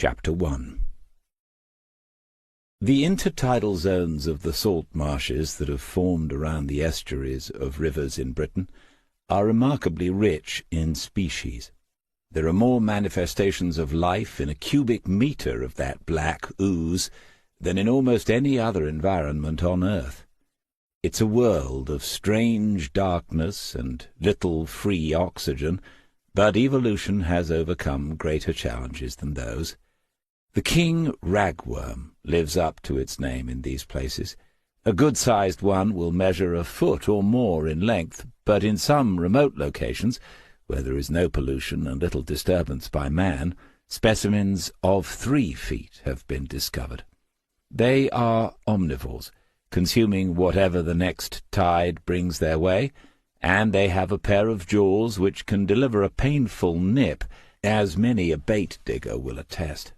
Chapter 1. The intertidal zones of the salt marshes that have formed around the estuaries of rivers in Britain are remarkably rich in species. There are more manifestations of life in a cubic metre of that black ooze than in almost any other environment on earth. It's a world of strange darkness and little free oxygen, but evolution has overcome greater challenges than those. The king ragworm lives up to its name in these places. A good-sized one will measure a foot or more in length, but in some remote locations, where there is no pollution and little disturbance by man, specimens of 3 feet have been discovered. They are omnivores, consuming whatever the next tide brings their way, and they have a pair of jaws which can deliver a painful nip, as many a bait-digger will attest.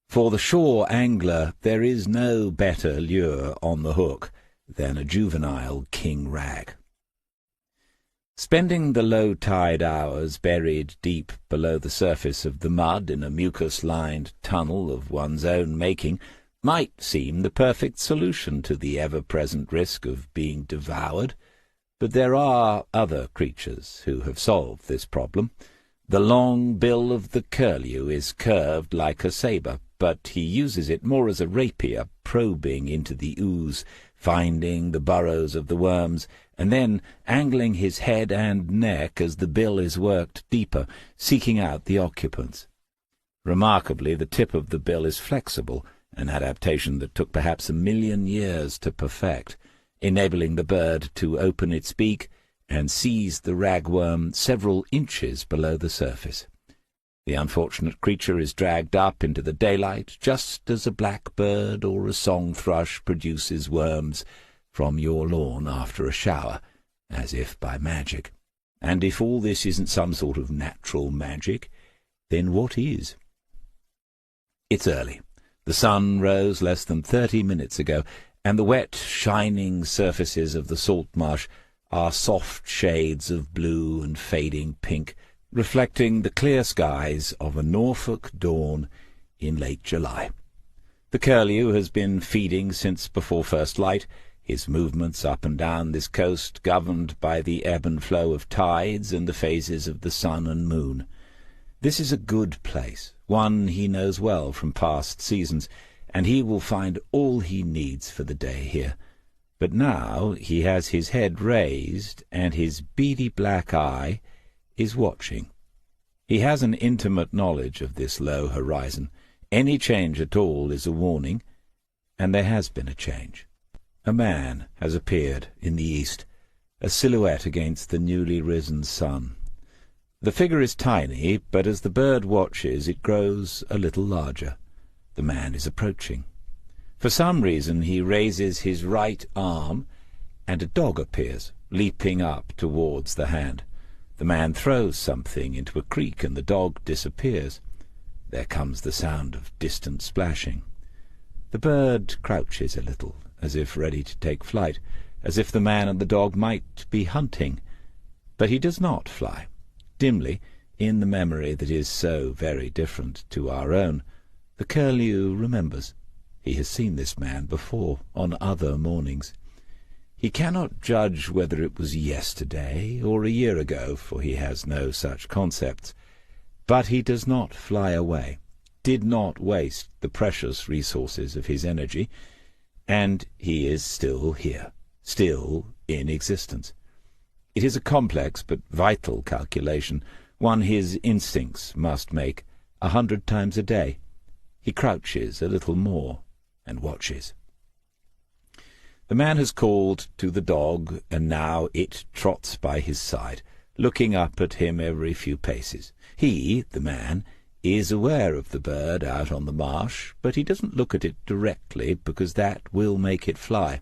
For the shore angler there is no better lure on the hook than a juvenile king rag. Spending the low-tide hours buried deep below the surface of the mud in a mucus-lined tunnel of one's own making might seem the perfect solution to the ever-present risk of being devoured, but there are other creatures who have solved this problem. The long bill of the curlew is curved like a sabre, but he uses it more as a rapier, probing into the ooze, finding the burrows of the worms, and then angling his head and neck as the bill is worked deeper, seeking out the occupants. Remarkably, the tip of the bill is flexible, an adaptation that took perhaps 1,000,000 years to perfect, enabling the bird to open its beak and seize the ragworm several inches below the surface. The unfortunate creature is dragged up into the daylight just as a blackbird or a song thrush produces worms from your lawn after a shower, as if by magic. And if all this isn't some sort of natural magic, then what is? It's early. The sun rose less than 30 minutes ago, and the wet, shining surfaces of the salt marsh are soft shades of blue and fading pink, reflecting the clear skies of a Norfolk dawn in late July. The curlew has been feeding since before first light, his movements up and down this coast governed by the ebb and flow of tides and the phases of the sun and moon. This is a good place, one he knows well from past seasons, and he will find all he needs for the day here. But now he has his head raised, and his beady black eye is watching. He has an intimate knowledge of this low horizon. Any change at all is a warning, and there has been a change. A man has appeared in the east, a silhouette against the newly risen sun. The figure is tiny, but as the bird watches it grows a little larger. The man is approaching. For some reason he raises his right arm, and a dog appears, leaping up towards the hand. The man throws something into a creek, and the dog disappears. There comes the sound of distant splashing. The bird crouches a little, as if ready to take flight, as if the man and the dog might be hunting. But he does not fly. Dimly, in the memory that is so very different to our own, the curlew remembers. He has seen this man before, on other mornings. He cannot judge whether it was yesterday or a year ago, for he has no such concepts. But he does not fly away, did not waste the precious resources of his energy, and he is still here, still in existence. It is a complex but vital calculation, one his instincts must make 100 times a day. He crouches a little more and watches. The man has called to the dog, and now it trots by his side, looking up at him every few paces. He, the man, is aware of the bird out on the marsh, but he doesn't look at it directly, because that will make it fly.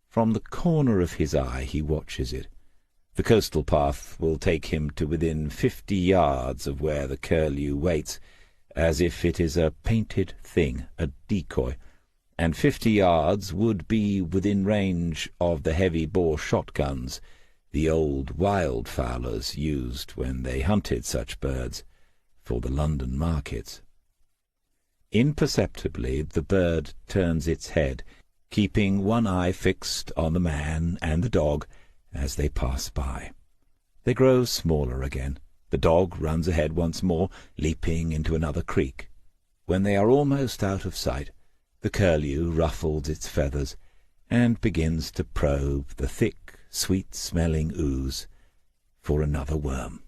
From the corner of his eye he watches it. The coastal path will take him to within 50 yards of where the curlew waits, as if it is a painted thing, a decoy, and 50 yards would be within range of the heavy-bore shotguns the old wildfowlers used when they hunted such birds for the London markets. Imperceptibly the bird turns its head, keeping one eye fixed on the man and the dog as they pass by. They grow smaller again. The dog runs ahead once more, leaping into another creek. When they are almost out of sight, the curlew ruffles its feathers and begins to probe the thick, sweet-smelling ooze for another worm.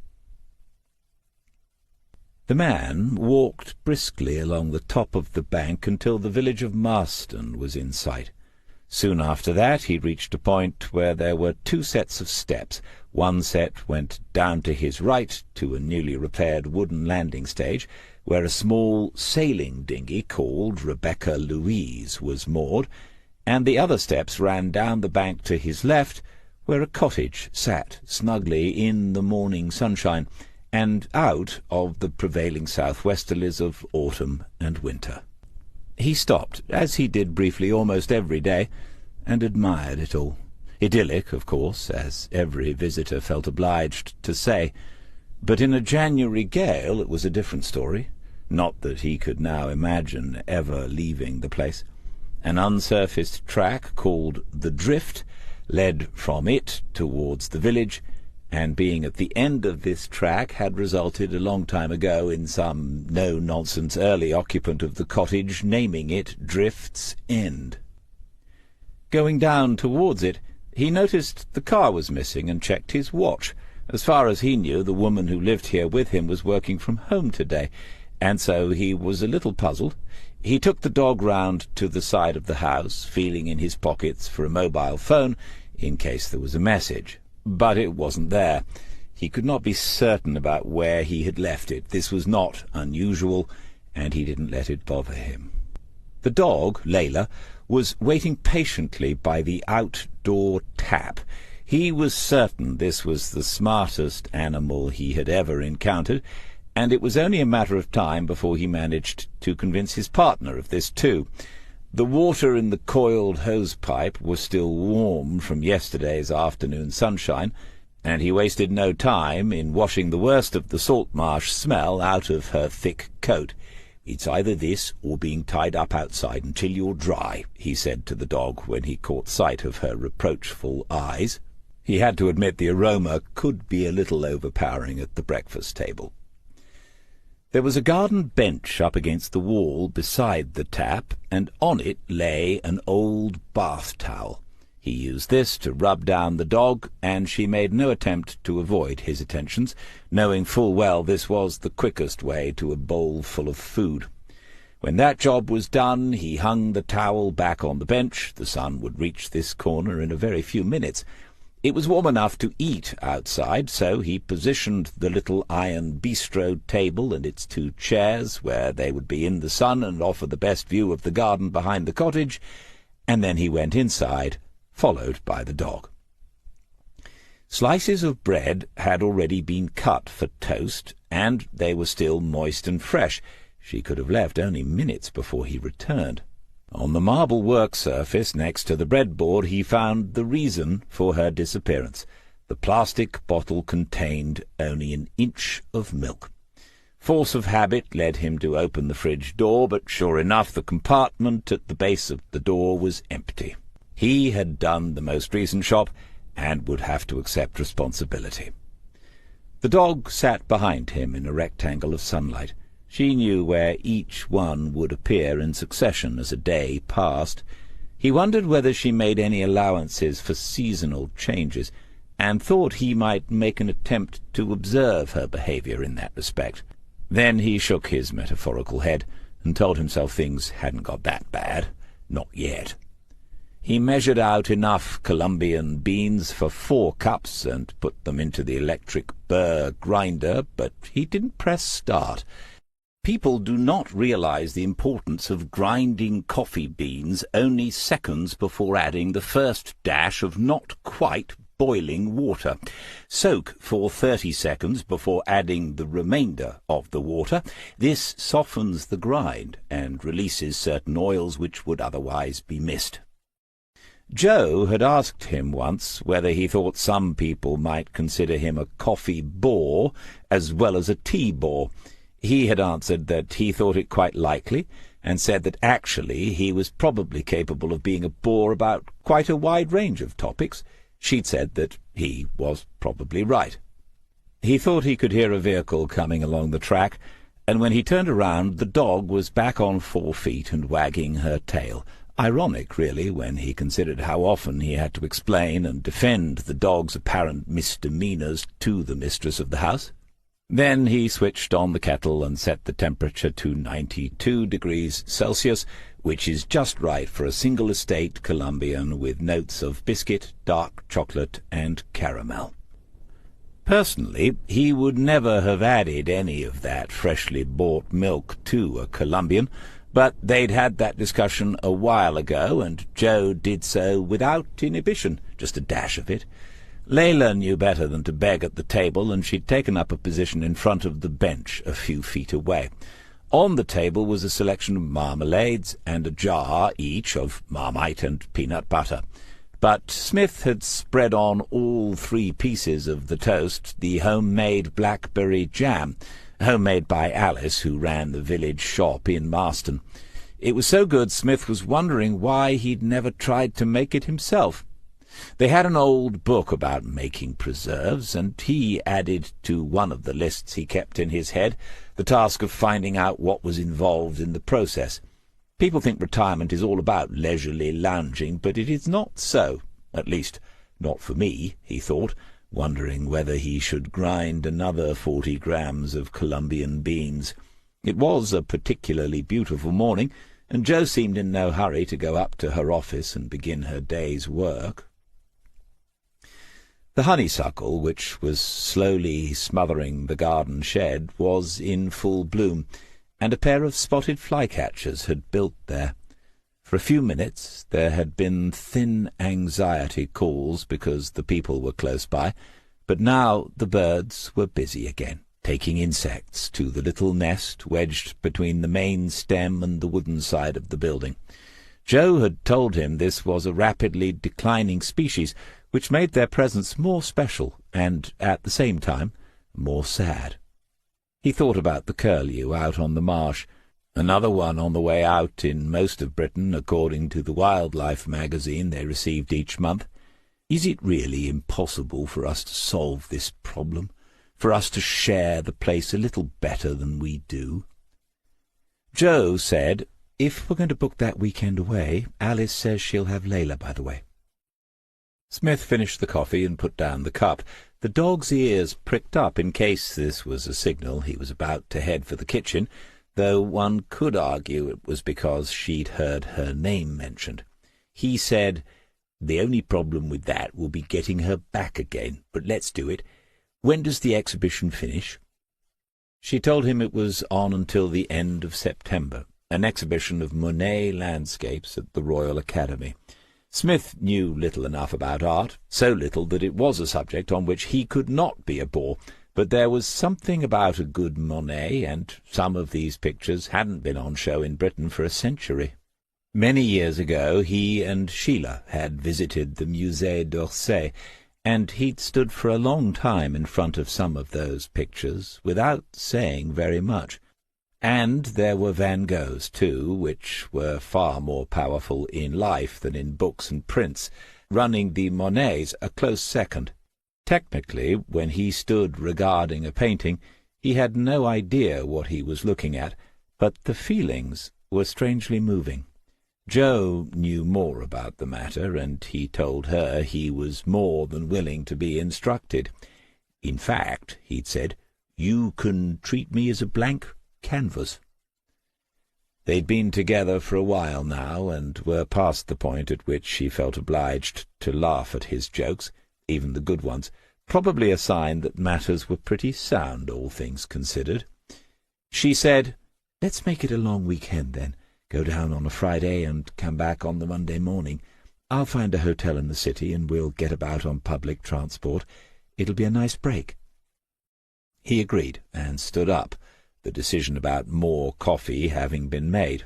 The man walked briskly along the top of the bank until the village of Marston was in sight. Soon after that he reached a point where there were two sets of steps. One set went down to his right to a newly repaired wooden landing stage, where a small sailing dinghy called Rebecca Louise was moored, and the other steps ran down the bank to his left, where a cottage sat snugly in the morning sunshine, and out of the prevailing southwesterlies of autumn and winter. He stopped, as he did briefly almost every day, and admired it all. Idyllic, of course, as every visitor felt obliged to say, but in a January gale it was a different story. Not that he could now imagine ever leaving the place. An unsurfaced track called the Drift led from it towards the village, and being at the end of this track had resulted a long time ago in some no-nonsense early occupant of the cottage naming it Drift's End. Going down towards it, he noticed the car was missing and checked his watch. As far as he knew, the woman who lived here with him was working from home today, and so he was a little puzzled. He took the dog round to the side of the house, feeling in his pockets for a mobile phone in case there was a message. But it wasn't there. He could not be certain about where he had left it. This was not unusual, and he didn't let it bother him. The dog, Layla, was waiting patiently by the outdoor tap. He was certain this was the smartest animal he had ever encountered, and it was only a matter of time before he managed to convince his partner of this too. The water in the coiled hose-pipe was still warm from yesterday's afternoon sunshine, and he wasted no time in washing the worst of the salt marsh smell out of her thick coat. "It's either this or being tied up outside until you're dry," he said to the dog when he caught sight of her reproachful eyes. He had to admit the aroma could be a little overpowering at the breakfast table. There was a garden bench up against the wall beside the tap, and on it lay an old bath towel. He used this to rub down the dog, and she made no attempt to avoid his attentions, knowing full well this was the quickest way to a bowl full of food. When that job was done, he hung the towel back on the bench. The sun would reach this corner in a very few minutes. It was warm enough to eat outside, so he positioned the little iron bistro table and its two chairs where they would be in the sun and offer the best view of the garden behind the cottage, and then he went inside, followed by the dog. Slices of bread had already been cut for toast, and they were still moist and fresh. She could have left only minutes before he returned. On the marble work surface next to the breadboard he found the reason for her disappearance. The plastic bottle contained only an inch of milk. Force of habit led him to open the fridge door, but sure enough the compartment at the base of the door was empty. He had done the most recent shop, and would have to accept responsibility. The dog sat behind him in a rectangle of sunlight. She knew where each one would appear in succession as a day passed. He wondered whether she made any allowances for seasonal changes, and thought he might make an attempt to observe her behaviour in that respect. Then he shook his metaphorical head, and told himself things hadn't got that bad. Not yet. He measured out enough Colombian beans for 4 cups and put them into the electric burr grinder, but he didn't press start. People do not realize the importance of grinding coffee beans only seconds before adding the first dash of not quite boiling water. Soak for 30 seconds before adding the remainder of the water. This softens the grind and releases certain oils which would otherwise be missed. Joe had asked him once whether he thought some people might consider him a coffee bore as well as a tea bore. He had answered that he thought it quite likely, and said that actually he was probably capable of being a bore about quite a wide range of topics. She'd said that he was probably right. He thought he could hear a vehicle coming along the track, and when he turned around the dog was back on 4 feet and wagging her tail. Ironic, really, when he considered how often he had to explain and defend the dog's apparent misdemeanours to the mistress of the house. Then he switched on the kettle and set the temperature to 92 degrees Celsius, which is just right for a single-estate Colombian with notes of biscuit, dark chocolate, and caramel. Personally, he would never have added any of that freshly bought milk to a Colombian, but they'd had that discussion a while ago, and Joe did so without inhibition, just a dash of it. Layla knew better than to beg at the table, and she'd taken up a position in front of the bench a few feet away. On the table was a selection of marmalades and a jar each of Marmite and peanut butter. But Smith had spread on all 3 pieces of the toast the homemade blackberry jam, homemade by Alice, who ran the village shop in Marston. It was so good Smith was wondering why he'd never tried to make it himself. They had an old book about making preserves, and he added to one of the lists he kept in his head the task of finding out what was involved in the process. People think retirement is all about leisurely lounging, but it is not so. At least, not for me, he thought, wondering whether he should grind another 40 grams of Colombian beans. It was a particularly beautiful morning, and Jo seemed in no hurry to go up to her office and begin her day's work. The honeysuckle, which was slowly smothering the garden shed, was in full bloom, and a pair of spotted flycatchers had built there. For a few minutes there had been thin anxiety calls because the people were close by, but now the birds were busy again, taking insects to the little nest wedged between the main stem and the wooden side of the building. Jo had told him this was a rapidly declining species, which made their presence more special and, at the same time, more sad. He thought about the curlew out on the marsh, another one on the way out in most of Britain, according to the wildlife magazine they received each month. Is it really impossible for us to solve this problem, for us to share the place a little better than we do? Jo said, "If we're going to book that weekend away, Alice says she'll have Layla, by the way." Smith finished the coffee and put down the cup. The dog's ears pricked up in case this was a signal he was about to head for the kitchen, though one could argue it was because she'd heard her name mentioned. He said, "The only problem with that will be getting her back again, but let's do it. When does the exhibition finish?" She told him it was on until the end of September, an exhibition of Monet landscapes at the Royal Academy. Smith knew little enough about art, so little that it was a subject on which he could not be a bore, but there was something about a good Monet, and some of these pictures hadn't been on show in Britain for a century. Many years ago he and Sheila had visited the Musée d'Orsay, and he'd stood for a long time in front of some of those pictures without saying very much. And there were Van Goghs, too, which were far more powerful in life than in books and prints, running the Monets a close second. Technically, when he stood regarding a painting, he had no idea what he was looking at, but the feelings were strangely moving. Jo knew more about the matter, and he told her he was more than willing to be instructed. "In fact," he'd said, "you can treat me as a blank canvas." They'd been together for a while now, and were past the point at which she felt obliged to laugh at his jokes, even the good ones, probably a sign that matters were pretty sound, all things considered. She said, "Let's make it a long weekend, then. Go down on a Friday and come back on the Monday morning. I'll find a hotel in the city, and we'll get about on public transport. It'll be a nice break." He agreed, and stood up, the decision about more coffee having been made.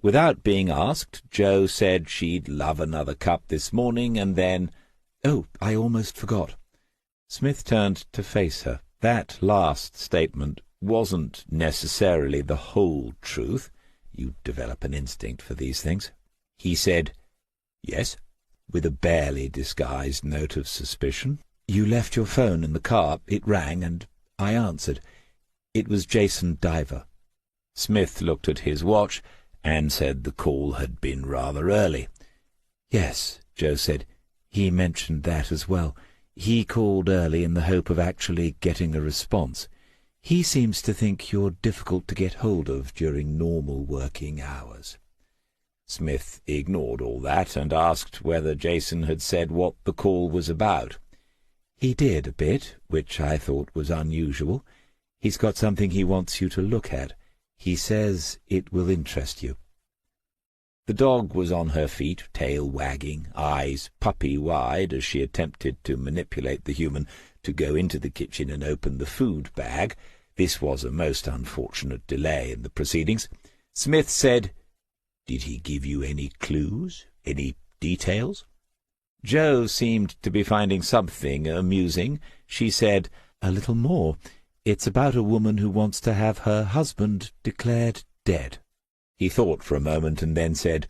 Without being asked, Jo said she'd love another cup this morning, and then, "Oh, I almost forgot." Smith turned to face her. That last statement wasn't necessarily the whole truth. You develop an instinct for these things. He said, "Yes," with a barely disguised note of suspicion. "You left your phone in the car. It rang, and I answered. It was Jason Diver." Smith looked at his watch and said the call had been rather early. "Yes," Joe said. "He mentioned that as well. He called early in the hope of actually getting a response. He seems to think you're difficult to get hold of during normal working hours." Smith ignored all that and asked whether Jason had said what the call was about. "He did a bit, which I thought was unusual. He's got something he wants you to look at. He says it will interest you." The dog was on her feet, tail wagging, eyes puppy-wide, as she attempted to manipulate the human to go into the kitchen and open the food bag. This was a most unfortunate delay in the proceedings. Smith said, "Did he give you any clues? Any details?" Joe seemed to be finding something amusing. She said, "A little more. It's about a woman who wants to have her husband declared dead." He thought for a moment and then said,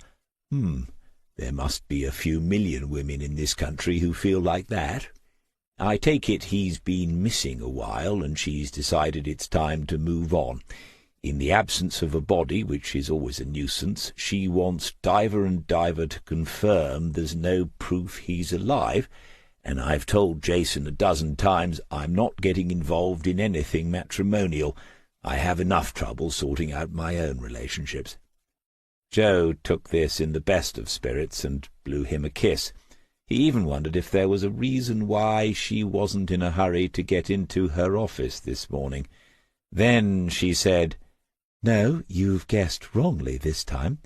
There must be a few million women in this country who feel like that. I take it he's been missing a while, and she's decided it's time to move on. In the absence of a body, which is always a nuisance, she wants Diver and Diver to confirm there's no proof he's alive, and I've told Jason a dozen times I'm not getting involved in anything matrimonial. I have enough trouble sorting out my own relationships." Joe took this in the best of spirits and blew him a kiss. He even wondered if there was a reason why she wasn't in a hurry to get into her office this morning. Then she said, "No, you've guessed wrongly this time.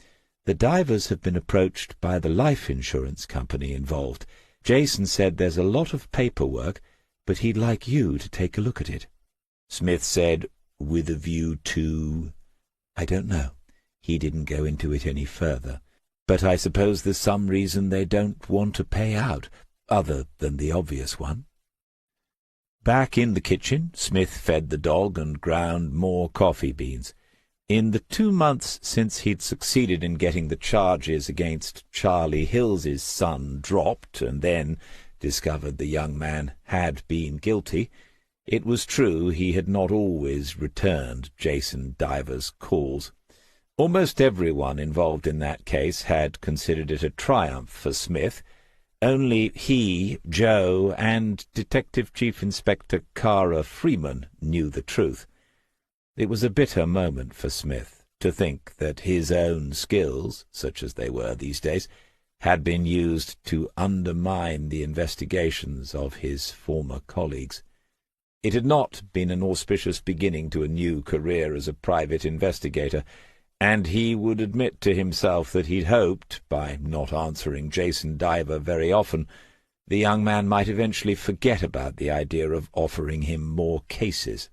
The Divers have been approached by the life insurance company involved. Jason said there's a lot of paperwork, but he'd like you to take a look at it." Smith said, "With a view to—" "I don't know. He didn't go into it any further. But I suppose there's some reason they don't want to pay out, other than the obvious one." Back in the kitchen, Smith fed the dog and ground more coffee beans. In the 2 months since he'd succeeded in getting the charges against Charlie Hills's son dropped and then discovered the young man had been guilty, it was true he had not always returned Jason Diver's calls. Almost everyone involved in that case had considered it a triumph for Smith. Only he, Joe, and Detective Chief Inspector Cara Freeman knew the truth. It was a bitter moment for Smith to think that his own skills, such as they were these days, had been used to undermine the investigations of his former colleagues. It had not been an auspicious beginning to a new career as a private investigator, and he would admit to himself that he'd hoped, by not answering Jason Diver very often, the young man might eventually forget about the idea of offering him more cases.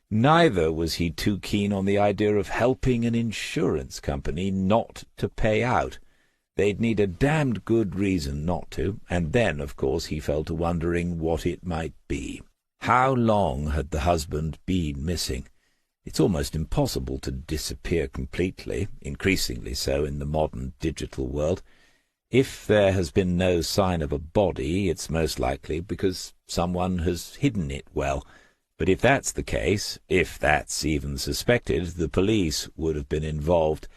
Neither was he too keen on the idea of helping an insurance company not to pay out. They'd need a damned good reason not to, and then, of course, he fell to wondering what it might be. How long had the husband been missing? It's almost impossible to disappear completely, increasingly so in the modern digital world. If there has been no sign of a body, it's most likely because someone has hidden it well. But if that's the case, if that's even suspected, the police would have been involved.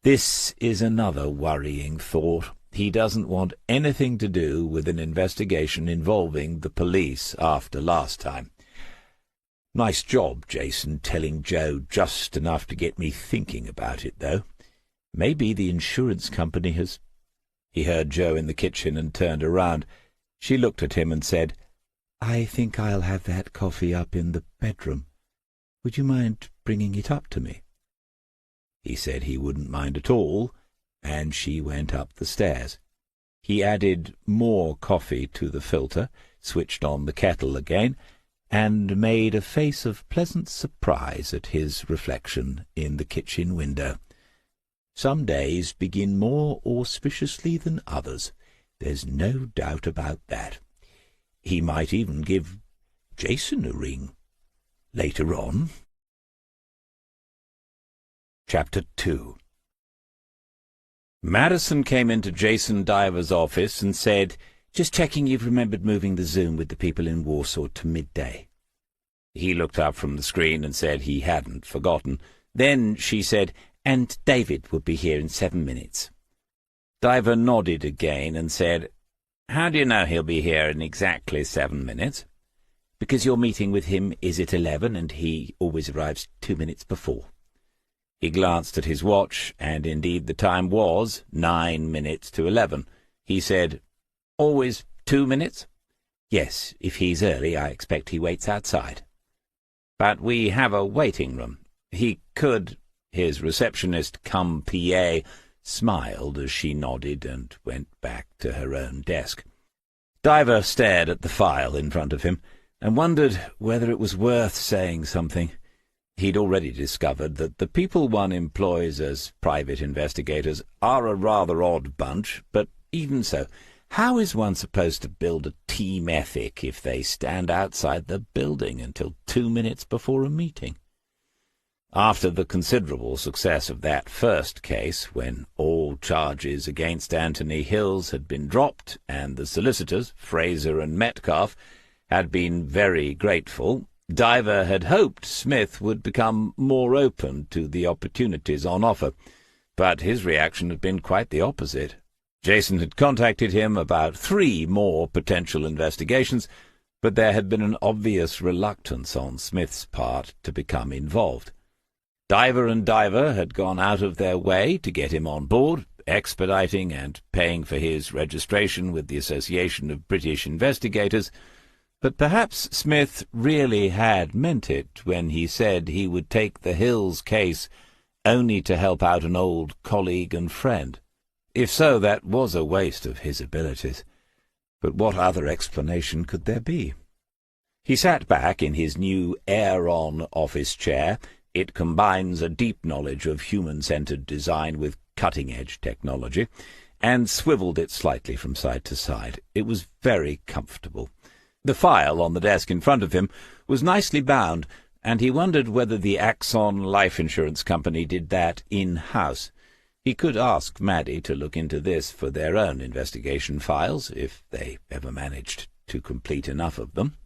This is another worrying thought. He doesn't want anything to do with an investigation involving the police after last time. Nice job, Jason, telling Joe just enough to get me thinking about it, though. Maybe the insurance company has— He heard Joe in the kitchen and turned around. She looked at him and said, "I think I'll have that coffee up in the bedroom. Would you mind bringing it up to me?" He said he wouldn't mind at all, and she went up the stairs. He added more coffee to the filter, switched on the kettle again, and made a face of pleasant surprise at his reflection in the kitchen window. Some days begin more auspiciously than others. There's no doubt about that. He might even give Jason a ring later on. Chapter 2. Madison came into Jason Diver's office and said, "Just checking you've remembered moving the Zoom with the people in Warsaw to midday." He looked up from the screen and said he hadn't forgotten. Then she said, "And David will be here in 7 minutes." Diver nodded again and said, "How do you know he'll be here in exactly 7 minutes?" "Because your meeting with him is at 11 and he always arrives 2 minutes before." He glanced at his watch, and indeed the time was 9 minutes to 11. He said, "Always 2 minutes?" "Yes, if he's early, I expect he waits outside." "But we have a waiting room. He could—" His receptionist cum PA smiled as she nodded and went back to her own desk. Diver stared at the file in front of him and wondered whether it was worth saying something. He'd already discovered that the people one employs as private investigators are a rather odd bunch, but even so, how is one supposed to build a team ethic if they stand outside the building until 2 minutes before a meeting? After the considerable success of that first case, when all charges against Anthony Hills had been dropped and the solicitors, Fraser and Metcalfe, had been very grateful, Diver had hoped Smith would become more open to the opportunities on offer, but his reaction had been quite the opposite. Jason had contacted him about 3 more potential investigations, but there had been an obvious reluctance on Smith's part to become involved. Diver and Diver had gone out of their way to get him on board, expediting and paying for his registration with the Association of British Investigators, but perhaps Smith really had meant it when he said he would take the Hills case only to help out an old colleague and friend. If so, that was a waste of his abilities. But what other explanation could there be? He sat back in his new air-on office chair. It combines a deep knowledge of human-centered design with cutting-edge technology, and swiveled it slightly from side to side. It was very comfortable. The file on the desk in front of him was nicely bound, and he wondered whether the Axon Life Insurance Company did that in-house. He could ask Maddie to look into this for their own investigation files, if they ever managed to complete enough of them.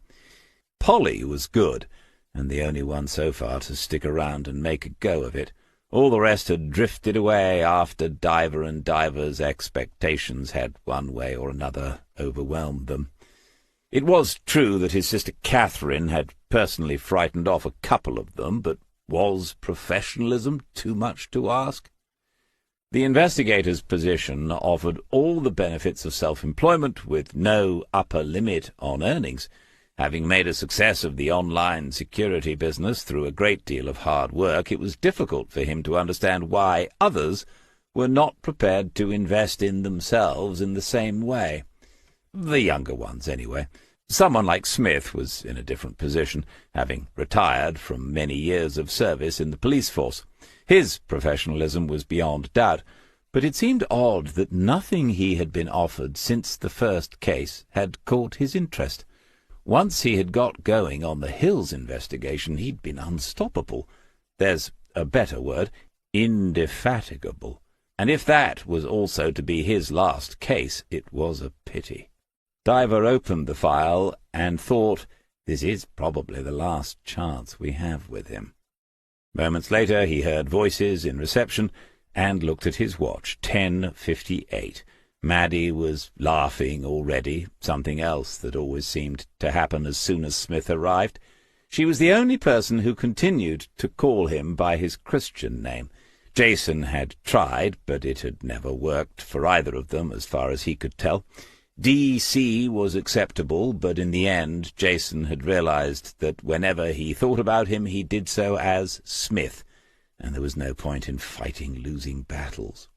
Polly was good, and the only one so far to stick around and make a go of it. All the rest had drifted away after Diver and Diver's expectations had one way or another overwhelmed them. It was true that his sister Catherine had personally frightened off a couple of them, but was professionalism too much to ask? The investigator's position offered all the benefits of self-employment with no upper limit on earnings. Having made a success of the online security business through a great deal of hard work, it was difficult for him to understand why others were not prepared to invest in themselves in the same way. The younger ones, anyway. Someone like Smith was in a different position, having retired from many years of service in the police force. His professionalism was beyond doubt, but it seemed odd that nothing he had been offered since the first case had caught his interest. Once he had got going on the Hills investigation, he'd been unstoppable. There's a better word, indefatigable. And if that was also to be his last case, it was a pity. Diver opened the file and thought, this is probably the last chance we have with him. Moments later he heard voices in reception and looked at his watch. 10:58. Maddie was laughing already, something else that always seemed to happen as soon as Smith arrived. She was the only person who continued to call him by his Christian name. Jason had tried, but it had never worked for either of them as far as he could tell. D.C. was acceptable, but in the end Jason had realized that whenever he thought about him he did so as Smith, and there was no point in fighting losing battles.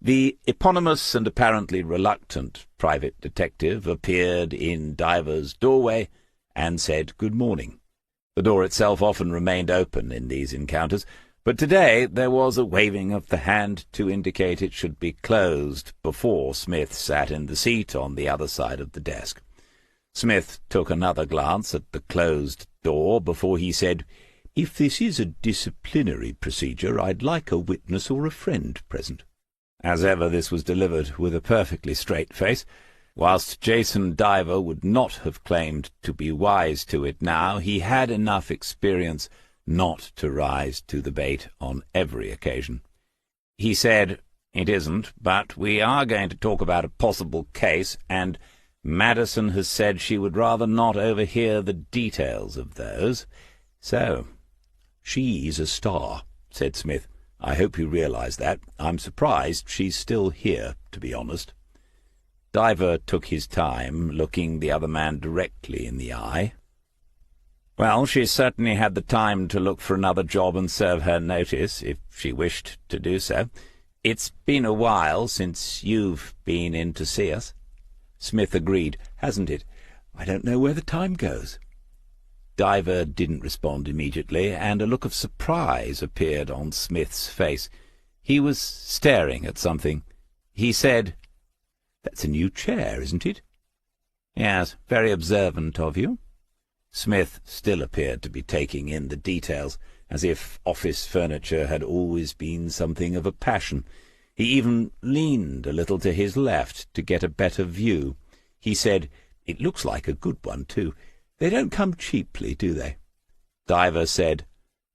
The eponymous and apparently reluctant private detective appeared in Diver's doorway and said good morning. The door itself often remained open in these encounters, but today there was a waving of the hand to indicate it should be closed before Smith sat in the seat on the other side of the desk. Smith took another glance at the closed door before he said, If this is a disciplinary procedure, I'd like a witness or a friend present." As ever, this was delivered with a perfectly straight face. Whilst Jason Diver would not have claimed to be wise to it now, he had enough experience not to rise to the bait on every occasion. He said, "It isn't, but we are going to talk about a possible case, and Madison has said she would rather not overhear the details of those. So—" "She's a star," said Smith. "I hope you realize that. I'm surprised she's still here, to be honest." Diver took his time, looking the other man directly in the eye. "Well, she certainly had the time to look for another job and serve her notice, if she wished to do so. It's been a while since you've been in to see us." Smith agreed. "Hasn't it? I don't know where the time goes." Diver didn't respond immediately, and a look of surprise appeared on Smith's face. He was staring at something. He said, "That's a new chair, isn't it?" "Yes, very observant of you." Smith still appeared to be taking in the details, as if office furniture had always been something of a passion. He even leaned a little to his left to get a better view. He said, "It looks like a good one, too. They don't come cheaply, do they?" Diver said,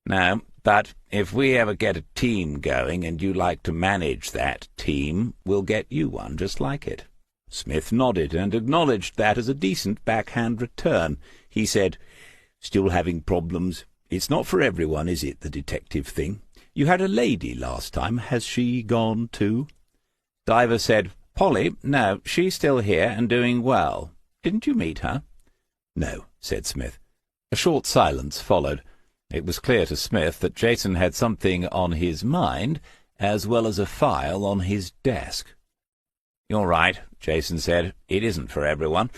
"No, but if we ever get a team going and you like to manage that team, we'll get you one just like it." Smith nodded and acknowledged that as a decent backhand return. He said, "Still having problems? It's not for everyone, is it, the detective thing? You had a lady last time. Has she gone too?" Diver said, "Polly? No, she's still here and doing well. Didn't you meet her?" "No," said Smith. A short silence followed. It was clear to Smith that Jason had something on his mind, as well as a file on his desk. "You're right," Jason said. "It isn't for everyone.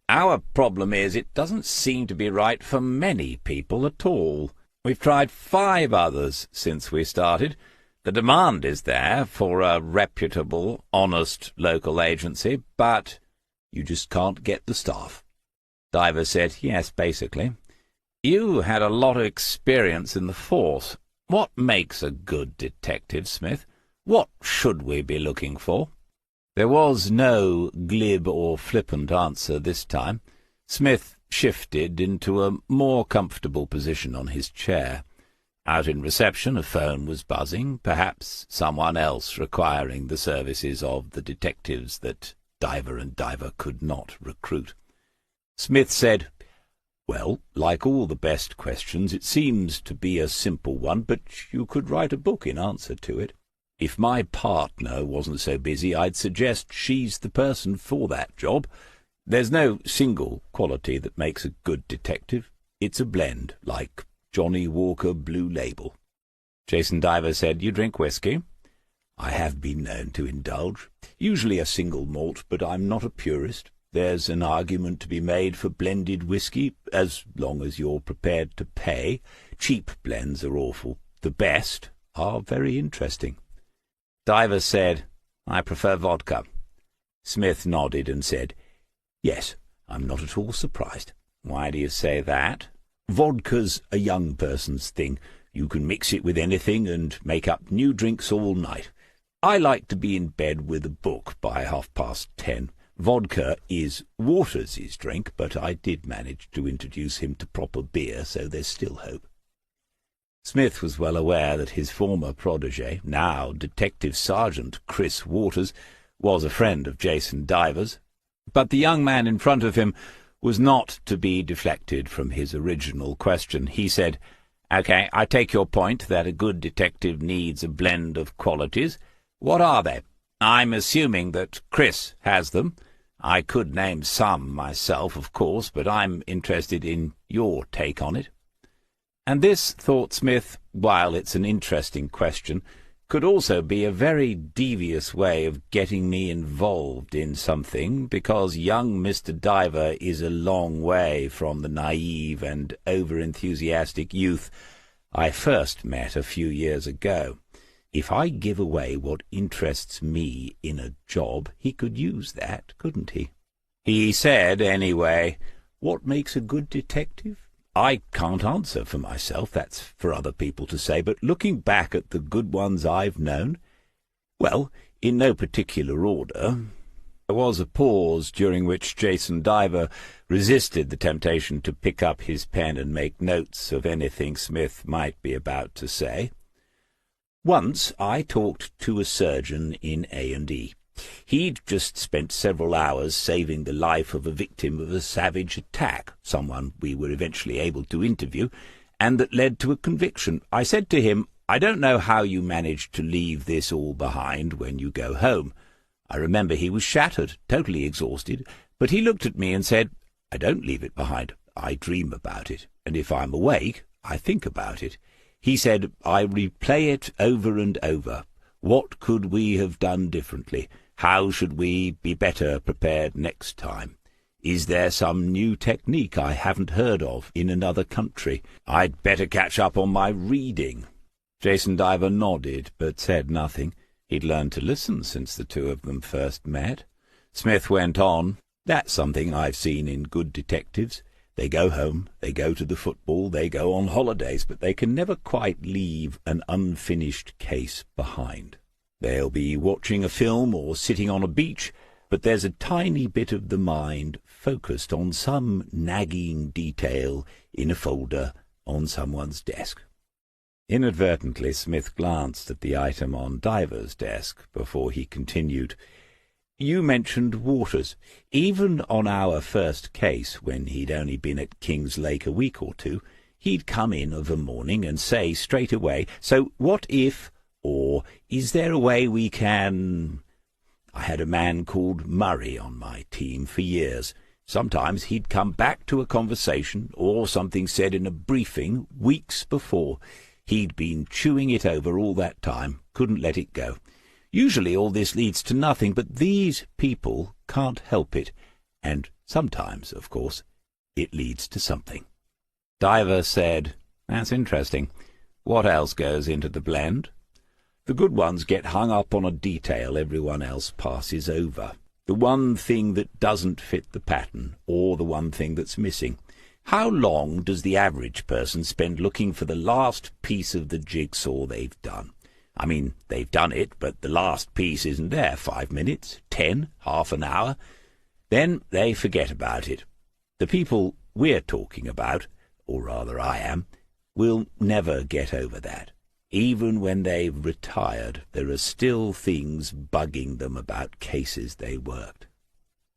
Our problem is it doesn't seem to be right for many people at all. We've tried 5 others since we started. The demand is there for a reputable, honest local agency, but you just can't get the staff." Diver said, "Yes, basically. You had a lot of experience in the force. What makes a good detective, Smith? What should we be looking for?" There was no glib or flippant answer this time. Smith shifted into a more comfortable position on his chair. Out in reception a phone was buzzing, perhaps someone else requiring the services of the detectives that Diver and Diver could not recruit. Smith said, "Well, like all the best questions, it seems to be a simple one, but you could write a book in answer to it. If my partner wasn't so busy, I'd suggest she's the person for that job. There's no single quality that makes a good detective. It's a blend, like Johnny Walker Blue Label." Jason Diver said, "You drink whiskey?" "I have been known to indulge. Usually a single malt, but I'm not a purist. There's an argument to be made for blended whiskey, as long as you're prepared to pay. Cheap blends are awful. The best are very interesting." Diver said, "I prefer vodka." Smith nodded and said, "Yes, I'm not at all surprised." "Why do you say that?" "Vodka's a young person's thing. You can mix it with anything and make up new drinks all night. I like to be in bed with a book by 10:30. Vodka is Waters' drink, but I did manage to introduce him to proper beer, so there's still hope." Smith was well aware that his former protege, now Detective Sergeant Chris Waters, was a friend of Jason Diver's, but the young man in front of him was not to be deflected from his original question. He said, "Okay, I take your point that a good detective needs a blend of qualities. What are they? I'm assuming that Chris has them. I could name some myself, of course, but I'm interested in your take on it." And this, thought Smith, while it's an interesting question, could also be a very devious way of getting me involved in something, because young Mr. Diver is a long way from the naive and over-enthusiastic youth I first met a few years ago. If I give away what interests me in a job, he could use that, couldn't he? He said, anyway, "What makes a good detective? I can't answer for myself, that's for other people to say, but looking back at the good ones I've known, well, in no particular order. There was a pause during which Jason Diver resisted the temptation to pick up his pen and make notes of anything Smith might be about to say. Once I talked to a surgeon in A&E. He'd just spent several hours saving the life of a victim of a savage attack, someone we were eventually able to interview, and that led to a conviction. I said to him, "I don't know how you managed to leave this all behind when you go home." I remember he was shattered, totally exhausted, but he looked at me and said, "I don't leave it behind. I dream about it, and if I'm awake, I think about it." He said, "I replay it over and over. What could we have done differently? How should we be better prepared next time? Is there some new technique I haven't heard of in another country? I'd better catch up on my reading." Jason Diver nodded, but said nothing. He'd learned to listen since the two of them first met. Smith went on, "That's something I've seen in good detectives. They go home, they go to the football, they go on holidays, but they can never quite leave an unfinished case behind. They'll be watching a film or sitting on a beach, but there's a tiny bit of the mind focused on some nagging detail in a folder on someone's desk." Inadvertently, Smith glanced at the item on Diver's desk before he continued, "You mentioned Waters. Even on our first case, when he'd only been at King's Lake a week or two, he'd come in of a morning and say straight away, 'So what if,' or 'Is there a way we can—' I had a man called Murray on my team for years. Sometimes he'd come back to a conversation or something said in a briefing weeks before. He'd been chewing it over all that time, couldn't let it go. Usually all this leads to nothing, but these people can't help it, and sometimes, of course, it leads to something." Diver said, "That's interesting. What else goes into the blend?" "The good ones get hung up on a detail everyone else passes over. The one thing that doesn't fit the pattern, or the one thing that's missing. How long does the average person spend looking for the last piece of the jigsaw they've done? I mean, they've done it, but the last piece isn't there. 5 minutes, 10, half an hour. Then they forget about it. The people we're talking about, or rather I am, will never get over that. Even when they've retired, there are still things bugging them about cases they worked."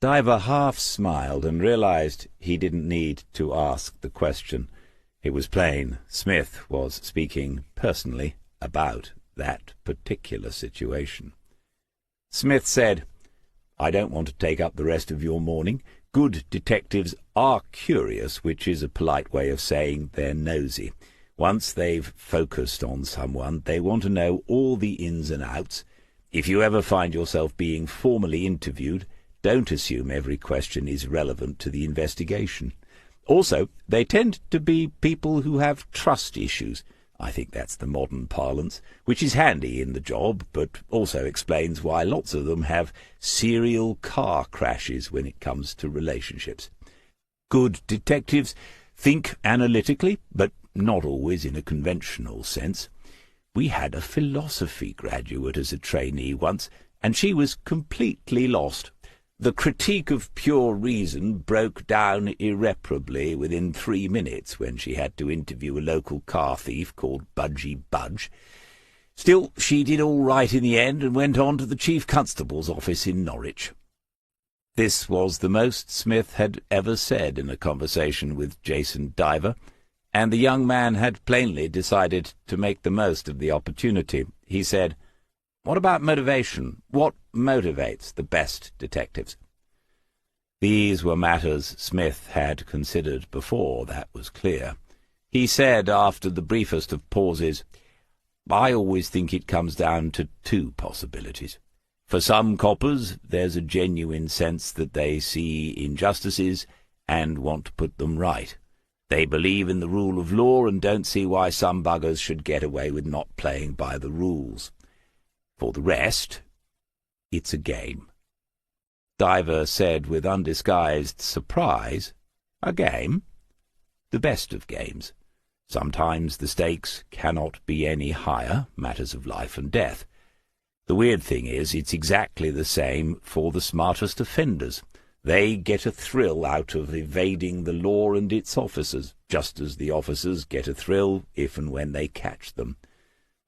Diver half smiled and realized he didn't need to ask the question. It was plain Smith was speaking personally about that particular situation. Smith said, "I don't want to take up the rest of your morning. Good detectives are curious, which is a polite way of saying they're nosy. Once they've focused on someone, they want to know all the ins and outs. If you ever find yourself being formally interviewed, don't assume every question is relevant to the investigation. Also, they tend to be people who have trust issues. I think that's the modern parlance, which is handy in the job, but also explains why lots of them have serial car crashes when it comes to relationships. Good detectives think analytically, but not always in a conventional sense. We had a philosophy graduate as a trainee once, and she was completely lost. The critique of pure reason broke down irreparably within 3 minutes when she had to interview a local car thief called Budgie Budge. Still, she did all right in the end and went on to the Chief Constable's office in Norwich." This was the most Smith had ever said in a conversation with Jason Diver, and the young man had plainly decided to make the most of the opportunity. He said, "What about motivation? What motivates the best detectives?" These were matters Smith had considered before, that was clear. He said, after the briefest of pauses, "I always think it comes down to 2 possibilities. For some coppers, there's a genuine sense that they see injustices and want to put them right. They believe in the rule of law and don't see why some buggers should get away with not playing by the rules. For the rest, it's a game." Diver said with undisguised surprise, "A game?" the best of games. Sometimes the stakes cannot be any higher, matters of life and death. The weird thing is, it's exactly the same for the smartest offenders. They get a thrill out of evading the law and its officers, just as the officers get a thrill if and when they catch them.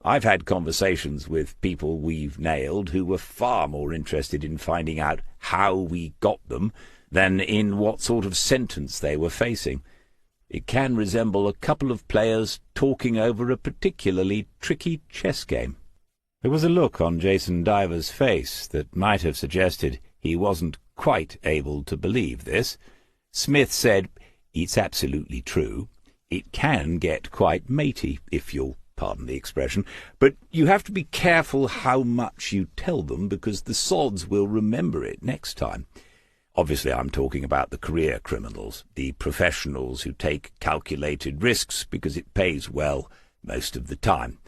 I've had conversations with people we've nailed who were far more interested in finding out how we got them than in what sort of sentence they were facing. It can resemble a couple of players talking over a particularly tricky chess game. There was a look on Jason Diver's face that might have suggested he wasn't quite able to believe this. Smith said, "It's absolutely true. It can get quite matey, if you'll pardon the expression, but you have to be careful how much you tell them, because the sods will remember it next time." Obviously, I'm talking about the career criminals, the professionals who take calculated risks because it pays well most of the time.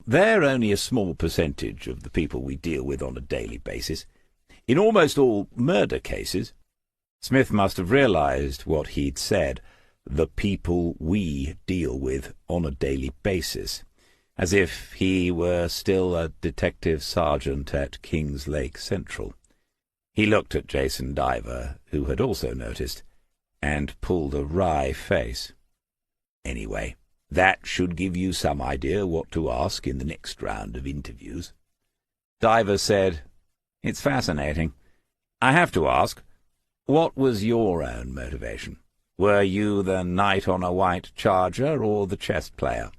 They're only a small percentage of the people we deal with on a daily basis. In almost all murder cases, Smith must have realized what he'd said, the people we deal with on a daily basis, as if he were still a detective sergeant at Kings Lake Central. He looked at Jason Diver, who had also noticed, and pulled a wry face. "Anyway, that should give you some idea what to ask in the next round of interviews." Diver said, "It's fascinating. I have to ask, what was your own motivation? Were you the knight on a white charger or the chess player?"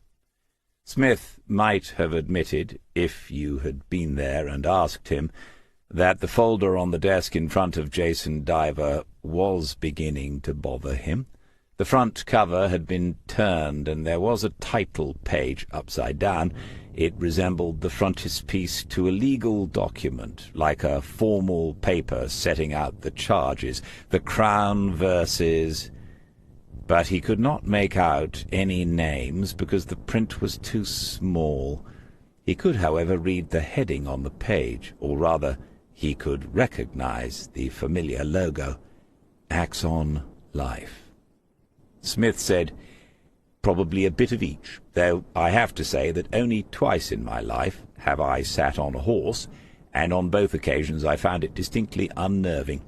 Smith might have admitted, if you had been there and asked him, that the folder on the desk in front of Jason Diver was beginning to bother him. The front cover had been turned, and there was a title page upside down. It resembled the frontispiece to a legal document, like a formal paper setting out the charges, the Crown versus... But he could not make out any names because the print was too small. He could, however, read the heading on the page, or rather, he could recognize the familiar logo, Axon Life. Smith said, "Probably a bit of each, though I have to say that only twice in my life have I sat on a horse, and on both occasions I found it distinctly unnerving.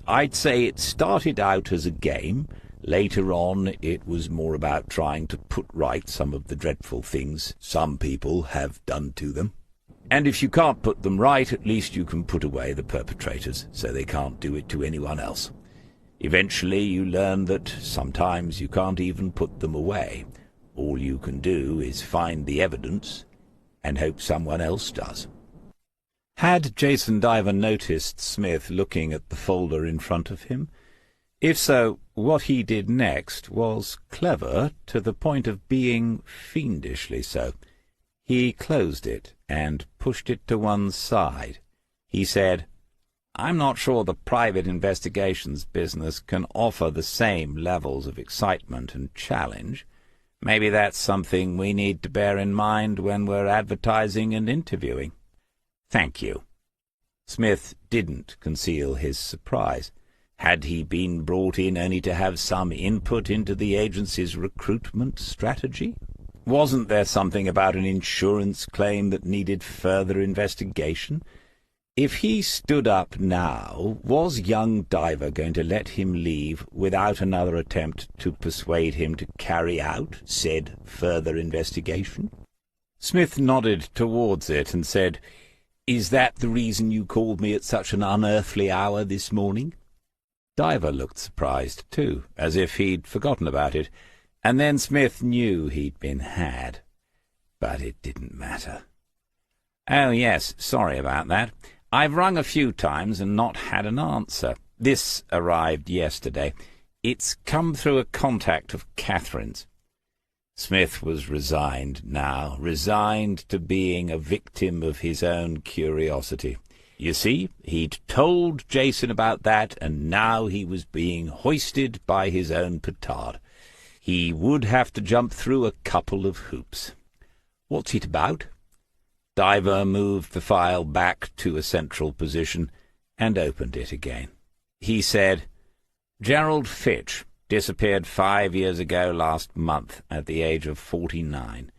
I'd say it started out as a game. Later on it was more about trying to put right some of the dreadful things some people have done to them. And if you can't put them right, at least you can put away the perpetrators, so they can't do it to anyone else. Eventually you learn that sometimes you can't even put them away. All you can do is find the evidence and hope someone else does." Had Jason Diver noticed Smith looking at the folder in front of him? If so, what he did next was clever to the point of being fiendishly so. He closed it and pushed it to one side. He said, "I'm not sure the private investigations business can offer the same levels of excitement and challenge. Maybe that's something we need to bear in mind when we're advertising and interviewing." "Thank you." Smith didn't conceal his surprise. Had he been brought in only to have some input into the agency's recruitment strategy? Wasn't there something about an insurance claim that needed further investigation? If he stood up now, was young Diver going to let him leave without another attempt to persuade him to carry out said further investigation? Smith nodded towards it and said, "Is that the reason you called me at such an unearthly hour this morning?" Diver looked surprised, too, as if he'd forgotten about it, and then Smith knew he'd been had. But it didn't matter. "Oh, yes, sorry about that. I've rung a few times and not had an answer. This arrived yesterday. It's come through a contact of Catherine's." Smith was resigned now, resigned to being a victim of his own curiosity. You see, he'd told Jason about that, and now he was being hoisted by his own petard. He would have to jump through a couple of hoops. "What's it about?" Diver moved the file back to a central position and opened it again. He said, "Gerald Fitch, Disappeared 5 years ago last month at the age of 49.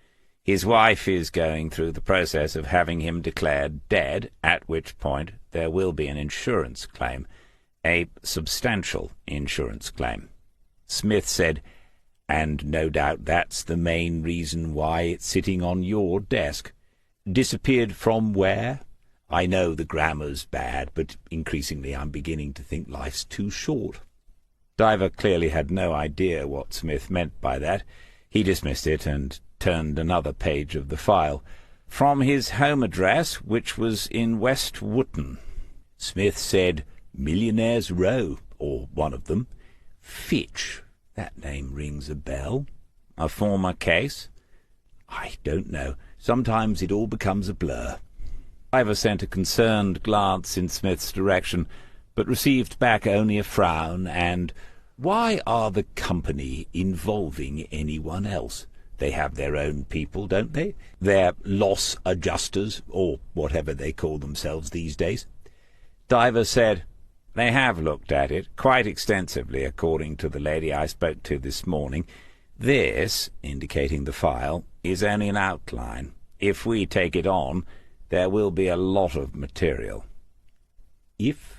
His wife is going through the process of having him declared dead, at which point there will be an insurance claim, a substantial insurance claim. Smith said, and no doubt that's the main reason why it's sitting on your desk. Disappeared from where? I know the grammar's bad, but increasingly I'm beginning to think life's too short. Diver clearly had no idea what Smith meant by that. He dismissed it and turned another page of the file. From his home address, which was in West Wootton. Smith said, Millionaire's Row, or one of them. Fitch, that name rings a bell. A former case? I don't know. Sometimes it all becomes a blur. Diver sent a concerned glance in Smith's direction, but received back only a frown and, "Why are the company involving anyone else? They have their own people, don't they? Their loss adjusters, or whatever they call themselves these days." Diver said, "They have looked at it quite extensively, according to the lady I spoke to this morning. This," indicating the file, "is only an outline. If we take it on, there will be a lot of material." If?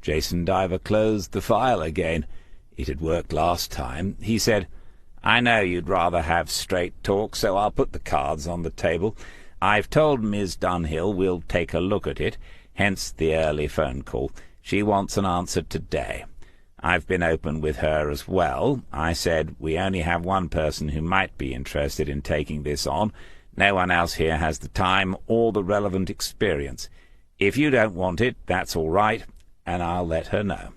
Jason Diver closed the file again. It had worked last time. He said, "I know you'd rather have straight talk, so I'll put the cards on the table. I've told Ms. Dunhill we'll take a look at it, hence the early phone call. She wants an answer today. I've been open with her as well. I said we only have one person who might be interested in taking this on. No one else here has the time or the relevant experience. If you don't want it, that's all right, and I'll let her know."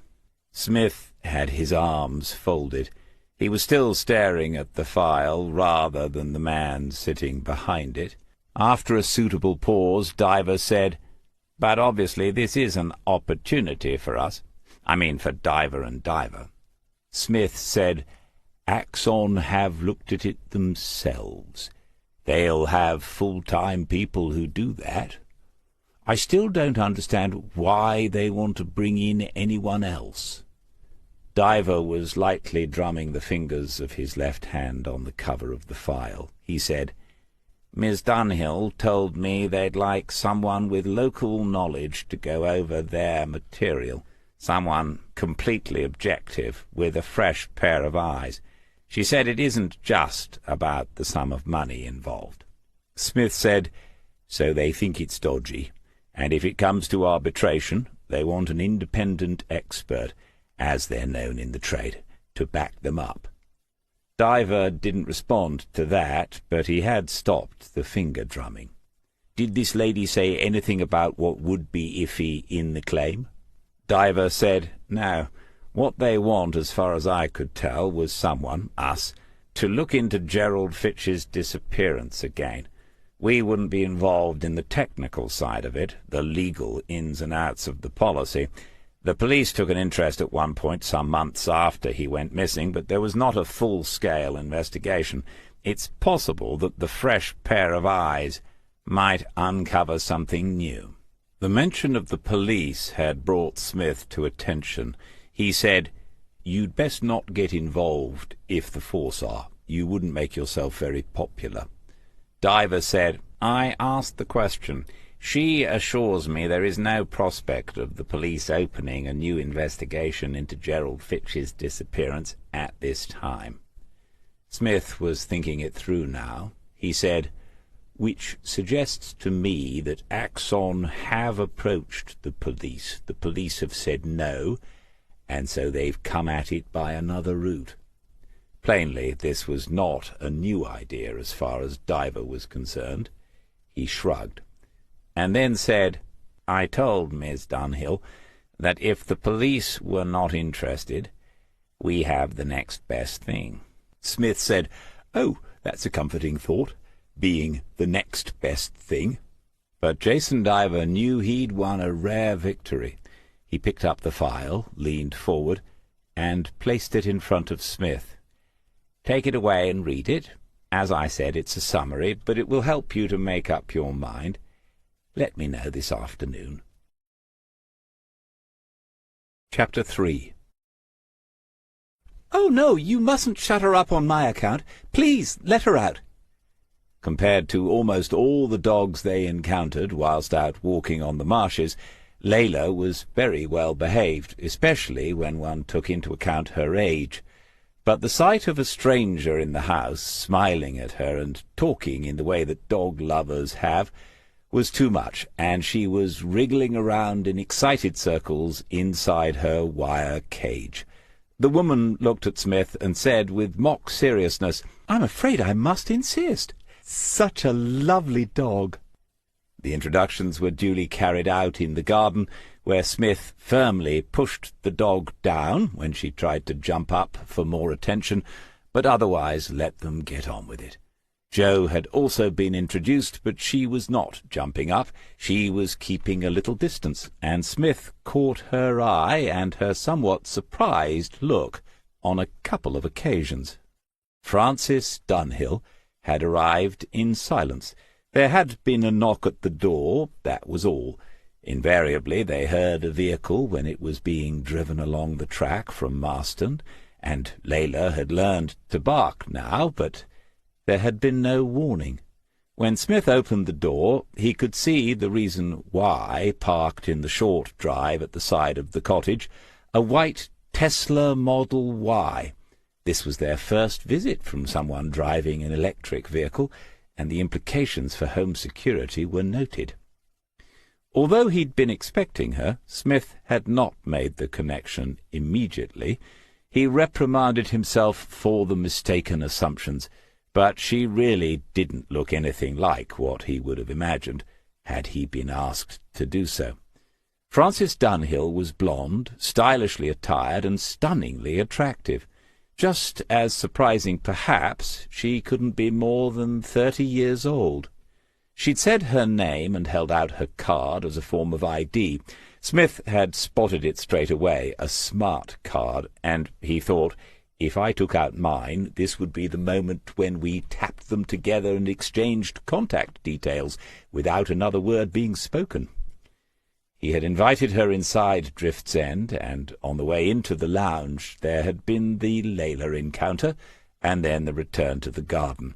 Smith had his arms folded. He was still staring at the file rather than the man sitting behind it. After a suitable pause, Diver said, "But obviously this is an opportunity for us. I mean for Diver and Diver." Smith said, "Axon have looked at it themselves. They'll have full-time people who do that. I still don't understand why they want to bring in anyone else." Diver was lightly drumming the fingers of his left hand on the cover of the file. He said, "Ms. Dunhill told me they'd like someone with local knowledge to go over their material, someone completely objective, with a fresh pair of eyes. She said it isn't just about the sum of money involved." Smith said, "So they think it's dodgy, and if it comes to arbitration, they want an independent expert, as they're known in the trade, to back them up." Diver didn't respond to that, but he had stopped the finger-drumming. "Did this lady say anything about what would be iffy in the claim?" Diver said, "No. What they want, as far as I could tell, was someone, us, to look into Gerald Fitch's disappearance again. We wouldn't be involved in the technical side of it, the legal ins and outs of the policy. The police took an interest at one point some months after he went missing, but there was not a full-scale investigation. It's possible that the fresh pair of eyes might uncover something new." The mention of the police had brought Smith to attention. He said, "You'd best not get involved if the force are. You wouldn't make yourself very popular." Diver said, "I asked the question. She assures me there is no prospect of the police opening a new investigation into Gerald Fitch's disappearance at this time." Smith was thinking it through now. He said, "Which suggests to me that Axon have approached the police. The police have said no, and so they've come at it by another route." Plainly, this was not a new idea as far as Diver was concerned. He shrugged, and then said, "I told Miss Dunhill that if the police were not interested, we have the next best thing." Smith said, "Oh, that's a comforting thought, being the next best thing." But Jason Diver knew he'd won a rare victory. He picked up the file, leaned forward, and placed it in front of Smith. "Take it away and read it. As I said, it's a summary, but it will help you to make up your mind. Let me know this afternoon." Chapter 3. "Oh, no, you mustn't shut her up on my account. Please, let her out." Compared to almost all the dogs they encountered whilst out walking on the marshes, Layla was very well behaved, especially when one took into account her age. But the sight of a stranger in the house, smiling at her and talking in the way that dog lovers have, was too much, and she was wriggling around in excited circles inside her wire cage. The woman looked at Smith and said with mock seriousness, "I'm afraid I must insist. Such a lovely dog." The introductions were duly carried out in the garden, where Smith firmly pushed the dog down when she tried to jump up for more attention, but otherwise let them get on with it. Jo had also been introduced, but she was not jumping up. She was keeping a little distance, and Smith caught her eye and her somewhat surprised look on a couple of occasions. Francis Dunhill had arrived in silence. There had been a knock at the door, that was all. Invariably they heard a vehicle when it was being driven along the track from Marston, and Layla had learned to bark now, but there had been no warning. When Smith opened the door, he could see the reason why, parked in the short drive at the side of the cottage, a white Tesla Model Y. This was their first visit from someone driving an electric vehicle, and the implications for home security were noted. Although he'd been expecting her, Smith had not made the connection immediately. He reprimanded himself for the mistaken assumptions, but she really didn't look anything like what he would have imagined, had he been asked to do so. Francis Dunhill was blonde, stylishly attired, and stunningly attractive. Just as surprising, perhaps, she couldn't be more than 30 years old. She'd said her name and held out her card as a form of ID. Smith had spotted it straight away, a smart card, and he thought, if I took out mine, this would be the moment when we tapped them together and exchanged contact details without another word being spoken. He had invited her inside Drift's End, and on the way into the lounge there had been the Layla encounter, and then the return to the garden.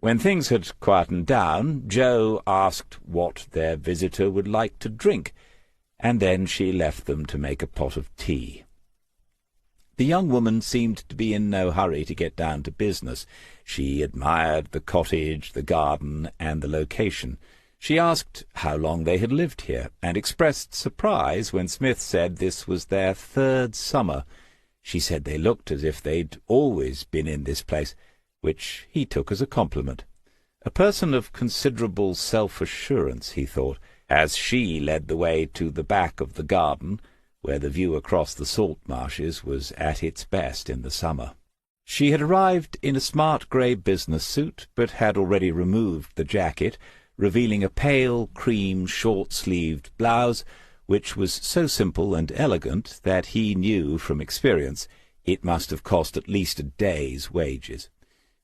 When things had quietened down, Jo asked what their visitor would like to drink, and then she left them to make a pot of tea. The young woman seemed to be in no hurry to get down to business. She admired the cottage, the garden, and the location. She asked how long they had lived here, and expressed surprise when Smith said this was their 3rd summer. She said they looked as if they'd always been in this place, which he took as a compliment. A person of considerable self-assurance, he thought, as she led the way to the back of the garden, where the view across the salt marshes was at its best in the summer. She had arrived in a smart grey business suit, but had already removed the jacket, revealing a pale cream short-sleeved blouse, which was so simple and elegant that he knew from experience it must have cost at least a day's wages.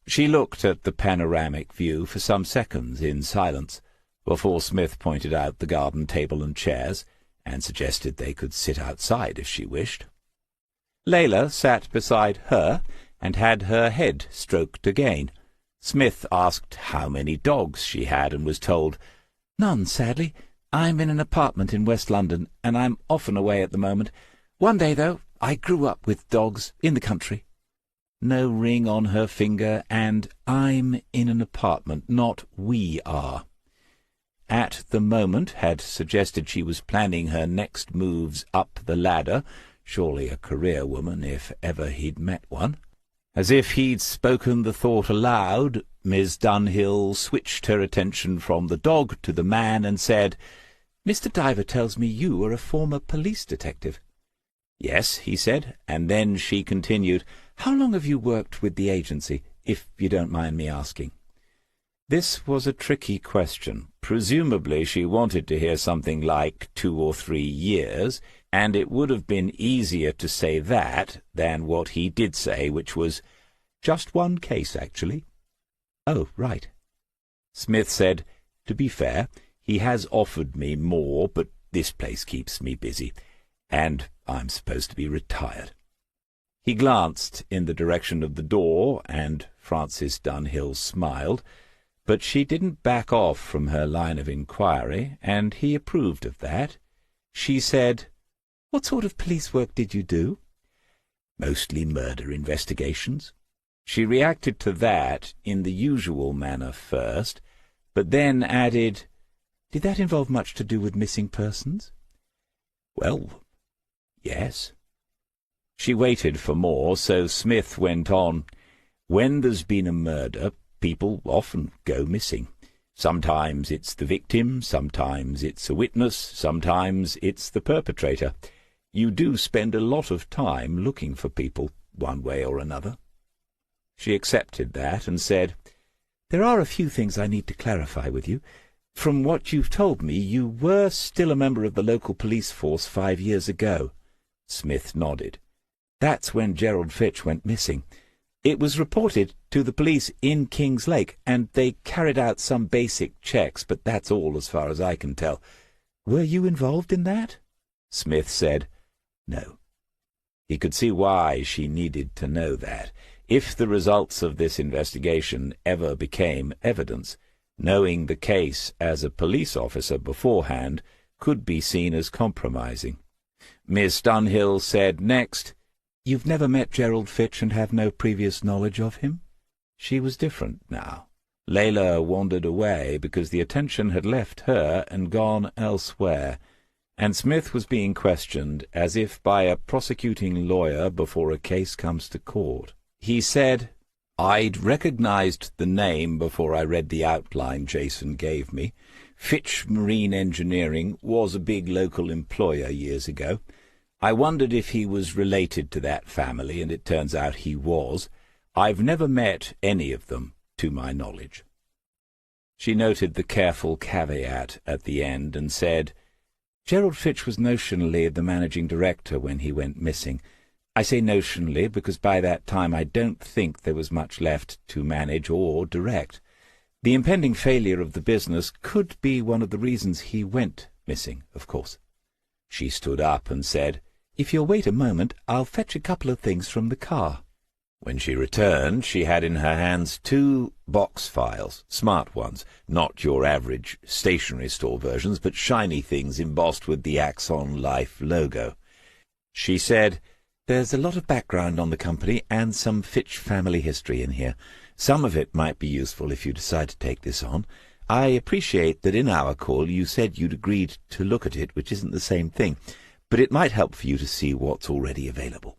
She looked at the panoramic view for some seconds in silence, before Smith pointed out the garden table and chairs, and suggested they could sit outside if she wished. Layla sat beside her, and had her head stroked again. Smith asked how many dogs she had, and was told, "None, sadly. I'm in an apartment in West London, and I'm often away at the moment. One day, though, I grew up with dogs in the country." No ring on her finger, and "I'm in an apartment," not "we are." At the moment had suggested she was planning her next moves up the ladder, surely a career woman if ever he'd met one. As if he'd spoken the thought aloud, Miss Dunhill switched her attention from the dog to the man and said, "Mr. Diver tells me you are a former police detective." "Yes," he said, and then she continued, "How long have you worked with the agency, if you don't mind me asking?" This was a tricky question. Presumably she wanted to hear something like 2 or 3 years, and it would have been easier to say that than what he did say, which was, "Just one case, actually." "Oh, right." Smith said, "To be fair, he has offered me more, but this place keeps me busy, and I'm supposed to be retired." He glanced in the direction of the door, and Frances Dunhill smiled, but she didn't back off from her line of inquiry, and he approved of that. She said, "What sort of police work did you do?" "Mostly murder investigations." She reacted to that in the usual manner first, but then added, "Did that involve much to do with missing persons?" "Well, yes." She waited for more, so Smith went on, "When there's been a murder, people often go missing. Sometimes it's the victim, sometimes it's a witness, sometimes it's the perpetrator. You do spend a lot of time looking for people, one way or another." She accepted that and said, "There are a few things I need to clarify with you. From what you've told me, you were still a member of the local police force 5 years ago." Smith nodded. "That's when Gerald Fitch went missing. It was reported to the police in Kings Lake, and they carried out some basic checks, but that's all as far as I can tell. Were you involved in that?" Smith said, "No." He could see why she needed to know that. If the results of this investigation ever became evidence, knowing the case as a police officer beforehand could be seen as compromising. Miss Dunhill said next, "You've never met Gerald Fitch and have no previous knowledge of him?" She was different now. Layla wandered away because the attention had left her and gone elsewhere, and Smith was being questioned as if by a prosecuting lawyer before a case comes to court. He said, "I'd recognized the name before I read the outline Jason gave me. Fitch Marine Engineering was a big local employer years ago. I wondered if he was related to that family, and it turns out he was. I've never met any of them, to my knowledge." She noted the careful caveat at the end and said, "Gerald Fitch was notionally the managing director when he went missing. I say notionally because by that time I don't think there was much left to manage or direct. The impending failure of the business could be one of the reasons he went missing, of course." She stood up and said, "If you'll wait a moment, I'll fetch a couple of things from the car." When she returned, she had in her hands 2 box files, smart ones, not your average stationery store versions, but shiny things embossed with the Axon Life logo. She said, "There's a lot of background on the company and some Fitch family history in here. Some of it might be useful if you decide to take this on. I appreciate that in our call you said you'd agreed to look at it, which isn't the same thing, but it might help for you to see what's already available."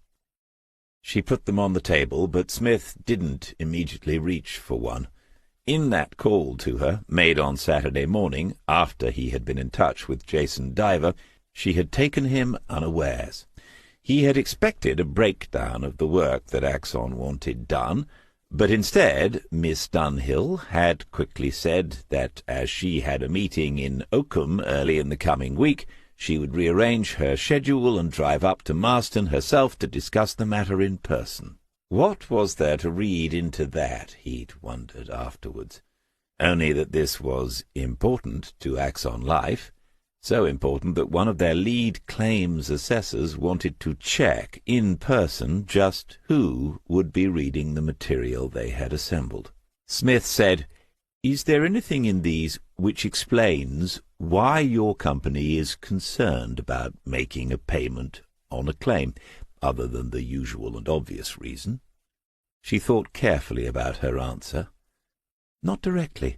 She put them on the table, but Smith didn't immediately reach for one. In that call to her, made on Saturday morning, after he had been in touch with Jason Diver, she had taken him unawares. He had expected a breakdown of the work that Axon wanted done, but instead Miss Dunhill had quickly said that as she had a meeting in Oakham early in the coming week, she would rearrange her schedule and drive up to Marston herself to discuss the matter in person. What was there to read into that, he'd wondered afterwards? Only that this was important to Axon Life, so important that one of their lead claims assessors wanted to check in person just who would be reading the material they had assembled. Smith said, "Is there anything in these which explains why your company is concerned about making a payment on a claim, other than the usual and obvious reason?" She thought carefully about her answer. "Not directly.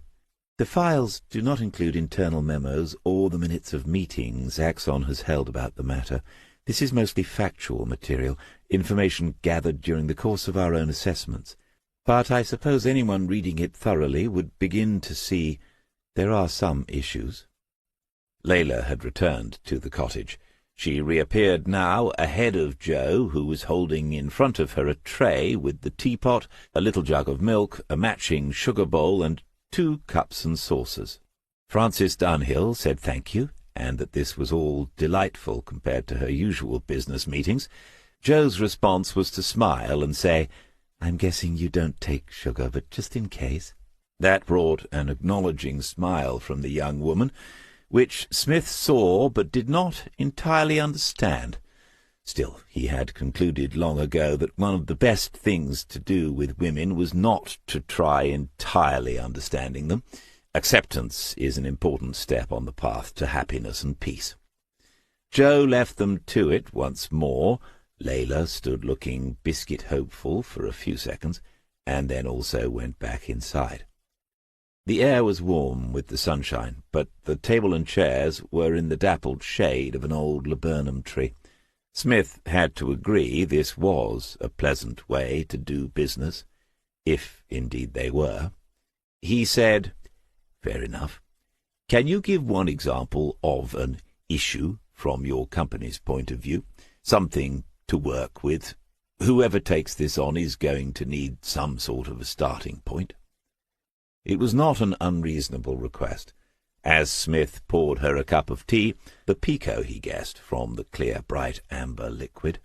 The files do not include internal memos or the minutes of meetings Axon has held about the matter. This is mostly factual material, information gathered during the course of our own assessments. But I suppose anyone reading it thoroughly would begin to see there are some issues." Layla had returned to the cottage. She reappeared now ahead of Joe, who was holding in front of her a tray with the teapot, a little jug of milk, a matching sugar bowl, and 2 cups and saucers. Frances Dunhill said thank you, and that this was all delightful compared to her usual business meetings. Joe's response was to smile and say, "I'm guessing you don't take sugar, but just in case." That brought an acknowledging smile from the young woman, which Smith saw but did not entirely understand. Still, he had concluded long ago that one of the best things to do with women was not to try entirely understanding them. Acceptance is an important step on the path to happiness and peace. Joe left them to it once more. Layla stood looking biscuit hopeful for a few seconds, and then also went back inside. The air was warm with the sunshine, but the table and chairs were in the dappled shade of an old laburnum tree. Smith had to agree this was a pleasant way to do business, if indeed they were. He said, "Fair enough. Can you give one example of an issue from your company's point of view? Something to work with. Whoever takes this on is going to need some sort of a starting point." It was not an unreasonable request. As Smith poured her a cup of tea, the pico, he guessed, from the clear, bright amber liquid,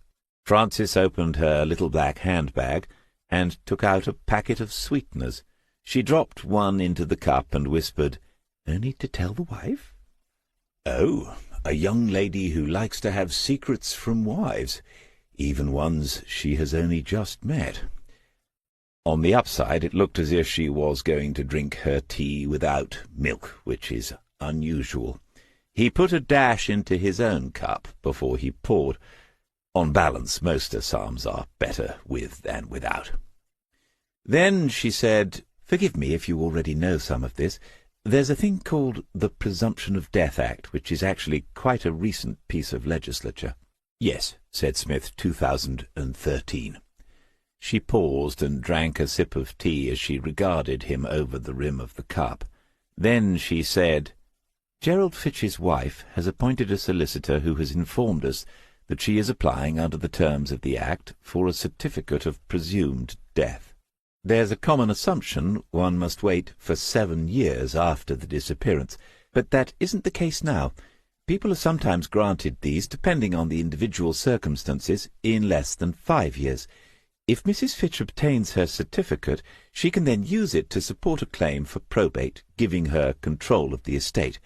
Frances opened her little black handbag and took out a packet of sweeteners. She dropped one into the cup and whispered, "Only to tell the wife?" "Oh, a young lady who likes to have secrets from wives, even ones she has only just met." On the upside, it looked as if she was going to drink her tea without milk, which is unusual. He put a dash into his own cup before he poured. On balance, most assams are better with than without. Then she said, "Forgive me if you already know some of this. There's a thing called the Presumption of Death Act, which is actually quite a recent piece of legislature." "Yes," said Smith, 2013. She paused and drank a sip of tea as she regarded him over the rim of the cup. Then she said, "Gerald Fitch's wife has appointed a solicitor who has informed us that she is applying under the terms of the Act for a certificate of presumed death. There's a common assumption one must wait for 7 years after the disappearance, but that isn't the case now. People are sometimes granted these, depending on the individual circumstances, in less than 5 years. If Mrs. Fitch obtains her certificate, she can then use it to support a claim for probate, giving her control of the estate.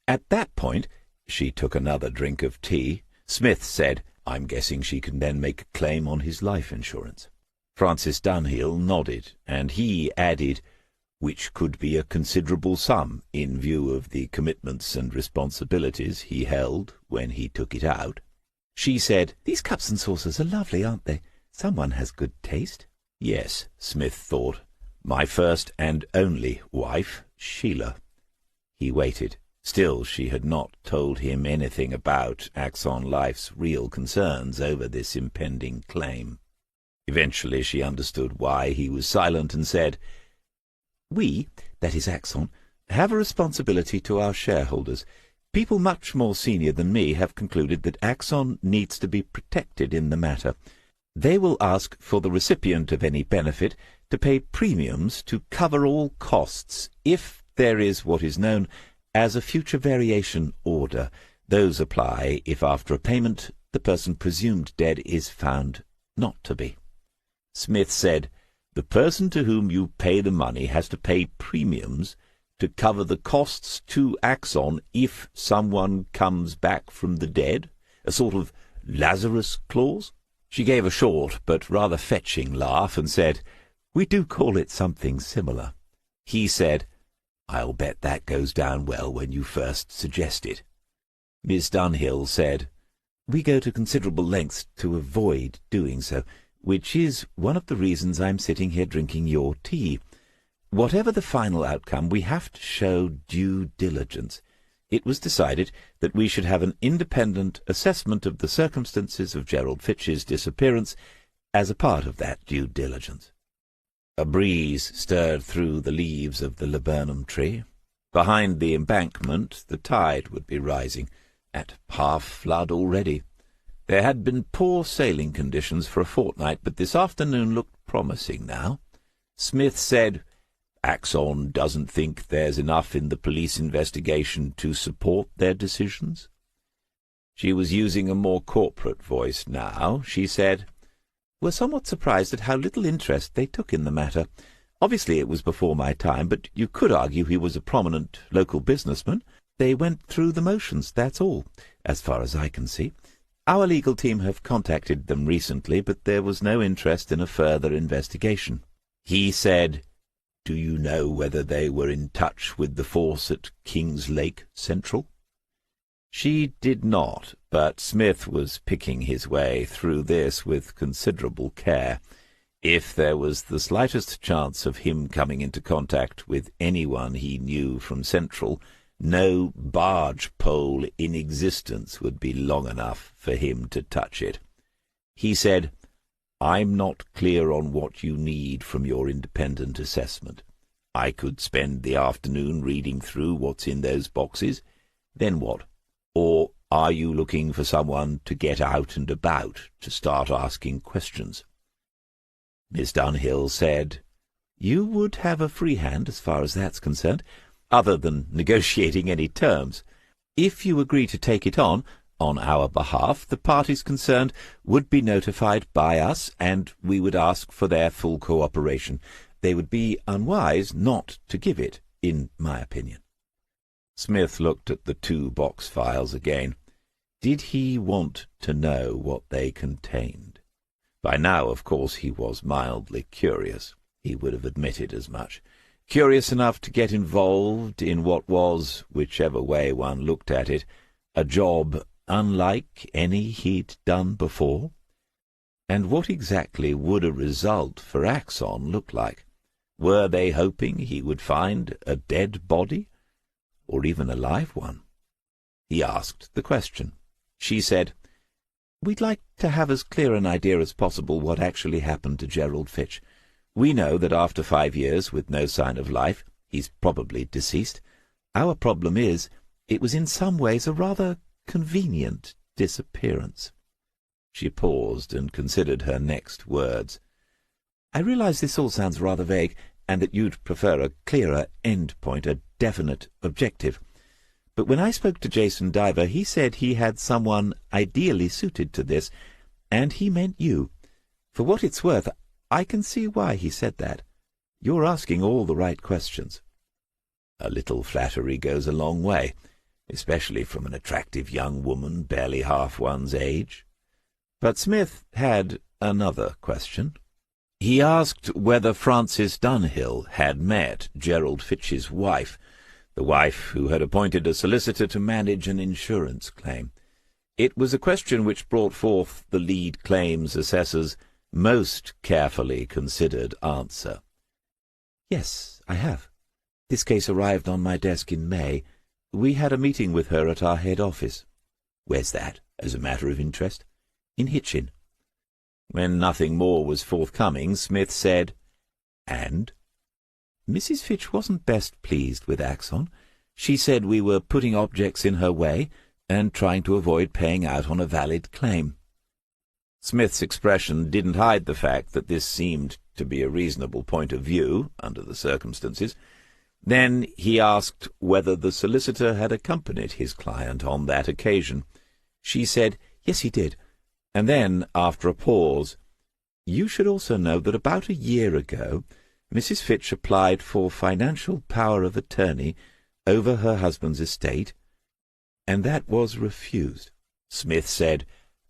At that point," she took another drink of tea, Smith said, "I'm guessing she can then make a claim on his life insurance." Francis Dunhill nodded, and he added, "Which could be a considerable sum in view of the commitments and responsibilities he held when he took it out." She said, "These cups and saucers are lovely, aren't they? Someone has good taste." Yes, Smith thought, my first and only wife, Sheila. He waited. Still, she had not told him anything about Axon Life's real concerns over this impending claim. Eventually she understood why he was silent and said, "We, that is Axon, have a responsibility to our shareholders. People much more senior than me have concluded that Axon needs to be protected in the matter. They will ask for the recipient of any benefit to pay premiums to cover all costs if there is what is known as a future variation order. Those apply if after a payment the person presumed dead is found not to be." Smith said, "The person to whom you pay the money has to pay premiums to cover the costs to Axon if someone comes back from the dead? A sort of Lazarus clause?" She gave a short but rather fetching laugh and said, "We do call it something similar." He said, "I'll bet that goes down well when you first suggest it." Miss Dunhill said, "We go to considerable lengths to avoid doing so, which is one of the reasons I'm sitting here drinking your tea. Whatever the final outcome, we have to show due diligence. It was decided that we should have an independent assessment of the circumstances of Gerald Fitch's disappearance as a part of that due diligence." A breeze stirred through the leaves of the laburnum tree. Behind the embankment the tide would be rising, at half flood already. There had been poor sailing conditions for a fortnight, but this afternoon looked promising now. Smith said, "Axon doesn't think there's enough in the police investigation to support their decisions?" She was using a more corporate voice now. She said, "We're somewhat surprised at how little interest they took in the matter. Obviously it was before my time, but you could argue he was a prominent local businessman. They went through the motions, that's all, as far as I can see. Our legal team have contacted them recently, but there was no interest in a further investigation. He said, "Do you know whether they were in touch with the force at Kings Lake Central?" She did not, but Smith was picking his way through this with considerable care. If there was the slightest chance of him coming into contact with anyone he knew from Central, no barge pole in existence would be long enough for him to touch it. He said, "I'm not clear on what you need from your independent assessment. I could spend the afternoon reading through what's in those boxes. Then what? Or are you looking for someone to get out and about, to start asking questions?" Miss Dunhill said, "You would have a free hand as far as that's concerned, other than negotiating any terms. If you agree to take it on our behalf, the parties concerned would be notified by us, and we would ask for their full cooperation. They would be unwise not to give it, in my opinion." Smith looked at the 2 box files again. Did he want to know what they contained? By now, of course, he was mildly curious. He would have admitted as much. Curious enough to get involved in what was, whichever way one looked at it, a job unlike any he'd done before. And what exactly would a result for Axon look like? Were they hoping he would find a dead body, or even a live one? He asked the question. She said, "We'd like to have as clear an idea as possible what actually happened to Gerald Fitch. We know that after 5 years, with no sign of life, he's probably deceased. Our problem is, it was in some ways a rather convenient disappearance." She paused and considered her next words. "I realize this all sounds rather vague, and that you'd prefer a clearer end point, a definite objective. But when I spoke to Jason Diver, he said he had someone ideally suited to this, and he meant you. For what it's worth, I can see why he said that. You're asking all the right questions." A little flattery goes a long way, especially from an attractive young woman barely half one's age. But Smith had another question. He asked whether Frances Dunhill had met Gerald Fitch's wife, the wife who had appointed a solicitor to manage an insurance claim. It was a question which brought forth the lead claims assessor's most carefully considered answer. "Yes, I have. This case arrived on my desk in May. We had a meeting with her at our head office." "Where's that, as a matter of interest?" "In Hitchin." When nothing more was forthcoming, Smith said, "And?" "Mrs. Fitch wasn't best pleased with Axon. She said we were putting objects in her way and trying to avoid paying out on a valid claim." Smith's expression didn't hide the fact that this seemed to be a reasonable point of view, under the circumstances. Then he asked whether the solicitor had accompanied his client on that occasion. She said, "Yes, he did." And then, after a pause, "You should also know that about a year ago, Mrs. Fitch applied for financial power of attorney over her husband's estate, and that was refused." Smith said,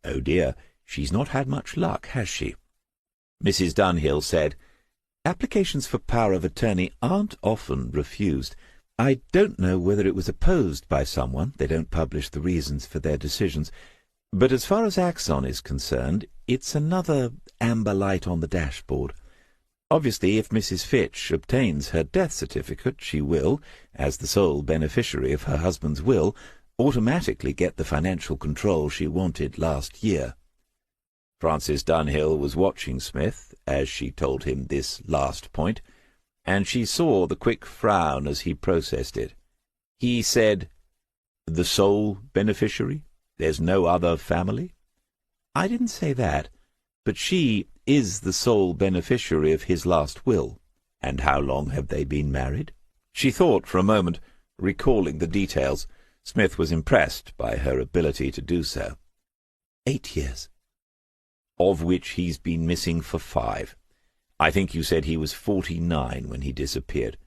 "Oh dear, she's not had much luck, has she?" Mrs. Dunhill said, "Applications for power of attorney aren't often refused. I don't know whether it was opposed by someone. They don't publish the reasons for their decisions. But as far as Axon is concerned, it's another amber light on the dashboard. Obviously, if Mrs. Fitch obtains her death certificate, she will, as the sole beneficiary of her husband's will, automatically get the financial control she wanted last year." Frances Dunhill was watching Smith as she told him this last point, and she saw the quick frown as he processed it. He said, "The sole beneficiary? There's no other family?" "I didn't say that, but she is the sole beneficiary of his last will." "And how long have they been married?" She thought for a moment, recalling the details. Smith was impressed by her ability to do so. 8 years. "Of which he's been missing for 5. I think you said he was 49 when he disappeared.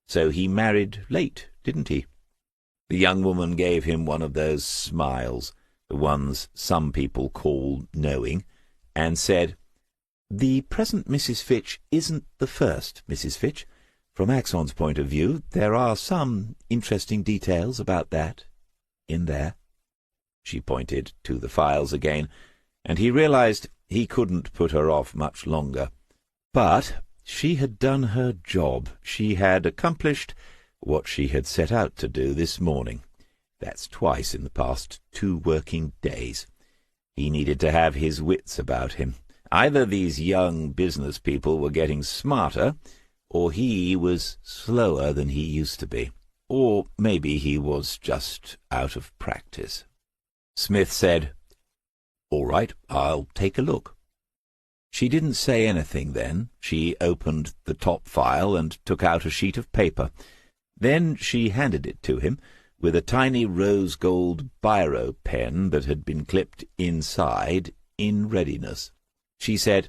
So he married late, didn't he?" The young woman gave him one of those smiles, the ones some people call knowing, and said, "The present Mrs. Fitch isn't the first Mrs. Fitch. From Axon's point of view, there are some interesting details about that in there." She pointed to the files again, and he realized he couldn't put her off much longer. But she had done her job. She had accomplished what she had set out to do this morning. That's twice in the past 2 working days. He needed to have his wits about him. Either these young business people were getting smarter, or he was slower than he used to be. Or maybe he was just out of practice. Smith said, "All right, I'll take a look." She didn't say anything then. She opened the top file and took out a sheet of paper. Then she handed it to him, with a tiny rose-gold biro pen that had been clipped inside in readiness. She said,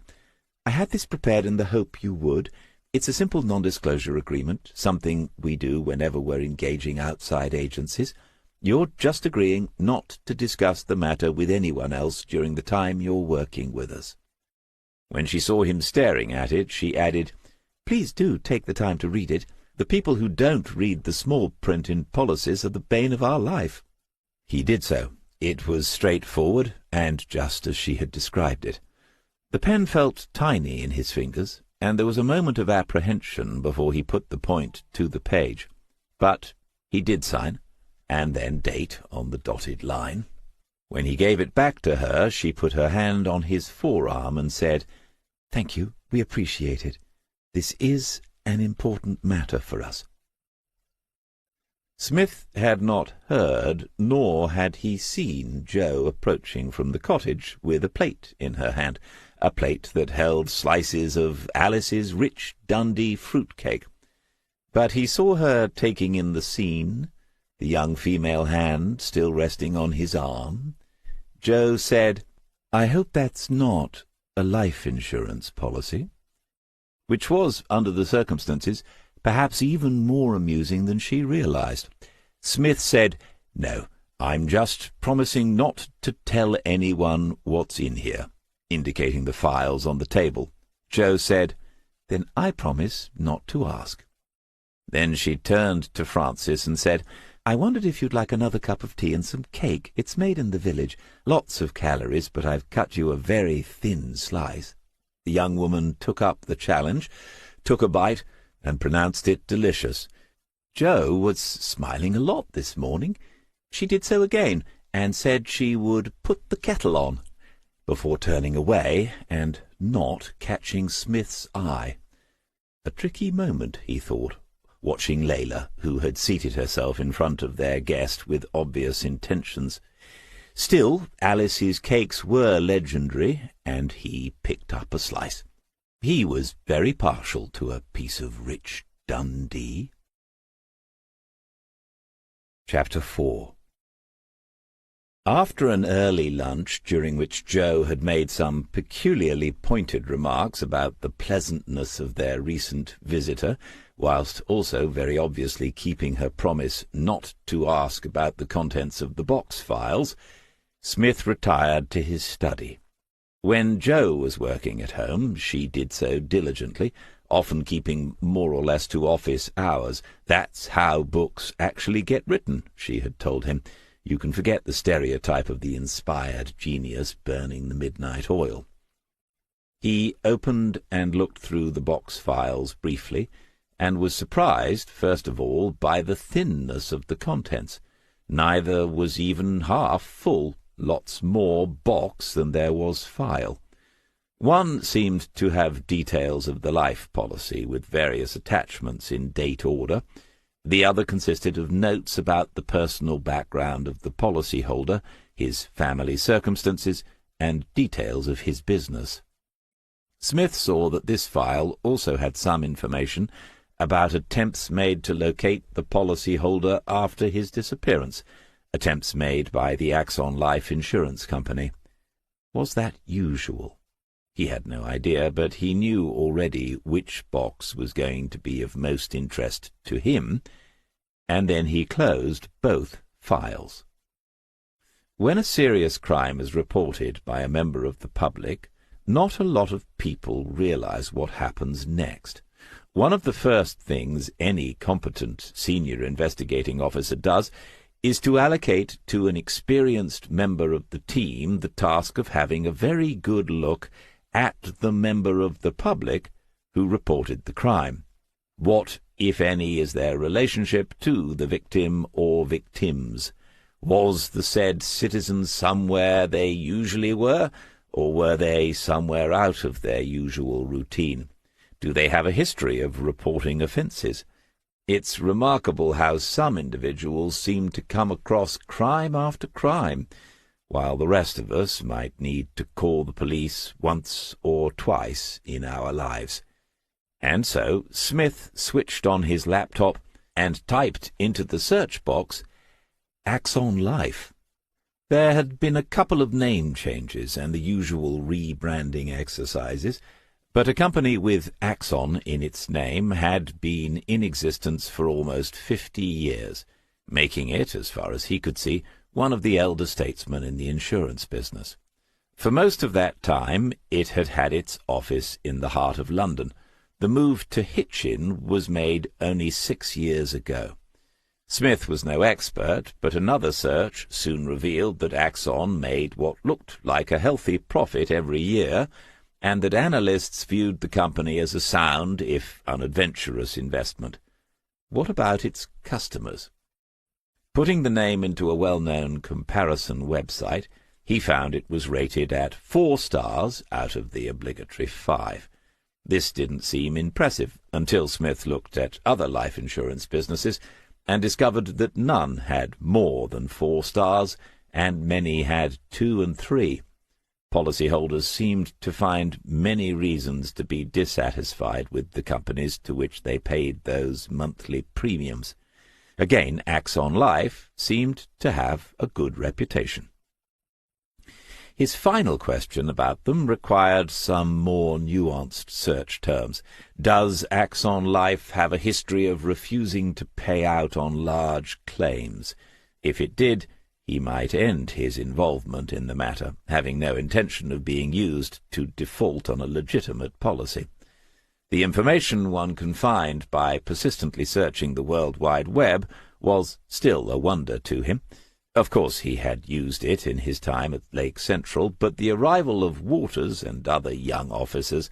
"I had this prepared in the hope you would. It's a simple non-disclosure agreement, something we do whenever we're engaging outside agencies. You're just agreeing not to discuss the matter with anyone else during the time you're working with us." When she saw him staring at it, she added, "Please do take the time to read it. The people who don't read the small print in policies are the bane of our life." He did so. It was straightforward, and just as she had described it. The pen felt tiny in his fingers, and there was a moment of apprehension before he put the point to the page. But he did sign, and then date on the dotted line. When he gave it back to her, she put her hand on his forearm and said, "Thank you, we appreciate it. This is an important matter for us." Smith had not heard, nor had he seen Jo approaching from the cottage with a plate in her hand, a plate that held slices of Alice's rich Dundee fruit-cake. But he saw her taking in the scene, the young female hand still resting on his arm. Jo said, "I hope that's not a life insurance policy," which was, under the circumstances, perhaps even more amusing than she realized. Smith said, "No, I'm just promising not to tell anyone what's in here," indicating the files on the table. Jo said, "Then I promise not to ask." Then she turned to Francis and said, "I wondered if you'd like another cup of tea and some cake. It's made in the village. Lots of calories, but I've cut you a very thin slice." The young woman took up the challenge, took a bite, and pronounced it delicious. Jo was smiling a lot this morning. She did so again, and said she would put the kettle on, before turning away and not catching Smith's eye. A tricky moment, he thought, watching Layla, who had seated herself in front of their guest with obvious intentions. Still, Alice's cakes were legendary, and he picked up a slice. He was very partial to a piece of rich Dundee. Chapter 4. After an early lunch, during which Jo had made some peculiarly pointed remarks about the pleasantness of their recent visitor, whilst also very obviously keeping her promise not to ask about the contents of the box files, Smith retired to his study. When Jo was working at home, she did so diligently, often keeping more or less to office hours. That's how books actually get written, she had told him. You can forget the stereotype of the inspired genius burning the midnight oil. He opened and looked through the box files briefly, and was surprised, first of all, by the thinness of the contents. Neither was even half full, lots more box than there was file. One seemed to have details of the life policy, with various attachments in date order. The other consisted of notes about the personal background of the policyholder, his family circumstances, and details of his business. Smith saw that this file also had some information about attempts made to locate the policyholder after his disappearance, attempts made by the Axon Life Insurance Company. Was that usual? He had no idea, but he knew already which box was going to be of most interest to him, and then he closed both files. When a serious crime is reported by a member of the public, not a lot of people realize what happens next. One of the first things any competent senior investigating officer does is to allocate to an experienced member of the team the task of having a very good look at the member of the public who reported the crime. What, if any, is their relationship to the victim or victims? Was the said citizen somewhere they usually were, or were they somewhere out of their usual routine? Do they have a history of reporting offences? It's remarkable how some individuals seem to come across crime after crime, while the rest of us might need to call the police once or twice in our lives. And so Smith switched on his laptop and typed into the search box, Axon Life. There had been a couple of name changes and the usual rebranding exercises, but a company with Axon in its name had been in existence for almost 50 years, making it, as far as he could see, one of the elder statesmen in the insurance business. For most of that time it had had its office in the heart of London. The move to Hitchin was made only 6 years ago. Smith was no expert, but another search soon revealed that Axon made what looked like a healthy profit every year, and that analysts viewed the company as a sound, if unadventurous, investment. What about its customers? Putting the name into a well-known comparison website, he found it was rated at 4 stars out of the obligatory 5. This didn't seem impressive until Smith looked at other life insurance businesses and discovered that none had more than 4 stars, and many had 2 and 3. Policyholders seemed to find many reasons to be dissatisfied with the companies to which they paid those monthly premiums. Again, Axon Life seemed to have a good reputation. His final question about them required some more nuanced search terms. Does Axon Life have a history of refusing to pay out on large claims? If it did, he might end his involvement in the matter, having no intention of being used to default on a legitimate policy. The information one can find by persistently searching the World Wide Web was still a wonder to him. Of course he had used it in his time at Lake Central, but the arrival of Waters and other young officers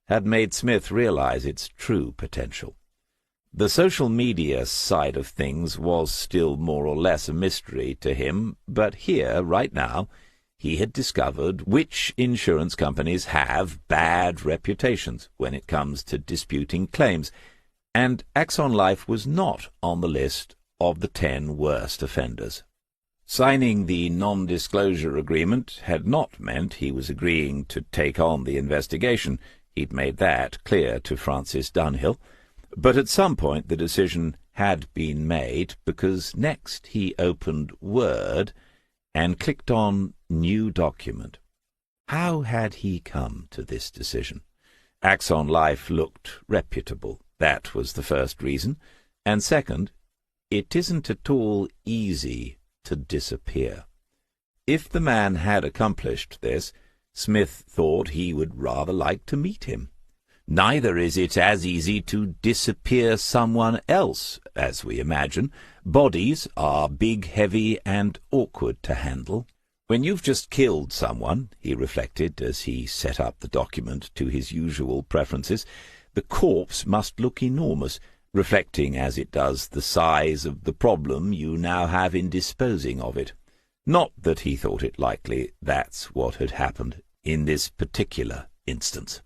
had made Smith realize its true potential. The social media side of things was still more or less a mystery to him, but here, right now, he had discovered which insurance companies have bad reputations when it comes to disputing claims, and Axon Life was not on the list of the 10 worst offenders. Signing the non-disclosure agreement had not meant he was agreeing to take on the investigation. He'd made that clear to Francis Dunhill. But at some point the decision had been made, because next he opened Word and clicked on New Document. How had he come to this decision? Axon Life looked reputable. That was the first reason. And second, it isn't at all easy to disappear. If the man had accomplished this, Smith thought he would rather like to meet him. Neither is it as easy to disappear someone else as we imagine. Bodies are big, heavy, and awkward to handle. When you've just killed someone, he reflected as he set up the document to his usual preferences, the corpse must look enormous, reflecting as it does the size of the problem you now have in disposing of it. Not that he thought it likely that's what had happened in this particular instance.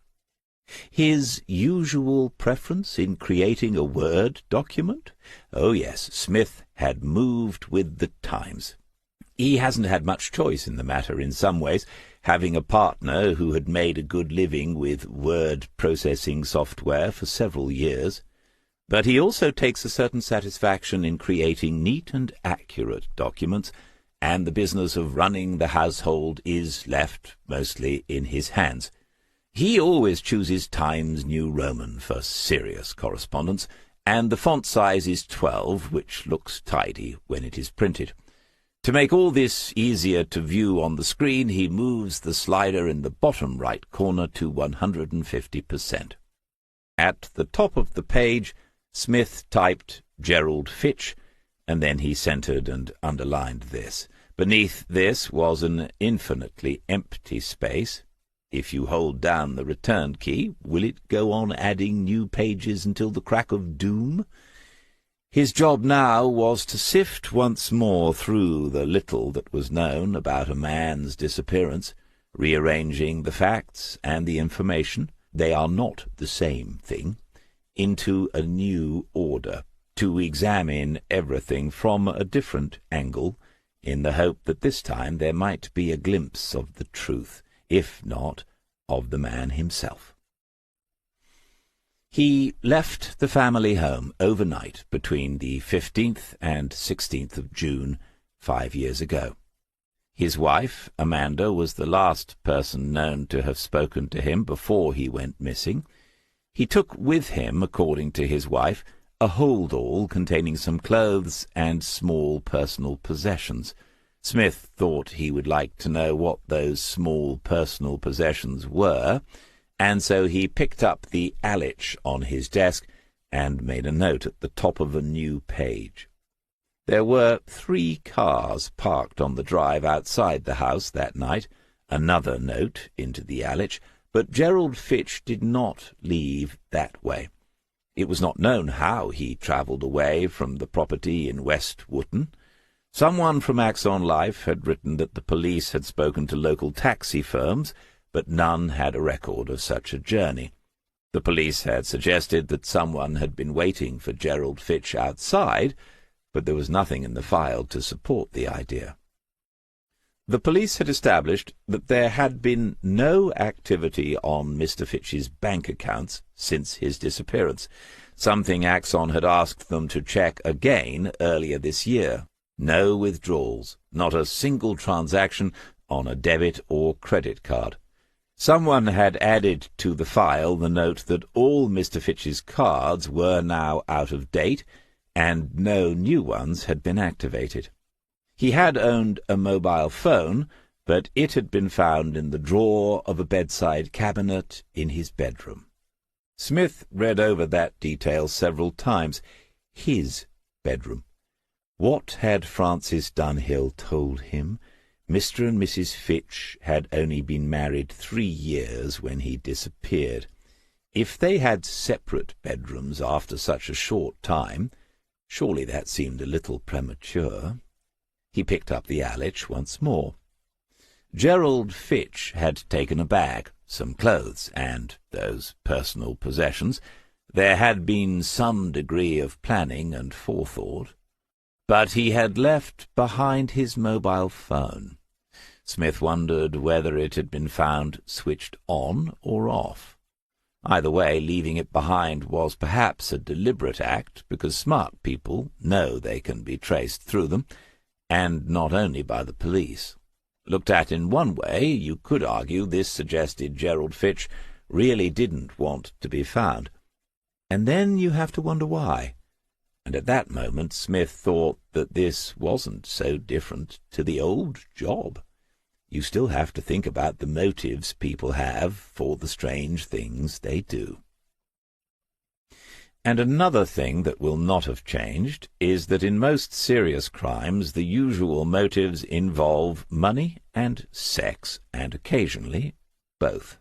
His usual preference in creating a Word document? Oh yes, Smith had moved with the times. He hasn't had much choice in the matter in some ways, having a partner who had made a good living with word processing software for several years. But he also takes a certain satisfaction in creating neat and accurate documents, and the business of running the household is left mostly in his hands. He always chooses Times New Roman for serious correspondence, and the font size is 12, which looks tidy when it is printed. To make all this easier to view on the screen, he moves the slider in the bottom right corner to 150%. At the top of the page, Smith typed Gerald Fitch, and then he centered and underlined this. Beneath this was an infinitely empty space. If you hold down the return key, will it go on adding new pages until the crack of doom? His job now was to sift once more through the little that was known about a man's disappearance, rearranging the facts and the information — they are not the same thing — into a new order, to examine everything from a different angle, in the hope that this time there might be a glimpse of the truth, if not of the man himself. He left the family home overnight between the 15th and 16th of June 5 years ago. His wife, Amanda, was the last person known to have spoken to him before he went missing. He took with him, according to his wife, a hold-all containing some clothes and small personal possessions. Smith thought he would like to know what those small personal possessions were, and so he picked up the Alich on his desk and made a note at the top of a new page. There were 3 cars parked on the drive outside the house that night. Another note into the Alich, but Gerald Fitch did not leave that way. It was not known how he travelled away from the property in West Wootton. Someone from Axon Life had written that the police had spoken to local taxi firms, but none had a record of such a journey. The police had suggested that someone had been waiting for Gerald Fitch outside, but there was nothing in the file to support the idea. The police had established that there had been no activity on Mr. Fitch's bank accounts since his disappearance, something Axon had asked them to check again earlier this year. No withdrawals, not a single transaction on a debit or credit card. Someone had added to the file the note that all Mr. Fitch's cards were now out of date, and no new ones had been activated. He had owned a mobile phone, but it had been found in the drawer of a bedside cabinet in his bedroom. Smith read over that detail several times. His bedroom. What had Francis Dunhill told him? Mr. and Mrs. Fitch had only been married 3 years when he disappeared. If they had separate bedrooms after such a short time, surely that seemed a little premature. He picked up the Alich once more. Gerald Fitch had taken a bag, some clothes, and those personal possessions. There had been some degree of planning and forethought. But he had left behind his mobile phone. Smith wondered whether it had been found switched on or off. Either way, leaving it behind was perhaps a deliberate act, because smart people know they can be traced through them, and not only by the police. Looked at in one way, you could argue this suggested Gerald Fitch really didn't want to be found. And then you have to wonder why. And at that moment Smith thought that this wasn't so different to the old job. You still have to think about the motives people have for the strange things they do. And another thing that will not have changed is that in most serious crimes the usual motives involve money and sex, and occasionally both.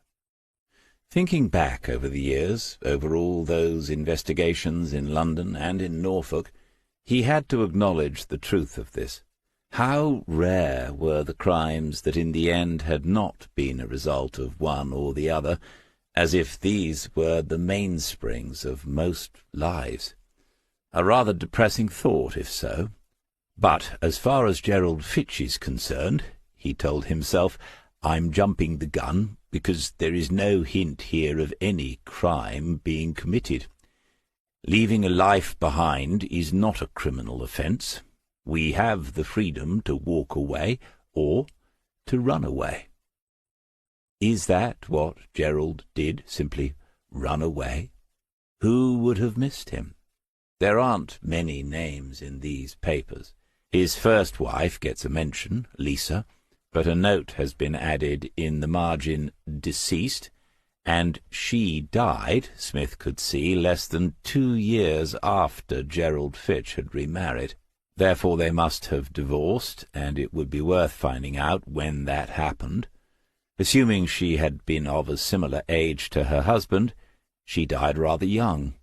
Thinking back over the years, over all those investigations in London and in Norfolk, he had to acknowledge the truth of this. How rare were the crimes that in the end had not been a result of one or the other, as if these were the mainsprings of most lives. A rather depressing thought, if so. But as far as Gerald Fitch is concerned, he told himself, I'm jumping the gun, because there is no hint here of any crime being committed. Leaving a life behind is not a criminal offence. We have the freedom to walk away or to run away. Is that what Gerald did, simply run away? Who would have missed him? There aren't many names in these papers. His first wife gets a mention, Lisa, but a note has been added in the margin, deceased, and she died, Smith could see, less than 2 years after Gerald Fitch had remarried. Therefore they must have divorced, and it would be worth finding out when that happened. Assuming she had been of a similar age to her husband, she died rather young.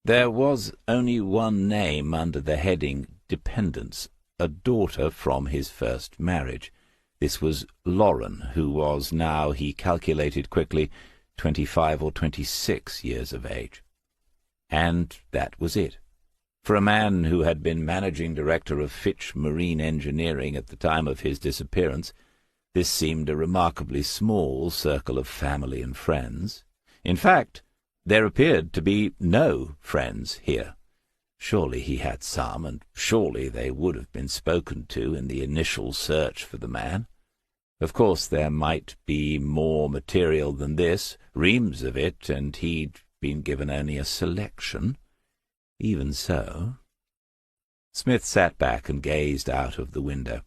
There was only one name under the heading dependents, a daughter from his first marriage. This was Lauren, who was now, he calculated quickly, 25 or 26 years of age. And that was it. For a man who had been managing director of Fitch Marine Engineering at the time of his disappearance, this seemed a remarkably small circle of family and friends. In fact, there appeared to be no friends here. Surely he had some, and surely they would have been spoken to in the initial search for the man. Of course there might be more material than this, reams of it, and he'd been given only a selection. Even so. Smith sat back and gazed out of the window.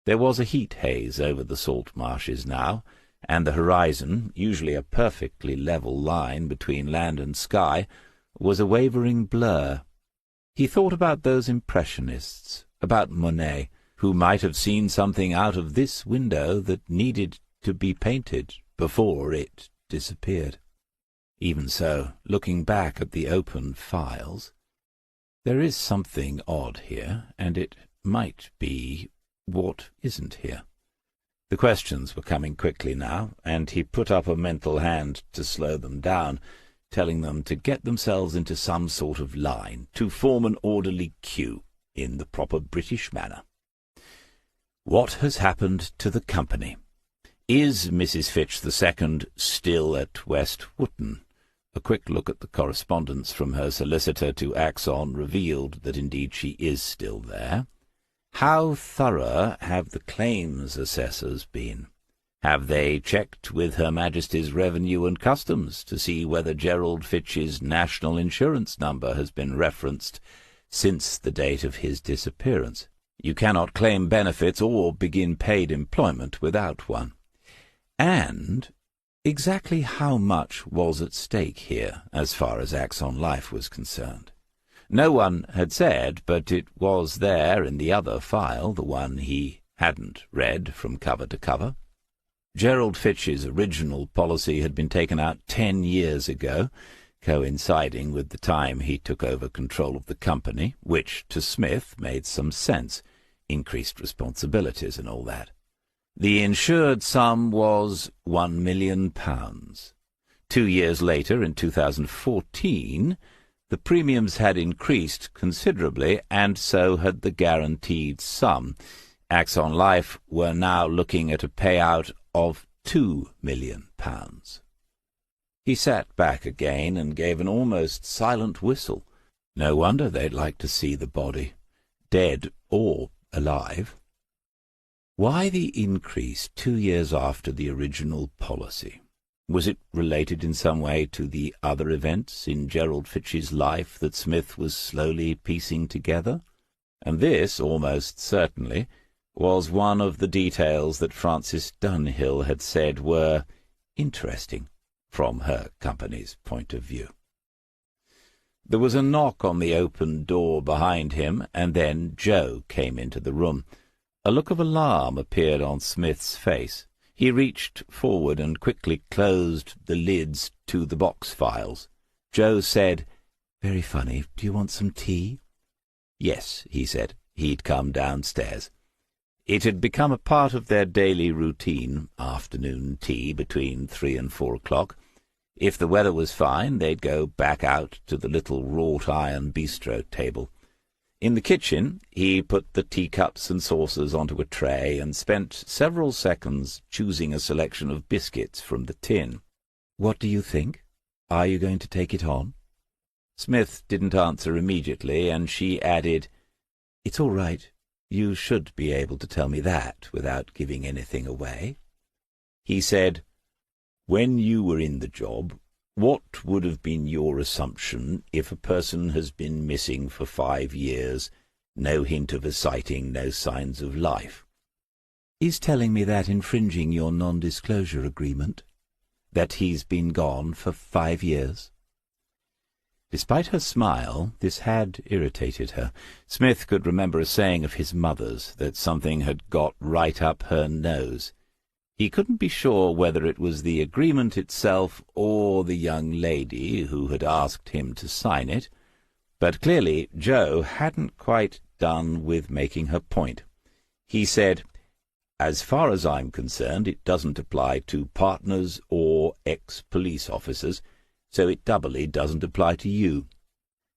There was a heat haze over the salt marshes now, and the horizon, usually a perfectly level line between land and sky, was a wavering blur. He thought about those impressionists, about Monet, who might have seen something out of this window that needed to be painted before it disappeared. Even so, looking back at the open files, there is something odd here, and it might be what isn't here. The questions were coming quickly now, and he put up a mental hand to slow them down, telling them to get themselves into some sort of line, to form an orderly queue, in the proper British manner. What has happened to the company? Is Mrs. Fitch II still at West Wootton? A quick look at the correspondence from her solicitor to Axon revealed that indeed she is still there. How thorough have the claims assessors been? Have they checked with Her Majesty's Revenue and Customs to see whether Gerald Fitch's national insurance number has been referenced since the date of his disappearance? You cannot claim benefits or begin paid employment without one. And exactly how much was at stake here, as far as Axon Life was concerned? No one had said, but it was there in the other file, the one he hadn't read from cover to cover. Gerald Fitch's original policy had been taken out 10 years ago, coinciding with the time he took over control of the company, which, to Smith, made some sense, increased responsibilities and all that. The insured sum was £1 million. 2 years later, in 2014, the premiums had increased considerably, and so had the guaranteed sum. Axon Life were now looking at a payout of £2 million. He sat back again and gave an almost silent whistle. No wonder they'd like to see the body, dead or alive. Why the increase 2 years after the original policy? Was it related in some way to the other events in Gerald Fitch's life that Smith was slowly piecing together? And this, almost certainly, was one of the details that Frances Dunhill had said were interesting from her company's point of view. There was a knock on the open door behind him, and then Joe came into the room. A look of alarm appeared on Smith's face. He reached forward and quickly closed the lids to the box files. Joe said, "Very funny. Do you want some tea?" "Yes," he said. He'd come downstairs. It had become a part of their daily routine, afternoon tea between 3 and 4 o'clock. If the weather was fine, they'd go back out to the little wrought-iron bistro table. In the kitchen, he put the teacups and saucers onto a tray and spent several seconds choosing a selection of biscuits from the tin. "What do you think? Are you going to take it on?" Smith didn't answer immediately, and she added, "It's all right. You should be able to tell me that without giving anything away." He said, "When you were in the job, what would have been your assumption if a person has been missing for 5 years No hint of a sighting, no signs of life. Is telling me that infringing your non-disclosure agreement? That he's been gone for 5 years? Despite her smile, this had irritated her. Smith could remember a saying of his mother's that something had got right up her nose. He couldn't be sure whether it was the agreement itself or the young lady who had asked him to sign it, but clearly Jo hadn't quite done with making her point. He said, "As far as I'm concerned, it doesn't apply to partners or ex-police officers, so it doubly doesn't apply to you."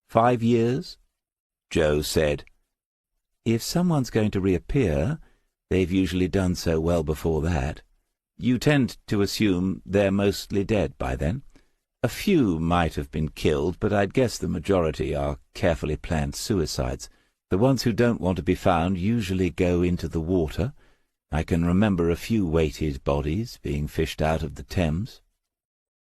5 years? Jo said. If someone's going to reappear, they've usually done so well before that. You tend to assume they're mostly dead by then. A few might have been killed, but I'd guess the majority are carefully planned suicides. The ones who don't want to be found usually go into the water. I can remember a few weighted bodies being fished out of the Thames.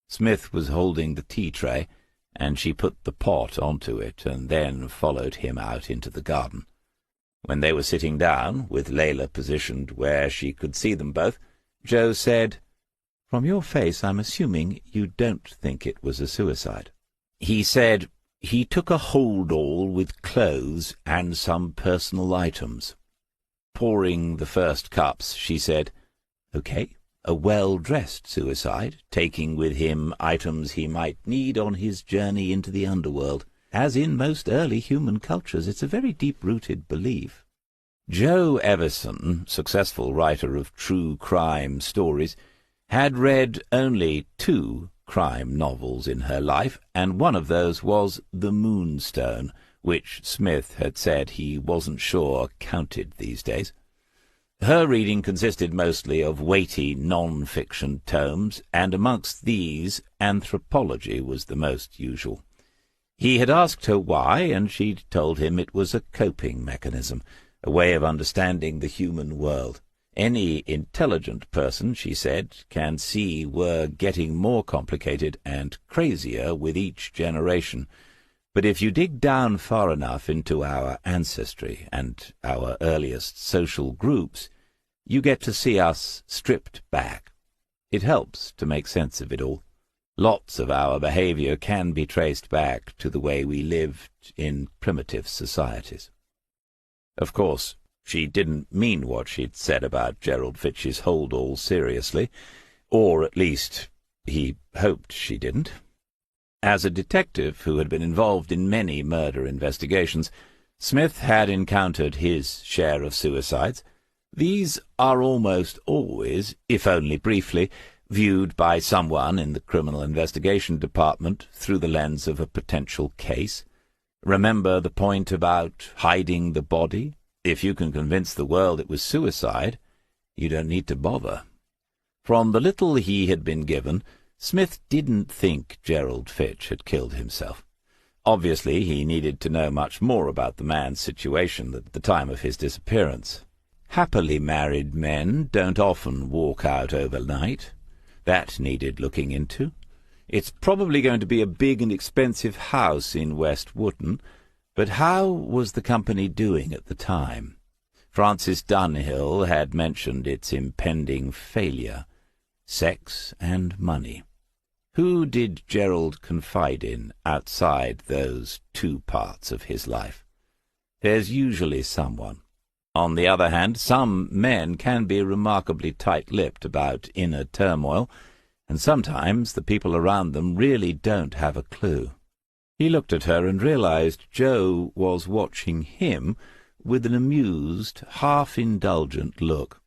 Smith was holding the tea tray, and she put the pot onto it and then followed him out into the garden. When they were sitting down, with Layla positioned where she could see them both, Jo said, "From your face, I'm assuming you don't think it was a suicide." He said, "He took a hold-all with clothes and some personal items." Pouring the first cups, she said, "Okay. A well-dressed suicide, taking with him items he might need on his journey into the underworld. As in most early human cultures, it's a very deep-rooted belief." Jo Everson, successful writer of true crime stories, had read only 2 crime novels in her life, and one of those was The Moonstone, which Smith had said he wasn't sure counted these days. Her reading consisted mostly of weighty non-fiction tomes, and amongst these anthropology was the most usual. He had asked her why, and she'd told him it was a coping mechanism, a way of understanding the human world. Any intelligent person, she said, can see we're getting more complicated and crazier with each generation. But if you dig down far enough into our ancestry and our earliest social groups, you get to see us stripped back. It helps to make sense of it all. Lots of our behavior can be traced back to the way we lived in primitive societies. Of course, she didn't mean what she'd said about Gerald Fitch's hold-all seriously, or at least he hoped she didn't. As a detective who had been involved in many murder investigations, Smith had encountered his share of suicides. These are almost always, if only briefly, viewed by someone in the criminal investigation department through the lens of a potential case. Remember the point about hiding the body? If you can convince the world it was suicide, you don't need to bother. From the little he had been given, Smith didn't think Gerald Fitch had killed himself. Obviously, he needed to know much more about the man's situation at the time of his disappearance. Happily married men don't often walk out overnight. That needed looking into. It's probably going to be a big and expensive house in West Wootton, but how was the company doing at the time? Francis Dunhill had mentioned its impending failure. Sex and money. Who did Gerald confide in outside those 2 parts of his life? There's usually someone. On the other hand, some men can be remarkably tight-lipped about inner turmoil, and sometimes the people around them really don't have a clue. He looked at her and realized Jo was watching him with an amused, half-indulgent look.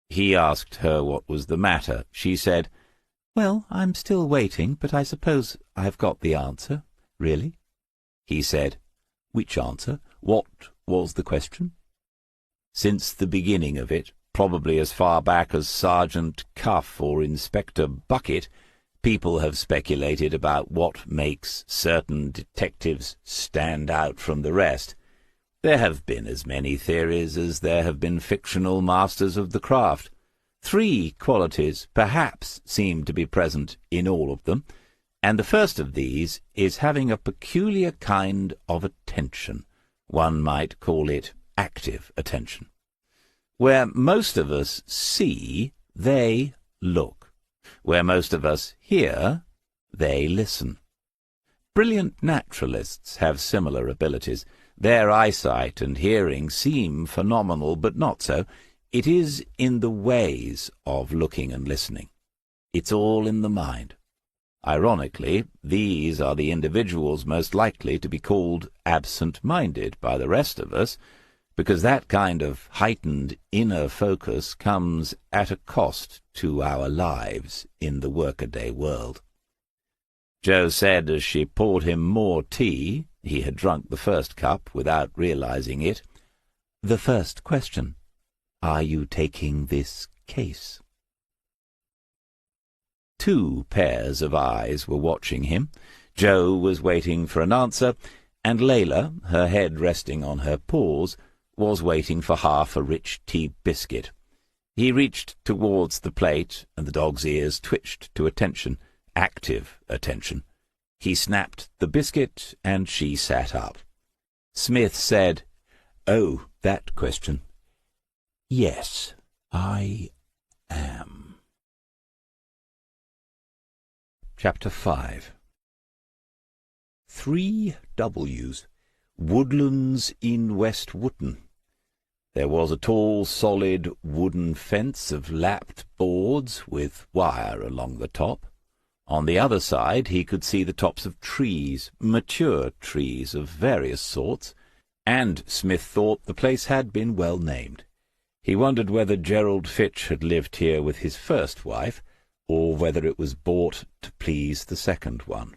He asked her what was the matter. She said, "Well, I'm still waiting, but I suppose I've got the answer, really." He said, "Which answer? What was the question?" Since the beginning of it, probably as far back as Sergeant Cuff or Inspector Bucket, people have speculated about what makes certain detectives stand out from the rest. There have been as many theories as there have been fictional masters of the craft. 3 qualities perhaps seem to be present in all of them, and the first of these is having a peculiar kind of attention, One might call it active attention. Where most of us see, they look. Where most of us hear, they listen. Brilliant naturalists have similar abilities. Their eyesight and hearing seem phenomenal, but not so. It is in the ways of looking and listening. It's all in the mind. Ironically, these are the individuals most likely to be called absent-minded by the rest of us, because that kind of heightened inner focus comes at a cost to our lives in the workaday world. Jo said as she poured him more tea — he had drunk the first cup without realizing it — "The first question. Are you taking this case?" 2 pairs of eyes were watching him. Jo was waiting for an answer, and Layla, her head resting on her paws, was waiting for half a rich tea biscuit. He reached towards the plate, and the dog's ears twitched to attention, active attention. He snapped the biscuit, and she sat up. Smith said, "Oh, that question. Yes, I am." Chapter 5. 3 W's. Woodlands in West Wootton. There was a tall, solid wooden fence of lapped boards with wire along the top. On the other side he could see the tops of trees, mature trees of various sorts, and Smith thought the place had been well named. He wondered whether Gerald Fitch had lived here with his first wife, or whether it was bought to please the second one.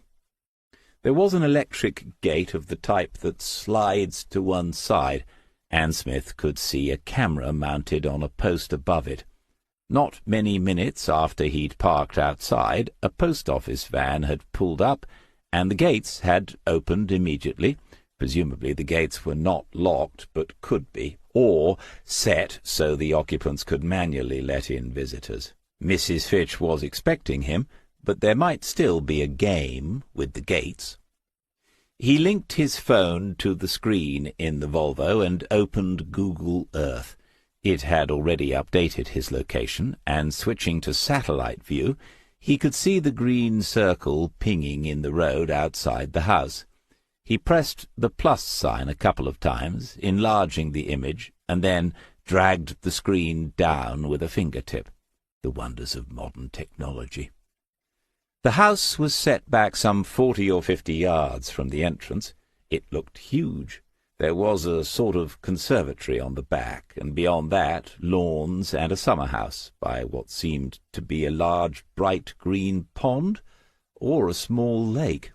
There was an electric gate of the type that slides to one side, and Smith could see a camera mounted on a post above it. Not many minutes after he'd parked outside, a post-office van had pulled up, and the gates had opened immediately. Presumably the gates were not locked, but could be, or set so the occupants could manually let in visitors. Mrs. Fitch was expecting him, but there might still be a game with the gates. He linked his phone to the screen in the Volvo and opened Google Earth. It had already updated his location, and switching to satellite view, he could see the green circle pinging in the road outside the house. He pressed the plus sign a couple of times, enlarging the image, and then dragged the screen down with a fingertip. The wonders of modern technology. The house was set back some 40 or 50 yards from the entrance. It looked huge. There was a sort of conservatory on the back, and beyond that lawns and a summer-house by what seemed to be a large bright green pond or a small lake.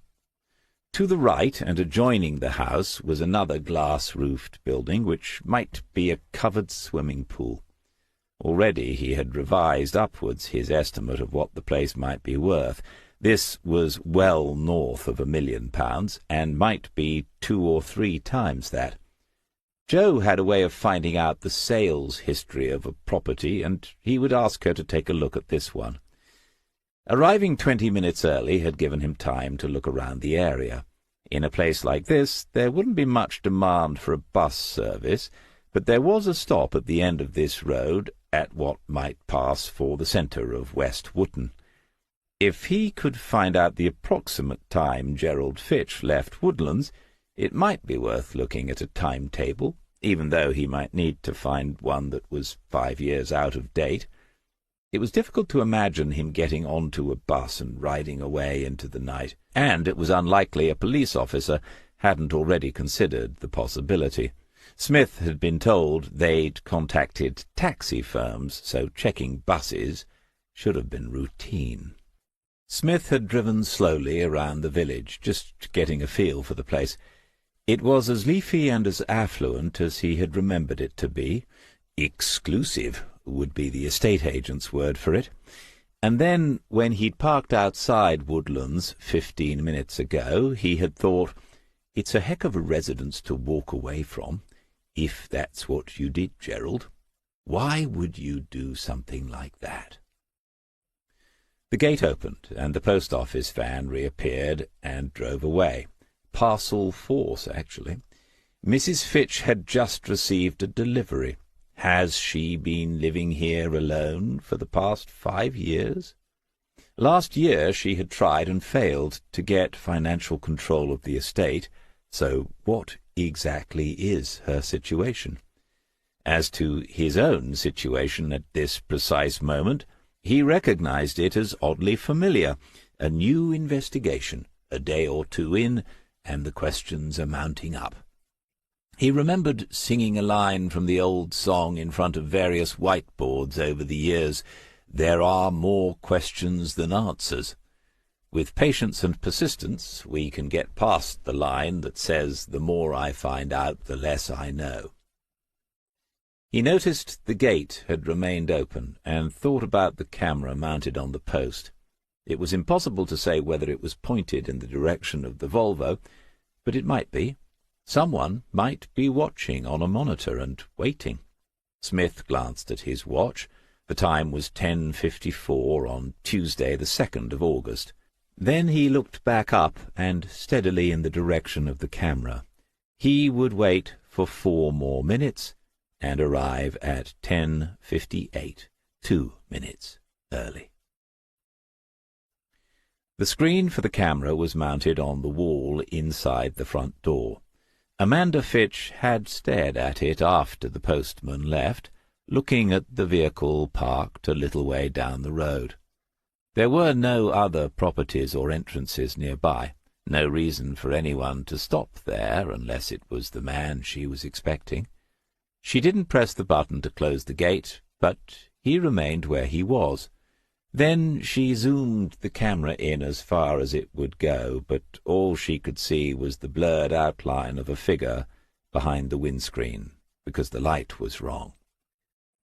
To the right and adjoining the house was another glass-roofed building which might be a covered swimming pool. Already he had revised upwards his estimate of what the place might be worth. This was well north of £1 million, and might be 2 or 3 times that. Jo had a way of finding out the sales history of a property, and he would ask her to take a look at this one. Arriving 20 minutes early had given him time to look around the area. In a place like this there wouldn't be much demand for a bus service, but there was a stop at the end of this road at what might pass for the centre of West Wootton. If he could find out the approximate time Gerald Fitch left Woodlands, it might be worth looking at a timetable, even though he might need to find one that was 5 years out of date. It was difficult to imagine him getting onto a bus and riding away into the night, and it was unlikely a police officer hadn't already considered the possibility. Smith had been told they'd contacted taxi firms, so checking buses should have been routine. Smith had driven slowly around the village, just getting a feel for the place. It was as leafy and as affluent as he had remembered it to be. Exclusive would be the estate agent's word for it. And then, when he'd parked outside Woodlands 15 minutes ago, he had thought, "It's a heck of a residence to walk away from, if that's what you did, Gerald. Why would you do something like that?" The gate opened, and the post-office van reappeared and drove away. Parcel force, actually. Mrs. Fitch had just received a delivery. Has she been living here alone for the past 5 years? Last year she had tried and failed to get financial control of the estate, so what exactly is her situation? As to his own situation at this precise moment, he recognized it as oddly familiar, a new investigation, a day or two in, and the questions are mounting up. He remembered singing a line from the old song in front of various whiteboards over the years, "There are more questions than answers." With patience and persistence, we can get past the line that says, "The more I find out, the less I know." He noticed the gate had remained open, and thought about the camera mounted on the post. It was impossible to say whether it was pointed in the direction of the Volvo, but it might be. Someone might be watching on a monitor and waiting. Smith glanced at his watch. The time was 10:54 on Tuesday, the 2nd of August. Then he looked back up and steadily in the direction of the camera. He would wait for 4 more minutes and arrive at 10:58, 2 minutes early. The screen for the camera was mounted on the wall inside the front door. Amanda Fitch had stared at it after the postman left, looking at the vehicle parked a little way down the road. There were no other properties or entrances nearby, no reason for anyone to stop there unless it was the man she was expecting. She didn't press the button to close the gate, but he remained where he was. Then she zoomed the camera in as far as it would go, but all she could see was the blurred outline of a figure behind the windscreen, because the light was wrong.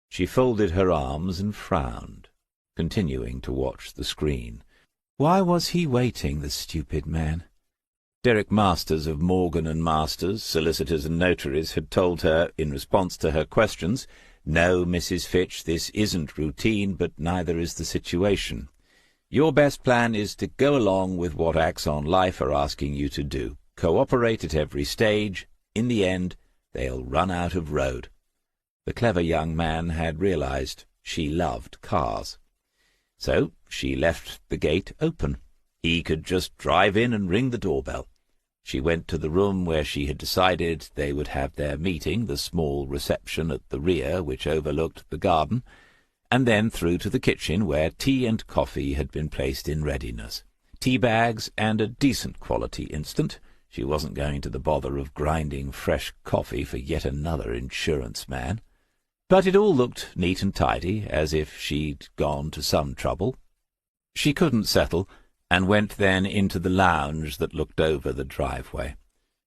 She folded her arms and frowned, continuing to watch the screen. Why was he waiting, the stupid man? Derek Masters of Morgan & Masters, solicitors and notaries, had told her, in response to her questions, "No, Mrs. Fitch, this isn't routine, but neither is the situation. Your best plan is to go along with what Axon Life are asking you to do. Cooperate at every stage. In the end, they'll run out of road." The clever young man had realized she loved cars. So she left the gate open. He could just drive in and ring the doorbell. She went to the room where she had decided they would have their meeting, the small reception at the rear which overlooked the garden, and then through to the kitchen where tea and coffee had been placed in readiness. Tea bags and a decent quality instant. She wasn't going to the bother of grinding fresh coffee for yet another insurance man. But it all looked neat and tidy, as if she'd gone to some trouble. She couldn't settle, and went then into the lounge that looked over the driveway.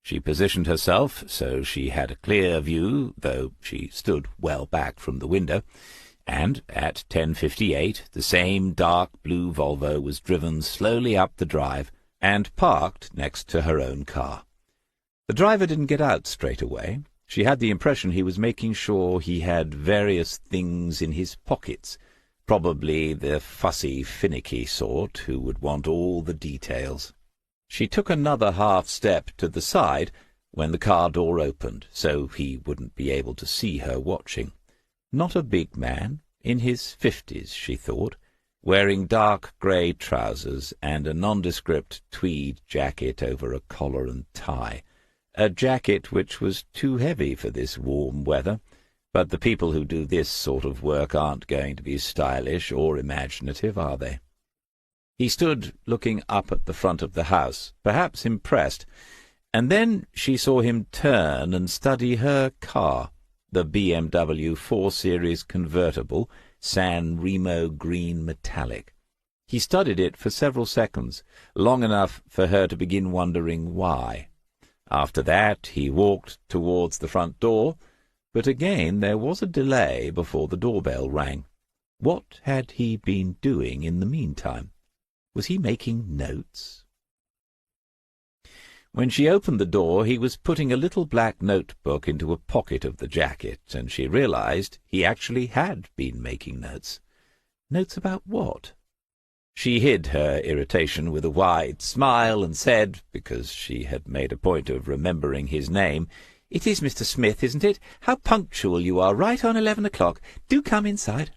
She positioned herself so she had a clear view, though she stood well back from the window, and at 10:58 the same dark blue Volvo was driven slowly up the drive and parked next to her own car. The driver didn't get out straight away. She had the impression he was making sure he had various things in his pockets, probably the fussy, finicky sort who would want all the details. She took another half-step to the side when the car door opened, so he wouldn't be able to see her watching. Not a big man, in his 50s, she thought, wearing dark grey trousers and a nondescript tweed jacket over a collar and tie, a jacket which was too heavy for this warm weather. But the people who do this sort of work aren't going to be stylish or imaginative, are they? He stood looking up at the front of the house, perhaps impressed, and then she saw him turn and study her car, the BMW 4 Series convertible, San Remo green metallic. He studied it for several seconds, long enough for her to begin wondering why. After that he walked towards the front door, but again there was a delay before the doorbell rang. What had he been doing in the meantime? Was he making notes? When she opened the door, he was putting a little black notebook into a pocket of the jacket, and she realized he actually had been making notes. Notes about what? She hid her irritation with a wide smile and said, because she had made a point of remembering his name, "It is Mr. Smith, isn't it? How punctual you are, right on 11 o'clock. Do come inside."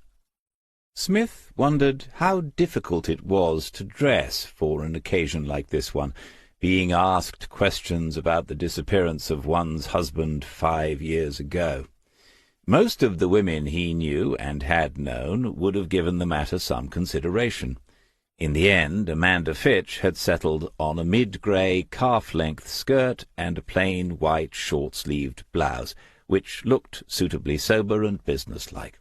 Smith wondered how difficult it was to dress for an occasion like this one, being asked questions about the disappearance of one's husband 5 years ago. Most of the women he knew and had known would have given the matter some consideration. In the end, Amanda Fitch had settled on a mid-grey calf-length skirt and a plain white short-sleeved blouse, which looked suitably sober and businesslike.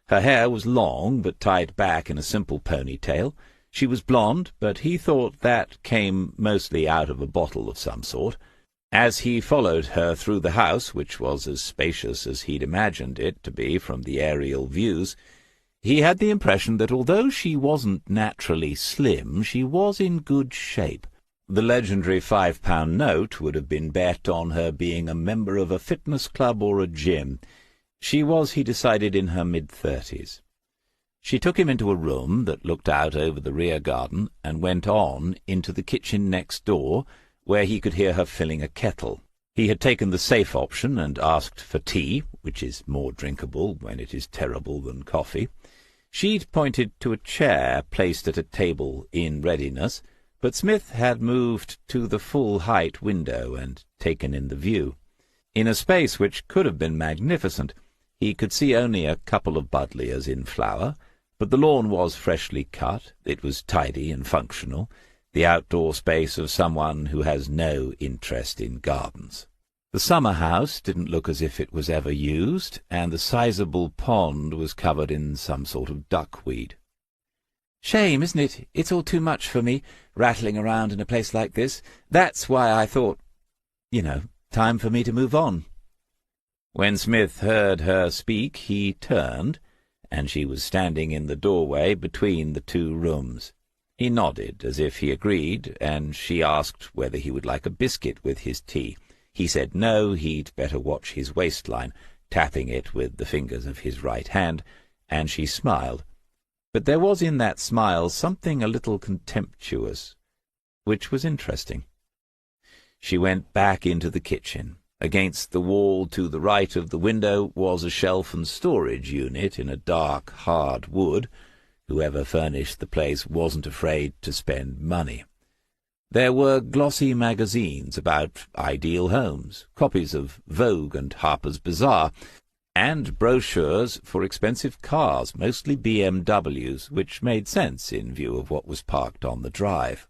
Her hair was long, but tied back in a simple ponytail. She was blonde, but he thought that came mostly out of a bottle of some sort. As he followed her through the house, which was as spacious as he'd imagined it to be from the aerial views, he had the impression that although she wasn't naturally slim, she was in good shape. The legendary £5 note would have been bet on her being a member of a fitness club or a gym. She was, he decided, in her mid-30s. She took him into a room that looked out over the rear garden and went on into the kitchen next door, where he could hear her filling a kettle. He had taken the safe option and asked for tea, which is more drinkable when it is terrible than coffee. She'd pointed to a chair placed at a table in readiness, but Smith had moved to the full-height window and taken in the view. In a space which could have been magnificent, he could see only a couple of buddleias in flower, but the lawn was freshly cut, it was tidy and functional, the outdoor space of someone who has no interest in gardens. The summer house didn't look as if it was ever used, and the sizable pond was covered in some sort of duckweed. "Shame, isn't it? It's all too much for me, rattling around in a place like this. That's why I thought, time for me to move on." When Smith heard her speak, he turned, and she was standing in the doorway between the two rooms. He nodded as if he agreed, and she asked whether he would like a biscuit with his tea. He said no, he'd better watch his waistline, tapping it with the fingers of his right hand, and she smiled. But there was in that smile something a little contemptuous, which was interesting. She went back into the kitchen. Against the wall to the right of the window was a shelf and storage unit in a dark, hard wood. Whoever furnished the place wasn't afraid to spend money. There were glossy magazines about ideal homes, copies of Vogue and Harper's Bazaar, and brochures for expensive cars, mostly BMWs, which made sense in view of what was parked on the drive.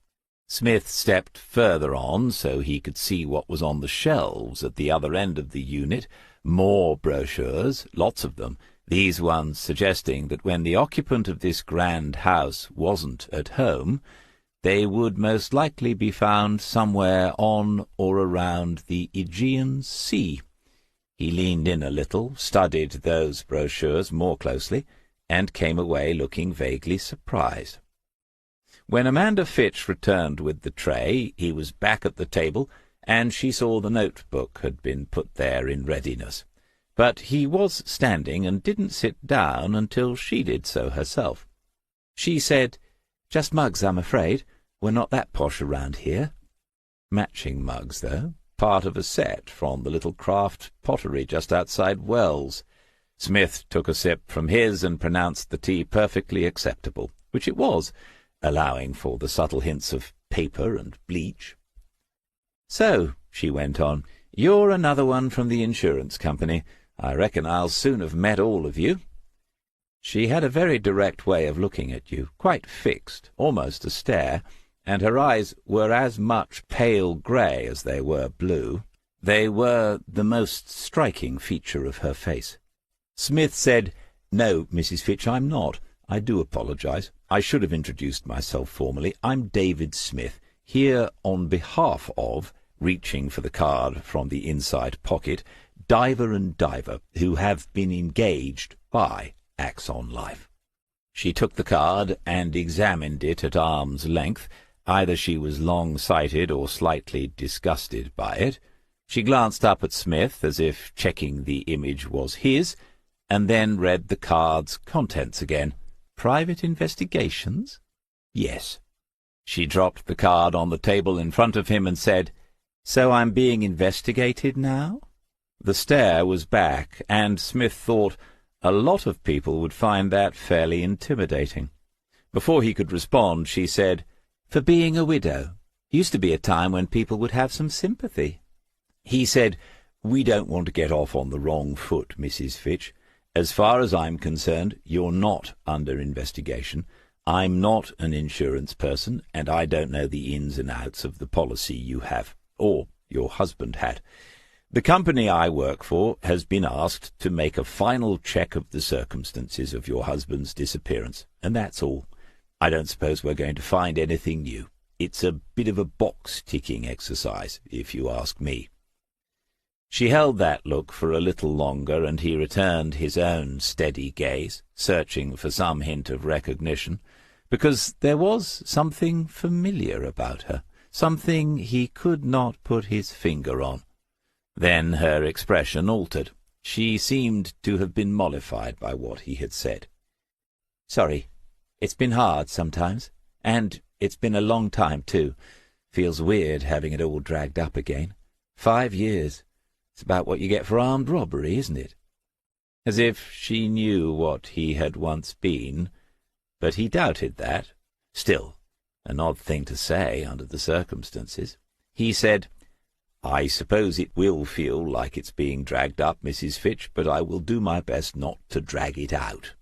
Smith stepped further on so he could see what was on the shelves at the other end of the unit. More brochures, lots of them, these ones suggesting that when the occupant of this grand house wasn't at home, they would most likely be found somewhere on or around the Aegean Sea. He leaned in a little, studied those brochures more closely, and came away looking vaguely surprised. When Amanda Fitch returned with the tray, he was back at the table, and she saw the notebook had been put there in readiness. But he was standing and didn't sit down until she did so herself. She said, "Just mugs, I'm afraid. We're not that posh around here." Matching mugs, though, part of a set from the little craft pottery just outside Wells. Smith took a sip from his and pronounced the tea perfectly acceptable, which it was, allowing for the subtle hints of paper and bleach. "So," she went on, "you're another one from the insurance company. I reckon I'll soon have met all of you." She had a very direct way of looking at you, quite fixed, almost a stare, and her eyes were as much pale grey as they were blue. They were the most striking feature of her face. Smith said, "No, Mrs. Fitch, I'm not. I do apologize. I should have introduced myself formally. I'm David Smith, here on behalf of," reaching for the card from the inside pocket, "Diver and Diver, who have been engaged by Axon Life." She took the card and examined it at arm's length. Either she was long-sighted or slightly disgusted by it. She glanced up at Smith as if checking the image was his, and then read the card's contents again. "Private investigations?" "Yes." She dropped the card on the table in front of him and said, "So I'm being investigated now?" The stare was back, and Smith thought a lot of people would find that fairly intimidating. Before he could respond, she said, "For being a widow. Used to be a time when people would have some sympathy." He said, "We don't want to get off on the wrong foot, Mrs. Fitch. As far as I'm concerned, you're not under investigation. I'm not an insurance person, and I don't know the ins and outs of the policy you have, or your husband had. The company I work for has been asked to make a final check of the circumstances of your husband's disappearance, and that's all. I don't suppose we're going to find anything new. It's a bit of a box-ticking exercise, if you ask me." She held that look for a little longer, and he returned his own steady gaze, searching for some hint of recognition, because there was something familiar about her, something he could not put his finger on. Then her expression altered. She seemed to have been mollified by what he had said. "Sorry. It's been hard sometimes, and it's been a long time, too. Feels weird having it all dragged up again. 5 years. It's about what you get for armed robbery, isn't it?" As if she knew what he had once been, but he doubted that. Still, an odd thing to say under the circumstances. He said, "I suppose it will feel like it's being dragged up, Mrs. Fitch, but I will do my best not to drag it out."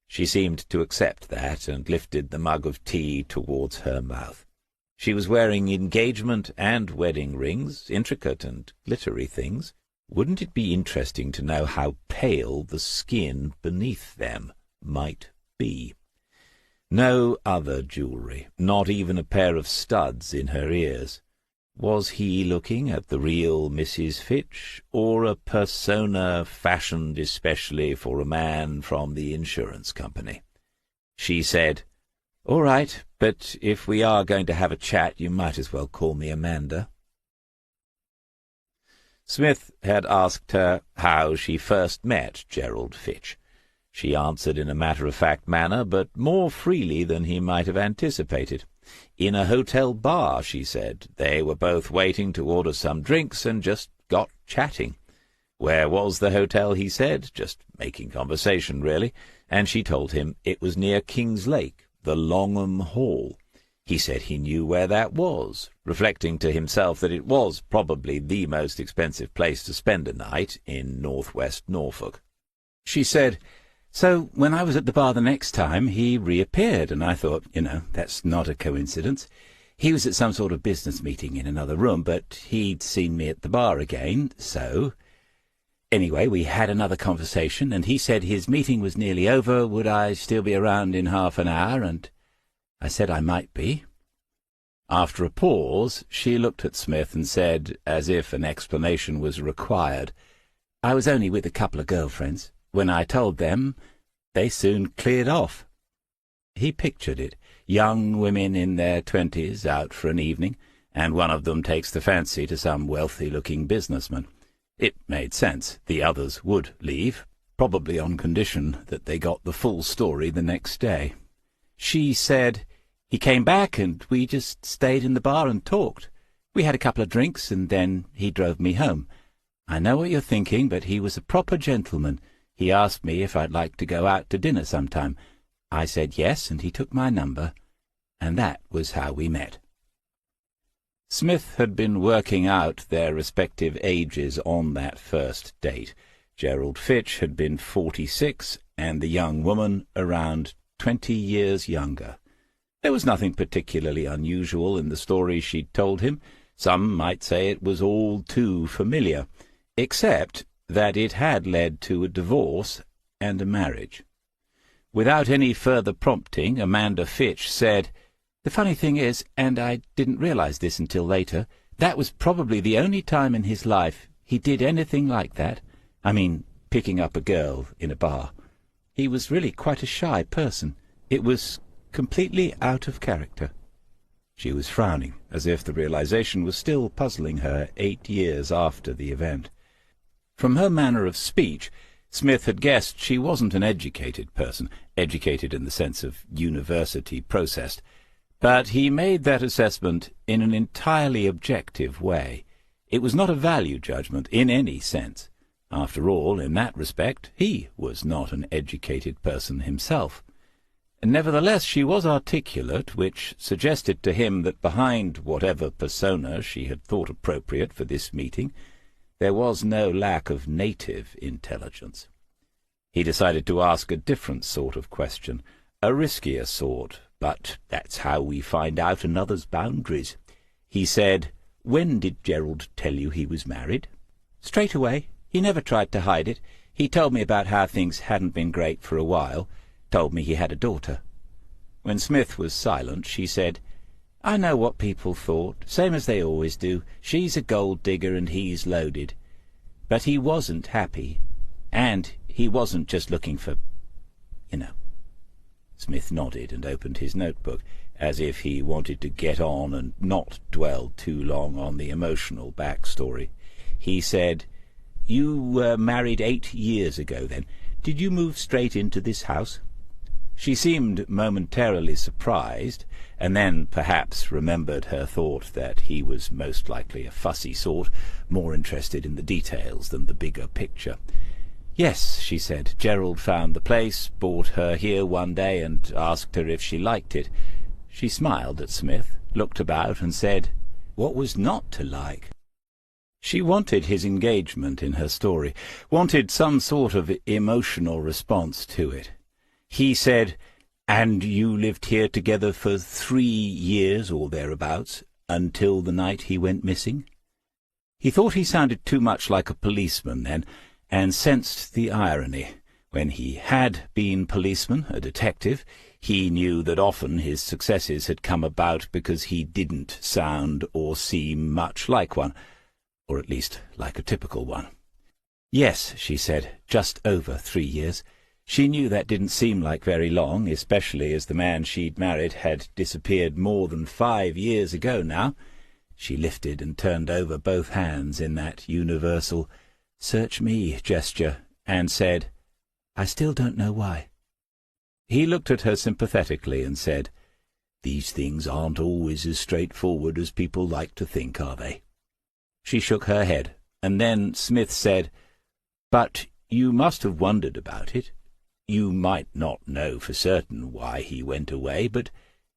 She seemed to accept that, and lifted the mug of tea towards her mouth. She was wearing engagement and wedding rings, intricate and glittery things. Wouldn't it be interesting to know how pale the skin beneath them might be? No other jewellery, not even a pair of studs in her ears. Was he looking at the real Mrs. Fitch, or a persona fashioned especially for a man from the insurance company? She said, "All right, but if we are going to have a chat, you might as well call me Amanda." Smith had asked her how she first met Gerald Fitch. She answered in a matter-of-fact manner, but more freely than he might have anticipated. In a hotel bar, she said. They were both waiting to order some drinks and just got chatting. Where was the hotel, he said, just making conversation, really, and she told him it was near King's Lake, the Longham Hall. He said he knew where that was, reflecting to himself that it was probably the most expensive place to spend a night in northwest Norfolk. She said, "So when I was at the bar the next time, he reappeared, and I thought, that's not a coincidence. He was at some sort of business meeting in another room, but he'd seen me at the bar again, so... Anyway, we had another conversation, and he said his meeting was nearly over. Would I still be around in half an hour? And I said I might be." After a pause, she looked at Smith and said, as if an explanation was required, "I was only with a couple of girlfriends. When I told them, they soon cleared off." He pictured it. Young women in their 20s out for an evening, and one of them takes the fancy to some wealthy-looking businessman. It made sense. The others would leave, probably on condition that they got the full story the next day. She said, "He came back, and we just stayed in the bar and talked. We had a couple of drinks, and then he drove me home. I know what you're thinking, but he was a proper gentleman. He asked me if I'd like to go out to dinner sometime. I said yes, and he took my number, and that was how we met." Smith had been working out their respective ages on that first date. Gerald Fitch had been 46, and the young woman around 20 years younger. There was nothing particularly unusual in the story she'd told him. Some might say it was all too familiar, except that it had led to a divorce and a marriage. Without any further prompting, Amanda Fitch said, "The funny thing is, and I didn't realize this until later, that was probably the only time in his life he did anything like that. I mean, picking up a girl in a bar. He was really quite a shy person. It was completely out of character." She was frowning, as if the realization was still puzzling her 8 years after the event. From her manner of speech, Smith had guessed she wasn't an educated person, educated in the sense of university-processed, but he made that assessment in an entirely objective way. It was not a value judgment in any sense. After all, in that respect, he was not an educated person himself. Nevertheless, she was articulate, which suggested to him that behind whatever persona she had thought appropriate for this meeting, there was no lack of native intelligence. He decided to ask a different sort of question, a riskier sort, but that's how we find out another's boundaries. He said, "When did Gerald tell you he was married?" "Straight away. He never tried to hide it. He told me about how things hadn't been great for a while. Told me he had a daughter." When Smith was silent, she said, "I know what people thought, same as they always do. She's a gold digger and he's loaded. But he wasn't happy, and he wasn't just looking for, you know." Smith nodded and opened his notebook, as if he wanted to get on and not dwell too long on the emotional backstory. He said, "You were married 8 years ago, then. Did you move straight into this house?" She seemed momentarily surprised, and then perhaps remembered her thought that he was most likely a fussy sort, more interested in the details than the bigger picture. "Yes," she said. "Gerald found the place, brought her here one day, and asked her if she liked it." She smiled at Smith, looked about, and said, "What was not to like?" She wanted his engagement in her story, wanted some sort of emotional response to it. He said, "And you lived here together for 3 years or thereabouts, until the night he went missing?" He thought he sounded too much like a policeman then, and sensed the irony. When he had been policeman, a detective, he knew that often his successes had come about because he didn't sound or seem much like one, or at least like a typical one. "Yes," she said, "just over 3 years." She knew that didn't seem like very long, especially as the man she'd married had disappeared more than 5 years ago now. She lifted and turned over both hands in that universal "search me" gesture, and said, "I still don't know why." He looked at her sympathetically and said, "These things aren't always as straightforward as people like to think, are they?" She shook her head, and then Smith said, "But you must have wondered about it. You might not know for certain why he went away, but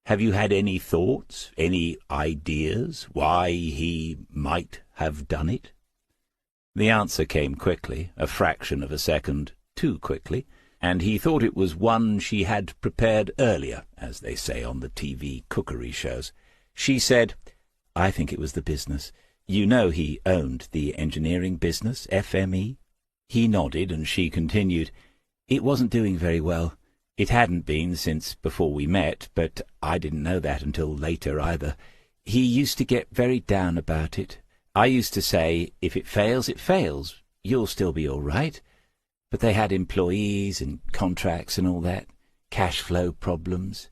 have you had any thoughts, any ideas, why he might have done it?" The answer came quickly, a fraction of a second too quickly, and he thought it was one she had prepared earlier, as they say on the TV cookery shows. She said, "I think it was the business. You know he owned the engineering business, FME?" He nodded, and she continued, "It wasn't doing very well. It hadn't been since before we met, but I didn't know that until later either. He used to get very down about it. I used to say, if it fails, it fails. You'll still be all right. But they had employees and contracts and all that, cash flow problems.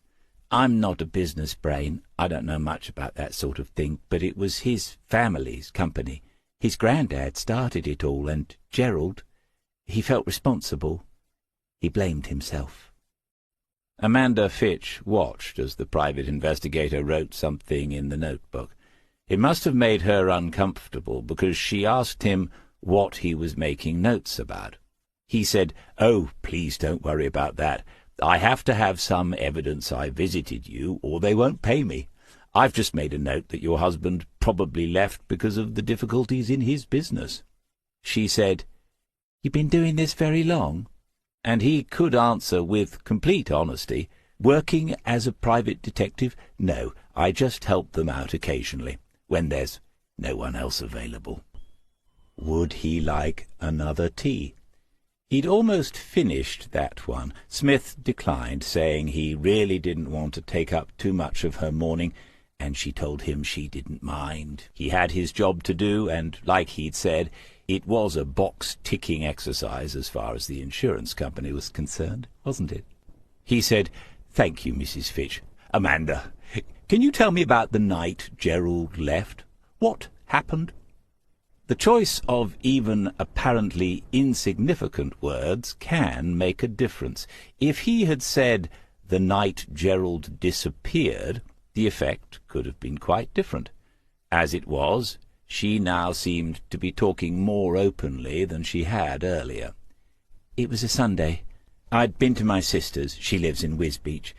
I'm not a business brain. I don't know much about that sort of thing, but it was his family's company. His granddad started it all, and Gerald, he felt responsible. He blamed himself." Amanda Fitch watched as the private investigator wrote something in the notebook. It must have made her uncomfortable, because she asked him what he was making notes about. He said, "Oh, please don't worry about that. I have to have some evidence I visited you, or they won't pay me. I've just made a note that your husband probably left because of the difficulties in his business." She said, "You've been doing this very long?" And he could answer with complete honesty, "Working as a private detective? No, I just help them out occasionally, when there's no one else available." Would he like another tea? He'd almost finished that one. Smith declined, saying he really didn't want to take up too much of her morning, and she told him she didn't mind. He had his job to do, and, like he'd said, it was a box-ticking exercise as far as the insurance company was concerned, wasn't it? He said, "Thank you, Mrs. Fitch. Amanda, can you tell me about the night Gerald left? What happened?" The choice of even apparently insignificant words can make a difference. If he had said, "the night Gerald disappeared," the effect could have been quite different. As it was, She now seemed to be talking more openly than she had earlier. "It was a Sunday. I'd been to my sister's. She lives in Wisbeach.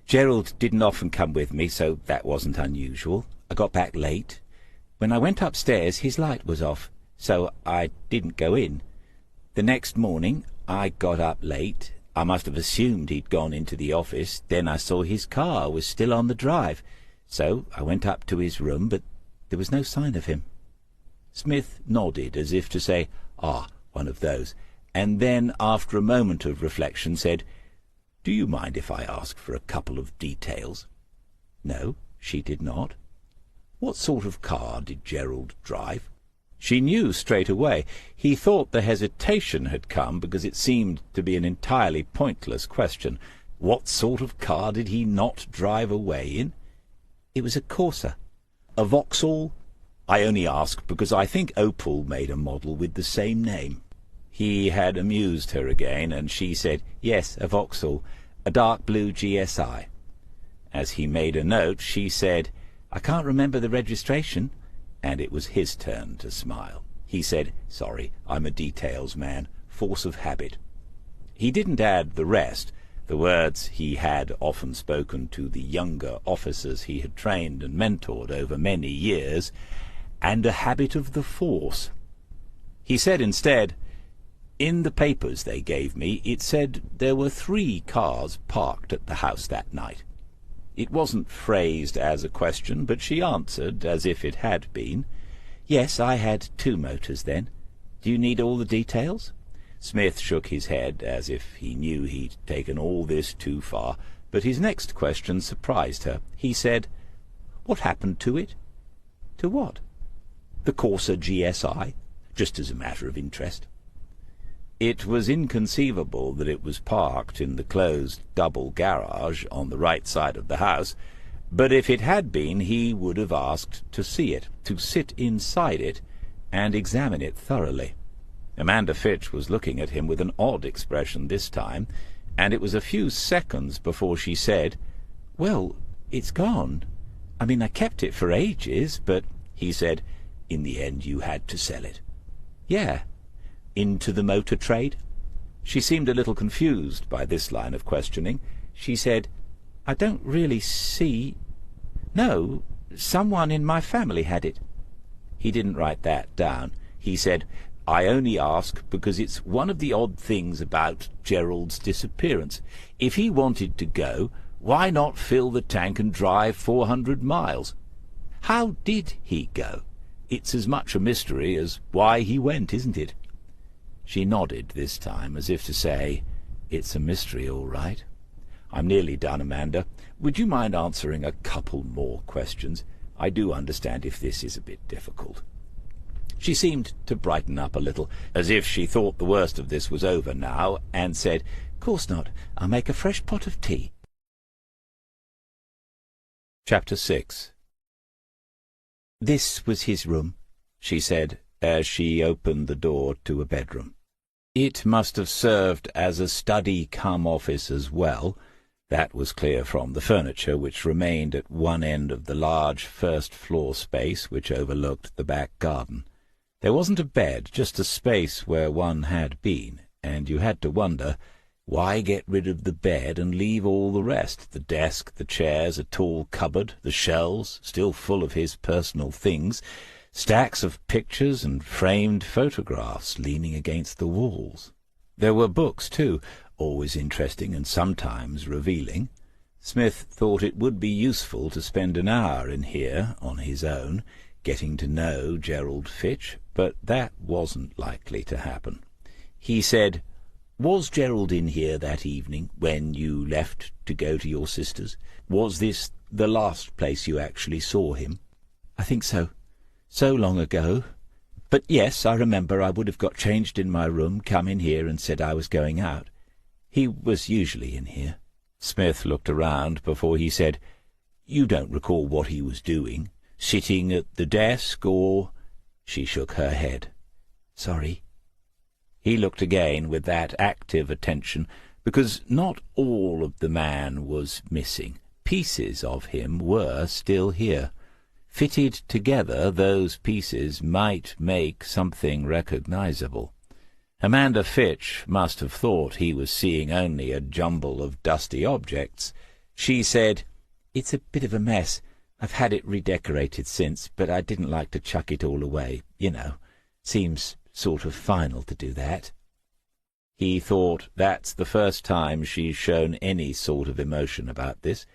Gerald didn't often come with me, so that wasn't unusual. I got back late. When I went upstairs, his light was off, so I didn't go in. The next morning, I got up late. I must have assumed he'd gone into the office. Then I saw his car was still on the drive, so I went up to his room, but there was no sign of him." Smith nodded as if to say, "Ah, one of those," and then, after a moment of reflection, said, "Do you mind if I ask for a couple of details?" No, she did not. What sort of car did Gerald drive? She knew straight away. He thought the hesitation had come because it seemed to be an entirely pointless question. What sort of car did he not drive away in? It was a Corsa. A Vauxhall? I only ask because I think Opel made a model with the same name. He had amused her again, and she said, "Yes, a Vauxhall, a dark blue GSI." As he made a note, she said, "I can't remember the registration," and it was his turn to smile. He said, "Sorry, I'm a details man, force of habit." He didn't add the rest, the words he had often spoken to the younger officers he had trained and mentored over many years, and a habit of the force. He said instead, "In the papers they gave me, it said there were 3 cars parked at the house that night." It wasn't phrased as a question, but she answered as if it had been. "Yes, I had 2 motors then. Do you need all the details?" Smith shook his head as if he knew he'd taken all this too far, but his next question surprised her. He said, "What happened to it?" "To what?" "The Corsa GSI, just as a matter of interest." It was inconceivable that it was parked in the closed double garage on the right side of the house, but if it had been, he would have asked to see it, to sit inside it, and examine it thoroughly. Amanda Fitch was looking at him with an odd expression this time, and it was a few seconds before she said, "Well, it's gone. I mean, I kept it for ages, but—" He said, "In the end you had to sell it." "Yeah." "Into the motor trade?" She seemed a little confused by this line of questioning. She said, "I don't really see—" "No, someone in my family had it." He didn't write that down. He said, "I only ask because it's one of the odd things about Gerald's disappearance. If he wanted to go, why not fill the tank and drive 400 miles? How did he go? It's as much a mystery as why he went, isn't it?" She nodded this time, as if to say, "It's a mystery, all right. I'm nearly done, Amanda. Would you mind answering a couple more questions? I do understand if this is a bit difficult." She seemed to brighten up a little, as if she thought the worst of this was over now, and said, "Course not. I'll make a fresh pot of tea." Chapter 6. "This was his room," she said, as she opened the door to a bedroom. It must have served as a study-cum-office as well. That was clear from the furniture, which remained at one end of the large first-floor space which overlooked the back garden. There wasn't a bed, just a space where one had been, and you had to wonder, why get rid of the bed and leave all the rest, the desk, the chairs, a tall cupboard, the shelves, still full of his personal things, stacks of pictures and framed photographs leaning against the walls. There were books, too, always interesting and sometimes revealing. Smith thought it would be useful to spend an hour in here on his own, getting to know Gerald Fitch, but that wasn't likely to happen. He said, "Was Gerald in here that evening when you left to go to your sister's? Was this the last place you actually saw him?" "I think so. So long ago. But yes, I remember I would have got changed in my room, come in here and said I was going out. He was usually in here." Smith looked around before he said, "You don't recall what he was doing? Sitting at the desk, or—" She shook her head. "Sorry." He looked again with that active attention, because not all of the man was missing. Pieces of him were still here. Fitted together, those pieces might make something recognizable. Amanda Fitch must have thought he was seeing only a jumble of dusty objects. She said, "It's a bit of a mess. I've had it redecorated since, but I didn't like to chuck it all away. You know, seems sort of final to do that." He thought that's the first time she's shown any sort of emotion about this,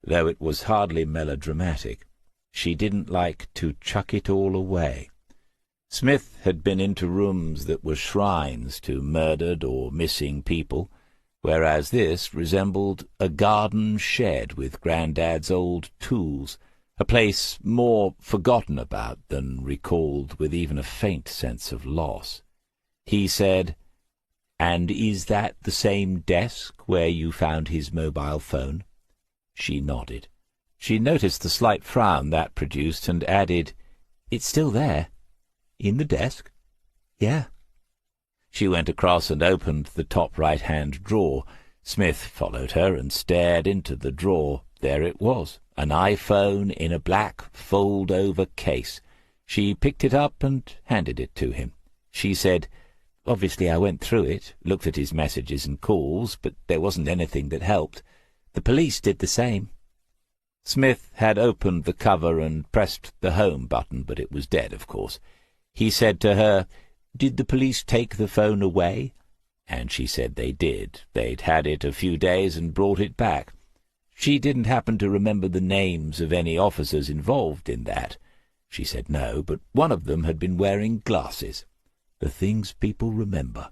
though it was hardly melodramatic. She didn't like to chuck it all away. Smith had been into rooms that were shrines to murdered or missing people, whereas this resembled a garden shed with Grandad's old tools, a place more forgotten about than recalled with even a faint sense of loss. He said, "And is that the same desk where you found his mobile phone?" She nodded. She noticed the slight frown that produced and added, "It's still there." "In the desk?" "Yeah." She went across and opened the top right-hand drawer. Smith followed her and stared into the drawer. There it was, an iPhone in a black fold-over case. She picked it up and handed it to him. She said, "Obviously I went through it, looked at his messages and calls, but there wasn't anything that helped. The police did the same." Smith had opened the cover and pressed the home button, but it was dead, of course. He said to her, "Did the police take the phone away?" And she said they did. They'd had it a few days and brought it back. She didn't happen to remember the names of any officers involved in that. She said no, but one of them had been wearing glasses. The things people remember.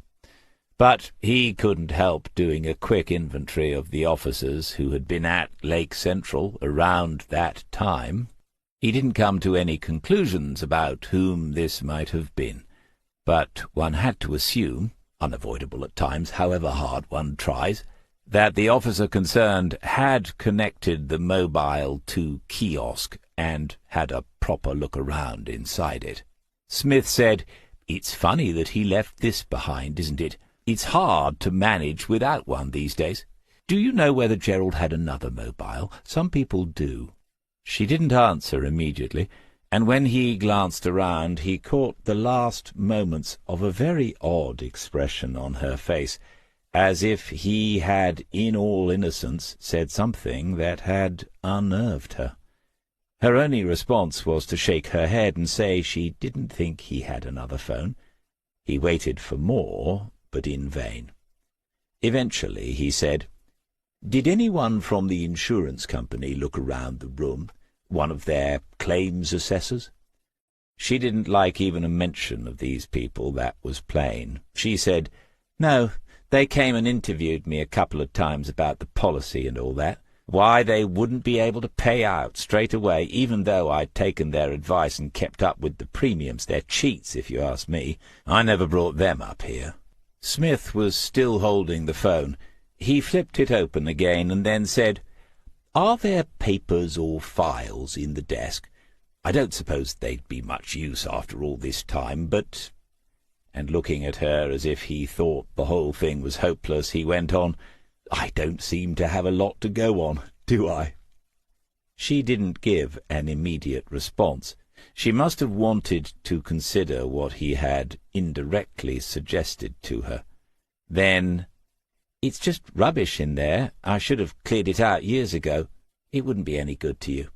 But he couldn't help doing a quick inventory of the officers who had been at Lake Central around that time. He didn't come to any conclusions about whom this might have been, but one had to assume, unavoidable at times, however hard one tries, that the officer concerned had connected the mobile to kiosk and had a proper look around inside it. Smith said, "It's funny that he left this behind, isn't it? It's hard to manage without one these days. Do you know whether Gerald had another mobile? Some people do." She didn't answer immediately, and when he glanced around he caught the last moments of a very odd expression on her face, as if he had, in all innocence, said something that had unnerved her. Her only response was to shake her head and say she didn't think he had another phone. He waited for more, but in vain. Eventually he said, "Did anyone from the insurance company look around the room? One of their claims assessors?" She didn't like even a mention of these people, that was plain. She said, "No, they came and interviewed me a couple of times about the policy and all that. Why they wouldn't be able to pay out straight away, even though I'd taken their advice and kept up with the premiums. They're cheats, if you ask me. I never brought them up here." Smith was still holding the phone. He flipped it open again and then said, "Are there papers or files in the desk? I don't suppose they'd be much use after all this time, but—" And looking at her as if he thought the whole thing was hopeless, he went on, "I don't seem to have a lot to go on, do I?" She didn't give an immediate response. She must have wanted to consider what he had indirectly suggested to her. Then, "It's just rubbish in there. I should have cleared it out years ago. It wouldn't be any good to you."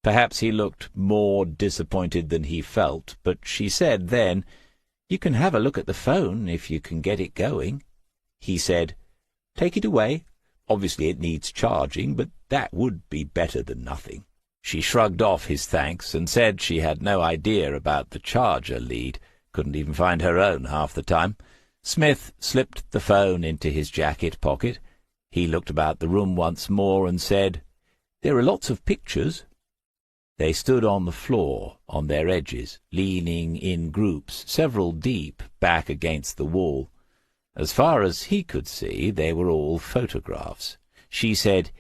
Perhaps he looked more disappointed than he felt, but she said then, "You can have a look at the phone if you can get it going." He said, "Take it away. Obviously it needs charging, but that would be better than nothing." She shrugged off his thanks and said she had no idea about the charger lead, couldn't even find her own half the time. Smith slipped the phone into his jacket pocket. He looked about the room once more and said, "There are lots of pictures." They stood on the floor, on their edges, leaning in groups, several deep, back against the wall. As far as he could see, they were all photographs. She said,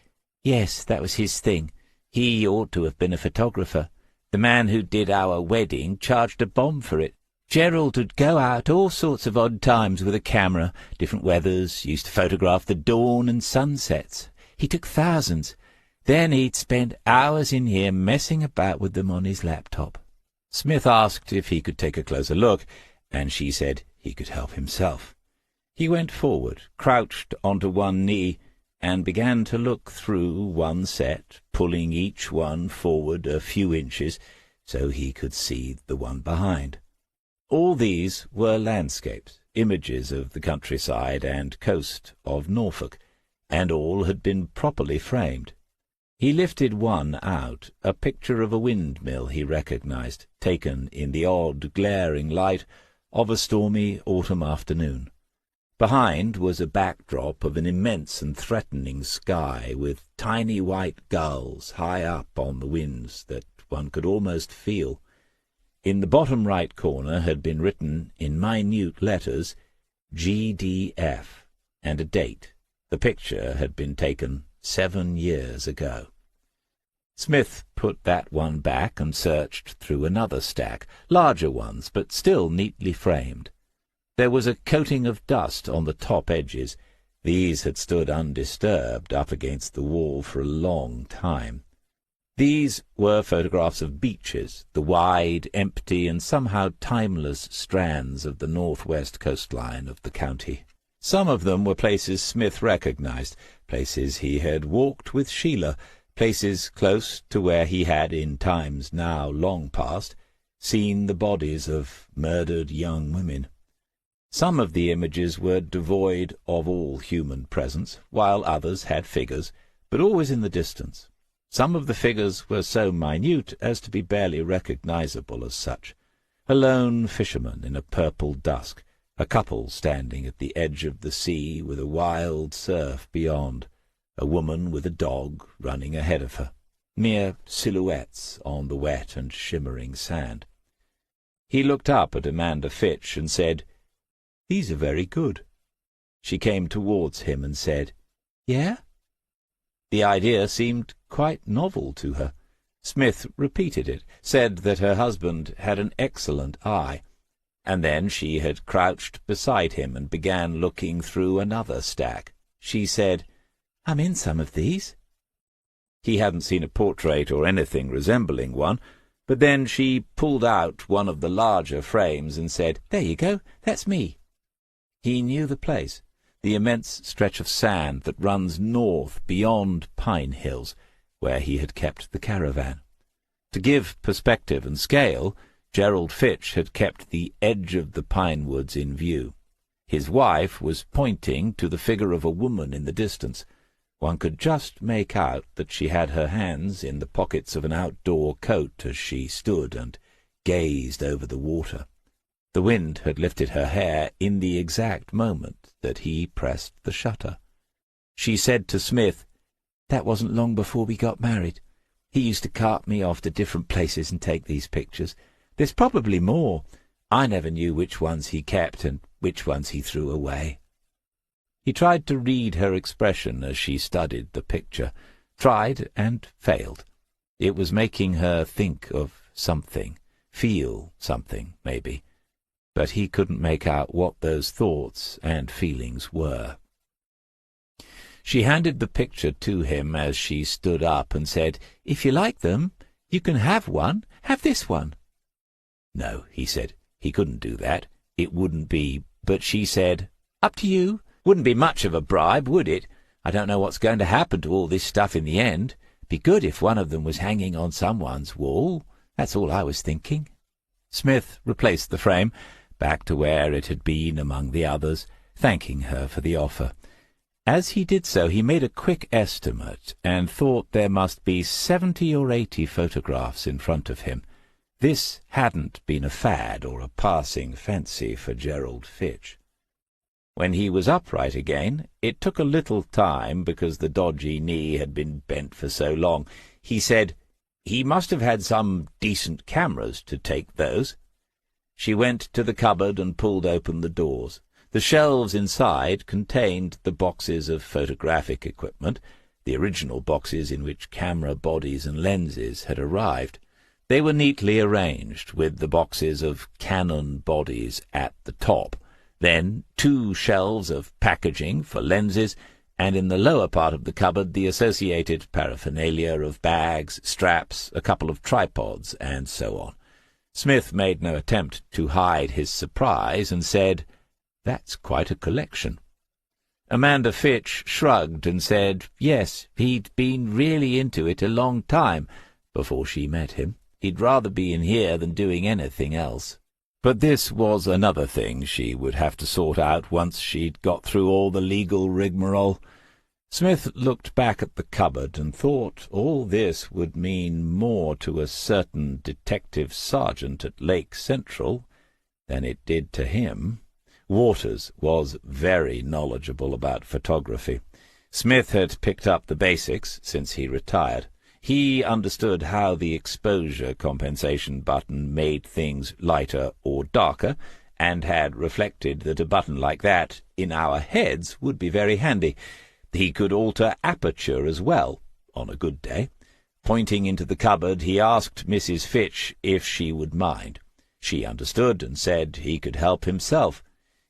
"Yes, that was his thing. He ought to have been a photographer. The man who did our wedding charged a bomb for it. Gerald would go out all sorts of odd times with a camera, different weathers, used to photograph the dawn and sunsets. He took thousands. Then he'd spend hours in here messing about with them on his laptop. Smith asked if he could take a closer look, and she said he could help himself. He went forward, crouched onto one knee, and began to look through one set, pulling each one forward a few inches so he could see the one behind. All these were landscapes, images of the countryside and coast of Norfolk, and all had been properly framed. He lifted one out, a picture of a windmill he recognized, taken in the odd, glaring light of a stormy autumn afternoon. Behind was a backdrop of an immense and threatening sky, with tiny white gulls high up on the winds that one could almost feel. In the bottom right corner had been written in minute letters, GDF, and a date. The picture had been taken 7 years ago. Smith put that one back and searched through another stack, larger ones, but still neatly framed. There was a coating of dust on the top edges. These had stood undisturbed up against the wall for a long time. These were photographs of beaches, the wide, empty, and somehow timeless strands of the northwest coastline of the county. Some of them were places Smith recognized, places he had walked with Sheila, places close to where he had, in times now long past, seen the bodies of murdered young women. Some of the images were devoid of all human presence, while others had figures, but always in the distance. Some of the figures were so minute as to be barely recognizable as such. A lone fisherman in a purple dusk, a couple standing at the edge of the sea with a wild surf beyond, a woman with a dog running ahead of her, mere silhouettes on the wet and shimmering sand. He looked up at Amanda Fitch and said, "These are very good." She came towards him and said, "Yeah?" The idea seemed quite novel to her. Smith repeated it, said that her husband had an excellent eye, and then she had crouched beside him and began looking through another stack. She said, "I'm in some of these." He hadn't seen a portrait or anything resembling one, but then she pulled out one of the larger frames and said, "There you go, that's me." He knew the place, the immense stretch of sand that runs north beyond Pine Hills, where he had kept the caravan. To give perspective and scale, Gerald Fitch had kept the edge of the pine woods in view. His wife was pointing to the figure of a woman in the distance. One could just make out that she had her hands in the pockets of an outdoor coat as she stood and gazed over the water. The wind had lifted her hair in the exact moment that he pressed the shutter. She said to Smith, "That wasn't long before we got married. He used to cart me off to different places and take these pictures. There's probably more. I never knew which ones he kept and which ones he threw away." He tried to read her expression as she studied the picture, tried and failed. It was making her think of something, feel something, maybe, but he couldn't make out what those thoughts and feelings were. She handed the picture to him as she stood up and said, "If you like them, you can have one. Have this one." No, he said, he couldn't do that. It wouldn't be, but she said, "Up to you. Wouldn't be much of a bribe, would it? I don't know what's going to happen to all this stuff in the end. Be good if one of them was hanging on someone's wall. That's all I was thinking." Smith replaced the frame back to where it had been among the others, thanking her for the offer. As he did so, he made a quick estimate and thought there must be 70 or 80 photographs in front of him. This hadn't been a fad or a passing fancy for Gerald Fitch. When he was upright again, it took a little time because the dodgy knee had been bent for so long. He said, "He must have had some decent cameras to take those." She went to the cupboard and pulled open the doors. The shelves inside contained the boxes of photographic equipment, the original boxes in which camera bodies and lenses had arrived. They were neatly arranged, with the boxes of Canon bodies at the top, then 2 shelves of packaging for lenses, and in the lower part of the cupboard the associated paraphernalia of bags, straps, a couple of tripods, and so on. Smith made no attempt to hide his surprise and said, "That's quite a collection." Amanda Fitch shrugged and said, yes, he'd been really into it a long time before she met him. He'd rather be in here than doing anything else. But this was another thing she would have to sort out once she'd got through all the legal rigmarole. Smith looked back at the cupboard and thought all this would mean more to a certain detective sergeant at Lake Central than it did to him. Waters was very knowledgeable about photography. Smith had picked up the basics since he retired. He understood how the exposure compensation button made things lighter or darker, and had reflected that a button like that in our heads would be very handy. He could alter aperture as well, on a good day. Pointing into the cupboard, he asked Mrs. Fitch if she would mind. She understood and said he could help himself.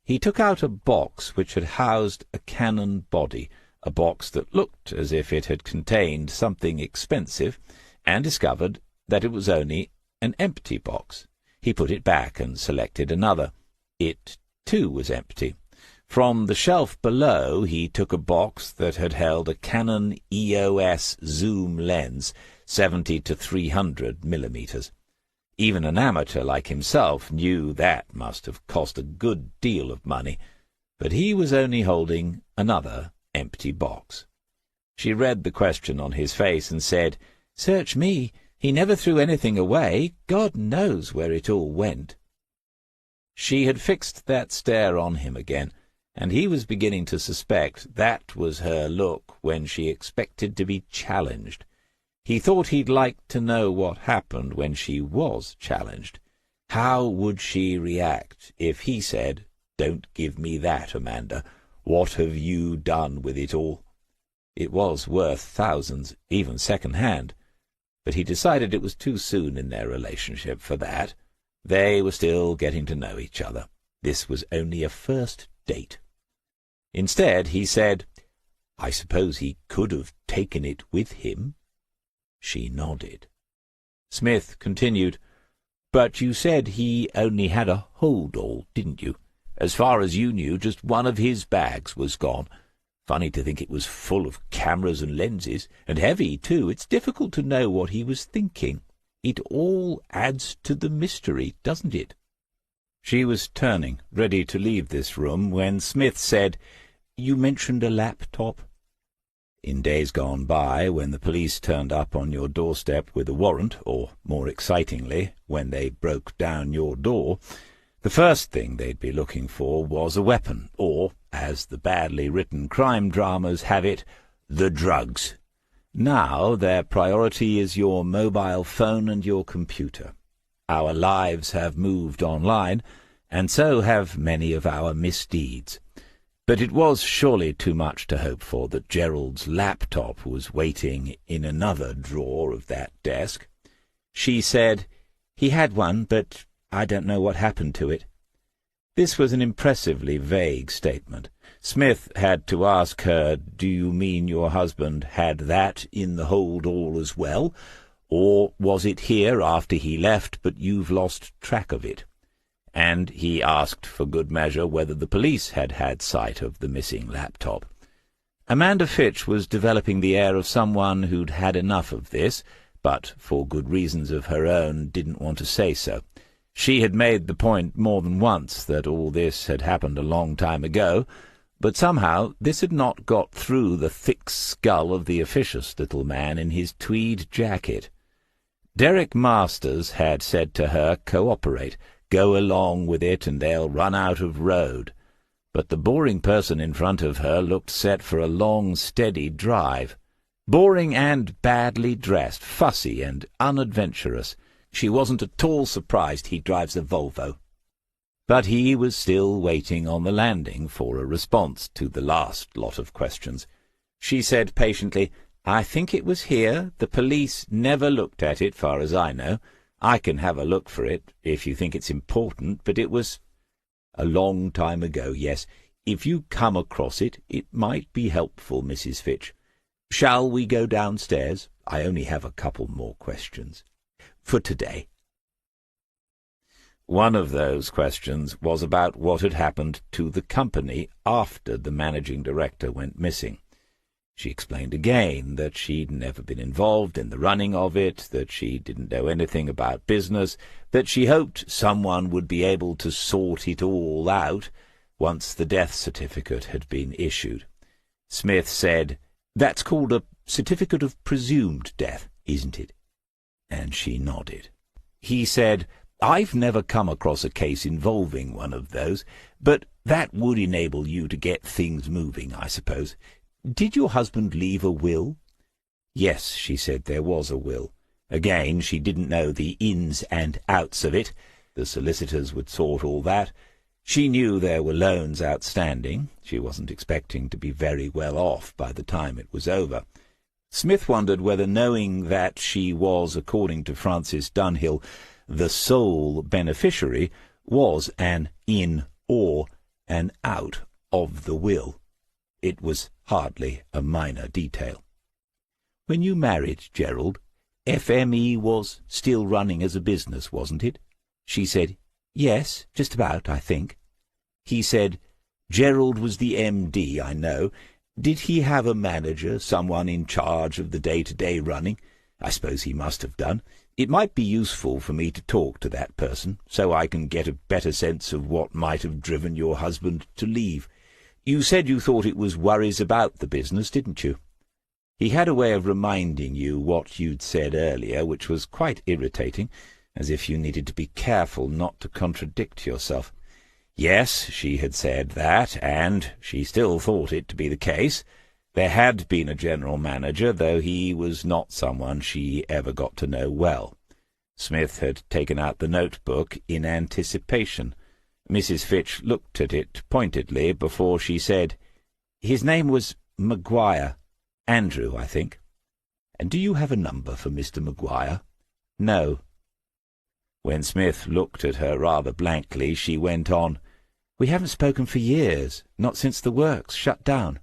He took out a box which had housed a Canon body, a box that looked as if it had contained something expensive, and discovered that it was only an empty box. He put it back and selected another. It, too, was empty. From the shelf below he took a box that had held a Canon EOS zoom lens, 70 to 300 millimeters. Even an amateur like himself knew that must have cost a good deal of money, but he was only holding another empty box. She read the question on his face and said, "Search me. He never threw anything away. God knows where it all went." She had fixed that stare on him again, and he was beginning to suspect that was her look when she expected to be challenged. He thought he'd like to know what happened when she was challenged. How would she react if he said, "Don't give me that, Amanda. What have you done with it all?" It was worth thousands, even second-hand, but he decided it was too soon in their relationship for that. They were still getting to know each other. This was only a first date. Instead, he said, "I suppose he could have taken it with him?" She nodded. Smith continued, "But you said he only had a hold-all, didn't you? As far as you knew, just one of his bags was gone. Funny to think it was full of cameras and lenses, and heavy, too. It's difficult to know what he was thinking. It all adds to the mystery, doesn't it?" She was turning, ready to leave this room, when Smith said, "You mentioned a laptop." In days gone by, when the police turned up on your doorstep with a warrant, or, more excitingly, when they broke down your door, the first thing they'd be looking for was a weapon, or, as the badly written crime dramas have it, the drugs. Now their priority is your mobile phone and your computer. Our lives have moved online, and so have many of our misdeeds. But it was surely too much to hope for that Gerald's laptop was waiting in another drawer of that desk. She said, "He had one, but I don't know what happened to it." This was an impressively vague statement. Smith had to ask her, "Do you mean your husband had that in the hold-all as well? Or was it here after he left, but you've lost track of it?" And he asked for good measure whether the police had had sight of the missing laptop. Amanda Fitch was developing the air of someone who'd had enough of this, but for good reasons of her own didn't want to say so. She had made the point more than once that all this had happened a long time ago, but somehow this had not got through the thick skull of the officious little man in his tweed jacket. Derek Masters had said to her, "Cooperate. Go along with it and they'll run out of road." But the boring person in front of her looked set for a long, steady drive. Boring and badly dressed, fussy and unadventurous. She wasn't at all surprised he drives a Volvo. But he was still waiting on the landing for a response to the last lot of questions. She said patiently, "I think it was here. The police never looked at it, far as I know. I can have a look for it, if you think it's important, but it was—" "A long time ago, yes. If you come across it, it might be helpful, Mrs. Fitch. Shall we go downstairs? I only have a couple more questions. For today. One of those questions was about what had happened to the company after the managing director went missing. She explained again that she'd never been involved in the running of it, that she didn't know anything about business, that she hoped someone would be able to sort it all out once the death certificate had been issued. Smith said, "That's called a certificate of presumed death, isn't it?" And she nodded. He said, "I've never come across a case involving one of those, but that would enable you to get things moving, I suppose. Did your husband leave a will?" Yes, she said, there was a will. Again, she didn't know the ins and outs of it. The solicitors would sort all that. She knew there were loans outstanding. She wasn't expecting to be very well off by the time it was over. Smith wondered whether, knowing that she was, according to Francis Dunhill, the sole beneficiary, was an in or an out of the will. It was hardly a minor detail. "When you married Gerald, FME was still running as a business, wasn't it?" She said, "Yes, just about, I think." He said, "Gerald was the MD, I know. Did he have a manager, someone in charge of the day-to-day running? I suppose he must have done. It might be useful for me to talk to that person, so I can get a better sense of what might have driven your husband to leave. You said you thought it was worries about the business, didn't you?" He had a way of reminding you what you'd said earlier, which was quite irritating, as if you needed to be careful not to contradict yourself. Yes, she had said that, and she still thought it to be the case. There had been a general manager, though he was not someone she ever got to know well. Smith had taken out the notebook in anticipation. Mrs. Fitch looked at it pointedly before she said, "His name was Maguire. Andrew, I think." "And do you have a number for Mr. Maguire?" "No." When Smith looked at her rather blankly, she went on, "We haven't spoken for years, not since the works shut down."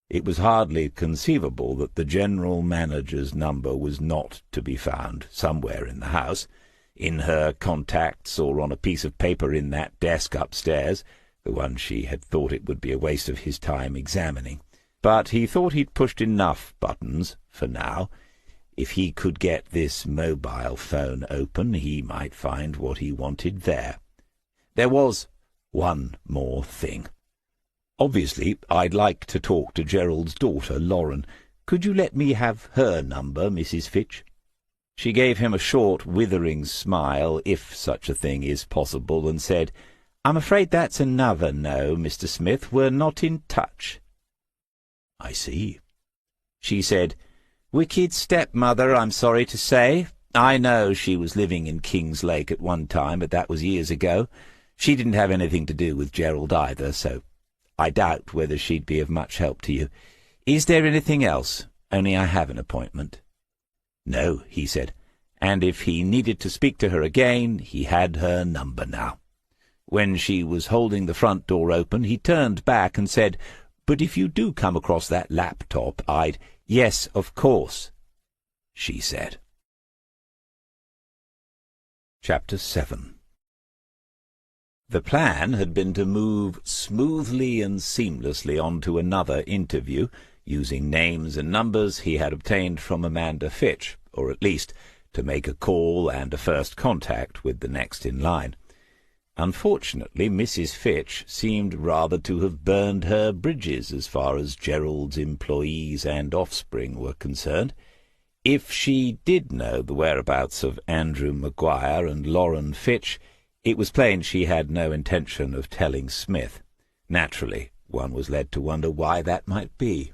It was hardly conceivable that the general manager's number was not to be found somewhere in the house, in her contacts or on a piece of paper in that desk upstairs, the one she had thought it would be a waste of his time examining. But he thought he'd pushed enough buttons for now. If he could get this mobile phone open, he might find what he wanted there. There was one more thing. "Obviously, I'd like to talk to Gerald's daughter, Lauren. Could you let me have her number, Mrs. Fitch?" She gave him a short, withering smile, if such a thing is possible, and said, "I'm afraid that's another no, Mr. Smith. We're not in touch." "I see." She said, "Wicked stepmother, I'm sorry to say. I know she was living in King's Lake at one time, but that was years ago. She didn't have anything to do with Gerald either, so I doubt whether she'd be of much help to you. Is there anything else? Only I have an appointment." "No," he said, and if he needed to speak to her again, he had her number now. When she was holding the front door open, he turned back and said, "But if you do come across that laptop, I'd—" "Yes, of course," she said. Chapter 7. The plan had been to move smoothly and seamlessly on to another interview, using names and numbers he had obtained from Amanda Fitch, or at least to make a call and a first contact with the next in line. Unfortunately, Mrs. Fitch seemed rather to have burned her bridges as far as Gerald's employees and offspring were concerned. If she did know the whereabouts of Andrew Maguire and Lauren Fitch, it was plain she had no intention of telling Smith. Naturally, one was led to wonder why that might be.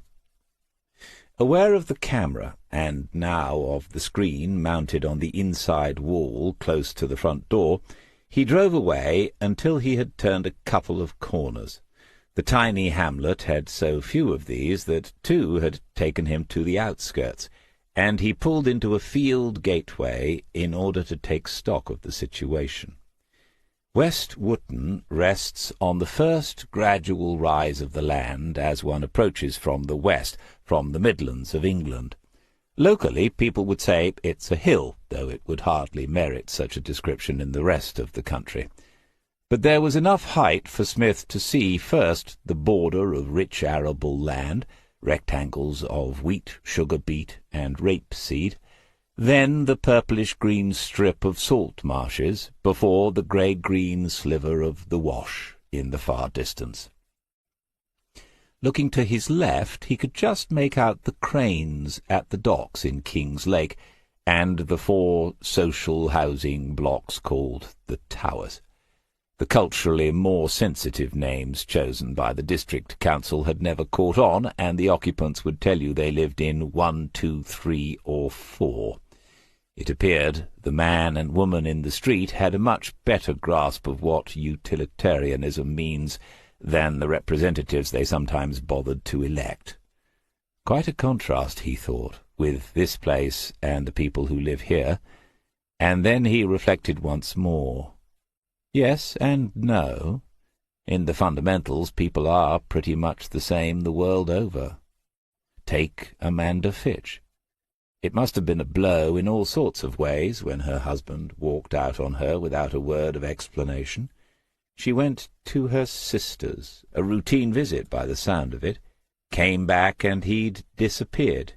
Aware of the camera, and now of the screen mounted on the inside wall close to the front door, he drove away until he had turned a couple of corners. The tiny hamlet had so few of these that 2 had taken him to the outskirts, and he pulled into a field gateway in order to take stock of the situation. West Wootton rests on the first gradual rise of the land as one approaches from the west, from the Midlands of England. Locally, people would say it's a hill, though it would hardly merit such a description in the rest of the country. But there was enough height for Smith to see first the border of rich arable land, rectangles of wheat, sugar beet, and rapeseed, then the purplish-green strip of salt marshes, before the grey-green sliver of the Wash in the far distance. Looking to his left, he could just make out the cranes at the docks in King's Lake, and the 4 social housing blocks called the Towers. The culturally more sensitive names chosen by the district council had never caught on, and the occupants would tell you they lived in 1, 2, 3, or 4. It appeared the man and woman in the street had a much better grasp of what utilitarianism means than the representatives they sometimes bothered to elect. Quite a contrast, he thought, with this place and the people who live here, and then he reflected once more. Yes and no. In the fundamentals, people are pretty much the same the world over. Take Amanda Fitch. It must have been a blow in all sorts of ways when her husband walked out on her without a word of explanation. She went to her sister's, a routine visit by the sound of it, came back and he'd disappeared.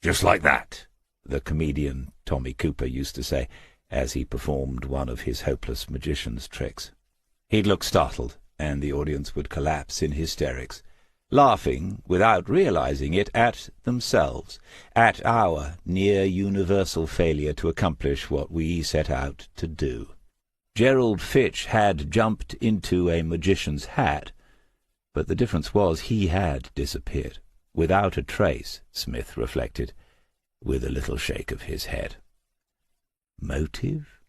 "Just like that," the comedian Tommy Cooper used to say, as he performed one of his hopeless magician's tricks. He'd look startled, and the audience would collapse in hysterics, laughing, without realizing it, at themselves, at our near-universal failure to accomplish what we set out to do. Gerald Fitch had jumped into a magician's hat, but the difference was he had disappeared, without a trace, Smith reflected, with a little shake of his head. Motive?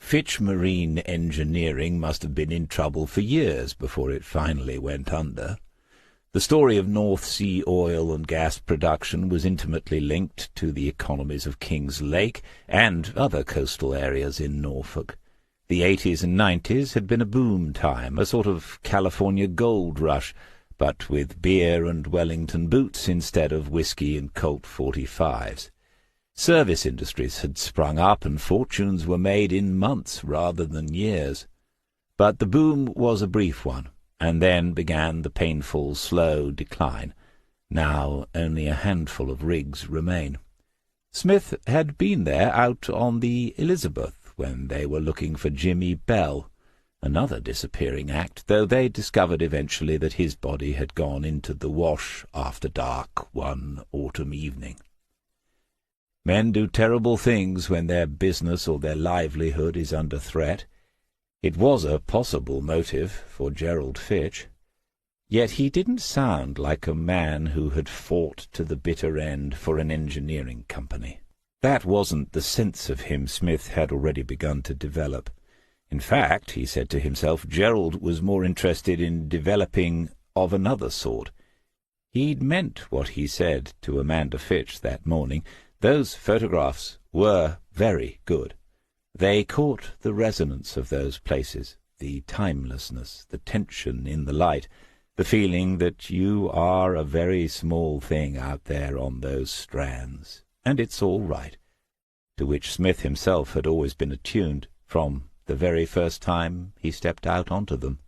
Fitch Marine Engineering must have been in trouble for years before it finally went under. The story of North Sea oil and gas production was intimately linked to the economies of King's Lake and other coastal areas in Norfolk. The 80s and 90s had been a boom time, a sort of California gold rush, but with beer and Wellington boots instead of whiskey and Colt 45s. Service industries had sprung up, and fortunes were made in months rather than years. But the boom was a brief one, and then began the painful, slow decline. Now only a handful of rigs remain. Smith had been there out on the Elizabeth when they were looking for Jimmy Bell, another disappearing act, though they discovered eventually that his body had gone into the Wash after dark one autumn evening. Men do terrible things when their business or their livelihood is under threat. It was a possible motive for Gerald Fitch. Yet he didn't sound like a man who had fought to the bitter end for an engineering company. That wasn't the sense of him Smith had already begun to develop. In fact, he said to himself, Gerald was more interested in developing of another sort. He'd meant what he said to Amanda Fitch that morning. Those photographs were very good. They caught the resonance of those places, the timelessness, the tension in the light, the feeling that you are a very small thing out there on those strands, and it's all right, to which Smith himself had always been attuned from the very first time he stepped out onto them.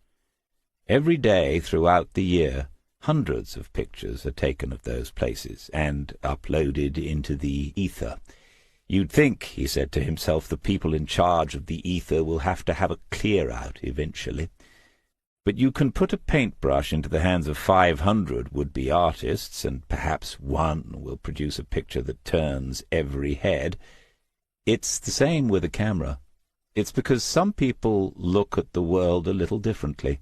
Every day throughout the year, hundreds of pictures are taken of those places and uploaded into the ether. You'd think, he said to himself, the people in charge of the ether will have to have a clear-out eventually. But you can put a paintbrush into the hands of 500 would-be artists, and perhaps one will produce a picture that turns every head. It's the same with a camera. It's because some people look at the world a little differently.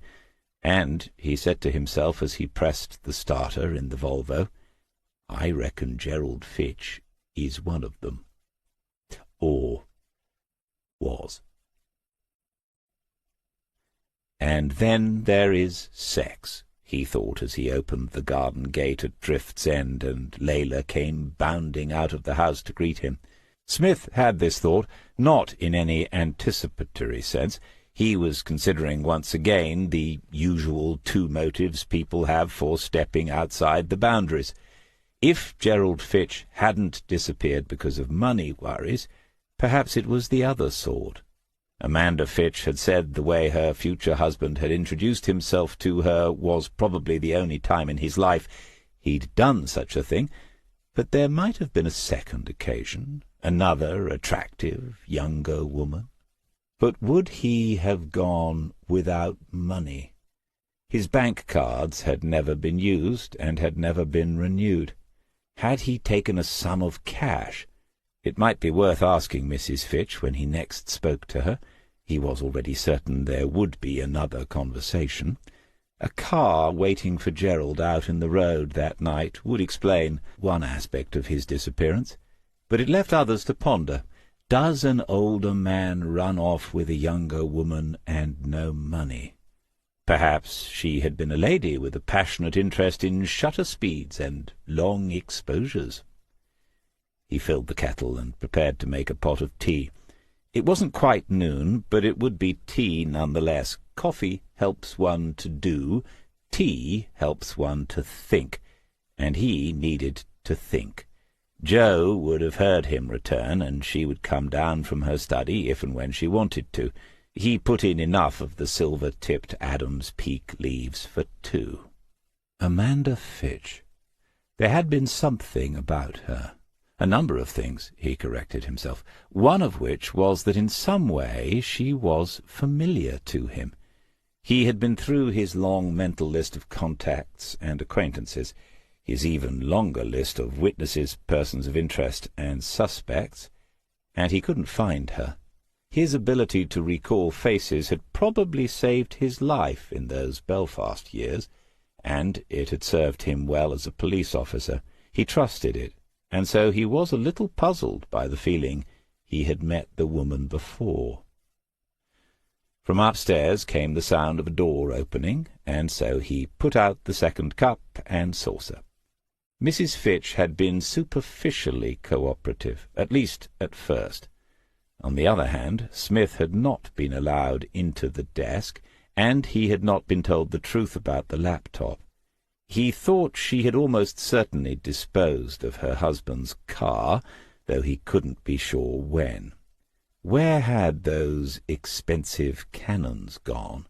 And, he said to himself as he pressed the starter in the Volvo, I reckon Gerald Fitch is one of them. Or was. And then there is sex, he thought as he opened the garden gate at Drift's End and Layla came bounding out of the house to greet him. Smith had this thought, not in any anticipatory sense. He was considering once again the usual two motives people have for stepping outside the boundaries. If Gerald Fitch hadn't disappeared because of money worries, perhaps it was the other sort. Amanda Fitch had said the way her future husband had introduced himself to her was probably the only time in his life he'd done such a thing, but there might have been a second occasion, another attractive, younger woman. But would he have gone without money? His bank cards had never been used and had never been renewed. Had he taken a sum of cash? It might be worth asking Mrs. Fitch when he next spoke to her. He was already certain there would be another conversation. A car waiting for Gerald out in the road that night would explain one aspect of his disappearance, but it left others to ponder. Does an older man run off with a younger woman and no money? Perhaps she had been a lady with a passionate interest in shutter speeds and long exposures. He filled the kettle and prepared to make a pot of tea. It wasn't quite noon, but it would be tea nonetheless. Coffee helps one to do, tea helps one to think, and he needed to think. Jo would have heard him return, and she would come down from her study if and when she wanted to. He put in enough of the silver-tipped Adam's Peak leaves for two. Amanda Fitch. There had been something about her. A number of things, he corrected himself, one of which was that in some way she was familiar to him. He had been through his long mental list of contacts and acquaintances, his even longer list of witnesses, persons of interest, and suspects, and he couldn't find her. His ability to recall faces had probably saved his life in those Belfast years, and it had served him well as a police officer. He trusted it, and so he was a little puzzled by the feeling he had met the woman before. From upstairs came the sound of a door opening, and so he put out the second cup and saucer. Mrs. Fitch had been superficially cooperative, at least at first. On the other hand, Smith had not been allowed into the desk, and he had not been told the truth about the laptop. He thought she had almost certainly disposed of her husband's car, though he couldn't be sure when. Where had those expensive cannons gone?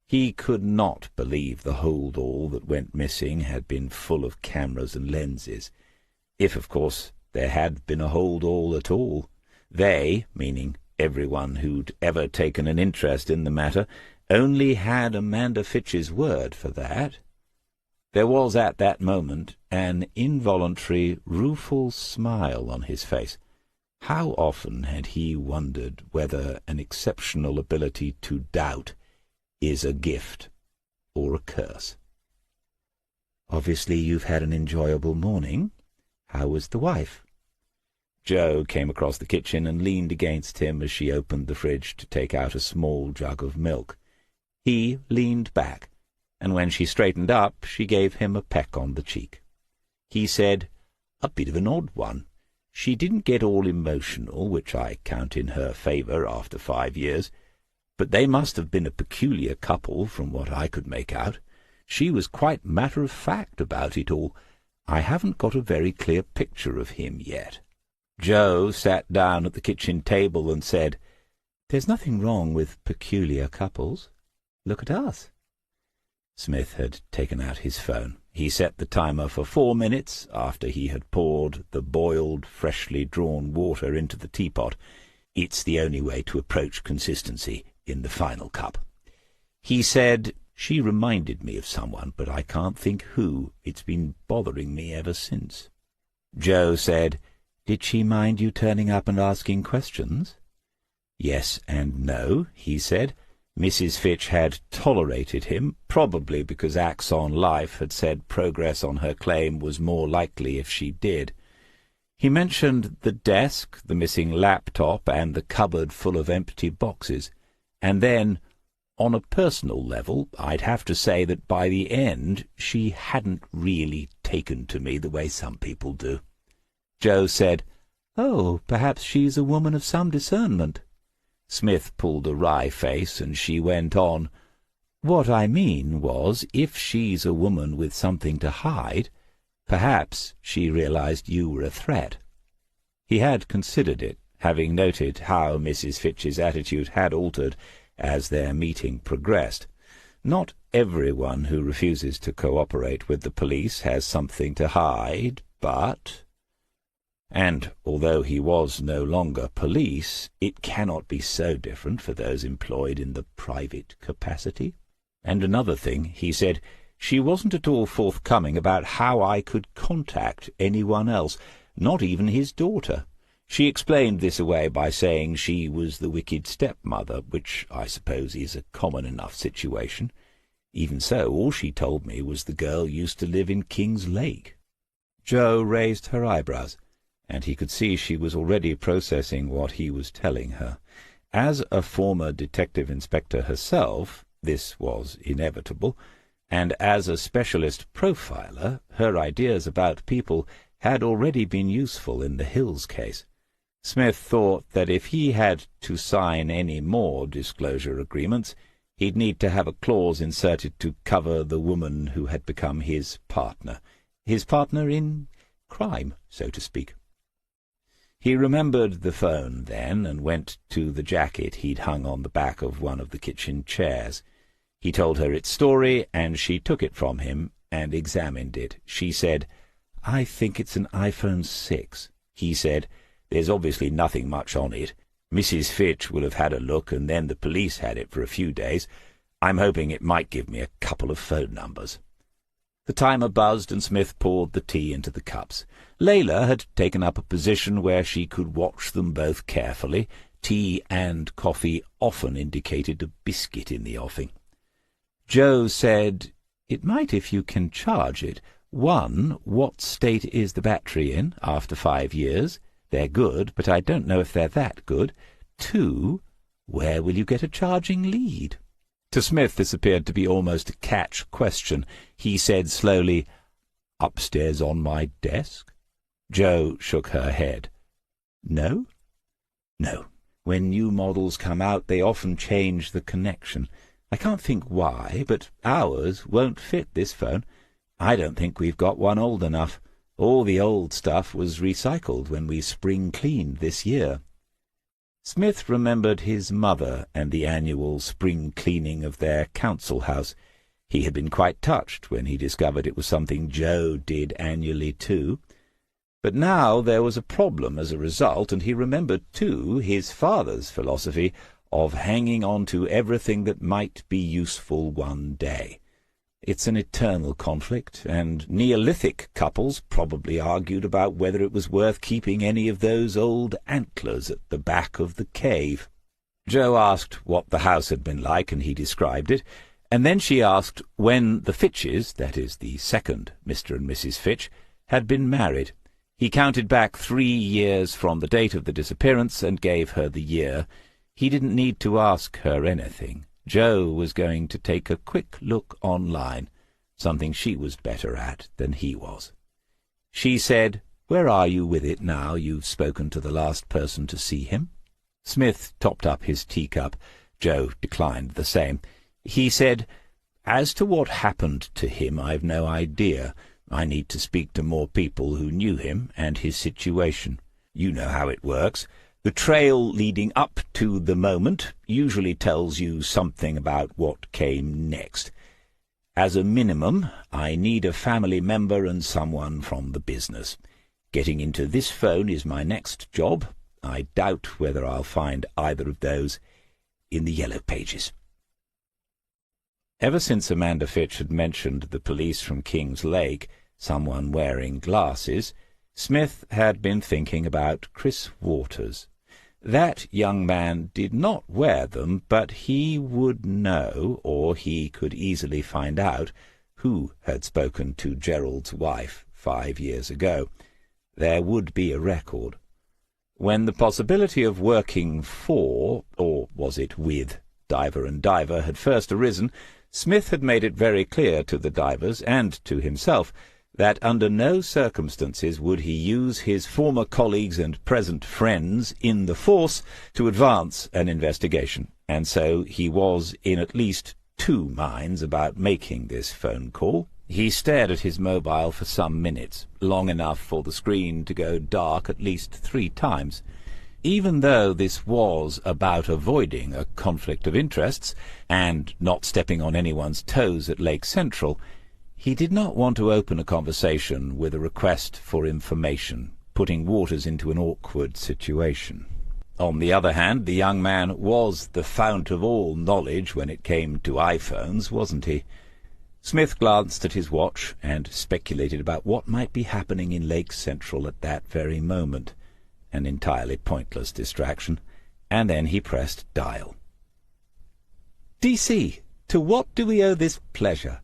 He could not believe the hold-all that went missing had been full of cameras and lenses. If, of course, there had been a hold-all at all. They, meaning everyone who'd ever taken an interest in the matter, only had Amanda Fitch's word for that. There was at that moment an involuntary, rueful smile on his face. How often had he wondered whether an exceptional ability to doubt is a gift or a curse. "Obviously you've had an enjoyable morning. How was the wife?" Jo came across the kitchen and leaned against him as she opened the fridge to take out a small jug of milk. He leaned back, and when she straightened up she gave him a peck on the cheek. He said, "A bit of an odd one. She didn't get all emotional, which I count in her favour after 5 years, but they must have been a peculiar couple from what I could make out. She was quite matter-of-fact about it all. I haven't got a very clear picture of him yet." Jo sat down at the kitchen table and said, "There's nothing wrong with peculiar couples. Look at us." Smith had taken out his phone. He set the timer for 4 minutes after he had poured the boiled, freshly drawn water into the teapot. It's the only way to approach consistency in the final cup. He said, "She reminded me of someone, but I can't think who. It's been bothering me ever since." Jo said, "Did she mind you turning up and asking questions?" "Yes and no," he said. Mrs. Fitch had tolerated him, probably because Axon Life had said progress on her claim was more likely if she did. He mentioned the desk, the missing laptop, and the cupboard full of empty boxes. And then, on a personal level, I'd have to say that by the end she hadn't really taken to me the way some people do. Jo said, "Oh, perhaps she's a woman of some discernment." Smith pulled a wry face, and she went on, "What I mean was, if she's a woman with something to hide, perhaps she realized you were a threat." He had considered it, having noted how Mrs. Fitch's attitude had altered as their meeting progressed. Not everyone who refuses to cooperate with the police has something to hide, but... And although he was no longer police, it cannot be so different for those employed in the private capacity. And another thing, he said, she wasn't at all forthcoming about how I could contact anyone else, not even his daughter. She explained this away by saying she was the wicked stepmother, which I suppose is a common enough situation. Even so, all she told me was the girl used to live in King's Lake. Jo raised her eyebrows, and he could see she was already processing what he was telling her. As a former detective inspector herself, this was inevitable, and as a specialist profiler, her ideas about people had already been useful in the Hills case. Smith thought that if he had to sign any more disclosure agreements, he'd need to have a clause inserted to cover the woman who had become his partner in crime, so to speak. He remembered the phone then, and went to the jacket he'd hung on the back of one of the kitchen chairs. He told her its story, and she took it from him and examined it. She said, "I think it's an iPhone 6. He said, "There's obviously nothing much on it. Mrs. Fitch will have had a look, and then the police had it for a few days. I'm hoping it might give me a couple of phone numbers." The timer buzzed, and Smith poured the tea into the cups. Layla had taken up a position where she could watch them both carefully. Tea and coffee often indicated a biscuit in the offing. Jo said, "It might if you can charge it. 1, what state is the battery in after 5 years? They're good, but I don't know if they're that good. 2, where will you get a charging lead?" To Smith this appeared to be almost a catch question. He said slowly, "Upstairs on my desk?" Jo shook her head. "No?" "No. When new models come out, they often change the connection. I can't think why, but ours won't fit this phone. I don't think we've got one old enough. All the old stuff was recycled when we spring-cleaned this year." Smith remembered his mother and the annual spring-cleaning of their council house. He had been quite touched when he discovered it was something Jo did annually too. But now there was a problem as a result, and he remembered too his father's philosophy of hanging on to everything that might be useful one day. It's an eternal conflict, and Neolithic couples probably argued about whether it was worth keeping any of those old antlers at the back of the cave. Jo asked what the house had been like, and he described it, and then she asked when the Fitches, that is, the second Mr. and Mrs. Fitch, had been married. He counted back 3 years from the date of the disappearance and gave her the year. He didn't need to ask her anything. Jo was going to take a quick look online, something she was better at than he was. She said, "Where are you with it now you've spoken to the last person to see him?" Smith topped up his teacup. Jo declined the same. He said, "As to what happened to him, I've no idea. I need to speak to more people who knew him and his situation. You know how it works. The trail leading up to the moment usually tells you something about what came next. As a minimum, I need a family member and someone from the business. Getting into this phone is my next job. I doubt whether I'll find either of those in the yellow pages." Ever since Amanda Fitch had mentioned the police from King's Lake, someone wearing glasses, Smith had been thinking about Chris Waters. That young man did not wear them, but he would know, or he could easily find out, who had spoken to Gerald's wife 5 years ago. There would be a record. When the possibility of working for, or was it with, Diver and Diver had first arisen, Smith had made it very clear to the Divers and to himself that under no circumstances would he use his former colleagues and present friends in the force to advance an investigation, and so he was in at least two minds about making this phone call. He stared at his mobile for some minutes, long enough for the screen to go dark at least 3 times. Even though this was about avoiding a conflict of interests and not stepping on anyone's toes at Lake Central, he did not want to open a conversation with a request for information, putting Waters into an awkward situation. On the other hand, the young man was the fount of all knowledge when it came to iPhones, wasn't he? Smith glanced at his watch and speculated about what might be happening in Lake Central at that very moment, an entirely pointless distraction, and then he pressed dial. "DC, to what do we owe this pleasure?"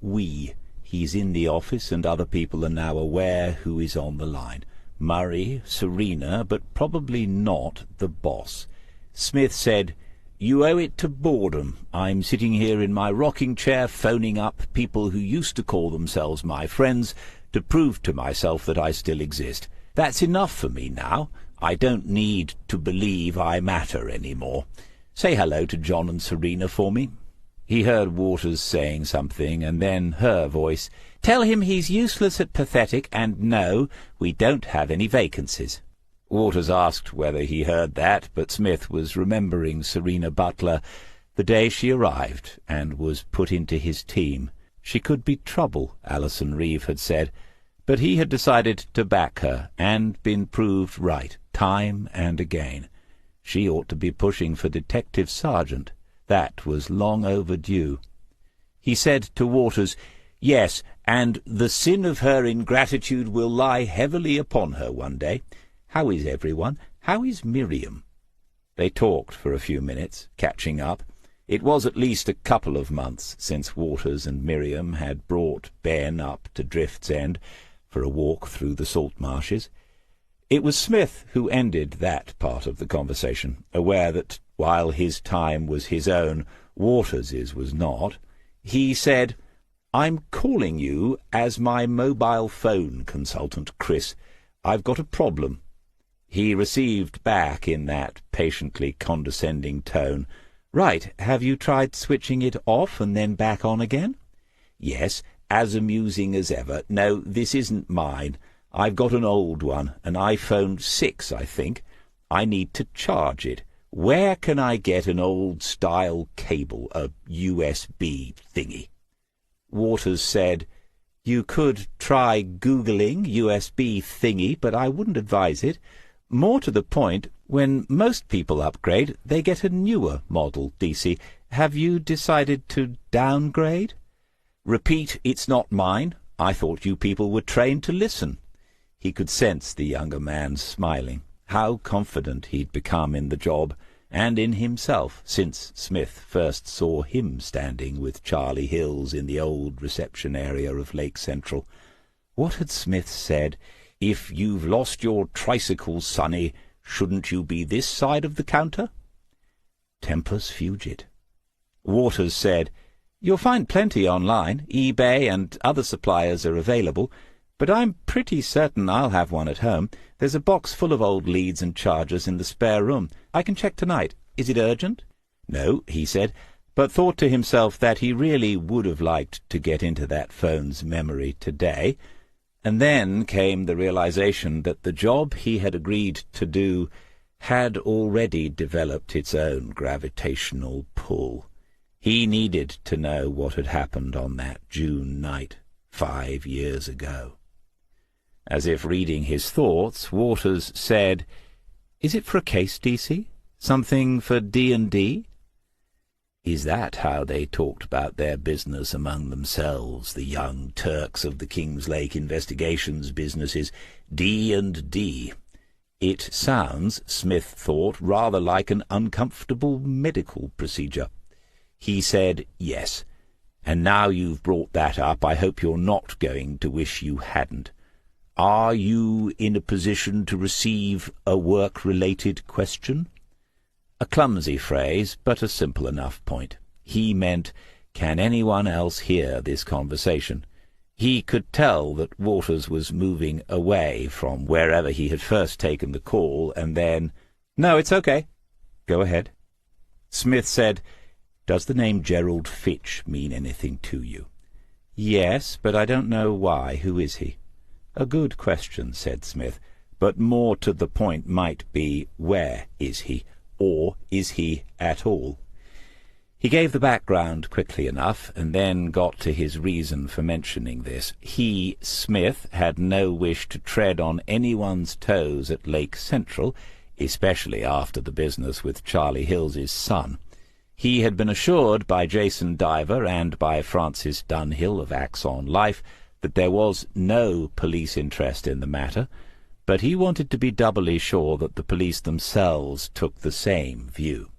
"We." He's in the office, and other people are now aware who is on the line. Murray, Serena, but probably not the boss. Smith said, "You owe it to boredom. I'm sitting here in my rocking chair phoning up people who used to call themselves my friends to prove to myself that I still exist. That's enough for me now. I don't need to believe I matter any more. Say hello to John and Serena for me." He heard Waters saying something, and then her voice. "Tell him he's useless at pathetic, and no, we don't have any vacancies." Waters asked whether he heard that, but Smith was remembering Serena Butler the day she arrived and was put into his team. She could be trouble, Alison Reeve had said, but he had decided to back her, and been proved right, time and again. She ought to be pushing for detective sergeant. That was long overdue. He said to Waters, "Yes, and the sin of her ingratitude will lie heavily upon her one day. How is everyone? How is Miriam?" They talked for a few minutes, catching up. It was at least a couple of months since Waters and Miriam had brought Ben up to Drift's End for a walk through the salt marshes. It was Smith who ended that part of the conversation, aware that while his time was his own, Waters's was not. He said, "I'm calling you as my mobile phone consultant, Chris. I've got a problem." He received back in that patiently condescending tone, "Right, have you tried switching it off and then back on again?" "Yes, as amusing as ever. No, this isn't mine. I've got an old one, an iPhone 6, I think. I need to charge it. Where can I get an old-style cable, a USB thingy?" Waters said, "You could try Googling USB thingy, but I wouldn't advise it. More to the point, when most people upgrade, they get a newer model, DC. Have you decided to downgrade?" "Repeat, it's not mine. I thought you people were trained to listen." He could sense the younger man smiling. How confident he'd become in the job, and in himself, since Smith first saw him standing with Charlie Hills in the old reception area of Lake Central. What had Smith said? "If you've lost your tricycle, sonny, shouldn't you be this side of the counter?" Tempus fugit. Waters said, "You'll find plenty online. eBay and other suppliers are available. But I'm pretty certain I'll have one at home. There's a box full of old leads and chargers in the spare room. I can check tonight. Is it urgent?" "No," he said, but thought to himself that he really would have liked to get into that phone's memory today. And then came the realization that the job he had agreed to do had already developed its own gravitational pull. He needed to know what had happened on that June night 5 years ago. As if reading his thoughts, Waters said, "Is it for a case, DC? Something for D&D?" Is that how they talked about their business among themselves, the young Turks of the Kings Lake investigations businesses, D&D? It sounds, Smith thought, rather like an uncomfortable medical procedure. He said, "Yes. And now you've brought that up, I hope you're not going to wish you hadn't. Are you in a position to receive a work-related question?" A clumsy phrase, but a simple enough point. He meant, can anyone else hear this conversation? He could tell that Waters was moving away from wherever he had first taken the call, and then, "No, it's okay. Go ahead." Smith said, "Does the name Gerald Fitch mean anything to you?" "Yes, but I don't know why. Who is he?" "A good question," said Smith, "but more to the point might be, where is he, or is he at all?" He gave the background quickly enough, and then got to his reason for mentioning this. He, Smith, had no wish to tread on anyone's toes at Lake Central, especially after the business with Charlie Hills's son. He had been assured by Jason Diver and by Francis Dunhill of Axon Life that there was no police interest in the matter, but he wanted to be doubly sure that the police themselves took the same view.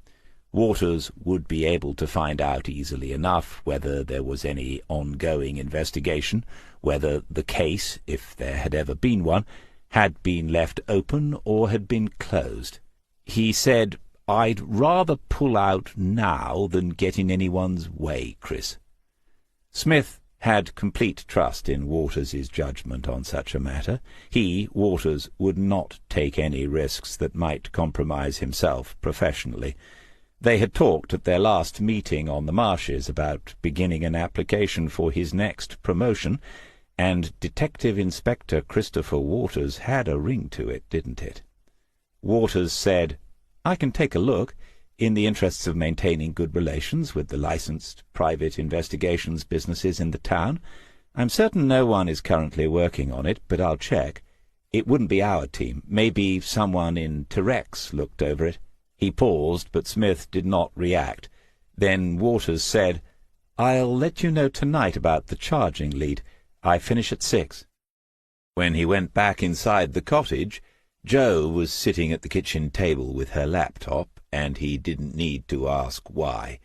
Waters would be able to find out easily enough whether there was any ongoing investigation, whether the case, if there had ever been one, had been left open or had been closed. He said, "I'd rather pull out now than get in anyone's way, Chris." Smith had complete trust in Waters's judgment on such a matter. He, Waters, would not take any risks that might compromise himself professionally. They had talked at their last meeting on the marshes about beginning an application for his next promotion, and Detective Inspector Christopher Waters had a ring to it, didn't it? Waters said, "I can take a look, in the interests of maintaining good relations with the licensed private investigations businesses in the town. I'm certain no one is currently working on it, but I'll check. It wouldn't be our team. Maybe someone in Terex looked over it." He paused, but Smith did not react. Then Waters said, "I'll let you know tonight about the charging lead. I finish at 6. When he went back inside the cottage, Jo was sitting at the kitchen table with her laptop, and he didn't need to ask why.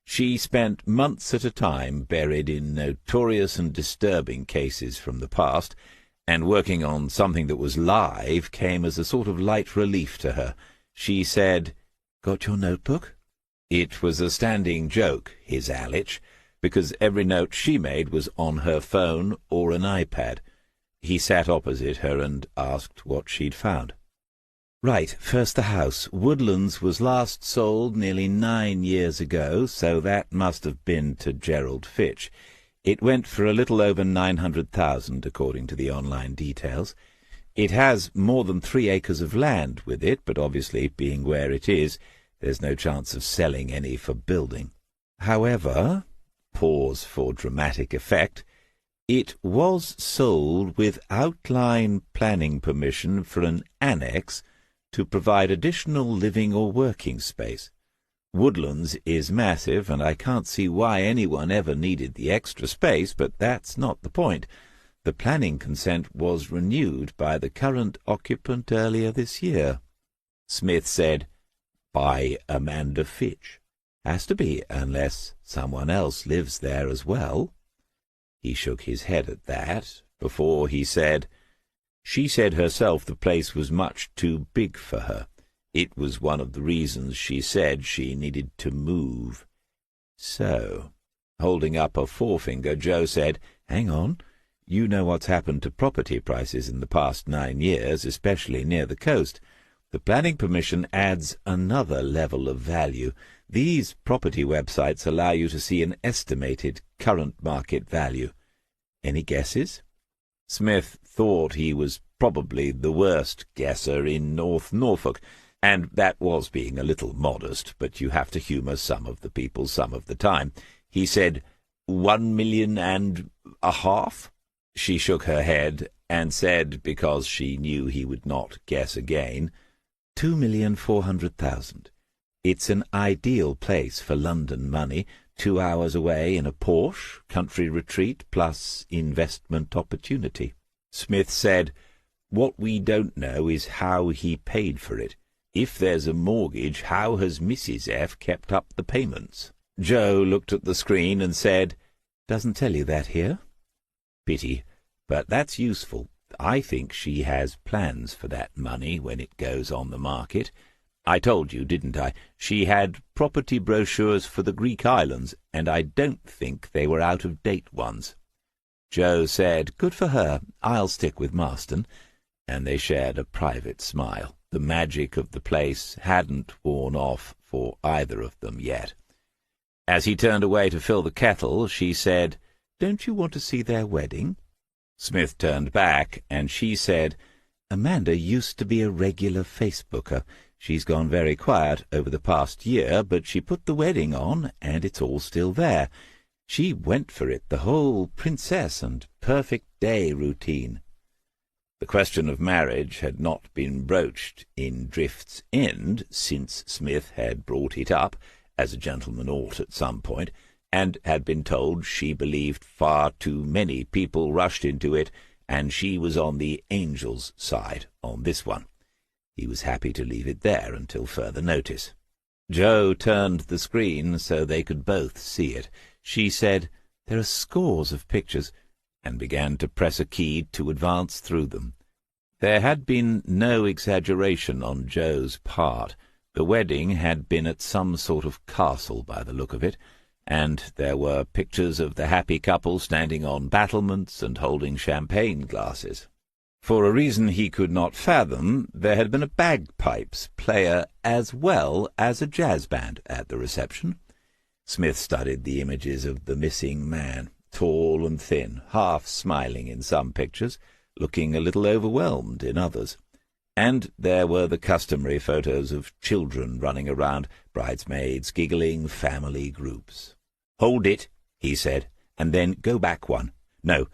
She spent months at a time buried in notorious and disturbing cases from the past, and working on something that was live came as a sort of light relief to her. She said, "Got your notebook?" It was a standing joke, his Alich, because every note she made was on her phone or an iPad. He sat opposite her and asked what she'd found. "Right, first the house. Woodlands was last sold nearly 9 years ago, so that must have been to Gerald Fitch. It went for a little over 900,000, according to the online details. It has more than 3 acres of land with it, but obviously, being where it is, there's no chance of selling any for building. However," pause for dramatic effect, "it was sold with outline planning permission for an annex to provide additional living or working space. Woodlands is massive, and I can't see why anyone ever needed the extra space, but that's not the point. The planning consent was renewed by the current occupant earlier this year." Smith said, "By Amanda Fitch. Has to be, unless someone else lives there as well." He shook his head at that, before he said, "She said herself the place was much too big for her. It was one of the reasons she said she needed to move." "So," holding up a forefinger, Jo said, "Hang on. You know what's happened to property prices in the past 9 years, especially near the coast. The planning permission adds another level of value. These property websites allow you to see an estimated current market value. Any guesses?" Smith thought he was probably the worst guesser in North Norfolk, and that was being a little modest, but you have to humour some of the people some of the time. He said, 1.5 million. She shook her head and said, because she knew he would not guess again, 2,400,000. It's an ideal place for London money, 2 hours away in a Porsche, country retreat, plus investment opportunity. Smith said, "What we don't know is how he paid for it. If there's a mortgage, how has Mrs. F. kept up the payments?" Jo looked at the screen and said, "Doesn't tell you that here." "Pity, but that's useful. I think she has plans for that money when it goes on the market. I told you, didn't I? She had property brochures for the Greek islands, and I don't think they were out-of-date ones." Joe said, "Good for her. I'll stick with Marston," and they shared a private smile. The magic of the place hadn't worn off for either of them yet. As he turned away to fill the kettle, she said, "Don't you want to see their wedding?" Smith turned back, and she said, "Amanda used to be a regular Facebooker. She's gone very quiet over the past year, but she put the wedding on, and it's all still there. She went for it, the whole princess and perfect day routine." The question of marriage had not been broached in Drift's End since Smith had brought it up, as a gentleman ought at some point, and had been told she believed far too many people rushed into it, and she was on the angel's side on this one. He was happy to leave it there until further notice. Joe turned the screen so they could both see it. She said, "There are scores of pictures," and began to press a key to advance through them. There had been no exaggeration on Joe's part. The wedding had been at some sort of castle by the look of it, and there were pictures of the happy couple standing on battlements and holding champagne glasses. For a reason he could not fathom, there had been a bagpipes player as well as a jazz band at the reception. Smith studied the images of the missing man, tall and thin, half smiling in some pictures, looking a little overwhelmed in others. And there were the customary photos of children running around, bridesmaids, giggling, family groups. "Hold it," he said, "and then go back one. No,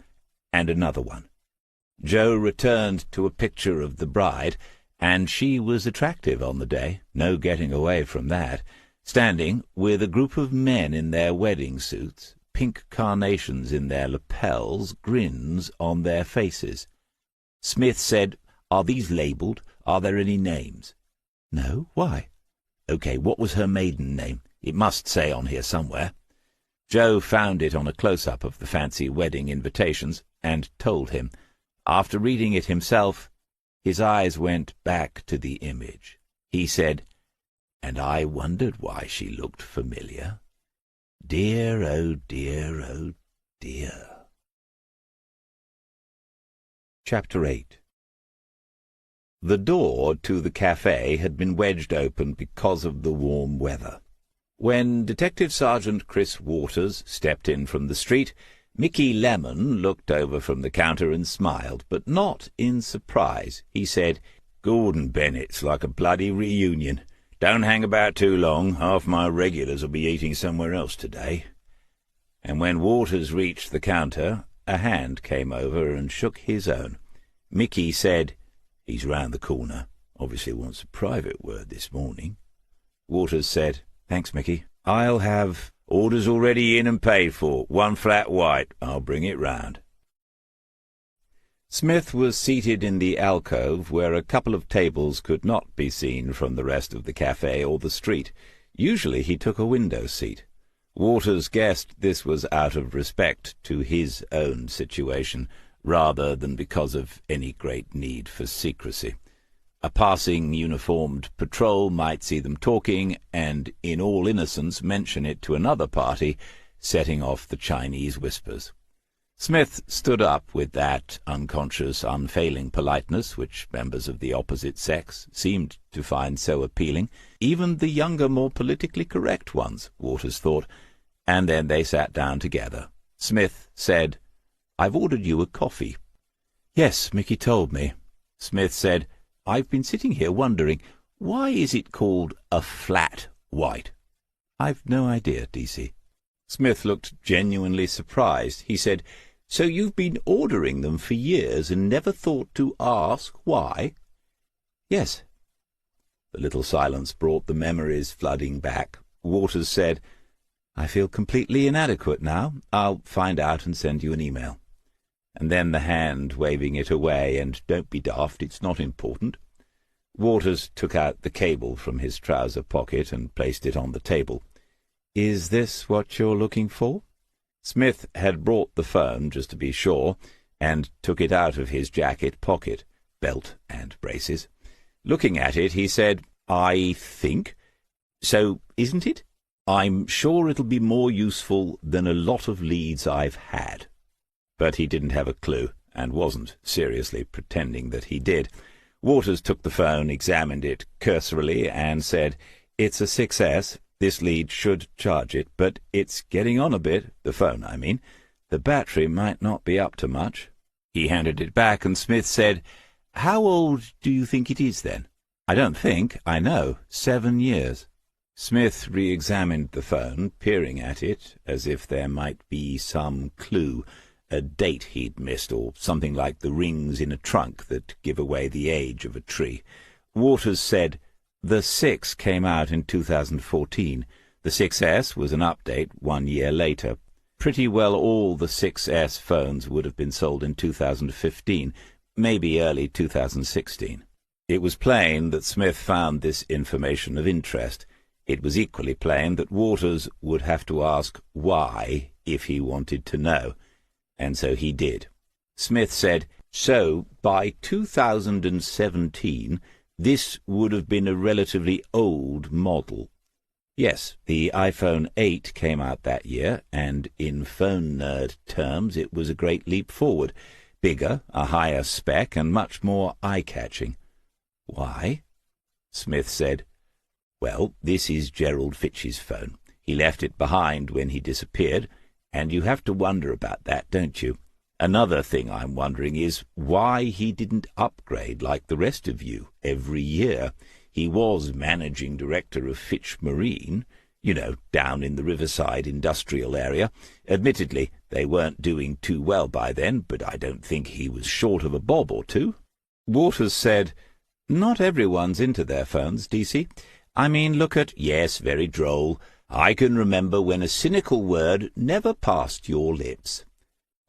and another one." Joe returned to a picture of the bride, and she was attractive on the day, no getting away from that, standing with a group of men in their wedding suits, pink carnations in their lapels, grins on their faces. Smith said, "Are these labelled? Are there any names?" "No, why?" "OK, what was her maiden name? It must say on here somewhere." Joe found it on a close-up of the fancy wedding invitations, and told him. After reading it himself, his eyes went back to the image. He said, "And I wondered why she looked familiar. Dear, oh dear, oh dear." Chapter 8. The door to the cafe had been wedged open because of the warm weather. When Detective Sergeant Chris Waters stepped in from the street, Mickey Lemon looked over from the counter and smiled, but not in surprise. He said, "Gordon Bennett's like a bloody reunion. Don't hang about too long. Half my regulars will be eating somewhere else today." And when Waters reached the counter, a hand came over and shook his own. Mickey said, "He's round the corner. Obviously wants a private word this morning." Waters said, "Thanks, Mickey. I'll have orders already in and paid for. 1 flat white. I'll bring it round." Smith was seated in the alcove where a couple of tables could not be seen from the rest of the cafe or the street. Usually he took a window seat. Waters guessed this was out of respect to his own situation, rather than because of any great need for secrecy. A passing uniformed patrol might see them talking, and in all innocence mention it to another party, setting off the Chinese whispers. Smith stood up with that unconscious, unfailing politeness which members of the opposite sex seemed to find so appealing, even the younger, more politically correct ones, Waters thought, and then they sat down together. Smith said, "I've ordered you a coffee." "Yes, Mickey told me." Smith said, "I've been sitting here wondering, why is it called a flat white?" "I've no idea, DC." Smith looked genuinely surprised. He said, "So you've been ordering them for years and never thought to ask why?" "Yes." The little silence brought the memories flooding back. Waters said, "I feel completely inadequate now. I'll find out and send you an email." And then the hand waving it away, and "Don't be daft, it's not important." Waters took out the cable from his trouser pocket and placed it on the table. "Is this what you're looking for?" Smith had brought the phone, just to be sure, and took it out of his jacket pocket, belt and braces. Looking at it, he said, "I think. So, isn't it? I'm sure it'll be more useful than a lot of leads I've had." But he didn't have a clue, and wasn't seriously pretending that he did. Waters took the phone, examined it cursorily, and said, "It's a 6S. This lead should charge it, but it's getting on a bit, the phone, I mean. The battery might not be up to much." He handed it back, and Smith said, "How old do you think it is, then?" "I don't think, I know. 7 years." Smith re-examined the phone, peering at it as if there might be some clue, a date he'd missed, or something like the rings in a trunk that give away the age of a tree. Waters said, "The 6 came out in 2014. The 6S was an update 1 year later. Pretty well all the 6S phones would have been sold in 2015, maybe early 2016. It was plain that Smith found this information of interest. It was equally plain that Waters would have to ask why if he wanted to know, and so he did. Smith said, "So, by 2017, this would have been a relatively old model." "Yes, the iPhone 8 came out that year, and in phone nerd terms it was a great leap forward. Bigger, a higher spec, and much more eye-catching." "Why?" Smith said, "Well, this is Gerald Fitch's phone. He left it behind when he disappeared, and you have to wonder about that, don't you? Another thing I'm wondering is why he didn't upgrade like the rest of you every year. He was managing director of Fitch Marine, you know, down in the Riverside industrial area. Admittedly, they weren't doing too well by then, but I don't think he was short of a bob or two." Waters said, "Not everyone's into their phones, DC. I mean, look at—" "Yes, very droll. I can remember when a cynical word never passed your lips."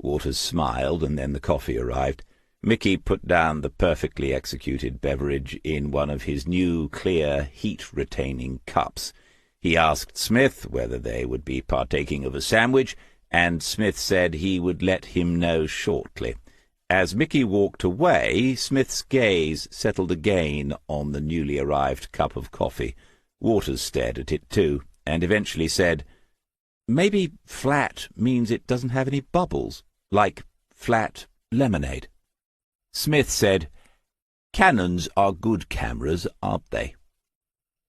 Waters smiled, and then the coffee arrived. Mickey put down the perfectly executed beverage in one of his new, clear, heat-retaining cups. He asked Smith whether they would be partaking of a sandwich, and Smith said he would let him know shortly. As Mickey walked away, Smith's gaze settled again on the newly arrived cup of coffee. Waters stared at it too, and eventually said, "Maybe flat means it doesn't have any bubbles, like flat lemonade." Smith said, "Canons are good cameras, aren't they?"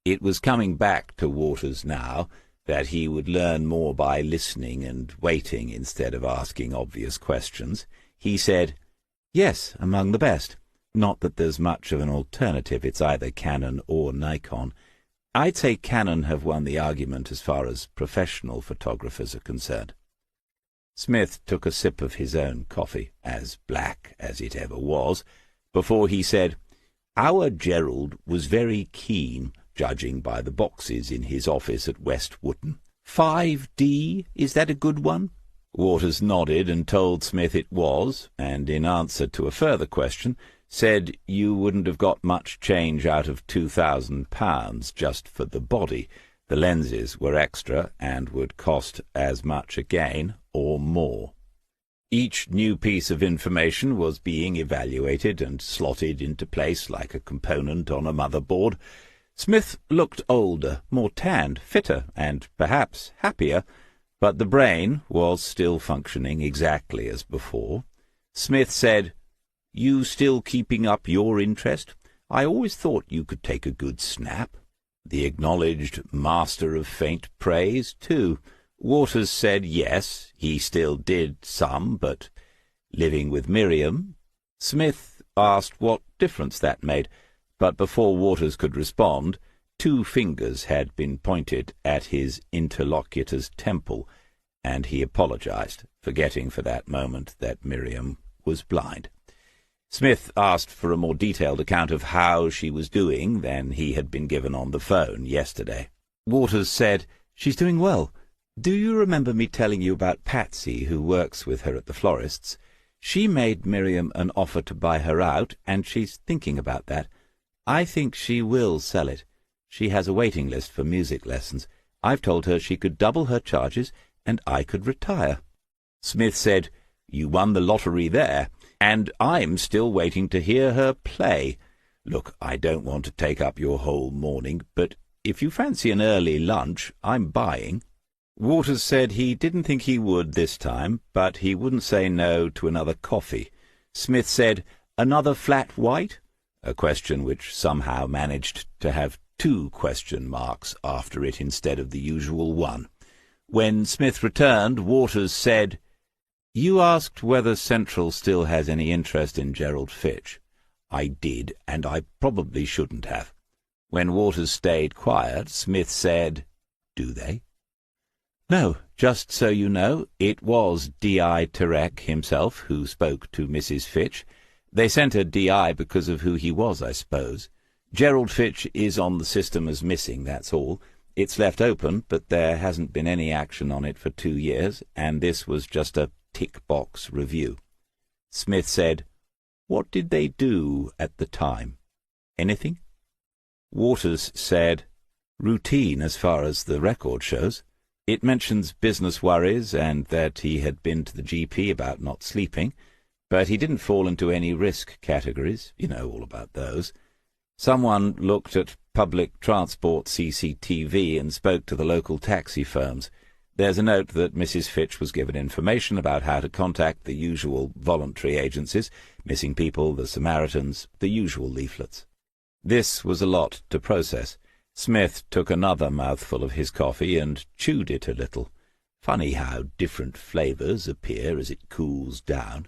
It was coming back to Waters now that he would learn more by listening and waiting instead of asking obvious questions. He said, "Yes, among the best. Not that there's much of an alternative. It's either Canon or Nikon. I'd say Canon have won the argument as far as professional photographers are concerned." Smith took a sip of his own coffee, as black as it ever was, before he said, "Our Gerald was very keen, judging by the boxes in his office at West Wootton. 5D, is that a good one?" Waters nodded and told Smith it was, and in answer to a further question, said you wouldn't have got much change out of £2,000 just for the body. The lenses were extra and would cost as much again, or more. Each new piece of information was being evaluated and slotted into place like a component on a motherboard. Smith looked older, more tanned, fitter, and perhaps happier, but the brain was still functioning exactly as before. Smith said, "You still keeping up your interest? I always thought you could take a good snap." The acknowledged master of faint praise, too. Waters said yes, he still did some, but living with Miriam. Smith asked what difference that made, but before Waters could respond, 2 fingers had been pointed at his interlocutor's temple, and he apologized, forgetting for that moment that Miriam was blind. Smith asked for a more detailed account of how she was doing than he had been given on the phone yesterday. Waters said, "She's doing well. Do you remember me telling you about Patsy, who works with her at the florist's? She made Miriam an offer to buy her out, and she's thinking about that. I think she will sell it. She has a waiting list for music lessons. I've told her she could double her charges, and I could retire." Smith said, "You won the lottery there, and I'm still waiting to hear her play. Look, I don't want to take up your whole morning, but if you fancy an early lunch, I'm buying." Waters said he didn't think he would this time, but he wouldn't say no to another coffee. Smith said, "Another flat white?" a question which somehow managed to have 2 question marks after it instead of the usual 1. When Smith returned, Waters said, "You asked whether Central still has any interest in Gerald Fitch. I did, and I probably shouldn't have." When Waters stayed quiet, Smith said, "Do they?" "No, just so you know, it was D.I. Terek himself who spoke to Mrs. Fitch. They sent her D.I. because of who he was, I suppose. Gerald Fitch is on the system as missing, that's all. It's left open, but there hasn't been any action on it for 2 years, and this was just a tick-box review." Smith said, "What did they do at the time? Anything?" Waters said, "Routine as far as the record shows. It mentions business worries and that he had been to the GP about not sleeping, but he didn't fall into any risk categories. You know all about those. Someone looked at public transport CCTV and spoke to the local taxi firms. There's a note that Mrs. Fitch was given information about how to contact the usual voluntary agencies, missing people, the Samaritans, the usual leaflets." This was a lot to process. Smith took another mouthful of his coffee and chewed it a little. Funny how different flavours appear as it cools down.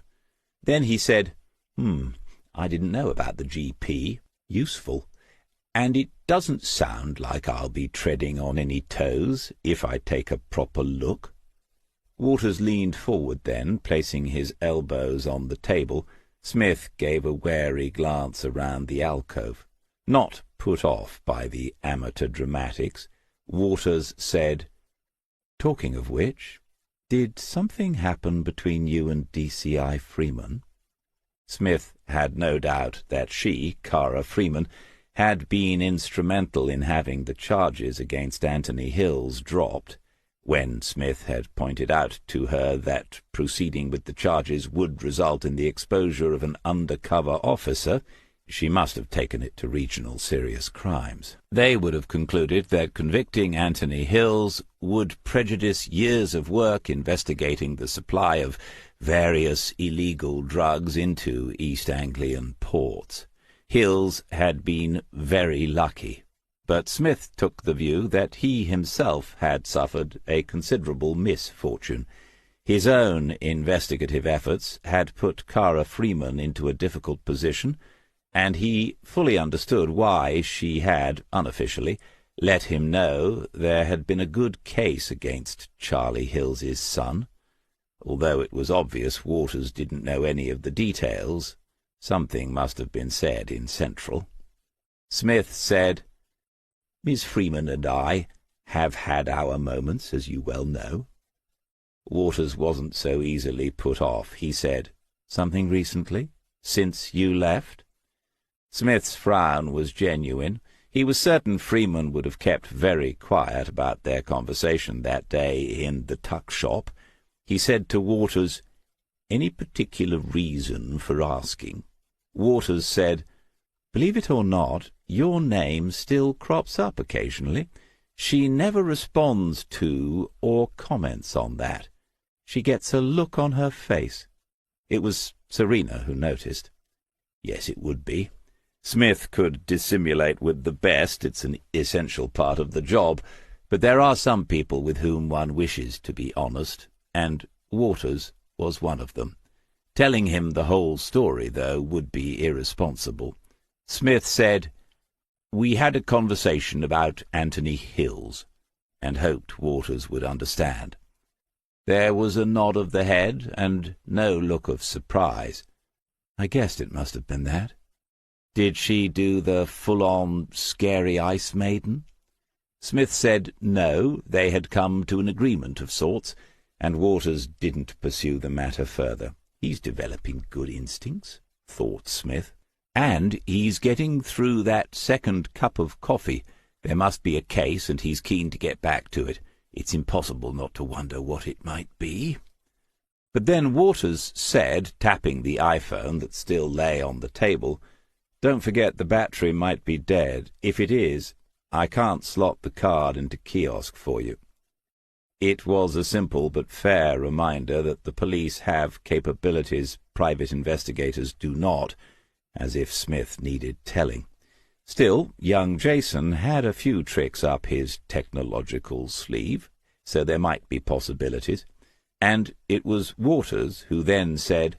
Then he said, I didn't know about the GP. Useful. And it doesn't sound like I'll be treading on any toes if I take a proper look." Waters leaned forward then, placing his elbows on the table. Smith gave a wary glance around the alcove. Not put off by the amateur dramatics, Waters said, "Talking of which, did something happen between you and DCI Freeman?" Smith had no doubt that she, Cara Freeman, had been instrumental in having the charges against Anthony Hills dropped. When Smith had pointed out to her that proceeding with the charges would result in the exposure of an undercover officer, she must have taken it to regional serious crimes. They would have concluded that convicting Anthony Hills would prejudice years of work investigating the supply of various illegal drugs into East Anglian ports. Hills had been very lucky, but Smith took the view that he himself had suffered a considerable misfortune. His own investigative efforts had put Cara Freeman into a difficult position, and he fully understood why she had, unofficially, let him know there had been a good case against Charlie Hills's son. Although it was obvious Waters didn't know any of the details, something must have been said in Central. Smith said, "Miss Freeman and I have had our moments, as you well know." Waters wasn't so easily put off. He said, "Something recently? Since you left?" Smith's frown was genuine. He was certain Freeman would have kept very quiet about their conversation that day in the tuck shop. He said to Waters, "Any particular reason for asking?" Waters said, "Believe it or not, your name still crops up occasionally. She never responds to or comments on that. She gets a look on her face." It was Serena who noticed. Yes, it would be. Smith could dissimulate with the best. It's an essential part of the job. But there are some people with whom one wishes to be honest, and Waters was one of them. Telling him the whole story, though, would be irresponsible. Smith said, "We had a conversation about Anthony Hills," and hoped Waters would understand. There was a nod of the head and no look of surprise. "I guessed it must have been that." "Did she do the full-on scary ice maiden?" Smith said no, they had come to an agreement of sorts, and Waters didn't pursue the matter further. He's developing good instincts, thought Smith. And he's getting through that second cup of coffee. There must be a case, and he's keen to get back to it. It's impossible not to wonder what it might be. But then Waters said, tapping the iPhone that still lay on the table, "Don't forget the battery might be dead. If it is, I can't slot the card into kiosk for you." It was a simple but fair reminder that the police have capabilities private investigators do not, as if Smith needed telling. Still, young Jason had a few tricks up his technological sleeve, so there might be possibilities, and it was Waters who then said,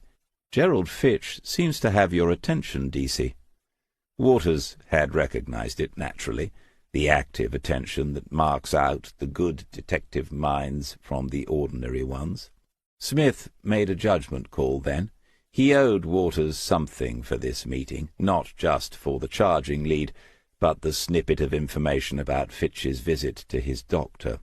"Gerald Fitch seems to have your attention, DC." Waters had recognized it, naturally, the active attention that marks out the good detective minds from the ordinary ones. Smith made a judgment call then. He owed Waters something for this meeting, not just for the charging lead, but the snippet of information about Fitch's visit to his doctor.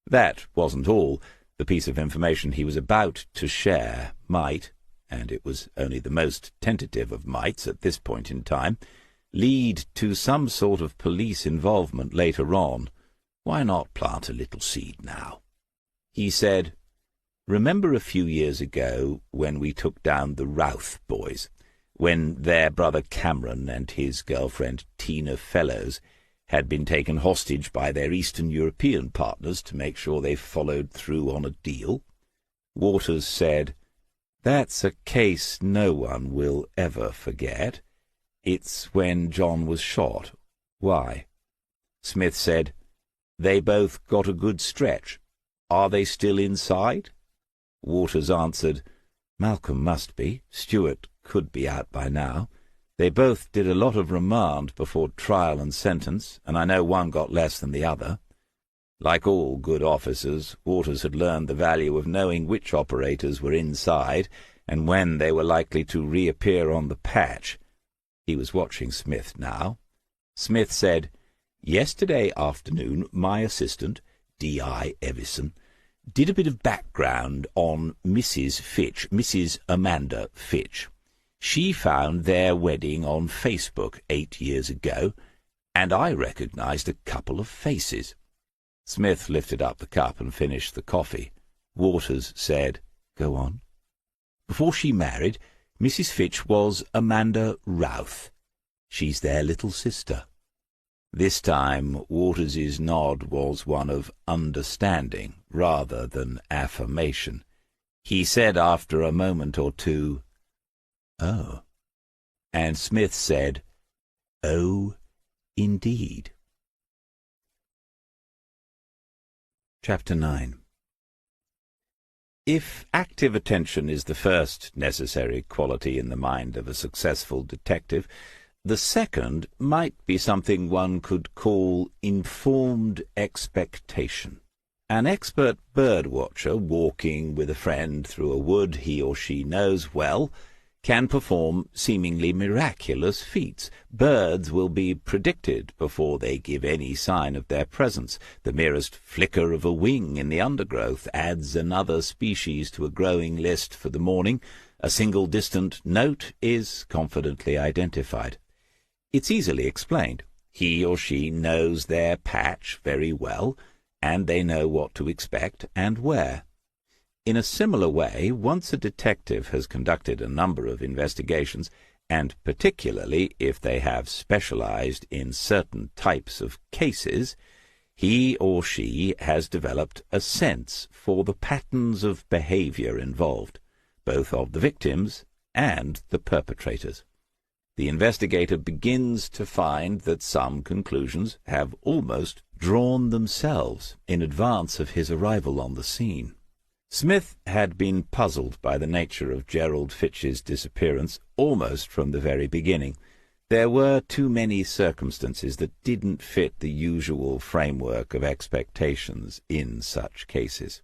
That wasn't all. The piece of information he was about to share might, and it was only the most tentative of mights at this point in time, lead to some sort of police involvement later on. Why not plant a little seed now? He said, "Remember a few years ago when we took down the Routh boys, when their brother Cameron and his girlfriend Tina Fellows had been taken hostage by their Eastern European partners to make sure they followed through on a deal?" Waters said, "That's a case no one will ever forget. It's when John was shot. Why?" Smith said, "They both got a good stretch. Are they still inside?" Waters answered, "Malcolm must be. Stewart could be out by now. They both did a lot of remand before trial and sentence, and I know one got less than the other." Like all good officers, Waters had learned the value of knowing which operators were inside and when they were likely to reappear on the patch. He was watching Smith now. Smith said, "Yesterday afternoon my assistant, D.I. Evison, did a bit of background on Mrs. Fitch, Mrs. Amanda Fitch. She found their wedding on Facebook 8 years ago, and I recognized a couple of faces." Smith lifted up the cup and finished the coffee. Waters said, "Go on." "Before she married, Mrs. Fitch was Amanda Routh. She's their little sister." This time Waters's nod was one of understanding rather than affirmation. He said after a moment or two, "Oh." And Smith said, "Oh, indeed." Chapter 9. If active attention is the first necessary quality in the mind of a successful detective, the second might be something one could call informed expectation. An expert bird-watcher walking with a friend through a wood he or she knows well can perform seemingly miraculous feats. Birds will be predicted before they give any sign of their presence. The merest flicker of a wing in the undergrowth adds another species to a growing list for the morning. A single distant note is confidently identified. It's easily explained. He or she knows their patch very well, and they know what to expect and where. In a similar way, once a detective has conducted a number of investigations, and particularly if they have specialized in certain types of cases, he or she has developed a sense for the patterns of behavior involved, both of the victims and the perpetrators. The investigator begins to find that some conclusions have almost drawn themselves in advance of his arrival on the scene. Smith had been puzzled by the nature of Gerald Fitch's disappearance almost from the very beginning. There were too many circumstances that didn't fit the usual framework of expectations in such cases.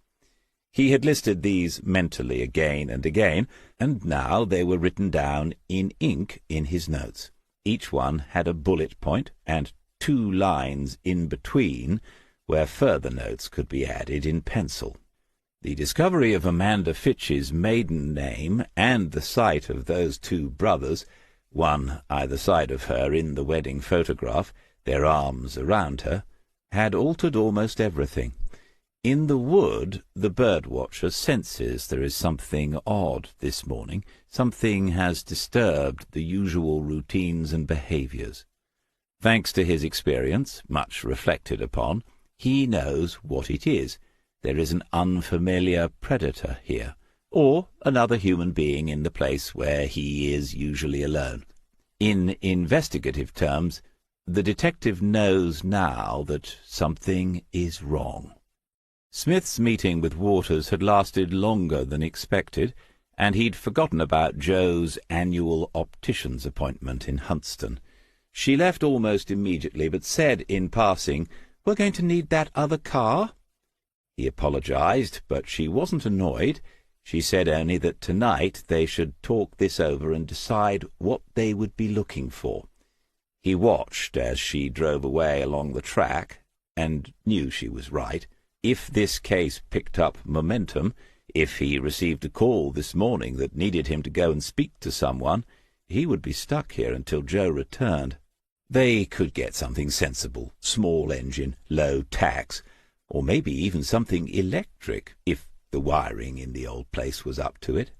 He had listed these mentally again and again, and now they were written down in ink in his notes. Each one had a bullet point and 2 lines in between where further notes could be added in pencil. The discovery of Amanda Fitch's maiden name and the sight of those 2 brothers, one either side of her in the wedding photograph, their arms around her, had altered almost everything. In the wood, the bird-watcher senses there is something odd this morning. Something has disturbed the usual routines and behaviors. Thanks to his experience, much reflected upon, he knows what it is, There is an unfamiliar predator here, or another human being in the place where he is usually alone. In investigative terms, the detective knows now that something is wrong. Smith's meeting with Waters had lasted longer than expected, and he'd forgotten about Jo's annual optician's appointment in Huntston. She left almost immediately, but said in passing, "We're going to need that other car." He apologized, but she wasn't annoyed. She said only that tonight they should talk this over and decide what they would be looking for. He watched as she drove away along the track, and knew she was right. If this case picked up momentum, if he received a call this morning that needed him to go and speak to someone, he would be stuck here until Jo returned. They could get something sensible, small engine, low tax, or maybe even something electric, if the wiring in the old place was up to it.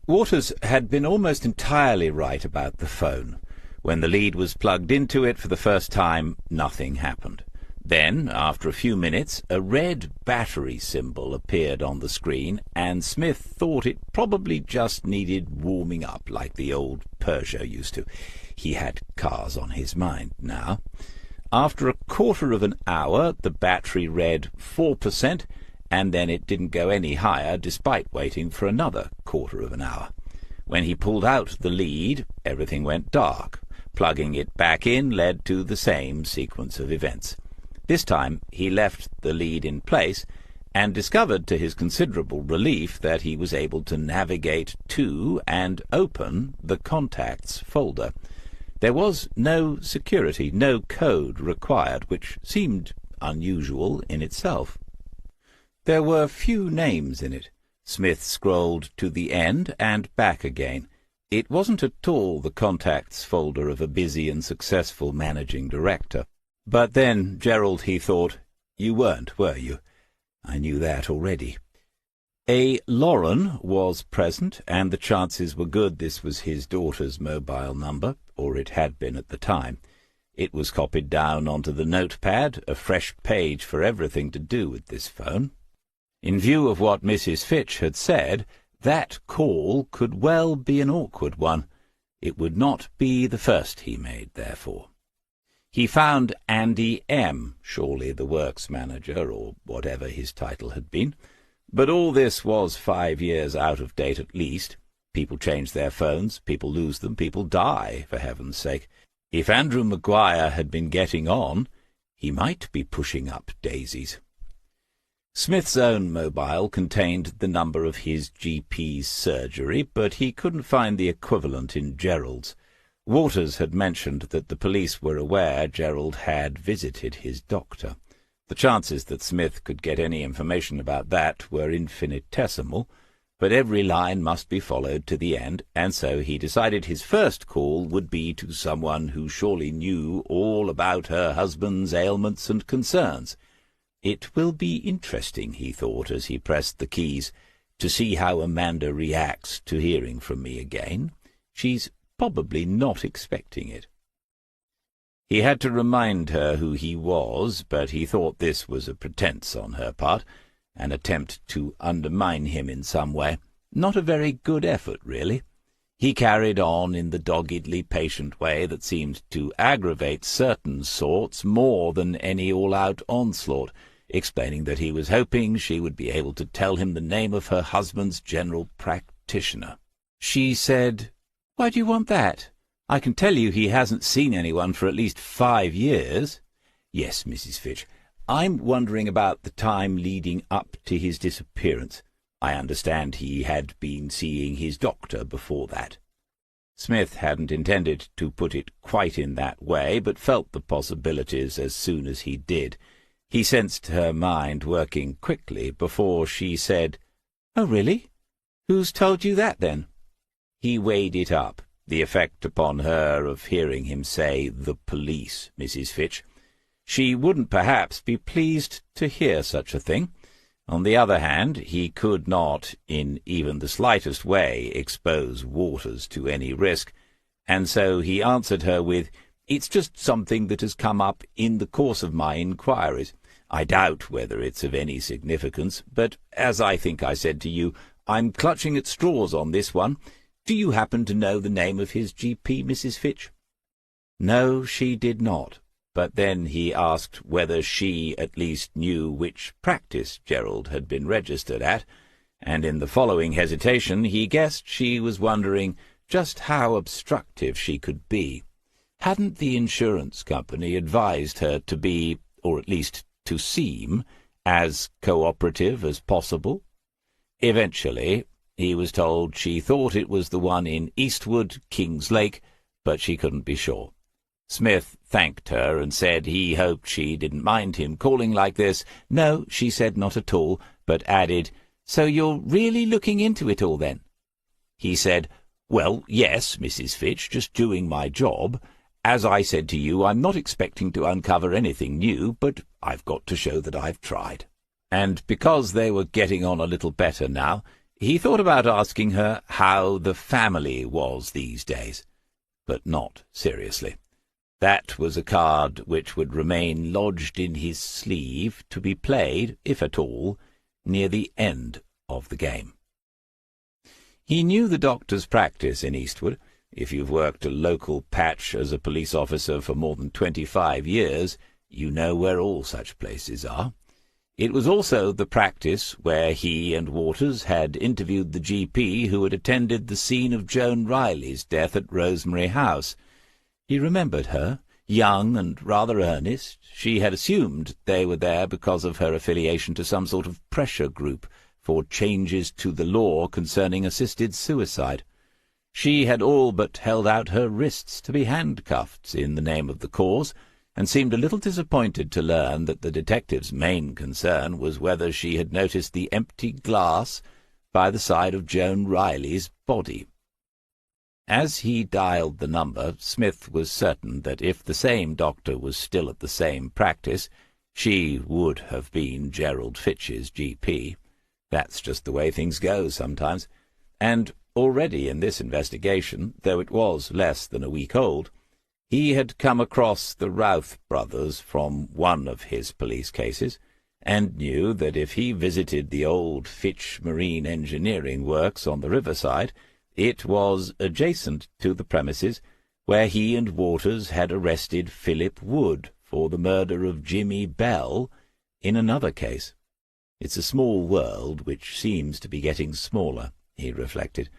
Waters had been almost entirely right about the phone. When the lead was plugged into it for the first time, nothing happened. Then, after a few minutes, a red battery symbol appeared on the screen, and Smith thought it probably just needed warming up like the old Peugeot used to. He had cars on his mind now. After a quarter of an hour, the battery read 4%, and then it didn't go any higher despite waiting for another quarter of an hour. When he pulled out the lead, everything went dark. Plugging it back in led to the same sequence of events. This time he left the lead in place, and discovered to his considerable relief that he was able to navigate to and open the contacts folder. There was no security, no code required, which seemed unusual in itself. There were few names in it. Smith scrolled to the end and back again. It wasn't at all the contacts folder of a busy and successful managing director. But then, Gerald, he thought, you weren't, were you? I knew that already. A Lauren was present, and the chances were good this was his daughter's mobile number, or it had been at the time. It was copied down onto the notepad, a fresh page for everything to do with this phone. In view of what Mrs. Fitch had said, that call could well be an awkward one. It would not be the first he made, therefore. He found Andy M., surely the works manager, or whatever his title had been. But all this was 5 years out of date at least. People change their phones, people lose them, people die, for heaven's sake. If Andrew Maguire had been getting on, he might be pushing up daisies. Smith's own mobile contained the number of his GP's surgery, but he couldn't find the equivalent in Gerald's. Waters had mentioned that the police were aware Gerald had visited his doctor. The chances that Smith could get any information about that were infinitesimal, but every line must be followed to the end, and so he decided his first call would be to someone who surely knew all about her husband's ailments and concerns. It will be interesting, he thought as he pressed the keys, to see how Amanda reacts to hearing from me again. She's probably not expecting it. He had to remind her who he was, but he thought this was a pretense on her part, an attempt to undermine him in some way. Not a very good effort, really. He carried on in the doggedly patient way that seemed to aggravate certain sorts more than any all-out onslaught, explaining that he was hoping she would be able to tell him the name of her husband's general practitioner. She said, "Why do you want that? I can tell you he hasn't seen anyone for at least 5 years. Yes, Mrs. Fitch, I'm wondering about the time leading up to his disappearance. I understand he had been seeing his doctor before that." Smith hadn't intended to put it quite in that way, but felt the possibilities as soon as he did. He sensed her mind working quickly before she said, "Oh, really? Who's told you that, then?" He weighed it up, the effect upon her of hearing him say, "the police, Mrs. Fitch." She wouldn't perhaps be pleased to hear such a thing. On the other hand, he could not, in even the slightest way, expose Waters to any risk, and so he answered her with, "It's just something that has come up in the course of my inquiries. I doubt whether it's of any significance, but as I think I said to you, I'm clutching at straws on this one. Do you happen to know the name of his GP, Mrs. Fitch?" No, she did not, but then he asked whether she at least knew which practice Gerald had been registered at, and in the following hesitation he guessed she was wondering just how obstructive she could be. Hadn't the insurance company advised her to be, or at least to seem, as cooperative as possible? Eventually, he was told she thought it was the one in Eastwood, Kings Lake, but she couldn't be sure. Smith thanked her and said he hoped she didn't mind him calling like this. No, she said not at all, but added, "So you're really looking into it all, then?" He said, "Well, yes, Mrs. Fitch, just doing my job. As I said to you, I'm not expecting to uncover anything new, but I've got to show that I've tried." And because they were getting on a little better now, he thought about asking her how the family was these days, but not seriously. That was a card which would remain lodged in his sleeve to be played, if at all, near the end of the game. He knew the doctor's practice in Eastwood. If you've worked a local patch as a police officer for more than 25 years, you know where all such places are. It was also the practice where he and Waters had interviewed the GP who had attended the scene of Joan Riley's death at Rosemary House. He remembered her, young and rather earnest. She had assumed they were there because of her affiliation to some sort of pressure group for changes to the law concerning assisted suicide. She had all but held out her wrists to be handcuffed in the name of the cause, and seemed a little disappointed to learn that the detective's main concern was whether she had noticed the empty glass by the side of Joan Riley's body. As he dialed the number, Smith was certain that if the same doctor was still at the same practice, she would have been Gerald Fitch's GP. That's just the way things go sometimes. And already in this investigation, though it was less than a week old, he had come across the Routh brothers from one of his police cases, and knew that if he visited the old Fitch Marine Engineering Works on the riverside, it was adjacent to the premises where he and Waters had arrested Philip Wood for the murder of Jimmy Bell in another case. It's a small world which seems to be getting smaller, he reflected,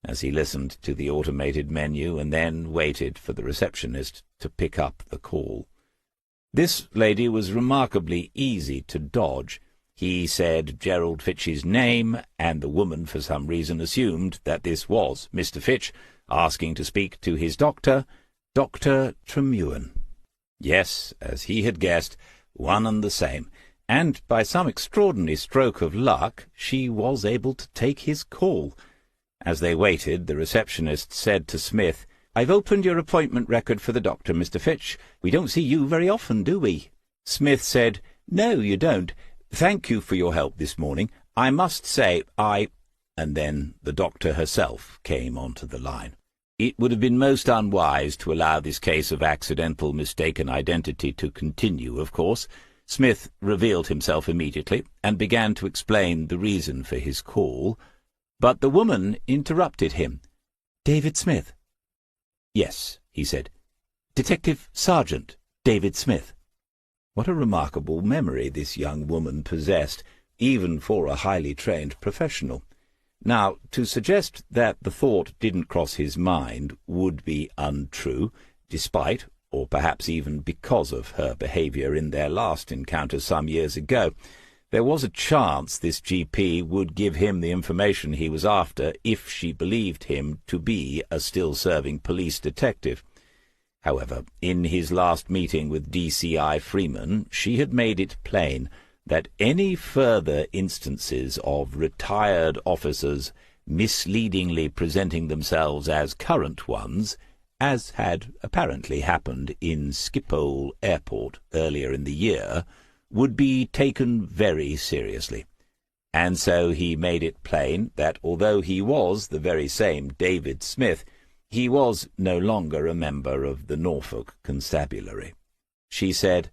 as he listened to the automated menu and then waited for the receptionist to pick up the call. This lady was remarkably easy to dodge. He said Gerald Fitch's name, and the woman for some reason assumed that this was Mr. Fitch, asking to speak to his doctor, Dr. Tremuen. Yes, as he had guessed, one and the same, and by some extraordinary stroke of luck she was able to take his call. As they waited, the receptionist said to Smith, "I've opened your appointment record for the doctor, Mr. Fitch. We don't see you very often, do we?" Smith said, "No, you don't. Thank you for your help this morning. I must say And then the doctor herself came onto the line. It would have been most unwise to allow this case of accidental mistaken identity to continue, of course. Smith revealed himself immediately, and began to explain the reason for his call. But the woman interrupted him. "David Smith?" "Yes," he said. "Detective Sergeant David Smith." What a remarkable memory this young woman possessed, even for a highly trained professional. Now, to suggest that the thought didn't cross his mind would be untrue, despite, or perhaps even because of her behaviour in their last encounter some years ago. There was a chance this GP would give him the information he was after if she believed him to be a still-serving police detective. However, in his last meeting with DCI Freeman, she had made it plain that any further instances of retired officers misleadingly presenting themselves as current ones, as had apparently happened in Schiphol Airport earlier in the year, would be taken very seriously. And so he made it plain that although he was the very same David Smith, he was no longer a member of the Norfolk Constabulary. She said,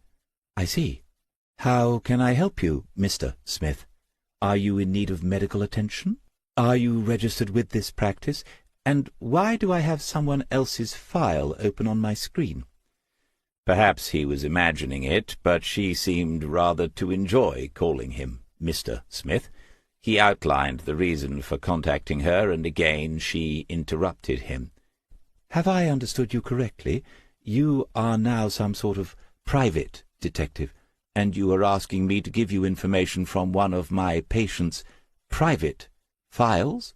"I see. "How can I help you, Mr. Smith? Are you in need of medical attention? Are you registered with this practice? And why do I have someone else's file open on my screen?" Perhaps he was imagining it, but she seemed rather to enjoy calling him Mr. Smith. He outlined the reason for contacting her, and again she interrupted him. "Have I understood you correctly? You are now some sort of private detective, and you are asking me to give you information from one of my patients' private files?"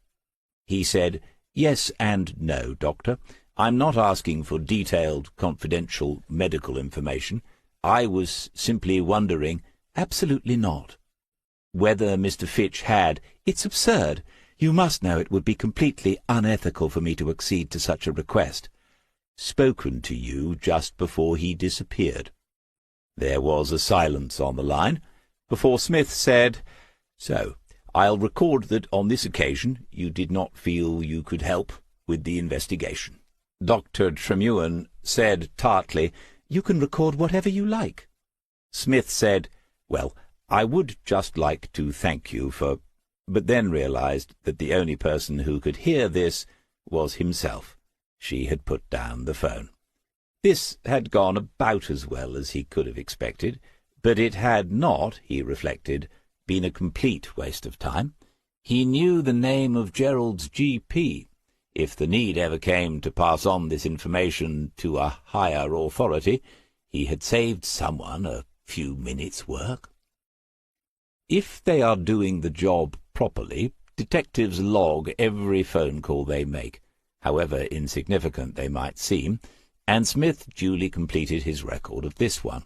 He said, "Yes and no, Doctor. I'm not asking for detailed, confidential medical information. I was simply wondering—" "Absolutely not." "Whether Mr. Fitch had—" "It's absurd. You must know it would be completely unethical for me to accede to such a request." "Spoken to you just before he disappeared." There was a silence on the line, before Smith said, "So, I'll record that on this occasion you did not feel you could help with the investigation." Dr. Tremullen said tartly, "You can record whatever you like." Smith said, "Well, I would just like to thank you for—" but then realized that the only person who could hear this was himself. She had put down the phone. This had gone about as well as he could have expected, but it had not, he reflected, been a complete waste of time. He knew the name of Gerald's GP. If the need ever came to pass on this information to a higher authority, he had saved someone a few minutes' work. If they are doing the job properly, detectives log every phone call they make, however insignificant they might seem, and Smith duly completed his record of this one.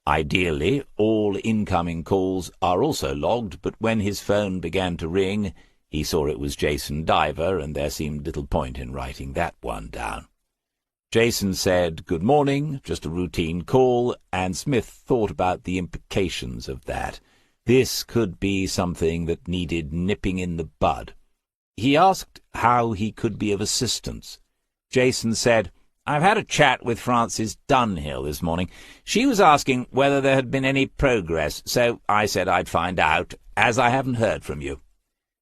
Ideally, all incoming calls are also logged, but when his phone began to ring, he saw it was Jason Diver, and there seemed little point in writing that one down. Jason said, "Good morning," just a routine call, and Smith thought about the implications of that. This could be something that needed nipping in the bud. He asked how he could be of assistance. Jason said, "I've had a chat with Frances Dunhill this morning. She was asking whether there had been any progress, so I said I'd find out, as I haven't heard from you."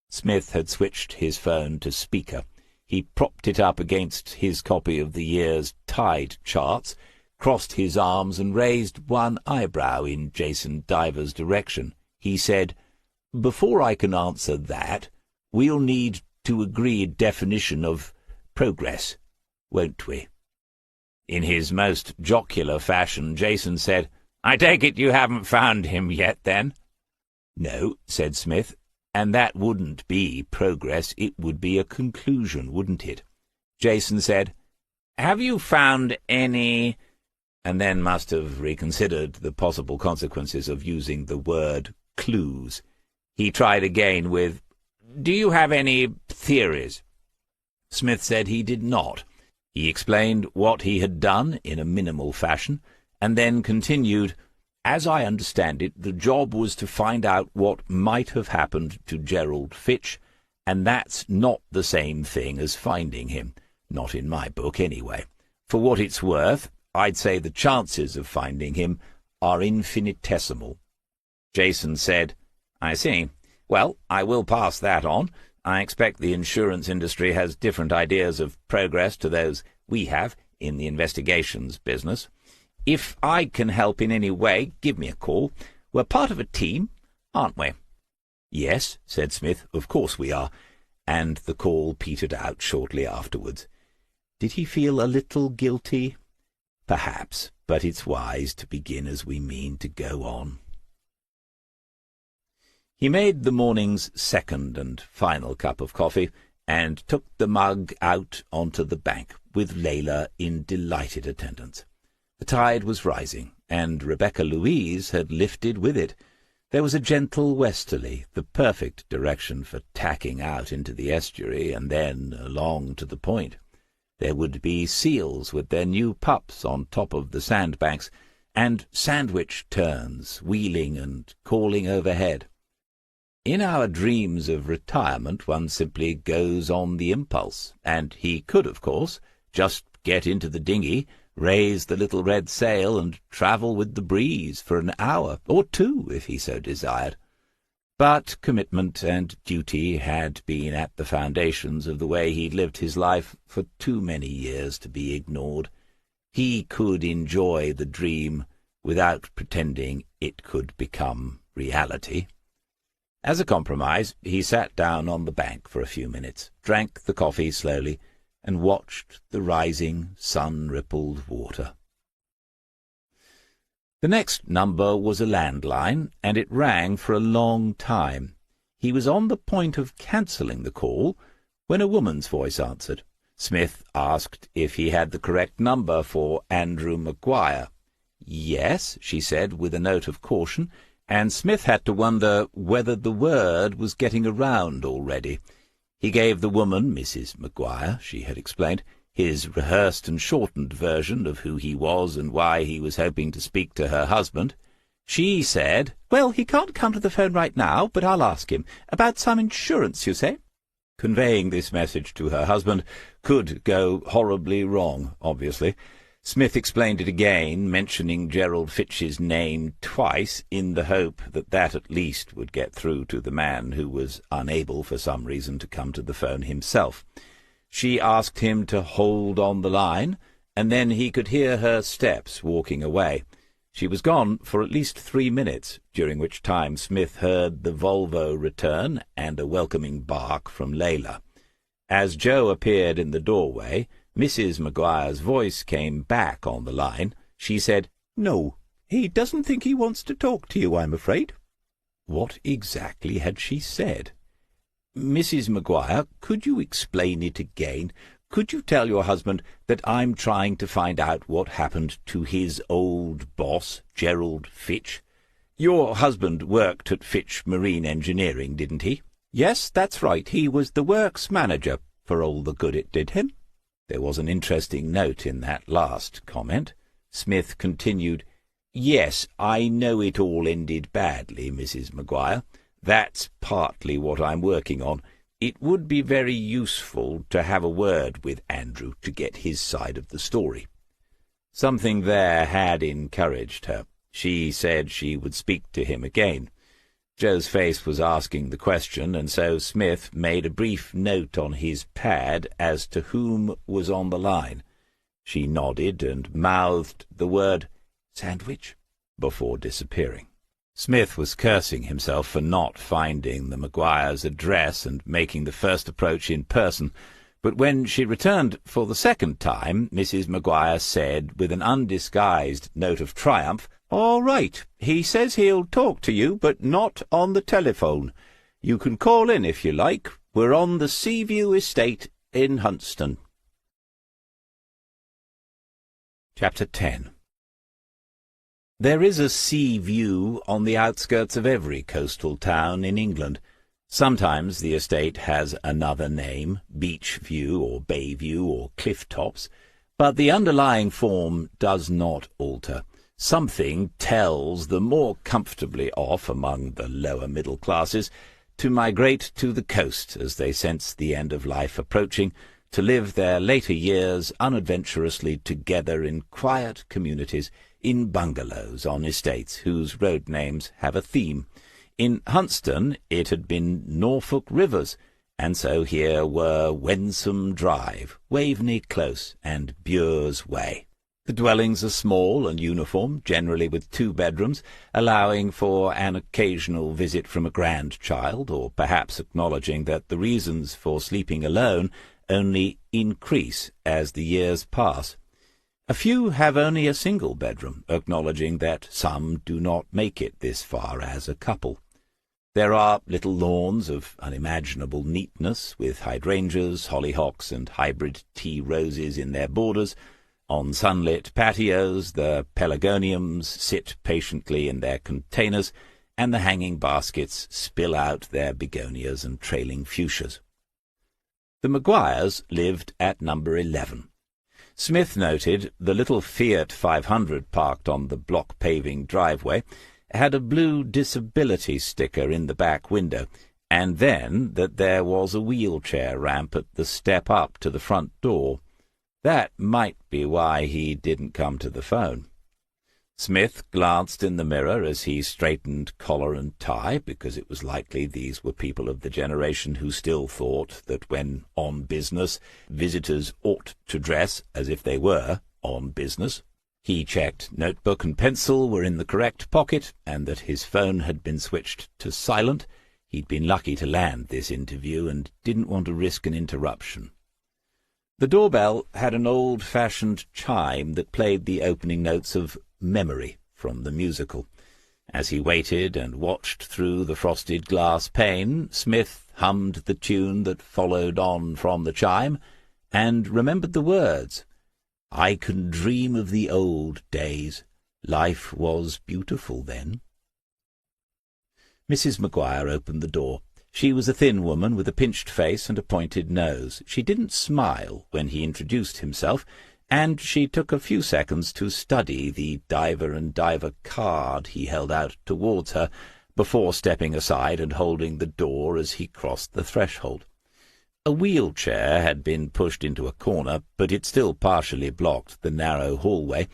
Smith had switched his phone to speaker. He propped it up against his copy of the year's tide charts, crossed his arms, and raised one eyebrow in Jason Diver's direction. He said, "Before I can answer that, we'll need to agree a definition of progress, won't we?" In his most jocular fashion, Jason said, "I take it you haven't found him yet, then?" "No," said Smith. "And that wouldn't be progress, it would be a conclusion, wouldn't it?" Jason said, "Have you found any—" and then must have reconsidered the possible consequences of using the word clues. He tried again with, "Do you have any theories?" Smith said he did not. He explained what he had done in a minimal fashion, and then continued, "As I understand it, the job was to find out what might have happened to Gerald Fitch, and that's not the same thing as finding him. Not in my book, anyway. For what it's worth, I'd say the chances of finding him are infinitesimal." Jason said, "I see. Well, I will pass that on. I expect the insurance industry has different ideas of progress to those we have in the investigations business. If I can help in any way, give me a call. We're part of a team, aren't we?" "Yes," said Smith, "of course we are." And the call petered out shortly afterwards. Did he feel a little guilty? Perhaps, but it's wise to begin as we mean to go on. He made the morning's second and final cup of coffee, and took the mug out onto the bank, with Layla in delighted attendance. The tide was rising, and Rebecca Louise had lifted with it. There was a gentle westerly, the perfect direction for tacking out into the estuary and then along to the point. There would be seals with their new pups on top of the sandbanks, and sandwich terns wheeling and calling overhead. In our dreams of retirement one simply goes on the impulse, and he could, of course, just get into the dinghy, raise the little red sail, and travel with the breeze for an hour, or two, if he so desired. But commitment and duty had been at the foundations of the way he'd lived his life for too many years to be ignored. He could enjoy the dream without pretending it could become reality. As a compromise, he sat down on the bank for a few minutes, drank the coffee slowly, and watched the rising, sun-rippled water. The next number was a landline, and it rang for a long time. He was on the point of cancelling the call when a woman's voice answered. Smith asked if he had the correct number for Andrew Maguire. Yes, she said, with a note of caution, and Smith had to wonder whether the word was getting around already. He gave the woman, Mrs. Maguire, she had explained, his rehearsed and shortened version of who he was and why he was hoping to speak to her husband. She said, "Well, he can't come to the phone right now, but I'll ask him. About some insurance, you say?" Conveying this message to her husband could go horribly wrong, obviously. Smith explained it again, mentioning Gerald Fitch's name twice, in the hope that that at least would get through to the man who was unable for some reason to come to the phone himself. She asked him to hold on the line, and then he could hear her steps walking away. She was gone for at least 3 minutes, during which time Smith heard the Volvo return and a welcoming bark from Layla. As Joe appeared in the doorway, Mrs. Maguire's voice came back on the line. She said, "No, he doesn't think he wants to talk to you, I'm afraid." What exactly had she said? "Mrs. Maguire, could you explain it again? Could you tell your husband that I'm trying to find out what happened to his old boss, Gerald Fitch? Your husband worked at Fitch Marine Engineering, didn't he?" "Yes, that's right. He was the works manager, for all the good it did him." There was an interesting note in that last comment. Smith continued, "Yes, I know it all ended badly, Mrs. Maguire. That's partly what I'm working on. It would be very useful to have a word with Andrew to get his side of the story." Something there had encouraged her. She said she would speak to him again. Joe's face was asking the question, and so Smith made a brief note on his pad as to whom was on the line. She nodded and mouthed the word "sandwich" before disappearing. Smith was cursing himself for not finding the Maguire's address and making the first approach in person, but when she returned for the second time, Mrs. Maguire said, with an undisguised note of triumph, "All right. He says he'll talk to you, but not on the telephone. You can call in if you like. We're on the Seaview Estate in Huntston." Chapter 10. There is a sea view on the outskirts of every coastal town in England. Sometimes the estate has another name, beach view or bay view or cliff tops, but the underlying form does not alter. Something tells the more comfortably off among the lower middle classes to migrate to the coast as they sense the end of life approaching, to live their later years unadventurously together in quiet communities, in bungalows on estates whose road names have a theme. In Huntston it had been Norfolk Rivers, and so here were Wensum Drive, Waveney Close, and Bure's Way. The dwellings are small and uniform, generally with 2 bedrooms, allowing for an occasional visit from a grandchild, or perhaps acknowledging that the reasons for sleeping alone only increase as the years pass. A few have only a single bedroom, acknowledging that some do not make it this far as a couple. There are little lawns of unimaginable neatness, with hydrangeas, hollyhocks, and hybrid tea roses in their borders. On sunlit patios the pelargoniums sit patiently in their containers, and the hanging baskets spill out their begonias and trailing fuchsias. The Maguires lived at number 11. Smith noted the little Fiat 500 parked on the block paving driveway had a blue disability sticker in the back window, and then that there was a wheelchair ramp at the step up to the front door. That might be why he didn't come to the phone. Smith glanced in the mirror as he straightened collar and tie, because it was likely these were people of the generation who still thought that when on business, visitors ought to dress as if they were on business. He checked notebook and pencil were in the correct pocket, and that his phone had been switched to silent. He'd been lucky to land this interview and didn't want to risk an interruption. The doorbell had an old-fashioned chime that played the opening notes of Memory from the musical. As he waited and watched through the frosted glass pane, Smith hummed the tune that followed on from the chime, and remembered the words. I can dream of the old days. Life was beautiful then. Mrs. Maguire opened the door. She was a thin woman with a pinched face and a pointed nose. She didn't smile when he introduced himself, and she took a few seconds to study the Diver and Diver card he held out towards her, before stepping aside and holding the door as he crossed the threshold. A wheelchair had been pushed into a corner, but it still partially blocked the narrow hallway,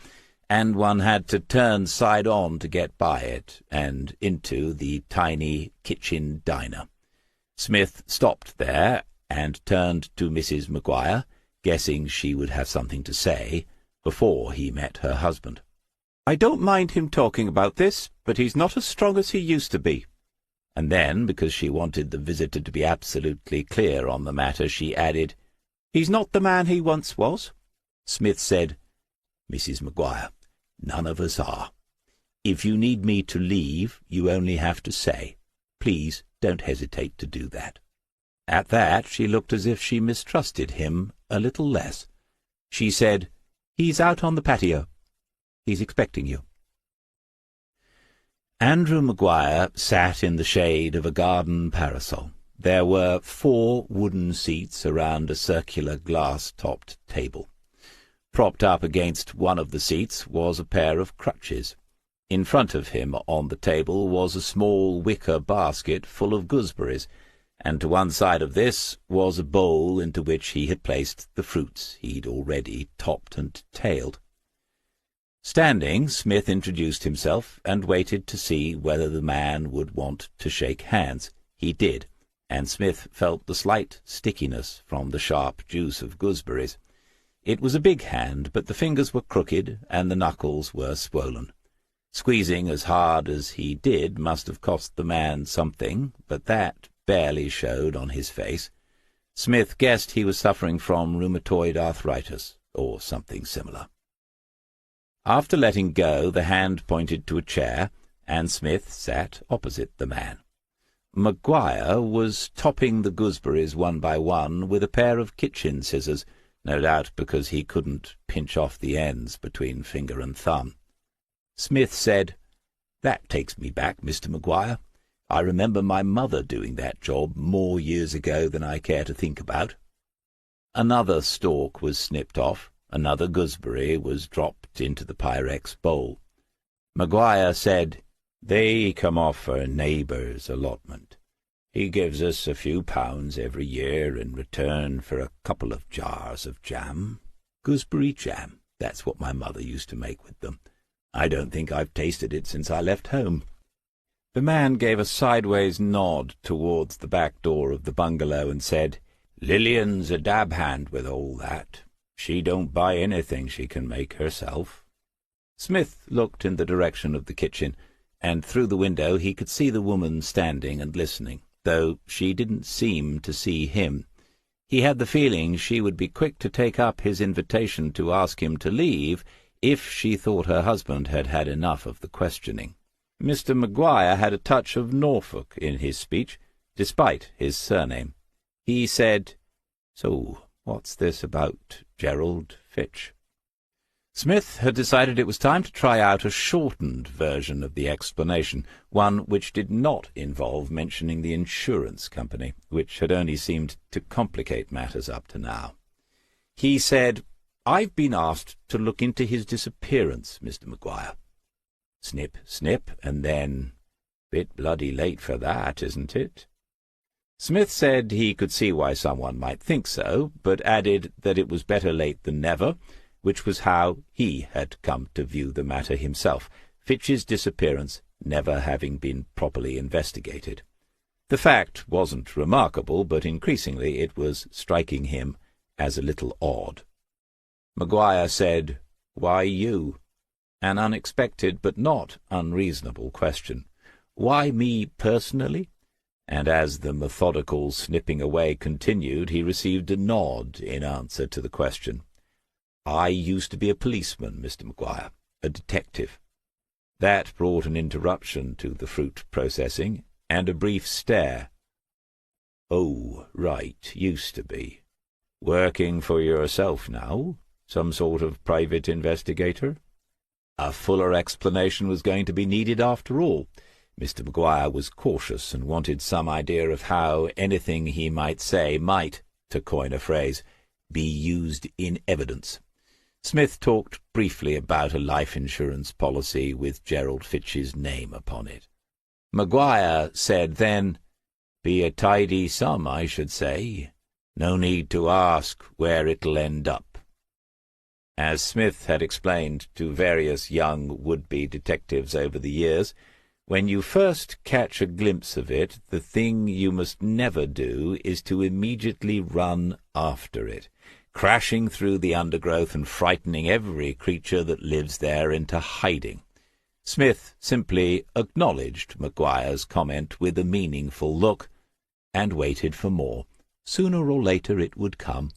and one had to turn side-on to get by it and into the tiny kitchen diner. Smith stopped there and turned to Mrs. Maguire, guessing she would have something to say, before he met her husband. I don't mind him talking about this, but he's not as strong as he used to be. And then, because she wanted the visitor to be absolutely clear on the matter, she added, He's not the man he once was. Smith said, Mrs. Maguire, none of us are. If you need me to leave, you only have to say. Please don't hesitate to do that. At that she looked as if she mistrusted him a little less. She said, He's out on the patio. He's expecting you. Andrew Maguire sat in the shade of a garden parasol. There were 4 wooden seats around a circular glass-topped table. Propped up against one of the seats was a pair of crutches. In front of him on the table was a small wicker basket full of gooseberries, and to one side of this was a bowl into which he had placed the fruits he'd already topped and tailed. Standing, Smith introduced himself and waited to see whether the man would want to shake hands. He did, and Smith felt the slight stickiness from the sharp juice of gooseberries. It was a big hand, but the fingers were crooked and the knuckles were swollen. Squeezing as hard as he did must have cost the man something, but that barely showed on his face. Smith guessed he was suffering from rheumatoid arthritis, or something similar. After letting go, the hand pointed to a chair, and Smith sat opposite the man. Maguire was topping the gooseberries one by one with a pair of kitchen scissors, no doubt because he couldn't pinch off the ends between finger and thumb. Smith said, That takes me back, Mr. Maguire. I remember my mother doing that job more years ago than I care to think about. Another stalk was snipped off. Another gooseberry was dropped into the Pyrex bowl. Maguire said, They come off our neighbour's allotment. He gives us a few pounds every year in return for a couple of jars of jam. Gooseberry jam, that's what my mother used to make with them. I don't think I've tasted it since I left home. The man gave a sideways nod towards the back door of the bungalow and said, Lillian's a dab hand with all that. She don't buy anything she can make herself. Smith looked in the direction of the kitchen, and through the window he could see the woman standing and listening, though she didn't seem to see him. He had the feeling she would be quick to take up his invitation to ask him to leave if she thought her husband had had enough of the questioning. Mr. Maguire had a touch of Norfolk in his speech, despite his surname. He said, So, what's this about Gerald Fitch? Smith had decided it was time to try out a shortened version of the explanation, one which did not involve mentioning the insurance company, which had only seemed to complicate matters up to now. He said, I've been asked to look into his disappearance, Mr. Maguire. Snip, snip, and then, bit bloody late for that, isn't it? Smith said he could see why someone might think so, but added that it was better late than never, which was how he had come to view the matter himself, Fitch's disappearance never having been properly investigated. The fact wasn't remarkable, but increasingly it was striking him as a little odd. Maguire said, "Why you?" An unexpected but not unreasonable question. Why me personally? And as the methodical snipping away continued, he received a nod in answer to the question. "I used to be a policeman, Mr. Maguire, a detective." That brought an interruption to the fruit processing, and a brief stare. "Oh, right, used to be. Working for yourself now? Some sort of private investigator?" A fuller explanation was going to be needed after all. Mr. Maguire was cautious and wanted some idea of how anything he might say might, to coin a phrase, be used in evidence. Smith talked briefly about a life insurance policy with Gerald Fitch's name upon it. Maguire said then, "Be a tidy sum, I should say. No need to ask where it'll end up." As Smith had explained to various young would-be detectives over the years, when you first catch a glimpse of it, the thing you must never do is to immediately run after it, crashing through the undergrowth and frightening every creature that lives there into hiding. Smith simply acknowledged Maguire's comment with a meaningful look, and waited for more. Sooner or later it would come.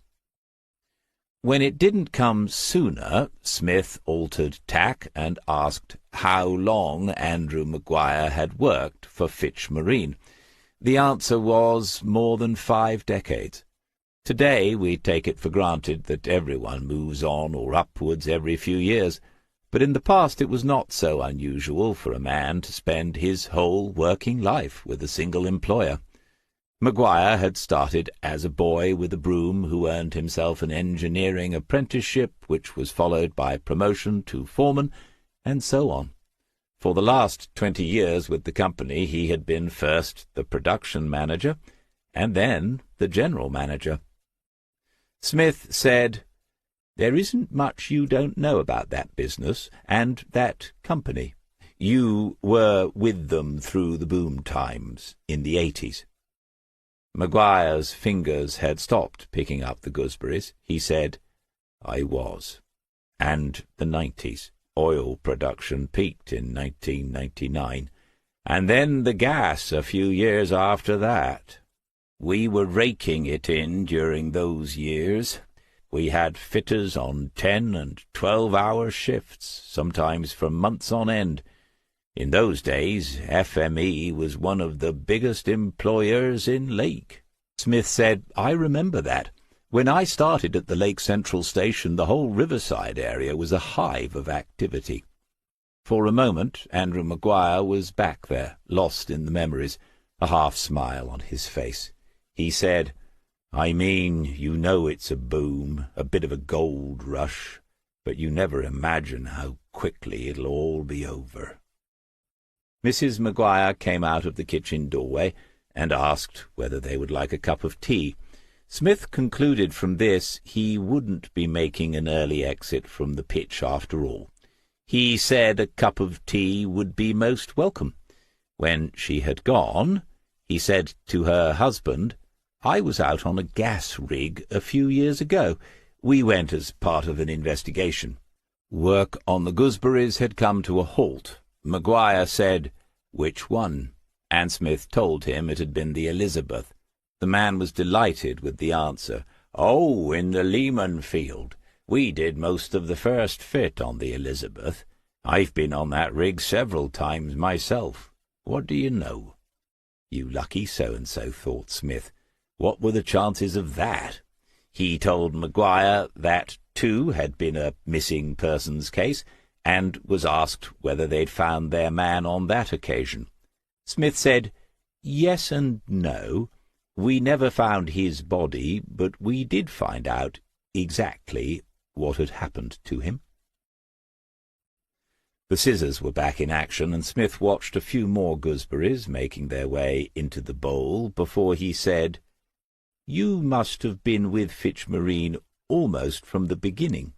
When it didn't come sooner, Smith altered tack and asked how long Andrew Maguire had worked for Fitch Marine. The answer was more than 5 decades. Today we take it for granted that everyone moves on or upwards every few years, but in the past it was not so unusual for a man to spend his whole working life with a single employer. Maguire had started as a boy with a broom who earned himself an engineering apprenticeship, which was followed by promotion to foreman, and so on. For the last 20 years with the company he had been first the production manager, and then the general manager. Smith said, "There isn't much you don't know about that business and that company. You were with them through the boom times in the 80s. Maguire's fingers had stopped picking up the gooseberries. He said, "I was. And the 90s. Oil production peaked in 1999. And then the gas a few years after that. We were raking it in during those years. We had fitters on 10 and 12-hour shifts, sometimes for months on end. In those days, FME was one of the biggest employers in Lake." Smith said, "I remember that. When I started at the Lake Central Station, the whole Riverside area was a hive of activity." For a moment, Andrew Maguire was back there, lost in the memories, a half-smile on his face. He said, "I mean, you know it's a boom, a bit of a gold rush, but you never imagine how quickly it'll all be over." Mrs. Maguire came out of the kitchen doorway and asked whether they would like a cup of tea. Smith concluded from this he wouldn't be making an early exit from the pitch after all. He said a cup of tea would be most welcome. When she had gone, he said to her husband, "I was out on a gas rig a few years ago. We went as part of an investigation." Work on the gooseberries had come to a halt. Maguire said, "Which one?" and Smith told him it had been the Elizabeth. The man was delighted with the answer. "Oh, in the Lehman field. We did most of the first fit on the Elizabeth. I've been on that rig several times myself. What do you know?" You lucky so-and-so, thought Smith. What were the chances of that? He told Maguire that, too, had been a missing persons case, and was asked whether they'd found their man on that occasion. Smith said, "Yes and no. We never found his body, but we did find out exactly what had happened to him." The scissors were back in action, and Smith watched a few more gooseberries making their way into the bowl before he said, "You must have been with Fitchmarine almost from the beginning."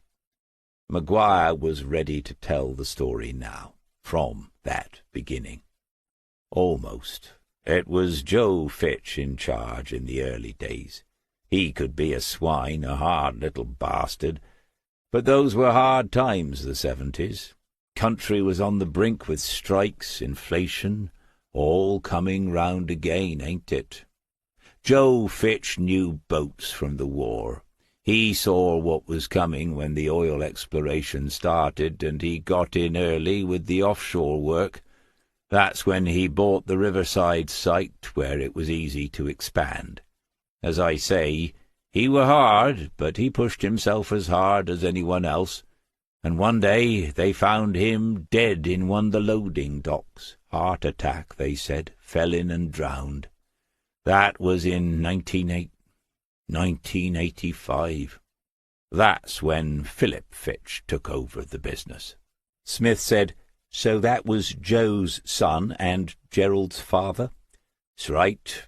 Maguire was ready to tell the story now, from that beginning. Almost. It was Joe Fitch in charge in the early days. He could be a swine, a hard little bastard, but those were hard times, the 70s. Country was on the brink with strikes, inflation, all coming round again, ain't it? Joe Fitch knew boats from the war. He saw what was coming when the oil exploration started, and he got in early with the offshore work. That's when he bought the Riverside site, where it was easy to expand. As I say, he were hard, but he pushed himself as hard as anyone else, and one day they found him dead in one of the loading docks. Heart attack, they said, fell in and drowned. That was in 1985. That's when Philip Fitch took over the business. Smith said, "So that was Joe's son and Gerald's father?" "'S right.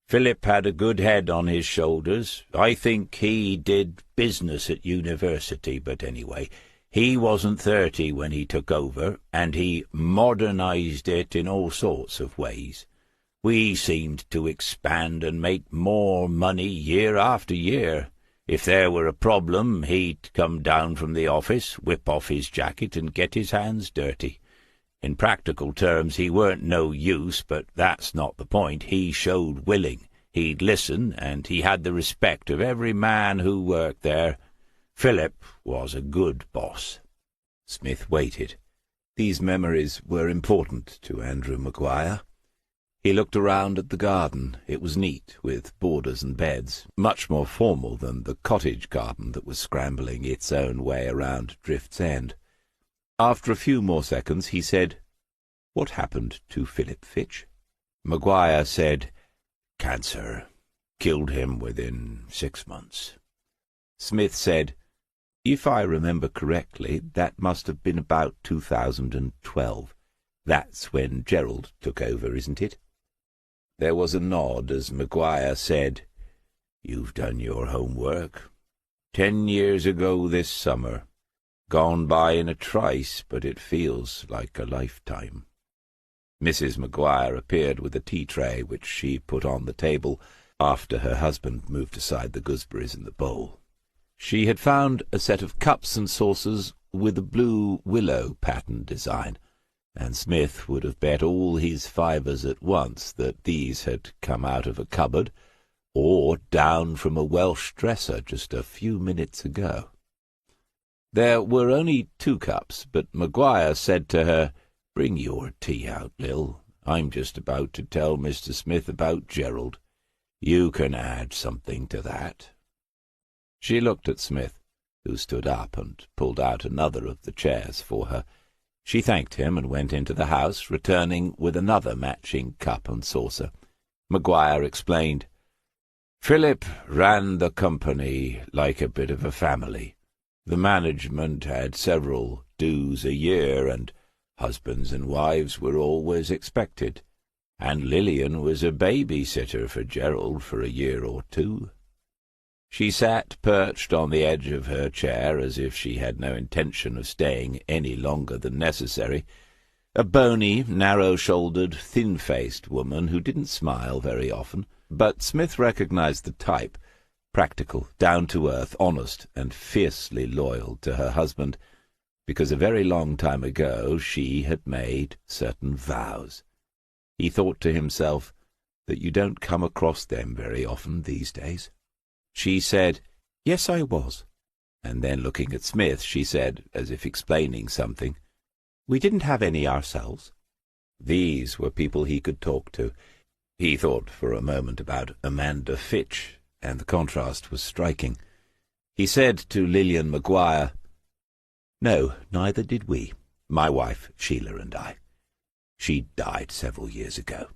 Philip had a good head on his shoulders. I think he did business at university, but anyway, he wasn't 30 when he took over, and he modernized it in all sorts of ways. We seemed to expand and make more money year after year. If there were a problem, he'd come down from the office, whip off his jacket, and get his hands dirty. In practical terms, he weren't no use, but that's not the point. He showed willing. He'd listen, and he had the respect of every man who worked there. Philip was a good boss." Smith waited. These memories were important to Andrew Maguire. He looked around at the garden. It was neat, with borders and beds, much more formal than the cottage garden that was scrambling its own way around Drift's End. After a few more seconds, he said, "What happened to Philip Fitch?" Maguire said, "Cancer. Killed him within 6 months." Smith said, "If I remember correctly, that must have been about 2012. That's when Gerald took over, isn't it?" There was a nod as Maguire said, "You've done your homework. 10 years ago this summer. Gone by in a trice, but it feels like a lifetime." Mrs. Maguire appeared with a tea-tray, which she put on the table after her husband moved aside the gooseberries in the bowl. She had found a set of cups and saucers with a blue willow pattern design, and Smith would have bet all his fivers at once that these had come out of a cupboard or down from a Welsh dresser just a few minutes ago. There were only 2 cups, but Maguire said to her, "Bring your tea out, Lil. I'm just about to tell Mr. Smith about Gerald. You can add something to that." She looked at Smith, who stood up and pulled out another of the chairs for her. She thanked him and went into the house, returning with another matching cup and saucer. Maguire explained, "Philip ran the company like a bit of a family. The management had several dues a year, and husbands and wives were always expected, and Lillian was a babysitter for Gerald for a year or 2. She sat perched on the edge of her chair as if she had no intention of staying any longer than necessary, a bony, narrow-shouldered, thin-faced woman who didn't smile very often, but Smith recognized the type, practical, down-to-earth, honest, and fiercely loyal to her husband, because a very long time ago she had made certain vows. He thought to himself that you don't come across them very often these days. She said, "Yes, I was." And then, looking at Smith, she said, as if explaining something, "We didn't have any ourselves." These were people he could talk to. He thought for a moment about Amanda Fitch, and the contrast was striking. He said to Lillian Maguire, "No, neither did we, my wife, Sheila, and I. She died several years ago."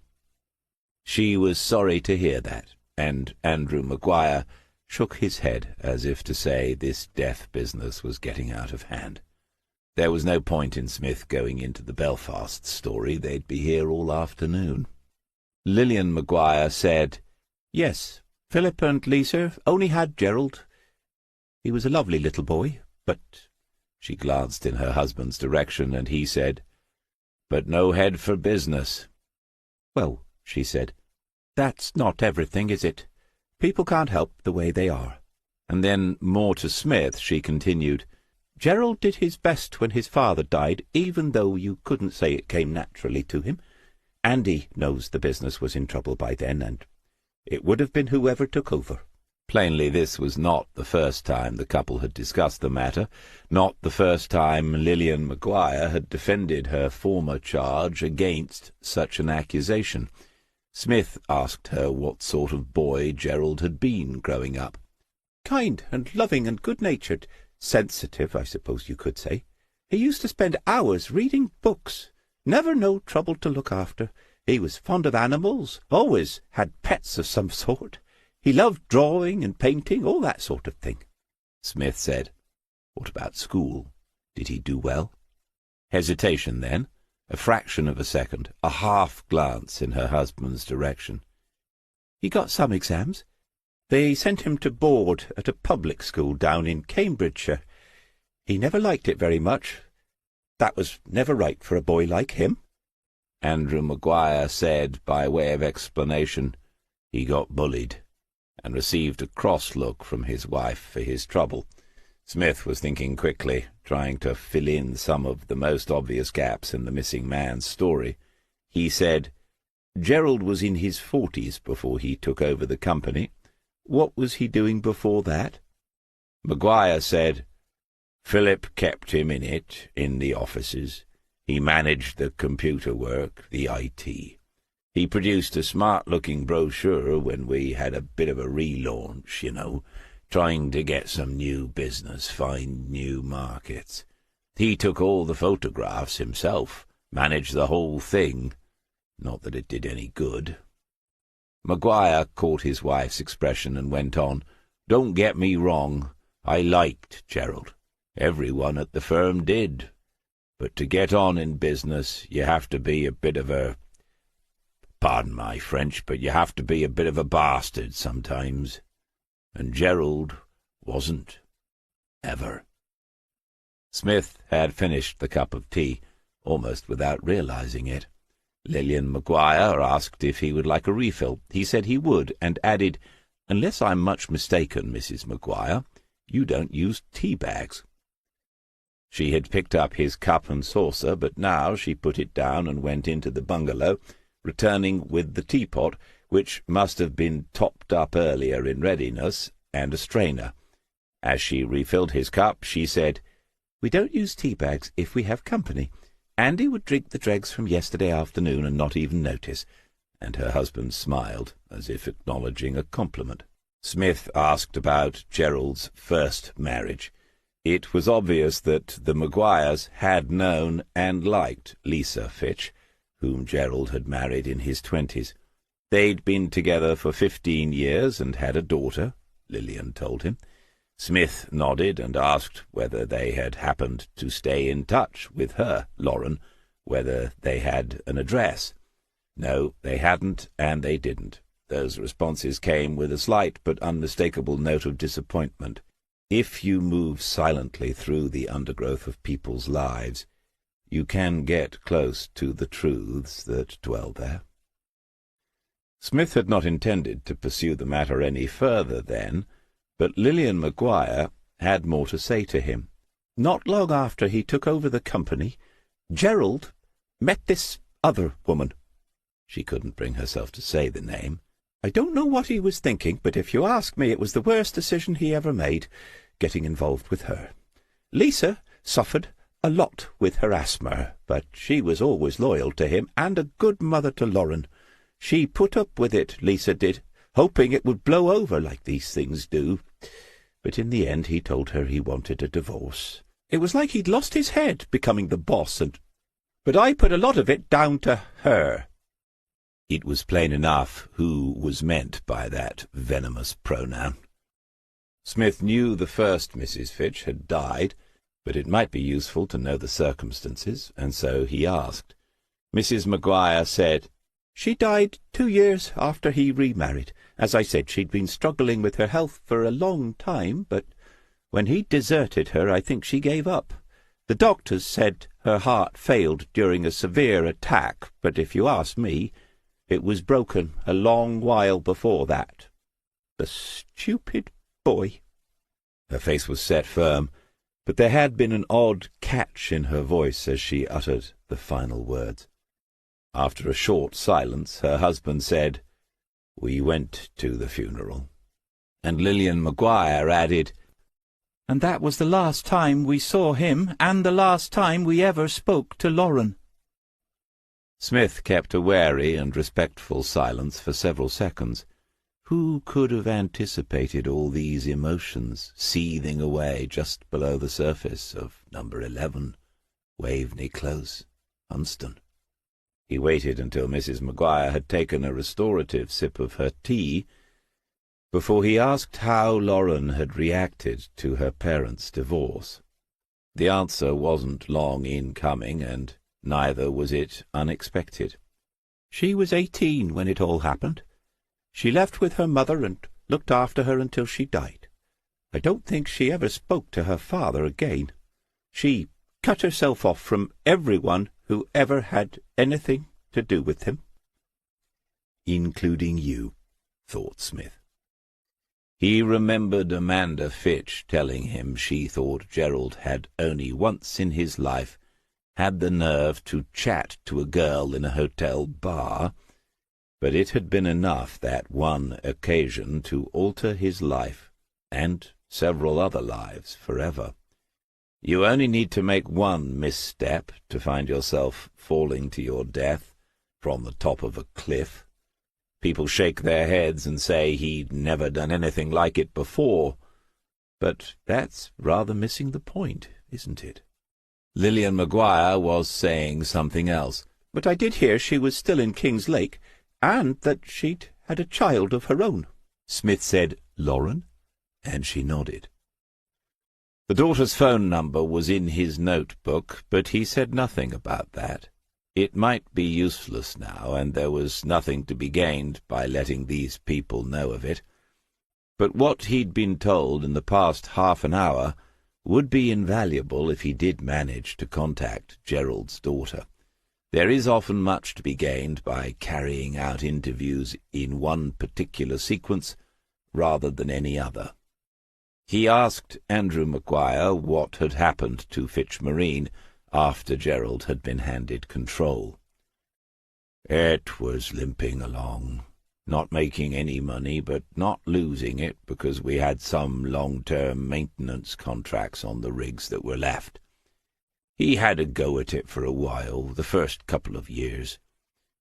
She was sorry to hear that, and Andrew Maguire shook his head as if to say this death business was getting out of hand. There was no point in Smith going into the Belfast story. They'd be here all afternoon. Lillian Maguire said, "Yes, Philip and Lisa only had Gerald. He was a lovely little boy, but—" She glanced in her husband's direction, and he said, "But no head for business." "Well," she said, "that's not everything, is it? People can't help the way they are." And then, more to Smith, she continued, "Gerald did his best when his father died, even though you couldn't say it came naturally to him. Andy knows the business was in trouble by then, and it would have been whoever took over." Plainly this was not the first time the couple had discussed the matter, not the first time Lillian Maguire had defended her former charge against such an accusation. Smith asked her what sort of boy Gerald had been growing up. "Kind and loving and good-natured. Sensitive, I suppose you could say. He used to spend hours reading books. Never no trouble to look after. He was fond of animals, always had pets of some sort. He loved drawing and painting, all that sort of thing." Smith said, "What about school? Did he do well?" Hesitation then, a fraction of a second, a half-glance in her husband's direction. "He got some exams. They sent him to board at a public school down in Cambridgeshire. He never liked it very much. That was never right for a boy like him." Andrew Maguire said, by way of explanation, "He got bullied," and received a cross look from his wife for his trouble. Smith was thinking quickly, trying to fill in some of the most obvious gaps in the missing man's story. He said, "Gerald was in his 40s before he took over the company. What was he doing before that?" Maguire said, "Philip kept him in it, in the offices. He managed the computer work, the IT. He produced a smart-looking brochure when we had a bit of a relaunch, you know, trying to get some new business, find new markets. He took all the photographs himself, managed the whole thing. Not that it did any good." Maguire caught his wife's expression and went on, "Don't get me wrong. I liked Gerald. Everyone at the firm did. But to get on in business, you have to be a bit of a— pardon my French, but you have to be a bit of a bastard sometimes. And Gerald wasn't. Ever." Smith had finished the cup of tea, almost without realizing it. Lillian Maguire asked if he would like a refill. He said he would, and added, "Unless I'm much mistaken, Mrs. Maguire, you don't use tea-bags." She had picked up his cup and saucer, but now she put it down and went into the bungalow, returning with the teapot, which must have been topped up earlier in readiness, and a strainer. As she refilled his cup, she said, "We don't use tea-bags if we have company. Andy would drink the dregs from yesterday afternoon and not even notice," and her husband smiled, as if acknowledging a compliment. Smith asked about Gerald's first marriage. It was obvious that the Maguires had known and liked Lisa Fitch, whom Gerald had married in his 20s. They'd been together for 15 years and had a daughter, Lillian told him. Smith nodded and asked whether they had happened to stay in touch with her, Lauren, whether they had an address. No, they hadn't, and they didn't. Those responses came with a slight but unmistakable note of disappointment. If you move silently through the undergrowth of people's lives, you can get close to the truths that dwell there. Smith had not intended to pursue the matter any further then, but Lillian Maguire had more to say to him. Not long after he took over the company, Gerald met this other woman. She couldn't bring herself to say the name. I don't know what he was thinking, but if you ask me, it was the worst decision he ever made, getting involved with her. Lisa suffered a lot with her asthma, but she was always loyal to him and a good mother to Lauren. She put up with it, Lisa did, hoping it would blow over like these things do. But in the end he told her he wanted a divorce. It was like he'd lost his head becoming the boss, but I put a lot of it down to her. It was plain enough who was meant by that venomous pronoun. Smith knew the first Mrs. Fitch had died, but it might be useful to know the circumstances, and so he asked. Mrs. Maguire said, "She died 2 years after he remarried. As I said, she'd been struggling with her health for a long time, but when he deserted her, I think she gave up. The doctors said her heart failed during a severe attack, but if you ask me, it was broken a long while before that. The stupid boy." Her face was set firm, but there had been an odd catch in her voice as she uttered the final words. After a short silence, her husband said, "We went to the funeral." And Lillian Maguire added, "And that was the last time we saw him, and the last time we ever spoke to Lauren." Smith kept a wary and respectful silence for several seconds. Who could have anticipated all these emotions seething away just below the surface of number 11, Waveney Close, Hunston? He waited until Mrs. Maguire had taken a restorative sip of her tea before he asked how Lauren had reacted to her parents' divorce. The answer wasn't long in coming, and neither was it unexpected. "She was 18 when it all happened. She left with her mother and looked after her until she died. I don't think she ever spoke to her father again. She cut herself off from everyone who ever had anything to do with him." "Including you," thought Smith. He remembered Amanda Fitch telling him she thought Gerald had only once in his life had the nerve to chat to a girl in a hotel bar, but it had been enough that one occasion to alter his life, and several other lives, forever. You only need to make one misstep to find yourself falling to your death from the top of a cliff. People shake their heads and say he'd never done anything like it before, but that's rather missing the point, isn't it? Lillian Maguire was saying something else. "But I did hear she was still in King's Lake, and that she'd had a child of her own." Smith said, "Lauren?" and she nodded. The daughter's phone number was in his notebook, but he said nothing about that. It might be useless now, and there was nothing to be gained by letting these people know of it. But what he'd been told in the past half an hour would be invaluable if he did manage to contact Gerald's daughter. There is often much to be gained by carrying out interviews in one particular sequence rather than any other. He asked Andrew Maguire what had happened to Fitch Marine after Gerald had been handed control. "It was limping along, not making any money, but not losing it because we had some long-term maintenance contracts on the rigs that were left. He had a go at it for a while, the first couple of years.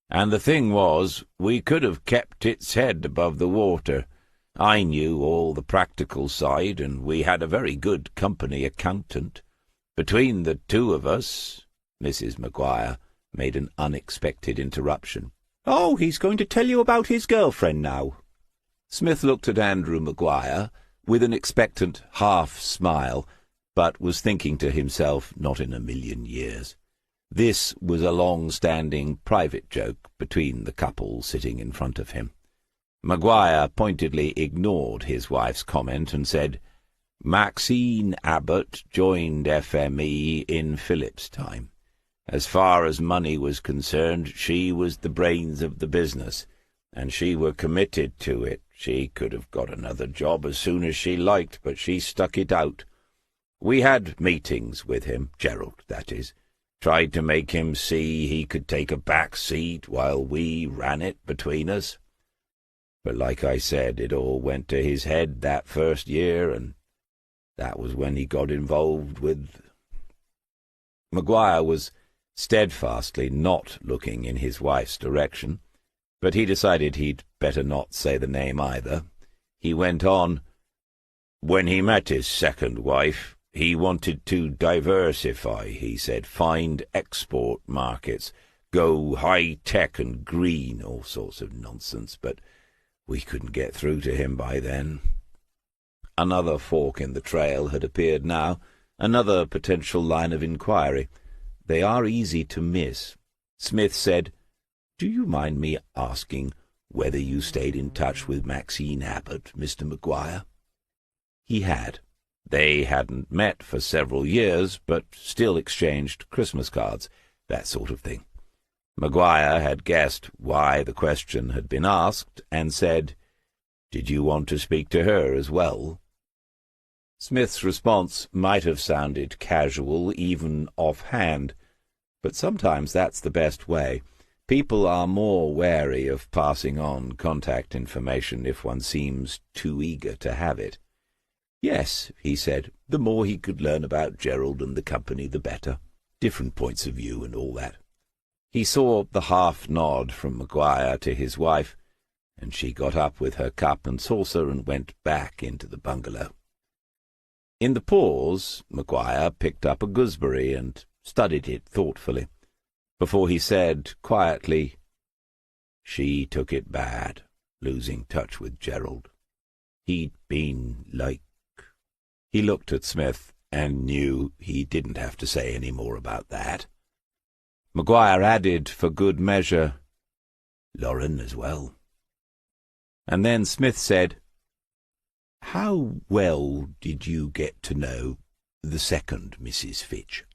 And the thing was, we could have kept its head above the water. I knew all the practical side, and we had a very good company accountant. Between the two of us—" Mrs. Maguire made an unexpected interruption. "Oh, he's going to tell you about his girlfriend now." Smith looked at Andrew Maguire with an expectant half-smile, but was thinking to himself, not in a million years. This was a long-standing private joke between the couple sitting in front of him. Maguire pointedly ignored his wife's comment and said, "Maxine Abbott joined FME in Philip's time. As far as money was concerned, she was the brains of the business, and she were committed to it. She could have got another job as soon as she liked, but she stuck it out. We had meetings with him, Gerald, that is, tried to make him see he could take a back seat while we ran it between us. But like I said, it all went to his head that first year, and that was when he got involved with—" Maguire was steadfastly not looking in his wife's direction, but he decided he'd better not say the name either. He went on, "When he met his second wife, he wanted to diversify, he said, find export markets, go high-tech and green, all sorts of nonsense, but we couldn't get through to him by then." Another fork in the trail had appeared now, Another potential line of inquiry. They are easy to miss. Smith said, "Do you mind me asking whether you stayed in touch with Maxine Abbott, Mr. Maguire?" He had. They hadn't met for several years, but still exchanged Christmas cards, that sort of thing. Maguire had guessed why the question had been asked, and said, "Did you want to speak to her as well?" Smith's response might have sounded casual, even offhand, but sometimes that's the best way. People are more wary of passing on contact information if one seems too eager to have it. "Yes," he said, "the more he could learn about Gerald and the company, the better. Different points of view and all that." He saw the half-nod from Maguire to his wife, and she got up with her cup and saucer and went back into the bungalow. In the pause, Maguire picked up a gooseberry and studied it thoughtfully, before he said quietly, "She took it bad, losing touch with Gerald. He'd been like—" He looked at Smith and knew he didn't have to say any more about that. Maguire added, for good measure, "Lauren as well." And then Smith said, "How well did you get to know the second Mrs. Fitch?"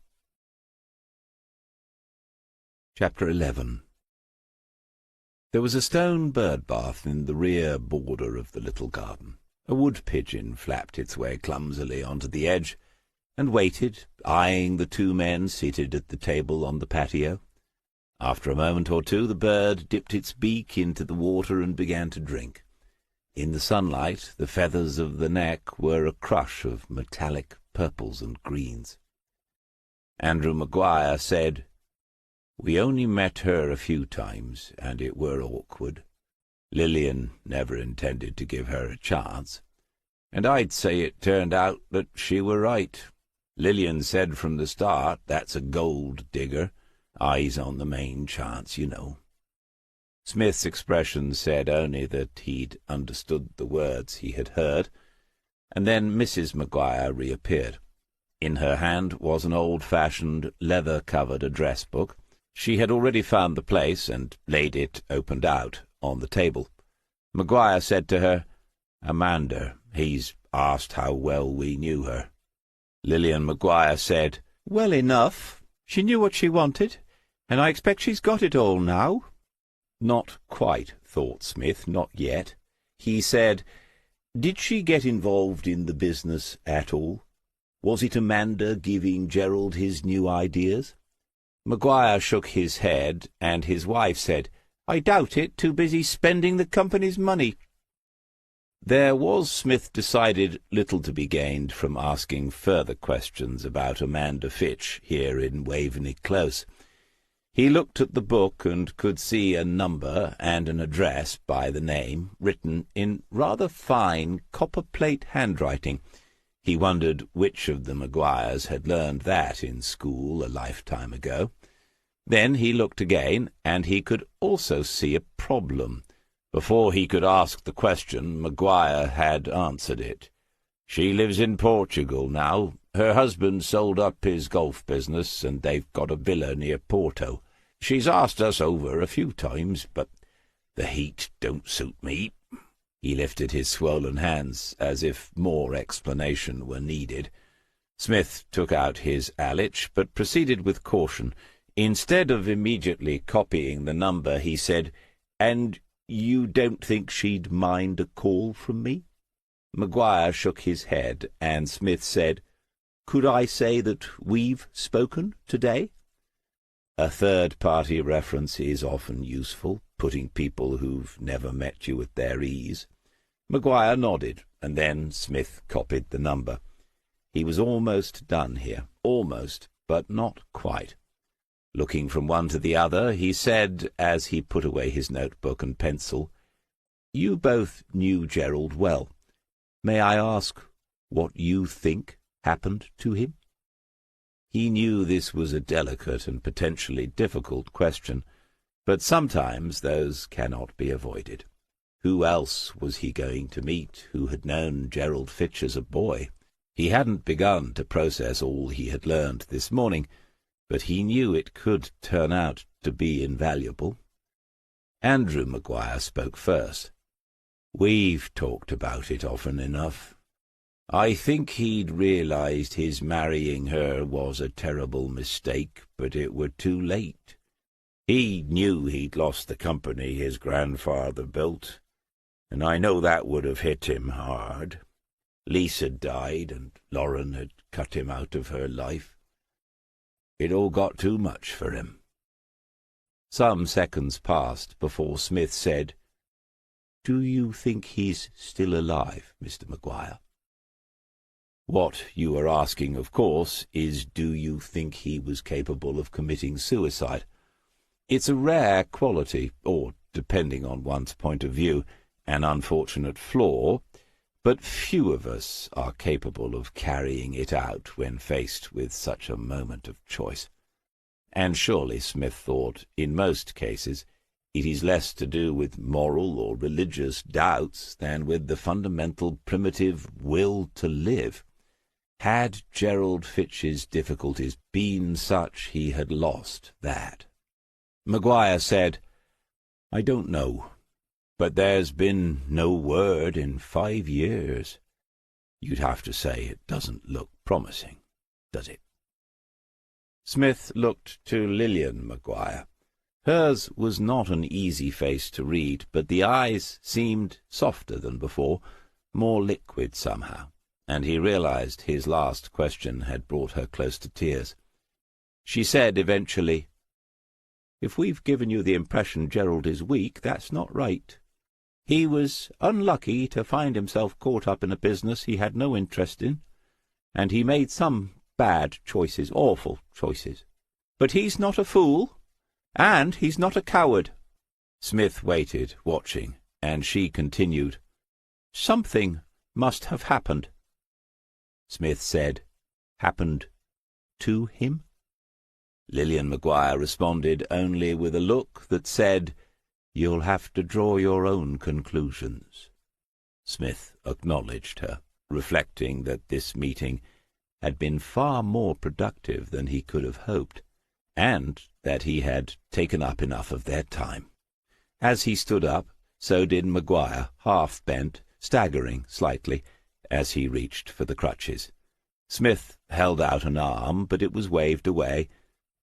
Chapter 11. There was a stone bird bath in the rear border of the little garden. A wood pigeon flapped its way clumsily onto the edge, and waited, eyeing the two men seated at the table on the patio. After a moment or two the bird dipped its beak into the water and began to drink. In the sunlight the feathers of the neck were a crush of metallic purples and greens. Andrew Maguire said, "We only met her a few times, and it were awkward. Lillian never intended to give her a chance, and I'd say it turned out that she were right. Lillian said from the start, that's a gold digger, eyes on the main chance, you know." Smith's expression said only that he'd understood the words he had heard, and then Mrs. Maguire reappeared. In her hand was an old-fashioned, leather-covered address-book. She had already found the place and laid it, opened out, on the table. Maguire said to her, "Amanda, he's asked how well we knew her." Lillian Maguire said, "Well enough. She knew what she wanted, and I expect she's got it all now." Not quite, thought Smith, not yet. He said, "Did she get involved in the business at all? Was it Amanda giving Gerald his new ideas?" Maguire shook his head, and his wife said, "I doubt it, too busy spending the company's money." There was, Smith decided, little to be gained from asking further questions about Amanda Fitch here in Waveney Close. He looked at the book and could see a number and an address by the name, written in rather fine copperplate handwriting. He wondered which of the Maguires had learned that in school a lifetime ago. Then he looked again, and he could also see a problem. Before he could ask the question, Maguire had answered it. "She lives in Portugal now. Her husband sold up his golf business, and they've got a villa near Porto. She's asked us over a few times, but the heat don't suit me." He lifted his swollen hands, as if more explanation were needed. Smith took out his Alitch, but proceeded with caution. Instead of immediately copying the number, he said, "And you don't think she'd mind a call from me?" Maguire shook his head, and Smith said, "Could I say that we've spoken today?" A third-party reference is often useful, putting people who've never met you at their ease. Maguire nodded, and then Smith copied the number. He was almost done here. Almost, but not quite. Looking from one to the other, he said, as he put away his notebook and pencil, "You both knew Gerald well. May I ask what you think happened to him?" He knew this was a delicate and potentially difficult question, but sometimes those cannot be avoided. Who else was he going to meet who had known Gerald Fitch as a boy? He hadn't begun to process all he had learned this morning, but he knew it could turn out to be invaluable. Andrew Maguire spoke first. "We've talked about it often enough. I think he'd realized his marrying her was a terrible mistake, but it were too late. He knew he'd lost the company his grandfather built, and I know that would have hit him hard. Lisa died, and Lauren had cut him out of her life. It all got too much for him." Some seconds passed before Smith said, "Do you think he's still alive, Mr. Maguire?" "What you are asking, of course, is do you think he was capable of committing suicide? It's a rare quality, or, depending on one's point of view, an unfortunate flaw, but few of us are capable of carrying it out when faced with such a moment of choice. And surely, Smith thought, in most cases, it is less to do with moral or religious doubts than with the fundamental primitive will to live. Had Gerald Fitch's difficulties been such, he had lost that. Maguire said, "I don't know, but there's been no word in 5 years. You'd have to say it doesn't look promising, does it?" Smith looked to Lillian Maguire. Hers was not an easy face to read, but the eyes seemed softer than before, more liquid somehow, and he realized his last question had brought her close to tears. She said eventually, "If we've given you the impression Gerald is weak, that's not right. He was unlucky to find himself caught up in a business he had no interest in, and he made some bad choices, awful choices. But he's not a fool, and he's not a coward." Smith waited, watching, and she continued, "Something must have happened." Smith said, "Happened to him?" Lillian Maguire responded only with a look that said, "You'll have to draw your own conclusions." Smith acknowledged her, reflecting that this meeting had been far more productive than he could have hoped, and that he had taken up enough of their time. As he stood up, so did Maguire, half-bent, staggering slightly, as he reached for the crutches. Smith held out an arm, but it was waved away,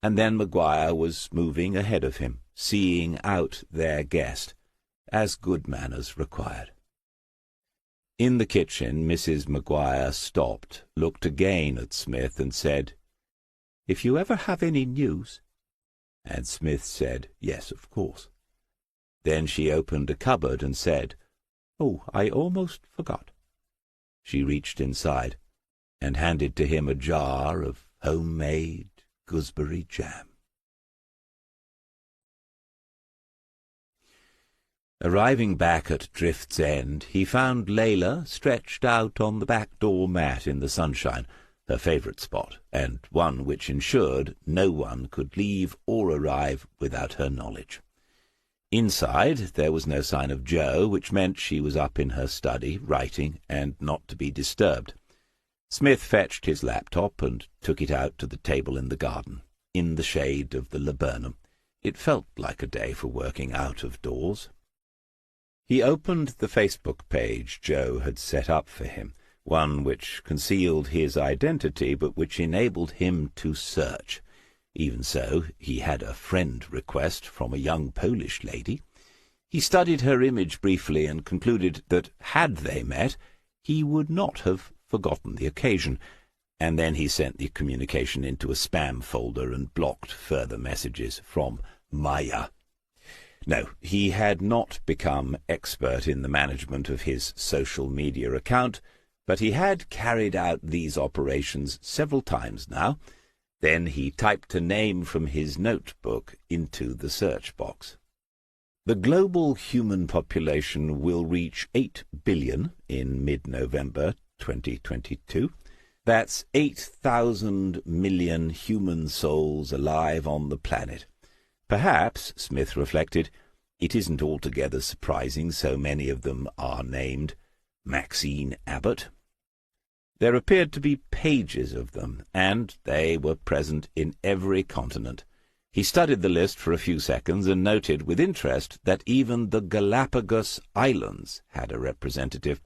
and then Maguire was moving ahead of him, seeing out their guest, as good manners required. In the kitchen, Mrs. Maguire stopped, looked again at Smith, and said, "If you ever have any news—" And Smith said, "Yes, of course." Then she opened a cupboard and said, "Oh, I almost forgot." She reached inside and handed to him a jar of homemade gooseberry jam. Arriving back at Drift's End, he found Layla stretched out on the back door mat in the sunshine, her favourite spot, and one which ensured no one could leave or arrive without her knowledge. Inside there was no sign of Jo, which meant she was up in her study, writing, and not to be disturbed. Smith fetched his laptop and took it out to the table in the garden, in the shade of the laburnum. It felt like a day for working out of doors. He opened the Facebook page Jo had set up for him, one which concealed his identity but which enabled him to search. Even so, he had a friend request from a young Polish lady. He studied her image briefly and concluded that, had they met, he would not have forgotten the occasion, and then he sent the communication into a spam folder and blocked further messages from Maya. No, he had not become expert in the management of his social media account, but he had carried out these operations several times now. Then he typed a name from his notebook into the search box. The global human population will reach 8 billion in mid-November 2022. That's 8,000 million human souls alive on the planet. Perhaps, Smith reflected, it isn't altogether surprising so many of them are named Maxine Abbott. There appeared to be pages of them, and they were present in every continent. He studied the list for a few seconds and noted with interest that even the Galapagos Islands had a representative.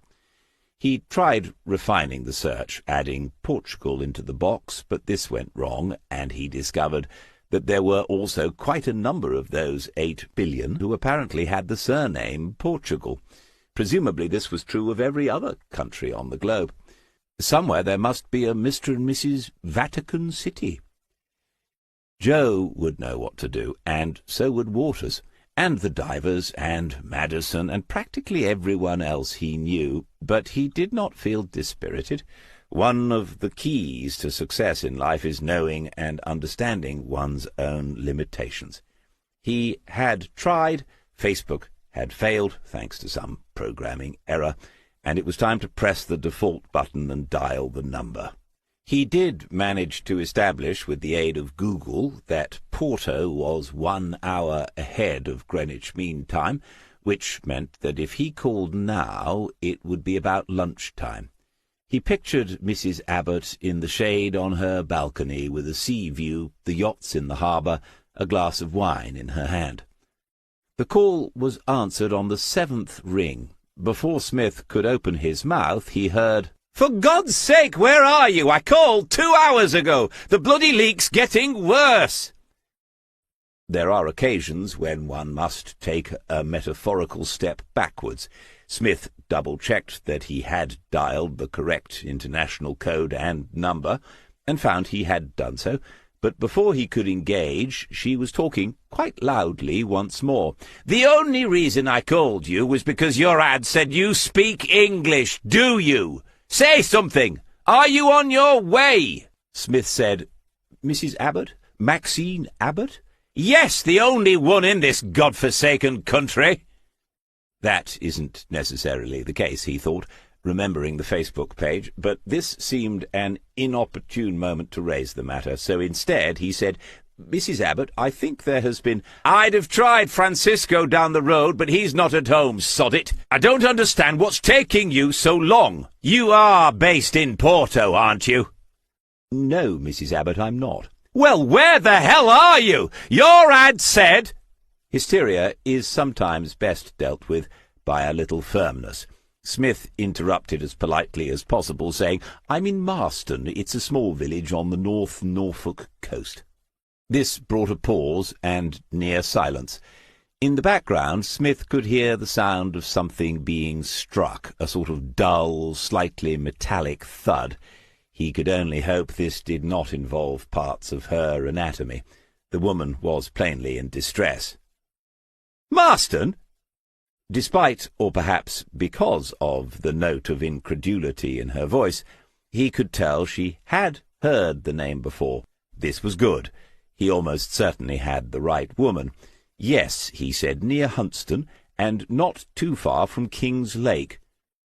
He tried refining the search, adding Portugal into the box, but this went wrong, and he discovered that there were also quite a number of those 8 billion who apparently had the surname Portugal. Presumably this was true of every other country on the globe. Somewhere there must be a Mr. and Mrs. Vatican City. Joe would know what to do, and so would Waters, and the divers, and Madison, and practically everyone else he knew, but he did not feel dispirited. One of the keys to success in life is knowing and understanding one's own limitations. He had tried, Facebook had failed, thanks to some programming error, and it was time to press the default button and dial the number. He did manage to establish, with the aid of Google, that Porto was 1 hour ahead of Greenwich Mean Time, which meant that if he called now, it would be about lunchtime. He pictured Mrs. Abbott in the shade on her balcony with a sea view, the yachts in the harbour, a glass of wine in her hand. The call was answered on the 7th ring. Before Smith could open his mouth, he heard, "For God's sake, where are you? I called 2 hours ago. The bloody leak's getting worse." There are occasions when one must take a metaphorical step backwards. Smith double-checked that he had dialed the correct international code and number, and found he had done so, but before he could engage, she was talking quite loudly once more. "The only reason I called you was because your ad said you speak English, do you? Say something! Are you on your way?" Smith said, "Mrs. Abbott? Maxine Abbott?" "Yes, the only one in this godforsaken country." That isn't necessarily the case, he thought, remembering the Facebook page, but this seemed an inopportune moment to raise the matter, so instead he said, "Mrs. Abbott, I think there has been—" "I'd have tried Francisco down the road, but he's not at home, sod it. I don't understand what's taking you so long. You are based in Porto, aren't you?" "No, Mrs. Abbott, I'm not." "Well, where the hell are you? Your ad said—" Hysteria is sometimes best dealt with by a little firmness. Smith interrupted as politely as possible, saying, "I'm in Marston. It's a small village on the North Norfolk coast." This brought a pause and near silence. In the background, Smith could hear the sound of something being struck, a sort of dull, slightly metallic thud. He could only hope this did not involve parts of her anatomy. The woman was plainly in distress. "Marston?" Despite, or perhaps because of, the note of incredulity in her voice, he could tell she had heard the name before. This was good. He almost certainly had the right woman. "Yes," he said, "near Huntston, and not too far from King's Lake."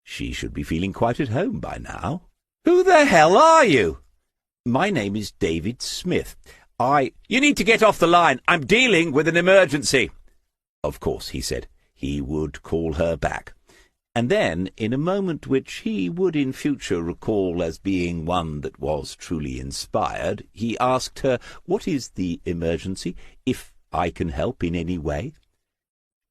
She should be feeling quite at home by now. "Who the hell are you?" "My name is David Smith. You need to get off the line. I'm dealing with an emergency." Of course, he said. He would call her back. And then, in a moment which he would in future recall as being one that was truly inspired, he asked her, "What is the emergency, if I can help in any way?"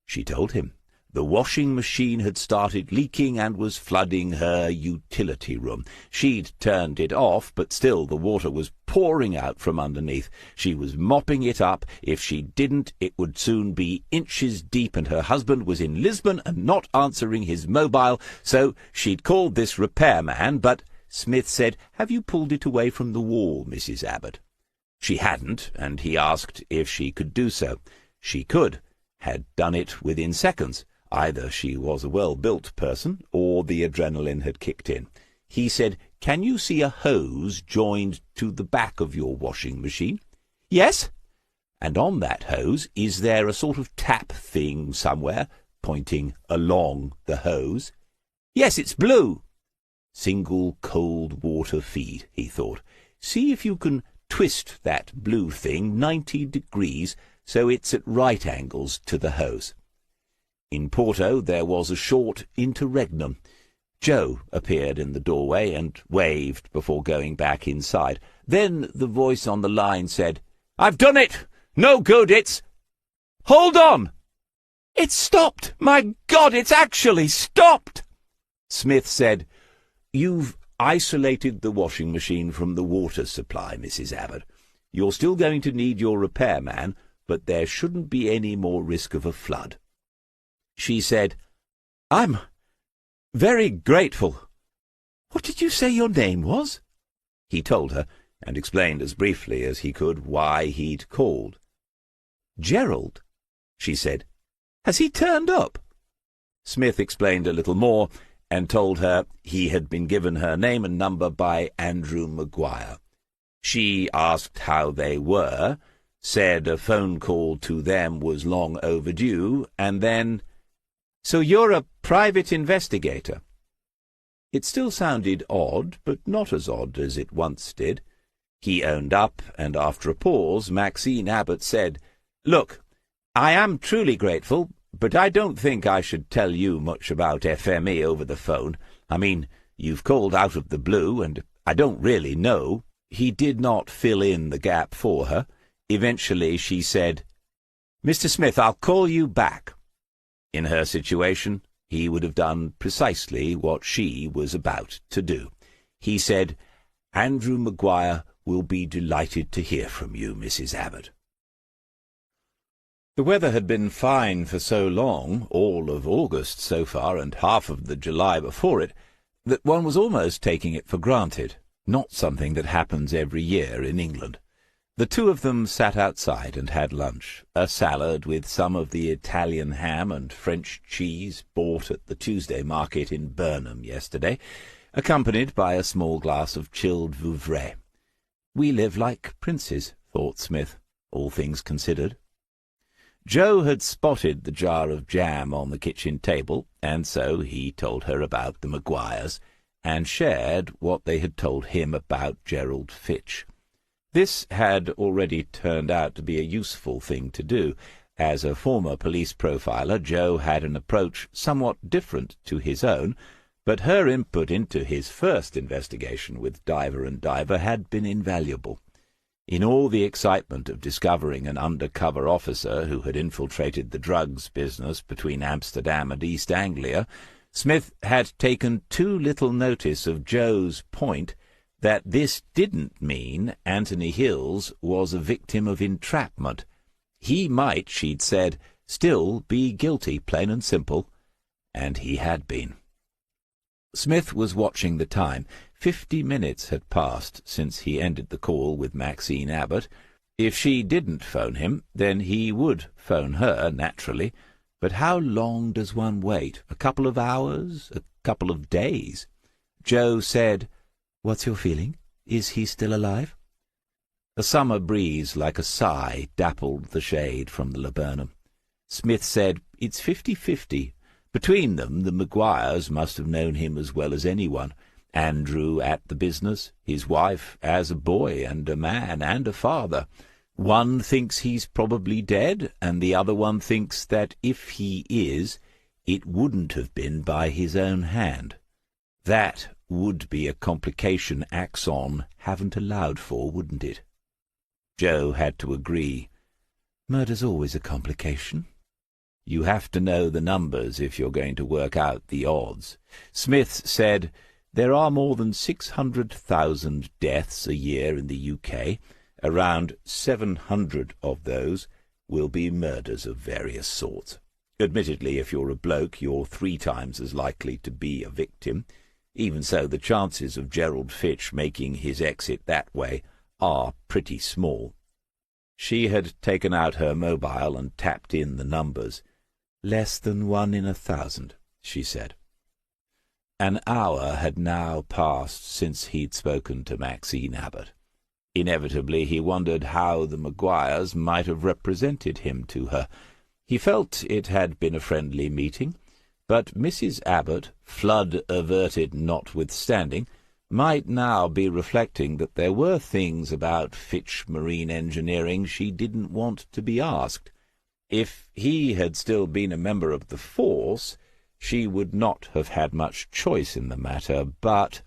She told him. The washing machine had started leaking and was flooding her utility room. She'd turned it off, but still the water was pouring out from underneath. She was mopping it up. If she didn't, it would soon be inches deep, and her husband was in Lisbon and not answering his mobile, so she'd called this repairman, but Smith said, "Have you pulled it away from the wall, Mrs. Abbott?" She hadn't, and he asked if she could do so. She could, had done it within seconds. Either she was a well-built person, or the adrenaline had kicked in. He said, "Can you see a hose joined to the back of your washing machine?" "Yes." "And on that hose, is there a sort of tap thing somewhere, pointing along the hose?" "Yes, it's blue." Single cold water feed, he thought. See if you can twist that blue thing 90 degrees so it's at right angles to the hose. In Porto there was a short interregnum. Joe appeared in the doorway and waved before going back inside. Then the voice on the line said, "I've done it! No good, it's... Hold on! It's stopped! My God, it's actually stopped!" Smith said, "You've isolated the washing machine from the water supply, Mrs. Abbott. You're still going to need your repairman, but there shouldn't be any more risk of a flood." She said, "I'm very grateful. What did you say your name was?" He told her, and explained as briefly as he could why he'd called. "Gerald," she said. "Has he turned up?" Smith explained a little more, and told her he had been given her name and number by Andrew Maguire. She asked how they were, said a phone call to them was long overdue, and then, "So you're a private investigator?" It still sounded odd, but not as odd as it once did. He owned up, and after a pause, Maxine Abbott said, "Look, I am truly grateful, but I don't think I should tell you much about FME over the phone. I mean, you've called out of the blue, and I don't really know." He did not fill in the gap for her. Eventually she said, "Mr. Smith, I'll call you back." In her situation, he would have done precisely what she was about to do. He said, "Andrew Maguire will be delighted to hear from you, Mrs. Abbott." The weather had been fine for so long, all of August so far and half of the July before it, that one was almost taking it for granted, not something that happens every year in England. The two of them sat outside and had lunch, a salad with some of the Italian ham and French cheese bought at the Tuesday market in Burnham yesterday, accompanied by a small glass of chilled Vouvray. We live like princes, thought Smith, all things considered. Joe had spotted the jar of jam on the kitchen table, and so he told her about the Maguires, and shared what they had told him about Gerald Fitch. This had already turned out to be a useful thing to do. As a former police profiler, Joe had an approach somewhat different to his own, but her input into his first investigation with Diver and Diver had been invaluable. In all the excitement of discovering an undercover officer who had infiltrated the drugs business between Amsterdam and East Anglia, Smith had taken too little notice of Joe's point that this didn't mean Anthony Hills was a victim of entrapment. He might, she'd said, still be guilty, plain and simple, and he had been. Smith was watching the time. 50 minutes had passed since he ended the call with Maxine Abbott. If she didn't phone him, then he would phone her, naturally. But how long does one wait? A couple of hours? A couple of days? Joe said, "What's your feeling? Is he still alive?" A summer breeze like a sigh dappled the shade from the laburnum. Smith said, "It's 50-50. Between them, the Maguires must have known him as well as anyone. Andrew at the business, his wife as a boy and a man and a father. One thinks he's probably dead, and the other one thinks that if he is, it wouldn't have been by his own hand. That would be a complication Axon haven't allowed for, wouldn't it?" Joe had to agree. "Murder's always a complication. You have to know the numbers if you're going to work out the odds." Smith said, "There are more than 600,000 deaths a year in the UK. Around 700 of those will be murders of various sorts. Admittedly, if you're a bloke, you're 3 times as likely to be a victim. Even so, the chances of Gerald Fitch making his exit that way are pretty small." She had taken out her mobile and tapped in the numbers. "Less than 1 in 1,000, she said. An hour had now passed since he'd spoken to Maxine Abbott. Inevitably he wondered how the Maguires might have represented him to her. He felt it had been a friendly meeting, but Mrs. Abbott, flood-averted notwithstanding, might now be reflecting that there were things about Fitch Marine Engineering she didn't want to be asked. If he had still been a member of the force, She would not have had much choice in the matter, but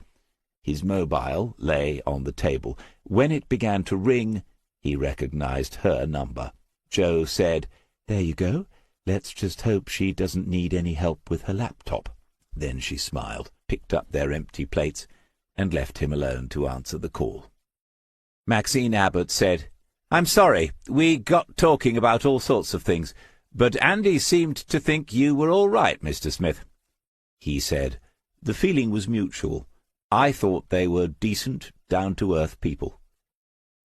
his mobile lay on the table. When it began to ring, he recognized her number. Joe said, "There you go. Let's just hope she doesn't need any help with her laptop." Then she smiled, picked up their empty plates, and left him alone to answer the call. Maxine Abbott said, "I'm sorry, we got talking about all sorts of things, but Andy seemed to think you were all right, Mr. Smith." He said, "The feeling was mutual. I thought they were decent, down-to-earth people."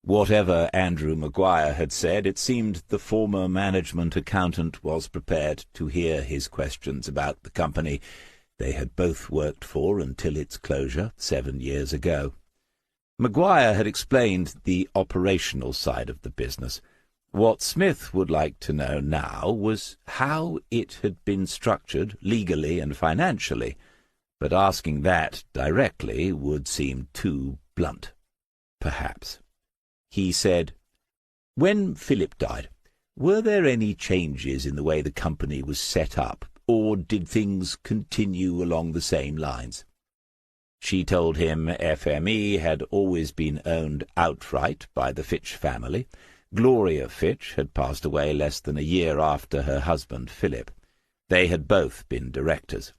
Whatever Andrew Maguire had said, it seemed the former management accountant was prepared to hear his questions about the company they had both worked for until its closure 7 years ago. Maguire had explained the operational side of the business. What Smith would like to know now was how it had been structured legally and financially, but asking that directly would seem too blunt. Perhaps. He said, "When Philip died, were there any changes in the way the company was set up, or did things continue along the same lines?" She told him FME had always been owned outright by the Fitch family. Gloria Fitch had passed away less than a year after her husband Philip. They had both been directors.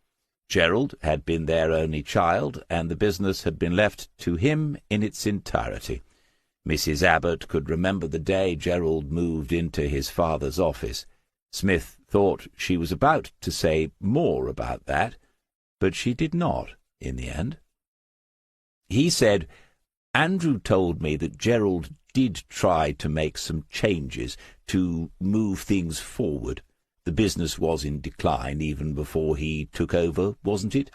Gerald had been their only child, and the business had been left to him in its entirety. Mrs. Abbott could remember the day Gerald moved into his father's office. Smith thought she was about to say more about that, but she did not in the end. He said, "Andrew told me that Gerald did try to make some changes to move things forward. The business was in decline even before he took over, wasn't it?"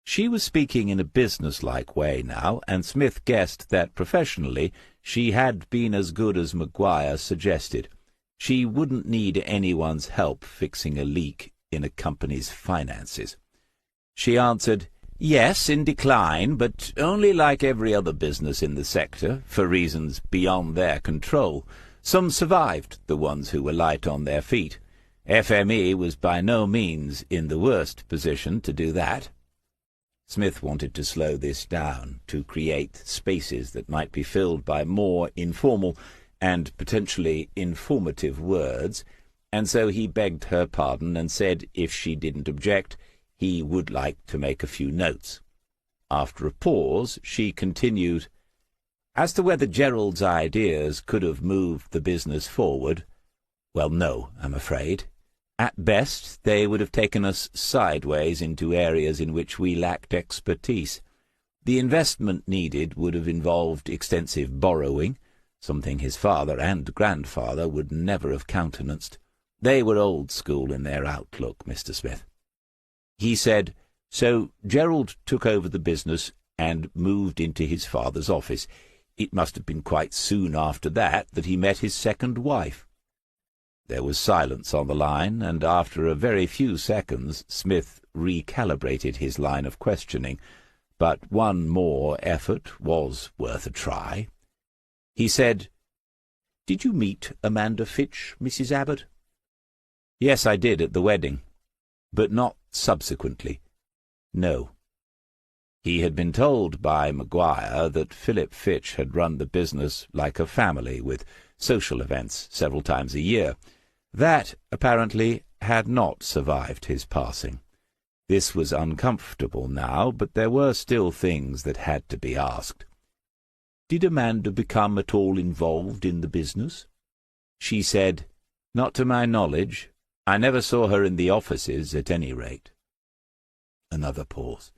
She was speaking in a business-like way now, and Smith guessed that professionally she had been as good as Maguire suggested. She wouldn't need anyone's help fixing a leak in a company's finances. She answered, "Yes, in decline, but only like every other business in the sector, for reasons beyond their control. Some survived, the ones who were light on their feet. FME was by no means in the worst position to do that." Smith wanted to slow this down, to create spaces that might be filled by more informal and potentially informative words, and so he begged her pardon and said if she didn't object, he would like to make a few notes. After a pause, she continued, "As to whether Gerald's ideas could have moved the business forward, well, no, I'm afraid. At best, they would have taken us sideways into areas in which we lacked expertise. The investment needed would have involved extensive borrowing, something his father and grandfather would never have countenanced. They were old school in their outlook, Mr. Smith." He said, "So Gerald took over the business and moved into his father's office. It must have been quite soon after that he met his second wife." There was silence on the line, and after a very few seconds Smith recalibrated his line of questioning, but one more effort was worth a try. He said, "Did you meet Amanda Fitch, Mrs. Abbott?" "Yes, I did at the wedding, but not subsequently. No." He had been told by Maguire that Philip Fitch had run the business like a family, with social events several times a year. That, apparently, had not survived his passing. This was uncomfortable now, but there were still things that had to be asked. "Did Amanda become at all involved in the business?" She said, "Not to my knowledge. I never saw her in the offices, at any rate." Another pause.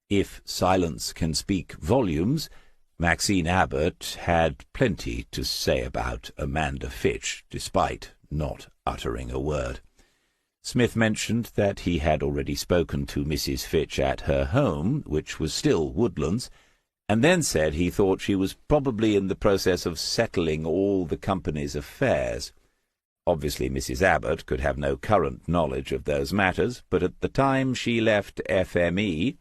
If silence can speak volumes, Maxine Abbott had plenty to say about Amanda Fitch, despite not uttering a word. Smith mentioned that he had already spoken to Mrs. Fitch at her home, which was still Woodlands, and then said he thought she was probably in the process of settling all the company's affairs. Obviously Mrs. Abbott could have no current knowledge of those matters, but at the time she left FME,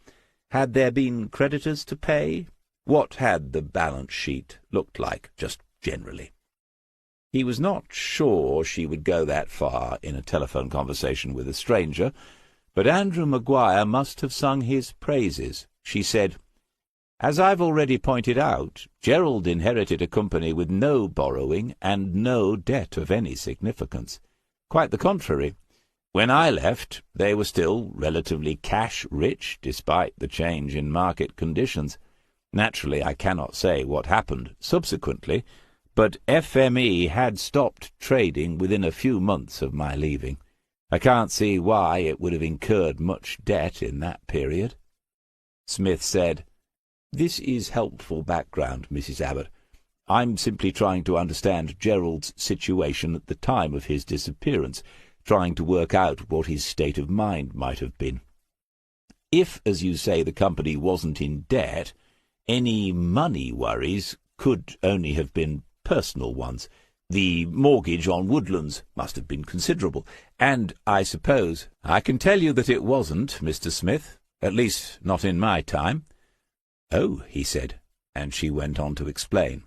had there been creditors to pay? What had the balance sheet looked like, just generally? He was not sure she would go that far in a telephone conversation with a stranger, but Andrew Maguire must have sung his praises. She said, "As I've already pointed out, Gerald inherited a company with no borrowing and no debt of any significance. Quite the contrary. When I left, they were still relatively cash-rich, despite the change in market conditions. Naturally, I cannot say what happened subsequently, but FME had stopped trading within a few months of my leaving. I can't see why it would have incurred much debt in that period." Smith said, "This is helpful background, Mrs. Abbott. I'm simply trying to understand Gerald's situation at the time of his disappearance, trying to work out what his state of mind might have been. If, as you say, the company wasn't in debt, any money worries could only have been personal ones. The mortgage on Woodlands must have been considerable, and I suppose—" "I can tell you that it wasn't, Mr. Smith, at least not in my time." "Oh," he said, and she went on to explain.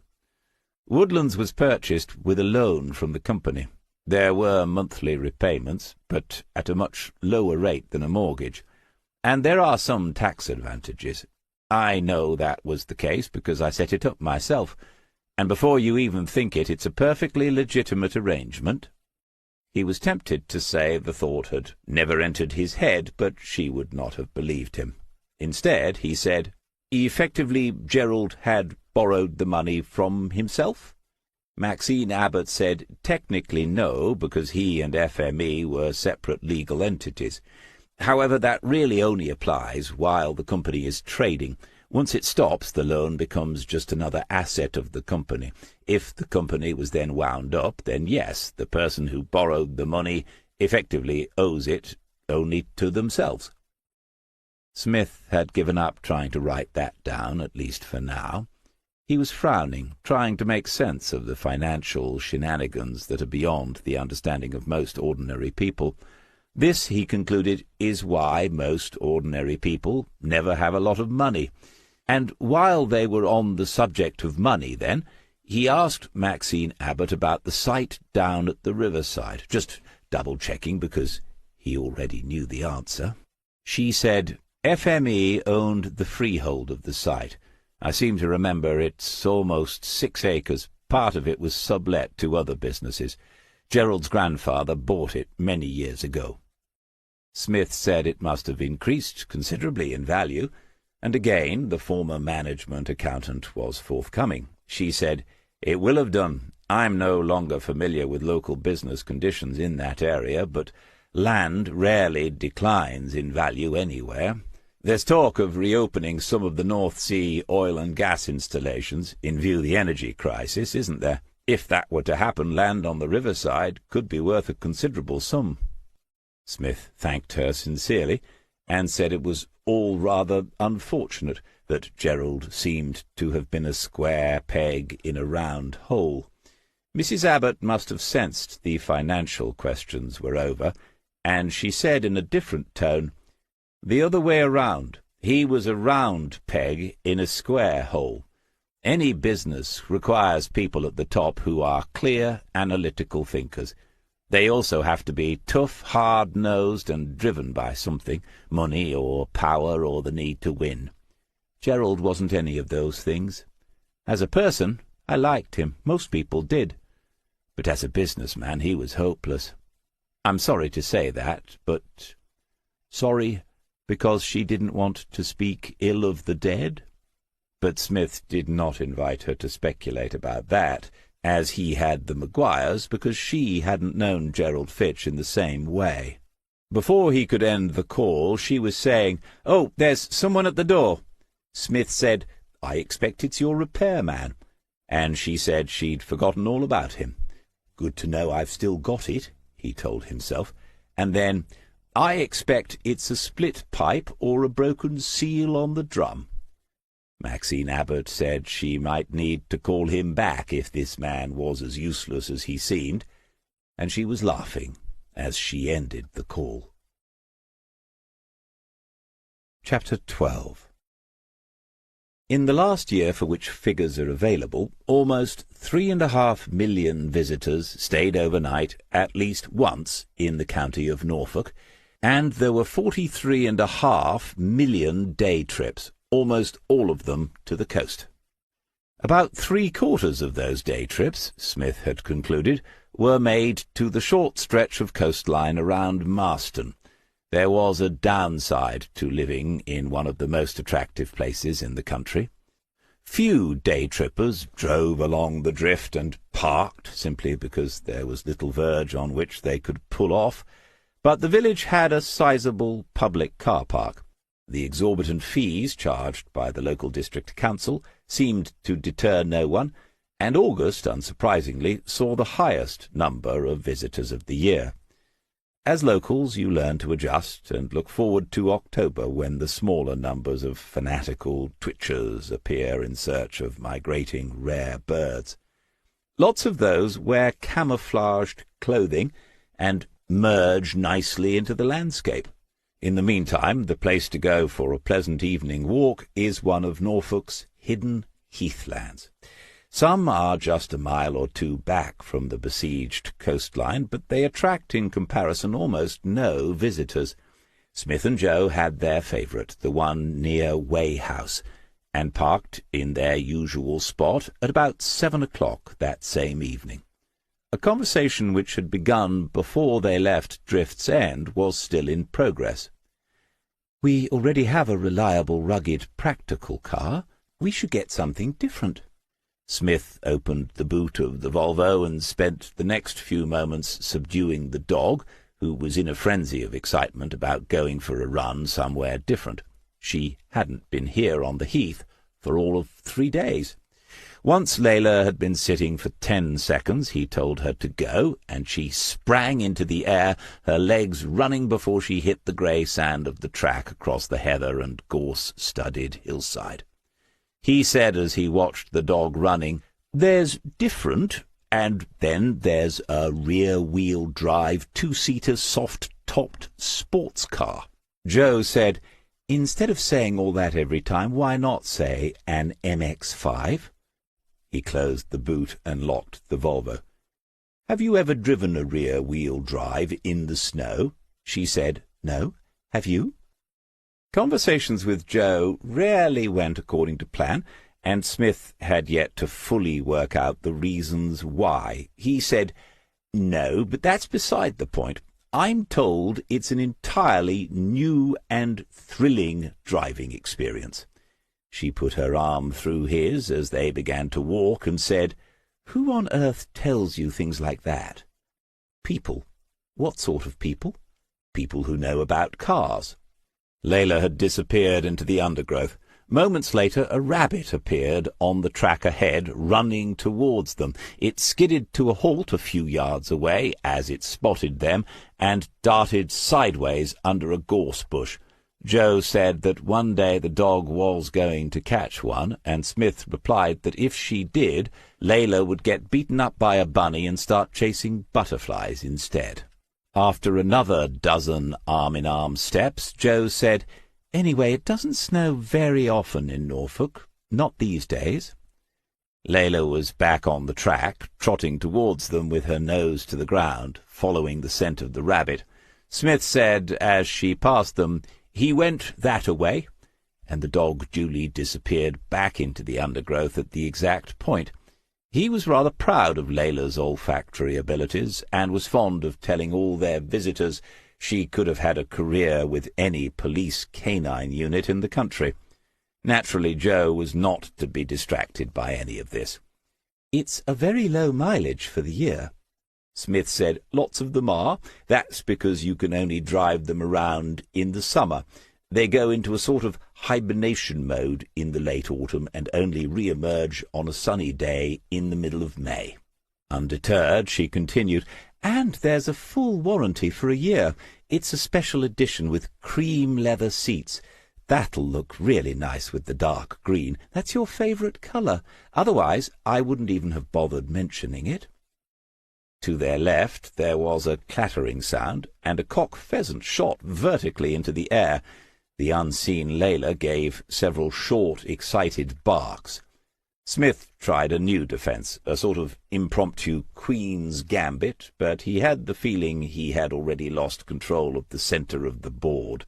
"Woodlands was purchased with a loan from the company. There were monthly repayments, but at a much lower rate than a mortgage, and there are some tax advantages. I know that was the case because I set it up myself, and before you even think it, it's a perfectly legitimate arrangement." He was tempted to say the thought had never entered his head, but she would not have believed him. Instead, he said, "Effectively, Gerald had borrowed the money from himself?" Maxine Abbott said technically no, because he and FME were separate legal entities. However, that really only applies while the company is trading. Once it stops, the loan becomes just another asset of the company. If the company was then wound up, then yes, the person who borrowed the money effectively owes it only to themselves. Smith had given up trying to write that down, at least for now. He was frowning, trying to make sense of the financial shenanigans that are beyond the understanding of most ordinary people. This, he concluded, is why most ordinary people never have a lot of money. And while they were on the subject of money, then, he asked Maxine Abbott about the site down at the riverside, just double-checking because he already knew the answer. She said FME owned the freehold of the site. I seem to remember it's almost 6 acres. Part of it was sublet to other businesses. Gerald's grandfather bought it many years ago. Smith said it must have increased considerably in value, and again the former management accountant was forthcoming. She said, "It will have done. I'm no longer familiar with local business conditions in that area, but land rarely declines in value anywhere. There's talk of reopening some of the North Sea oil and gas installations in view of the energy crisis, isn't there? If that were to happen, land on the riverside could be worth a considerable sum." Smith thanked her sincerely, and said it was all rather unfortunate that Gerald seemed to have been a square peg in a round hole. Mrs. Abbott must have sensed the financial questions were over, and she said in a different tone, "The other way around. He was a round peg in a square hole. Any business requires people at the top who are clear, analytical thinkers. They also have to be tough, hard-nosed, and driven by something, money or power or the need to win. Gerald wasn't any of those things. As a person, I liked him. Most people did. But as a businessman, he was hopeless. I'm sorry to say that, but sorry because she didn't want to speak ill of the dead?" But Smith did not invite her to speculate about that, as he had the Maguires, because she hadn't known Gerald Fitch in the same way. Before he could end the call, she was saying, "Oh, there's someone at the door." Smith said, "I expect it's your repairman," and she said she'd forgotten all about him. "Good to know I've still got it," he told himself, and then, "I expect it's a split pipe or a broken seal on the drum." Maxine Abbott said she might need to call him back if this man was as useless as he seemed, and she was laughing as she ended the call. Chapter 12. In the last year for which figures are available, almost 3.5 million visitors stayed overnight at least once in the county of Norfolk, and there were 43.5 million day trips, almost all of them to the coast. About 3/4 of those day trips, Smith had concluded, were made to the short stretch of coastline around Marston. There was a downside to living in one of the most attractive places in the country. Few day-trippers drove along the drift and parked simply because there was little verge on which they could pull off, but the village had a sizable public car park. The exorbitant fees charged by the local district council seemed to deter no one, and August, unsurprisingly, saw the highest number of visitors of the year. As locals, you learn to adjust and look forward to October, when the smaller numbers of fanatical twitchers appear in search of migrating rare birds. Lots of those wear camouflaged clothing and merge nicely into the landscape. In the meantime, the place to go for a pleasant evening walk is one of Norfolk's hidden heathlands. Some are just a mile or two back from the besieged coastline, but they attract in comparison almost no visitors. Smith and Joe had their favourite, the one near Way House, and parked in their usual spot at about 7 o'clock that same evening. A conversation which had begun before they left Drift's End was still in progress. "We already have a reliable, rugged, practical car. We should get something different." Smith opened the boot of the Volvo and spent the next few moments subduing the dog, who was in a frenzy of excitement about going for a run somewhere different. She hadn't been here on the heath for all of 3 days. Once Layla had been sitting for 10 seconds, he told her to go, and she sprang into the air, her legs running before she hit the grey sand of the track across the heather and gorse-studded hillside. He said as he watched the dog running, "There's different, and then there's a rear-wheel drive 2-seater soft-topped sports car." Joe said, "Instead of saying all that every time, why not say an MX-5? He closed the boot and locked the Volvo. "Have you ever driven a rear-wheel drive in the snow?" She said, "No. Have you?" Conversations with Joe rarely went according to plan, and Smith had yet to fully work out the reasons why. He said, "No, but that's beside the point. I'm told it's an entirely new and thrilling driving experience." She put her arm through his as they began to walk and said, "Who on earth tells you things like that?" "People." "What sort of people?" "People who know about cars." Layla had disappeared into the undergrowth. Moments later, a rabbit appeared on the track ahead, running towards them. It skidded to a halt a few yards away as it spotted them, and darted sideways under a gorse bush. Joe said that one day the dog was going to catch one, and Smith replied that if she did, Layla would get beaten up by a bunny and start chasing butterflies instead. After another dozen arm-in-arm steps, Joe said, "Anyway, it doesn't snow very often in Norfolk, not these days." Layla was back on the track, trotting towards them with her nose to the ground, following the scent of the rabbit. Smith said, as she passed them, "He went that-a-way," and the dog duly disappeared back into the undergrowth at the exact point. He was rather proud of Layla's olfactory abilities, and was fond of telling all their visitors she could have had a career with any police canine unit in the country. Naturally, Joe was not to be distracted by any of this. "It's a very low mileage for the year." Smith said, "Lots of them are. That's because you can only drive them around in the summer. They go into a sort of hibernation mode in the late autumn and only re-emerge on a sunny day in the middle of May." Undeterred, she continued, "And there's a full warranty for a year. It's a special edition with cream leather seats. That'll look really nice with the dark green. That's your favourite colour. Otherwise, I wouldn't even have bothered mentioning it." To their left there was a clattering sound, and a cock-pheasant shot vertically into the air. The unseen Layla gave several short, excited barks. Smith tried a new defence, a sort of impromptu Queen's Gambit, but he had the feeling he had already lost control of the centre of the board.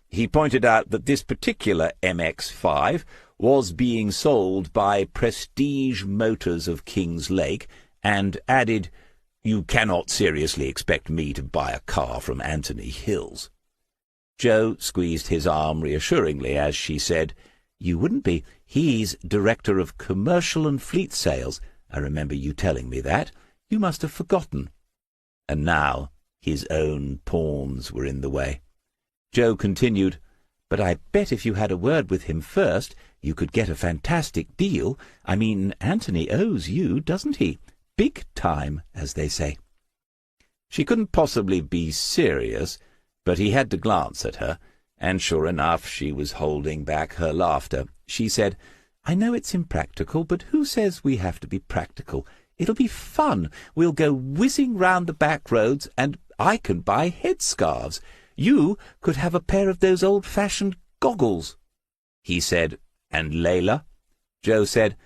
He pointed out that this particular MX-5 was being sold by Prestige Motors of Kings Lake, and added, "You cannot seriously expect me to buy a car from Anthony Hills." Jo squeezed his arm reassuringly as she said, "You wouldn't be. He's Director of Commercial and Fleet Sales. I remember you telling me that. You must have forgotten." And now his own pawns were in the way. Jo continued, "But I bet if you had a word with him first, you could get a fantastic deal. I mean, Anthony owes you, doesn't he? Big time, as they say." She couldn't possibly be serious, but he had to glance at her, and sure enough she was holding back her laughter. She said, "I know it's impractical, but who says we have to be practical? It'll be fun. We'll go whizzing round the back roads, and I can buy headscarves. You could have a pair of those old-fashioned goggles." He said, "And Layla?" Jo said,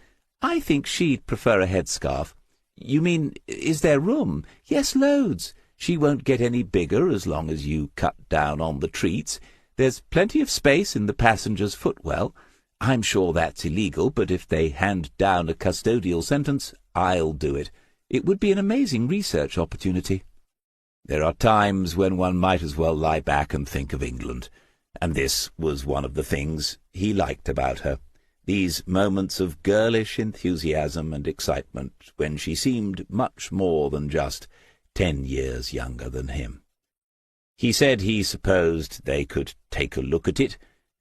"I think she'd prefer a headscarf." "You mean, is there room?" "Yes, loads. She won't get any bigger as long as you cut down on the treats. There's plenty of space in the passenger's footwell. I'm sure that's illegal, but if they hand down a custodial sentence, I'll do it. It would be an amazing research opportunity." There are times when one might as well lie back and think of England, and this was one of the things he liked about her, these moments of girlish enthusiasm and excitement when she seemed much more than just 10 years younger than him. He said he supposed they could take a look at it,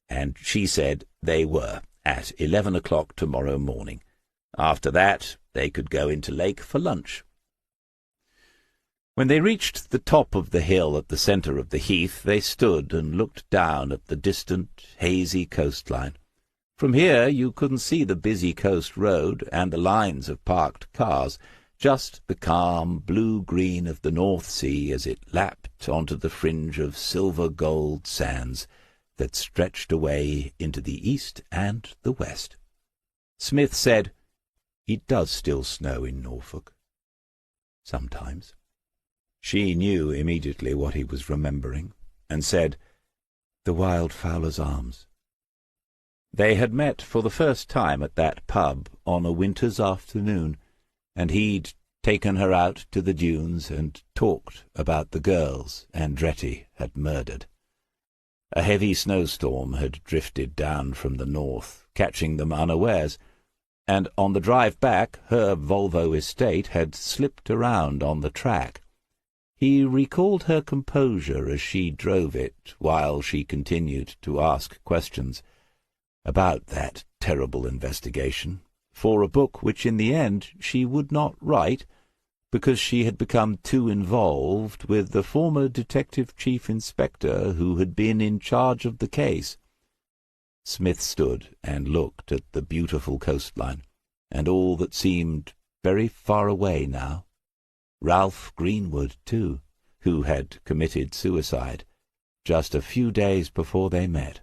and she said they were, at 11 o'clock tomorrow morning. After that, they could go into Lake for lunch. When they reached the top of the hill at the centre of the heath, they stood and looked down at the distant, hazy coastline. From here you couldn't see the busy coast road and the lines of parked cars, just the calm blue-green of the North Sea as it lapped onto the fringe of silver-gold sands that stretched away into the east and the west. Smith said, "It does still snow in Norfolk. Sometimes." She knew immediately what he was remembering, and said, "The Wildfowler's Arms." They had met for the first time at that pub on a winter's afternoon, and he'd taken her out to the dunes and talked about the girls Andretti had murdered. A heavy snowstorm had drifted down from the north, catching them unawares, and on the drive back her Volvo estate had slipped around on the track. He recalled her composure as she drove it, while she continued to ask questions about that terrible investigation, for a book which in the end she would not write, because she had become too involved with the former detective chief inspector who had been in charge of the case. Smith stood and looked at the beautiful coastline, and all that seemed very far away now. Ralph Greenwood, too, who had committed suicide just a few days before they met.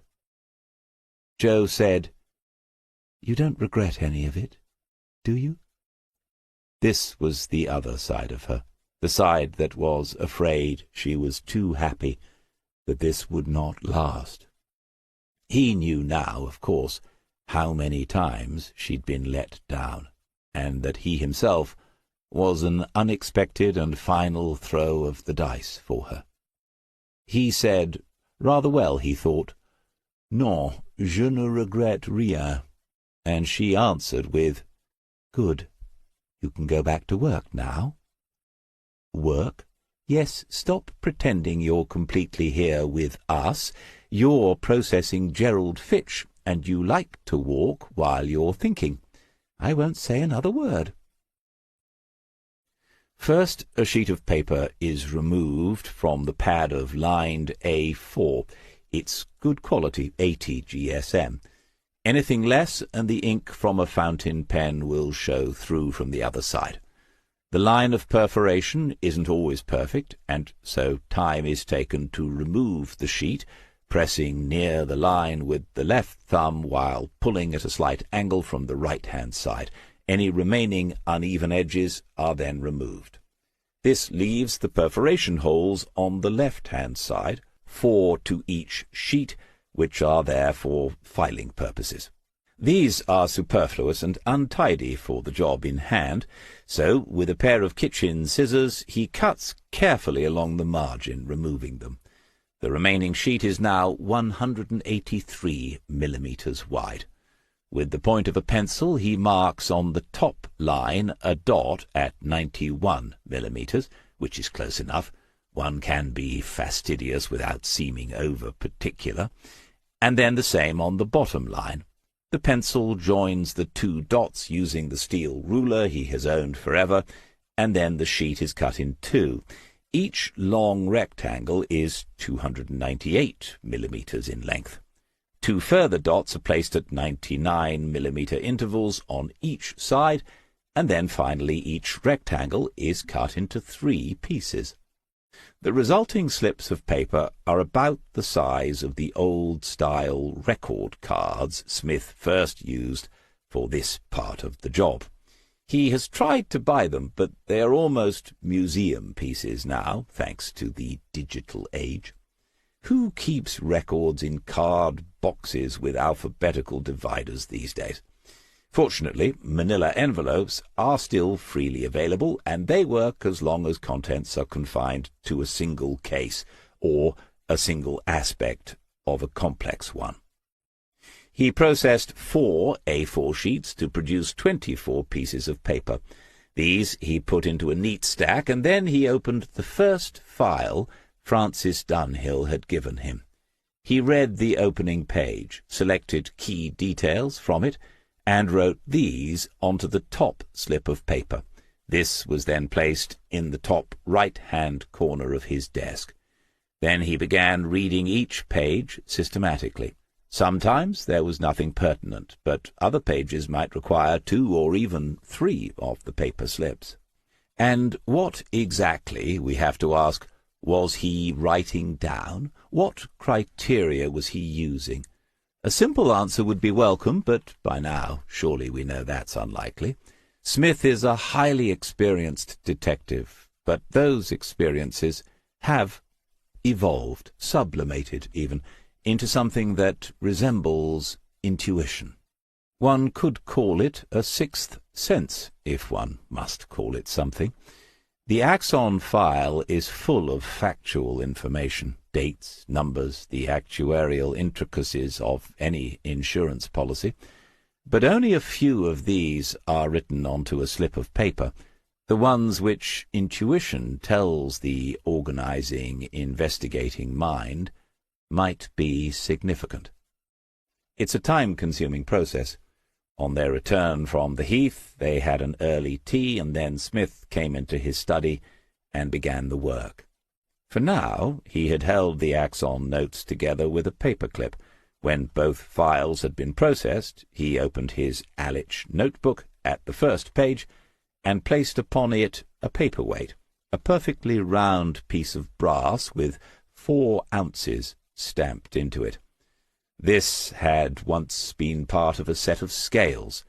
Jo said, "You don't regret any of it, do you?" This was the other side of her, the side that was afraid she was too happy, that this would not last. He knew now, of course, how many times she'd been let down, and that he himself was an unexpected and final throw of the dice for her. He said, rather well, he thought, "Non, je ne regrette rien," and she answered with, "Good. You can go back to work now." "Work? Yes, stop pretending you're completely here with us. You're processing Gerald Fitch, and you like to walk while you're thinking. I won't say another word." First, a sheet of paper is removed from the pad of lined A4. It's good quality, 80 GSM. Anything less, and the ink from a fountain pen will show through from the other side. The line of perforation isn't always perfect, and so time is taken to remove the sheet, pressing near the line with the left thumb while pulling at a slight angle from the right-hand side. Any remaining uneven edges are then removed. This leaves the perforation holes on the left-hand side, 4 to each sheet, which are there for filing purposes. These are superfluous and untidy for the job in hand, so with a pair of kitchen scissors he cuts carefully along the margin, removing them. The remaining sheet is now 183 millimeters wide. With the point of a pencil he marks on the top line a dot at 91 millimeters, which is close enough. One can be fastidious without seeming over-particular, and then the same on the bottom line. The pencil joins the 2 dots using the steel ruler he has owned forever, and then the sheet is cut in 2. Each long rectangle is 298 millimeters in length. 2 further dots are placed at 99 millimeter intervals on each side, and then finally each rectangle is cut into 3 pieces. The resulting slips of paper are about the size of the old-style record cards Smith first used for this part of the job. He has tried to buy them, but they are almost museum pieces now, thanks to the digital age. Who keeps records in card boxes with alphabetical dividers these days? Fortunately, manila envelopes are still freely available, and they work as long as contents are confined to a single case or a single aspect of a complex one. He processed 4 A4 sheets to produce 24 pieces of paper. These he put into a neat stack, and then he opened the first file Francis Dunhill had given him. He read the opening page, selected key details from it, and wrote these onto the top slip of paper. This was then placed in the top right-hand corner of his desk. Then he began reading each page systematically. Sometimes there was nothing pertinent, but other pages might require 2 or even 3 of the paper slips. And what exactly, we have to ask, was he writing down? What criteria was he using? A simple answer would be welcome, but by now surely we know that's unlikely. Smith is a highly experienced detective, but those experiences have evolved, sublimated even, into something that resembles intuition. One could call it a sixth sense, if one must call it something. The Axon file is full of factual information, dates, numbers, the actuarial intricacies of any insurance policy, but only a few of these are written onto a slip of paper, the ones which intuition tells the organizing, investigating mind might be significant. It's a time-consuming process. On their return from the heath, they had an early tea, and then Smith came into his study and began the work. For now, he had held the Axon notes together with a paperclip. When both files had been processed, he opened his Alich notebook at the first page and placed upon it a paperweight, a perfectly round piece of brass with 4 ounces stamped into it. This had once been part of a set of scales.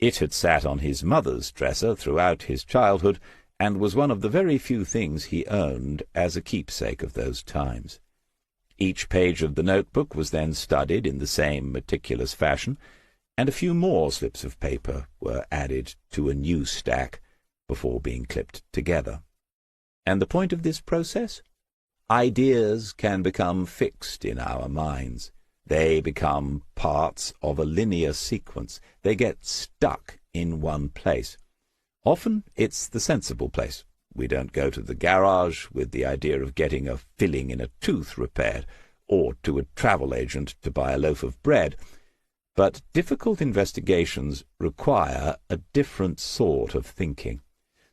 It had sat on his mother's dresser throughout his childhood, and was one of the very few things he owned as a keepsake of those times. Each page of the notebook was then studied in the same meticulous fashion, and a few more slips of paper were added to a new stack before being clipped together. And the point of this process? Ideas can become fixed in our minds. They become parts of a linear sequence. They get stuck in one place. Often it's the sensible place. We don't go to the garage with the idea of getting a filling in a tooth repaired, or to a travel agent to buy a loaf of bread. But difficult investigations require a different sort of thinking.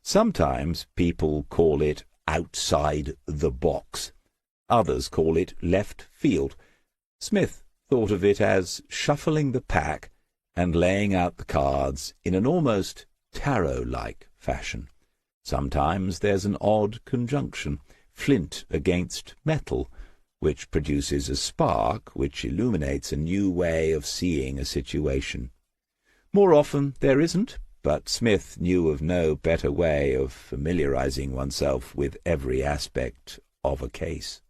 Sometimes people call it outside the box. Others call it left field. Smith thought of it as shuffling the pack and laying out the cards in an almost tarot-like fashion. Sometimes there's an odd conjunction, flint against metal, which produces a spark which illuminates a new way of seeing a situation. More often there isn't, but Smith knew of no better way of familiarizing oneself with every aspect of a case.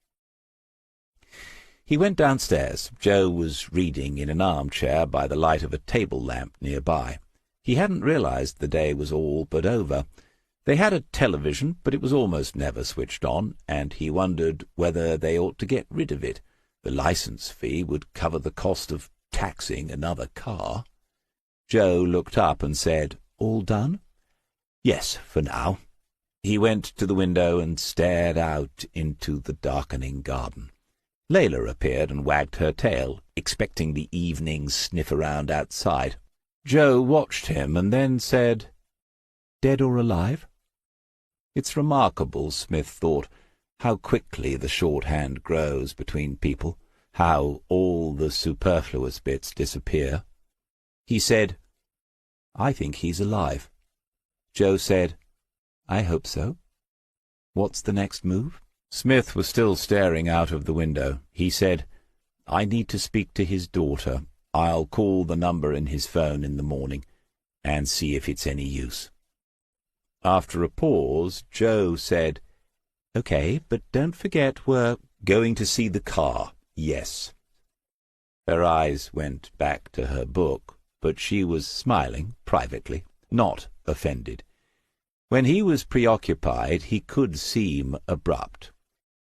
He went downstairs. Joe was reading in an armchair by the light of a table lamp nearby. He hadn't realized the day was all but over. They had a television, but it was almost never switched on, and he wondered whether they ought to get rid of it. The license fee would cover the cost of taxing another car. Joe looked up and said, "All done?" "Yes, for now." He went to the window and stared out into the darkening garden. Layla appeared and wagged her tail, expecting the evening sniff around outside. Joe watched him and then said, "Dead or alive?" It's remarkable, Smith thought, how quickly the shorthand grows between people, how all the superfluous bits disappear. He said, "I think he's alive." Joe said, "I hope so. What's the next move?" Smith was still staring out of the window. He said, "I need to speak to his daughter. I'll call the number in his phone in the morning and see if it's any use." After a pause, Joe said, "Okay, but don't forget we're going to see the car." "Yes." Her eyes went back to her book, but she was smiling privately, not offended. When he was preoccupied, he could seem abrupt.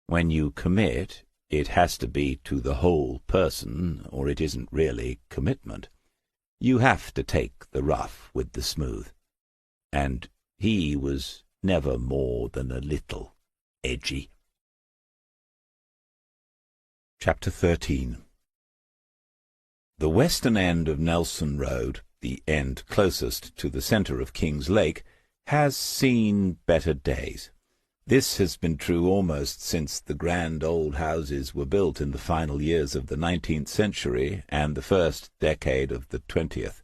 When you commit, it has to be to the whole person, or it isn't really commitment. You have to take the rough with the smooth. And he was never more than a little edgy. Chapter 13. The western end of Nelson Road, the end closest to the centre of King's Lake, has seen better days. This has been true almost since the grand old houses were built in the final years of the 19th century and the first decade of the 20th.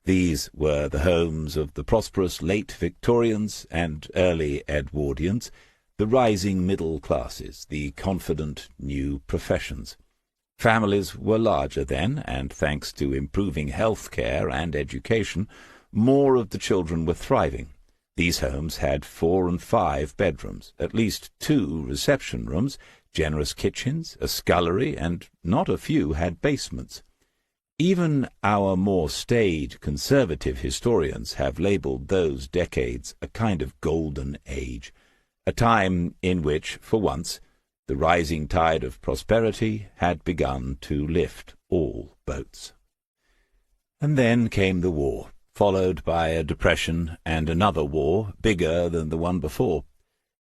These were the homes of the prosperous late Victorians and early Edwardians, the rising middle classes, the confident new professions. Families were larger then, and thanks to improving health care and education, more of the children were thriving. These homes had 4 and 5 bedrooms, at least 2 reception rooms, generous kitchens, a scullery, and not a few had basements. Even our more staid conservative historians have labelled those decades a kind of golden age, a time in which, for once, the rising tide of prosperity had begun to lift all boats. And then came the war, followed by a depression and another war bigger than the one before.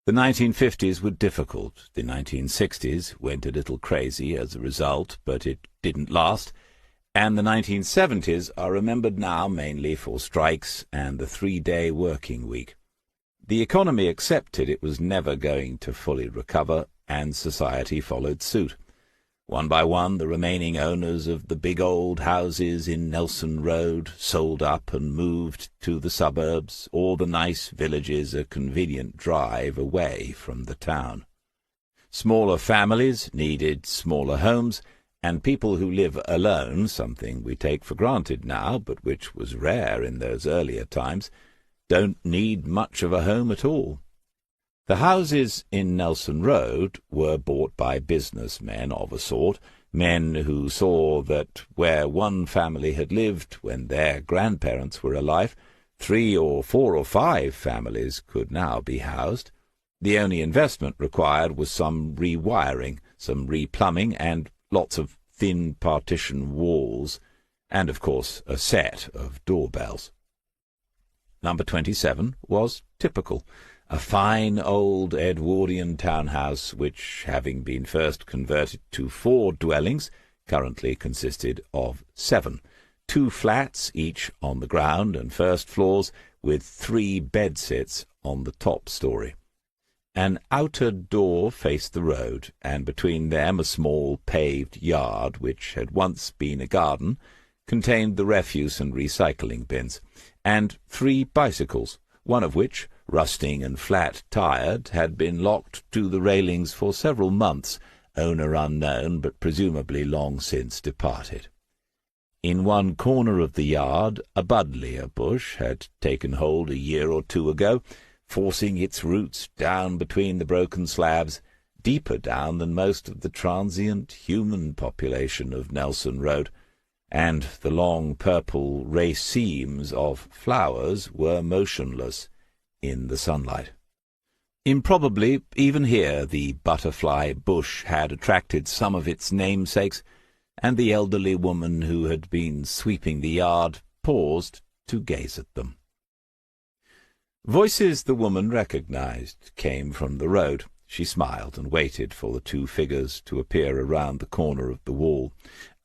The 1950s were difficult. The 1960s went a little crazy as a result, but it didn't last. And the 1970s are remembered now mainly for strikes and the 3-day working week. The economy accepted it was never going to fully recover, and society followed suit. One by one, the remaining owners of the big old houses in Nelson Road sold up and moved to the suburbs or the nice villages a convenient drive away from the town. Smaller families needed smaller homes, and people who live alone, something we take for granted now, but which was rare in those earlier times, don't need much of a home at all. The houses in Nelson Road were bought by businessmen of a sort, men who saw that where one family had lived when their grandparents were alive, 3 or 4 or 5 families could now be housed. The only investment required was some rewiring, some replumbing, and lots of thin partition walls, and, of course, a set of doorbells. Number 27 was typical, a fine old Edwardian townhouse which, having been first converted to 4 dwellings, currently consisted of 7, 2 flats each on the ground and first floors, with 3 bedsits on the top story. An outer door faced the road, and between them a small paved yard, which had once been a garden, contained the refuse and recycling bins, and 3 bicycles, one of which, rusting and flat-tired, had been locked to the railings for several months, owner unknown, but presumably long since departed. In one corner of the yard a buddleia bush had taken hold a year or two ago, forcing its roots down between the broken slabs, deeper down than most of the transient human population of Nelson Road, and the long purple racemes of flowers were motionless in the sunlight. Improbably, even here, the butterfly bush had attracted some of its namesakes, and the elderly woman who had been sweeping the yard paused to gaze at them. Voices the woman recognized came from the road. She smiled and waited for the two figures to appear around the corner of the wall.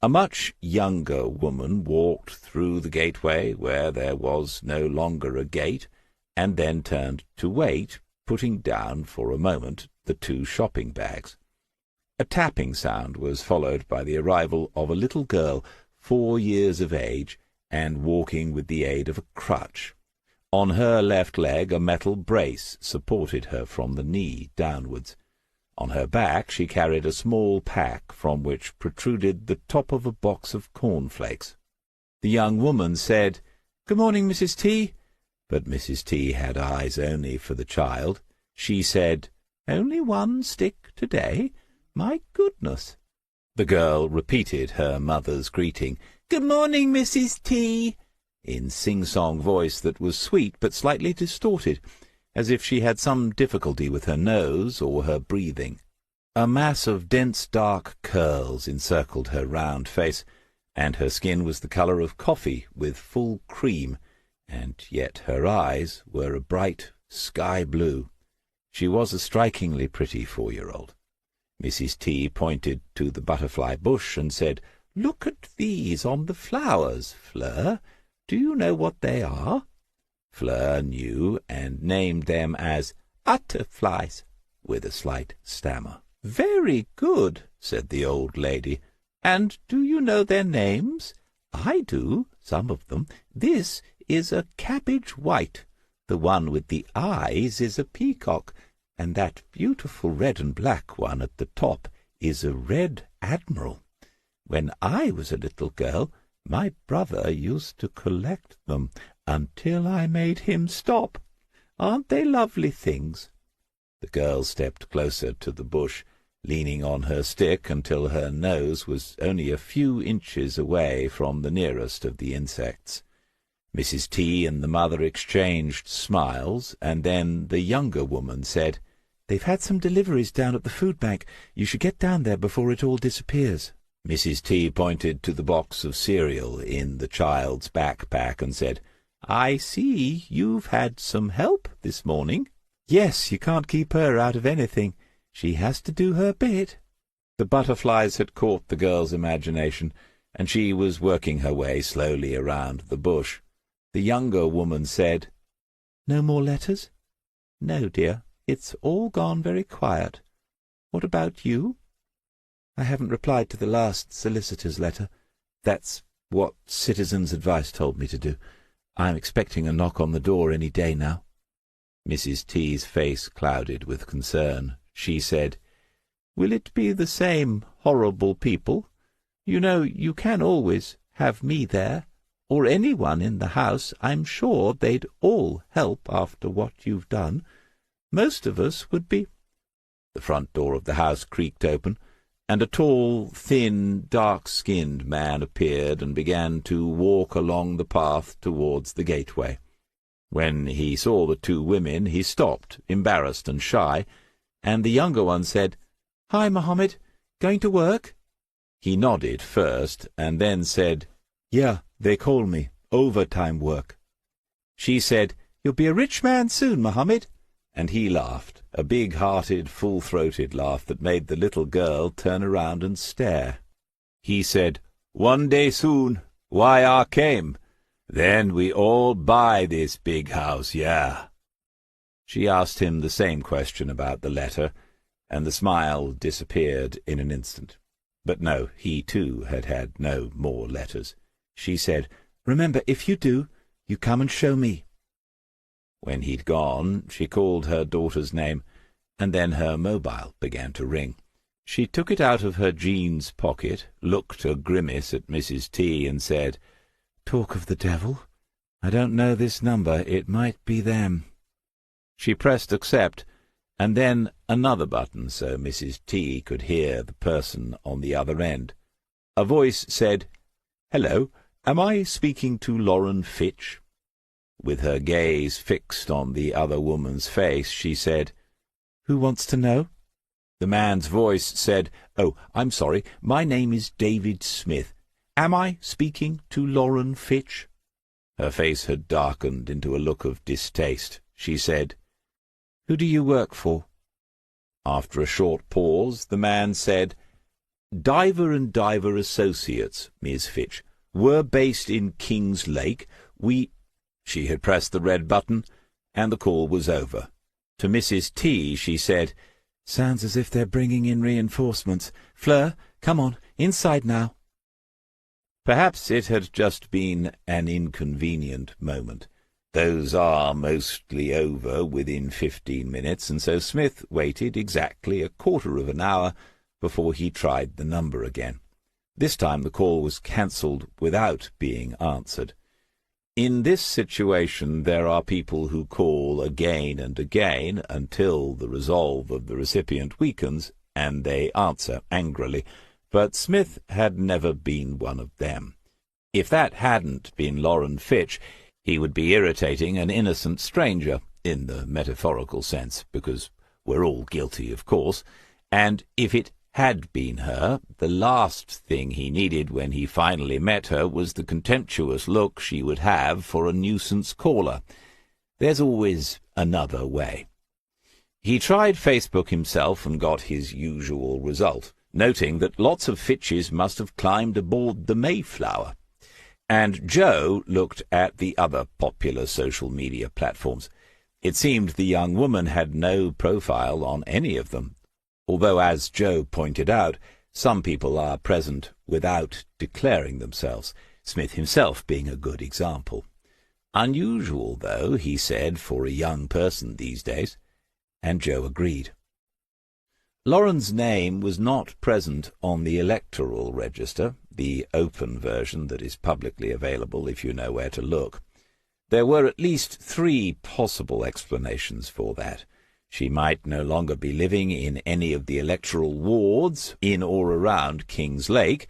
A much younger woman walked through the gateway, where there was no longer a gate, and then turned to wait, putting down for a moment the two shopping bags. A tapping sound was followed by the arrival of a little girl, 4 years of age, and walking with the aid of a crutch. On her left leg a metal brace supported her from the knee downwards. On her back she carried a small pack from which protruded the top of a box of cornflakes. The young woman said, "Good morning, Mrs. T." But Mrs. T had eyes only for the child. She said, "Only one stick today? My goodness!" The girl repeated her mother's greeting, "Good morning, Mrs. T," in sing-song voice that was sweet but slightly distorted, as if she had some difficulty with her nose or her breathing. A mass of dense dark curls encircled her round face, and her skin was the colour of coffee with full cream, and yet her eyes were a bright sky blue. She was a strikingly pretty 4-year-old. Mrs. T pointed to the butterfly bush and said, "Look at these on the flowers, Fleur. Do you know what they are?" Fleur knew, and named them as butterflies, with a slight stammer. "Very good," said the old lady. "And do you know their names? I do, some of them. This is a cabbage white. The one with the eyes is a peacock, and that beautiful red and black one at the top is a red admiral. When I was a little girl, my brother used to collect them until I made him stop. Aren't they lovely things?" The girl stepped closer to the bush, leaning on her stick until her nose was only a few inches away from the nearest of the insects. Mrs. T and the mother exchanged smiles, and then the younger woman said, "They've had some deliveries down at the food bank. You should get down there before it all disappears." Mrs. T pointed to the box of cereal in the child's backpack and said, "I see you've had some help this morning." "Yes, you can't keep her out of anything. She has to do her bit." The butterflies had caught the girl's imagination, and she was working her way slowly around the bush. The younger woman said, "No more letters?" "No, dear. It's all gone very quiet. What about you?" "I haven't replied to the last solicitor's letter. That's what Citizen's Advice told me to do. I'm expecting a knock on the door any day now." Mrs. T's face clouded with concern. She said, "Will it be the same horrible people? You know, you can always have me there, or anyone in the house. I'm sure they'd all help after what you've done. Most of us would be—" The front door of the house creaked open, and a tall, thin, dark-skinned man appeared and began to walk along the path towards the gateway. When he saw the two women, he stopped, embarrassed and shy, and the younger one said, "Hi, Mohammed. Going to work?" He nodded first, and then said, "Yeah, they call me. Overtime work." She said, "You'll be a rich man soon, Mohammed." And he laughed, a big-hearted, full-throated laugh that made the little girl turn around and stare. He said, "One day soon. Why, I came. Then we all buy this big house, yeah." She asked him the same question about the letter, and the smile disappeared in an instant. But no, he too had had no more letters. She said, "Remember, if you do, you come and show me." When he'd gone, she called her daughter's name, and then her mobile began to ring. She took it out of her jeans pocket, looked a grimace at Mrs. T, and said, "Talk of the devil. I don't know this number. It might be them." She pressed accept, and then another button so Mrs. T could hear the person on the other end. A voice said, "Hello, am I speaking to Lauren Fitch?" With her gaze fixed on the other woman's face, she said, "Who wants to know?" The man's voice said, "Oh, I'm sorry, my name is David Smith. Am I speaking to Lauren Fitch?" Her face had darkened into a look of distaste. She said, "Who do you work for?" After a short pause, the man said, "Diver and Diver Associates, Miss Fitch. We're based in Kings Lake. She had pressed the red button, and the call was over. To Mrs. T she said, "Sounds as if they're bringing in reinforcements. Fleur, come on, inside now." Perhaps it had just been an inconvenient moment. Those are mostly over within 15 minutes, and so Smith waited exactly a quarter of an hour before he tried the number again. This time the call was cancelled without being answered. In this situation there are people who call again and again until the resolve of the recipient weakens, and they answer angrily, but Smith had never been one of them. If that hadn't been Lauren Fitch, he would be irritating an innocent stranger, in the metaphorical sense, because we're all guilty, of course, and if it had been her, the last thing he needed when he finally met her was the contemptuous look she would have for a nuisance caller. There's always another way. He tried Facebook himself and got his usual result, noting that lots of Fitches must have climbed aboard the Mayflower. And Joe looked at the other popular social media platforms. It seemed the young woman had no profile on any of them, although, as Joe pointed out, some people are present without declaring themselves, Smith himself being a good example. Unusual, though, he said, for a young person these days, and Joe agreed. Lauren's name was not present on the electoral register, the open version that is publicly available if you know where to look. There were at least 3 possible explanations for that. She might no longer be living in any of the electoral wards in or around Kings Lake.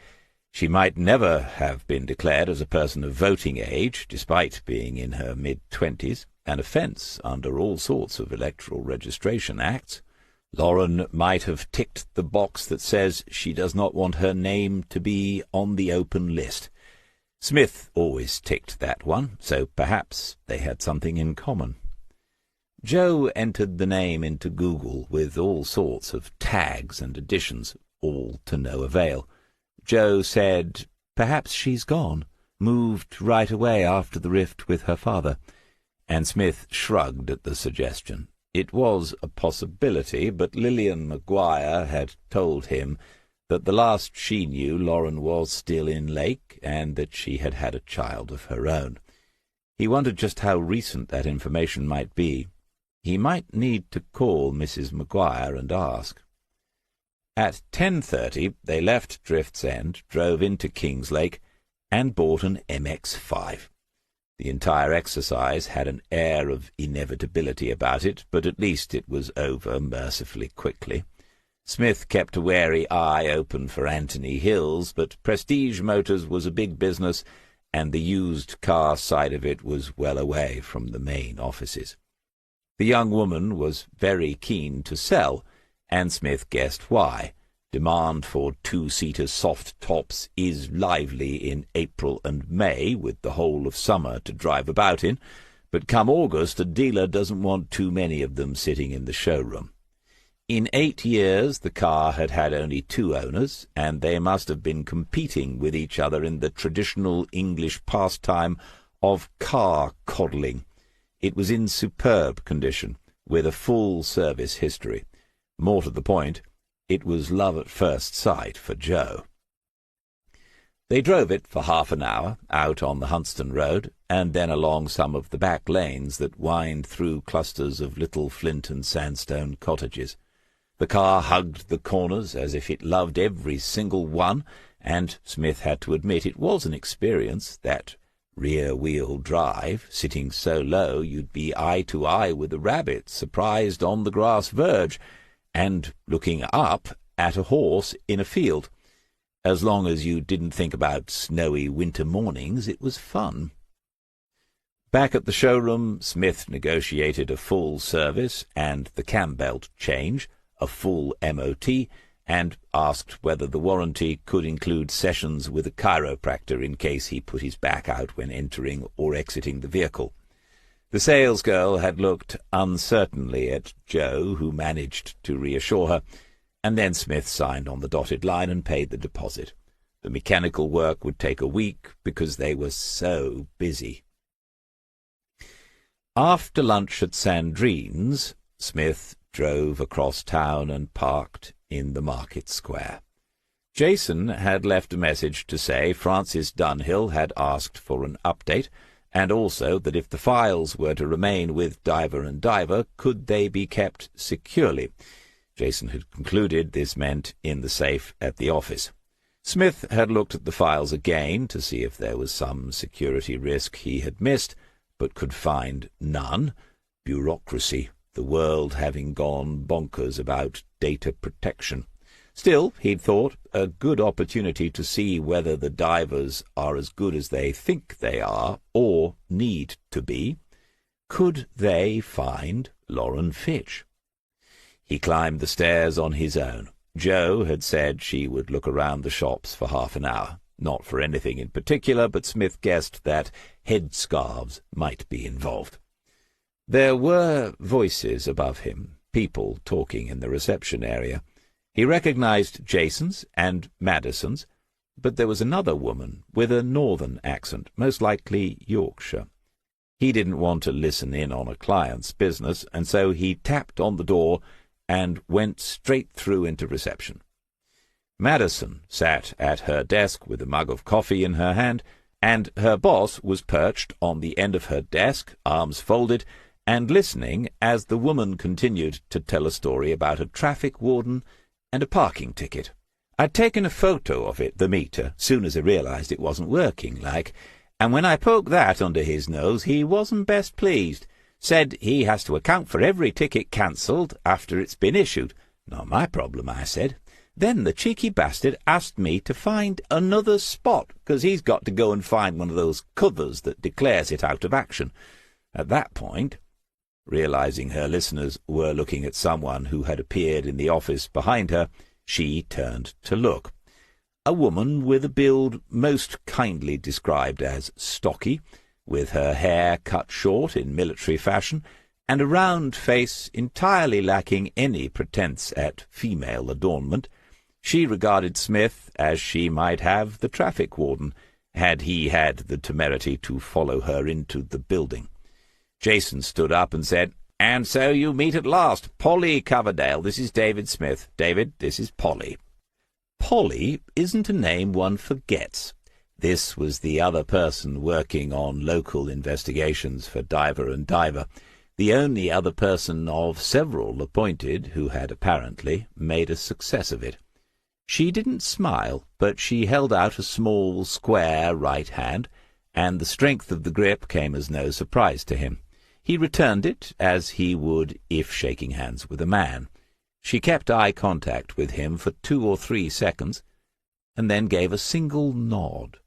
She might never have been declared as a person of voting age, despite being in her mid-20s, an offence under all sorts of electoral registration acts. Lauren might have ticked the box that says she does not want her name to be on the open list. Smith always ticked that one, so perhaps they had something in common. Joe entered the name into Google with all sorts of tags and additions, all to no avail. Joe said, "Perhaps she's gone, moved right away after the rift with her father," and Smith shrugged at the suggestion. It was a possibility, but Lillian Maguire had told him that the last she knew Lauren was still in Lake, and that she had had a child of her own. He wondered just how recent that information might be. He might need to call Mrs. Maguire and ask. At 10:30 they left Drift's End, drove into Kings Lake, and bought an MX-5. The entire exercise had an air of inevitability about it, but at least it was over mercifully quickly. Smith kept a wary eye open for Anthony Hills, but Prestige Motors was a big business, and the used car side of it was well away from the main offices. The young woman was very keen to sell, and Smith guessed why. Demand for 2-seater soft tops is lively in April and May, with the whole of summer to drive about in, but come August a dealer doesn't want too many of them sitting in the showroom. In 8 years the car had had only 2 owners, and they must have been competing with each other in the traditional English pastime of car coddling. It was in superb condition, with a full service history. More to the point, it was love at first sight for Joe. They drove it for half an hour, out on the Huntston Road, and then along some of the back lanes that wind through clusters of little flint and sandstone cottages. The car hugged the corners as if it loved every single one, and Smith had to admit it was an experience, that rear-wheel drive, sitting so low you'd be eye to eye with a rabbit surprised on the grass verge, and looking up at a horse in a field. As long as you didn't think about snowy winter mornings, it was fun. Back at the showroom, Smith negotiated a full service and the cam belt change, a full MOT, and asked whether the warranty could include sessions with a chiropractor in case he put his back out when entering or exiting the vehicle. The salesgirl had looked uncertainly at Joe, who managed to reassure her, and then Smith signed on the dotted line and paid the deposit. The mechanical work would take a week because they were so busy. After lunch at Sandrine's, Smith drove across town and parked in the market square. Jason had left a message to say Francis Dunhill had asked for an update, and also that if the files were to remain with Diver and Diver, could they be kept securely. Jason had concluded this meant in the safe at the office. Smith had looked at the files again to see if there was some security risk he had missed, but could find none. Bureaucracy, the world having gone bonkers about data protection. Still, he'd thought, a good opportunity to see whether the divers are as good as they think they are, or need to be. Could they find Lauren Fitch? He climbed the stairs on his own. Joe had said she would look around the shops for half an hour. Not for anything in particular, but Smith guessed that headscarves might be involved. There were voices above him, people talking in the reception area. He recognized Jason's and Madison's, but there was another woman with a northern accent, most likely Yorkshire. He didn't want to listen in on a client's business, and so he tapped on the door and went straight through into reception. Madison sat at her desk with a mug of coffee in her hand, and her boss was perched on the end of her desk, arms folded, and listening as the woman continued to tell a story about a traffic warden and a parking ticket. I'd taken a photo of it, the meter, soon as I realized it wasn't working, like, and when I poked that under his nose, he wasn't best pleased. Said he has to account for every ticket cancelled after it's been issued. Not my problem, I said. Then the cheeky bastard asked me to find another spot, because he's got to go and find one of those covers that declares it out of action. At that point, realizing her listeners were looking at someone who had appeared in the office behind her, she turned to look. A woman with a build most kindly described as stocky, with her hair cut short in military fashion, and a round face entirely lacking any pretence at female adornment. She regarded Smith as she might have the traffic warden, had he had the temerity to follow her into the building. Jason stood up and said, "And so you meet at last. Polly Coverdale, this is David Smith. David, this is Polly." Polly isn't a name one forgets. This was the other person working on local investigations for Diver and Diver, the only other person of several appointed who had apparently made a success of it. She didn't smile, but she held out a small, square right hand, and the strength of the grip came as no surprise to him. He returned it as he would if shaking hands with a man. She kept eye contact with him for 2 or 3 seconds, and then gave a single nod.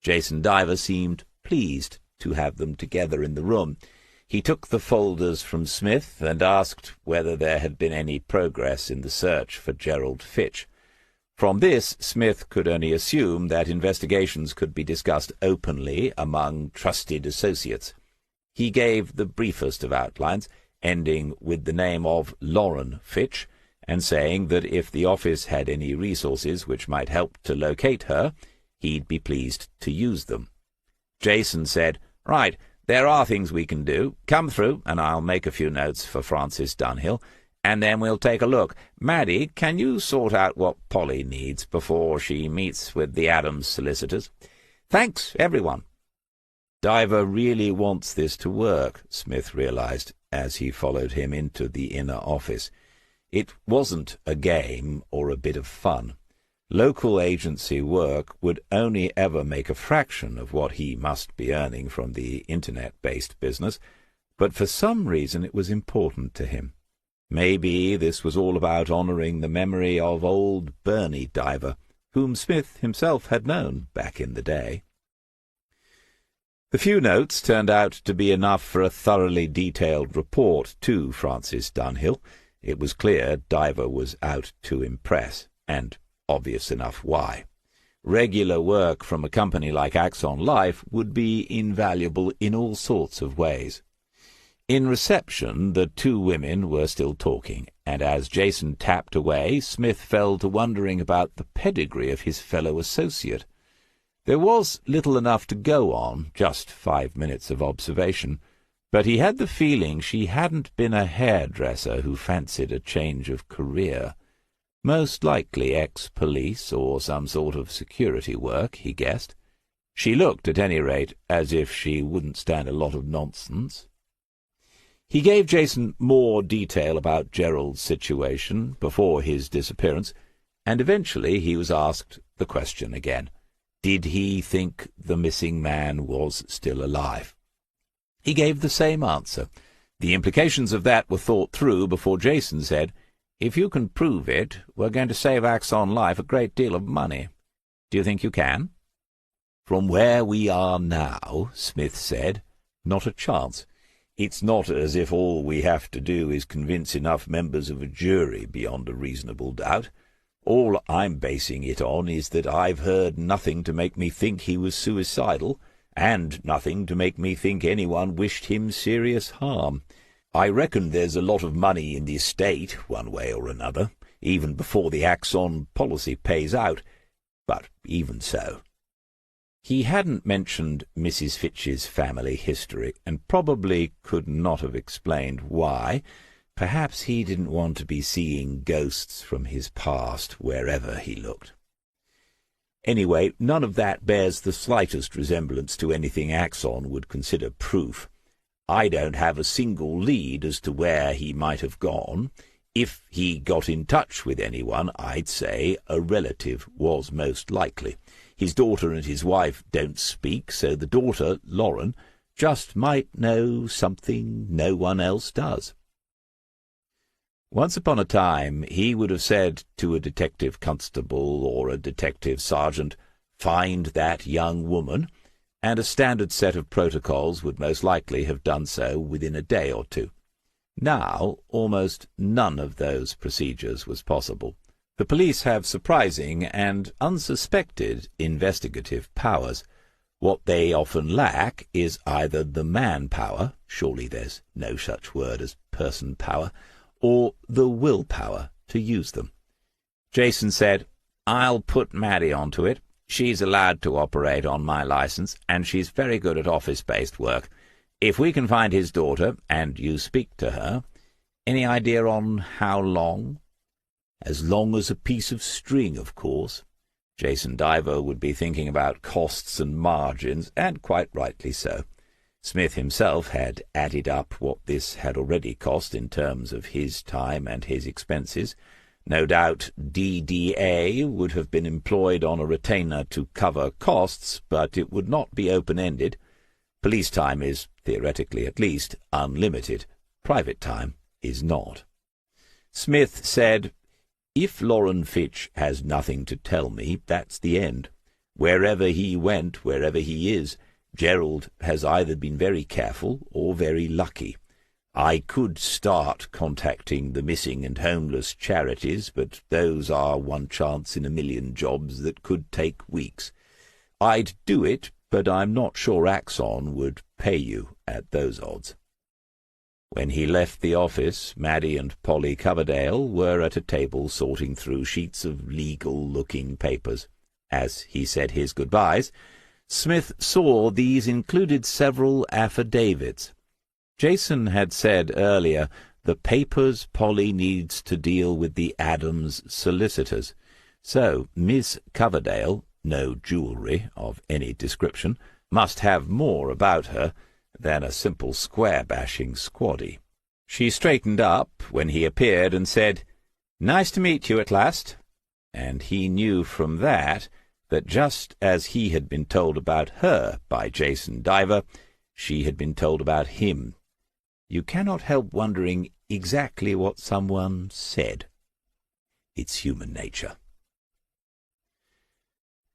Jason Diver seemed pleased to have them together in the room. He took the folders from Smith and asked whether there had been any progress in the search for Gerald Fitch. From this, Smith could only assume that investigations could be discussed openly among trusted associates. He gave the briefest of outlines, ending with the name of Lauren Fitch, and saying that if the office had any resources which might help to locate her, he'd be pleased to use them. Jason said, "Right, there are things we can do. Come through, and I'll make a few notes for Francis Dunhill, and then we'll take a look. Maddie, can you sort out what Polly needs before she meets with the Adams solicitors? Thanks, everyone." Diver really wants this to work, Smith realized as he followed him into the inner office. It wasn't a game or a bit of fun. Local agency work would only ever make a fraction of what he must be earning from the internet-based business, but for some reason it was important to him. Maybe this was all about honouring the memory of old Bernie Diver, whom Smith himself had known back in the day. The few notes turned out to be enough for a thoroughly detailed report to Francis Dunhill. It was clear Diver was out to impress, and obvious enough why. Regular work from a company like Axon Life would be invaluable in all sorts of ways. In reception, the two women were still talking, and as Jason tapped away, Smith fell to wondering about the pedigree of his fellow associate. There was little enough to go on, just 5 minutes of observation, but he had the feeling she hadn't been a hairdresser who fancied a change of career. Most likely ex-police or some sort of security work, he guessed. She looked, at any rate, as if she wouldn't stand a lot of nonsense. He gave Jason more detail about Gerald's situation before his disappearance, and eventually he was asked the question again. Did he think the missing man was still alive? He gave the same answer. The implications of that were thought through before Jason said, "If you can prove it, we're going to save Axon Life a great deal of money. Do you think you can?" "From where we are now," Smith said, "not a chance. It's not as if all we have to do is convince enough members of a jury beyond a reasonable doubt. All I'm basing it on is that I've heard nothing to make me think he was suicidal, and nothing to make me think anyone wished him serious harm. I reckon there's a lot of money in the estate, one way or another, even before the Axon policy pays out. But even so." He hadn't mentioned Mrs. Fitch's family history, and probably could not have explained why. Perhaps he didn't want to be seeing ghosts from his past wherever he looked. Anyway, none of that bears the slightest resemblance to anything Axon would consider proof. I don't have a single lead as to where he might have gone. If he got in touch with anyone, I'd say a relative was most likely. His daughter and his wife don't speak, so the daughter, Lauren, just might know something no one else does. Once upon a time he would have said to a detective constable or a detective sergeant, "Find that young woman," and a standard set of protocols would most likely have done so within a day or two. Now almost none of those procedures was possible. The police have surprising and unsuspected investigative powers. What they often lack is either the manpower, surely there's no such word as person power, or the willpower to use them. Jason said, "I'll put Maddie onto it. She's allowed to operate on my license, and she's very good at office-based work. If we can find his daughter, and you speak to her, any idea on how long?" "As long as a piece of string, of course." Jason Diver would be thinking about costs and margins, and quite rightly so. Smith himself had added up what this had already cost in terms of his time and his expenses. No doubt DDA would have been employed on a retainer to cover costs, but it would not be open-ended. Police time is, theoretically at least, unlimited. Private time is not. Smith said, "If Lauren Fitch has nothing to tell me, that's the end. Wherever he went, wherever he is, Gerald has either been very careful or very lucky. I could start contacting the missing and homeless charities, but those are one chance in a million jobs that could take weeks. I'd do it, but I'm not sure Axon would pay you at those odds." When he left the office, Maddie and Polly Coverdale were at a table sorting through sheets of legal-looking papers. As he said his goodbyes, Smith saw these included several affidavits. Jason had said earlier, the papers Polly needs to deal with the Adams solicitors. So Miss Coverdale, no jewellery of any description, must have more about her than a simple square-bashing squaddy. She straightened up when he appeared and said, "Nice to meet you at last." And he knew from that just as he had been told about her by Jason Diver, she had been told about him. You cannot help wondering exactly what someone said. It's human nature.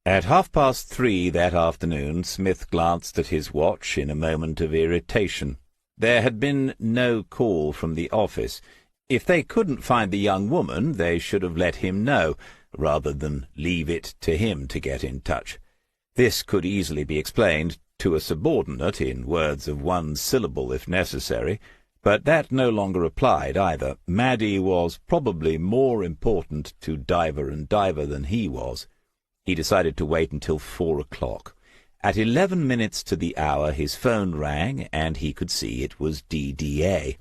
At 3:30 that afternoon, Smith glanced at his watch in a moment of irritation. There had been no call from the office. If they couldn't find the young woman, they should have let him know, rather than leave it to him to get in touch. This could easily be explained to a subordinate in words of one syllable if necessary, but that no longer applied either. Maddie was probably more important to Diver and Diver than he was. He decided to wait until 4 o'clock. At 11 minutes to the hour his phone rang, and he could see it was DDA.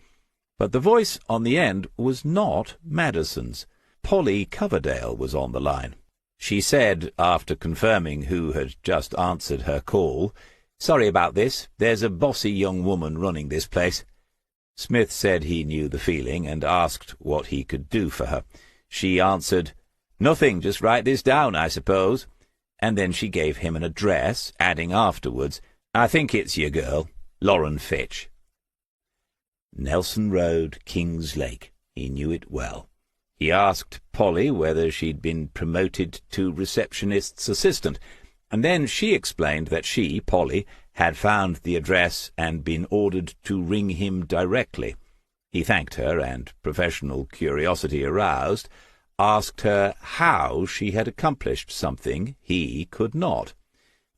But the voice on the end was not Madison's. Polly Coverdale was on the line. She said, after confirming who had just answered her call, "Sorry about this. There's a bossy young woman running this place." Smith said he knew the feeling and asked what he could do for her. She answered, "Nothing, just write this down, I suppose." And then she gave him an address, adding afterwards, "I think it's your girl, Lauren Fitch." Nelson Road, Kings Lake. He knew it well. He asked Polly whether she'd been promoted to receptionist's assistant, and then she explained that she, Polly, had found the address and been ordered to ring him directly. He thanked her, and, professional curiosity aroused, asked her how she had accomplished something he could not.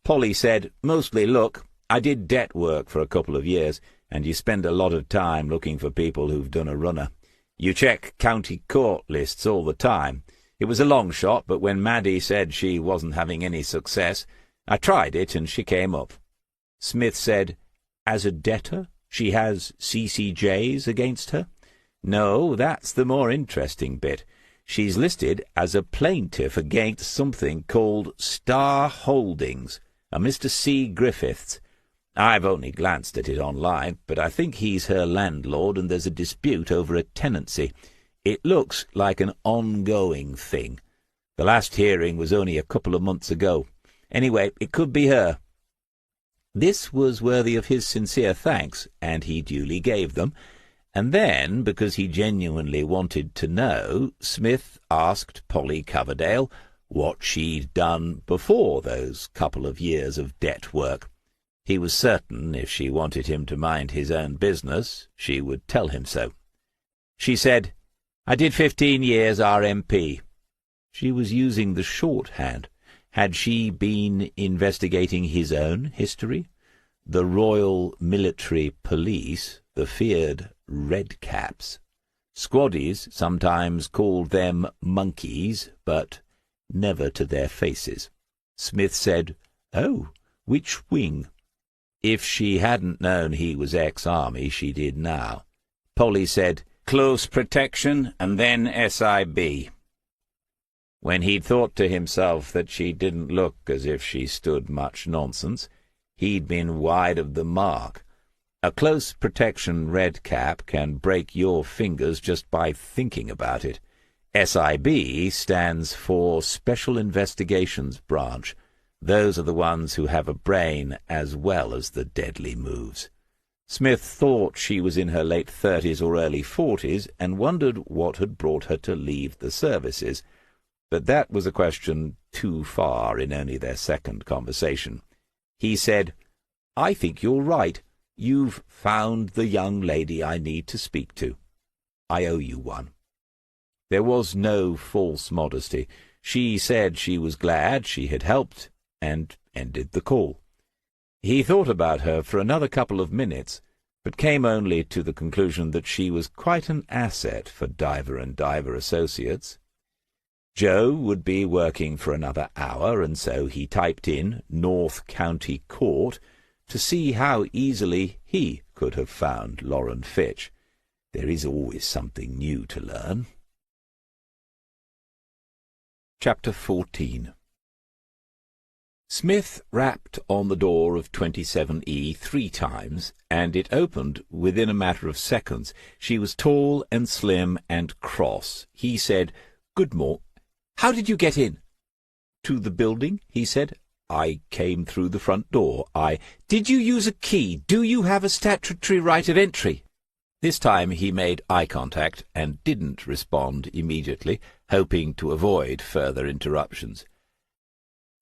Polly said, "Mostly luck. I did debt work for a couple of years, and you spend a lot of time looking for people who've done a runner. You check county court lists all the time. It was a long shot, but when Maddie said she wasn't having any success, I tried it and she came up." Smith said, "As a debtor, she has CCJs against her?" "No, that's the more interesting bit. She's listed as a plaintiff against something called Star Holdings, a Mr. C. Griffiths. I've only glanced at it online, but I think he's her landlord and there's a dispute over a tenancy. It looks like an ongoing thing. The last hearing was only a couple of months ago. Anyway, it could be her." This was worthy of his sincere thanks, and he duly gave them. And then, because he genuinely wanted to know, Smith asked Polly Coverdale what she'd done before those couple of years of debt work. He was certain if she wanted him to mind his own business, she would tell him so. She said, "I did 15 years RMP." She was using the shorthand. Had she been investigating his own history? The Royal Military Police, the feared redcaps. Squaddies sometimes called them monkeys, but never to their faces. Smith said, "Oh, which wing?" If she hadn't known he was ex-army, she did now. Polly said, "Close protection, and then SIB." When he'd thought to himself that she didn't look as if she stood much nonsense, he'd been wide of the mark. A close protection red cap can break your fingers just by thinking about it. SIB stands for Special Investigations Branch. Those are the ones who have a brain as well as the deadly moves. Smith thought she was in her late 30s or early 40s and wondered what had brought her to leave the services. But that was a question too far in only their second conversation. He said, "I think you're right. You've found the young lady I need to speak to. I owe you one." There was no false modesty. She said she was glad she had helped, and ended the call. He thought about her for another couple of minutes, but came only to the conclusion that she was quite an asset for Diver and Diver Associates. Joe would be working for another hour, and so he typed in North County Court to see how easily he could have found Lauren Fitch. There is always something new to learn. Chapter 14. Smith rapped on the door of 27E 3 times, and it opened within a matter of seconds. She was tall and slim and cross. He said, "Good morning. How did you get in?" "To the building," he said. "I came through the front door. Did you use a key? Do you have a statutory right of entry?" This time he made eye contact and didn't respond immediately, hoping to avoid further interruptions.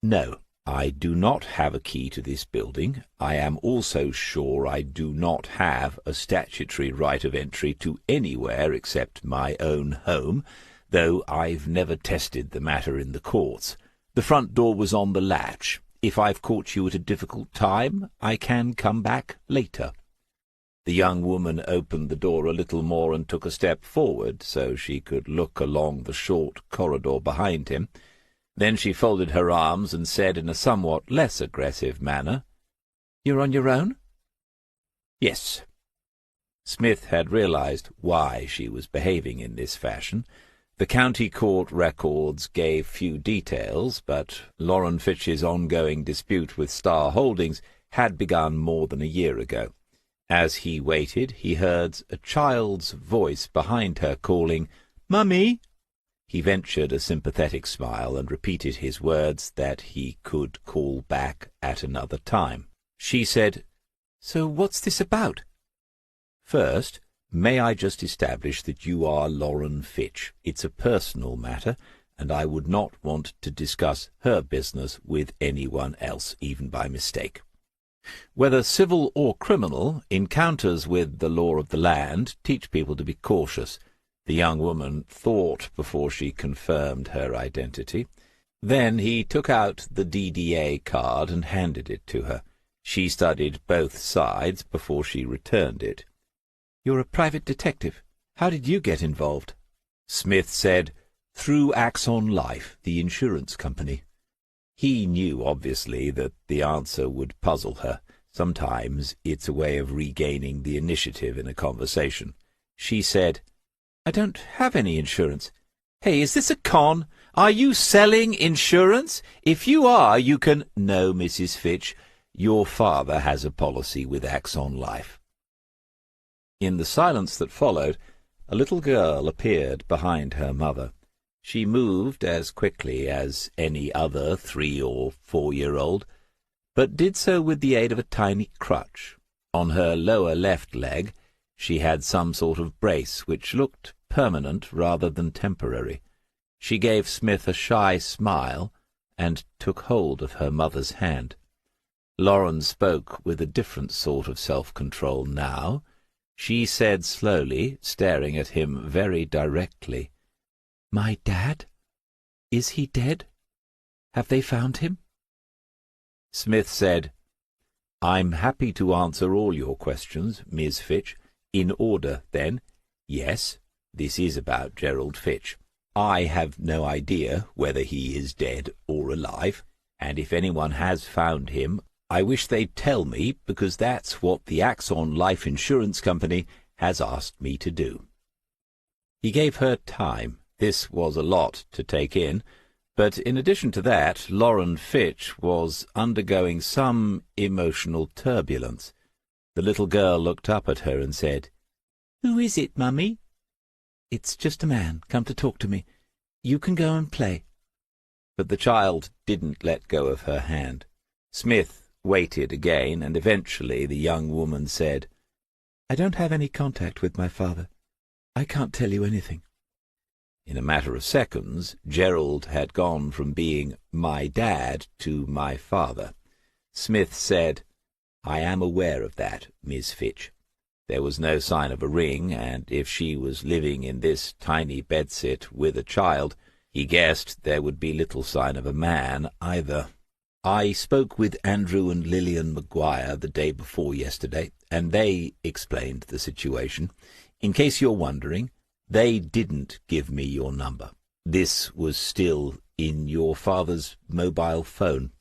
"No. I do not have a key to this building. I am also sure I do not have a statutory right of entry to anywhere except my own home, though I've never tested the matter in the courts. The front door was on the latch. If I've caught you at a difficult time, I can come back later." The young woman opened the door a little more and took a step forward so she could look along the short corridor behind him. Then she folded her arms and said in a somewhat less aggressive manner, "You're on your own?" "Yes." Smith had realized why she was behaving in this fashion. The county court records gave few details, but Loren Fitch's ongoing dispute with Star Holdings had begun more than a year ago. As he waited, he heard a child's voice behind her calling, "Mummy!" He ventured a sympathetic smile and repeated his words that he could call back at another time. She said, "So what's this about?" "First, may I just establish that you are Loren Fitch? It's a personal matter, and I would not want to discuss her business with anyone else, even by mistake. Whether civil or criminal, encounters with the law of the land teach people to be cautious." The young woman thought before she confirmed her identity. Then he took out the DDA card and handed it to her. She studied both sides before she returned it. "You're a private detective. How did you get involved?" Smith said, "Through Axon Life, the insurance company." He knew, obviously, that the answer would puzzle her. Sometimes it's a way of regaining the initiative in a conversation. She said, "I don't have any insurance." "Hey, is this a con? Are you selling insurance? If you are, you can—" "No, Mrs. Fitch. Your father has a policy with Axon Life." In the silence that followed, a little girl appeared behind her mother. She moved as quickly as any other 3- or 4-year-old, but did so with the aid of a tiny crutch. On her lower left leg she had some sort of brace which looked permanent rather than temporary. She gave Smith a shy smile and took hold of her mother's hand. Loren spoke with a different sort of self-control now. She said slowly, staring at him very directly, "My dad? Is he dead? Have they found him?" Smith said, "I'm happy to answer all your questions, Miss Fitch. In order, then. Yes, this is about Gerald Fitch. I have no idea whether he is dead or alive, and if anyone has found him, I wish they'd tell me, because that's what the Axon Life Insurance Company has asked me to do." He gave her time. This was a lot to take in, but in addition to that, Loren Fitch was undergoing some emotional turbulence. The little girl looked up at her and said, "Who is it, Mummy?" "It's just a man come to talk to me. You can go and play." But the child didn't let go of her hand. Smith waited again, and eventually the young woman said, "I don't have any contact with my father. I can't tell you anything." In a matter of seconds, Gerald had gone from being my dad to my father. Smith said, "I am aware of that, Miss Fitch. There was no sign of a ring, and if she was living in this tiny bedsit with a child, he guessed there would be little sign of a man either. I spoke with Andrew and Lillian Maguire the day before yesterday, and they explained the situation. In case you're wondering, they didn't give me your number. This was still in your father's mobile phone."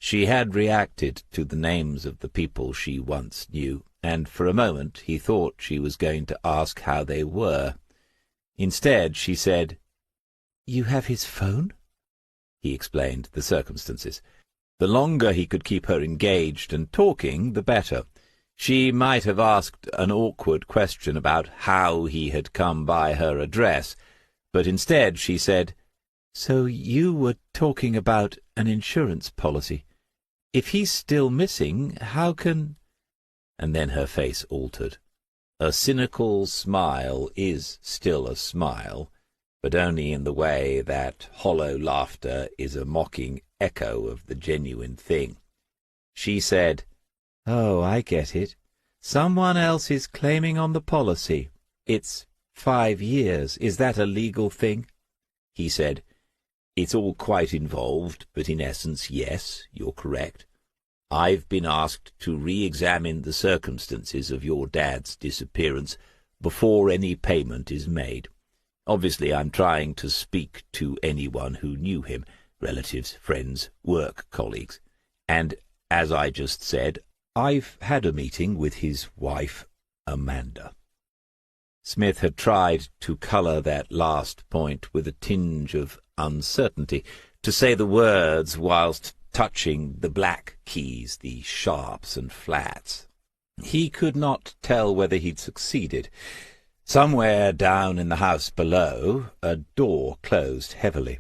She had reacted to the names of the people she once knew, and for a moment he thought she was going to ask how they were. Instead she said, "You have his phone?" He explained the circumstances. The longer he could keep her engaged and talking, the better. She might have asked an awkward question about how he had come by her address, but instead she said, "So you were talking about an insurance policy. If he's still missing, how can—" And then her face altered. A cynical smile is still a smile, but only in the way that hollow laughter is a mocking echo of the genuine thing. She said, "Oh, I get it. Someone else is claiming on the policy. It's 5 years. Is that a legal thing?" He said, "It's all quite involved, but in essence, yes, you're correct. I've been asked to re-examine the circumstances of your dad's disappearance before any payment is made. Obviously, I'm trying to speak to anyone who knew him, relatives, friends, work colleagues. And, as I just said, I've had a meeting with his wife, Amanda." Smith had tried to colour that last point with a tinge of uncertainty, to say the words whilst touching the black keys, the sharps and flats. He could not tell whether he'd succeeded. Somewhere down in the house below, a door closed heavily.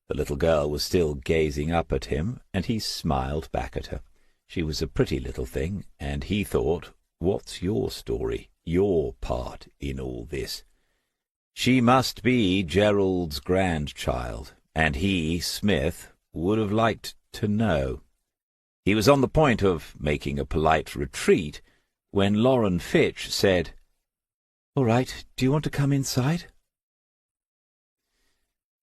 The little girl was still gazing up at him, and he smiled back at her. She was a pretty little thing, and he thought, what's your story, your part in all this? She must be Gerald's grandchild, and he, Smith, would have liked to know. He was on the point of making a polite retreat when Lauren Fitch said, "All right, do you want to come inside?"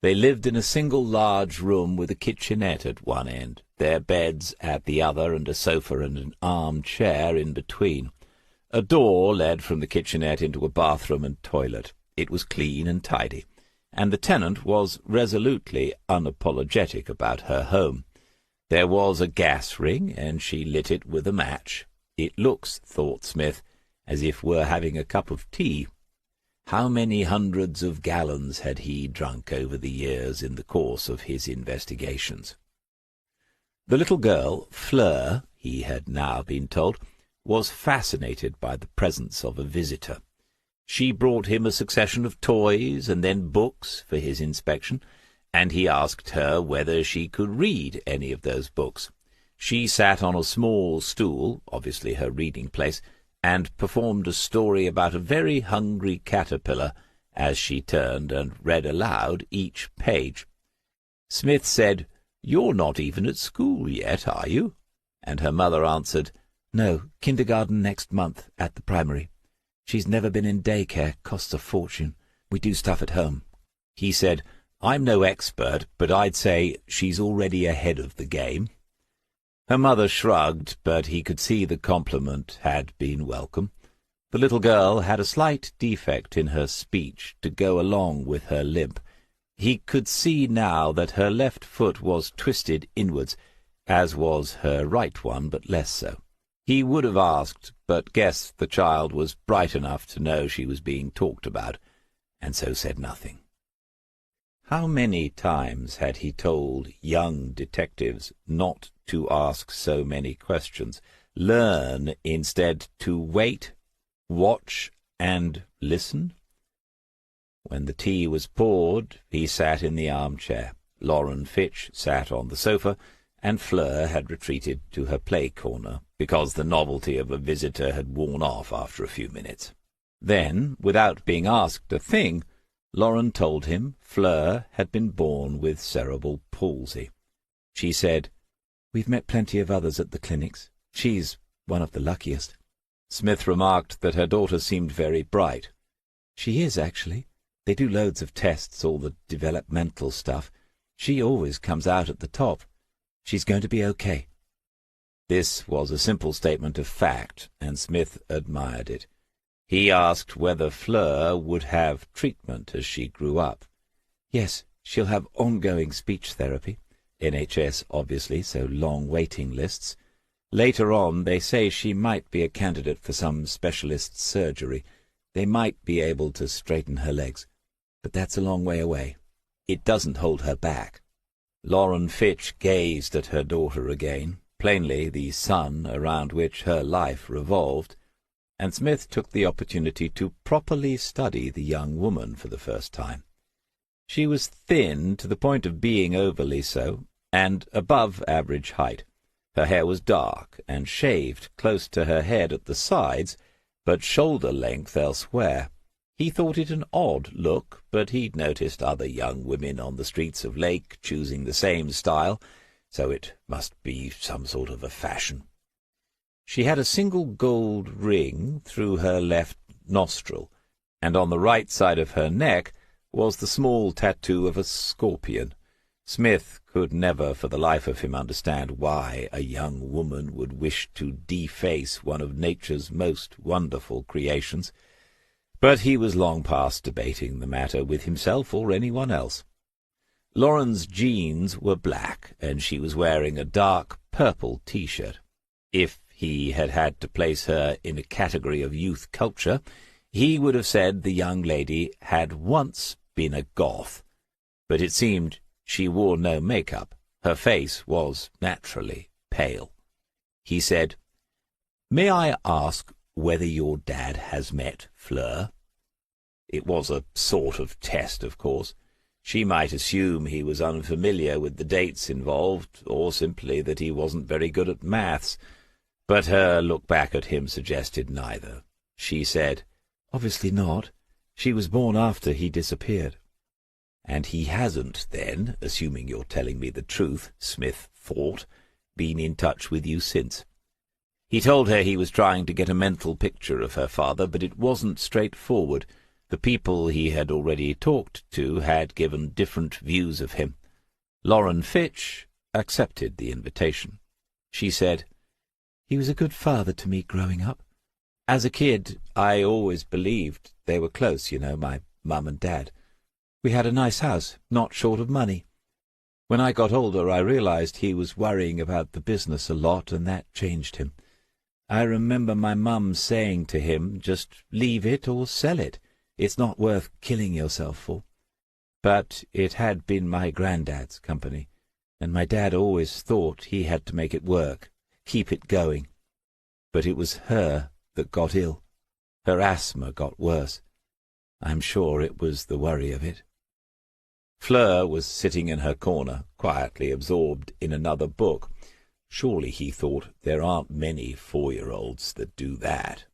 They lived in a single large room with a kitchenette at one end, their beds at the other, and a sofa and an arm-chair in between. A door led from the kitchenette into a bathroom and toilet. It was clean and tidy, and the tenant was resolutely unapologetic about her home. There was a gas ring, and she lit it with a match. It looks, thought Smith, as if we're having a cup of tea. How many hundreds of gallons had he drunk over the years in the course of his investigations? The little girl, Fleur, he had now been told, was fascinated by the presence of a visitor. She brought him a succession of toys and then books for his inspection, and he asked her whether she could read any of those books. She sat on a small stool, obviously her reading place, and performed a story about a very hungry caterpillar as she turned and read aloud each page. Smith said, "You're not even at school yet, are you?" And her mother answered, "No, kindergarten next month at the primary. She's never been in daycare, costs a fortune. We do stuff at home." He said, "I'm no expert, but I'd say she's already ahead of the game." Her mother shrugged, but he could see the compliment had been welcome. The little girl had a slight defect in her speech to go along with her limp. He could see now that her left foot was twisted inwards, as was her right one, but less so. He would have asked, but guessed the child was bright enough to know she was being talked about, and so said nothing. How many times had he told young detectives not to ask so many questions, learn instead to wait, watch, and listen? When the tea was poured, he sat in the armchair. Lauren Fitch sat on the sofa, and Fleur had retreated to her play corner, because the novelty of a visitor had worn off after a few minutes. Then, without being asked a thing, Lauren told him Fleur had been born with cerebral palsy. She said, "We've met plenty of others at the clinics. She's one of the luckiest." Smith remarked that her daughter seemed very bright. "She is, actually. They do loads of tests, all the developmental stuff. She always comes out at the top. She's going to be okay." This was a simple statement of fact, and Smith admired it. He asked whether Fleur would have treatment as she grew up. "Yes, she'll have ongoing speech therapy. NHS, obviously, so long waiting lists. Later on, they say she might be a candidate for some specialist surgery. They might be able to straighten her legs. But that's a long way away. It doesn't hold her back." Lauren Fitch gazed at her daughter again, plainly the sun around which her life revolved, and Smith took the opportunity to properly study the young woman for the first time. She was thin to the point of being overly so, and above average height. Her hair was dark and shaved close to her head at the sides, but shoulder-length elsewhere. He thought it an odd look, but he'd noticed other young women on the streets of Lake choosing the same style, so it must be some sort of a fashion. She had a single gold ring through her left nostril, and on the right side of her neck was the small tattoo of a scorpion. Smith could never for the life of him understand why a young woman would wish to deface one of nature's most wonderful creations, but he was long past debating the matter with himself or anyone else. Lauren's jeans were black, and she was wearing a dark purple T-shirt. If he had had to place her in a category of youth culture, he would have said the young lady had once been a goth, but it seemed she wore no makeup. Her face was naturally pale. He said, "May I ask whether your dad has met Fleur?" It was a sort of test, of course. She might assume he was unfamiliar with the dates involved, or simply that he wasn't very good at maths, but her look back at him suggested neither. She said, "Obviously not. She was born after he disappeared." "And he hasn't, then, assuming you're telling me the truth," Smith thought, "been in touch with you since?" He told her he was trying to get a mental picture of her father, but it wasn't straightforward. The people he had already talked to had given different views of him. Lauren Fitch accepted the invitation. She said, "He was a good father to me growing up. As a kid, I always believed they were close, my mum and dad. We had a nice house, not short of money. When I got older, I realized he was worrying about the business a lot, and that changed him. I remember my mum saying to him, 'Just leave it or sell it. It's not worth killing yourself for.' But it had been my granddad's company, and my dad always thought he had to make it work, keep it going. But it was her that got ill. Her asthma got worse. I'm sure it was the worry of it." Fleur was sitting in her corner, quietly absorbed in another book. Surely, he thought, there aren't many 4-year-olds that do that.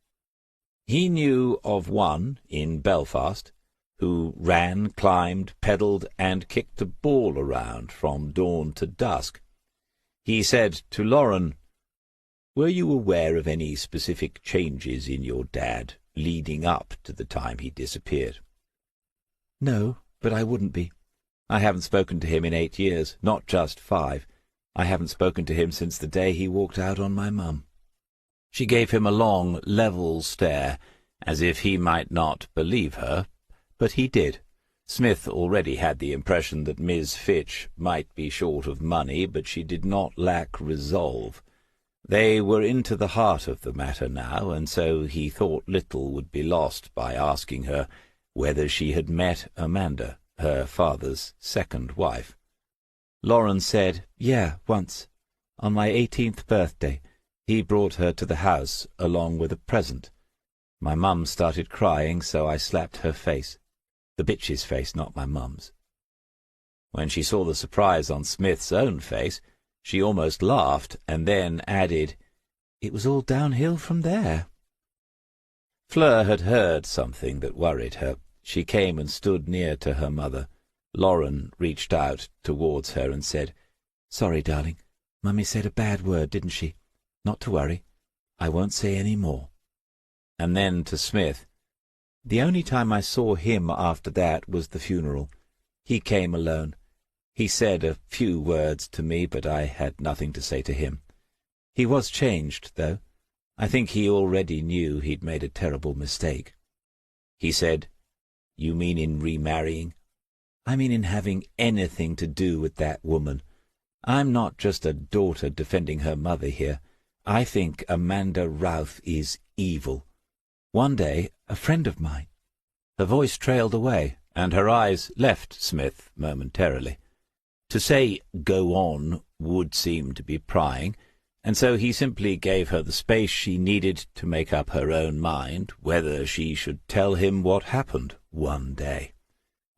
He knew of one in Belfast who ran, climbed, pedalled, and kicked a ball around from dawn to dusk. He said to Lauren, "Were you aware of any specific changes in your dad leading up to the time he disappeared?" "No, but I wouldn't be. I haven't spoken to him in 8 years, not just 5. I haven't spoken to him since the day he walked out on my mum." She gave him a long, level stare, as if he might not believe her, but he did. Smith already had the impression that Miss Fitch might be short of money, but she did not lack resolve. They were into the heart of the matter now, and so he thought little would be lost by asking her whether she had met Amanda, her father's second wife. Lauren said, "Yeah, once. On my 18th birthday, he brought her to the house along with a present. My mum started crying, so I slapped her face. The bitch's face, not my mum's." When she saw the surprise on Smith's own face, she almost laughed, and then added, "It was all downhill from there." Fleur had heard something that worried her. She came and stood near to her mother. Lauren reached out towards her and said, "Sorry, darling. Mummy said a bad word, didn't she? Not to worry. I won't say any more." And then to Smith, "The only time I saw him after that was the funeral. He came alone. He said a few words to me, but I had nothing to say to him. He was changed, though. I think he already knew he'd made a terrible mistake." He said, "You mean in remarrying?" "I mean in having anything to do with that woman. I'm not just a daughter defending her mother here. I think Amanda Routh is evil. One day, a friend of mine—" Her voice trailed away, and her eyes left Smith momentarily. To say "go on" would seem to be prying, and so he simply gave her the space she needed to make up her own mind whether she should tell him what happened one day.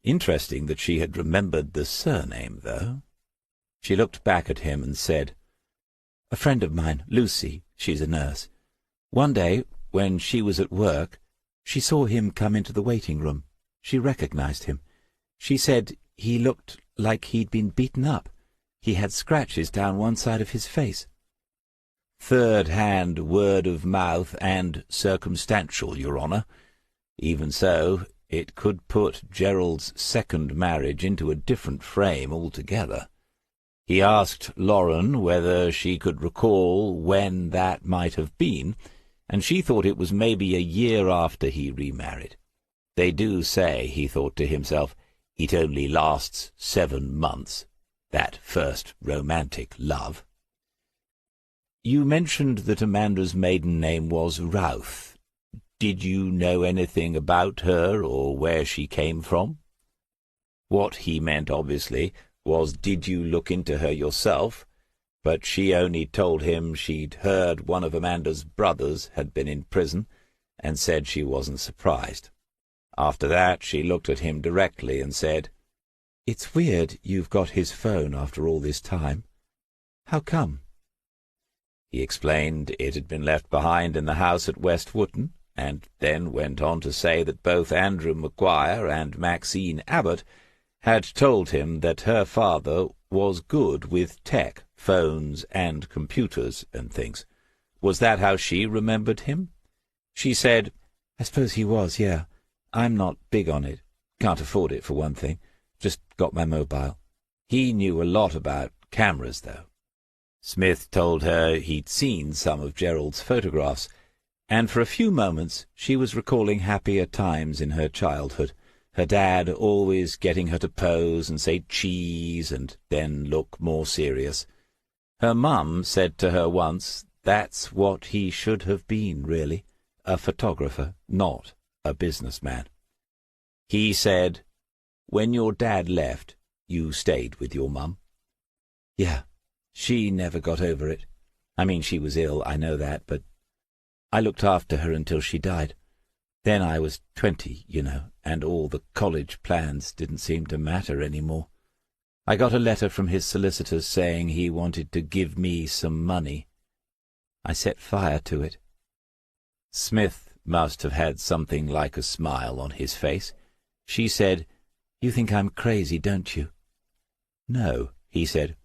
Interesting that she had remembered the surname, though. She looked back at him and said, "A friend of mine, Lucy, she's a nurse. One day, when she was at work, she saw him come into the waiting room. She recognized him. She said he looked like he'd been beaten up. He had scratches down one side of his face." "Third-hand word of mouth and circumstantial, Your Honour. Even so, it could put Gerald's second marriage into a different frame altogether. He asked Lauren whether she could recall when that might have been, and she thought it was maybe a year after he remarried. They do say, he thought to himself, it only lasts 7 months, that first romantic love. You mentioned that Amanda's maiden name was Routh. Did you know anything about her or where she came from?" What he meant, obviously, was, did you look into her yourself? But she only told him she'd heard one of Amanda's brothers had been in prison, and said she wasn't surprised. After that she looked at him directly and said, "It's weird you've got his phone after all this time. How come?" He explained it had been left behind in the house at West Wootton, and then went on to say that both Andrew Maguire and Maxine Abbott had told him that her father was good with tech, phones and computers and things. Was that how she remembered him? She said, "I suppose he was, yeah. I'm not big on it. Can't afford it, for one thing. Just got my mobile." He knew a lot about cameras, though. Smith told her he'd seen some of Gerald's photographs, and for a few moments she was recalling happier times in her childhood, her dad always getting her to pose and say cheese and then look more serious. Her mum said to her once, that's what he should have been, really, a photographer, not a businessman. He said, "When your dad left, you stayed with your mum?" "Yeah. She never got over it. I mean, she was ill, I know that, but I looked after her until she died. Then I was 20, you know, and all the college plans didn't seem to matter any more. I got a letter from his solicitors saying he wanted to give me some money. I set fire to it." Smith must have had something like a smile on his face. She said, "You think I'm crazy, don't you?" "No," he said.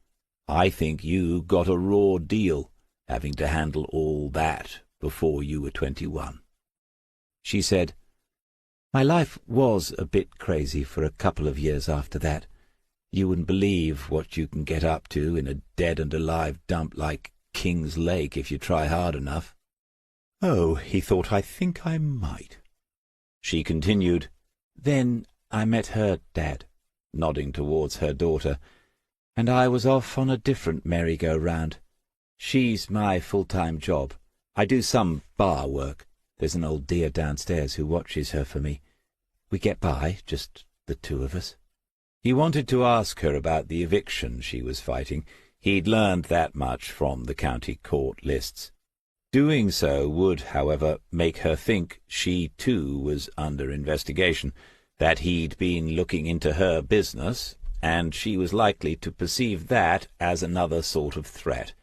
"I think you got a raw deal, having to handle all that before you were 21. She said, "My life was a bit crazy for a couple of years after that. You wouldn't believe what you can get up to in a dead-and-alive dump like King's Lake if you try hard enough." "Oh," he thought, "I think I might." She continued, "Then I met her dad," nodding towards her daughter, "and I was off on a different merry-go-round. She's my full-time job. I do some bar work. There's an old dear downstairs who watches her for me. We get by, just the two of us." He wanted to ask her about the eviction she was fighting. He'd learned that much from the county court lists. Doing so would, however, make her think she too was under investigation, that he'd been looking into her business, and she was likely to perceive that as another sort of threat.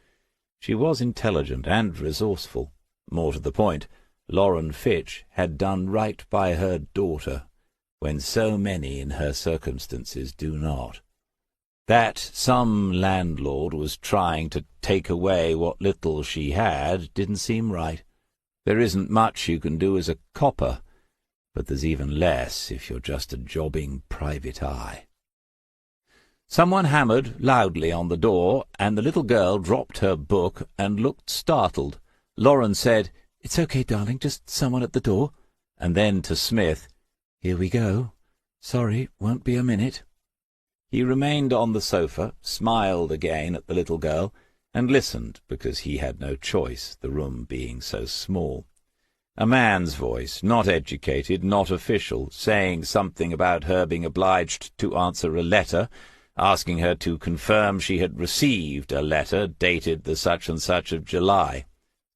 She was intelligent and resourceful. More to the point, Lauren Fitch had done right by her daughter, when so many in her circumstances do not. That some landlord was trying to take away what little she had didn't seem right. There isn't much you can do as a copper, but there's even less if you're just a jobbing private eye. Someone hammered loudly on the door, and the little girl dropped her book and looked startled. Lauren said, "It's okay, darling, just someone at the door," and then to Smith, "Here we go. Sorry, won't be a minute." He remained on the sofa, smiled again at the little girl, and listened, because he had no choice, the room being so small. A man's voice, not educated, not official, saying something about her being obliged to answer a letter, asking her to confirm she had received a letter dated the such-and-such of July.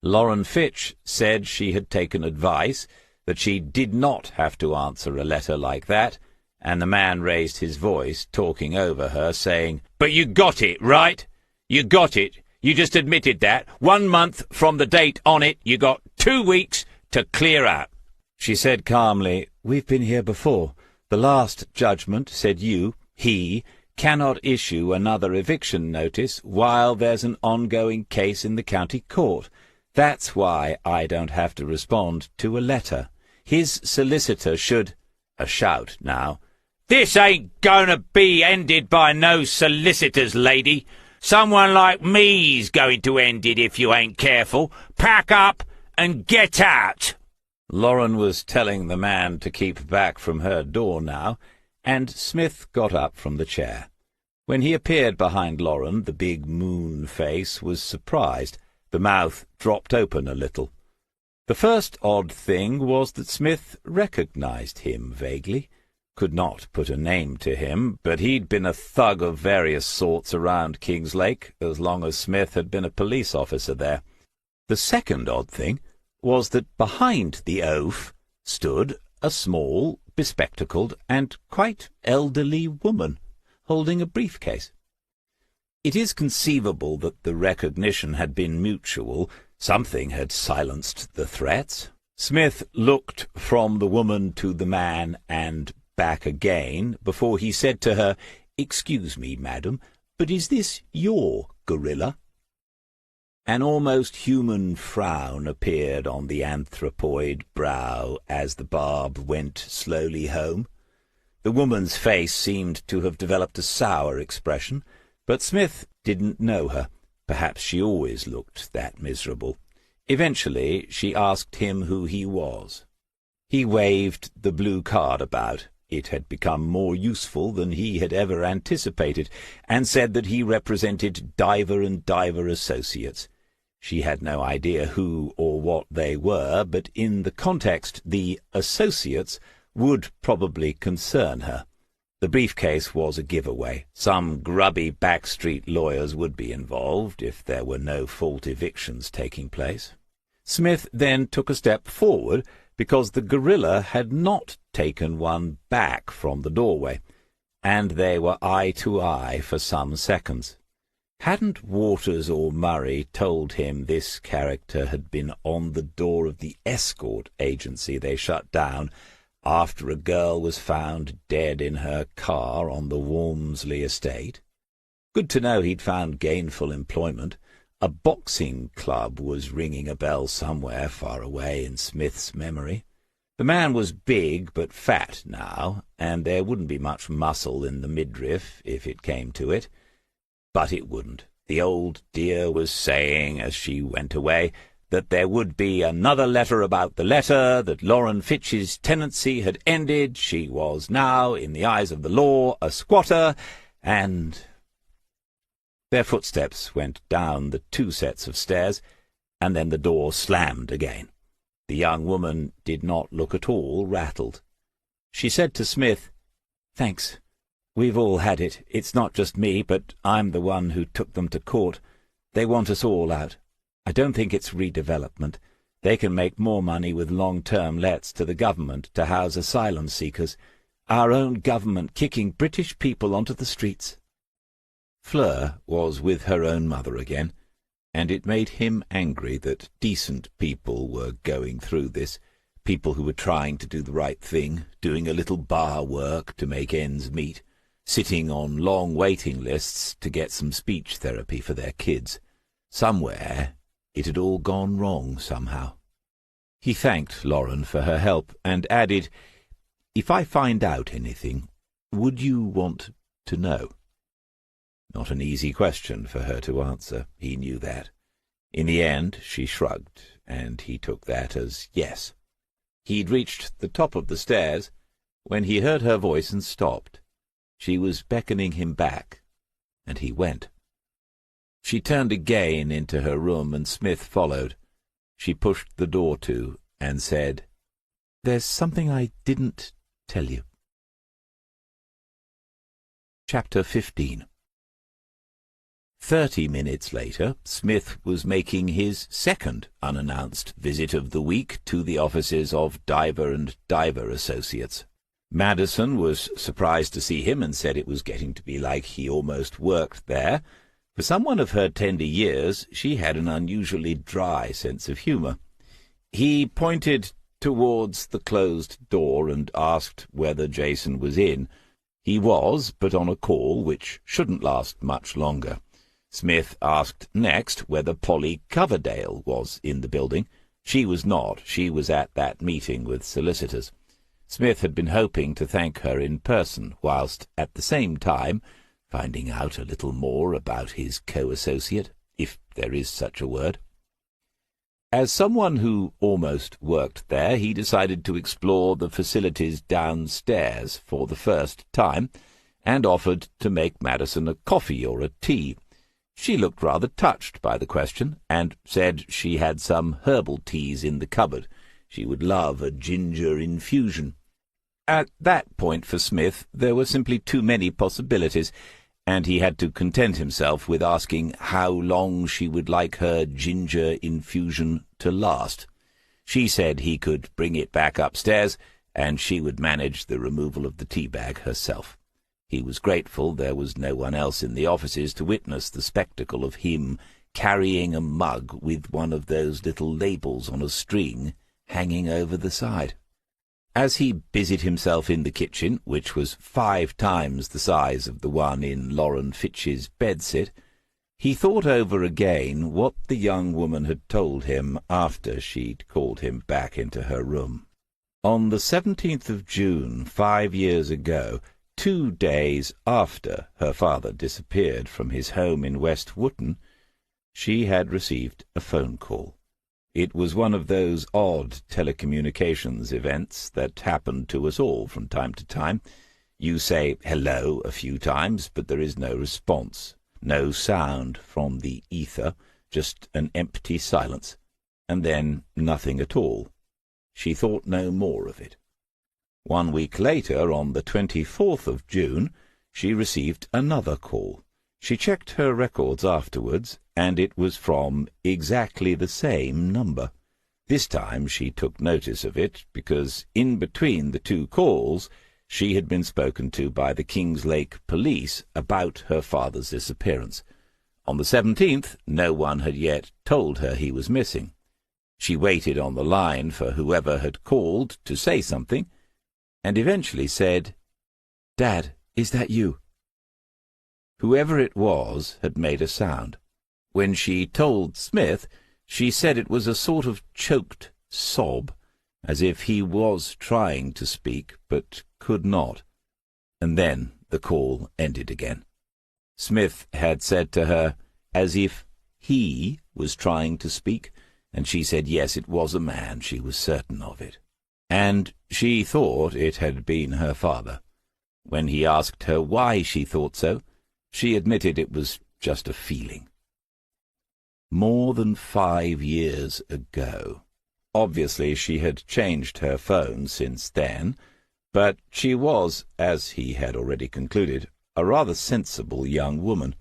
Lauren Fitch said she had taken advice, that she did not have to answer a letter like that, and the man raised his voice, talking over her, saying, "But you got it, right? You got it. You just admitted that. 1 month from the date on it, you got 2 weeks to clear out." She said calmly, "We've been here before. The last judgment said he, cannot issue another eviction notice while there's an ongoing case in the county court. That's why I don't have to respond to a letter. His solicitor should—" A shout now. "This ain't gonna be ended by no solicitors, lady. Someone like me's going to end it if you ain't careful. Pack up and get out." Lauren was telling the man to keep back from her door now, and Smith got up from the chair. When he appeared behind Lauren, the big moon face was surprised. The mouth dropped open a little. The first odd thing was that Smith recognized him vaguely. Could not put a name to him, but he'd been a thug of various sorts around Kingslake as long as Smith had been a police officer there. The second odd thing was that behind the oaf stood a small, bespectacled, and quite elderly woman, holding a briefcase. It is conceivable that the recognition had been mutual. Something had silenced the threats. Smith looked from the woman to the man and back again before he said to her, "Excuse me, madam, but is this your gorilla?" An almost human frown appeared on the anthropoid brow as the barb went slowly home. The woman's face seemed to have developed a sour expression, but Smith didn't know her. Perhaps she always looked that miserable. Eventually she asked him who he was. He waved the blue card about. It had become more useful than he had ever anticipated, and said that he represented Diver and Diver Associates. She had no idea who or what they were, but in the context, the associates would probably concern her. The briefcase was a giveaway. Some grubby backstreet lawyers would be involved if there were no fault evictions taking place. Smith then took a step forward, because the gorilla had not taken one back from the doorway, and they were eye to eye for some seconds. Hadn't Waters or Murray told him this character had been on the door of the escort agency they shut down after a girl was found dead in her car on the Walmsley estate? Good to know he'd found gainful employment. A boxing club was ringing a bell somewhere far away in Smith's memory. The man was big but fat now, and there wouldn't be much muscle in the midriff if it came to it. But it wouldn't. The old dear was saying, as she went away, that there would be another letter about the letter, that Lauren Fitch's tenancy had ended, she was now, in the eyes of the law, a squatter, and— Their footsteps went down the 2 sets of stairs, and then the door slammed again. The young woman did not look at all rattled. She said to Smith, "Thanks. We've all had it. It's not just me, but I'm the one who took them to court. They want us all out. I don't think it's redevelopment. They can make more money with long-term lets to the government to house asylum seekers. Our own government kicking British people onto the streets." Fleur was with her own mother again, and it made him angry that decent people were going through this, people who were trying to do the right thing, doing a little bar work to make ends meet, sitting on long waiting lists to get some speech therapy for their kids. Somewhere it had all gone wrong somehow. He thanked Lauren for her help, and added, "If I find out anything, would you want to know?" Not an easy question for her to answer, he knew that. In the end she shrugged, and he took that as yes. He'd reached the top of the stairs when he heard her voice and stopped. She was beckoning him back, and he went. She turned again into her room, and Smith followed. She pushed the door to and said, "There's something I didn't tell you." Chapter 15. 30 minutes later, Smith was making his second unannounced visit of the week to the offices of Diver and Diver Associates. Madison was surprised to see him and said it was getting to be like he almost worked there. For someone of her tender years, she had an unusually dry sense of humour. He pointed towards the closed door and asked whether Jason was in. He was, but on a call which shouldn't last much longer. Smith asked next whether Polly Coverdale was in the building. She was not. She was at that meeting with solicitors. Smith had been hoping to thank her in person, whilst at the same time finding out a little more about his co-associate, if there is such a word. As someone who almost worked there, he decided to explore the facilities downstairs for the first time, and offered to make Madison a coffee or a tea. She looked rather touched by the question, and said she had some herbal teas in the cupboard. She would love a ginger infusion. At that point for Smith there were simply too many possibilities, and he had to content himself with asking how long she would like her ginger infusion to last. She said he could bring it back upstairs, and she would manage the removal of the tea bag herself. He was grateful there was no one else in the offices to witness the spectacle of him carrying a mug with one of those little labels on a string hanging over the side. As he busied himself in the kitchen, which was 5 times the size of the one in Lauren Fitch's bedsit, he thought over again what the young woman had told him after she'd called him back into her room. On the 17th of June, 5 years ago, 2 days after her father disappeared from his home in West Wootton, she had received a phone call. It was one of those odd telecommunications events that happen to us all from time to time. You say hello a few times, but there is no response, no sound from the ether, just an empty silence, and then nothing at all. She thought no more of it. 1 week later, on the 24th of June, she received another call. She checked her records afterwards, and it was from exactly the same number. This time she took notice of it, because in between the 2 calls she had been spoken to by the Kingslake police about her father's disappearance. On the 17th, no one had yet told her he was missing. She waited on the line for whoever had called to say something, and eventually said, "Dad, is that you?" Whoever it was had made a sound. When she told Smith, she said it was a sort of choked sob, as if he was trying to speak, but could not. And then the call ended again. Smith had said to her, as if he was trying to speak, and she said yes, it was a man, she was certain of it. And she thought it had been her father. When he asked her why she thought so, she admitted it was just a feeling. More than 5 years ago. Obviously she had changed her phone since then, but she was, as he had already concluded, a rather sensible young woman.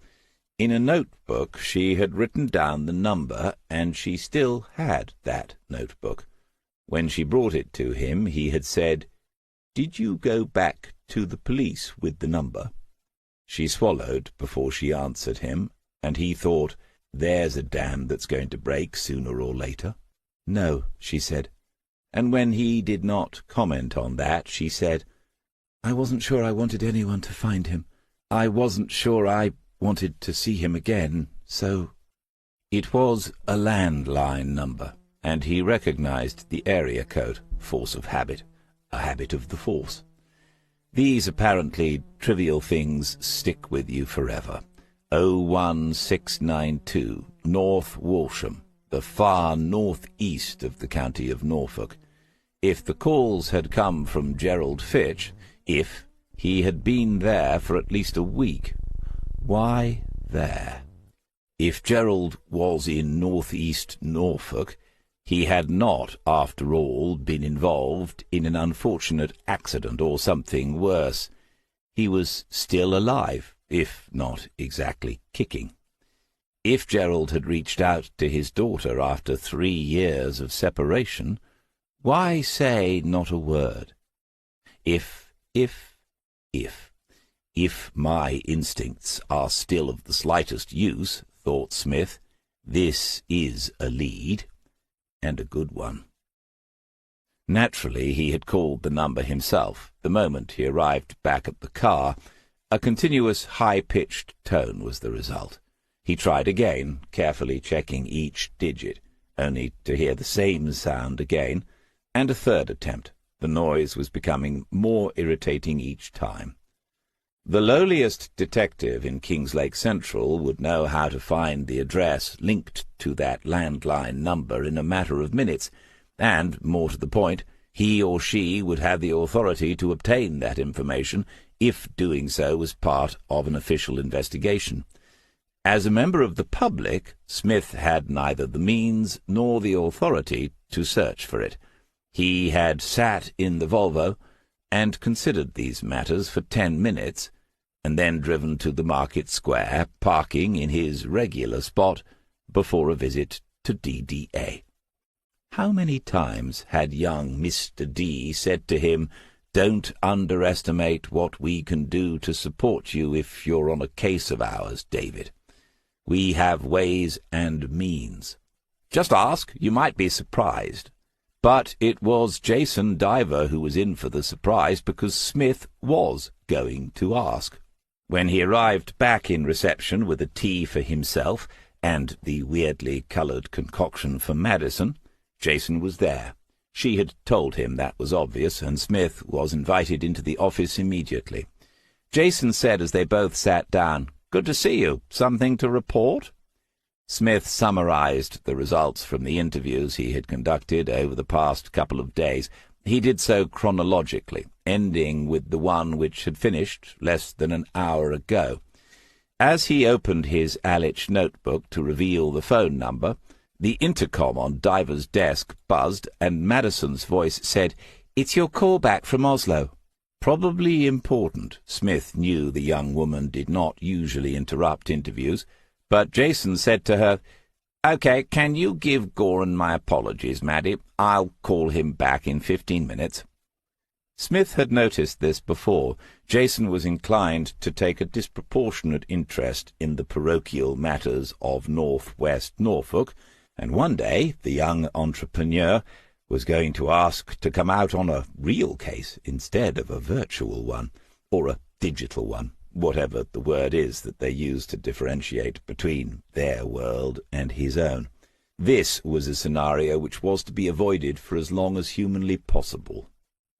In a notebook she had written down the number, and she still had that notebook. When she brought it to him, he had said, "Did you go back to the police with the number?" She swallowed before she answered him, and he thought, there's a dam that's going to break sooner or later. "No," she said. And when he did not comment on that, she said, "I wasn't sure I wanted anyone to find him. I wasn't sure I wanted to see him again, so—" It was a landline number, and he recognized the area code, force of habit, a habit of the force. These apparently trivial things stick with you forever. 01692, North Walsham, the far north-east of the county of Norfolk. If the calls had come from Gerald Fitch, if he had been there for at least a week, why there? If Gerald was in north-east Norfolk, he had not, after all, been involved in an unfortunate accident or something worse. he was still alive, if not exactly kicking. If Gerald had reached out to his daughter after 3 years of separation, why say not a word? If my instincts are still of the slightest use, thought Smith, this is a lead, and a good one. Naturally, he had called the number himself. The moment he arrived back at the car, a continuous high-pitched tone was the result. He tried again, carefully checking each digit, only to hear the same sound again, and a third attempt. The noise was becoming more irritating each time. The lowliest detective in Kingslake Central would know how to find the address linked to that landline number in a matter of minutes, and, more to the point, he or she would have the authority to obtain that information if doing so was part of an official investigation. As a member of the public, Smith had neither the means nor the authority to search for it. He had sat in the Volvo and considered these matters for 10 minutes, and then driven to the market square, parking in his regular spot before a visit to DDA. How many times had young Mr. D said to him, "Don't underestimate what we can do to support you if you're on a case of ours, David. We have ways and means. Just ask, you might be surprised." But it was Jason Diver who was in for the surprise, because Smith was going to ask. When he arrived back in reception with a tea for himself and the weirdly coloured concoction for Madison, Jason was there. She had told him that was obvious, and Smith was invited into the office immediately. Jason said as they both sat down, "Good to see you. Something to report?" Smith summarized the results from the interviews he had conducted over the past couple of days. He did so chronologically, ending with the one which had finished less than an hour ago. As he opened his Alich notebook to reveal the phone number, the intercom on Diver's desk buzzed, and Madison's voice said, "It's your call back from Oslo." Probably important. Smith knew the young woman did not usually interrupt interviews, but Jason said to her, "Okay, can you give Goran my apologies, Maddie? I'll call him back in 15 minutes. Smith had noticed this before. Jason was inclined to take a disproportionate interest in the parochial matters of Northwest Norfolk, and one day the young entrepreneur was going to ask to come out on a real case instead of a virtual one, or a digital one, whatever the word is that they use to differentiate between their world and his own. This was a scenario which was to be avoided for as long as humanly possible.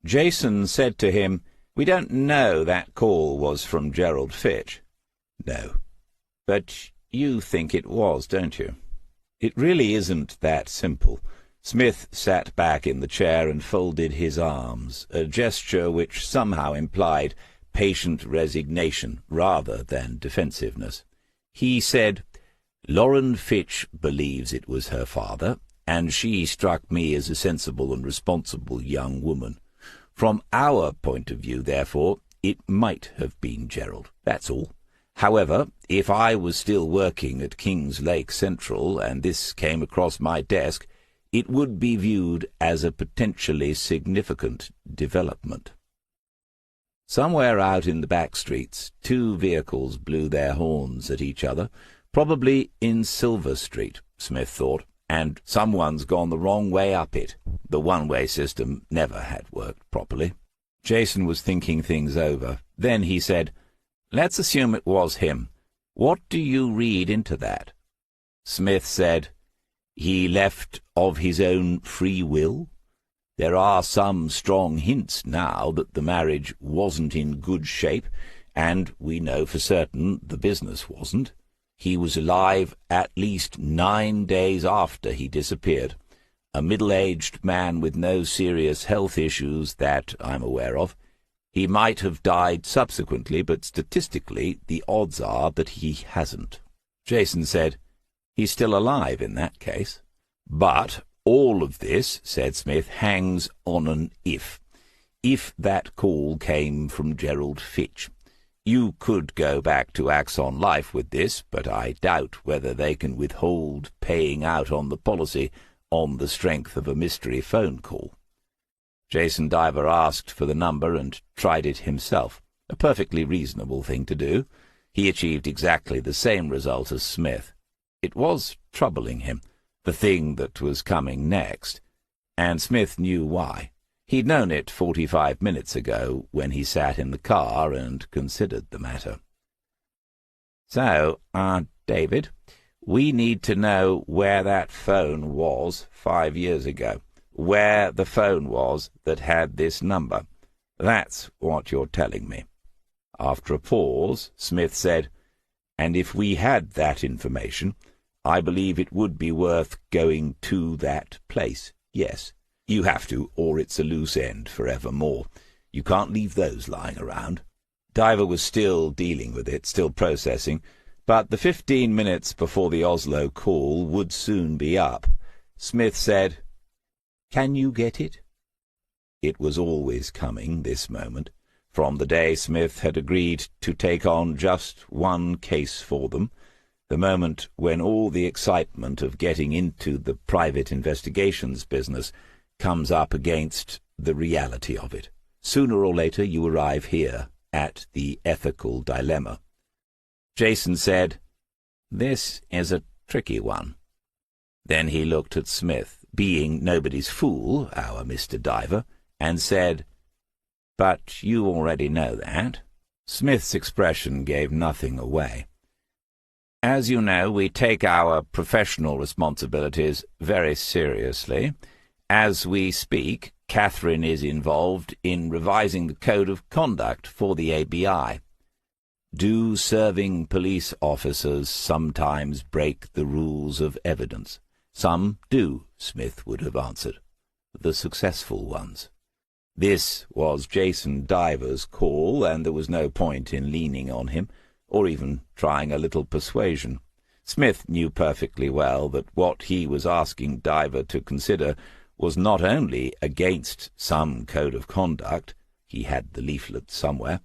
Jason said to him, "We don't know that call was from Gerald Fitch." "No. But you think it was, don't you?" "It really isn't that simple." Smith sat back in the chair and folded his arms, a gesture which somehow implied patient resignation rather than defensiveness. He said, "Lauren Fitch believes it was her father, and she struck me as a sensible and responsible young woman. From our point of view, therefore, it might have been Gerald, that's all. However, if I was still working at Kings Lake Central and this came across my desk, it would be viewed as a potentially significant development." Somewhere out in the back streets, two vehicles blew their horns at each other, probably in Silver Street, Smith thought, and someone's gone the wrong way up it. The one-way system never had worked properly. Jason was thinking things over. Then he said, "Let's assume it was him. What do you read into that?" Smith said, "He left of his own free will. There are some strong hints now that the marriage wasn't in good shape, and we know for certain the business wasn't. He was alive at least 9 days after he disappeared. A middle-aged man with no serious health issues that I'm aware of. He might have died subsequently, but statistically the odds are that he hasn't." Jason said, "He's still alive in that case." "But all of this," said Smith, "hangs on an if. If that call came from Gerald Fitch. You could go back to Axon Life with this, but I doubt whether they can withhold paying out on the policy on the strength of a mystery phone call. Jason Diver asked for the number and tried it himself, a perfectly reasonable thing to do. He achieved exactly the same result as Smith. It was troubling him, the thing that was coming next, and Smith knew why. He'd known it 45 minutes ago when he sat in the car and considered the matter. So, David, we need to know where that phone was 5 years ago, where the phone was that had this number. That's what you're telling me. After a pause, Smith said, "And if we had that information, I believe it would be worth going to that place, yes. You have to, or it's a loose end forevermore. You can't leave those lying around." Diver was still dealing with it, still processing, but the 15 minutes before the Oslo call would soon be up. Smith said, "Can you get it?" It was always coming, this moment, from the day Smith had agreed to take on just one case for them, the moment when all the excitement of getting into the private investigations business comes up against the reality of it. Sooner or later you arrive here, at the ethical dilemma. Jason said, "This is a tricky one." Then he looked at Smith, being nobody's fool, our Mr. Diver, and said, "But you already know that." Smith's expression gave nothing away. "As you know, we take our professional responsibilities very seriously. As we speak, Catherine is involved in revising the Code of Conduct for the ABI. Do serving police officers sometimes break the rules of evidence? Some do, Smith would have answered. The successful ones. This was Jason Diver's call, and there was no point in leaning on him, or even trying a little persuasion. Smith knew perfectly well that what he was asking Diver to consider was not only against some code of conduct, he had the leaflet somewhere,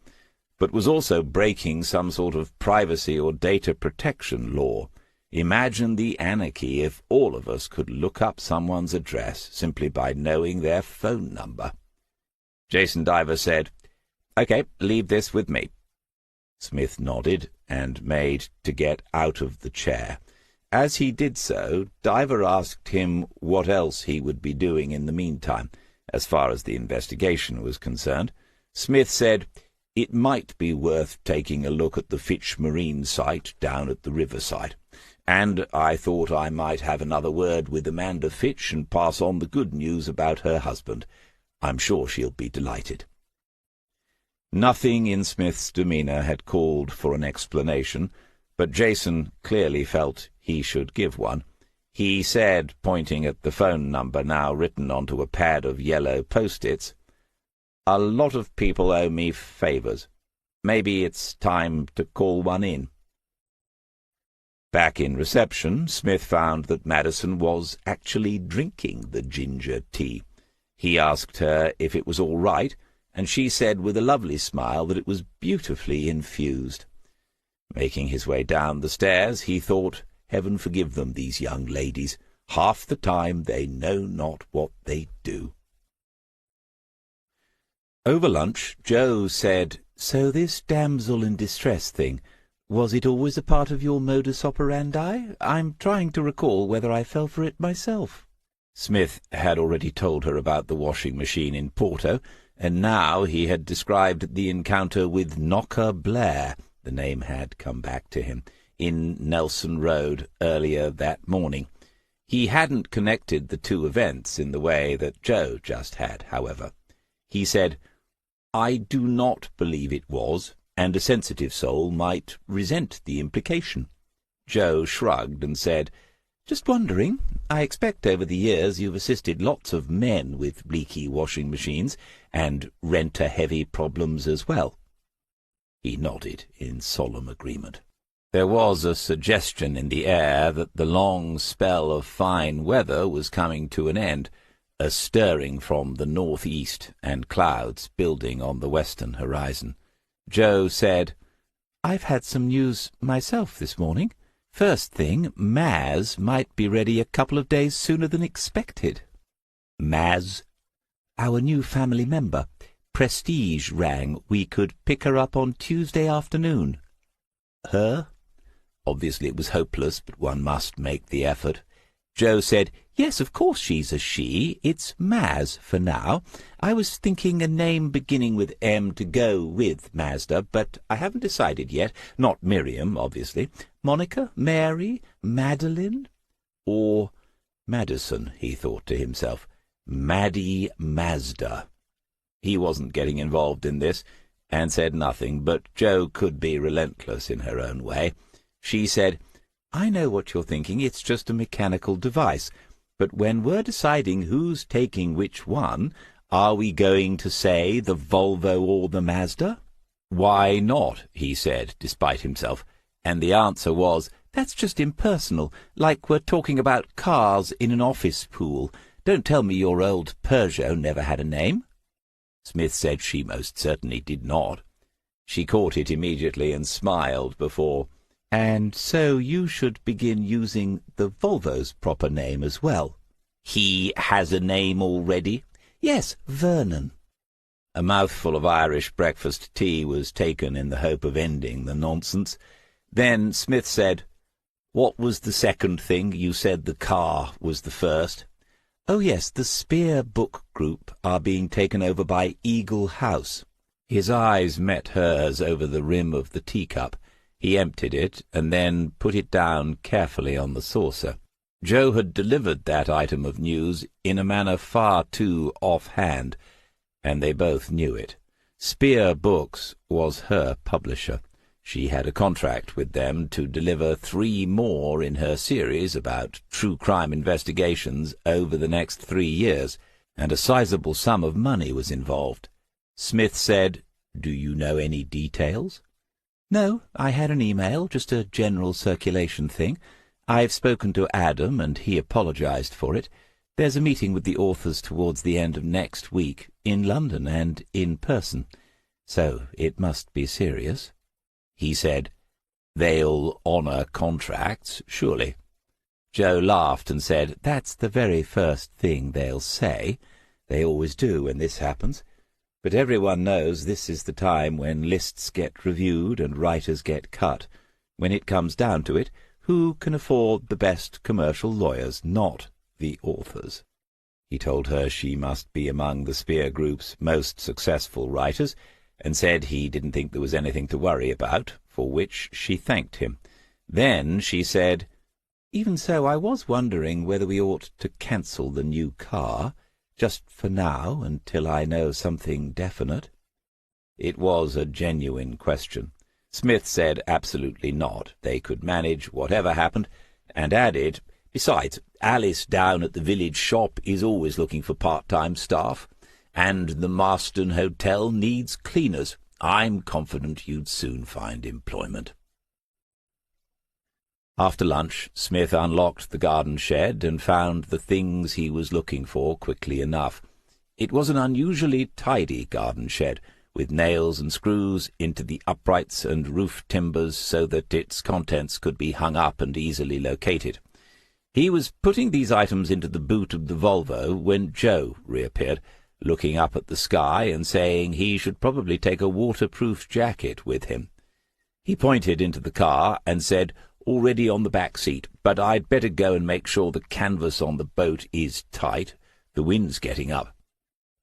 but was also breaking some sort of privacy or data protection law. Imagine the anarchy if all of us could look up someone's address simply by knowing their phone number. Jason Diver said, "Okay, leave this with me." Smith nodded and made to get out of the chair. As he did so, Diver asked him what else he would be doing in the meantime, as far as the investigation was concerned. Smith said, "It might be worth taking a look at the Fitch Marine site down at the riverside, and I thought I might have another word with Amanda Fitch and pass on the good news about her husband. I'm sure she'll be delighted." Nothing in Smith's demeanour had called for an explanation, but Jason clearly felt he should give one. He said, pointing at the phone number now written onto a pad of yellow post-its, "A lot of people owe me favours. Maybe it's time to call one in." Back in reception, Smith found that Madison was actually drinking the ginger tea. He asked her if it was all right, and she said with a lovely smile that it was beautifully infused. Making his way down the stairs, he thought, heaven forgive them, these young ladies. Half the time they know not what they do. Over lunch, Joe said, "So this damsel in distress thing, was it always a part of your modus operandi? I'm trying to recall whether I fell for it myself." Smith had already told her about the washing machine in Porto, and now he had described the encounter with Knocker Blair, the name had come back to him, in Nelson Road earlier that morning. He hadn't connected the two events in the way that Joe just had, however. He said, "I do not believe it was, and a sensitive soul might resent the implication." Joe shrugged and said, "Just wondering. I expect over the years you've assisted lots of men with leaky washing machines and renter-heavy problems as well." He nodded in solemn agreement. There was a suggestion in the air that the long spell of fine weather was coming to an end, a stirring from the northeast and clouds building on the western horizon. Joe said, I've had some news myself this morning. First thing, Maz might be ready a couple of days sooner than expected." "Maz?" "Our new family member. Prestige rang we could pick her up on Tuesday afternoon." "Her?" Obviously it was hopeless, but one must make the effort. Joe said, "Yes, of course she's a she. It's Maz for now. I was thinking a name beginning with M to go with Mazda, but I haven't decided yet. Not Miriam, obviously. Monica, Mary, Madeline, or Madison," he thought to himself. Maddie Mazda. He wasn't getting involved in this, and said nothing, but Jo could be relentless in her own way. She said, "I know what you're thinking. It's just a mechanical device. But when we're deciding who's taking which one, are we going to say the Volvo or the Mazda?" "Why not?" he said, despite himself. And the answer was, "That's just impersonal, like we're talking about cars in an office pool. Don't tell me your old Peugeot never had a name." Smith said she most certainly did not. She caught it immediately and smiled before. "And so you should begin using the Volvo's proper name as well." "He has a name already?" "Yes, Vernon." A mouthful of Irish breakfast tea was taken in the hope of ending the nonsense. Then Smith said, "What was the second thing? You said the car was the first." "Oh, yes, the Spear Book Group are being taken over by Eagle House." His eyes met hers over the rim of the teacup. He emptied it, and then put it down carefully on the saucer. Jo had delivered that item of news in a manner far too off-hand, and they both knew it. Spear Books was her publisher. She had a contract with them to deliver 3 more in her series about true crime investigations over the next 3 years, and a sizable sum of money was involved. Smith said, "Do you know any details?" "No, I had an email, just a general circulation thing. I've spoken to Adam, and he apologized for it. There's a meeting with the authors towards the end of next week, in London and in person. So it must be serious." He said, "They'll honour contracts, surely." Jo laughed and said, "That's the very first thing they'll say. They always do when this happens. But everyone knows this is the time when lists get reviewed and writers get cut. When it comes down to it, who can afford the best commercial lawyers? Not the authors." He told her she must be among the Spear Group's most successful writers, and said he didn't think there was anything to worry about, for which she thanked him. Then she said, "Even so, I was wondering whether we ought to cancel the new car, just for now, until I know something definite." It was a genuine question. Smith said absolutely not. They could manage whatever happened, and added, "Besides, Alice down at the village shop is always looking for part-time staff, and the Marston Hotel needs cleaners. I'm confident you'd soon find employment." After lunch, Smith unlocked the garden shed and found the things he was looking for quickly enough. It was an unusually tidy garden shed, with nails and screws into the uprights and roof timbers so that its contents could be hung up and easily located. He was putting these items into the boot of the Volvo when Jo reappeared, looking up at the sky and saying he should probably take a waterproof jacket with him. He pointed into the car and said, "Already on the back seat, but I'd better go and make sure the canvas on the boat is tight. The wind's getting up."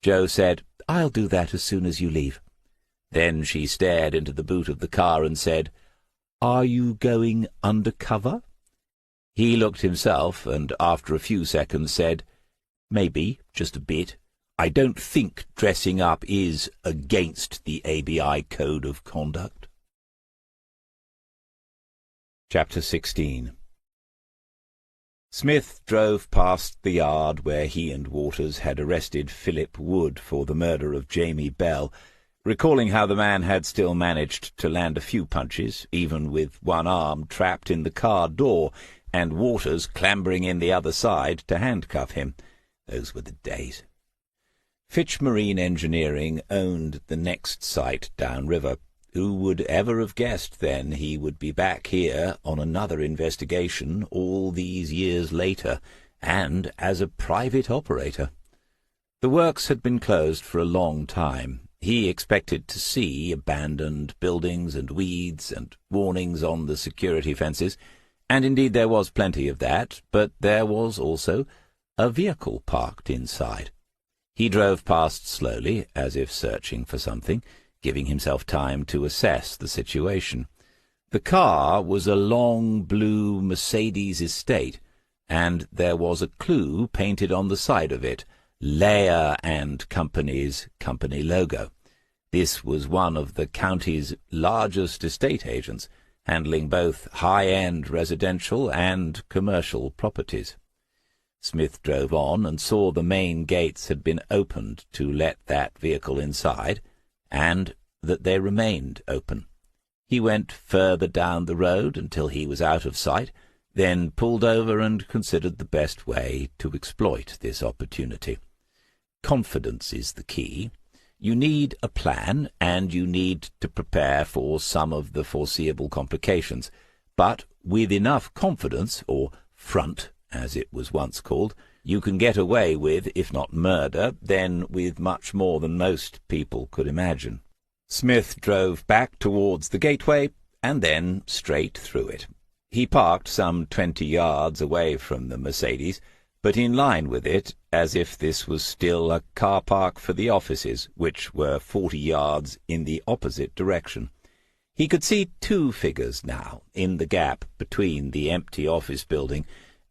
Jo said, "I'll do that as soon as you leave." Then she stared into the boot of the car and said, "Are you going undercover?" He looked himself, and after a few seconds said, "Maybe, just a bit. I don't think dressing up is against the ABI Code of Conduct." Chapter 16. Smith drove past the yard where he and Waters had arrested Philip Wood for the murder of Jamie Bell, recalling how the man had still managed to land a few punches, even with one arm trapped in the car door, and Waters clambering in the other side to handcuff him. Those were the days. Fitch Marine Engineering owned the next site downriver. Who would ever have guessed then he would be back here on another investigation all these years later, and as a private operator? The works had been closed for a long time. He expected to see abandoned buildings and weeds and warnings on the security fences, and indeed there was plenty of that, but there was also a vehicle parked inside. He drove past slowly, as if searching for something, giving himself time to assess the situation. The car was a long blue Mercedes estate, and there was a clue painted on the side of it, Layer and Company's company logo. This was one of the county's largest estate agents, handling both high-end residential and commercial properties. Smith drove on and saw the main gates had been opened to let that vehicle inside, and that they remained open. He went further down the road until he was out of sight, then pulled over and considered the best way to exploit this opportunity. Confidence is the key. You need a plan, and you need to prepare for some of the foreseeable complications. But with enough confidence, or front, as it was once called, you can get away with, if not murder, then with much more than most people could imagine. Smith drove back towards the gateway, and then straight through it. He parked some 20 yards away from the Mercedes, but in line with it, as if this was still a car park for the offices, which were 40 yards in the opposite direction. He could see two figures now, in the gap between the empty office building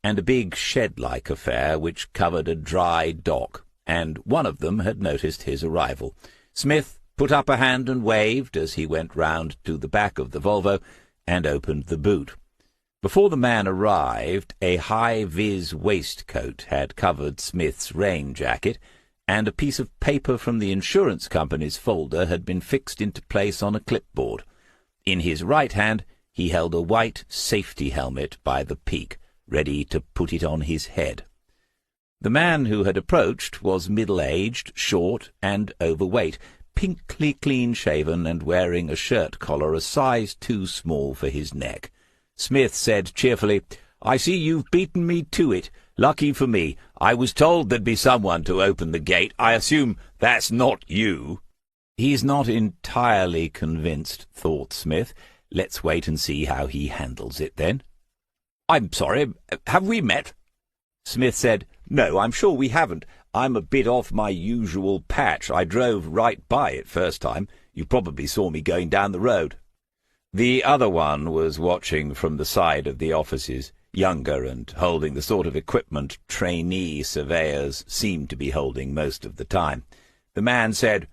and a big shed-like affair which covered a dry dock, and one of them had noticed his arrival. Smith put up a hand and waved as he went round to the back of the Volvo and opened the boot. Before the man arrived, a high-vis waistcoat had covered Smith's rain jacket, and a piece of paper from the insurance company's folder had been fixed into place on a clipboard. In his right hand he held a white safety helmet by the peak, ready to put it on his head. The man who had approached was middle-aged, short, and overweight, pinkly clean-shaven and wearing a shirt collar a size too small for his neck. Smith said cheerfully, "I see you've beaten me to it. Lucky for me. I was told there'd be someone to open the gate. I assume that's not you." "He's not entirely convinced," thought Smith. "Let's wait and see how he handles it, then." "I'm sorry, have we met?" Smith said, "No, I'm sure we haven't. I'm a bit off my usual patch. I drove right by it first time. You probably saw me going down the road." The other one was watching from the side of the offices, younger and holding the sort of equipment trainee surveyors seem to be holding most of the time. The man said,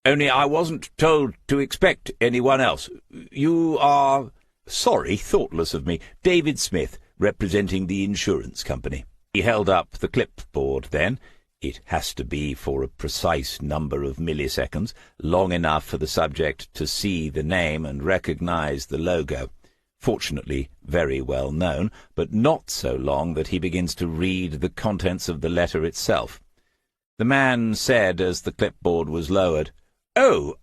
"Only I wasn't told to expect anyone else. You are—" "Sorry, thoughtless of me. David Smith, representing the insurance company." He held up the clipboard then. It has to be for a precise number of milliseconds, long enough for the subject to see the name and recognize the logo. Fortunately, very well known, but not so long that he begins to read the contents of the letter itself. The man said as the clipboard was lowered, "Oh,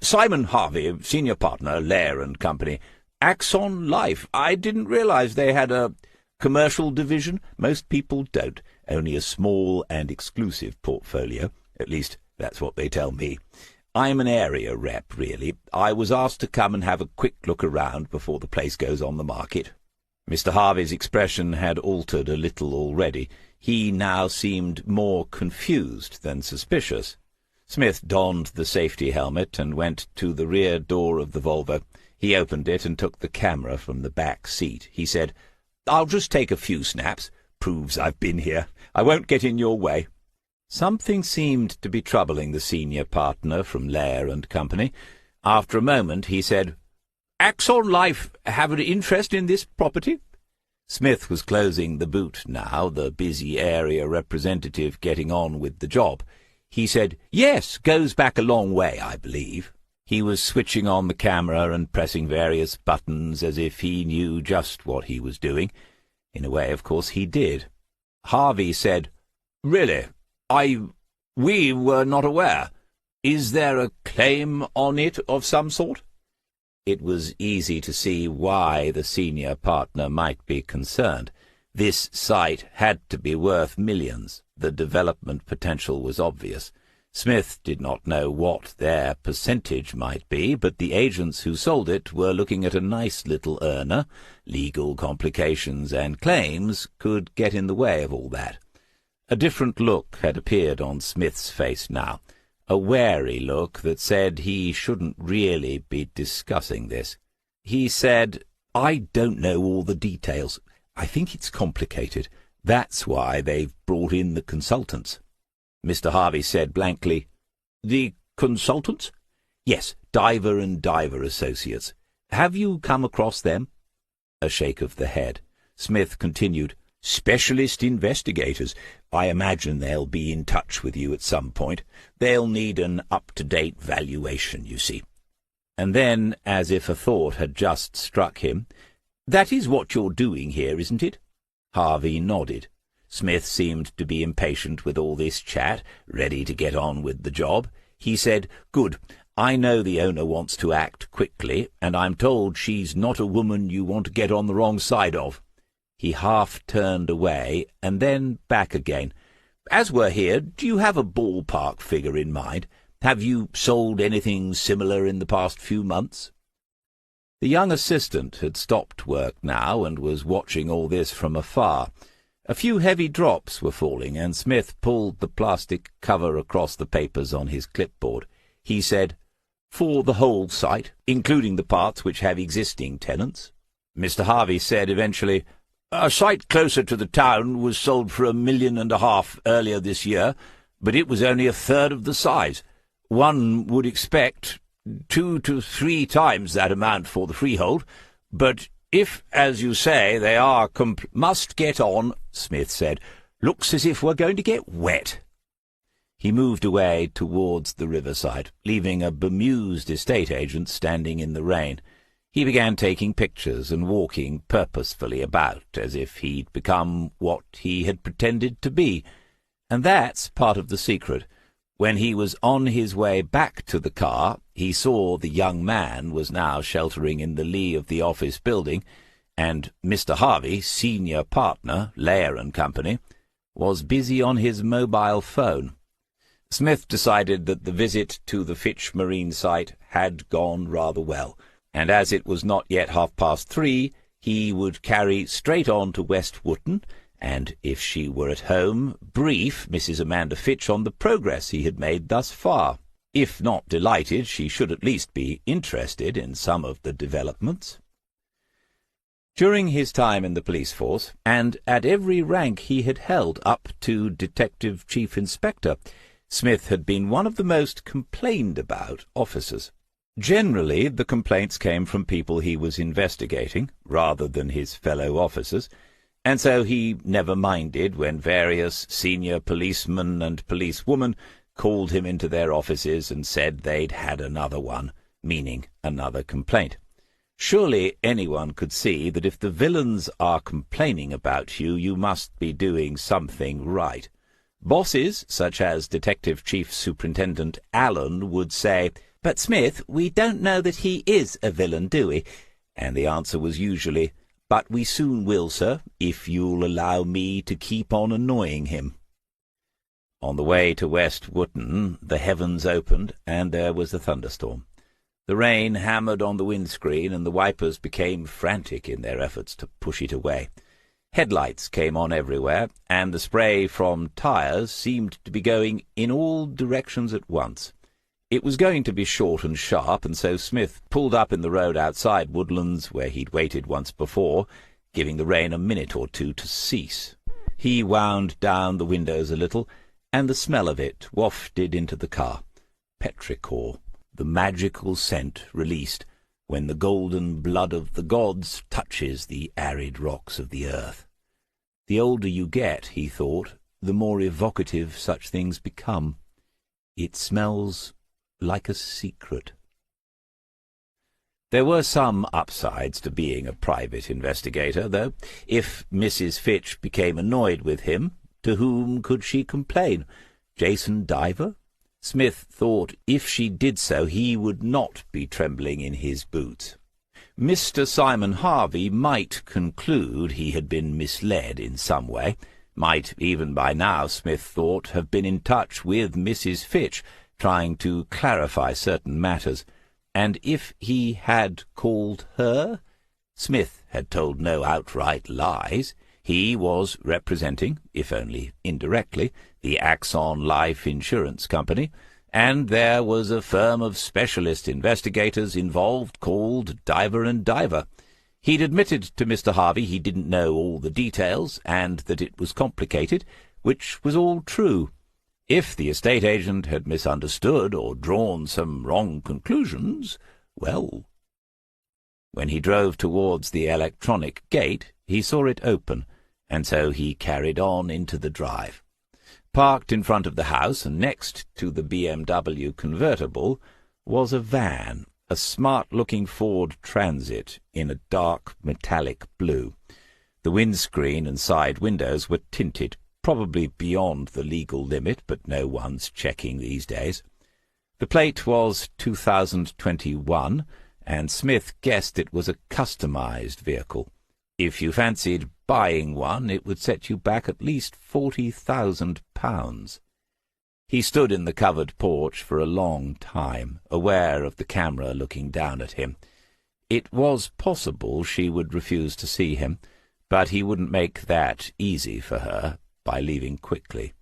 Simon Harvey, senior partner, Layer and Company. Axon Life. I didn't realize they had a commercial division. Most people don't. Only a small and exclusive portfolio. At least, that's what they tell me. I'm an area rep, really. I was asked to come and have a quick look around before the place goes on the market." Mr. Harvey's expression had altered a little already. He now seemed more confused than suspicious. Smith donned the safety helmet and went to the rear door of the Volvo. He opened it and took the camera from the back seat. He said, "I'll just take a few snaps. Proves I've been here. I won't get in your way." Something seemed to be troubling the senior partner from Layer and Company. After a moment he said, "Axon Life have an interest in this property?" Smith was closing the boot now, the busy area representative getting on with the job. He said, "Yes, goes back a long way, I believe." He was switching on the camera and pressing various buttons as if he knew just what he was doing. In a way, of course, he did. Harvey said, "Really? We were not aware. Is there a claim on it of some sort?" It was easy to see why the senior partner might be concerned. This site had to be worth millions. The development potential was obvious. Smith did not know what their percentage might be, but the agents who sold it were looking at a nice little earner. Legal complications and claims could get in the way of all that. A different look had appeared on Smith's face now, a wary look that said he shouldn't really be discussing this. He said, "I don't know all the details. I think it's complicated. That's why they've brought in the consultants." Mr. Harvey said blankly, "The consultants?" "Yes, Diver and Diver Associates. Have you come across them?" A shake of the head. Smith continued, "Specialist investigators. I imagine they'll be in touch with you at some point. They'll need an up-to-date valuation, you see." And then, as if a thought had just struck him, "That is what you're doing here, isn't it?" Harvey nodded. Smith seemed to be impatient with all this chat, ready to get on with the job. He said, "Good. I know the owner wants to act quickly, and I'm told she's not a woman you want to get on the wrong side of." He half turned away, and then back again. "As we're here, do you have a ballpark figure in mind? Have you sold anything similar in the past few months?" The young assistant had stopped work now and was watching all this from afar. A few heavy drops were falling, and Smith pulled the plastic cover across the papers on his clipboard. He said, "For the whole site, including the parts which have existing tenants?" Mr. Harvey said eventually, "A site closer to the town was sold for $1.5 million earlier this year, but it was only a third of the size. One would expect 2 to 3 times that amount for the freehold, but if, as you say, they are must get on," Smith said. "Looks as if we're going to get wet." He moved away towards the riverside, leaving a bemused estate agent standing in the rain. He began taking pictures and walking purposefully about, as if he'd become what he had pretended to be. And that's part of the secret. When he was on his way back to the car, he saw the young man was now sheltering in the lee of the office building, and Mr. Harvey, senior partner, Layer and Company, was busy on his mobile phone. Smith decided that the visit to the Fitch Marine site had gone rather well, and as it was not yet 3:30, he would carry straight on to West Wootton, and, if she were at home, brief Mrs. Amanda Fitch on the progress he had made thus far. If not delighted, she should at least be interested in some of the developments. During his time in the police force, and at every rank he had held up to Detective Chief Inspector, Smith had been one of the most complained-about officers. Generally, the complaints came from people he was investigating, rather than his fellow officers, and so he never minded when various senior policemen and policewomen called him into their offices and said they'd had another one, meaning another complaint. Surely anyone could see that if the villains are complaining about you, you must be doing something right. Bosses, such as Detective Chief Superintendent Allen, would say, "But, Smith, we don't know that he is a villain, do we?" And the answer was usually, "But we soon will, sir, if you'll allow me to keep on annoying him." On the way to West Wootton, the heavens opened, and there was a thunderstorm. The rain hammered on the windscreen, and the wipers became frantic in their efforts to push it away. Headlights came on everywhere, and the spray from tires seemed to be going in all directions at once. It was going to be short and sharp, and so Smith pulled up in the road outside Woodlands, where he'd waited once before, giving the rain a minute or two to cease. He wound down the windows a little, and the smell of it wafted into the car. Petrichor, the magical scent released when the golden blood of the gods touches the arid rocks of the earth. The older you get, he thought, the more evocative such things become. It smells like a secret. There were some upsides to being a private investigator, though. If Mrs. Fitch became annoyed with him, to whom could she complain? Jason Diver? Smith thought if she did so he would not be trembling in his boots. Mr. Simon Harvey might conclude he had been misled in some way, might even by now, Smith thought, have been in touch with Mrs. Fitch, trying to clarify certain matters, and if he had called her, Smith had told no outright lies. He was representing, if only indirectly, the Axon Life Insurance Company, and there was a firm of specialist investigators involved called Diver and Diver. He'd admitted to Mr. Harvey he didn't know all the details, and that it was complicated, which was all true. If the estate agent had misunderstood or drawn some wrong conclusions, well... When he drove towards the electronic gate, he saw it open, and so he carried on into the drive. Parked in front of the house, and next to the BMW convertible, was a van, a smart-looking Ford Transit in a dark metallic blue. The windscreen and side windows were tinted, probably beyond the legal limit, but no one's checking these days. The plate was 2021, and Smith guessed it was a customized vehicle. If you fancied buying one, it would set you back at least £40,000. He stood in the covered porch for a long time, aware of the camera looking down at him. It was possible she would refuse to see him, but he wouldn't make that easy for her by leaving quickly.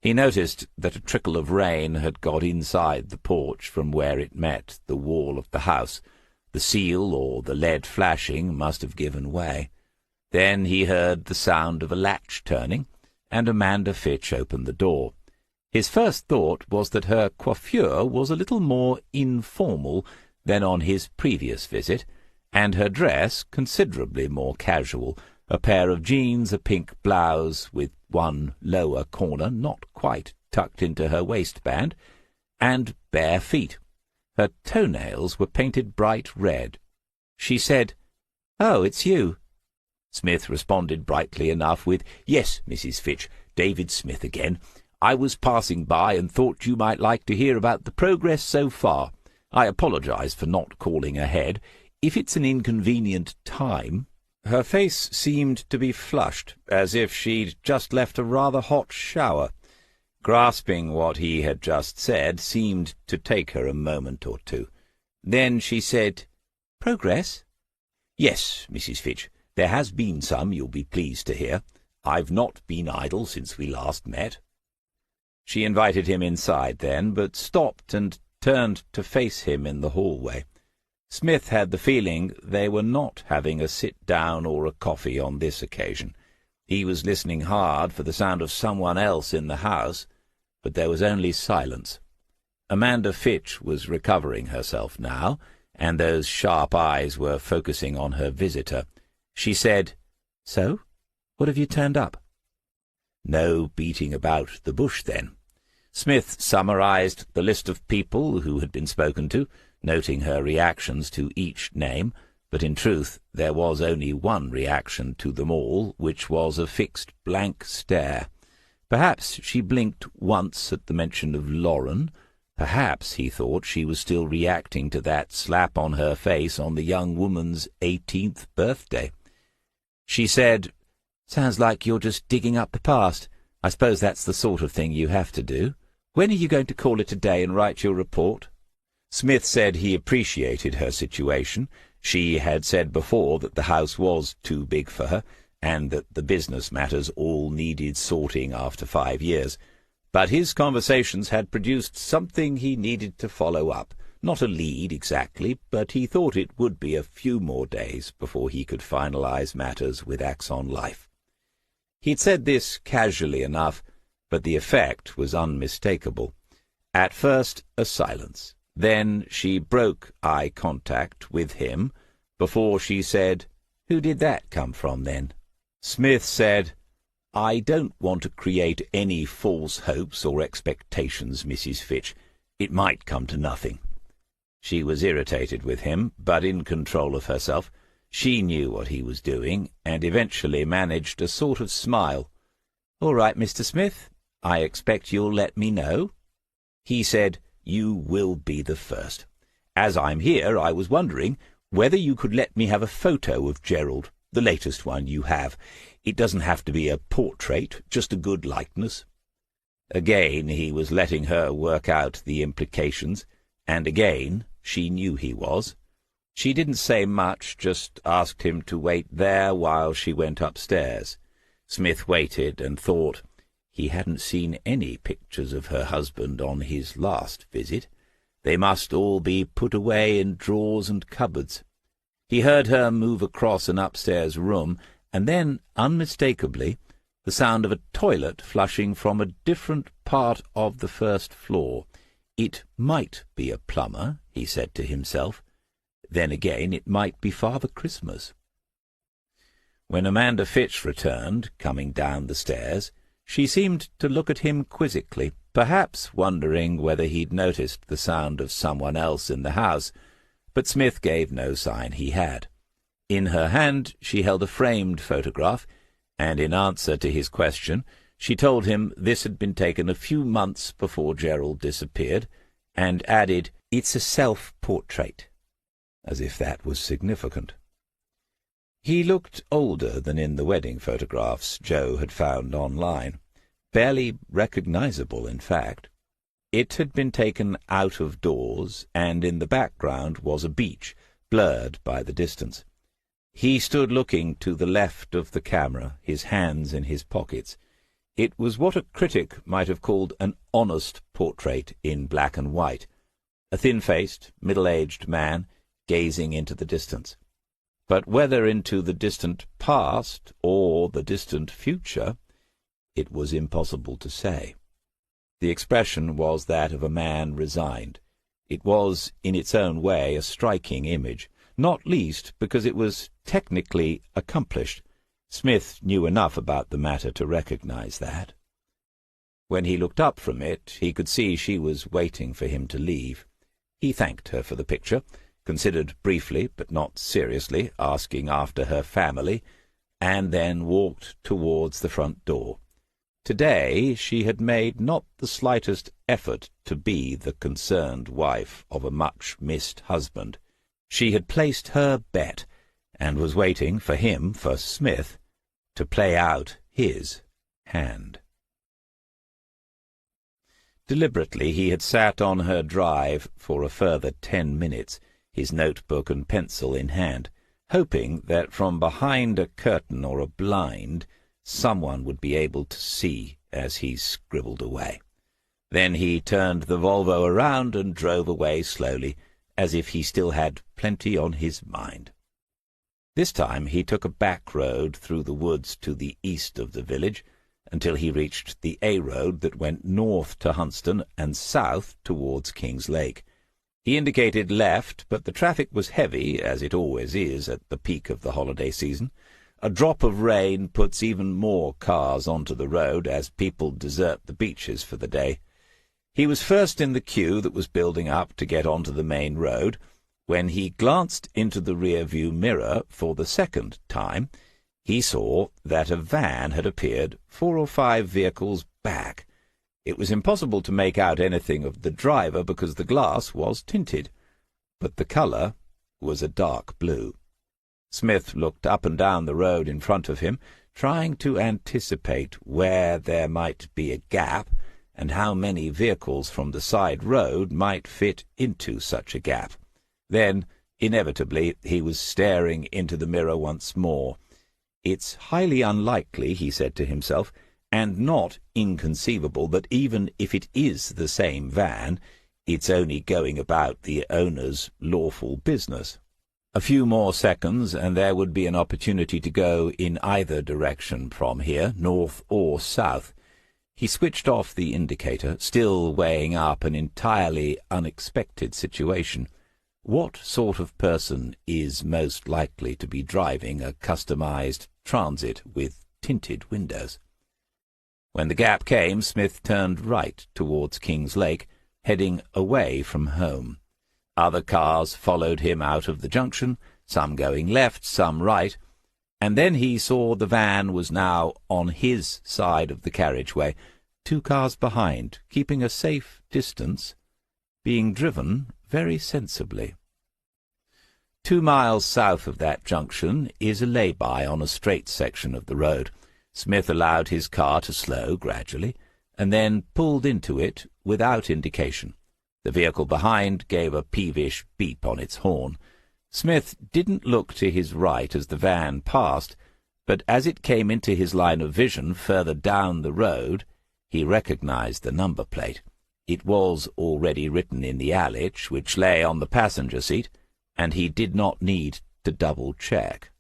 He noticed that a trickle of rain had got inside the porch from where it met the wall of the house. The seal or the lead flashing must have given way. Then he heard the sound of a latch turning, and Amanda Fitch opened the door. His first thought was that her coiffure was a little more informal than on his previous visit, and her dress considerably more casual, a pair of jeans, a pink blouse with one lower corner not quite tucked into her waistband, and bare feet. Her toenails were painted bright red. She said, "Oh, it's you." Smith responded brightly enough with, "Yes, Mrs. Fitch, David Smith again. I was passing by and thought you might like to hear about the progress so far. I apologize for not calling ahead. If it's an inconvenient time—" Her face seemed to be flushed, as if she'd just left a rather hot shower. Grasping what he had just said seemed to take her a moment or two. Then she said, "Progress?" "Yes, Mrs. Fitch, there has been some, you'll be pleased to hear. I've not been idle since we last met." She invited him inside then, but stopped and turned to face him in the hallway. Smith had the feeling they were not having a sit-down or a coffee on this occasion. He was listening hard for the sound of someone else in the house, but there was only silence. Amanda Fitch was recovering herself now, and those sharp eyes were focusing on her visitor. She said, "So, what have you turned up?" No beating about the bush, then. Smith summarized the list of people who had been spoken to, noting her reactions to each name, but in truth there was only one reaction to them all, which was a fixed blank stare. Perhaps she blinked once at the mention of Lauren. Perhaps, he thought, she was still reacting to that slap on her face on the young woman's 18th birthday. She said, "Sounds like you're just digging up the past. I suppose that's the sort of thing you have to do. When are you going to call it a day and write your report?" Smith said he appreciated her situation. She had said before that the house was too big for her, and that the business matters all needed sorting after 5 years. But his conversations had produced something he needed to follow up. Not a lead exactly, but he thought it would be a few more days before he could finalize matters with Axon Life. He'd said this casually enough, but the effect was unmistakable. At first, a silence. Then she broke eye contact with him before she said, "Who did that come from, then?" Smith said, "I don't want to create any false hopes or expectations, Mrs. Fitch. It might come to nothing." She was irritated with him, but in control of herself. She knew what he was doing, and eventually managed a sort of smile. "All right, Mr. Smith. I expect you'll let me know." He said, "You will be the first. As I'm here, I was wondering whether you could let me have a photo of Gerald, the latest one you have. It doesn't have to be a portrait, just a good likeness." Again he was letting her work out the implications, and again she knew he was. She didn't say much, just asked him to wait there while she went upstairs. Smith waited and thought. He hadn't seen any pictures of her husband on his last visit. They must all be put away in drawers and cupboards. He heard her move across an upstairs room, and then, unmistakably, the sound of a toilet flushing from a different part of the first floor. It might be a plumber, he said to himself. Then again, it might be Father Christmas. When Amanda Fitch returned, coming down the stairs, she seemed to look at him quizzically, perhaps wondering whether he'd noticed the sound of someone else in the house, but Smith gave no sign he had. In her hand she held a framed photograph, and in answer to his question she told him this had been taken a few months before Gerald disappeared, and added, "It's a self-portrait," as if that was significant. He looked older than in the wedding photographs Joe had found online, barely recognizable, in fact. It had been taken out of doors, and in the background was a beach, blurred by the distance. He stood looking to the left of the camera, his hands in his pockets. It was what a critic might have called an honest portrait in black and white, a thin-faced, middle-aged man gazing into the distance. But whether into the distant past or the distant future, it was impossible to say. The expression was that of a man resigned. It was, in its own way, a striking image, not least because it was technically accomplished. Smith knew enough about the matter to recognize that. When he looked up from it, he could see she was waiting for him to leave. He thanked her for the picture, considered briefly, but not seriously, asking after her family, and then walked towards the front door. Today she had made not the slightest effort to be the concerned wife of a much-missed husband. She had placed her bet, and was waiting for him, for Smith, to play out his hand. Deliberately he had sat on her drive for a further 10 minutes, his notebook and pencil in hand, hoping that from behind a curtain or a blind someone would be able to see as he scribbled away. Then he turned the Volvo around and drove away slowly, as if he still had plenty on his mind. This time he took a back road through the woods to the east of the village, until he reached the A-road that went north to Hunstanton and south towards King's Lake. He indicated left, but the traffic was heavy, as it always is at the peak of the holiday season. A drop of rain puts even more cars onto the road as people desert the beaches for the day. He was first in the queue that was building up to get onto the main road. When he glanced into the rear-view mirror for the second time, he saw that a van had appeared 4 or 5 vehicles back. It was impossible to make out anything of the driver because the glass was tinted, but the colour was a dark blue. Smith looked up and down the road in front of him, trying to anticipate where there might be a gap and how many vehicles from the side road might fit into such a gap. Then, inevitably, he was staring into the mirror once more. "It's highly unlikely," he said to himself, "and not inconceivable that even if it is the same van, it's only going about the owner's lawful business." A few more seconds, and there would be an opportunity to go in either direction from here, north or south. He switched off the indicator, still weighing up an entirely unexpected situation. What sort of person is most likely to be driving a customized transit with tinted windows? When the gap came, Smith turned right towards King's Lake, heading away from home. Other cars followed him out of the junction, some going left, some right, and then he saw the van was now on his side of the carriageway, 2 cars behind, keeping a safe distance, being driven very sensibly. 2 miles south of that junction is a lay-by on a straight section of the road. Smith allowed his car to slow gradually, and then pulled into it without indication. The vehicle behind gave a peevish beep on its horn. Smith didn't look to his right as the van passed, but as it came into his line of vision further down the road, he recognized the number plate. It was already written in the allich which lay on the passenger seat, and he did not need to double-check.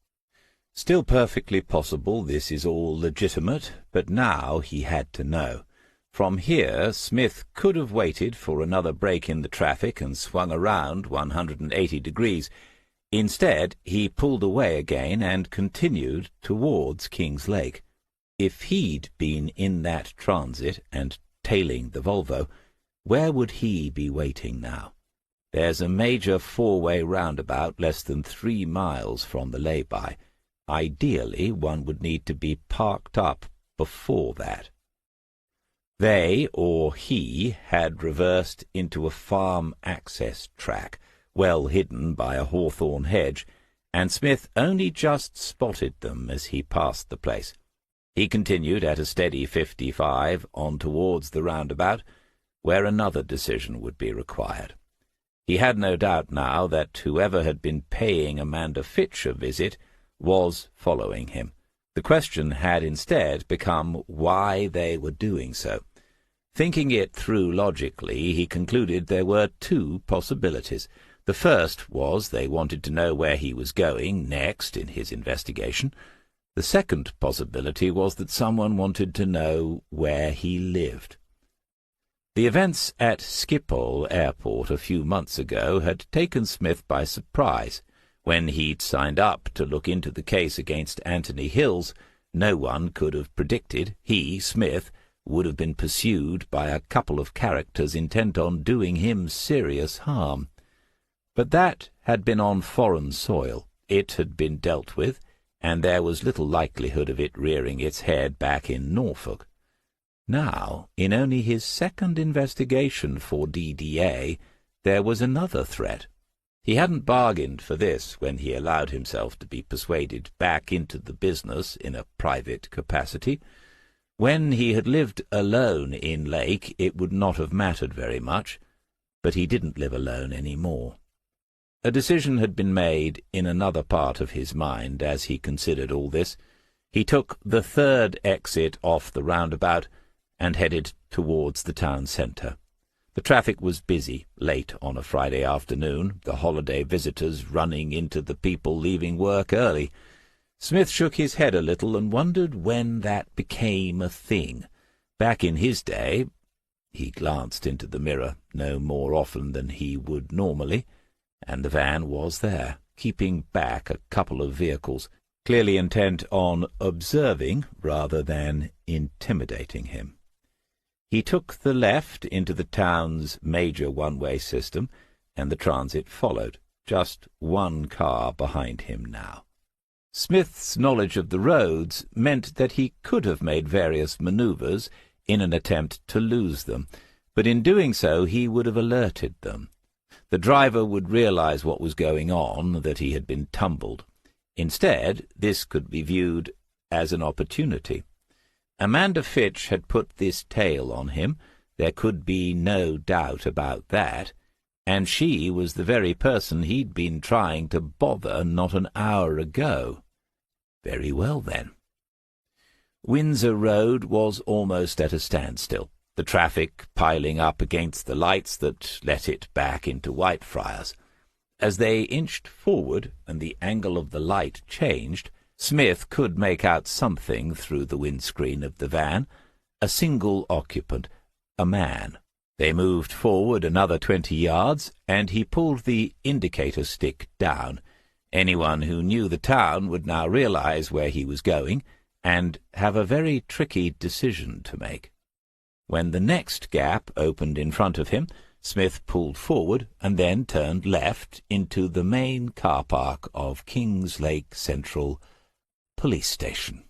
Still perfectly possible this is all legitimate, but now he had to know. From here, Smith could have waited for another break in the traffic and swung around 180 degrees. Instead, he pulled away again and continued towards Kings Lake. If he'd been in that transit and tailing the Volvo, where would he be waiting now? There's a major 4-way roundabout less than 3 miles from the lay-by. Ideally, one would need to be parked up before that. They, or he, had reversed into a farm access track, well hidden by a hawthorn hedge, and Smith only just spotted them as he passed the place. He continued at a steady 55 on towards the roundabout, where another decision would be required. He had no doubt now that whoever had been paying Amanda Fitch a visit was following him. The question had instead become why they were doing so. Thinking it through logically, he concluded there were 2 possibilities. The first was they wanted to know where he was going next in his investigation. The second possibility was that someone wanted to know where he lived. The events at Schiphol Airport a few months ago had taken Smith by surprise. When he'd signed up to look into the case against Anthony Hills, no one could have predicted he, Smith, would have been pursued by a couple of characters intent on doing him serious harm. But that had been on foreign soil. It had been dealt with, and there was little likelihood of it rearing its head back in Norfolk. Now, in only his second investigation for DDA, there was another threat. He hadn't bargained for this when he allowed himself to be persuaded back into the business in a private capacity. When he had lived alone in Lake, it would not have mattered very much, but he didn't live alone any more. A decision had been made in another part of his mind as he considered all this. He took the 3rd exit off the roundabout and headed towards the town centre. The traffic was busy, late on a Friday afternoon, the holiday visitors running into the people leaving work early. Smith shook his head a little and wondered when that became a thing. Back in his day, he glanced into the mirror no more often than he would normally, and the van was there, keeping back a couple of vehicles, clearly intent on observing rather than intimidating him. He took the left into the town's major one-way system, and the transit followed, just 1 car behind him now. Smith's knowledge of the roads meant that he could have made various manoeuvres in an attempt to lose them, but in doing so he would have alerted them. The driver would realize what was going on, that he had been tumbled. Instead, this could be viewed as an opportunity. Amanda Fitch had put this tale on him, there could be no doubt about that, and she was the very person he'd been trying to bother not an hour ago. Very well, then. Windsor Road was almost at a standstill, the traffic piling up against the lights that let it back into Whitefriars. As they inched forward and the angle of the light changed, Smith could make out something through the windscreen of the van, a single occupant, a man. They moved forward another 20 yards, and he pulled the indicator stick down. Anyone who knew the town would now realize where he was going, and have a very tricky decision to make. When the next gap opened in front of him, Smith pulled forward and then turned left into the main car park of Kings Lake Central Police Station.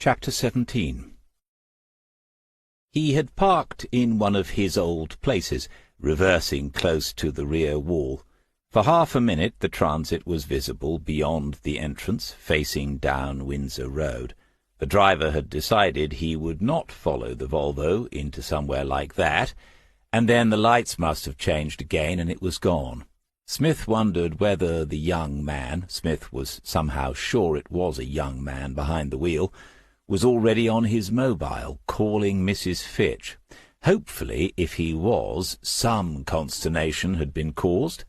Chapter 17. He had parked in one of his old places, reversing close to the rear wall. For half a minute the transit was visible beyond the entrance, facing down Windsor Road. The driver had decided he would not follow the Volvo into somewhere like that, and then the lights must have changed again and it was gone. Smith wondered whether the young man — Smith was somehow sure it was a young man behind the wheel — was already on his mobile, calling Mrs. Fitch. Hopefully, if he was, some consternation had been caused.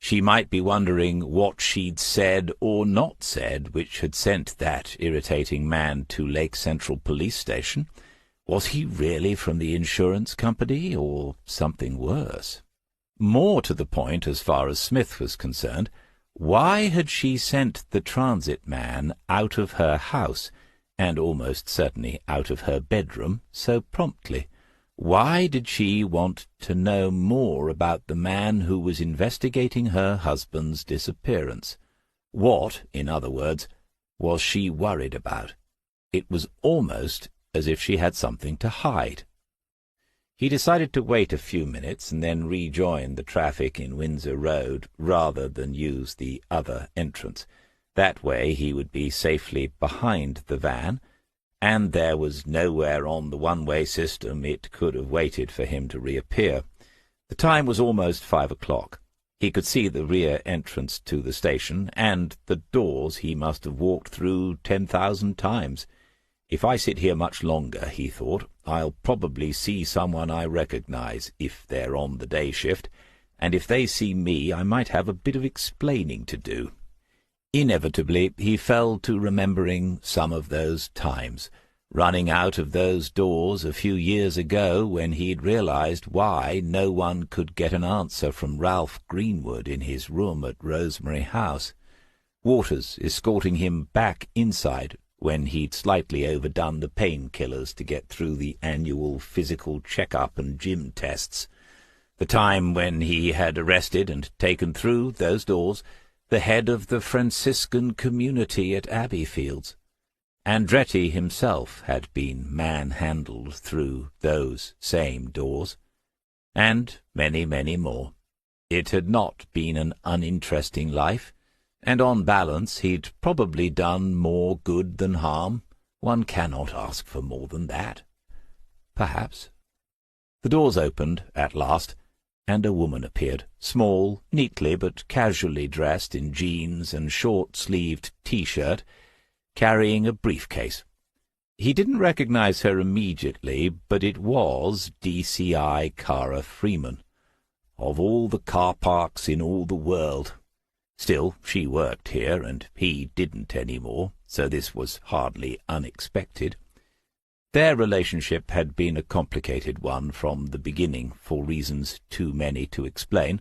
She might be wondering what she'd said or not said which had sent that irritating man to Lake Central Police Station. Was he really from the insurance company, or something worse? More to the point, as far as Smith was concerned, why had she sent the transit man out of her house, and almost certainly out of her bedroom, so promptly? Why did she want to know more about the man who was investigating her husband's disappearance? What, in other words, was she worried about? It was almost as if she had something to hide. He decided to wait a few minutes and then rejoin the traffic in Windsor Road rather than use the other entrance. That way he would be safely behind the van, and there was nowhere on the one-way system it could have waited for him to reappear. The time was almost 5 o'clock. He could see the rear entrance to the station, and the doors he must have walked through 10,000 times. If I sit here much longer, he thought, I'll probably see someone I recognize, if they're on the day shift, and if they see me I might have a bit of explaining to do. Inevitably he fell to remembering some of those times, running out of those doors a few years ago when he'd realized why no one could get an answer from Ralph Greenwood in his room at Rosemary House. Waters escorting him back inside when he'd slightly overdone the painkillers to get through the annual physical check-up and gym tests. The time when he had arrested and taken through those doors the head of the Franciscan community at Abbeyfields. Andretti himself had been manhandled through those same doors, and many, many more. It had not been an uninteresting life, and on balance he'd probably done more good than harm. One cannot ask for more than that. Perhaps. The doors opened at last, and a woman appeared, small, neatly but casually dressed in jeans and short-sleeved T-shirt, carrying a briefcase. He didn't recognize her immediately, but it was DCI Cara Freeman. Of all the car parks in all the world. Still, she worked here, and he didn't any more, so this was hardly unexpected. Their relationship had been a complicated one from the beginning, for reasons too many to explain,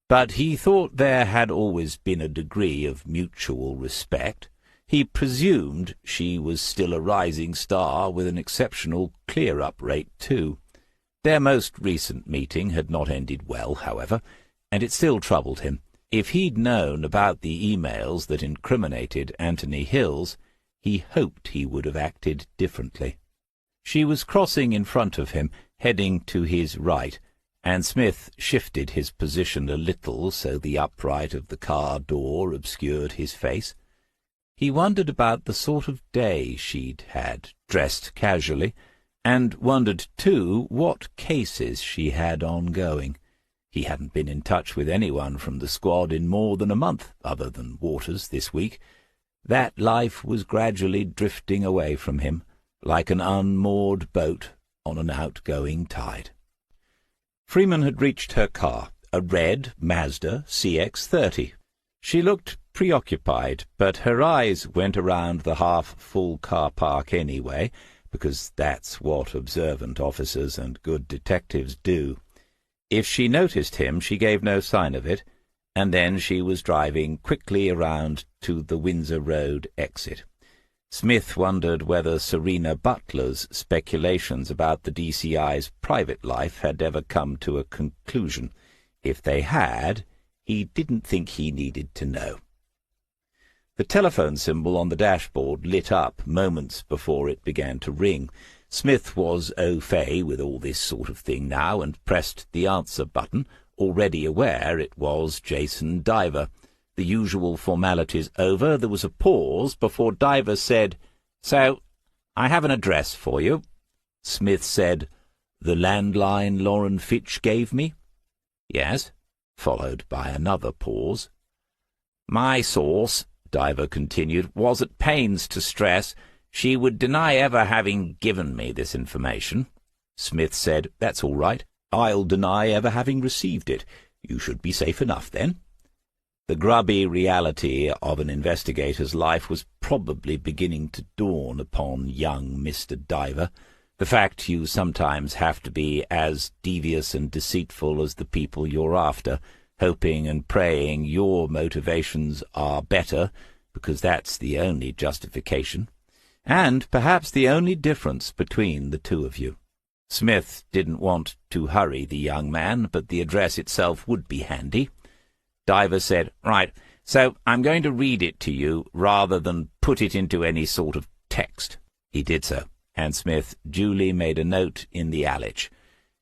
but he thought there had always been a degree of mutual respect. He presumed she was still a rising star with an exceptional clear-up rate, too. Their most recent meeting had not ended well, however, and it still troubled him. If he'd known about the emails that incriminated Anthony Hills, he hoped he would have acted differently. She was crossing in front of him, heading to his right, and Smith shifted his position a little so the upright of the car door obscured his face. He wondered about the sort of day she'd had, dressed casually, and wondered, too, what cases she had ongoing. He hadn't been in touch with anyone from the squad in more than a month, other than Waters, this week. That life was gradually drifting away from him, like an unmoored boat on an outgoing tide. Freeman had reached her car, a red Mazda CX-30. She looked preoccupied, but her eyes went around the half-full car park anyway, because that's what observant officers and good detectives do. If she noticed him, she gave no sign of it, and then she was driving quickly around to the Windsor Road exit. Smith wondered whether Serena Butler's speculations about the DCI's private life had ever come to a conclusion. If they had, he didn't think he needed to know. The telephone symbol on the dashboard lit up moments before it began to ring. Smith was au fait with all this sort of thing now, and pressed the answer button, already aware it was Jason Diver. The usual formalities over, there was a pause before Diver said, "So, I have an address for you." Smith said, "The landline Lauren Fitch gave me?" "Yes," followed by another pause. "My source," Diver continued, "was at pains to stress she would deny ever having given me this information." Smith said, "That's all right. I'll deny ever having received it. You should be safe enough, then." The grubby reality of an investigator's life was probably beginning to dawn upon young Mr. Diver. The fact you sometimes have to be as devious and deceitful as the people you're after, hoping and praying your motivations are better, because that's the only justification, and perhaps the only difference between the two of you. Smith didn't want to hurry the young man, but the address itself would be handy. Diver said, "Right, so I'm going to read it to you rather than put it into any sort of text." He did so, and Smith duly made a note in the Alich.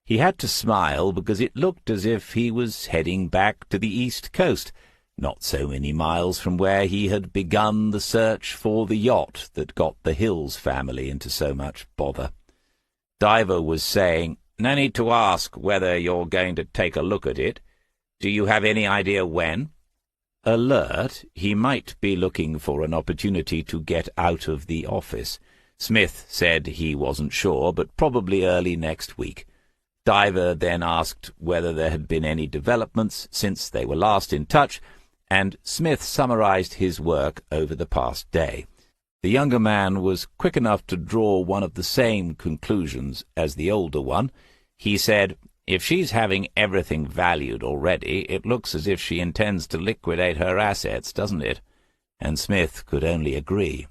He had to smile because it looked as if he was heading back to the East Coast, not so many miles from where he had begun the search for the yacht that got the Hills family into so much bother. Diver was saying, "No need to ask whether you're going to take a look at it. Do you have any idea when?" Alert, he might be looking for an opportunity to get out of the office. Smith said he wasn't sure, but probably early next week. Diver then asked whether there had been any developments since they were last in touch, and Smith summarized his work over the past day. The younger man was quick enough to draw one of the same conclusions as the older one. He said, "If she's having everything valued already, it looks as if she intends to liquidate her assets, doesn't it?" And Smith could only agree.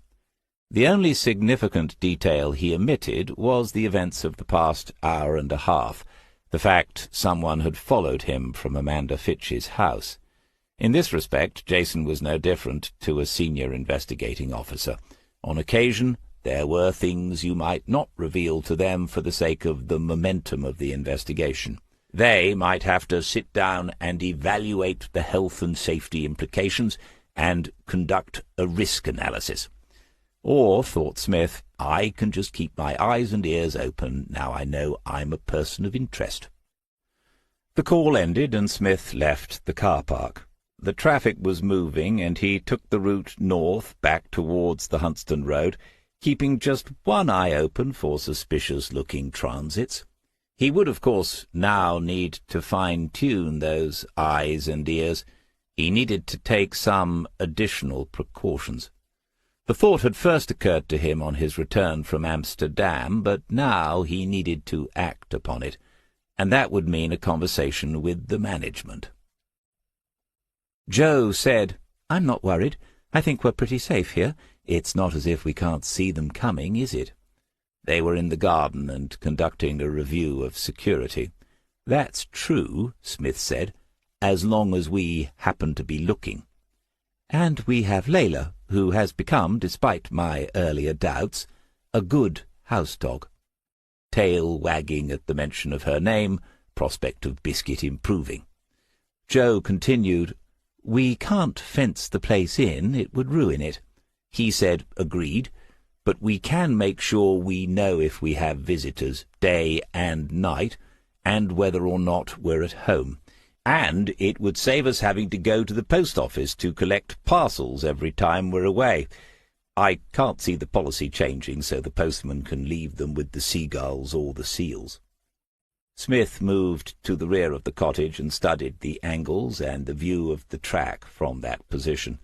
The only significant detail he omitted was the events of the past hour and a half, the fact someone had followed him from Amanda Fitch's house. In this respect, Jason was no different to a senior investigating officer. On occasion, there were things you might not reveal to them for the sake of the momentum of the investigation. They might have to sit down and evaluate the health and safety implications and conduct a risk analysis. Or, thought Smith, I can just keep my eyes and ears open now I know I'm a person of interest. The call ended and Smith left the car park. The traffic was moving, and he took the route north back towards the Huntston Road, keeping just one eye open for suspicious-looking transits. He would, of course, now need to fine-tune those eyes and ears. He needed to take some additional precautions. The thought had first occurred to him on his return from Amsterdam, but now he needed to act upon it, and that would mean a conversation with the management. Joe said, "I'm not worried. I think we're pretty safe here. It's not as if we can't see them coming, is it?" They were in the garden and conducting a review of security. "That's true," Smith said, "as long as we happen to be looking. And we have Layla, who has become, despite my earlier doubts, a good house dog." Tail wagging at the mention of her name, prospect of biscuit improving. Joe continued, "We can't fence the place in, it would ruin it." He said, "Agreed, but we can make sure we know if we have visitors, day and night, and whether or not we're at home. And it would save us having to go to the post office to collect parcels every time we're away. I can't see the policy changing so the postman can leave them with the seagulls or the seals." Smith moved to the rear of the cottage and studied the angles and the view of the track from that position.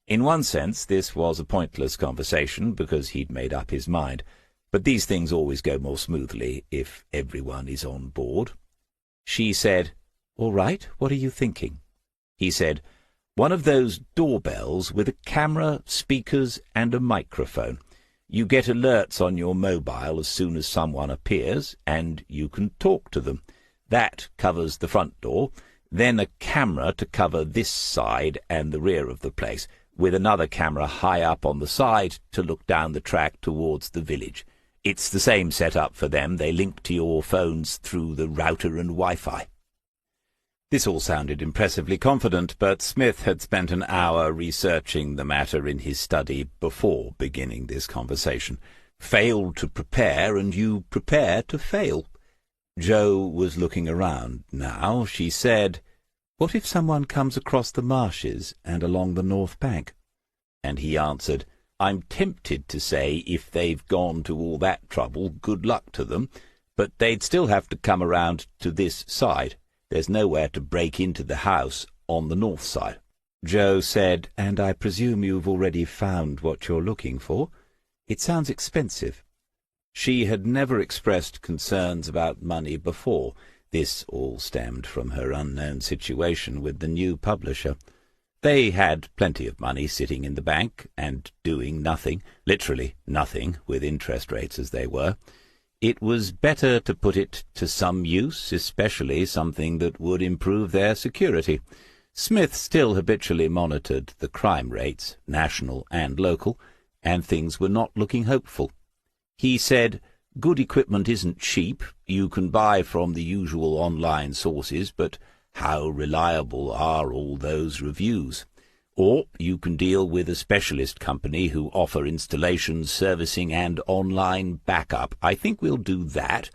In one sense, this was a pointless conversation because he'd made up his mind, but these things always go more smoothly if everyone is on board. She said, "All right, what are you thinking?" He said, "One of those doorbells with a camera, speakers, and a microphone. You get alerts on your mobile as soon as someone appears, and you can talk to them. That covers the front door, then a camera to cover this side and the rear of the place. with another camera high up on the side to look down the track towards the village. It's the same setup for them. They link to your phones through the router and Wi-Fi. This all sounded impressively confident, but Smith had spent an hour researching the matter in his study before beginning this conversation. Fail to prepare, and you prepare to fail. Jo was looking around now. She said, "What if someone comes across the marshes and along the north bank?" And he answered, "I'm tempted to say if they've gone to all that trouble, good luck to them, but they'd still have to come around to this side. There's nowhere to break into the house on the north side." Jo said, "And I presume you've already found what you're looking for? It sounds expensive." She had never expressed concerns about money before. This all stemmed from her unknown situation with the new publisher. They had plenty of money sitting in the bank and doing nothing, literally nothing, with interest rates as they were. It was better to put it to some use, especially something that would improve their security. Smith still habitually monitored the crime rates, national and local, and things were not looking hopeful. He said, "Good equipment isn't cheap. You can buy from the usual online sources, but how reliable are all those reviews? Or you can deal with a specialist company who offer installation, servicing, and online backup. I think we'll do that.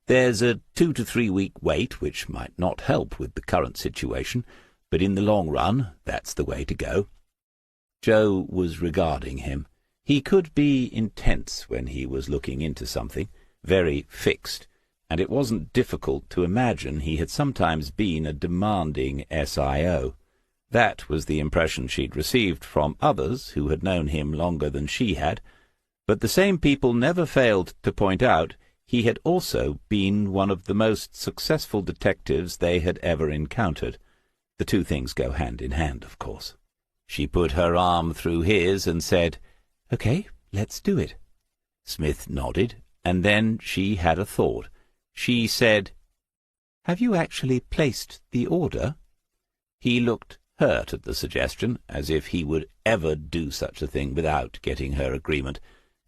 There's a 2 to 3 week wait, which might not help with the current situation, but in the long run, that's the way to go." Jo was regarding him. He could be intense when he was looking into something, very fixed, and it wasn't difficult to imagine he had sometimes been a demanding SIO. That was the impression she'd received from others who had known him longer than she had, but the same people never failed to point out he had also been one of the most successful detectives they had ever encountered. The two things go hand in hand, of course. She put her arm through his and said, "Okay, let's do it." Smith nodded, and then she had a thought. She said, "Have you actually placed the order?" He looked hurt at the suggestion, as if he would ever do such a thing without getting her agreement,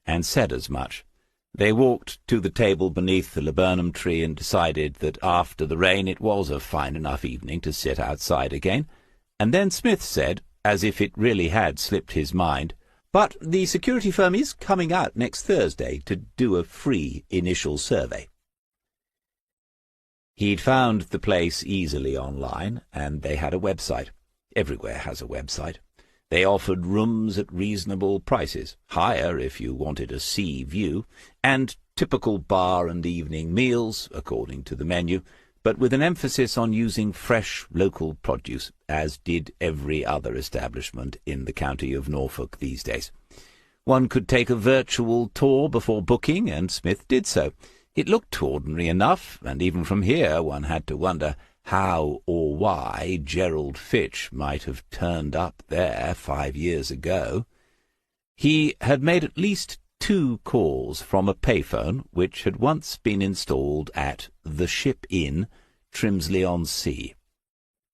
and said as much. They walked to the table beneath the laburnum tree and decided that after the rain it was a fine enough evening to sit outside again, and then Smith said, as if it really had slipped his mind, "But the security firm is coming out next Thursday to do a free initial survey." He'd found the place easily online, and they had a website. Everywhere has a website. They offered rooms at reasonable prices, higher if you wanted a sea view, and typical bar and evening meals, according to the menu, but with an emphasis on using fresh local produce, as did every other establishment in the county of Norfolk these days. One could take a virtual tour before booking, and Smith did so. It looked ordinary enough, and even from here one had to wonder how or why Gerald Fitch might have turned up there 5 years ago. He had made at least 2 calls from a payphone which had once been installed at the Ship Inn, Trimsley-on-Sea.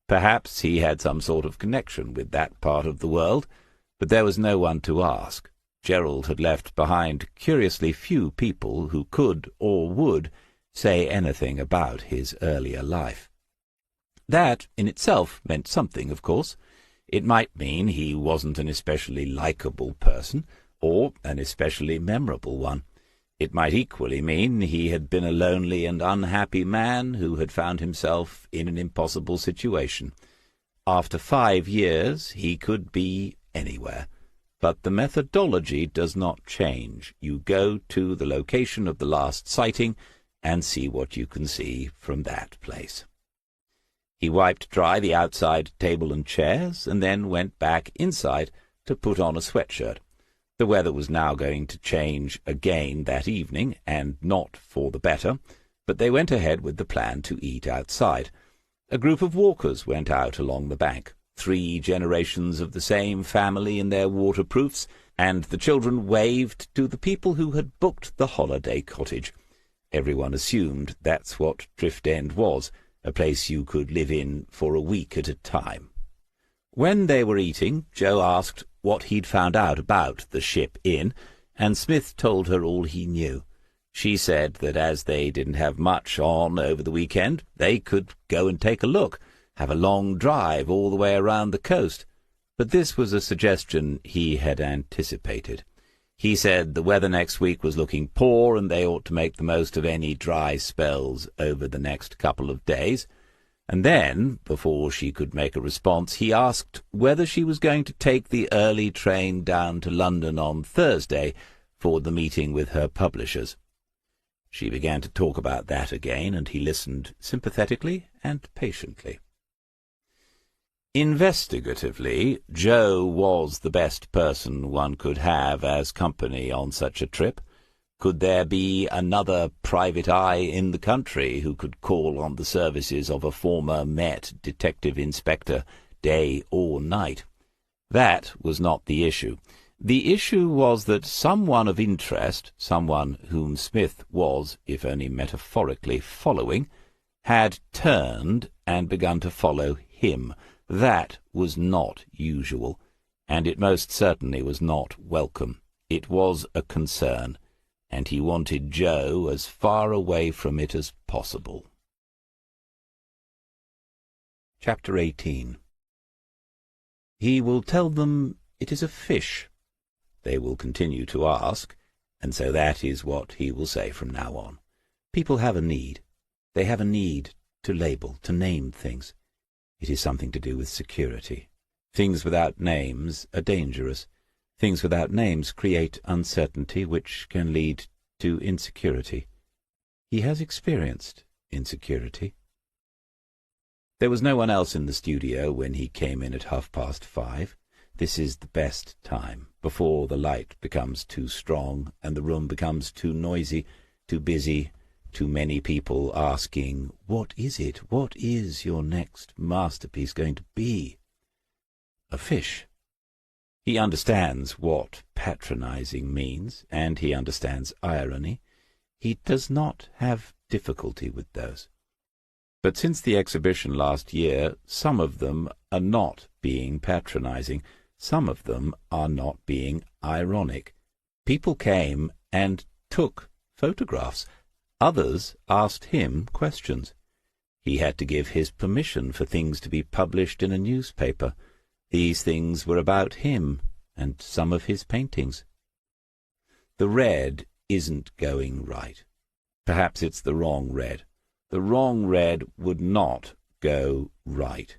Perhaps he had some sort of connection with that part of the world, but there was no one to ask. Gerald had left behind curiously few people who could or would say anything about his earlier life. That in itself meant something, of course. It might mean he wasn't an especially likable person, or an especially memorable one. It might equally mean he had been a lonely and unhappy man who had found himself in an impossible situation. After 5 years he could be anywhere. But the methodology does not change. You go to the location of the last sighting and see what you can see from that place. He wiped dry the outside table and chairs, and then went back inside to put on a sweatshirt. The weather was now going to change again that evening, and not for the better, but they went ahead with the plan to eat outside. A group of walkers went out along the bank, 3 generations of the same family in their waterproofs, and the children waved to the people who had booked the holiday cottage. Everyone assumed that's what Drift End was, a place you could live in for a week at a time. When they were eating, Jo asked, what he'd found out about the Ship Inn, and Smith told her all he knew. She said that as they didn't have much on over the weekend, they could go and take a look, have a long drive all the way around the coast. But this was a suggestion he had anticipated. He said the weather next week was looking poor, and they ought to make the most of any dry spells over the next couple of days. And then, before she could make a response, he asked whether she was going to take the early train down to London on Thursday for the meeting with her publishers. She began to talk about that again, and he listened sympathetically and patiently. Investigatively, Jo was the best person one could have as company on such a trip. Could there be another private eye in the country who could call on the services of a former Met detective inspector day or night? That was not the issue. The issue was that someone of interest, someone whom Smith was, if only metaphorically, following, had turned and begun to follow him. That was not usual, and it most certainly was not welcome. It was a concern, and he wanted Jo as far away from it as possible. Chapter 18. He will tell them it is a fish. They will continue to ask, and so that is what he will say from now on. People have a need. They have a need to label, to name things. It is something to do with security. Things without names are dangerous. Things without names create uncertainty, which can lead to insecurity. He has experienced insecurity. There was no one else in the studio when he came in at 5:30. This is the best time, before the light becomes too strong and the room becomes too noisy, too busy, too many people asking, "What is it? What is your next masterpiece going to be?" A fish. He understands what patronizing means, and he understands irony. He does not have difficulty with those. But since the exhibition last year, some of them are not being patronizing. Some of them are not being ironic. People came and took photographs. Others asked him questions. He had to give his permission for things to be published in a newspaper. These things were about him and some of his paintings. The red isn't going right. Perhaps it's the wrong red. The wrong red would not go right.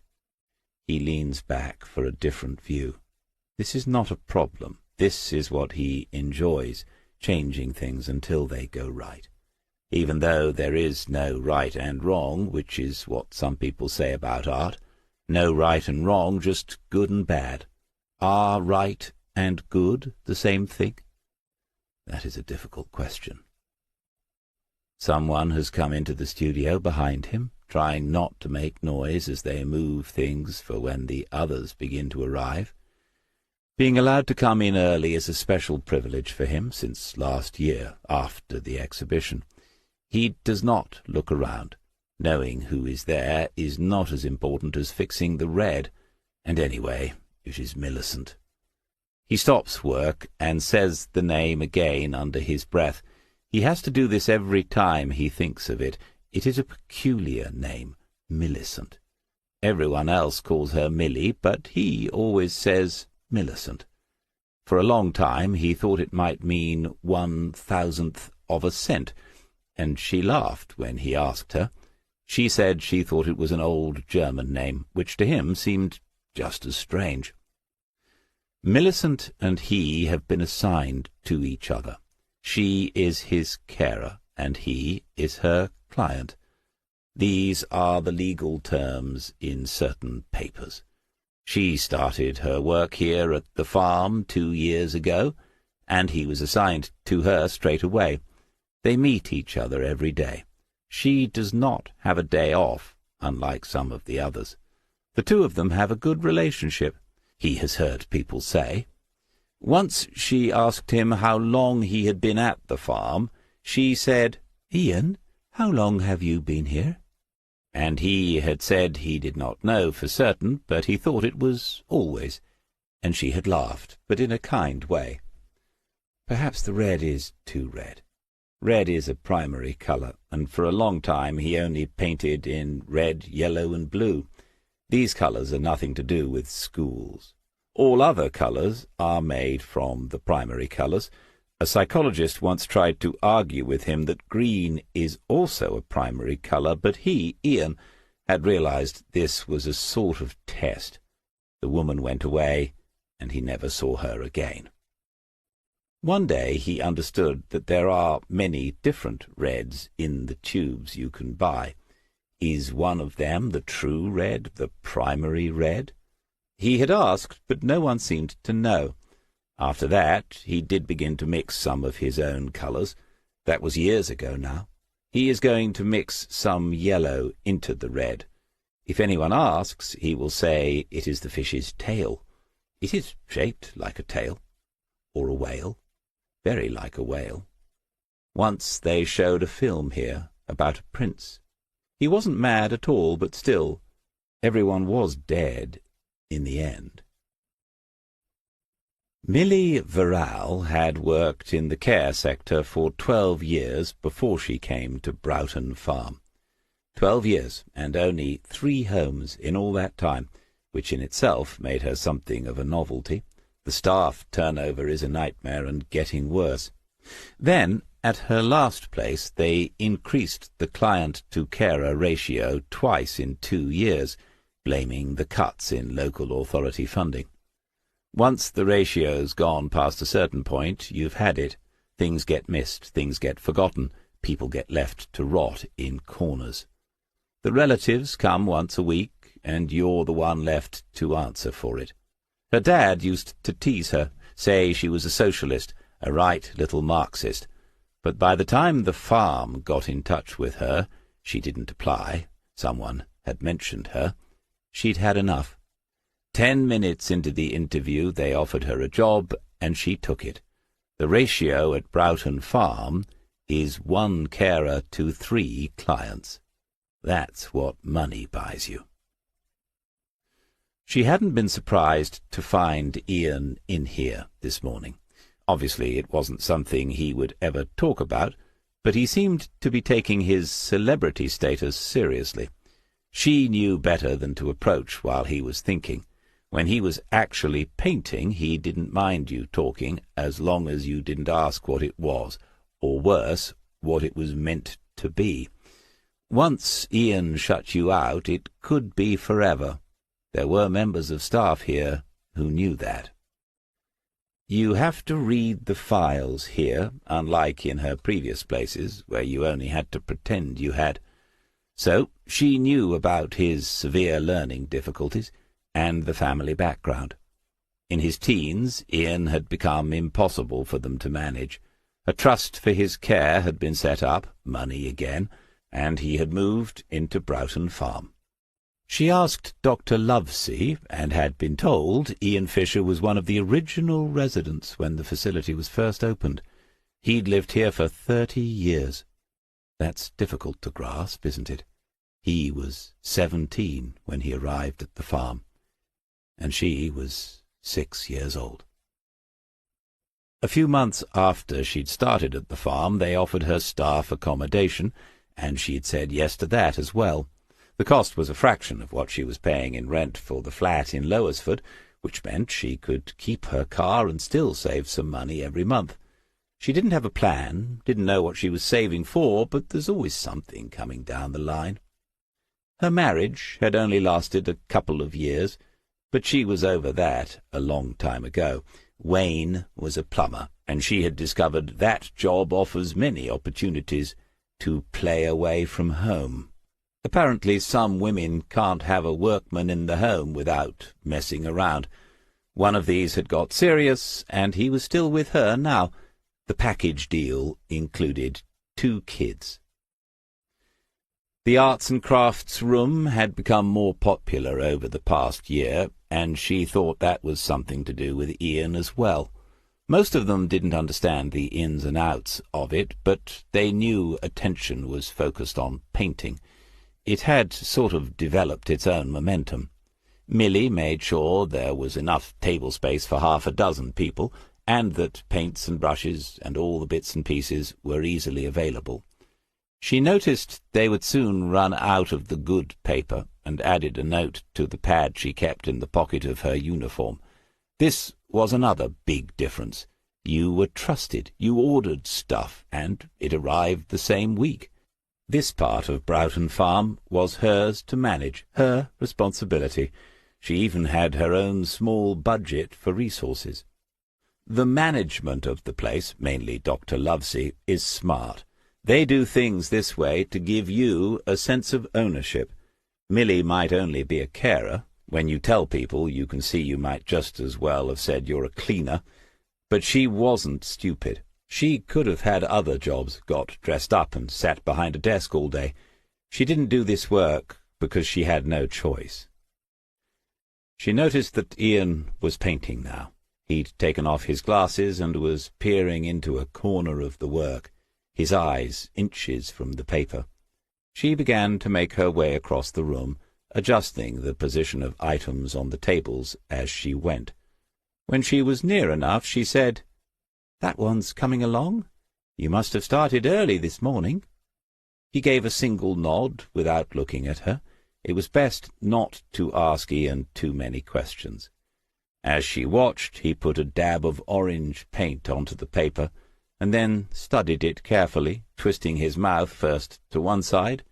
He leans back for a different view. This is not a problem. This is what he enjoys, changing things until they go right. Even though there is no right and wrong, which is what some people say about art. No right and wrong, just good and bad. Are right and good the same thing? That is a difficult question. Someone has come into the studio behind him, trying not to make noise as they move things for when the others begin to arrive. Being allowed to come in early is a special privilege for him since last year, after the exhibition. He does not look around. Knowing who is there is not as important as fixing the red, and anyway, it is Millicent. He stops work and says the name again under his breath. He has to do this every time he thinks of it. It is a peculiar name, Millicent. Everyone else calls her Millie, but he always says Millicent. For a long time he thought it might mean 1,000th of a cent, and she laughed when he asked her. She said she thought it was an old German name, which to him seemed just as strange. Millicent and he have been assigned to each other. She is his carer, and he is her client. These are the legal terms in certain papers. She started her work here at the farm 2 years ago, and he was assigned to her straight away. They meet each other every day. She does not have a day off, unlike some of the others. The two of them have a good relationship, he has heard people say. Once she asked him how long he had been at the farm. She said, "Ian, how long have you been here?" And he had said he did not know for certain, but he thought it was always. and she had laughed, but in a kind way. Perhaps the red is too red. Red is a primary colour, and for a long time he only painted in red, yellow, and blue. These colours are nothing to do with schools. All other colours are made from the primary colours. A psychologist once tried to argue with him that green is also a primary colour, but he, Ian, had realized this was a sort of test. The woman went away, and he never saw her again. One day he understood that there are many different reds in the tubes you can buy. Is one of them the true red, the primary red? He had asked, but no one seemed to know. After that, he did begin to mix some of his own colours. That was years ago now. He is going to mix some yellow into the red. If anyone asks, he will say it is the fish's tail. It is shaped like a tail, or a whale, very like a whale. Once they showed a film here about a prince. He wasn't mad at all, but still, everyone was dead in the end. Millie Verral had worked in the care sector for 12 years before she came to Broughton Farm. 12 years, and only 3 homes in all that time, which in itself made her something of a novelty. The staff turnover is a nightmare and getting worse. Then, at her last place, they increased the client-to-carer ratio twice in 2 years, blaming the cuts in local authority funding. Once the ratio's gone past a certain point, you've had it. Things get missed, things get forgotten, people get left to rot in corners. The relatives come once a week, and you're the one left to answer for it. Her dad used to tease her, say she was a socialist, a right little Marxist. But by the time the farm got in touch with her, she didn't apply, someone had mentioned her, she'd had enough. 10 minutes into the interview they offered her a job, and she took it. The ratio at Broughton Farm is 1 carer to 3 clients. That's what money buys you. She hadn't been surprised to find Ian in here this morning. Obviously it wasn't something he would ever talk about, but he seemed to be taking his celebrity status seriously. She knew better than to approach while he was thinking. When he was actually painting, he didn't mind you talking, as long as you didn't ask what it was, or worse, what it was meant to be. Once Ian shut you out, it could be forever. There were members of staff here who knew that. You have to read the files here, unlike in her previous places, where you only had to pretend you had. So she knew about his severe learning difficulties, and the family background. In his teens, Ian had become impossible for them to manage. A trust for his care had been set up, money again, and he had moved into Broughton Farm. She asked Dr. Lovesey, and had been told Ian Fisher was one of the original residents when the facility was first opened. He'd lived here for 30 years. That's difficult to grasp, isn't it? He was 17 when he arrived at the farm, and she was 6 years old. A few months after she'd started at the farm, they offered her staff accommodation, and she'd said yes to that as well. The cost was a fraction of what she was paying in rent for the flat in Lowersford, which meant she could keep her car and still save some money every month. She didn't have a plan, didn't know what she was saving for, but there's always something coming down the line. Her marriage had only lasted a couple of years, but she was over that a long time ago. Wayne was a plumber, and she had discovered that job offers many opportunities to play away from home. Apparently some women can't have a workman in the home without messing around. One of these had got serious, and he was still with her now. The package deal included 2 kids. The arts and crafts room had become more popular over the past year, and she thought that was something to do with Ian as well. Most of them didn't understand the ins and outs of it, but they knew attention was focused on painting. It had sort of developed its own momentum. Milly made sure there was enough table space for 6 people, and that paints and brushes and all the bits and pieces were easily available. She noticed they would soon run out of the good paper, and added a note to the pad she kept in the pocket of her uniform. This was another big difference. You were trusted, you ordered stuff, and it arrived the same week. This part of Broughton Farm was hers to manage, her responsibility. She even had her own small budget for resources. The management of the place, mainly Dr. Lovesey, is smart. They do things this way to give you a sense of ownership. Milly might only be a carer. When you tell people, you can see you might just as well have said you're a cleaner. But she wasn't stupid. She could have had other jobs, got dressed up and sat behind a desk all day. She didn't do this work because she had no choice. She noticed that Ian was painting now. He'd taken off his glasses and was peering into a corner of the work, his eyes inches from the paper. She began to make her way across the room, adjusting the position of items on the tables as she went. When she was near enough, she said, "That one's coming along? You must have started early this morning." He gave a single nod without looking at her. It was best not to ask Ian too many questions. As she watched, he put a dab of orange paint onto the paper, and then studied it carefully, twisting his mouth first to one side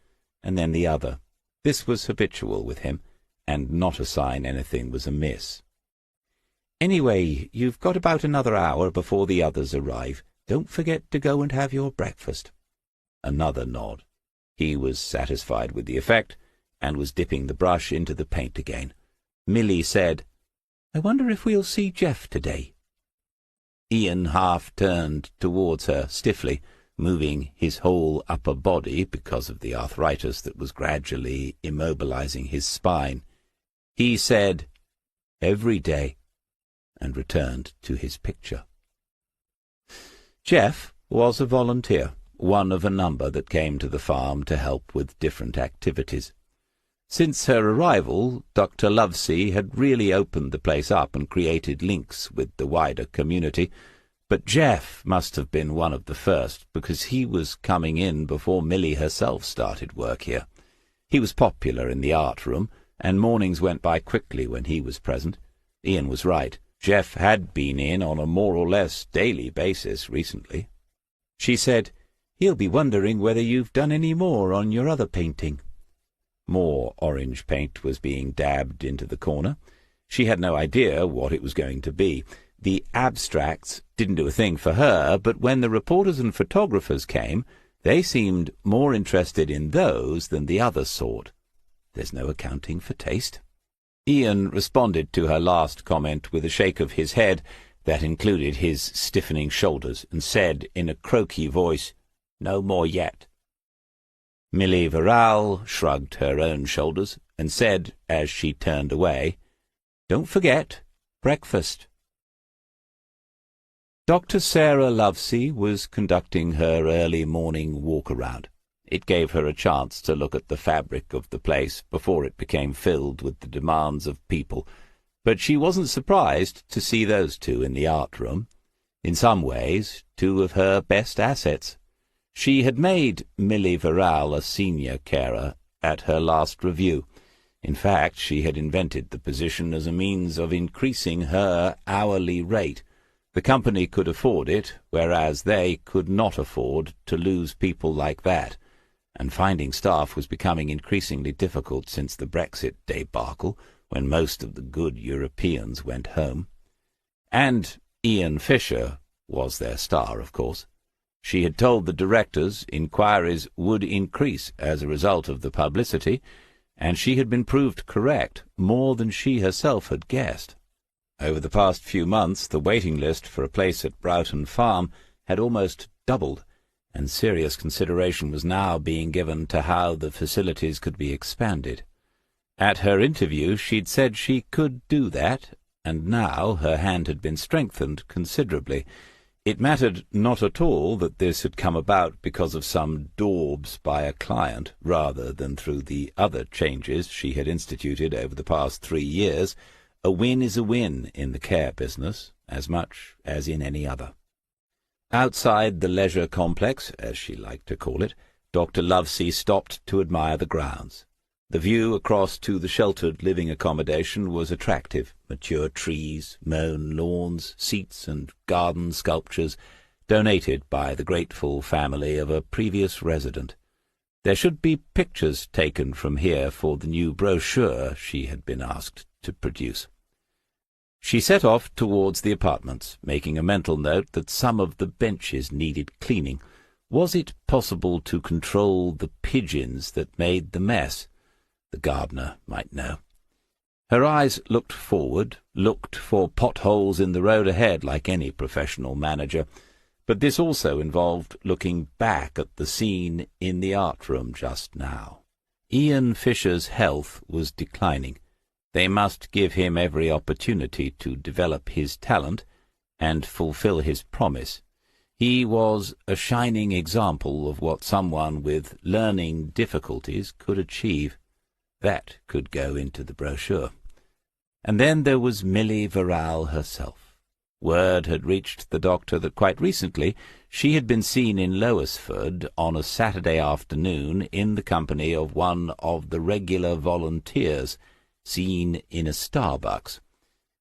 and then the other. This was habitual with him, and not a sign anything was amiss. "Anyway, you've got about another hour before the others arrive. Don't forget to go and have your breakfast." Another nod. He was satisfied with the effect, and was dipping the brush into the paint again. Milly said, "I wonder if we'll see Jeff today." Ian half turned towards her stiffly, moving his whole upper body because of the arthritis that was gradually immobilizing his spine. He said, "Every day," and returned to his picture. Jeff was a volunteer, one of a number that came to the farm to help with different activities. Since her arrival, Dr. Lovesey had really opened the place up and created links with the wider community, but Jeff must have been one of the first, because he was coming in before Milly herself started work here. He was popular in the art room, and mornings went by quickly when he was present. Ian was right. Jeff had been in on a more or less daily basis recently. She said, "He'll be wondering whether you've done any more on your other painting." More orange paint was being dabbed into the corner. She had no idea what it was going to be. The abstracts didn't do a thing for her, but when the reporters and photographers came, they seemed more interested in those than the other sort. There's no accounting for taste. Ian responded to her last comment with a shake of his head that included his stiffening shoulders, and said in a croaky voice, "No more yet." Milly Verrall shrugged her own shoulders and said, as she turned away, "Don't forget, breakfast." Dr. Sarah Lovesey was conducting her early morning walk-around. It gave her a chance to look at the fabric of the place before it became filled with the demands of people, but she wasn't surprised to see those two in the art room. In some ways, two of her best assets. She had made Milly Verrall a senior carer at her last review. In fact, she had invented the position as a means of increasing her hourly rate. The company could afford it, whereas they could not afford to lose people like that, and finding staff was becoming increasingly difficult since the Brexit debacle, when most of the good Europeans went home. And Ian Fisher was their star, of course. She had told the directors inquiries would increase as a result of the publicity, and she had been proved correct more than she herself had guessed. Over the past few months, the waiting list for a place at Broughton Farm had almost doubled, and serious consideration was now being given to how the facilities could be expanded. At her interview, she'd said she could do that, and now her hand had been strengthened considerably. It mattered not at all that this had come about because of some daubs by a client, rather than through the other changes she had instituted over the past 3 years. A win is a win in the care business, as much as in any other. Outside the leisure complex, as she liked to call it, Dr. Lovesey stopped to admire the grounds. The view across to the sheltered living accommodation was attractive. Mature trees, mown lawns, seats and garden sculptures, donated by the grateful family of a previous resident. There should be pictures taken from here for the new brochure she had been asked to produce. She set off towards the apartments, making a mental note that some of the benches needed cleaning. Was it possible to control the pigeons that made the mess? The gardener might know. Her eyes looked forward, looked for potholes in the road ahead like any professional manager, but this also involved looking back at the scene in the art room just now. Ian Fisher's health was declining. They must give him every opportunity to develop his talent and fulfill his promise. He was a shining example of what someone with learning difficulties could achieve. That could go into the brochure. And then there was Milly Verrall herself. Word had reached the doctor that quite recently she had been seen in Lowersford on a Saturday afternoon in the company of one of the regular volunteers, seen in a Starbucks.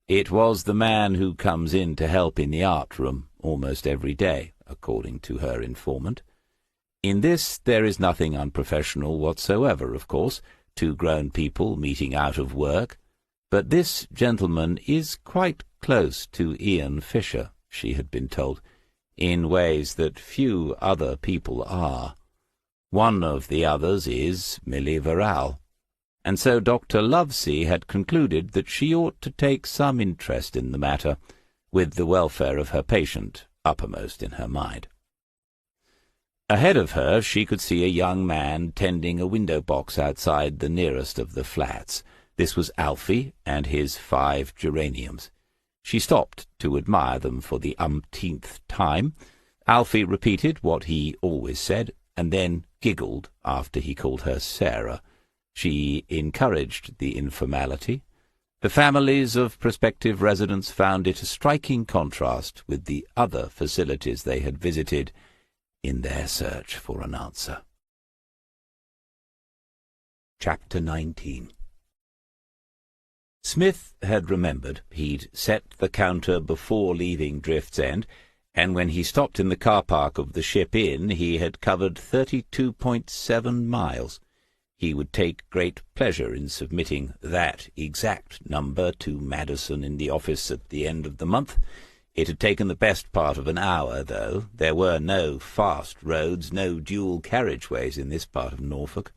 It was the man who comes in to help in the art room almost every day, according to her informant. In this there is nothing unprofessional whatsoever, of course, 2 grown people meeting out of work, but this gentleman is quite close to Ian Fisher, she had been told, in ways that few other people are. One of the others is Milly Verrall, and so Dr. Lovesey had concluded that she ought to take some interest in the matter, with the welfare of her patient uppermost in her mind. Ahead of her she could see a young man tending a window-box outside the nearest of the flats. This was Alfie and his 5 geraniums. She stopped to admire them for the umpteenth time. Alfie repeated what he always said, and then giggled after he called her Sarah. She encouraged the informality. The families of prospective residents found it a striking contrast with the other facilities they had visited in their search for an answer. Chapter 19. Smith had remembered he'd set the counter before leaving Drift's End, and when he stopped in the car park of the Ship Inn he had covered 32.7 miles. He would take great pleasure in submitting that exact number to Madison in the office at the end of the month. It had taken the best part of an hour, though. There were no fast roads, no dual carriageways in this part of Norfolk.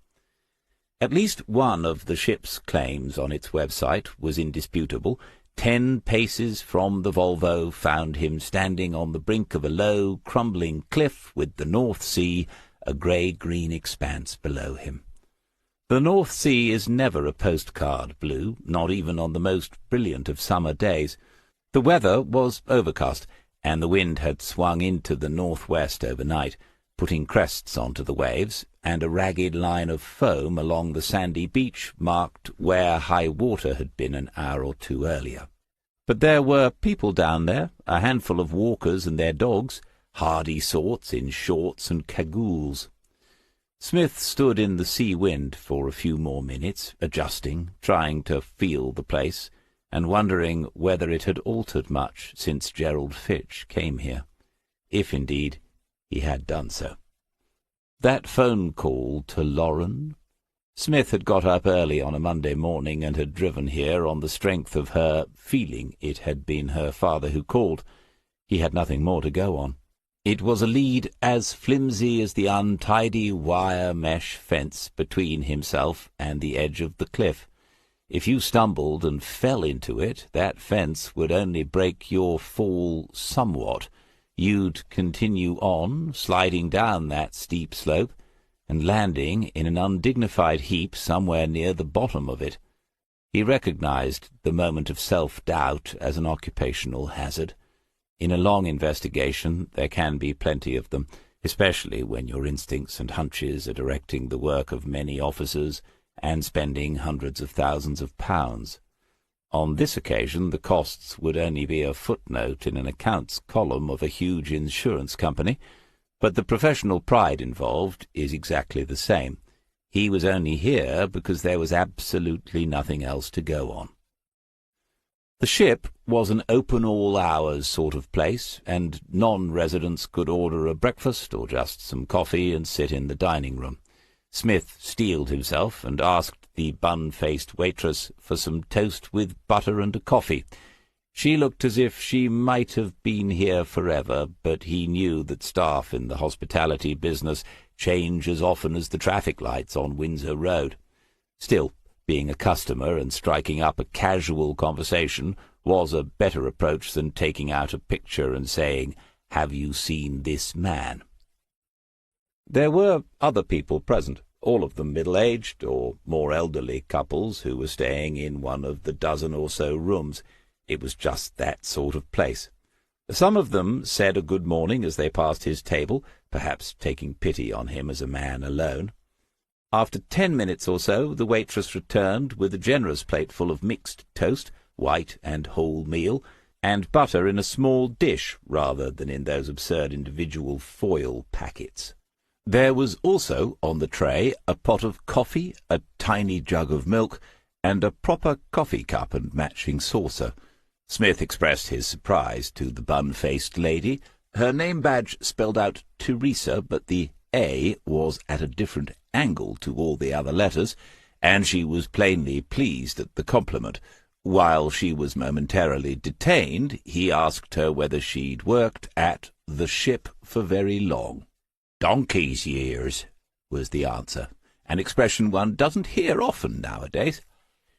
At least one of the ship's claims on its website was indisputable. 10 paces from the Volvo found him standing on the brink of a low, crumbling cliff with the North Sea, a grey-green expanse below him. The North Sea is never a postcard blue, not even on the most brilliant of summer days. The weather was overcast, and the wind had swung into the northwest overnight, putting crests onto the waves, and a ragged line of foam along the sandy beach marked where high water had been an hour or 2 earlier. But there were people down there, a handful of walkers and their dogs, hardy sorts in shorts and cagoules. Smith stood in the sea wind for a few more minutes, adjusting, trying to feel the place, and wondering whether it had altered much since Gerald Fitch came here, if indeed he had done so. That phone call to Lauren? Smith had got up early on a Monday morning and had driven here on the strength of her feeling it had been her father who called. He had nothing more to go on. It was a lead as flimsy as the untidy wire mesh fence between himself and the edge of the cliff. If you stumbled and fell into it, that fence would only break your fall somewhat. You'd continue on, sliding down that steep slope, and landing in an undignified heap somewhere near the bottom of it. He recognized the moment of self-doubt as an occupational hazard. In a long investigation there can be plenty of them, especially when your instincts and hunches are directing the work of many officers and spending hundreds of thousands of pounds. On this occasion the costs would only be a footnote in an accounts column of a huge insurance company, but the professional pride involved is exactly the same. He was only here because there was absolutely nothing else to go on. The ship was an open all hours sort of place, and non-residents could order a breakfast or just some coffee and sit in the dining room. Smith steeled himself and asked the bun-faced waitress for some toast with butter and a coffee. She looked as if she might have been here forever, but he knew that staff in the hospitality business change as often as the traffic lights on Windsor Road. Still, being a customer and striking up a casual conversation was a better approach than taking out a picture and saying, "Have you seen this man?" There were other people present, all of them middle-aged or more elderly couples who were staying in one of the dozen or so rooms. It was just that sort of place. Some of them said a good morning as they passed his table, perhaps taking pity on him as a man alone. After 10 minutes or so, the waitress returned with a generous plateful of mixed toast, white and wholemeal, and butter in a small dish rather than in those absurd individual foil packets. There was also on the tray a pot of coffee, a tiny jug of milk, and a proper coffee cup and matching saucer. Smith expressed his surprise to the bun-faced lady. Her name badge spelled out Teresa, but the A was at a different angle to all the other letters, and she was plainly pleased at the compliment. While she was momentarily detained, he asked her whether she'd worked at the ship for very long. "Donkey's years," was the answer, an expression one doesn't hear often nowadays.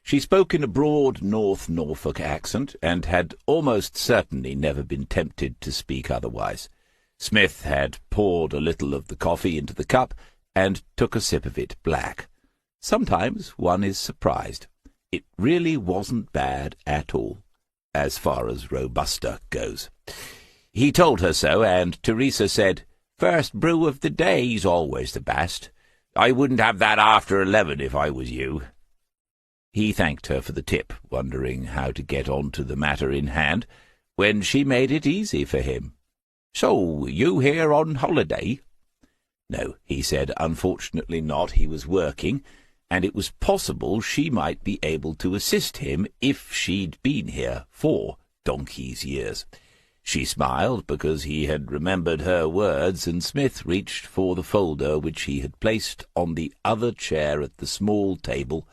She spoke in a broad North Norfolk accent, and had almost certainly never been tempted to speak otherwise. Smith had poured a little of the coffee into the cup, and took a sip of it black. Sometimes one is surprised. It really wasn't bad at all, as far as Robusta goes. He told her so, and Teresa said, "First brew of the day's always the best. I wouldn't have that after 11 if I was you." He thanked her for the tip, wondering how to get on to the matter in hand, when she made it easy for him. "So, you here on holiday?" No, he said, unfortunately not. He was working, and it was possible she might be able to assist him if she'd been here for donkey's years. She smiled because he had remembered her words, and Smith reached for the folder which he had placed on the other chair at the small table,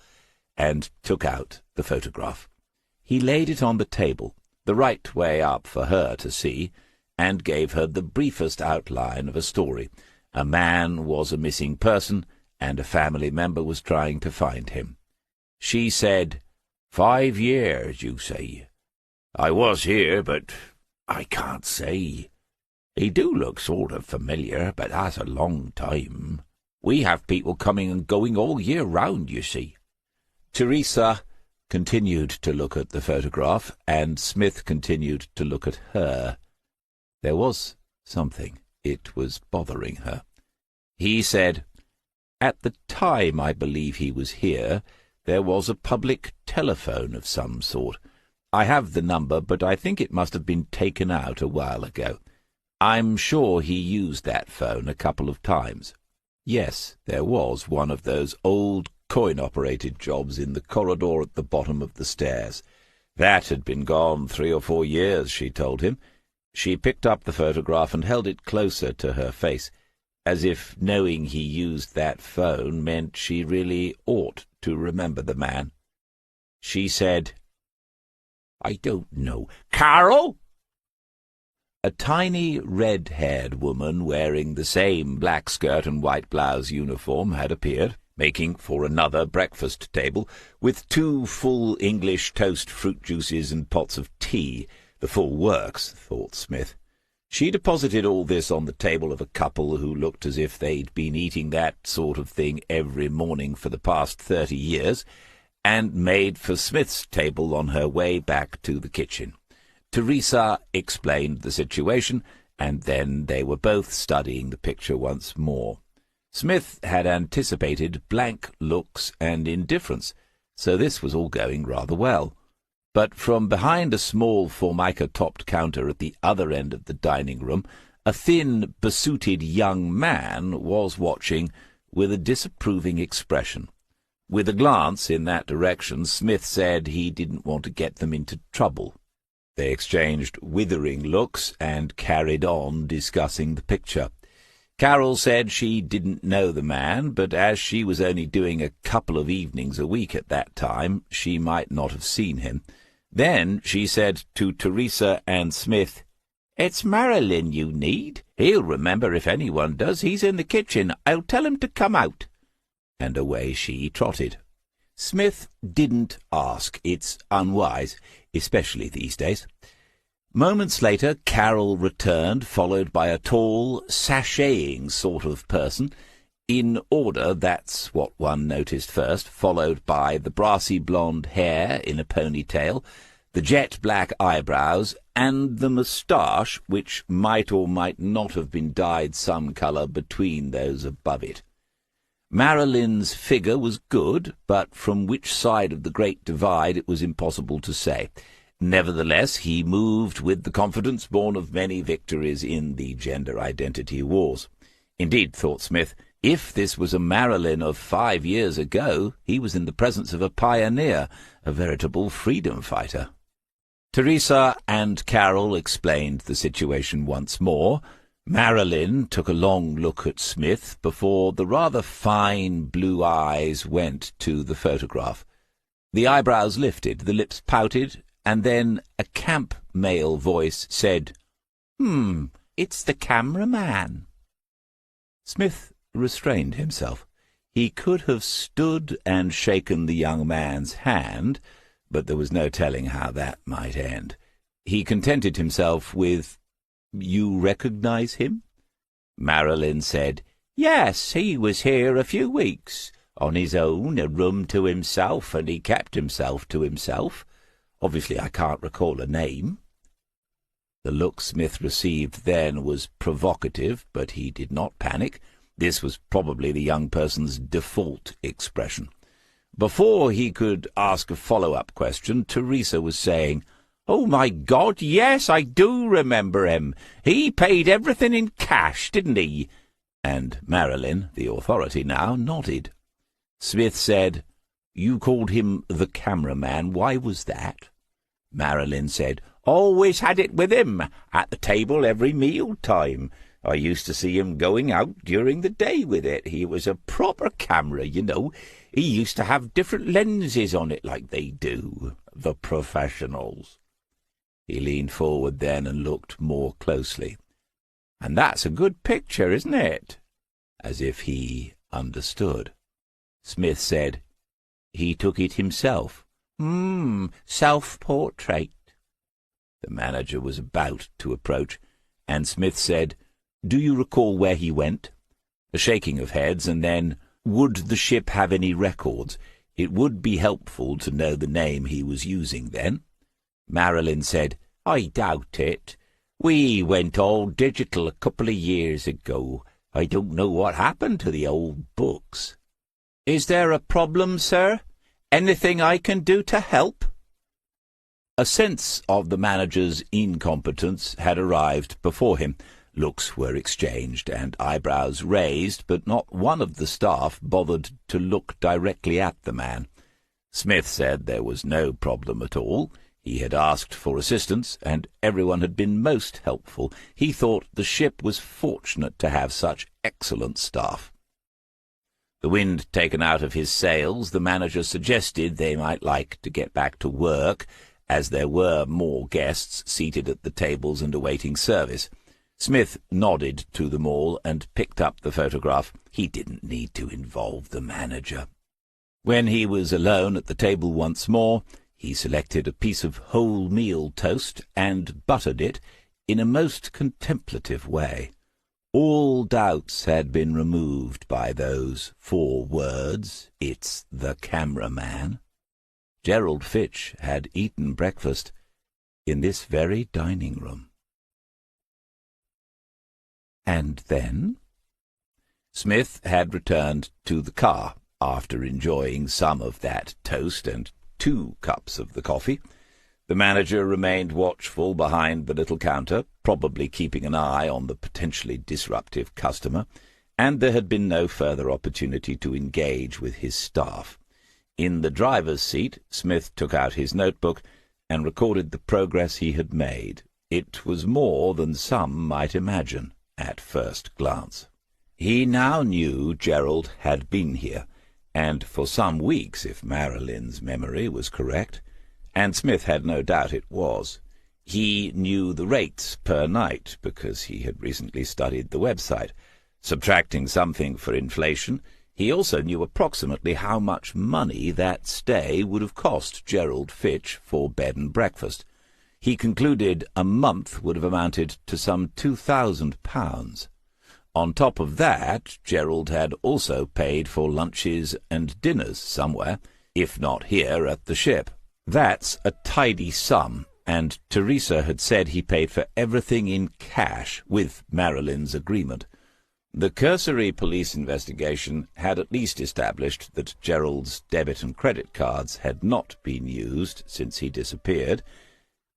and took out the photograph. He laid it on the table, the right way up for her to see, and gave her the briefest outline of a story. A man was a missing person, and a family member was trying to find him. She said, 5 years, you say? I was here, but I can't say. He do look sort of familiar, but that's a long time. We have people coming and going all year round, you see." Teresa continued to look at the photograph, and Smith continued to look at her. There was something. It was bothering her. He said, "At the time I believe he was here, there was a public telephone of some sort. I have the number, but I think it must have been taken out a while ago. I'm sure he used that phone a couple of times. Yes, there was one of those old coin-operated jobs in the corridor at the bottom of the stairs. That had been gone 3 or 4 years, she told him. She picked up the photograph and held it closer to her face, as if knowing he used that phone meant she really ought to remember the man. She said, "I don't know. Carol?" A tiny red-haired woman wearing the same black skirt and white blouse uniform had appeared, making for another breakfast table, with 2 full English toast, fruit juices, and pots of tea. The full works, thought Smith. She deposited all this on the table of a couple who looked as if they'd been eating that sort of thing every morning for the past 30 years, and made for Smith's table on her way back to the kitchen. Teresa explained the situation, and then they were both studying the picture once more. Smith had anticipated blank looks and indifference, so this was all going rather well. But from behind a small formica-topped counter at the other end of the dining-room, a thin, besooted young man was watching with a disapproving expression. With a glance in that direction, Smith said he didn't want to get them into trouble. They exchanged withering looks and carried on discussing the picture. Carol said she didn't know the man, but as she was only doing a couple of evenings a week at that time, she might not have seen him. Then she said to Teresa and Smith, "It's Marilyn you need. He'll remember if anyone does. He's in the kitchen. I'll tell him to come out." And away she trotted. Smith didn't ask. It's unwise, especially these days. Moments later, Carol returned, followed by a tall, sashaying sort of person. In order, that's what one noticed first, followed by the brassy blonde hair in a ponytail, the jet-black eyebrows, and the moustache, which might or might not have been dyed some colour between those above it. Marilyn's figure was good, but from which side of the Great Divide it was impossible to say. Nevertheless, he moved with the confidence born of many victories in the gender identity wars. Indeed, thought Smith, if this was a Marilyn of 5 years ago, he was in the presence of a pioneer, a veritable freedom fighter. Teresa and Carol explained the situation once more. Marilyn took a long look at Smith before the rather fine blue eyes went to the photograph. The eyebrows lifted, the lips pouted, and then a camp male voice said, "It's the cameraman." Smith restrained himself. He could have stood and shaken the young man's hand, but there was no telling how that might end. He contented himself with, "You recognize him?" Marilyn said, "Yes, he was here a few weeks, on his own, a room to himself, and he kept himself to himself. Obviously I can't recall a name." The look Smith received then was provocative, but he did not panic. This was probably the young person's default expression. Before he could ask a follow-up question, Teresa was saying, "Oh, my God, yes, I do remember him. He paid everything in cash, didn't he?" And Marilyn, the authority now, nodded. Smith said, "You called him the cameraman. Why was that?" Marilyn said, "Always had it with him, at the table every meal time. I used to see him going out during the day with it. He was a proper camera, you know. He used to have different lenses on it like they do, the professionals." He leaned forward then and looked more closely. "And that's a good picture, isn't it?" As if he understood. Smith said, "He took it himself." Self-portrait." The manager was about to approach, and Smith said, "Do you recall where he went?" A shaking of heads, and then, "Would the ship have any records? It would be helpful to know the name he was using then." Marilyn said, "I doubt it. We went all digital a couple of years ago. I don't know what happened to the old books." "Is there a problem, sir? Anything I can do to help?" A sense of the manager's incompetence had arrived before him. Looks were exchanged and eyebrows raised, but not one of the staff bothered to look directly at the man. Smith said there was no problem at all. He had asked for assistance, and everyone had been most helpful. He thought the ship was fortunate to have such excellent staff. The wind taken out of his sails, the manager suggested they might like to get back to work, as there were more guests seated at the tables and awaiting service. Smith nodded to them all and picked up the photograph. He didn't need to involve the manager. When he was alone at the table once more, he selected a piece of wholemeal toast and buttered it in a most contemplative way. All doubts had been removed by those 4 words, "It's the cameraman." Gerald Fitch had eaten breakfast. in this very dining room. And then? Smith had returned to the car after enjoying some of that toast and 2 cups of the coffee. The manager remained watchful behind the little counter, probably keeping an eye on the potentially disruptive customer, and there had been no further opportunity to engage with his staff. In the driver's seat, Smith took out his notebook and recorded the progress he had made. It was more than some might imagine at first glance. He now knew Gerald had been here, and for some weeks, if Marilyn's memory was correct, and Smith had no doubt it was. He knew the rates per night, because he had recently studied the website. Subtracting something for inflation, he also knew approximately how much money that stay would have cost Gerald Fitch for bed and breakfast. He concluded a month would have amounted to some £2,000. On top of that, Gerald had also paid for lunches and dinners somewhere, if not here at the ship. That's a tidy sum, and Teresa had said he paid for everything in cash with Marilyn's agreement. The cursory police investigation had at least established that Gerald's debit and credit cards had not been used since he disappeared,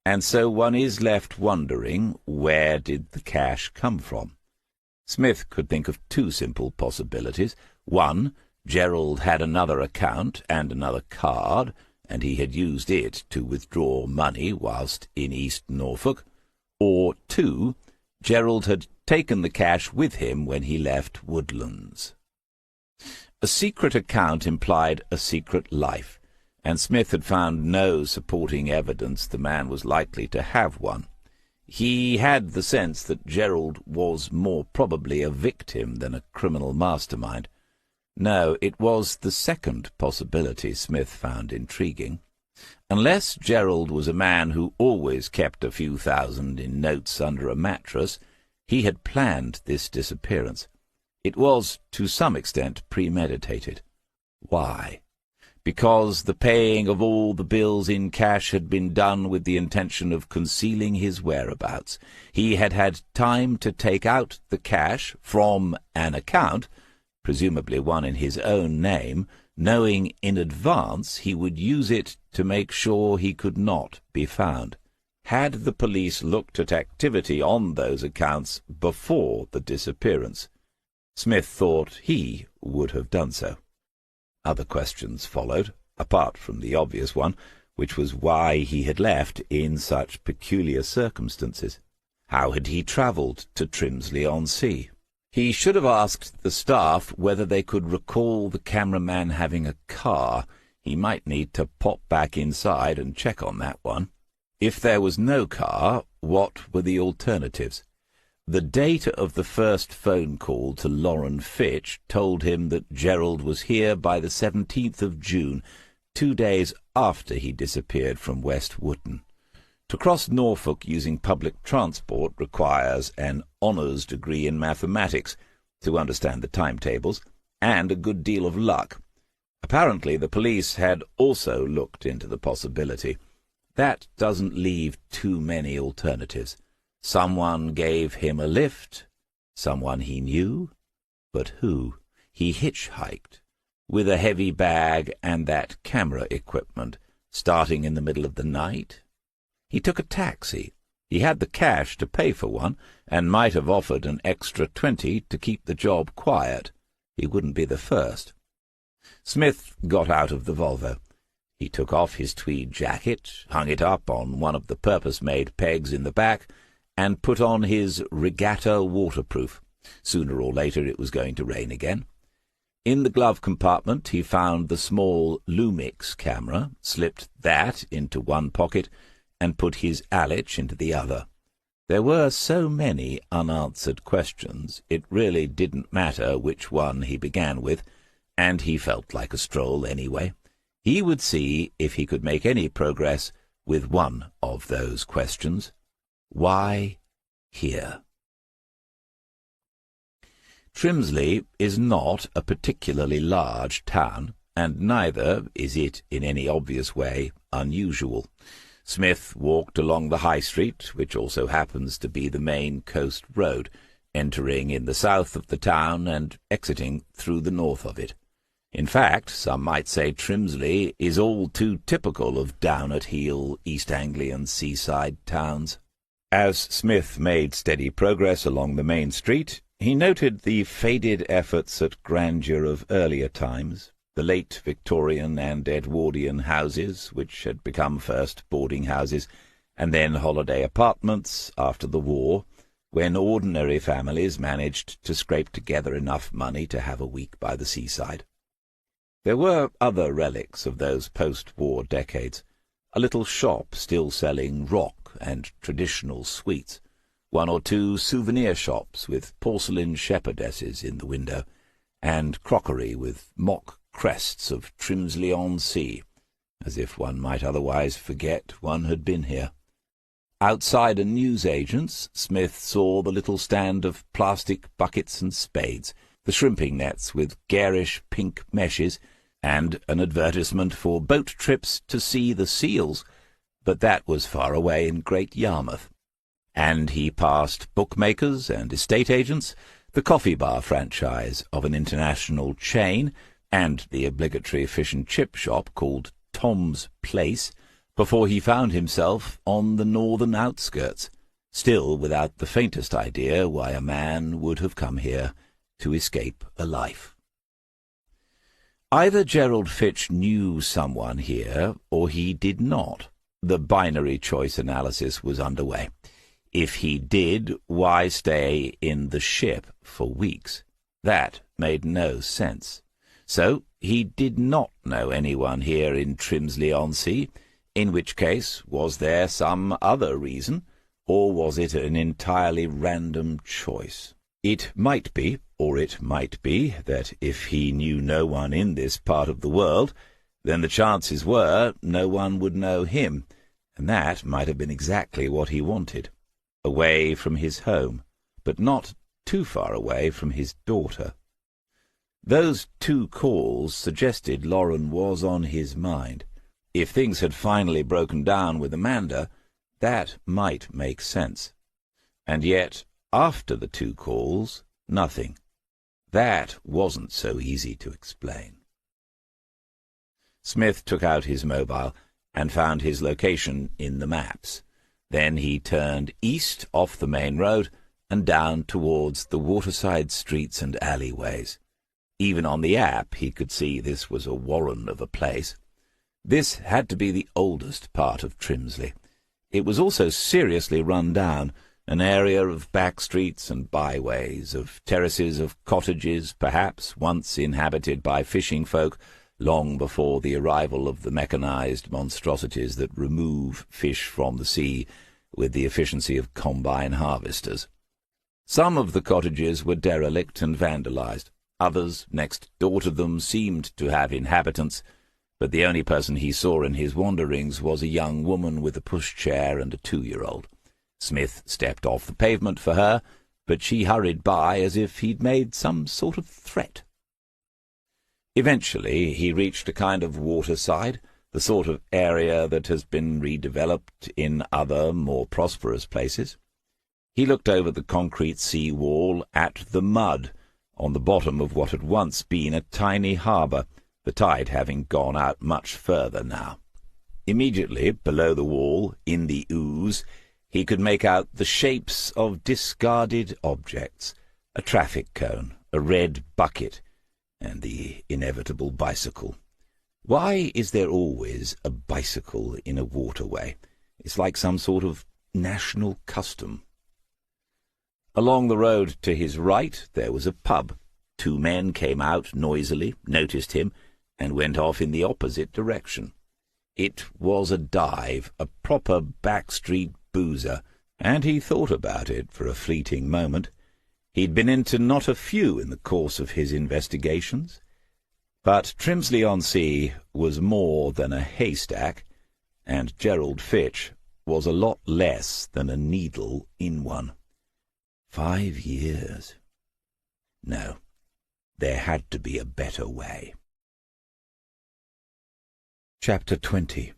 and so one is left wondering, where did the cash come from? Smith could think of 2 simple possibilities. One, Gerald had another account and another card, and he had used it to withdraw money whilst in East Norfolk. Or 2, Gerald had taken the cash with him when he left Woodlands. A secret account implied a secret life, and Smith had found no supporting evidence the man was likely to have one. He had the sense that Gerald was more probably a victim than a criminal mastermind. No, it was the second possibility Smith found intriguing. Unless Gerald was a man who always kept a few thousand in notes under a mattress, he had planned this disappearance. It was, to some extent, premeditated. Why? Because the paying of all the bills in cash had been done with the intention of concealing his whereabouts. He had had time to take out the cash from an account, presumably one in his own name, knowing in advance he would use it to make sure he could not be found. Had the police looked at activity on those accounts before the disappearance? Smith thought he would have done so. Other questions followed, apart from the obvious one, which was why he had left in such peculiar circumstances. How had he travelled to Trimsley-on-Sea? He should have asked the staff whether they could recall the cameraman having a car. He might need to pop back inside and check on that one. If there was no car, what were the alternatives? The date of the first phone call to Lauren Fitch told him that Gerald was here by the 17th of June, 2 days after he disappeared from West Wootton. To cross Norfolk using public transport requires an honours degree in mathematics, to understand the timetables, and a good deal of luck. Apparently the police had also looked into the possibility. That doesn't leave too many alternatives. Someone gave him a lift, someone he knew, but who? He hitchhiked, with a heavy bag and that camera equipment, starting in the middle of the night. He took a taxi. He had the cash to pay for one, and might have offered an extra 20 to keep the job quiet. He wouldn't be the first. Smith got out of the Volvo. He took off his tweed jacket, hung it up on one of the purpose-made pegs in the back, and put on his regatta waterproof. Sooner or later it was going to rain again. In the glove compartment he found the small Lumix camera, slipped that into one pocket, and put his Alich into the other. There were so many unanswered questions, it really didn't matter which one he began with, and he felt like a stroll anyway. He would see if he could make any progress with one of those questions. Why here? Trimsley is not a particularly large town, and neither is it in any obvious way unusual. Smith walked along the High Street, which also happens to be the main coast road, entering in the south of the town and exiting through the north of it. In fact, some might say Trimsley is all too typical of down-at-heel East Anglian seaside towns. As Smith made steady progress along the main street, he noted the faded efforts at grandeur of earlier times, the late Victorian and Edwardian houses, which had become first boarding houses and then holiday apartments after the war, when ordinary families managed to scrape together enough money to have a week by the seaside. There were other relics of those post-war decades, a little shop still selling rock and traditional sweets, one or two souvenir shops with porcelain shepherdesses in the window, and crockery with mock crests of Trimsley-on-Sea, as if one might otherwise forget one had been here. Outside a newsagent's, Smith saw the little stand of plastic buckets and spades, the shrimping nets with garish pink meshes, and an advertisement for boat trips to see the seals, but that was far away in Great Yarmouth. And he passed bookmakers and estate agents, the coffee-bar franchise of an international chain, and the obligatory fish-and-chip shop called Tom's Place, before he found himself on the northern outskirts, still without the faintest idea why a man would have come here to escape a life. Either Gerald Fitch knew someone here, or he did not. The binary choice analysis was underway. If he did, why stay in the ship for weeks? That made no sense. So he did not know anyone here in Trimsley-on-Sea, in which case was there some other reason, or was it an entirely random choice? It might be, or it might be, that if he knew no one in this part of the world, then the chances were no one would know him, and that might have been exactly what he wanted. Away from his home, but not too far away from his daughter. Those 2 calls suggested Lauren was on his mind. If things had finally broken down with Amanda, that might make sense. And yet, after the 2 calls, nothing. That wasn't so easy to explain. Smith took out his mobile and found his location in the maps. Then he turned east off the main road and down towards the waterside streets and alleyways. Even on the app he could see this was a warren of a place. This had to be the oldest part of Trimsley. It was also seriously run down, an area of back streets and byways, of terraces of cottages, perhaps once inhabited by fishing folk, long before the arrival of the mechanized monstrosities that remove fish from the sea with the efficiency of combine harvesters. Some of the cottages were derelict and vandalized. Others, next door to them, seemed to have inhabitants, but the only person he saw in his wanderings was a young woman with a pushchair and a 2-year-old. Smith stepped off the pavement for her, but she hurried by as if he'd made some sort of threat. Eventually he reached a kind of waterside, the sort of area that has been redeveloped in other, more prosperous places. He looked over the concrete sea wall at the mud on the bottom of what had once been a tiny harbour, the tide having gone out much further now. Immediately below the wall, in the ooze, he could make out the shapes of discarded objects, a traffic cone, a red bucket, and the inevitable bicycle. Why is there always a bicycle in a waterway? It's like some sort of national custom. Along the road to his right there was a pub. 2 men came out noisily, noticed him, and went off in the opposite direction. It was a dive, a proper backstreet boozer, and he thought about it for a fleeting moment. He'd been into not a few in the course of his investigations. But Trimsley-on-Sea was more than a haystack, and Gerald Fitch was a lot less than a needle in one. 5 years. No, there had to be a better way. Chapter 20.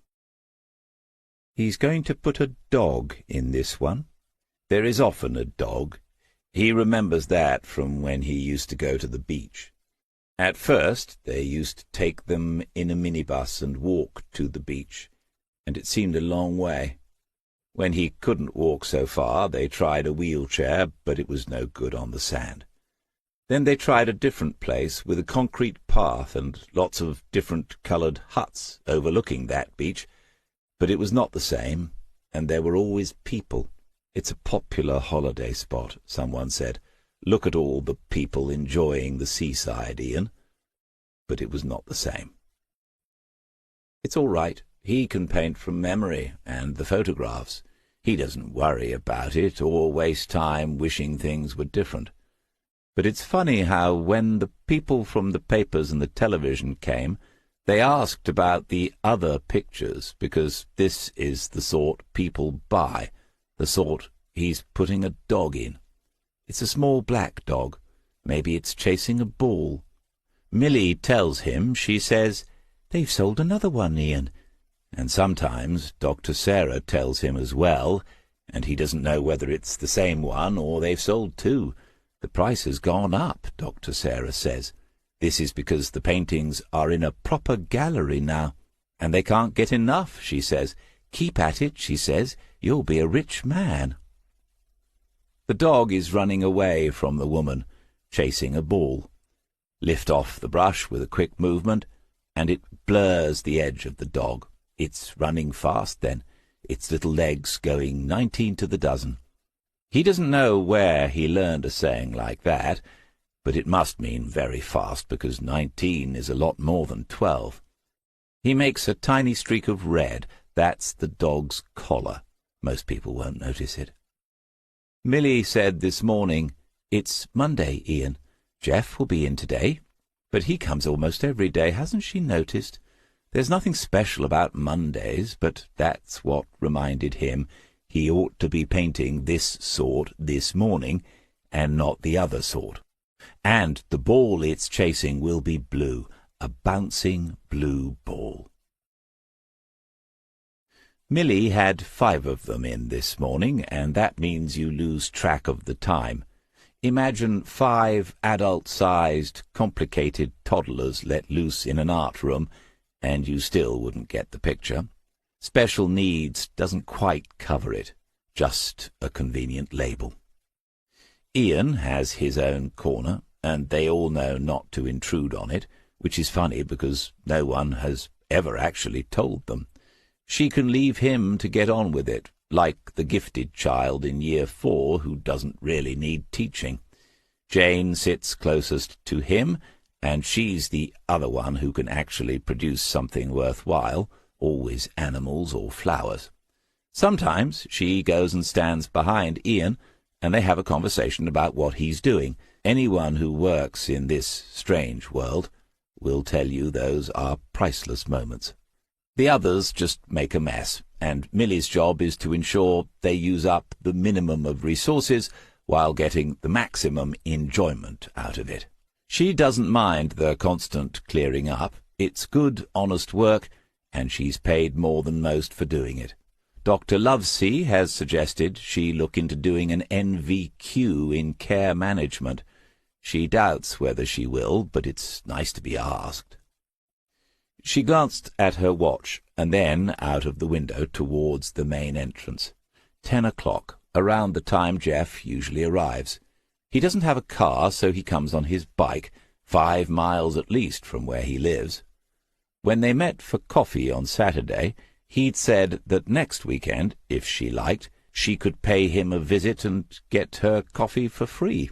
He's going to put a dog in this one. There is often a dog. He remembers that from when he used to go to the beach. At first they used to take them in a minibus and walk to the beach, and it seemed a long way. When he couldn't walk so far, they tried a wheelchair, but it was no good on the sand. Then they tried a different place with a concrete path and lots of different-coloured huts overlooking that beach, but it was not the same, and there were always people. It's a popular holiday spot, someone said. Look at all the people enjoying the seaside, Ian. But it was not the same. It's all right. He can paint from memory, and the photographs. He doesn't worry about it or waste time wishing things were different. But it's funny how when the people from the papers and the television came, they asked about the other pictures, because this is the sort people buy, the sort he's putting a dog in. It's a small black dog. Maybe it's chasing a ball. Millie tells him, she says, "They've sold another one, Ian." And sometimes Dr. Sarah tells him as well, and he doesn't know whether it's the same one or they've sold two. The price has gone up, Dr. Sarah says. This is because the paintings are in a proper gallery now, and they can't get enough, she says. Keep at it, she says. You'll be a rich man. The dog is running away from the woman, chasing a ball. Lift off the brush with a quick movement, and it blurs the edge of the dog. It's running fast then, its little legs going 19 to the dozen. He doesn't know where he learned a saying like that, but it must mean very fast, because 19 is a lot more than 12. He makes a tiny streak of red. That's the dog's collar. Most people won't notice it. Millie said this morning, "It's Monday, Ian. Jeff will be in today, but he comes almost every day. Hasn't she noticed? There's nothing special about Mondays, but that's what reminded him he ought to be painting this sort this morning, and not the other sort. And the ball it's chasing will be blue, a bouncing blue ball." Millie had 5 of them in this morning, and that means you lose track of the time. Imagine 5 adult-sized, complicated toddlers let loose in an art room, and you still wouldn't get the picture. Special needs doesn't quite cover it, just a convenient label. Ian has his own corner, and they all know not to intrude on it, which is funny because no one has ever actually told them. She can leave him to get on with it, like the gifted child in Year 4 who doesn't really need teaching. Jane sits closest to him, and she's the other one who can actually produce something worthwhile, always animals or flowers. Sometimes she goes and stands behind Ian, and they have a conversation about what he's doing. Anyone who works in this strange world will tell you those are priceless moments. The others just make a mess, and Millie's job is to ensure they use up the minimum of resources while getting the maximum enjoyment out of it. She doesn't mind the constant clearing up. It's good, honest work, and she's paid more than most for doing it. Dr. Lovesey has suggested she look into doing an NVQ in care management. She doubts whether she will, but it's nice to be asked. She glanced at her watch, and then out of the window towards the main entrance. 10 o'clock, around the time Jeff usually arrives. He doesn't have a car, so he comes on his bike, 5 miles at least from where he lives. When they met for coffee on Saturday, he'd said that next weekend, if she liked, she could pay him a visit and get her coffee for free.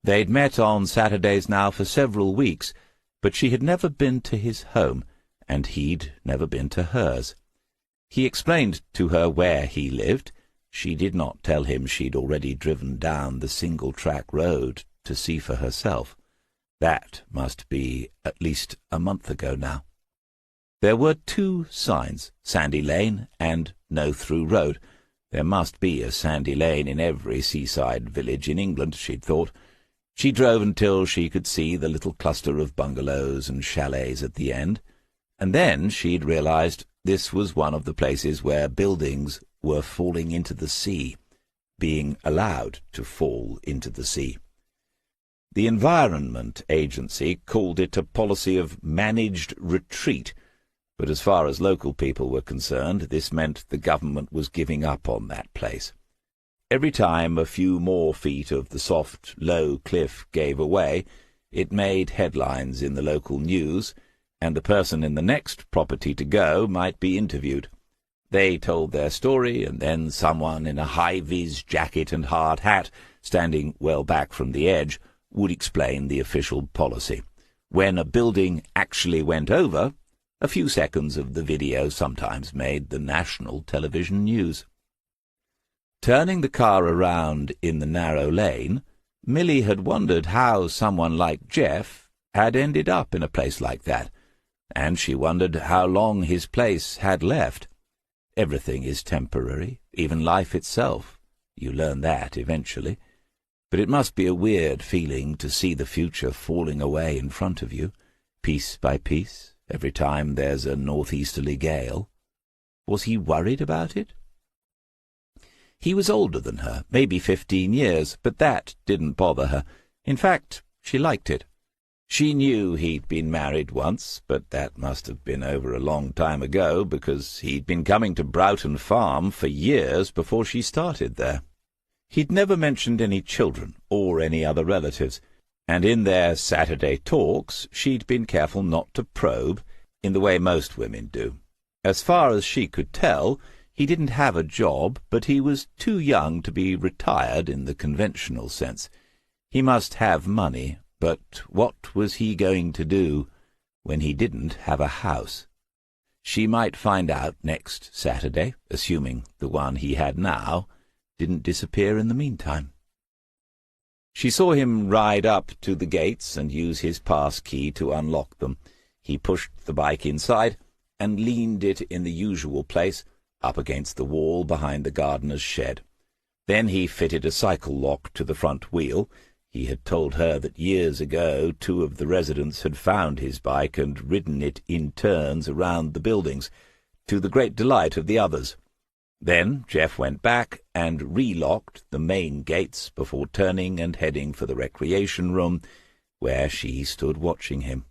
They'd met on Saturdays now for several weeks, but she had never been to his home, and he'd never been to hers. He explained to her where he lived. She did not tell him she'd already driven down the single-track road to see for herself. That must be at least a month ago now. There were 2 signs, Sandy Lane and No Through Road. There must be a Sandy Lane in every seaside village in England, she'd thought. She drove until she could see the little cluster of bungalows and chalets at the end, and then she'd realized This was one of the places where buildings were falling into the sea, being allowed to fall into the sea. The Environment Agency called it a policy of managed retreat, but as far as local people were concerned, this meant the government was giving up on that place. Every time a few more feet of the soft, low cliff gave away, it made headlines in the local news, and the person in the next property to go might be interviewed. They told their story, and then someone in a high-vis jacket and hard hat, standing well back from the edge, would explain the official policy. When a building actually went over, a few seconds of the video sometimes made the national television news. Turning the car around in the narrow lane, Millie had wondered how someone like Jeff had ended up in a place like that, and she wondered how long his place had left. Everything is temporary, even life itself. You learn that eventually. But it must be a weird feeling to see the future falling away in front of you, piece by piece, every time there's a northeasterly gale. Was he worried about it? He was older than her, maybe 15 years, but that didn't bother her. In fact, she liked it. She knew he'd been married once, but that must have been over a long time ago, because he'd been coming to Broughton Farm for years before she started there. He'd never mentioned any children or any other relatives, and in their Saturday talks she'd been careful not to probe in the way most women do. As far as she could tell, he didn't have a job, but he was too young to be retired in the conventional sense. He must have money, but what was he going to do when he didn't have a house? She might find out next Saturday, assuming the one he had now didn't disappear in the meantime. She saw him ride up to the gates and use his pass key to unlock them. He pushed the bike inside and leaned it in the usual place, up against the wall behind the gardener's shed. Then he fitted a cycle lock to the front wheel. He had told her that years ago 2 of the residents had found his bike and ridden it in turns around the buildings, to the great delight of the others. Then Jeff went back and relocked the main gates before turning and heading for the recreation room, where she stood watching him.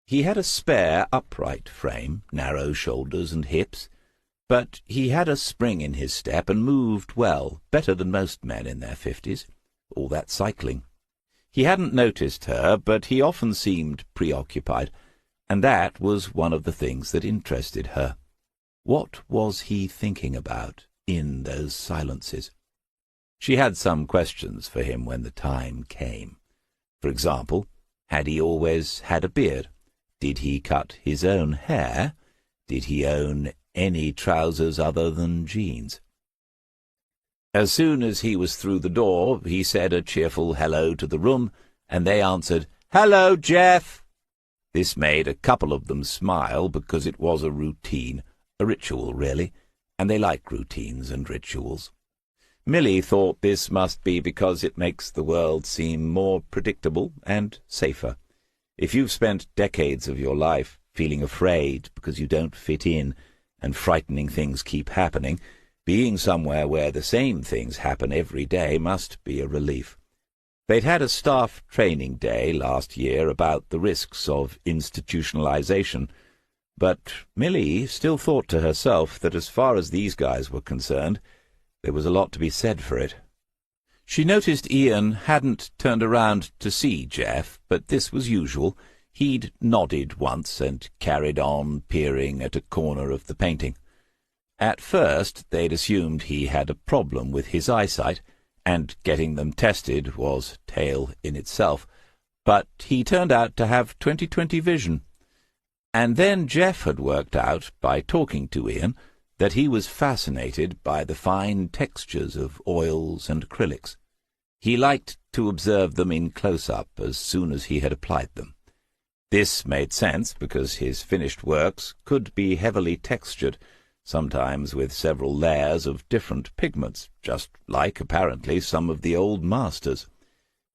He had a spare upright frame, narrow shoulders and hips, but he had a spring in his step and moved well, better than most men in their 50s, all that cycling. He hadn't noticed her, but he often seemed preoccupied, and that was one of the things that interested her. What was he thinking about in those silences? She had some questions for him when the time came. For example, had he always had a beard? Did he cut his own hair? Did he own any trousers other than jeans? As soon as he was through the door, he said a cheerful hello to the room, and they answered, "Hello, Jeff!" This made a couple of them smile, because it was a routine, a ritual, really, and they like routines and rituals. Millie thought this must be because it makes the world seem more predictable and safer. If you've spent decades of your life feeling afraid because you don't fit in, and frightening things keep happening, being somewhere where the same things happen every day must be a relief. They'd had a staff training day last year about the risks of institutionalization, but Millie still thought to herself that as far as these guys were concerned, there was a lot to be said for it. She noticed Ian hadn't turned around to see Jeff, but this was usual. He'd nodded once and carried on peering at a corner of the painting. At first they'd assumed he had a problem with his eyesight, and getting them tested was tale in itself, but he turned out to have 20/20 vision. And then Jeff had worked out, by talking to Ian, that he was fascinated by the fine textures of oils and acrylics. He liked to observe them in close-up as soon as he had applied them. This made sense because his finished works could be heavily textured, sometimes with several layers of different pigments, just like, apparently, some of the old masters.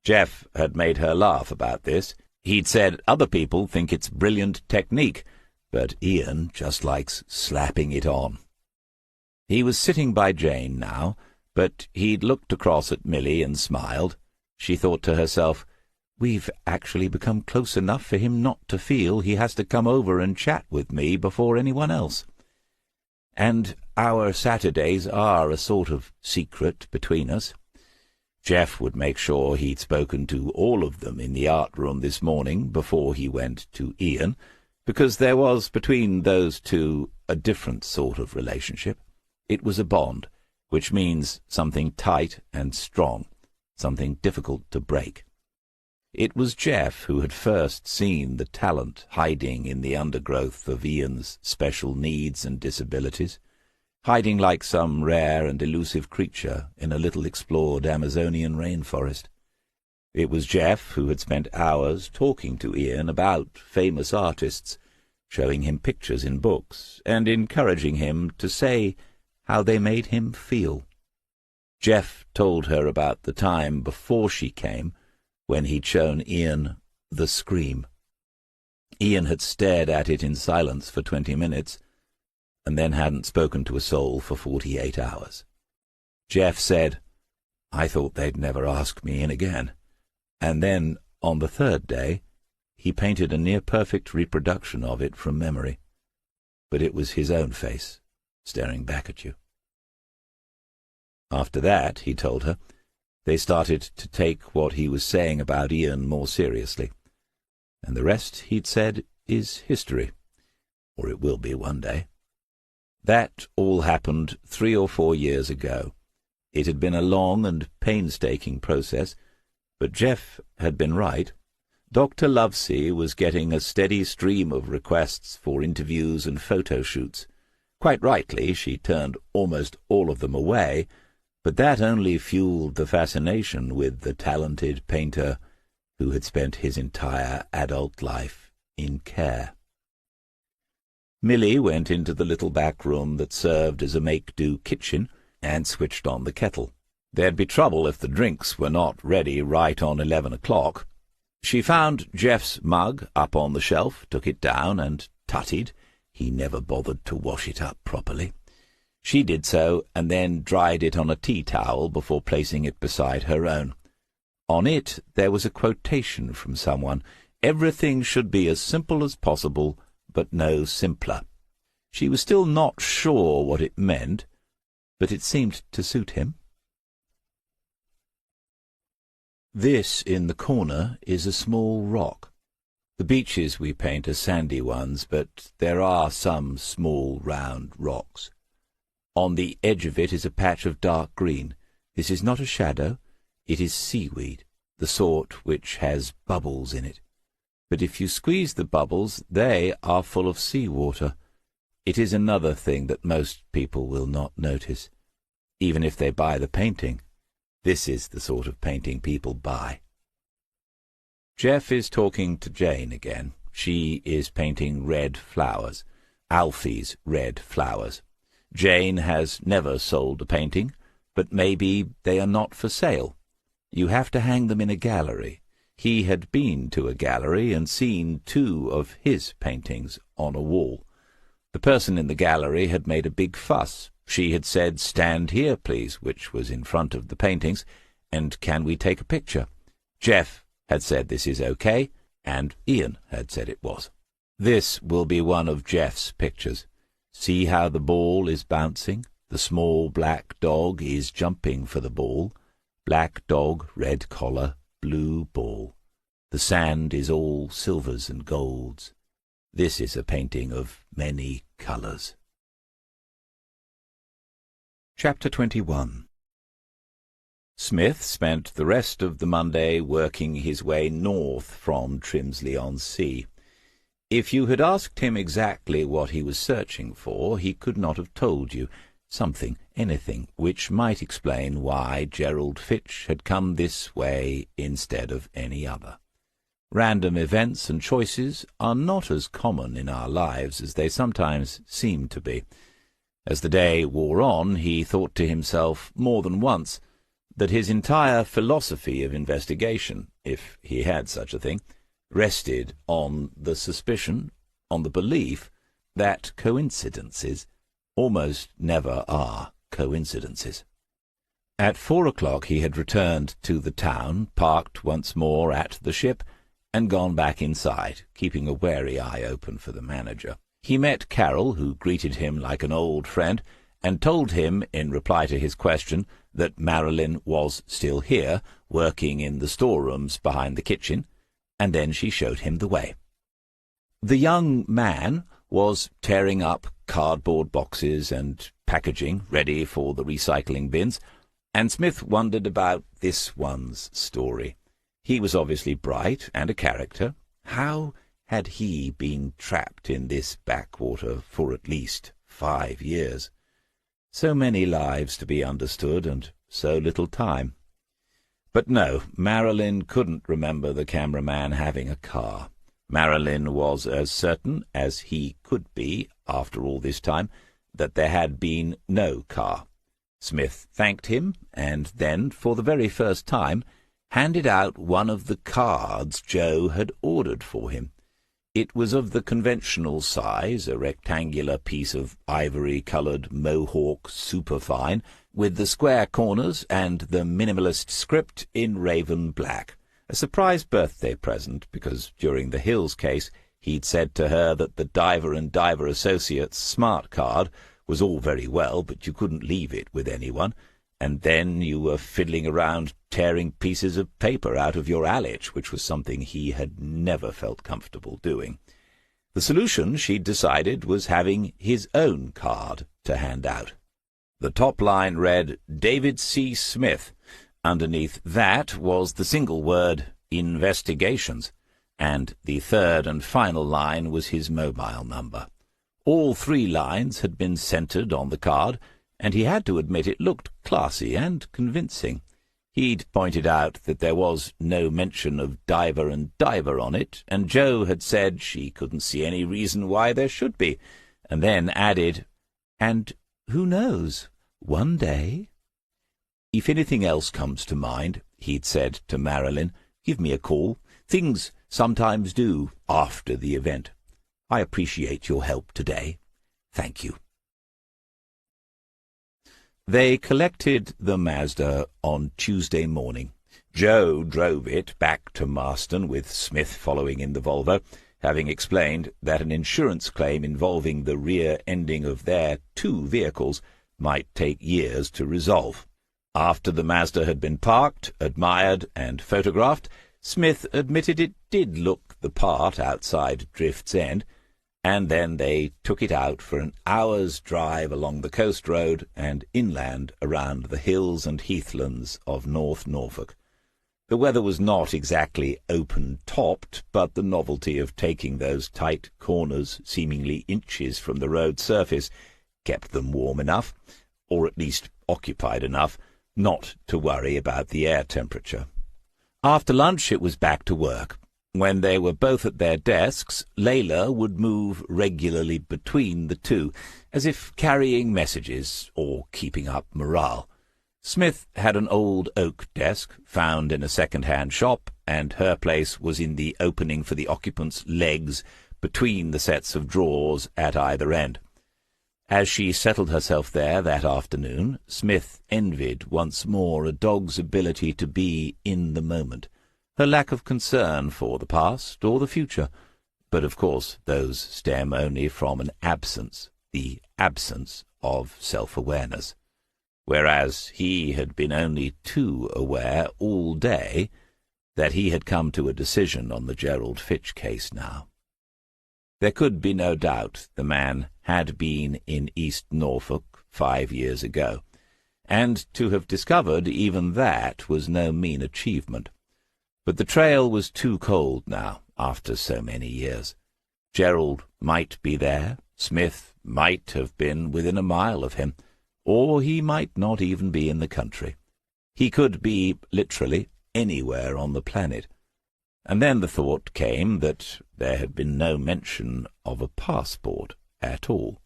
Jeff had made her laugh about this. He'd said other people think it's brilliant technique, but Ian just likes slapping it on. He was sitting by Jane now, but he'd looked across at Milly and smiled. She thought to herself, "We've actually become close enough for him not to feel he has to come over and chat with me before anyone else. And our Saturdays are a sort of secret between us. Jeff would make sure he'd spoken to all of them in the art room this morning before he went to Ian, because there was between those two a different sort of relationship. It was a bond, which means something tight and strong, something difficult to break. It was Jeff who had first seen the talent hiding in the undergrowth of Ian's special needs and disabilities, hiding like some rare and elusive creature in a little explored Amazonian rainforest. It was Jeff who had spent hours talking to Ian about famous artists, showing him pictures in books, and encouraging him to say how they made him feel. Jeff told her about the time before she came, when he'd shown Ian The Scream. Ian had stared at it in silence for 20 minutes, and then hadn't spoken to a soul for 48 hours. Jeff said, "I thought they'd never ask me in again." And then, on the third day, he painted a near-perfect reproduction of it from memory. But it was his own face, staring back at you. After that, he told her, they started to take what he was saying about Ian more seriously. And the rest, he'd said, is history. Or it will be one day. That all happened 3 or 4 years ago. It had been a long and painstaking process, but Jeff had been right. Dr. Lovesey was getting a steady stream of requests for interviews and photo shoots. Quite rightly, she turned almost all of them away, but that only fueled the fascination with the talented painter who had spent his entire adult life in care. Milly went into the little back room that served as a make-do kitchen and switched on the kettle. There'd be trouble if the drinks were not ready right on 11 o'clock. She found Jeff's mug up on the shelf, took it down, and tutted. He never bothered to wash it up properly. She did so, and then dried it on a tea towel before placing it beside her own. On it there was a quotation from someone. Everything should be as simple as possible, but no simpler. She was still not sure what it meant, but it seemed to suit him. This in the corner is a small rock. The beaches we paint are sandy ones, but there are some small round rocks. On the edge of it is a patch of dark green. This is not a shadow. It is seaweed, the sort which has bubbles in it. But if you squeeze the bubbles, they are full of sea-water. It is another thing that most people will not notice, even if they buy the painting. This is the sort of painting people buy. Jeff is talking to Jane again. She is painting red flowers, Alfie's red flowers. Jane has never sold a painting, but maybe they are not for sale. You have to hang them in a gallery. He had been to a gallery and seen 2 of his paintings on a wall. The person in the gallery had made a big fuss. She had said, "Stand here, please," which was in front of the paintings, and "Can we take a picture?" Jeff had said this is okay, and Ian had said it was. This will be one of Jeff's pictures. See how the ball is bouncing? The small black dog is jumping for the ball. Black dog, red collar, blue ball. The sand is all silvers and golds. This is a painting of many colours. Chapter 21. Smith spent the rest of the Monday working his way north from Trimsley-on-Sea. If you had asked him exactly what he was searching for, he could not have told you. Something, anything, which might explain why Gerald Fitch had come this way instead of any other. Random events and choices are not as common in our lives as they sometimes seem to be. As the day wore on, he thought to himself more than once that his entire philosophy of investigation, if he had such a thing, rested on the suspicion, on the belief, that coincidences almost never are coincidences. At 4 o'clock he had returned to the town, parked once more at the Ship, and gone back inside, keeping a wary eye open for the manager. He met Carol, who greeted him like an old friend, and told him, in reply to his question, that Marilyn was still here, working in the storerooms behind the kitchen, and then she showed him the way. The young man was tearing up cardboard boxes and packaging ready for the recycling bins, and Smith wondered about this one's story. He was obviously bright and a character. How had he been trapped in this backwater for at least 5 years? So many lives to be understood, and so little time. But no, Marilyn couldn't remember the cameraman having a car. Marilyn was as certain as he could be, after all this time, that there had been no car. Smith thanked him, and then, for the very first time, handed out one of the cards Joe had ordered for him. It was of the conventional size, a rectangular piece of ivory-coloured Mohawk superfine, with the square corners and the minimalist script in raven black. A surprise birthday present, because during the Hills case he'd said to her that the Diver and Diver Associates smart card was all very well, but you couldn't leave it with anyone, and then you were fiddling around tearing pieces of paper out of your allich, which was something he had never felt comfortable doing. The solution, she'd decided, was having his own card to hand out. The top line read, David C. Smith. Underneath that was the single word, investigations, and the third and final line was his mobile number. All 3 lines had been centred on the card, and he had to admit it looked classy and convincing. He'd pointed out that there was no mention of Diver and Diver on it, and Joe had said she couldn't see any reason why there should be, and then added, and who knows, one day. If anything else comes to mind, he'd said to Marilyn, give me a call. Things sometimes do after the event. I appreciate your help today. Thank you. They collected the Mazda on Tuesday morning. Joe drove it back to Marston, with Smith following in the Volvo, having explained that an insurance claim involving the rear ending of their 2 vehicles might take years to resolve. After the Mazda had been parked, admired, and photographed, Smith admitted it did look the part outside Drift's End, and then they took it out for an hour's drive along the coast road and inland around the hills and heathlands of North Norfolk. The weather was not exactly open-topped, but the novelty of taking those tight corners seemingly inches from the road surface kept them warm enough, or at least occupied enough, not to worry about the air temperature. After lunch it was back to work. When they were both at their desks, Layla would move regularly between the two, as if carrying messages or keeping up morale. Smith had an old oak desk, found in a second-hand shop, and her place was in the opening for the occupant's legs between the sets of drawers at either end. As she settled herself there that afternoon, Smith envied once more a dog's ability to be in the moment, her lack of concern for the past or the future, but of course those stem only from an absence, the absence of self-awareness, whereas he had been only too aware all day that he had come to a decision on the Gerald Fitch case now. There could be no doubt the man had been in East Norfolk 5 years ago, and to have discovered even that was no mean achievement. But the trail was too cold now, after so many years. Gerald might be there, Smith might have been within a mile of him, or he might not even be in the country. He could be, literally, anywhere on the planet. And then the thought came that there had been no mention of a passport at all.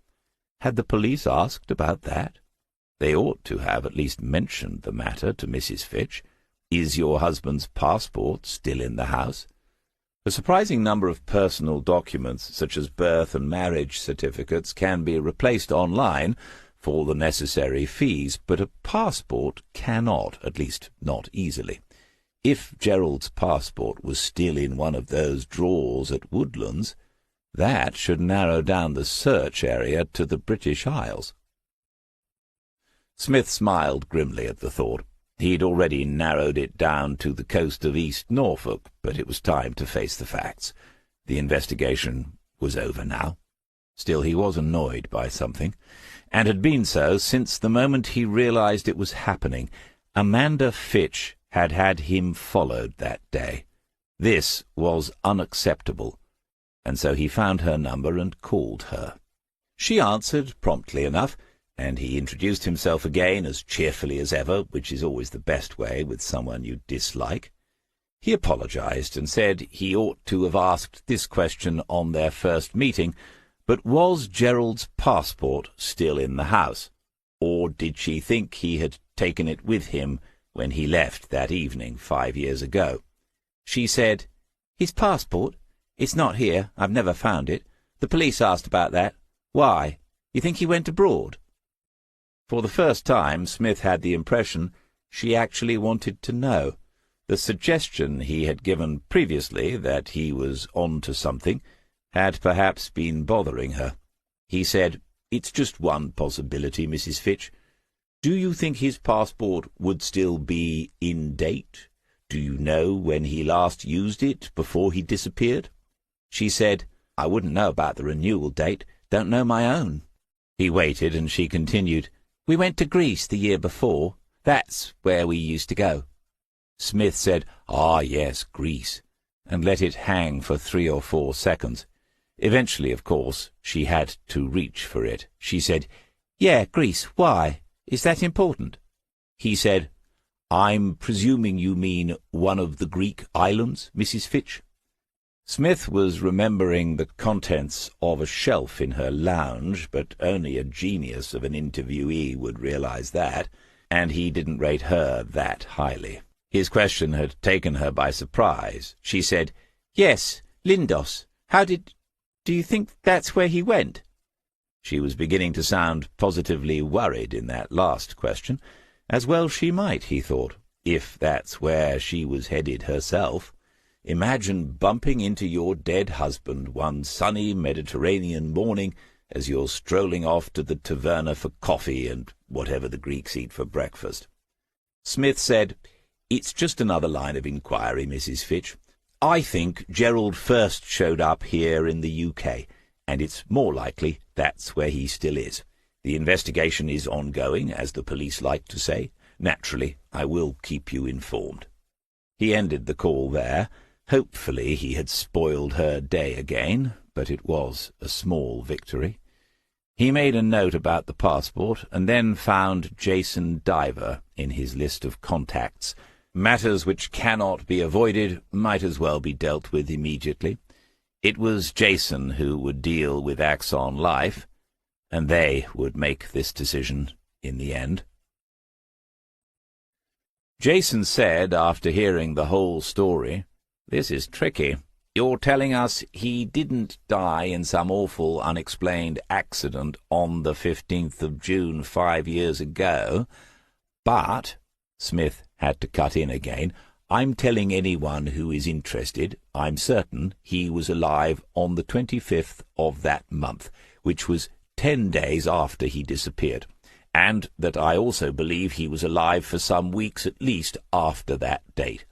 Had the police asked about that? They ought to have at least mentioned the matter to Mrs. Fitch. Is your husband's passport still in the house? A surprising number of personal documents, such as birth and marriage certificates, can be replaced online for the necessary fees, but a passport cannot, at least not easily. If Gerald's passport was still in one of those drawers at Woodlands, that should narrow down the search area to the British Isles. Smith smiled grimly at the thought. He'd already narrowed it down to the coast of East Norfolk, but it was time to face the facts. The investigation was over now. Still, he was annoyed by something, and had been so since the moment he realized it was happening. Amanda Fitch had had him followed that day. This was unacceptable, and so he found her number and called her. She answered promptly enough, and he introduced himself again as cheerfully as ever, which is always the best way with someone you dislike. He apologized and said he ought to have asked this question on their first meeting, but was Gerald's passport still in the house, or did she think he had taken it with him when he left that evening 5 years ago? She said, "His passport? It's not here. I've never found it. The police asked about that. Why? You think he went abroad?" For the first time, Smith had the impression she actually wanted to know. The suggestion he had given previously, that he was on to something, had perhaps been bothering her. He said, "It's just one possibility, Mrs. Fitch. Do you think his passport would still be in date? Do you know when he last used it before he disappeared?" She said, "I wouldn't know about the renewal date. Don't know my own." He waited, and she continued, "We went to Greece the year before. That's where we used to go." Smith said, "Ah, yes, Greece," and let it hang for 3 or 4 seconds. Eventually, of course, she had to reach for it. She said, "Yeah, Greece, why? Is that important?" He said, "I'm presuming you mean one of the Greek islands, Mrs. Fitch?" Smith was remembering the contents of a shelf in her lounge, but only a genius of an interviewee would realize that, and he didn't rate her that highly. His question had taken her by surprise. She said, "Yes, Lindos. Do you think that's where he went?" She was beginning to sound positively worried in that last question. As well she might, he thought, if that's where she was headed herself. Imagine bumping into your dead husband one sunny Mediterranean morning as you're strolling off to the taverna for coffee and whatever the Greeks eat for breakfast. Smith said, "It's just another line of inquiry, Mrs. Fitch. I think Gerald first showed up here in the UK, and it's more likely that's where he still is. The investigation is ongoing, as the police like to say. Naturally, I will keep you informed." He ended the call there. Hopefully he had spoiled her day again, but it was a small victory. He made a note about the passport, and then found Jason Diver in his list of contacts. Matters which cannot be avoided might as well be dealt with immediately. It was Jason who would deal with Axon Life, and they would make this decision in the end. Jason said, after hearing the whole story, "This is tricky. You're telling us he didn't die in some awful unexplained accident on the 15th of June 5 years ago, but," Smith had to cut in again, "I'm telling anyone who is interested, I'm certain he was alive on the 25th of that month, which was 10 days after he disappeared, and that I also believe he was alive for some weeks at least after that date.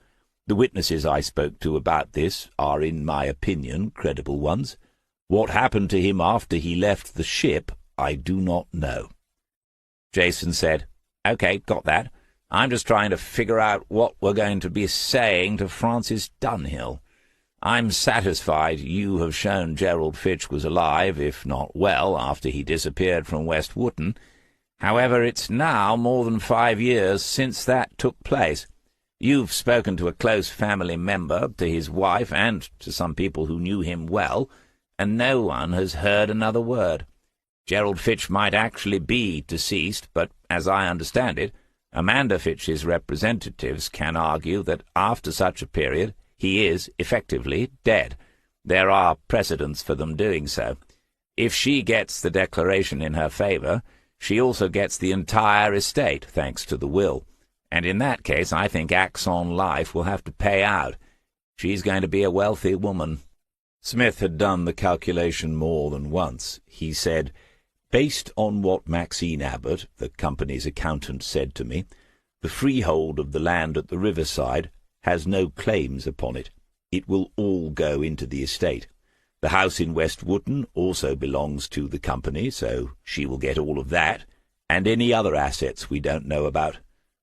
The witnesses I spoke to about this are, in my opinion, credible ones. What happened to him after he left the ship, I do not know." Jason said, "Okay, got that. I'm just trying to figure out what we're going to be saying to Francis Dunhill. I'm satisfied you have shown Gerald Fitch was alive, if not well, after he disappeared from West Wootton. However, it's now more than 5 years since that took place. You've spoken to a close family member, to his wife, and to some people who knew him well, and no one has heard another word. Gerald Fitch might actually be deceased, but, as I understand it, Amanda Fitch's representatives can argue that after such a period He is effectively dead. There are precedents for them doing so. If she gets the declaration in her favour, she also gets the entire estate, thanks to the will. And in that case, I think Axon Life will have to pay out. She's going to be a wealthy woman." Smith had done the calculation more than once. He said, "Based on what Maxine Abbott, the company's accountant, said to me, the freehold of the land at the riverside has no claims upon it. It will all go into the estate. The house in West Wootton also belongs to the company, so she will get all of that, and any other assets we don't know about.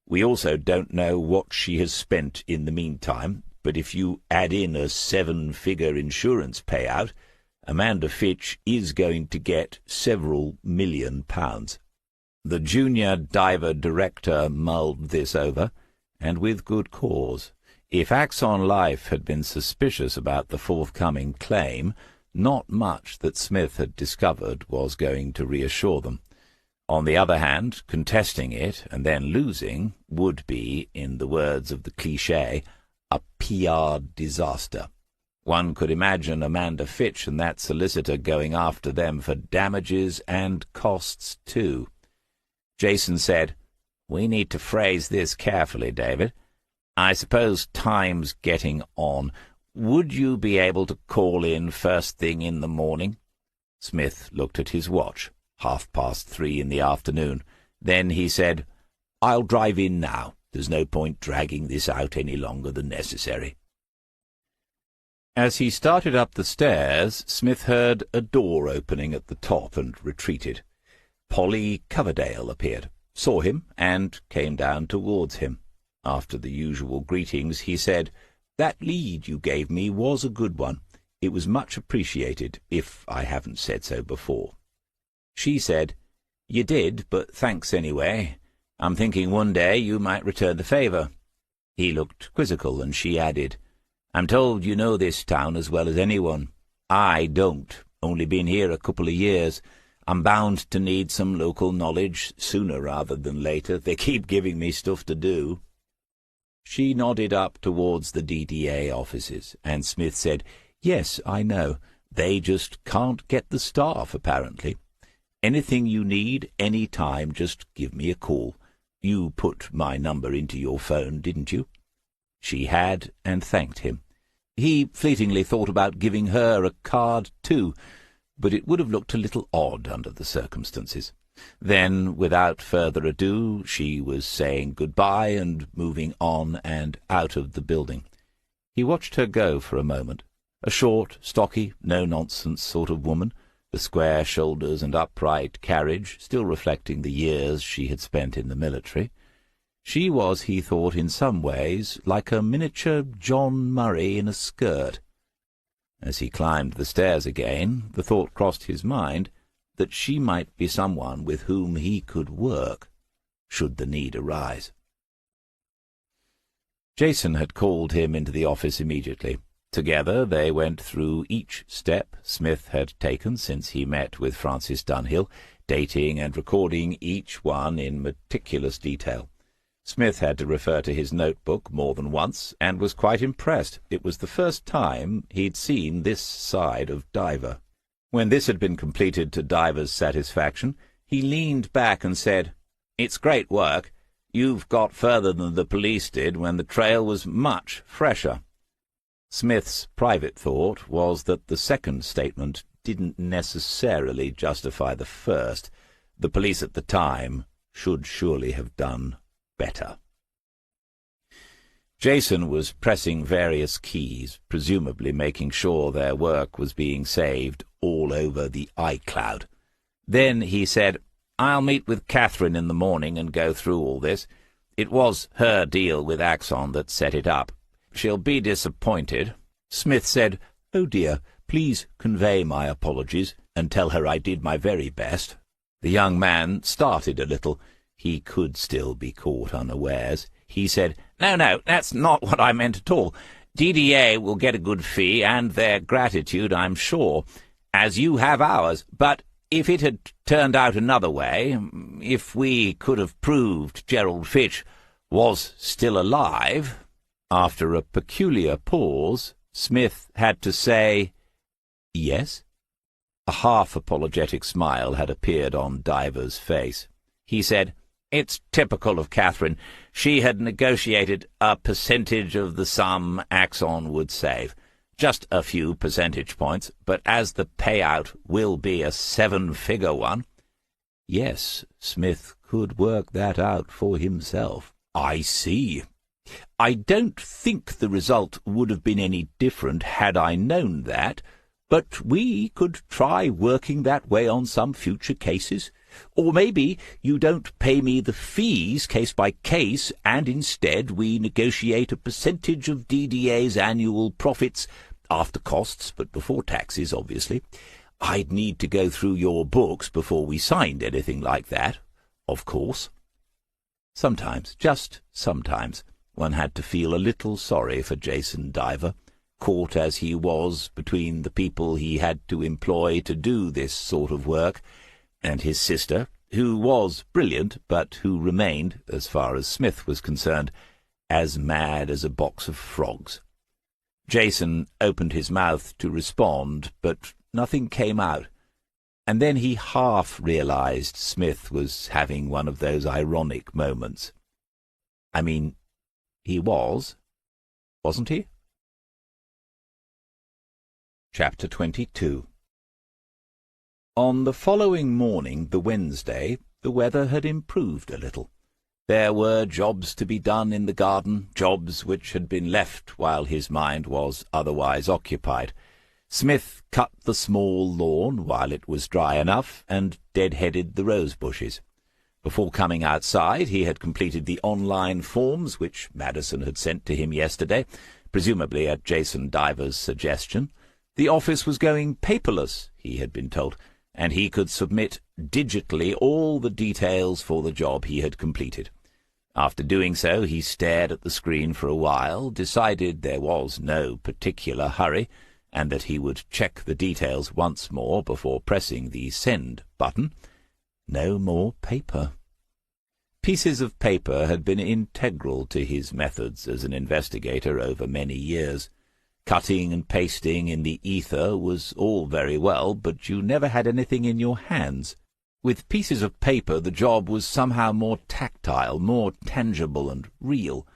We also don't know what she has spent in the meantime, but if you add in a 7-figure insurance payout, Amanda Fitch is going to get several £1,000,000. The junior diver director mulled this over, and with good cause. If Axon Life had been suspicious about the forthcoming claim, not much that Smith had discovered was going to reassure them. On the other hand, contesting it and then losing would be, in the words of the cliché, a PR disaster. One could imagine Amanda Fitch and that solicitor going after them for damages and costs too. Jason said, "We need to phrase this carefully, David. I suppose time's getting on. Would you be able to call in first thing in the morning?" Smith looked at his watch. 3:30 in the afternoon. Then he said, "I'll drive in now. There's no point dragging this out any longer than necessary." As he started up the stairs, Smith heard a door opening at the top and retreated. Polly Coverdale appeared, saw him, and came down towards him. After the usual greetings, he said, "That lead you gave me was a good one. It was much appreciated, if I haven't said so before." She said, "You did, but thanks anyway. I'm thinking one day you might return the favour." He looked quizzical, and she added, "I'm told you know this town as well as anyone. I don't, only been here a couple of years. I'm bound to need some local knowledge sooner rather than later. They keep giving me stuff to do." She nodded up towards the DDA offices, and Smith said, "Yes, I know. They just can't get the staff, apparently. Anything you need, any time, just give me a call. You put my number into your phone, didn't you?" She had, and thanked him. He fleetingly thought about giving her a card too, but it would have looked a little odd under the circumstances. Then, without further ado, she was saying good-bye and moving on and out of the building. He watched her go for a moment. A short, stocky, no-nonsense sort of woman, the square shoulders and upright carriage still reflecting the years she had spent in the military. She was, he thought, in some ways like a miniature John Murray in a skirt. As he climbed the stairs again, the thought crossed his mind that she might be someone with whom he could work, should the need arise. Jason had called him into the office immediately. Together they went through each step Smith had taken since he met with Francis Dunhill, dating and recording each one in meticulous detail. Smith had to refer to his notebook more than once, and was quite impressed. It was the first time he'd seen this side of Diver. When this had been completed to Diver's satisfaction, he leaned back and said, "It's great work. You've got further than the police did when the trail was much fresher." Smith's private thought was that the second statement didn't necessarily justify the first. The police at the time should surely have done better. Jason was pressing various keys, presumably making sure their work was being saved all over the iCloud. Then he said, "I'll meet with Catherine in the morning and go through all this. It was her deal with Axon that set it up. She'll be disappointed." Smith said, "Oh dear, please convey my apologies, and tell her I did my very best." The young man started a little. He could still be caught unawares. He said, No, that's not what I meant at all. DDA will get a good fee, and their gratitude, I'm sure, as you have ours. But if it had turned out another way, if we could have proved Gerald Fitch was still alive, After a peculiar pause, Smith had to say, "Yes?" A half-apologetic smile had appeared on Diver's face. He said, "It's typical of Catherine. She had negotiated a percentage of the sum Axon would save. Just a few percentage points, but as the payout will be a 7-figure one—" Yes, Smith could work that out for himself. "I see. I don't think the result would have been any different had I known that, but we could try working that way on some future cases. Or maybe you don't pay me the fees case by case, and instead we negotiate a percentage of DDA's annual profits, after costs, but before taxes, obviously. I'd need to go through your books before we signed anything like that, of course." Sometimes, just sometimes, one had to feel a little sorry for Jason Diver, caught as he was between the people he had to employ to do this sort of work, and his sister, who was brilliant, but who remained, as far as Smith was concerned, as mad as a box of frogs. Jason opened his mouth to respond, but nothing came out, and then he half realized Smith was having one of those ironic moments. I mean, he was, wasn't he? Chapter 22. On the following morning, the Wednesday, the weather had improved a little. There were jobs to be done in the garden, jobs which had been left while his mind was otherwise occupied. Smith cut the small lawn while it was dry enough, and dead-headed the rose bushes. Before coming outside, he had completed the online forms which Madison had sent to him yesterday, presumably at Jason Diver's suggestion. The office was going paperless, he had been told, and he could submit digitally all the details for the job he had completed. After doing so, he stared at the screen for a while, decided there was no particular hurry, and that he would check the details once more before pressing the send button. No more paper. Pieces of paper had been integral to his methods as an investigator over many years. Cutting and pasting in the ether was all very well, but you never had anything in your hands. With pieces of paper the job was somehow more tactile, more tangible and real.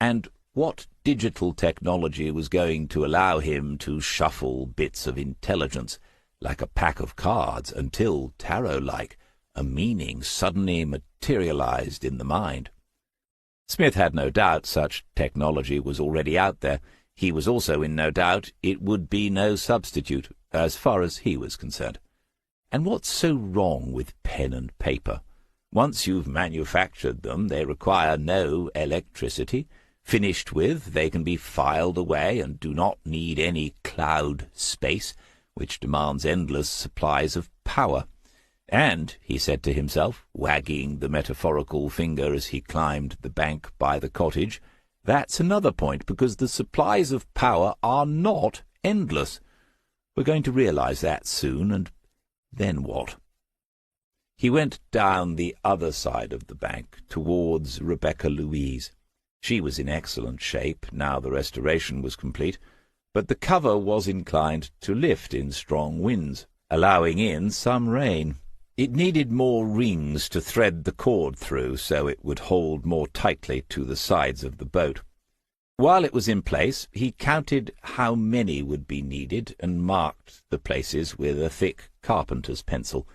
And what digital technology was going to allow him to shuffle bits of intelligence, like a pack of cards, until, tarot-like, a meaning suddenly materialized in the mind? Smith had no doubt such technology was already out there. He was also in no doubt it would be no substitute, as far as he was concerned. And what's so wrong with pen and paper? Once you've manufactured them, they require no electricity. Finished with, they can be filed away and do not need any cloud space, which demands endless supplies of power. And, he said to himself, wagging the metaphorical finger as he climbed the bank by the cottage, that's another point, because the supplies of power are not endless. We're going to realize that soon, and then what? He went down the other side of the bank, towards Rebecca Louise. She was in excellent shape, now the restoration was complete, but the cover was inclined to lift in strong winds, allowing in some rain. It needed more rings to thread the cord through, so it would hold more tightly to the sides of the boat. While it was in place, he counted how many would be needed and marked the places with a thick carpenter's pencil.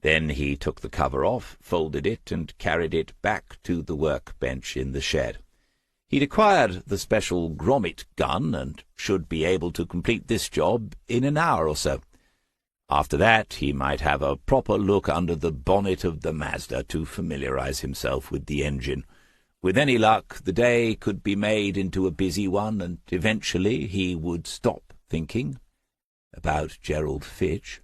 Then he took the cover off, folded it, and carried it back to the workbench in the shed. He'd acquired the special grommet gun, and should be able to complete this job in an hour or so. After that, he might have a proper look under the bonnet of the Mazda to familiarize himself with the engine. With any luck, the day could be made into a busy one, and eventually he would stop thinking about Gerald Fitch.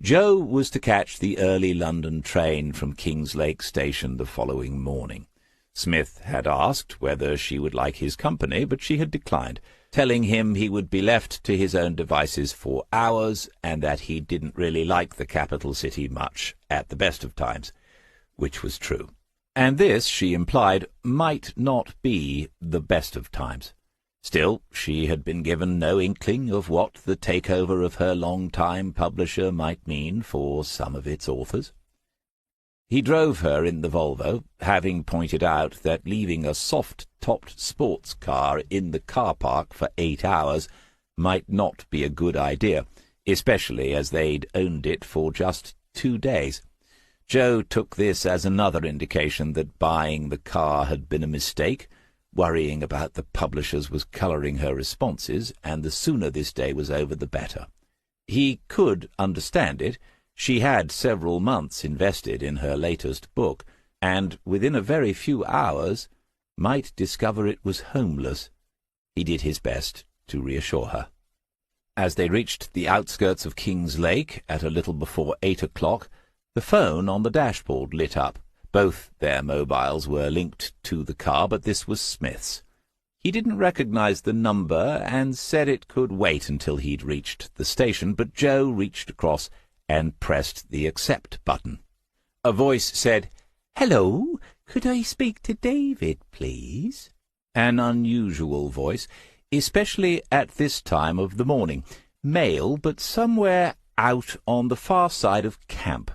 Joe was to catch the early London train from Kingslake Station the following morning. Smith had asked whether she would like his company, but she had declined, telling him he would be left to his own devices for hours, and that he didn't really like the capital city much at the best of times, which was true. And this, she implied, might not be the best of times. Still, she had been given no inkling of what the takeover of her long-time publisher might mean for some of its authors. He drove her in the Volvo, having pointed out that leaving a soft-topped sports car in the car park for 8 hours might not be a good idea, especially as they'd owned it for just 2 days. Joe took this as another indication that buying the car had been a mistake. Worrying about the publishers was colouring her responses, and the sooner this day was over the better. He could understand it. She had several months invested in her latest book, and within a very few hours might discover it was homeless. He did his best to reassure her. As they reached the outskirts of King's Lake at a little before 8 o'clock, the phone on the dashboard lit up. Both their mobiles were linked to the car, but this was Smith's. He didn't recognize the number and said it could wait until he'd reached the station, but Joe reached across and pressed the accept button. A voice said, "Hello, could I speak to David, please?" An unusual voice, especially at this time of the morning. Male, but somewhere out on the far side of camp.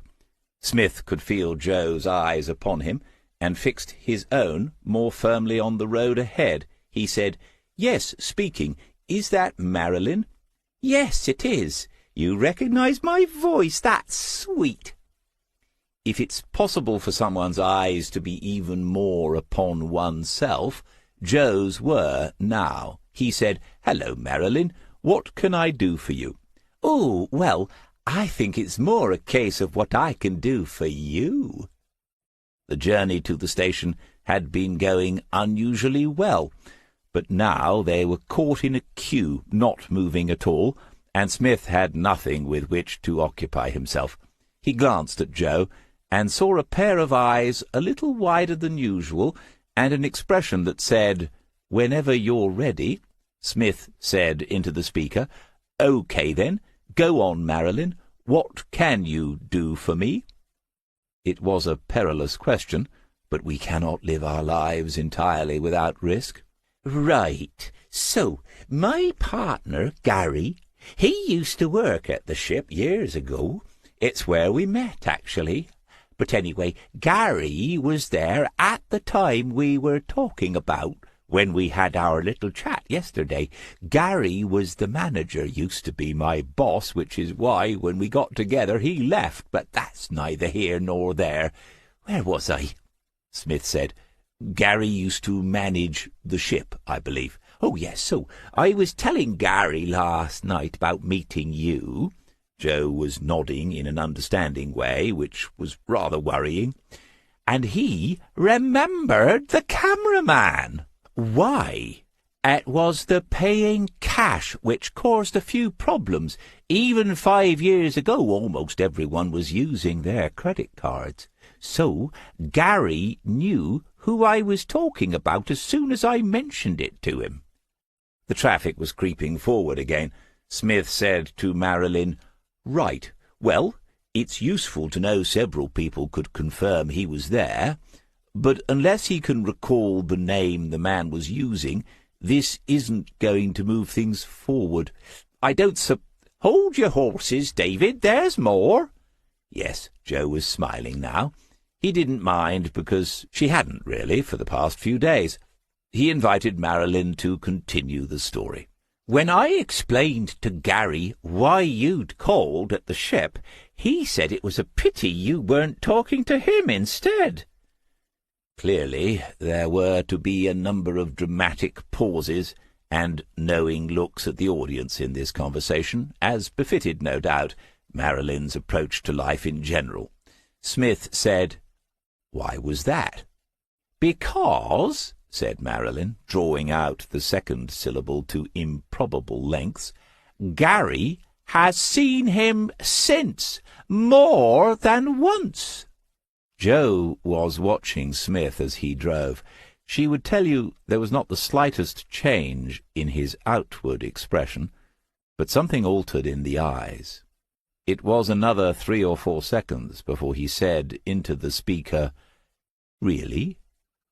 Smith could feel Joe's eyes upon him, and fixed his own more firmly on the road ahead. He said, "Yes, speaking. Is that Marilyn?" "Yes, it is. You recognize my voice? That's sweet." If it's possible for someone's eyes to be even more upon oneself, Joe's were now. He said, "Hello, Marilyn. What can I do for you?" "Oh, well, I think it's more a case of what I can do for you." The journey to the station had been going unusually well, but now they were caught in a queue, not moving at all, and Smith had nothing with which to occupy himself. He glanced at Joe, and saw a pair of eyes a little wider than usual, and an expression that said, "Whenever you're ready." Smith said into the speaker, "OK, then. Go on, Marilyn. What can you do for me?" It was a perilous question, but we cannot live our lives entirely without risk. "Right. So, my partner, Gary, he used to work at the ship years ago. It's where we met, actually. But anyway, Gary was there at the time we were talking about, when we had our little chat yesterday. Gary was the manager, used to be my boss, which is why, when we got together, he left, but that's neither here nor there. Where was I?" Smith said, "Gary used to manage the ship, I believe." "Oh, yes, so I was telling Gary last night about meeting you." Joe was nodding in an understanding way, which was rather worrying. "And he remembered the cameraman." "Why?" "It was the paying cash which caused a few problems. Even 5 years ago, almost everyone was using their credit cards. So Gary knew who I was talking about as soon as I mentioned it to him." The traffic was creeping forward again. Smith said to Marilyn, "Right, well, it's useful to know several people could confirm he was there. But unless he can recall the name the man was using, this isn't going to move things forward. I don't Hold your horses, David, there's more." Yes, Joe was smiling now. He didn't mind, because she hadn't really for the past few days. He invited Marilyn to continue the story. "When I explained to Gary why you'd called at the ship, he said it was a pity you weren't talking to him instead." Clearly, there were to be a number of dramatic pauses and knowing looks at the audience in this conversation, as befitted, no doubt, Marilyn's approach to life in general. Smith said, "Why was that?" "Because," said Marilyn, drawing out the second syllable to improbable lengths, "Gary has seen him since, more than once." Joe was watching Smith as he drove. She would tell you there was not the slightest change in his outward expression, but something altered in the eyes. It was another 3 or 4 seconds before he said into the speaker, Really?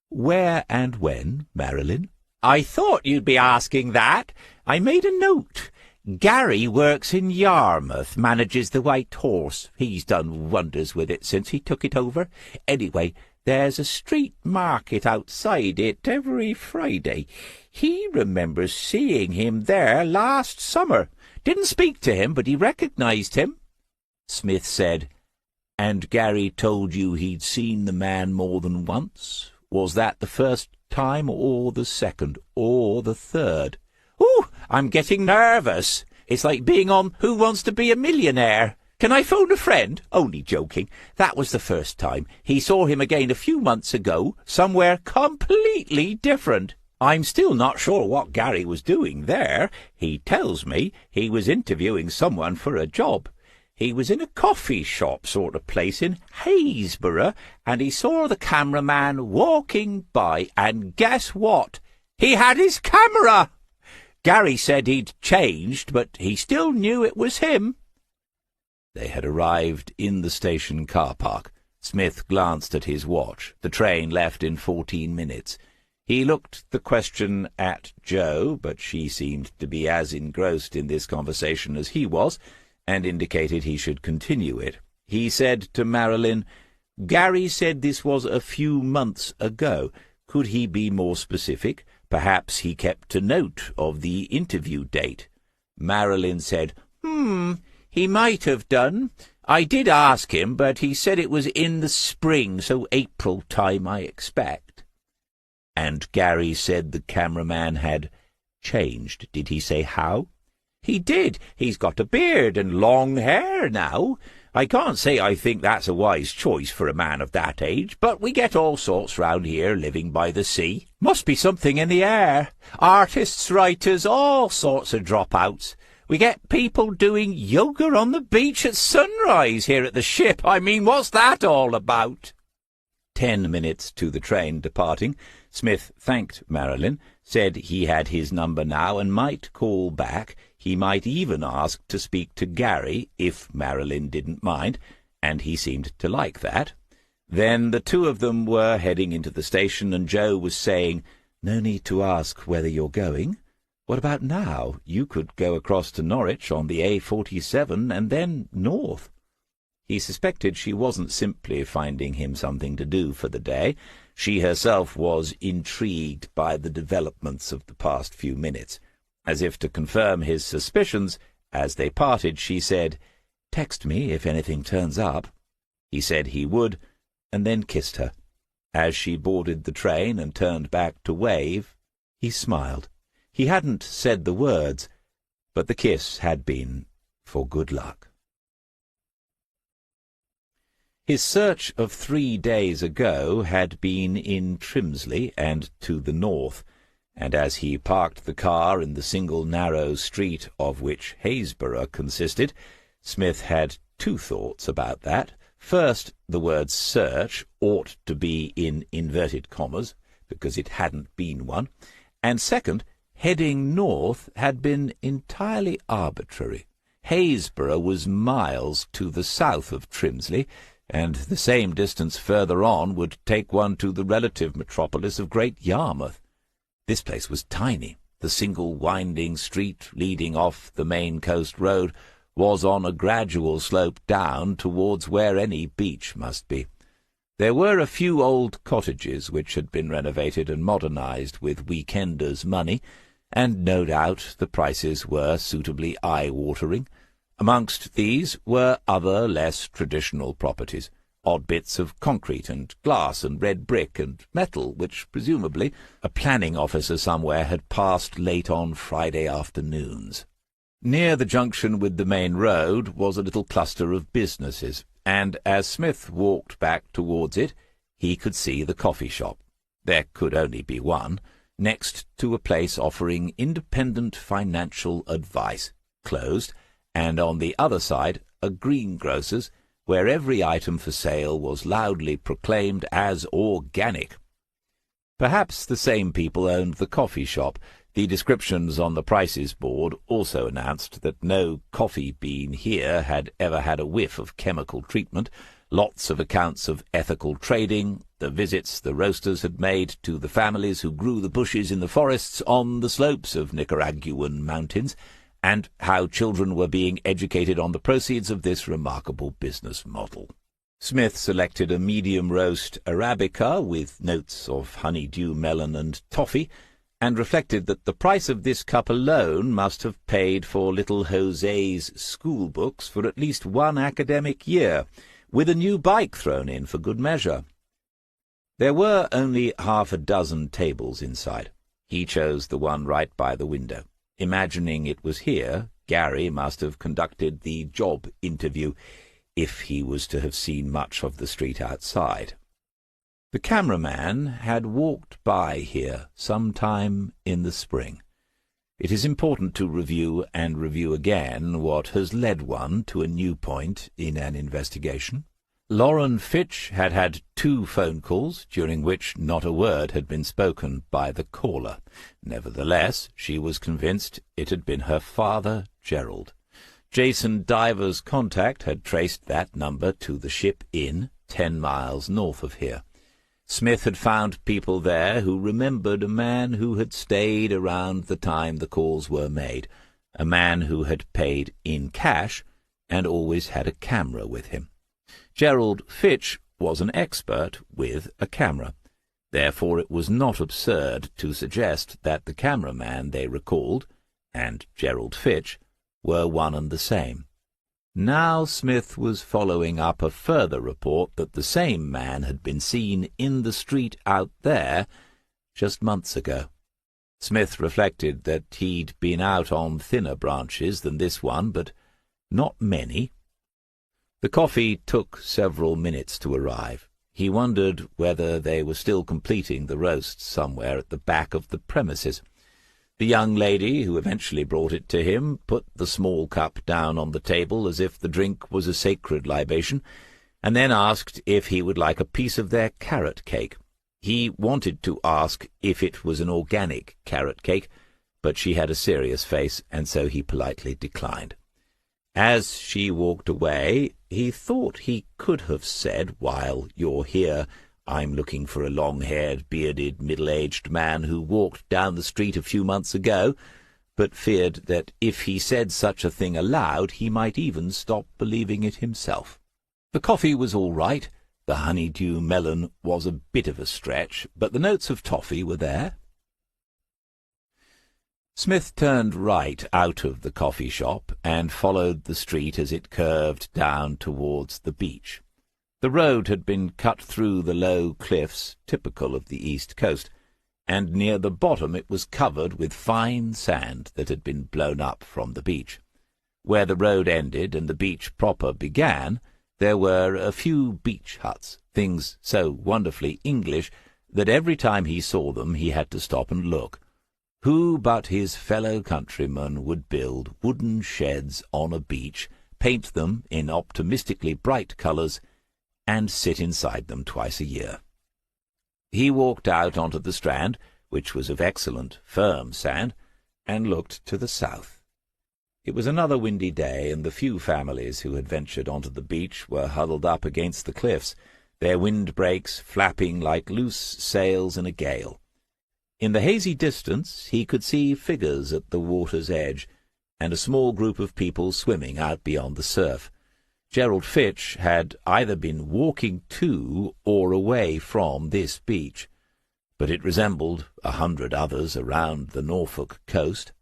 Where and when, Marilyn? I thought you'd be asking that. I made a note. Gary works in Yarmouth, manages the White Horse. He's done wonders with it since he took it over. Anyway, there's a street market outside it every Friday. He remembers seeing him there last summer. Didn't speak to him, but he recognized him. Smith said, "And Gary told you he'd seen the man more than once? Was that the first time, or the second, or the third?" "Ooh, I'm getting nervous. It's like being on Who Wants to Be a Millionaire. Can I phone a friend? Only joking. That was the first time. He saw him again a few months ago, somewhere completely different. I'm still not sure what Gary was doing there. He tells me he was interviewing someone for a job. He was in a coffee shop sort of place in Haysborough, and he saw the cameraman walking by, and guess what? He had his camera! Gary said he'd changed, but he still knew it was him." They had arrived in the station car park. Smith glanced at his watch. The train left in 14 minutes. He looked the question at Jo, but she seemed to be as engrossed in this conversation as he was, and indicated he should continue it. He said to Marilyn, "Gary said this was a few months ago. Could he be more specific? Perhaps he kept a note of the interview date." Marilyn said, He might have done. I did ask him, but he said it was in the spring, so April time, I expect." "And Gary said the cameraman had changed. Did he say how?" "He did. He's got a beard and long hair now. I can't say I think that's a wise choice for a man of that age, but we get all sorts round here living by the sea. Must be something in the air. Artists, writers, all sorts of dropouts. We get people doing yoga on the beach at sunrise here at the Ship. I mean, what's that all about?" 10 minutes to the train departing, Smith thanked Marilyn, said he had his number now and might call back. He might even ask to speak to Gary, if Marilyn didn't mind, and he seemed to like that. Then the two of them were heading into the station, and Jo was saying, "No need to ask whether you're going. What about now? You could go across to Norwich on the A47 and then north." He suspected she wasn't simply finding him something to do for the day. She herself was intrigued by the developments of the past few minutes. As if to confirm his suspicions, as they parted, she said, "Text me if anything turns up." He said he would, and then kissed her. As she boarded the train and turned back to wave, he smiled. He hadn't said the words, but the kiss had been for good luck. His search of 3 days ago had been in Trimsley and to the north, and as he parked the car in the single narrow street of which Haysborough consisted, Smith had two thoughts about that. First, the word search ought to be in inverted commas, because it hadn't been one, and second, heading north had been entirely arbitrary. Haysborough was miles to the south of Trimsley, and the same distance further on would take one to the relative metropolis of Great Yarmouth. This place was tiny. The single winding street leading off the main coast road was on a gradual slope down towards where any beach must be. There were a few old cottages which had been renovated and modernized with weekenders' money, and no doubt the prices were suitably eye-watering. Amongst these were other less traditional properties, odd bits of concrete and glass and red brick and metal, which presumably a planning officer somewhere had passed late on Friday afternoons. Near the junction with the main road was a little cluster of businesses, and as Smith walked back towards it, he could see the coffee shop. There could only be one, next to a place offering independent financial advice, closed, and on the other side a greengrocer's, where every item for sale was loudly proclaimed as organic. Perhaps the same people owned the coffee shop. The descriptions on the prices board also announced that no coffee bean here had ever had a whiff of chemical treatment, lots of accounts of ethical trading, the visits the roasters had made to the families who grew the bushes in the forests on the slopes of Nicaraguan mountains, and how children were being educated on the proceeds of this remarkable business model. Smith selected a medium roast Arabica with notes of honeydew melon and toffee, and reflected that the price of this cup alone must have paid for little Jose's school books for at least one academic year, with a new bike thrown in for good measure. There were only half a dozen tables inside. He chose the one right by the window. Imagining it was here, Gary must have conducted the job interview, if he was to have seen much of the street outside. The cameraman had walked by here some time in the spring. It is important to review and review again what has led one to a new point in an investigation. Lauren Fitch had had 2 phone calls, during which not a word had been spoken by the caller. Nevertheless, she was convinced it had been her father, Gerald. Jason Diver's contact had traced that number to the Ship Inn, 10 miles north of here. Smith had found people there who remembered a man who had stayed around the time the calls were made, a man who had paid in cash and always had a camera with him. Gerald Fitch was an expert with a camera. Therefore it was not absurd to suggest that the cameraman they recalled, and Gerald Fitch, were one and the same. Now Smith was following up a further report that the same man had been seen in the street out there just months ago. Smith reflected that he'd been out on thinner branches than this one, but not many. The coffee took several minutes to arrive. He wondered whether they were still completing the roast somewhere at the back of the premises. The young lady, who eventually brought it to him, put the small cup down on the table as if the drink was a sacred libation, and then asked if he would like a piece of their carrot cake. He wanted to ask if it was an organic carrot cake, but she had a serious face, and so he politely declined. As she walked away, he thought he could have said, "While you're here, I'm looking for a long-haired, bearded, middle-aged man who walked down the street a few months ago," but feared that if he said such a thing aloud he might even stop believing it himself. The coffee was all right. The honeydew melon was a bit of a stretch, but the notes of toffee were there. Smith turned right out of the coffee shop and followed the street as it curved down towards the beach. The road had been cut through the low cliffs, typical of the east coast, and near the bottom it was covered with fine sand that had been blown up from the beach. Where the road ended and the beach proper began, there were a few beach huts, things so wonderfully English that every time he saw them he had to stop and look. Who but his fellow countrymen would build wooden sheds on a beach, paint them in optimistically bright colours, and sit inside them twice a year? He walked out onto the strand, which was of excellent, firm sand, and looked to the south. It was another windy day, and the few families who had ventured onto the beach were huddled up against the cliffs, their windbreaks flapping like loose sails in a gale. In the hazy distance he could see figures at the water's edge, and a small group of people swimming out beyond the surf. Gerald Fitch had either been walking to or away from this beach, but it resembled 100 others around the Norfolk coast.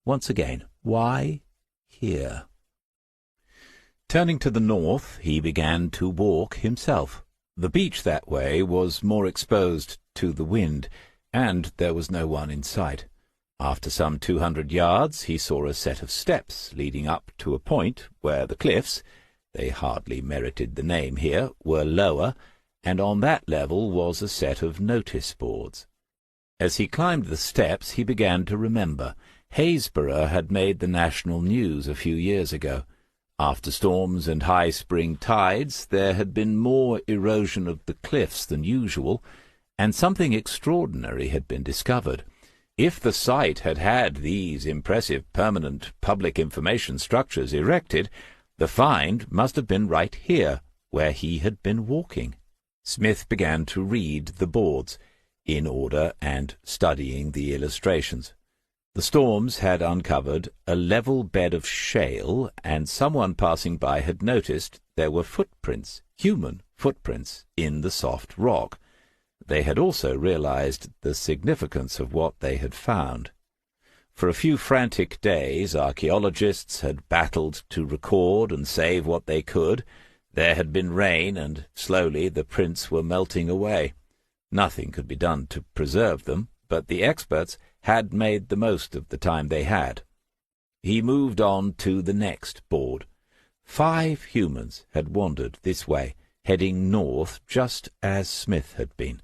Once again, why here? Turning to the north, he began to walk himself. The beach that way was more exposed to the wind, and there was no one in sight. After some 200 yards he saw a set of steps leading up to a point where the cliffs, they hardly merited the name here, were lower, and on that level was a set of notice boards. As he climbed the steps he began to remember. Haysborough had made the national news a few years ago. After storms and high spring tides there had been more erosion of the cliffs than usual, and something extraordinary had been discovered. If the site had had these impressive permanent public information structures erected, the find must have been right here, where he had been walking. Smith began to read the boards, in order and studying the illustrations. The storms had uncovered a level bed of shale, and someone passing by had noticed there were footprints, human footprints, in the soft rock. They had also realized the significance of what they had found. For a few frantic days, archaeologists had battled to record and save what they could. There had been rain, and slowly the prints were melting away. Nothing could be done to preserve them, but the experts had made the most of the time they had. He moved on to the next board. 5 humans had wandered this way, heading north just as Smith had been.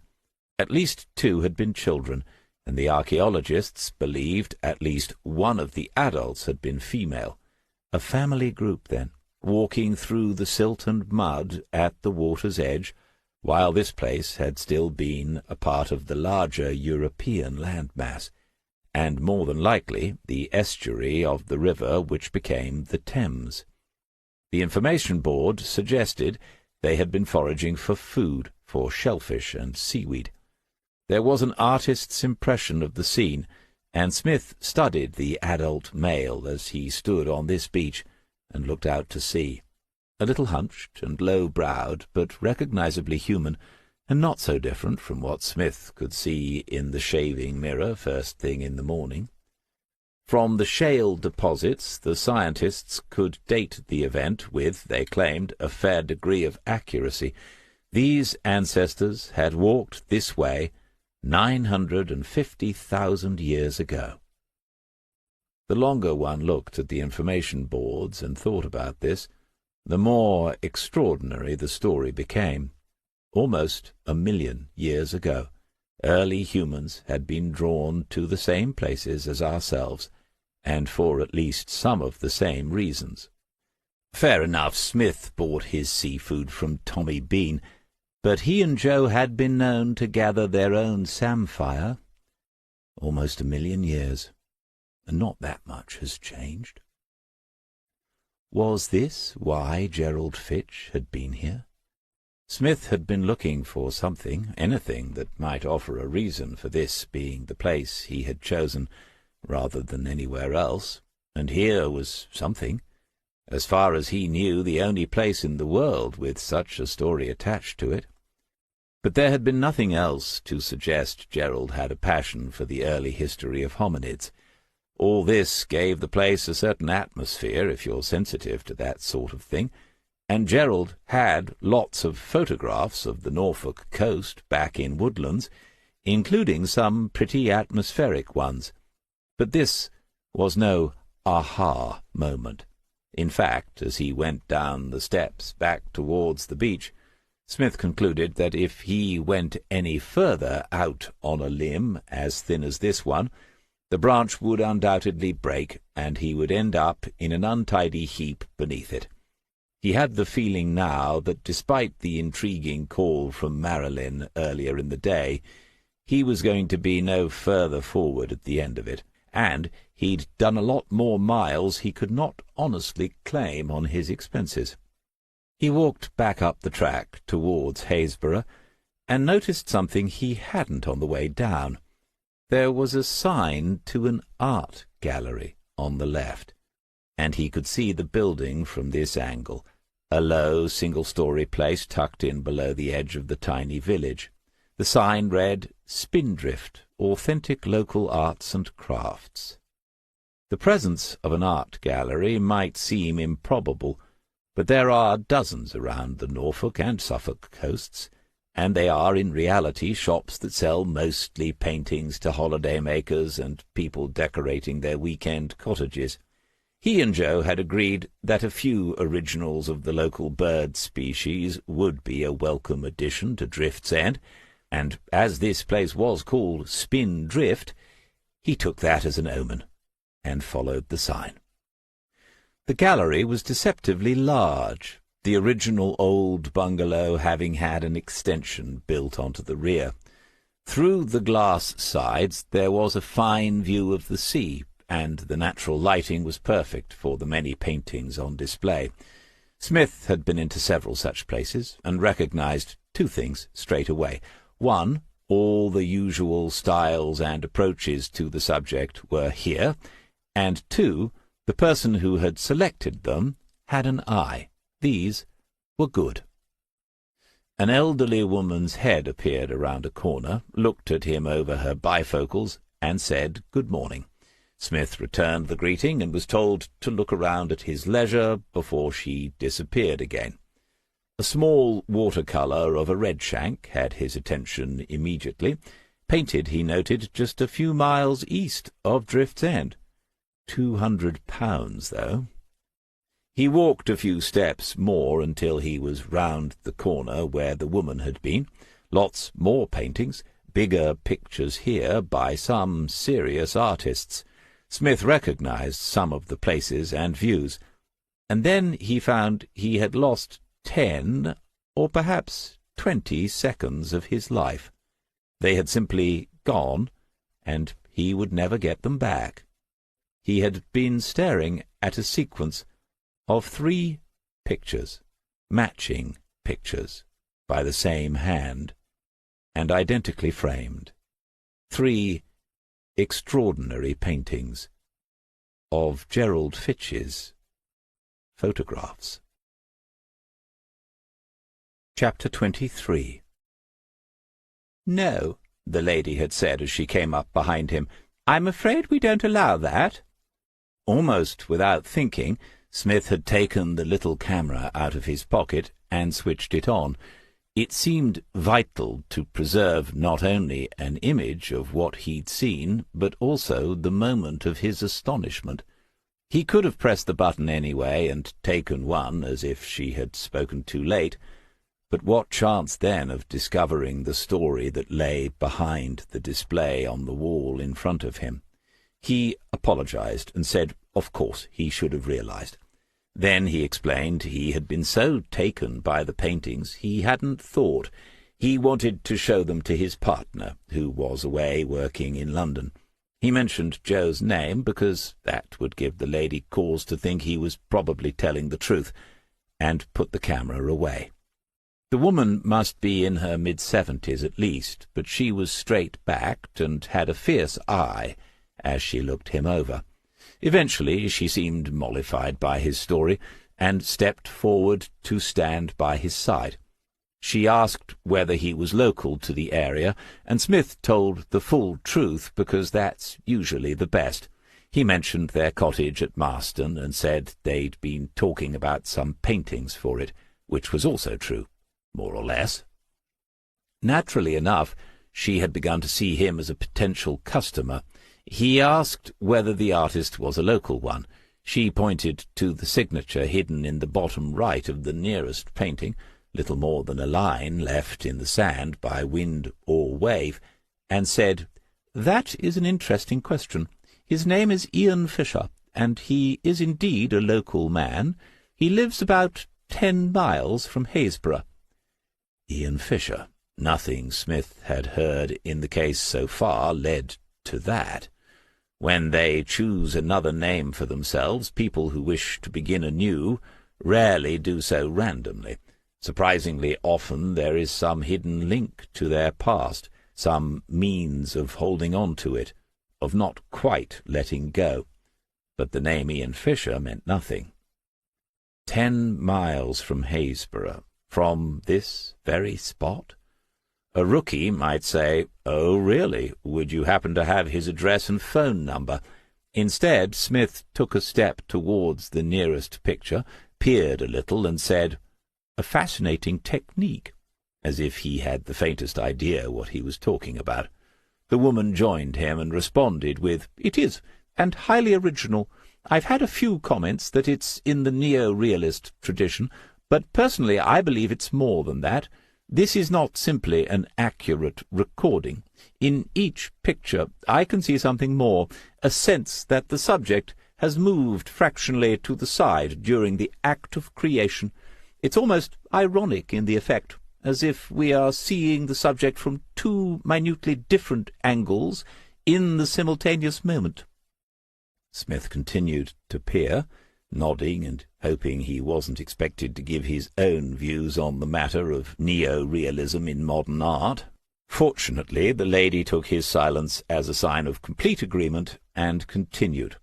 At least 2 had been children, and the archaeologists believed at least one of the adults had been female. A family group, then, walking through the silt and mud at the water's edge, while this place had still been a part of the larger European landmass, and more than likely the estuary of the river which became the Thames. The information board suggested they had been foraging for food, for shellfish and seaweed. There was an artist's impression of the scene, and Smith studied the adult male as he stood on this beach and looked out to sea, a little hunched and low-browed, but recognizably human, and not so different from what Smith could see in the shaving mirror first thing in the morning. From the shale deposits, the scientists could date the event with, they claimed, a fair degree of accuracy. These ancestors had walked this way 950,000 years ago. The longer one looked at the information boards and thought about this, the more extraordinary the story became. Almost 1,000,000 years ago, early humans had been drawn to the same places as ourselves, and for at least some of the same reasons. Fair enough, Smith bought his seafood from Tommy Bean, but he and Joe had been known to gather their own samphire. Almost 1,000,000 years, and not that much has changed. Was this why Gerald Fitch had been here? Smith had been looking for something, anything that might offer a reason for this being the place he had chosen rather than anywhere else, and here was something. As far as he knew, the only place in the world with such a story attached to it. But there had been nothing else to suggest Gerald had a passion for the early history of hominids. All this gave the place a certain atmosphere, if you're sensitive to that sort of thing, and Gerald had lots of photographs of the Norfolk coast back in Woodlands, including some pretty atmospheric ones. But this was no aha moment. In fact, as he went down the steps back towards the beach, Smith concluded that if he went any further out on a limb as thin as this one, the branch would undoubtedly break, and he would end up in an untidy heap beneath it. He had the feeling now that despite the intriguing call from Marilyn earlier in the day, he was going to be no further forward at the end of it, and he'd done a lot more miles he could not honestly claim on his expenses. He walked back up the track towards Haysborough, and noticed something he hadn't on the way down. There was a sign to an art gallery on the left, and he could see the building from this angle, a low single-story place tucked in below the edge of the tiny village. The sign read, "Spindrift, Authentic Local Arts and Crafts." The presence of an art gallery might seem improbable, but there are dozens around the Norfolk and Suffolk coasts, and they are in reality shops that sell mostly paintings to holiday-makers and people decorating their weekend cottages. He and Joe had agreed that a few originals of the local bird species would be a welcome addition to Drift's End, and as this place was called Spindrift, he took that as an omen, and followed the sign. The gallery was deceptively large, the original old bungalow having had an extension built onto the rear. Through the glass sides there was a fine view of the sea, and the natural lighting was perfect for the many paintings on display. Smith had been into several such places, and recognized two things straight away. One, all the usual styles and approaches to the subject were here, and two, the person who had selected them had an eye. These were good. An elderly woman's head appeared around a corner, looked at him over her bifocals, and said good morning. Smith returned the greeting and was told to look around at his leisure before she disappeared again. A small watercolour of a redshank had his attention immediately, painted, he noted, just a few miles east of Drift's End. £200, though. He walked a few steps more until he was round the corner where the woman had been. Lots more paintings, bigger pictures here by some serious artists. Smith recognized some of the places and views, and then he found he had lost 10 or perhaps 20 seconds of his life. They had simply gone, and he would never get them back. He had been staring at a sequence of 3 pictures, matching pictures, by the same hand, and identically framed. 3 extraordinary paintings of Gerald Fitch's photographs. Chapter 23. "No," the lady had said as she came up behind him, "I'm afraid we don't allow that." Almost without thinking, Smith had taken the little camera out of his pocket and switched it on. It seemed vital to preserve not only an image of what he'd seen, but also the moment of his astonishment. He could have pressed the button anyway and taken one, as if she had spoken too late, but what chance then of discovering the story that lay behind the display on the wall in front of him? He apologized and said, of course, he should have realized. Then he explained he had been so taken by the paintings he hadn't thought. He wanted to show them to his partner, who was away working in London. He mentioned Joe's name because that would give the lady cause to think he was probably telling the truth, and put the camera away. The woman must be in her mid-70s at least, but she was straight-backed and had a fierce eye as she looked him over. Eventually she seemed mollified by his story, and stepped forward to stand by his side. She asked whether he was local to the area, and Smith told the full truth because that's usually the best. He mentioned their cottage at Marston and said they'd been talking about some paintings for it, which was also true, more or less. Naturally enough, she had begun to see him as a potential customer. He asked whether the artist was a local one. She pointed to the signature hidden in the bottom right of the nearest painting, little more than a line left in the sand by wind or wave, and said, "That is an interesting question. His name is Ian Fisher, and he is indeed a local man. He lives about 10 miles from Haysborough." Ian Fisher. Nothing Smith had heard in the case so far led to that. When they choose another name for themselves, people who wish to begin anew rarely do so randomly. Surprisingly often there is some hidden link to their past, some means of holding on to it, of not quite letting go. But the name Ian Fisher meant nothing. 10 miles from Haysborough, from this very spot? A rookie might say, "Oh, really? Would you happen to have his address and phone number?" Instead, Smith took a step towards the nearest picture, peered a little, and said, "A fascinating technique," as if he had the faintest idea what he was talking about. The woman joined him and responded with, "It is, and highly original. I've had a few comments that it's in the neo-realist tradition, but personally I believe it's more than that. This is not simply an accurate recording. In each picture I can see something more, a sense that the subject has moved fractionally to the side during the act of creation. It's almost ironic in the effect, as if we are seeing the subject from two minutely different angles in the simultaneous moment." Smith continued to peer, nodding and hoping he wasn't expected to give his own views on the matter of neo-realism in modern art. Fortunately, the lady took his silence as a sign of complete agreement and continued.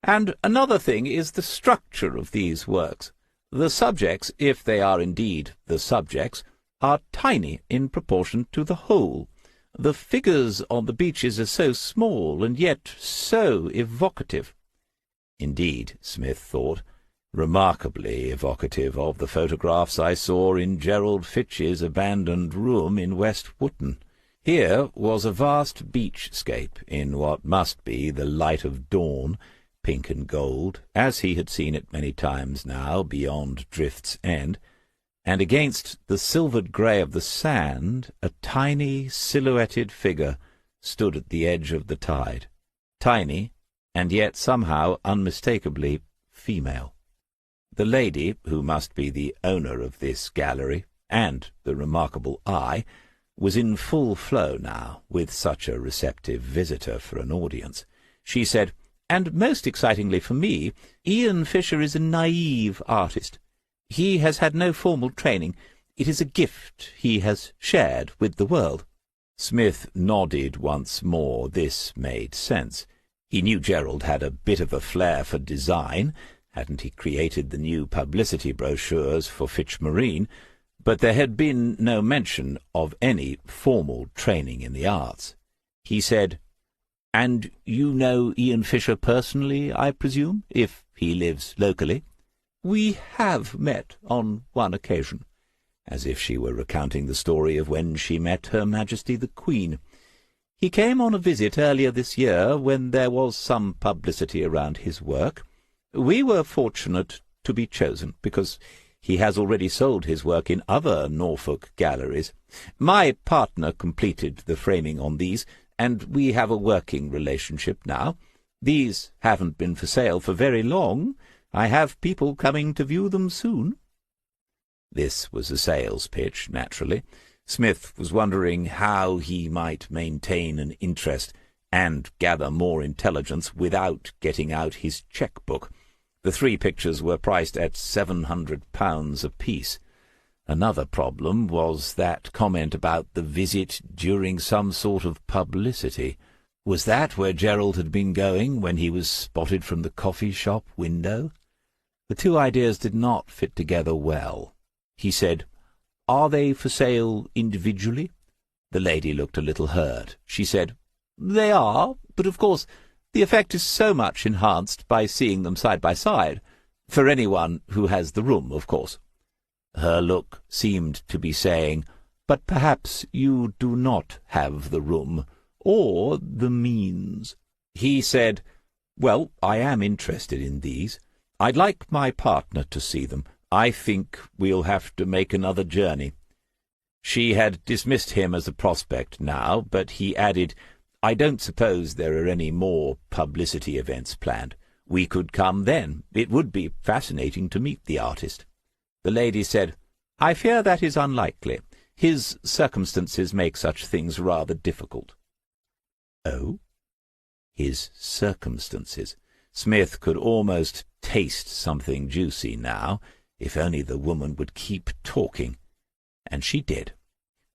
"And another thing is the structure of these works. The subjects, if they are indeed the subjects, are tiny in proportion to the whole. The figures on the beaches are so small and yet so evocative." Indeed, Smith thought, remarkably evocative of the photographs I saw in Gerald Fitch's abandoned room in West Wootton. Here was a vast beachscape in what must be the light of dawn, pink and gold, as he had seen it many times now beyond Drift's End, and against the silvered grey of the sand a tiny silhouetted figure stood at the edge of the tide, tiny, and yet somehow unmistakably female. The lady, who must be the owner of this gallery, and the remarkable eye, was in full flow now, with such a receptive visitor for an audience. She said, "And most excitingly for me, Ian Fisher is a naive artist. He has had no formal training. It is a gift he has shared with the world." Smith nodded once more. This made sense. He knew Gerald had a bit of a flair for design. Hadn't he created the new publicity brochures for Fitch Marine? But there had been no mention of any formal training in the arts. He said, "And you know Ian Fisher personally, I presume, if he lives locally?" "We have met on one occasion," as if she were recounting the story of when she met Her Majesty the Queen. "He came on a visit earlier this year when there was some publicity around his work. We were fortunate to be chosen, because he has already sold his work in other Norfolk galleries. My partner completed the framing on these, and we have a working relationship now. These haven't been for sale for very long. I have people coming to view them soon." This was a sales pitch, naturally. Smith was wondering how he might maintain an interest and gather more intelligence without getting out his cheque-book. The 3 pictures were priced at £700 apiece. Another problem was that comment about the visit during some sort of publicity. Was that where Gerald had been going when he was spotted from the coffee-shop window? The two ideas did not fit together well. He said, "Are they for sale individually?" The lady looked a little hurt. She said, "They are, but of course the effect is so much enhanced by seeing them side by side. For anyone who has the room, of course." Her look seemed to be saying, "But perhaps you do not have the room, or the means." He said, "Well, I am interested in these. I'd like my partner to see them. I think we'll have to make another journey." She had dismissed him as a prospect now, but he added, "I don't suppose there are any more publicity events planned. We could come then. It would be fascinating to meet the artist." The lady said, "I fear that is unlikely. His circumstances make such things rather difficult." Oh? His circumstances. Smith could almost taste something juicy now, if only the woman would keep talking. And she did.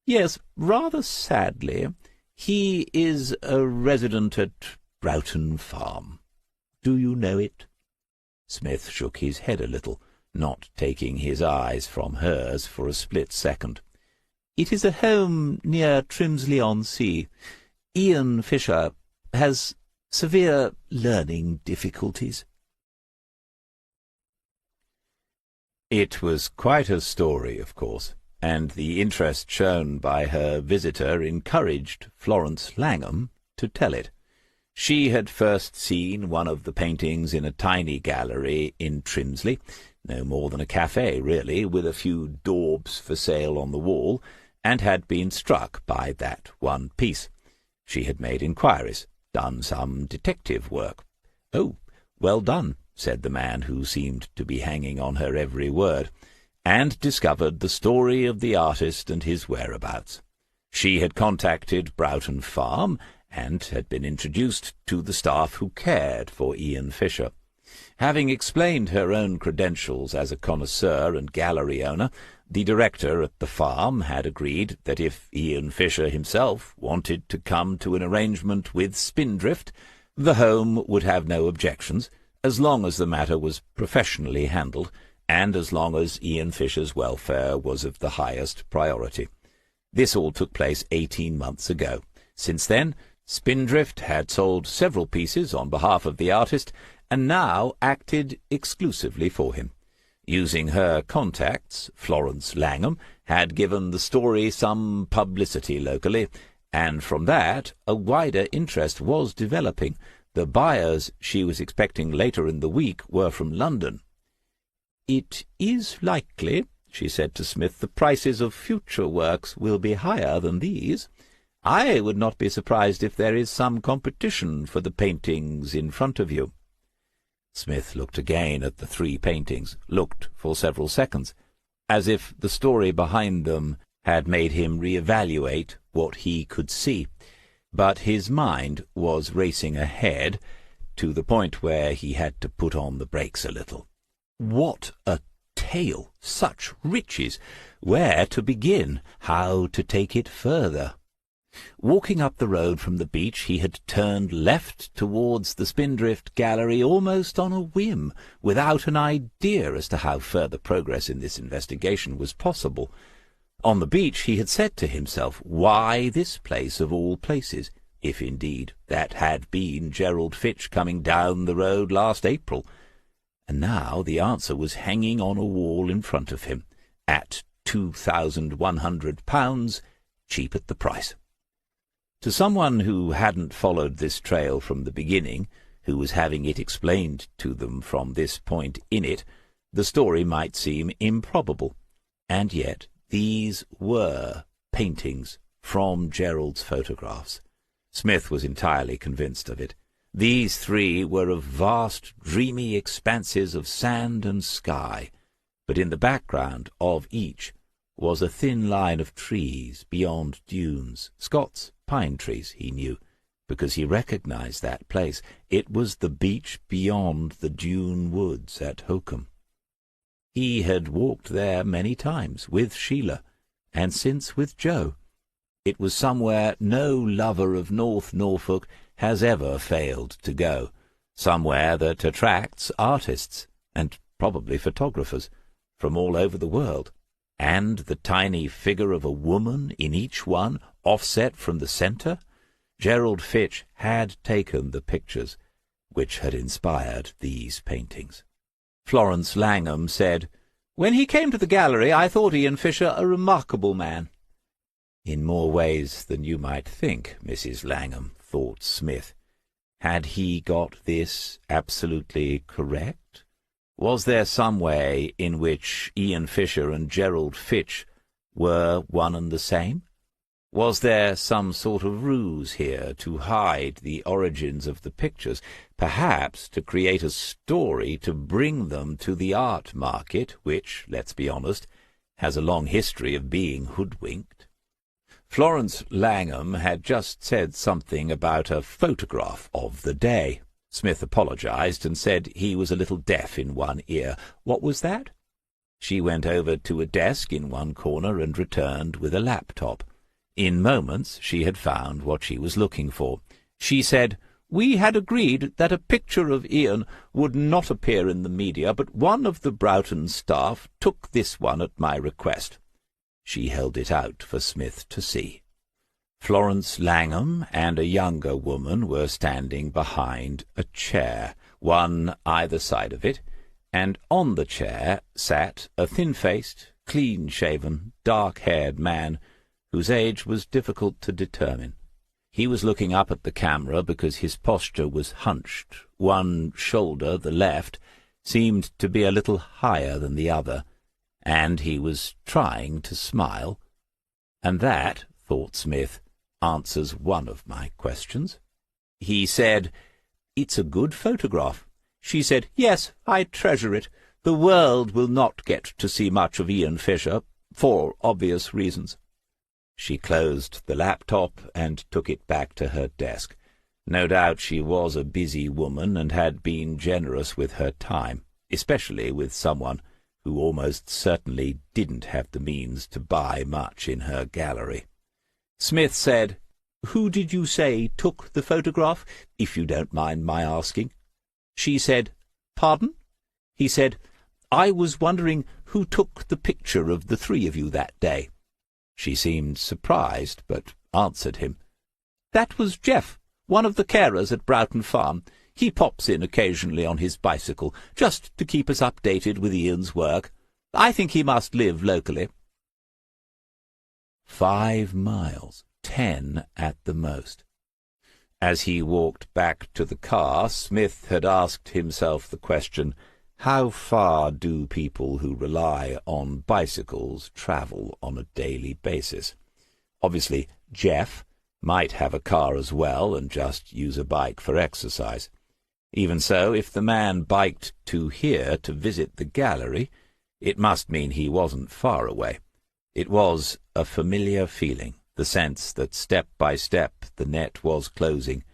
"Yes, rather sadly. He is a resident at Broughton Farm. Do you know it?" Smith shook his head a little, not taking his eyes from hers for a split second. "It is a home near Trimsley-on-Sea. Ian Fisher has severe learning difficulties." It was quite a story, of course, and the interest shown by her visitor encouraged Florence Langham to tell it. She had first seen one of the paintings in a tiny gallery in Trimsley, no more than a cafe, really, with a few daubs for sale on the wall, and had been struck by that one piece. She had made inquiries, done some detective work. "Oh, well done," said the man who seemed to be hanging on her every word, and discovered the story of the artist and his whereabouts. She had contacted Broughton Farm and had been introduced to the staff who cared for Ian Fisher. Having explained her own credentials as a connoisseur and gallery owner, the director at the farm had agreed that if Ian Fisher himself wanted to come to an arrangement with Spindrift, the home would have no objections, as long as the matter was professionally handled, and as long as Ian Fisher's welfare was of the highest priority. This all took place 18 months ago. Since then, Spindrift had sold several pieces on behalf of the artist, and now acted exclusively for him. Using her contacts, Florence Langham had given the story some publicity locally, and from that a wider interest was developing. The buyers she was expecting later in the week were from London. "It is likely," she said to Smith, "the prices of future works will be higher than these. I would not be surprised if there is some competition for the paintings in front of you." Smith looked again at the 3 paintings, looked for several seconds, as if the story behind them had made him re-evaluate what he could see. But his mind was racing ahead to the point where he had to put on the brakes a little. What a tale! Such riches! Where to begin? How to take it further? Walking up the road from the beach, he had turned left towards the Spindrift Gallery almost on a whim, without an idea as to how further progress in this investigation was possible. On the beach he had said to himself, why this place of all places, if indeed that had been Gerald Fitch coming down the road last April? And now the answer was hanging on a wall in front of him, at £2,100, cheap at the price. To someone who hadn't followed this trail from the beginning, who was having it explained to them from this point in it, the story might seem improbable. And yet these were paintings from Gerald's photographs. Smith was entirely convinced of it. These 3 were of vast, dreamy expanses of sand and sky, but in the background of each was a thin line of trees beyond dunes, Scott's pine trees, he knew, because he recognized that place. It was the beach beyond the dune woods at Hokum. He had walked there many times with Sheila, and since with Joe. It was somewhere no lover of North Norfolk has ever failed to go, somewhere that attracts artists, and probably photographers, from all over the world. And the tiny figure of a woman in each one, offset from the centre? Gerald Fitch had taken the pictures which had inspired these paintings. Florence Langham said, "When he came to the gallery, I thought Ian Fisher a remarkable man." In more ways than you might think, Mrs. Langham, thought Smith. Had he got this absolutely correct? Was there some way in which Ian Fisher and Gerald Fitch were one and the same? Was there some sort of ruse here to hide the origins of the pictures, perhaps to create a story to bring them to the art market, which, let's be honest, has a long history of being hoodwinked? Florence Langham had just said something about a photograph of the day. Smith apologized and said he was a little deaf in one ear. What was that? She went over to a desk in one corner and returned with a laptop. In moments she had found what she was looking for. She said, "We had agreed that a picture of Ian would not appear in the media, but one of the Broughton staff took this one at my request." She held it out for Smith to see. Florence Langham and a younger woman were standing behind a chair, one either side of it, and on the chair sat a thin-faced, clean-shaven, dark-haired man whose age was difficult to determine. He was looking up at the camera because his posture was hunched. One shoulder, the left, seemed to be a little higher than the other, and he was trying to smile. And that, thought Smith, answers one of my questions. He said, "It's a good photograph." She said, "Yes, I treasure it. The world will not get to see much of Ian Fisher, for obvious reasons." She closed the laptop and took it back to her desk. No doubt she was a busy woman and had been generous with her time, especially with someone who almost certainly didn't have the means to buy much in her gallery. Smith said, "Who did you say took the photograph, if you don't mind my asking?" She said, "Pardon?" He said, "I was wondering who took the picture of the three of you that day." She seemed surprised, but answered him, "That was Jeff, one of the carers at Broughton Farm. He pops in occasionally on his bicycle, just to keep us updated with Ian's work. I think he must live locally." 5 miles, 10 at the most. As he walked back to the car, Smith had asked himself the question, how far do people who rely on bicycles travel on a daily basis? Obviously, Jeff might have a car as well and just use a bike for exercise. Even so, if the man biked to here to visit the gallery, it must mean he wasn't far away. It was a familiar feeling, the sense that step by step the net was closing,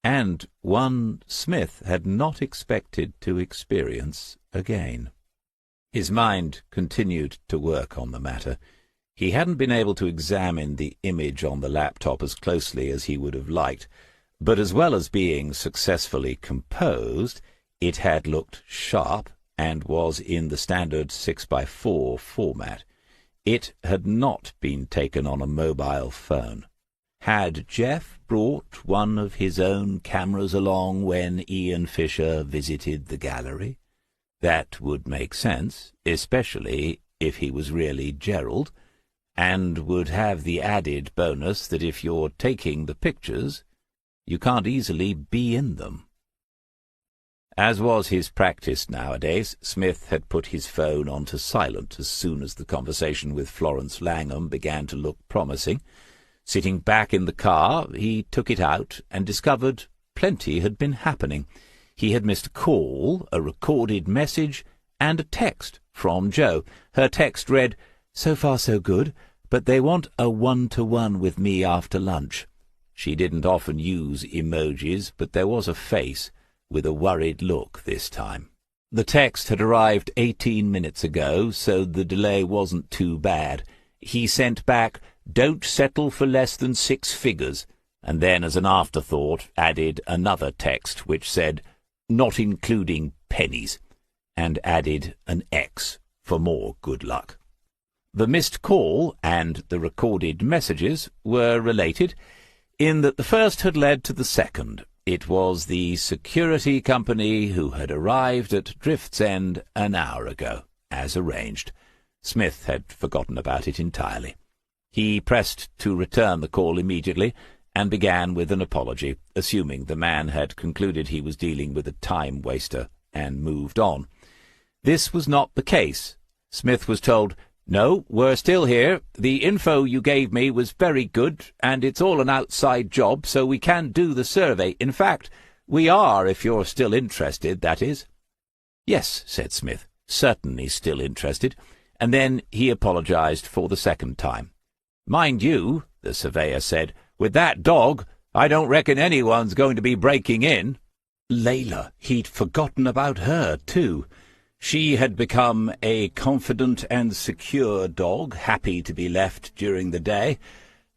and one Smith had not expected to experience again. His mind continued to work on the matter. He hadn't been able to examine the image on the laptop as closely as he would have liked, but as well as being successfully composed, it had looked sharp and was in the standard 6x4 format. It had not been taken on a mobile phone. Had Jeff brought one of his own cameras along when Ian Fisher visited the gallery? That would make sense, especially if he was really Gerald, and would have the added bonus that if you're taking the pictures, you can't easily be in them. As was his practice nowadays, Smith had put his phone onto silent as soon as the conversation with Florence Langham began to look promising. Sitting back in the car, he took it out and discovered plenty had been happening. He had missed a call, a recorded message, and a text from Jo. Her text read, "So far so good, but they want a one-to-one with me after lunch." She didn't often use emojis, but there was a face with a worried look this time. The text had arrived 18 minutes ago, so the delay wasn't too bad. He sent back, "Don't settle for less than 6 figures," and then, as an afterthought, added another text which said, "Not including pennies," and added an X for more good luck. The missed call and the recorded messages were related, in that the first had led to the second. It was the security company who had arrived at Drift's End an hour ago, as arranged. Smith had forgotten about it entirely. He pressed to return the call immediately, and began with an apology, assuming the man had concluded he was dealing with a time-waster, and moved on. This was not the case. Smith was told, "No, we're still here. The info you gave me was very good, and it's all an outside job, so we can do the survey. In fact, we are, if you're still interested, that is." "Yes," said Smith, certainly still interested, and then he apologized for the second time. "Mind you," the surveyor said, "with that dog, I don't reckon anyone's going to be breaking in." Layla, he'd forgotten about her, too. She had become a confident and secure dog, happy to be left during the day,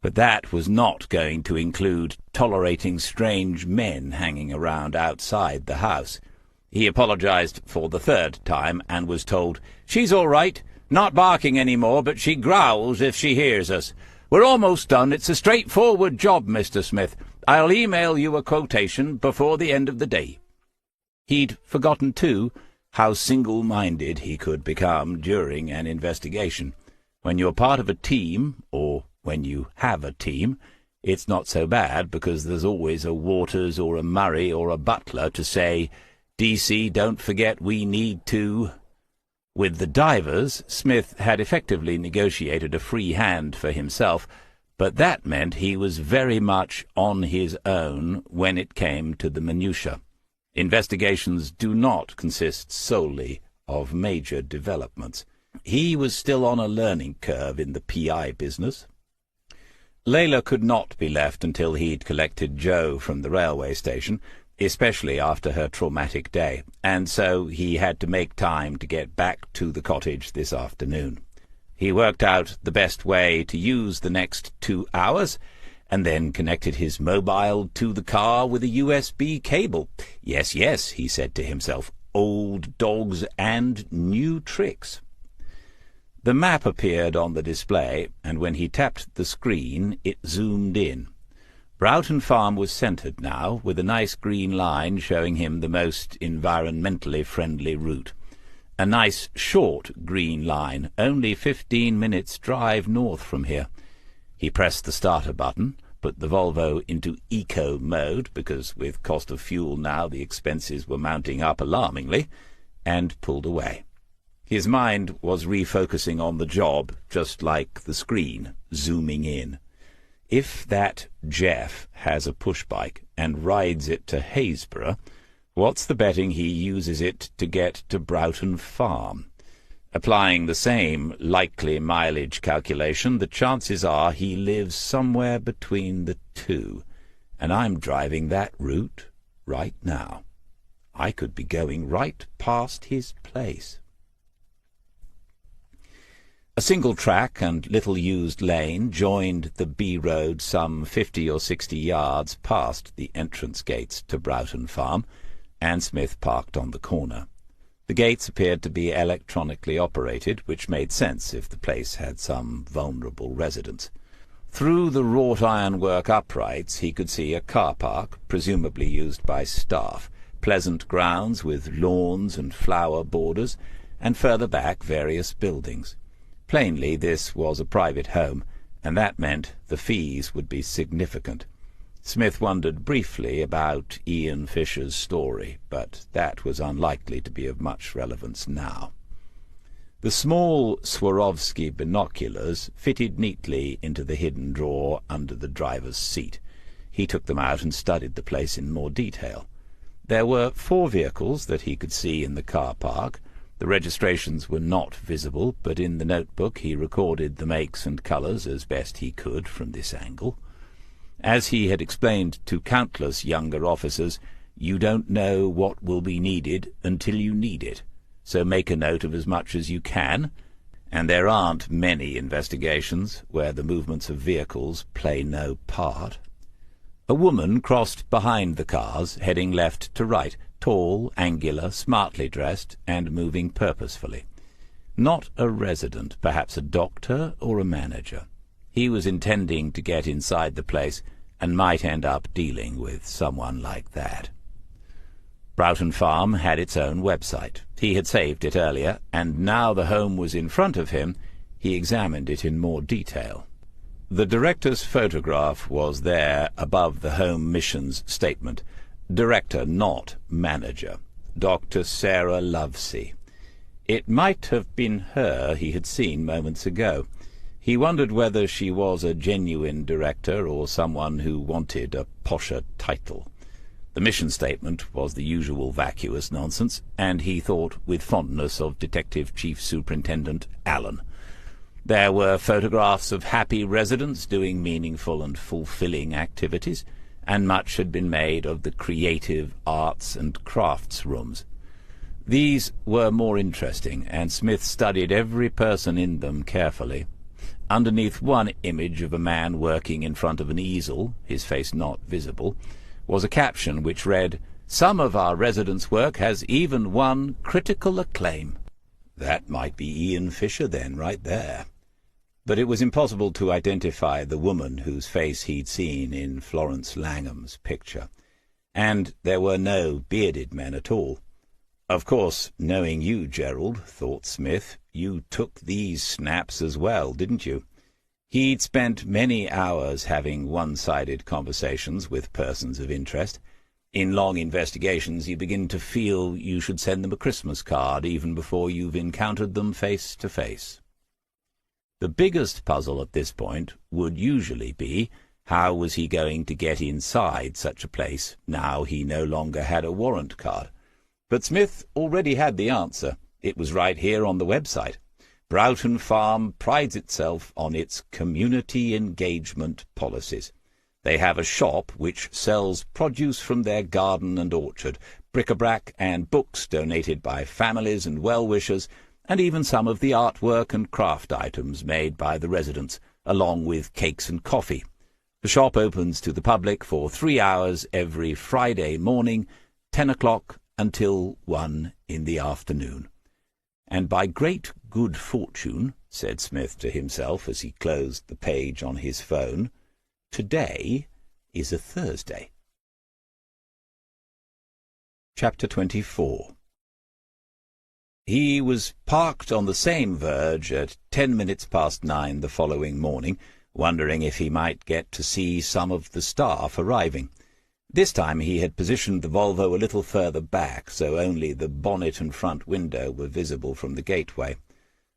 but that was not going to include tolerating strange men hanging around outside the house. He apologized for the third time and was told, "She's all right, not barking any more, but she growls if she hears us. We're almost done. It's a straightforward job, Mr. Smith. I'll email you a quotation before the end of the day." He'd forgotten, too, how single-minded he could become during an investigation. When you're part of a team, or when you have a team, it's not so bad because there's always a Waters or a Murray or a Butler to say, "DC, don't forget we need to." With the divers, Smith had effectively negotiated a free hand for himself, but that meant he was very much on his own when it came to the minutiae. Investigations do not consist solely of major developments. He was still on a learning curve in the PI business. Layla could not be left until he'd collected Joe from the railway station, especially after her traumatic day, and so he had to make time to get back to the cottage this afternoon. He worked out the best way to use the next 2 hours, and then connected his mobile to the car with a USB cable. Yes, yes, he said to himself, old dogs and new tricks. The map appeared on the display, and when he tapped the screen, it zoomed in. Broughton Farm was centred now, with a nice green line showing him the most environmentally friendly route. A nice short green line, only 15 minutes' drive north from here. He pressed the starter button, put the Volvo into eco mode, because with cost of fuel now the expenses were mounting up alarmingly, and pulled away. His mind was refocusing on the job, just like the screen, zooming in. If that Jeff has a push-bike and rides it to Haysborough, what's the betting he uses it to get to Broughton Farm? Applying the same likely mileage calculation, the chances are he lives somewhere between the two, and I'm driving that route right now. I could be going right past his place. A single track and little-used lane joined the B-road some 50 or 60 yards past the entrance gates to Broughton Farm, and Smith parked on the corner. The gates appeared to be electronically operated, which made sense if the place had some vulnerable residents. Through the wrought ironwork uprights he could see a car park, presumably used by staff, pleasant grounds with lawns and flower borders, and further back various buildings. Plainly this was a private home, and that meant the fees would be significant. Smith wondered briefly about Ian Fisher's story, but that was unlikely to be of much relevance now. The small Swarovski binoculars fitted neatly into the hidden drawer under the driver's seat. He took them out and studied the place in more detail. There were 4 vehicles that he could see in the car park. The registrations were not visible, but in the notebook he recorded the makes and colours as best he could from this angle. As he had explained to countless younger officers, you don't know what will be needed until you need it, so make a note of as much as you can, and there aren't many investigations where the movements of vehicles play no part. A woman crossed behind the cars, heading left to right, tall, angular, smartly dressed, and moving purposefully. Not a resident, perhaps a doctor or a manager. He was intending to get inside the place, and might end up dealing with someone like that. Broughton Farm had its own website. He had saved it earlier, and now the home was in front of him, he examined it in more detail. The director's photograph was there above the Home Mission's statement. Director, not manager. Dr. Sarah Lovesey. It might have been her he had seen moments ago. He wondered whether she was a genuine director or someone who wanted a posher title. The mission statement was the usual vacuous nonsense, and he thought with fondness of Detective Chief Superintendent Allen. There were photographs of happy residents doing meaningful and fulfilling activities, and much had been made of the creative arts and crafts rooms. These were more interesting, and Smith studied every person in them carefully. Underneath one image of a man working in front of an easel, his face not visible, was a caption which read, "Some of our residents' work has even won critical acclaim." That might be Ian Fisher then, right there. But it was impossible to identify the woman whose face he'd seen in Florence Langham's picture. And there were no bearded men at all. Of course, knowing you, Gerald, thought Smith, you took these snaps as well, didn't you? He'd spent many hours having one-sided conversations with persons of interest. In long investigations you begin to feel you should send them a Christmas card even before you've encountered them face to face. The biggest puzzle at this point would usually be, how was he going to get inside such a place now he no longer had a warrant card? But Smith already had the answer. It was right here on the website. Broughton Farm prides itself on its community engagement policies. They have a shop which sells produce from their garden and orchard, bric-a-brac and books donated by families and well-wishers, and even some of the artwork and craft items made by the residents, along with cakes and coffee. The shop opens to the public for 3 hours every Friday morning, 10 o'clock until 1 in the afternoon. And by great good fortune, said Smith to himself as he closed the page on his phone, today is a Thursday. Chapter 24. He was parked on the same verge at 10 minutes past 9 the following morning, wondering if he might get to see some of the staff arriving. This time he had positioned the Volvo a little further back, so only the bonnet and front window were visible from the gateway.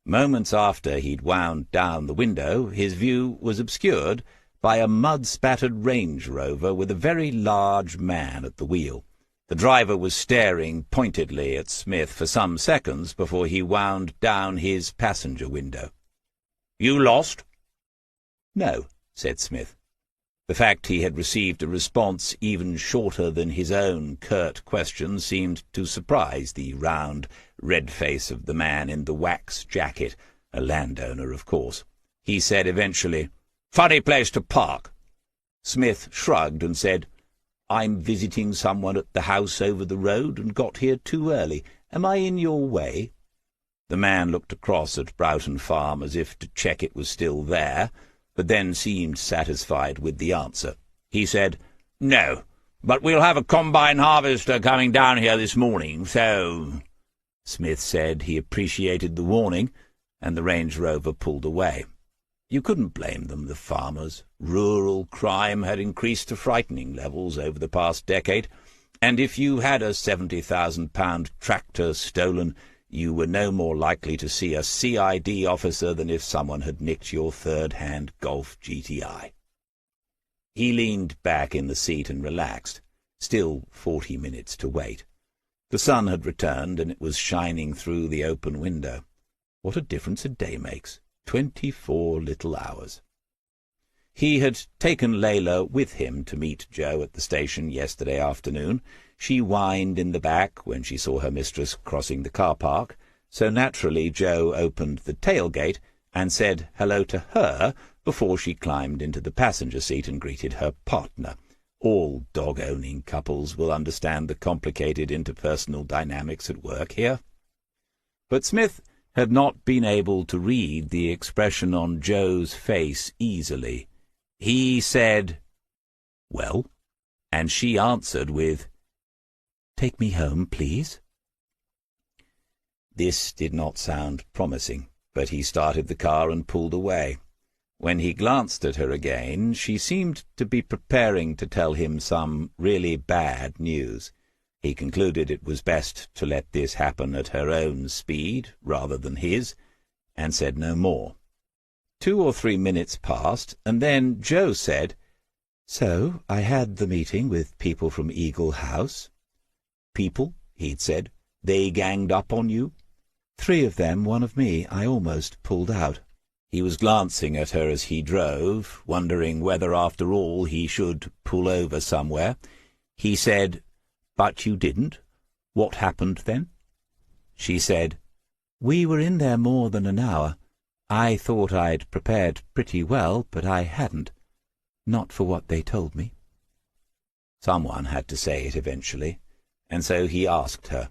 Moments after he'd wound down the window, his view was obscured by a mud-spattered Range Rover with a very large man at the wheel. The driver was staring pointedly at Smith for some seconds before he wound down his passenger window. "You lost?" "No," said Smith. The fact he had received a response even shorter than his own curt question seemed to surprise the round, red face of the man in the wax jacket, a landowner, of course. He said eventually, "Funny place to park." Smith shrugged and said, "I'm visiting someone at the house over the road and got here too early. Am I in your way?" The man looked across at Broughton Farm as if to check it was still there, but then seemed satisfied with the answer. He said, "No, but we'll have a combine harvester coming down here this morning, so—" Smith said he appreciated the warning, and the Range Rover pulled away. You couldn't blame them, the farmers. Rural crime had increased to frightening levels over the past decade, and if you had a £70,000 tractor stolen, you were no more likely to see a CID officer than if someone had nicked your third-hand Golf GTI. He leaned back in the seat and relaxed. Still 40 minutes to wait. The sun had returned, and it was shining through the open window. What a difference a day makes. 24 little hours. He had taken Layla with him to meet Joe at the station yesterday afternoon. She whined in the back when she saw her mistress crossing the car park, so naturally Joe opened the tailgate and said hello to her before she climbed into the passenger seat and greeted her partner. All dog-owning couples will understand the complicated interpersonal dynamics at work here. But Smith had not been able to read the expression on Joe's face easily. He said, "Well?" and she answered with, "Take me home, please." This did not sound promising, but he started the car and pulled away. When he glanced at her again, she seemed to be preparing to tell him some really bad news. He concluded it was best to let this happen at her own speed rather than his, and said no more. 2 or 3 minutes passed, and then Joe said, "So I had the meeting with people from Eagle House." "People?" he'd said. "They ganged up on you?" "3 of them, 1 of me. I almost pulled out." He was glancing at her as he drove, wondering whether after all he should pull over somewhere. He said, "But you didn't? What happened then?" She said, "We were in there more than an hour. I thought I'd prepared pretty well, but I hadn't. Not for what they told me." Someone had to say it eventually, and so he asked her,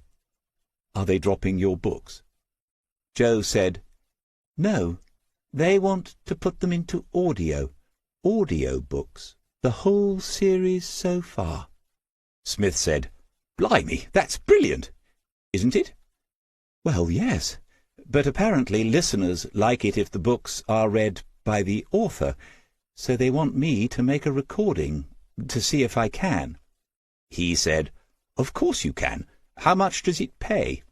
"Are they dropping your books?" Joe said, "No, they want to put them into audiobooks, the whole series so far." Smith said, "Blimey, that's brilliant, isn't it?" "Well, yes, but apparently listeners like it if the books are read by the author, so they want me to make a recording to see if I can." He said, "Of course you can. How much does it pay?"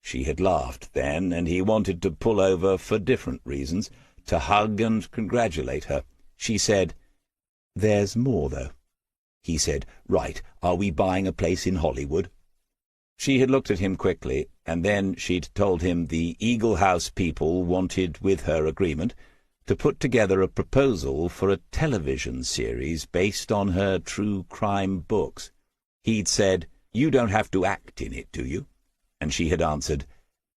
She had laughed then, and he wanted to pull over for different reasons, to hug and congratulate her. She said, "There's more, though." He said, "Right, are we buying a place in Hollywood?" She had looked at him quickly, and then she'd told him the Eagle House people wanted, with her agreement, to put together a proposal for a television series based on her true crime books. He'd said, "You don't have to act in it, do you?" And she had answered,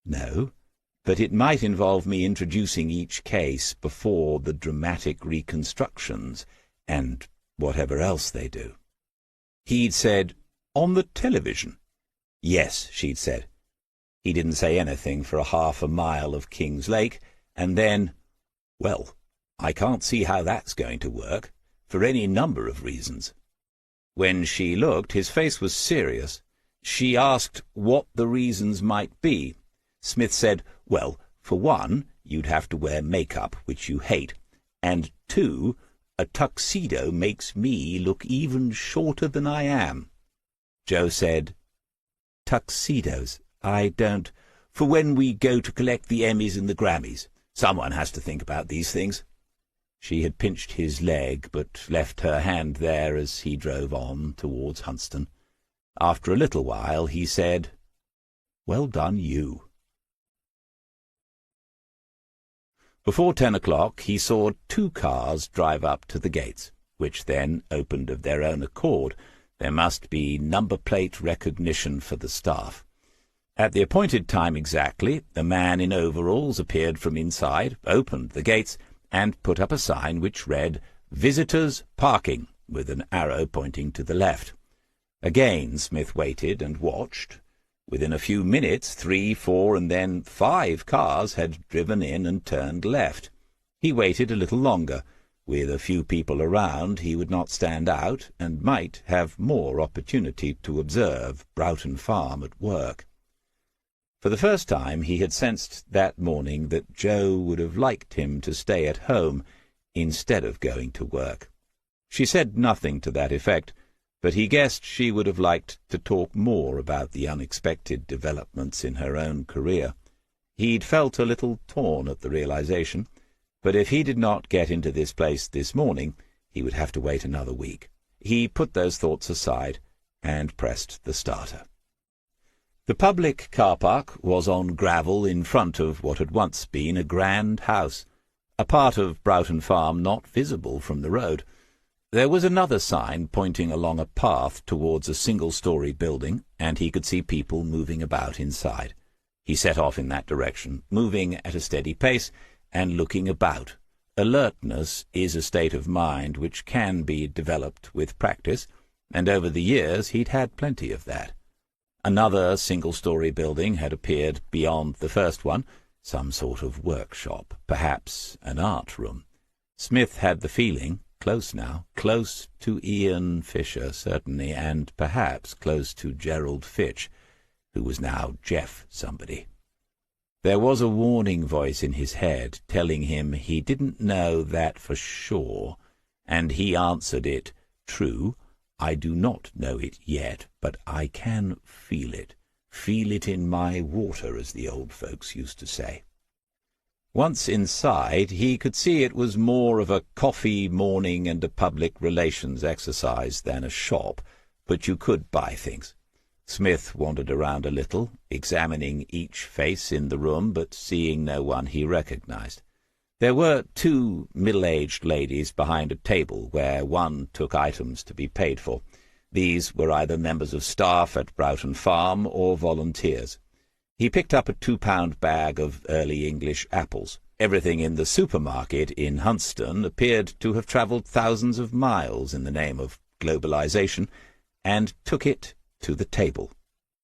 "No, but it might involve me introducing each case before the dramatic reconstructions, and whatever else they do." He'd said, "On the television?" "Yes," she'd said. He didn't say anything for half a mile of King's Lake, and then, "Well, I can't see how that's going to work, for any number of reasons." When she looked, his face was serious. She asked what the reasons might be. Smith said, "Well, for one, you'd have to wear makeup, which you hate, and two, a tuxedo makes me look even shorter than I am." Joe said, "Tuxedos, I don't... For when we go to collect the Emmys and the Grammys. Someone has to think about these things." She had pinched his leg, but left her hand there as he drove on towards Hunstanton. After a little while he said, "Well done, you." Before 10 o'clock he saw 2 cars drive up to the gates, which then opened of their own accord. There must be number-plate recognition for the staff. At the appointed time exactly, a man in overalls appeared from inside, opened the gates, and put up a sign which read, "Visitors Parking," with an arrow pointing to the left. Again Smith waited and watched. Within a few minutes 3, 4, and then 5 cars had driven in and turned left. He waited a little longer. With a few people around, he would not stand out, and might have more opportunity to observe Broughton Farm at work. For the first time he had sensed that morning that Jo would have liked him to stay at home instead of going to work. She said nothing to that effect, but he guessed she would have liked to talk more about the unexpected developments in her own career. He'd felt a little torn at the realization, but if he did not get into this place this morning, he would have to wait another week. He put those thoughts aside and pressed the starter. The public car park was on gravel in front of what had once been a grand house, a part of Broughton Farm not visible from the road. There was another sign pointing along a path towards a single-story building, and he could see people moving about inside. He set off in that direction, moving at a steady pace and looking about. Alertness is a state of mind which can be developed with practice, and over the years he'd had plenty of that. Another single-story building had appeared beyond the first one, some sort of workshop, perhaps an art room. Smith had the feeling, close now, close to Ian Fisher, certainly, and perhaps close to Gerald Fitch, who was now Jeff somebody. There was a warning voice in his head telling him he didn't know that for sure, and he answered it, "True, I do not know it yet, but I can feel it in my water, as the old folks used to say." Once inside, he could see it was more of a coffee morning and a public relations exercise than a shop, but you could buy things. Smith wandered around a little, examining each face in the room, but seeing no one he recognized. There were 2 middle-aged ladies behind a table where one took items to be paid for. These were either members of staff at Broughton Farm or volunteers. He picked up a 2-pound bag of early English apples. Everything in the supermarket in Hunstanton appeared to have travelled thousands of miles in the name of globalization, and took it to the table.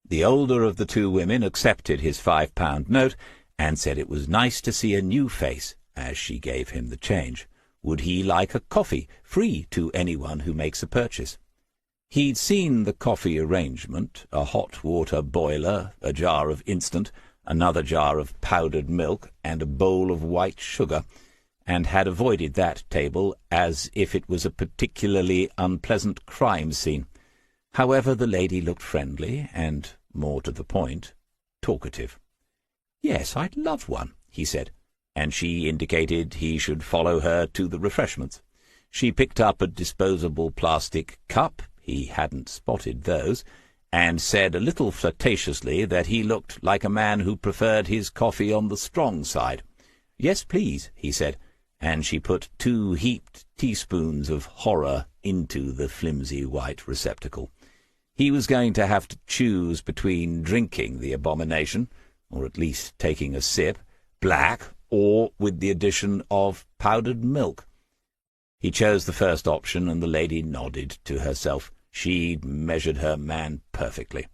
The older of the 2 women accepted his 5-pound note and said it was nice to see a new face, as she gave him the change. Would he like a coffee, free to anyone who makes a purchase? He'd seen the coffee arrangement, a hot water boiler, a jar of instant, another jar of powdered milk, and a bowl of white sugar, and had avoided that table as if it was a particularly unpleasant crime scene. However, the lady looked friendly and, more to the point, talkative. "Yes, I'd love one," he said, and she indicated he should follow her to the refreshments. She picked up a disposable plastic cup, he hadn't spotted those, and said a little flirtatiously that he looked like a man who preferred his coffee on the strong side. "Yes, please," he said, and she put 2 heaped teaspoons of horror into the flimsy white receptacle. He was going to have to choose between drinking the abomination, or at least taking a sip, black, or with the addition of powdered milk. He chose the first option, and the lady nodded to herself. She measured her man perfectly.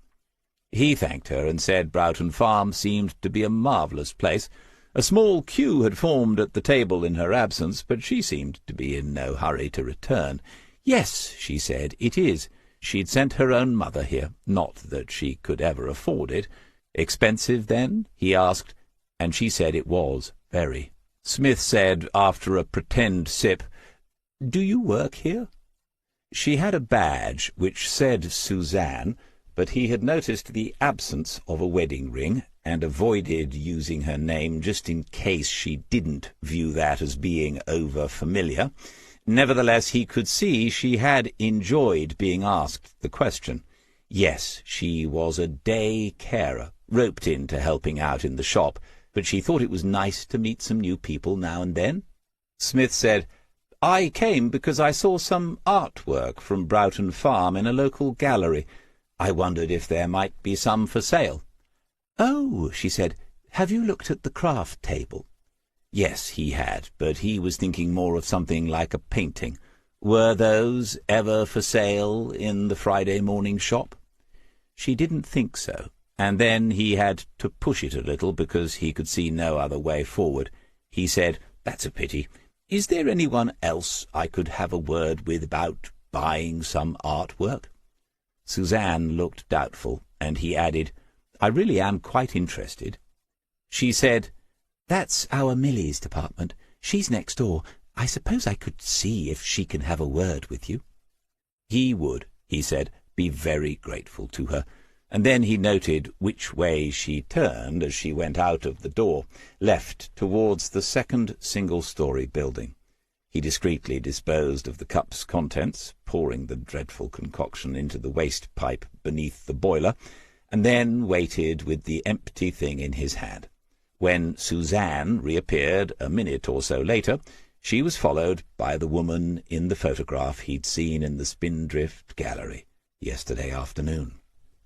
He thanked her and said Broughton Farm seemed to be a marvellous place. A small queue had formed at the table in her absence, but she seemed to be in no hurry to return. "Yes," she said, "it is. She'd sent her own mother here. Not that she could ever afford it." "Expensive, then?" he asked, and she said it was, very. Smith said, after a pretend sip, "Do you work here?" She had a badge which said Suzanne, but he had noticed the absence of a wedding ring, and avoided using her name just in case she didn't view that as being over-familiar. Nevertheless, he could see she had enjoyed being asked the question. Yes, she was a day carer, roped into helping out in the shop, but she thought it was nice to meet some new people now and then. Smith said, "I came because I saw some artwork from Broughton Farm in a local gallery. I wondered if there might be some for sale." "Oh," she said, "have you looked at the craft table?" Yes, he had, but he was thinking more of something like a painting. Were those ever for sale in the Friday morning shop? She didn't think so, and then he had to push it a little because he could see no other way forward. He said, "That's a pity. Is there anyone else I could have a word with about buying some artwork?" Suzanne looked doubtful, and he added, "I really am quite interested." She said, "That's our Millie's department. She's next door. I suppose I could see if she can have a word with you." He would, he said, be very grateful to her, and then he noted which way she turned as she went out of the door, left towards the second single-story building. He discreetly disposed of the cup's contents, pouring the dreadful concoction into the waste pipe beneath the boiler, and then waited with the empty thing in his hand. When Suzanne reappeared a minute or so later, she was followed by the woman in the photograph he'd seen in the Spindrift Gallery yesterday afternoon.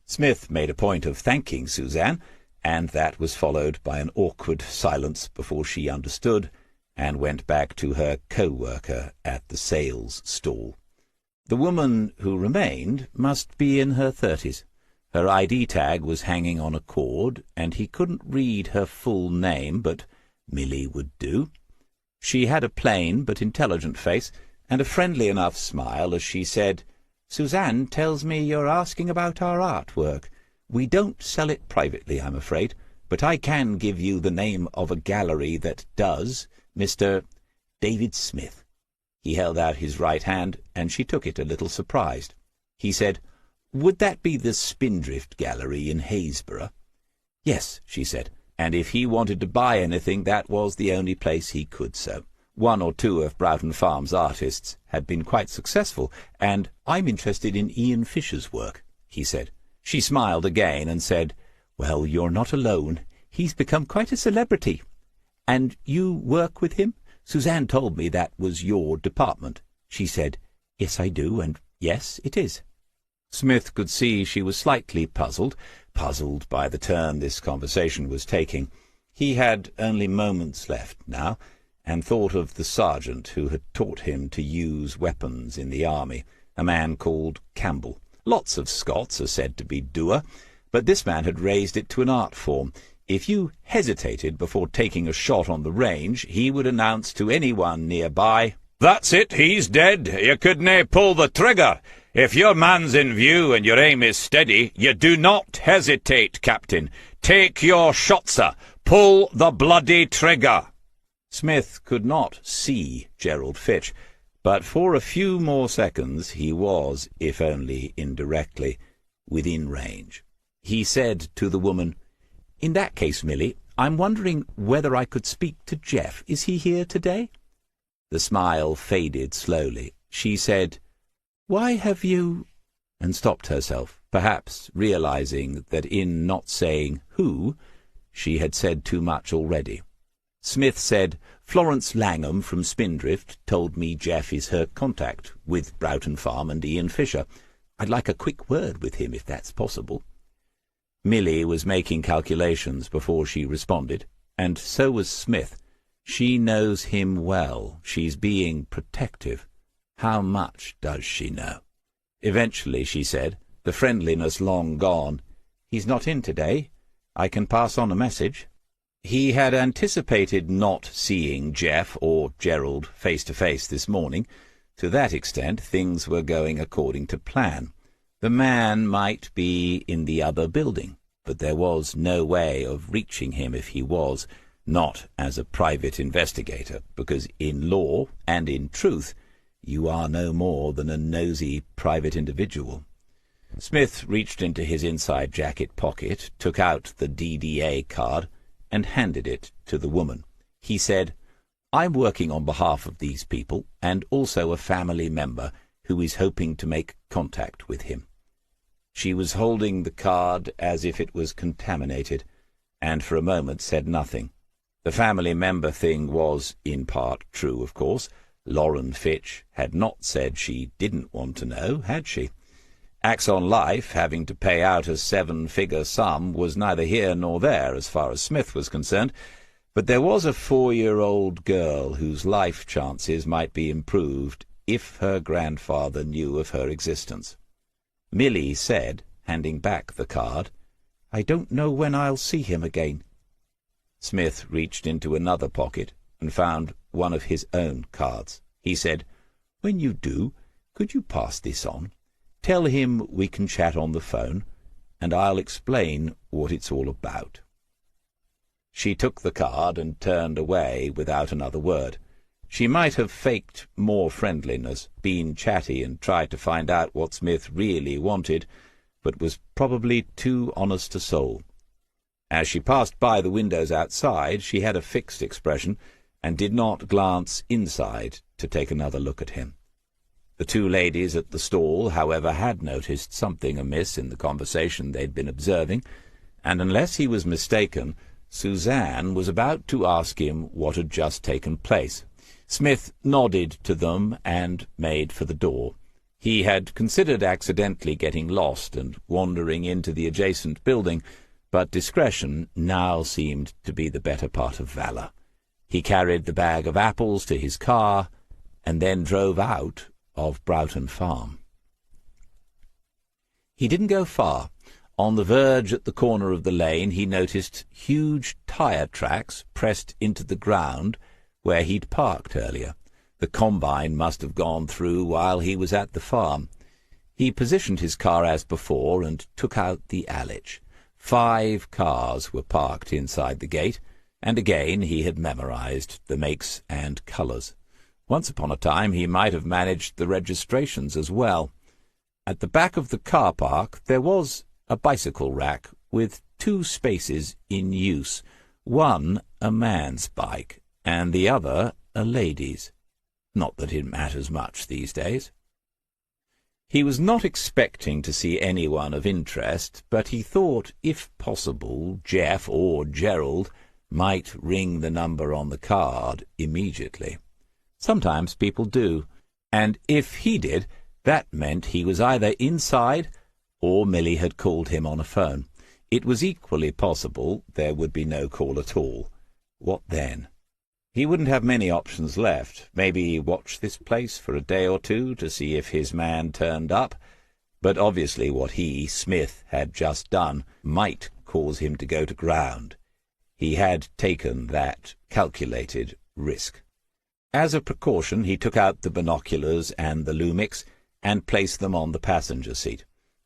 Smith made a point of thanking Suzanne, and that was followed by an awkward silence before she understood and went back to her co-worker at the sales stall. The woman who remained must be in her 30s. Her ID tag was hanging on a cord, and he couldn't read her full name, but Millie would do. She had a plain but intelligent face, and a friendly enough smile as she said, "Suzanne tells me you're asking about our artwork. We don't sell it privately, I'm afraid, but I can give you the name of a gallery that does, Mr. David Smith." He held out his right hand, and she took it a little surprised. He said, "Would that be the Spindrift Gallery in Haysborough?" "Yes," she said, and if he wanted to buy anything, that was the only place he could so. 1 or 2 of Broughton Farm's artists had been quite successful, and "I'm interested in Ian Fisher's work," he said. She smiled again and said, "Well, you're not alone. He's become quite a celebrity." "And you work with him? Suzanne told me that was your department." She said, "Yes, I do, and yes, it is." Smith could see she was slightly puzzled by the turn this conversation was taking. He had only moments left now, and thought of the sergeant who had taught him to use weapons in the army, a man called Campbell. Lots of Scots are said to be dour, but this man had raised it to an art form. If you hesitated before taking a shot on the range, he would announce to anyone nearby, "That's it, he's dead. You couldnae pull the trigger. If your man's in view and your aim is steady, you do not hesitate, Captain. Take your shot, sir. Pull the bloody trigger." Smith could not see Gerald Fitch, but for a few more seconds he was, if only indirectly, within range. He said to the woman, "In that case, Millie, I'm wondering whether I could speak to Jeff. Is he here today?" The smile faded slowly. She said, "Why have you—" and stopped herself, perhaps realizing that in not saying who, she had said too much already. Smith said, "Florence Langham from Spindrift told me Jeff is her contact with Broughton Farm and Ian Fisher. I'd like a quick word with him if that's possible." Milly was making calculations before she responded, and so was Smith. She knows him well. She's being protective. How much does she know? Eventually she said, the friendliness long gone, "He's not in today. I can pass on a message." He had anticipated not seeing Jeff or Gerald face-to-face this morning. To that extent, things were going according to plan. The man might be in the other building, but there was no way of reaching him if he was, not as a private investigator, because in law and in truth you are no more than a nosy private individual. Smith reached into his inside jacket pocket, took out the DDA card, and handed it to the woman. He said, "I'm working on behalf of these people, and also a family member who is hoping to make contact with him." She was holding the card as if it was contaminated, and for a moment said nothing. The family member thing was, in part, true, of course. Lauren Fitch had not said she didn't want to know, had she? Axon Life, having to pay out a 7-figure sum, was neither here nor there as far as Smith was concerned, but there was a 4-year-old girl whose life chances might be improved if her grandfather knew of her existence. Milly said, handing back the card, "I don't know when I'll see him again." Smith reached into another pocket and found one of his own cards. He said, "When you do, could you pass this on? Tell him we can chat on the phone, and I'll explain what it's all about." She took the card and turned away without another word. She might have faked more friendliness, been chatty, and tried to find out what Smith really wanted, but was probably too honest a soul. As she passed by the windows outside, she had a fixed expression, and did not glance inside to take another look at him. The two ladies at the stall, however, had noticed something amiss in the conversation they'd been observing, and unless he was mistaken, Suzanne was about to ask him what had just taken place. Smith nodded to them and made for the door. He had considered accidentally getting lost and wandering into the adjacent building, but discretion now seemed to be the better part of valor. He carried the bag of apples to his car and then drove out of Broughton Farm. He didn't go far. On the verge at the corner of the lane he noticed huge tire tracks pressed into the ground where he'd parked earlier. The combine must have gone through while he was at the farm. He positioned his car as before and took out the allich. 5 cars were parked inside the gate, and again he had memorized the makes and colours. Once upon a time he might have managed the registrations as well. At the back of the car park there was a bicycle rack with 2 spaces in use, one a man's bike and the other a lady's. Not that it matters much these days. He was not expecting to see anyone of interest, but he thought, if possible, Jeff or Gerald might ring the number on the card immediately. Sometimes people do, and if he did, that meant he was either inside or Milly had called him on a phone. It was equally possible there would be no call at all. What then? He wouldn't have many options left. Maybe watch this place for a day or two to see if his man turned up. But obviously what he, Smith, had just done might cause him to go to ground. He had taken that calculated risk. As a precaution, he took out the binoculars and the Lumix and placed them on the passenger seat.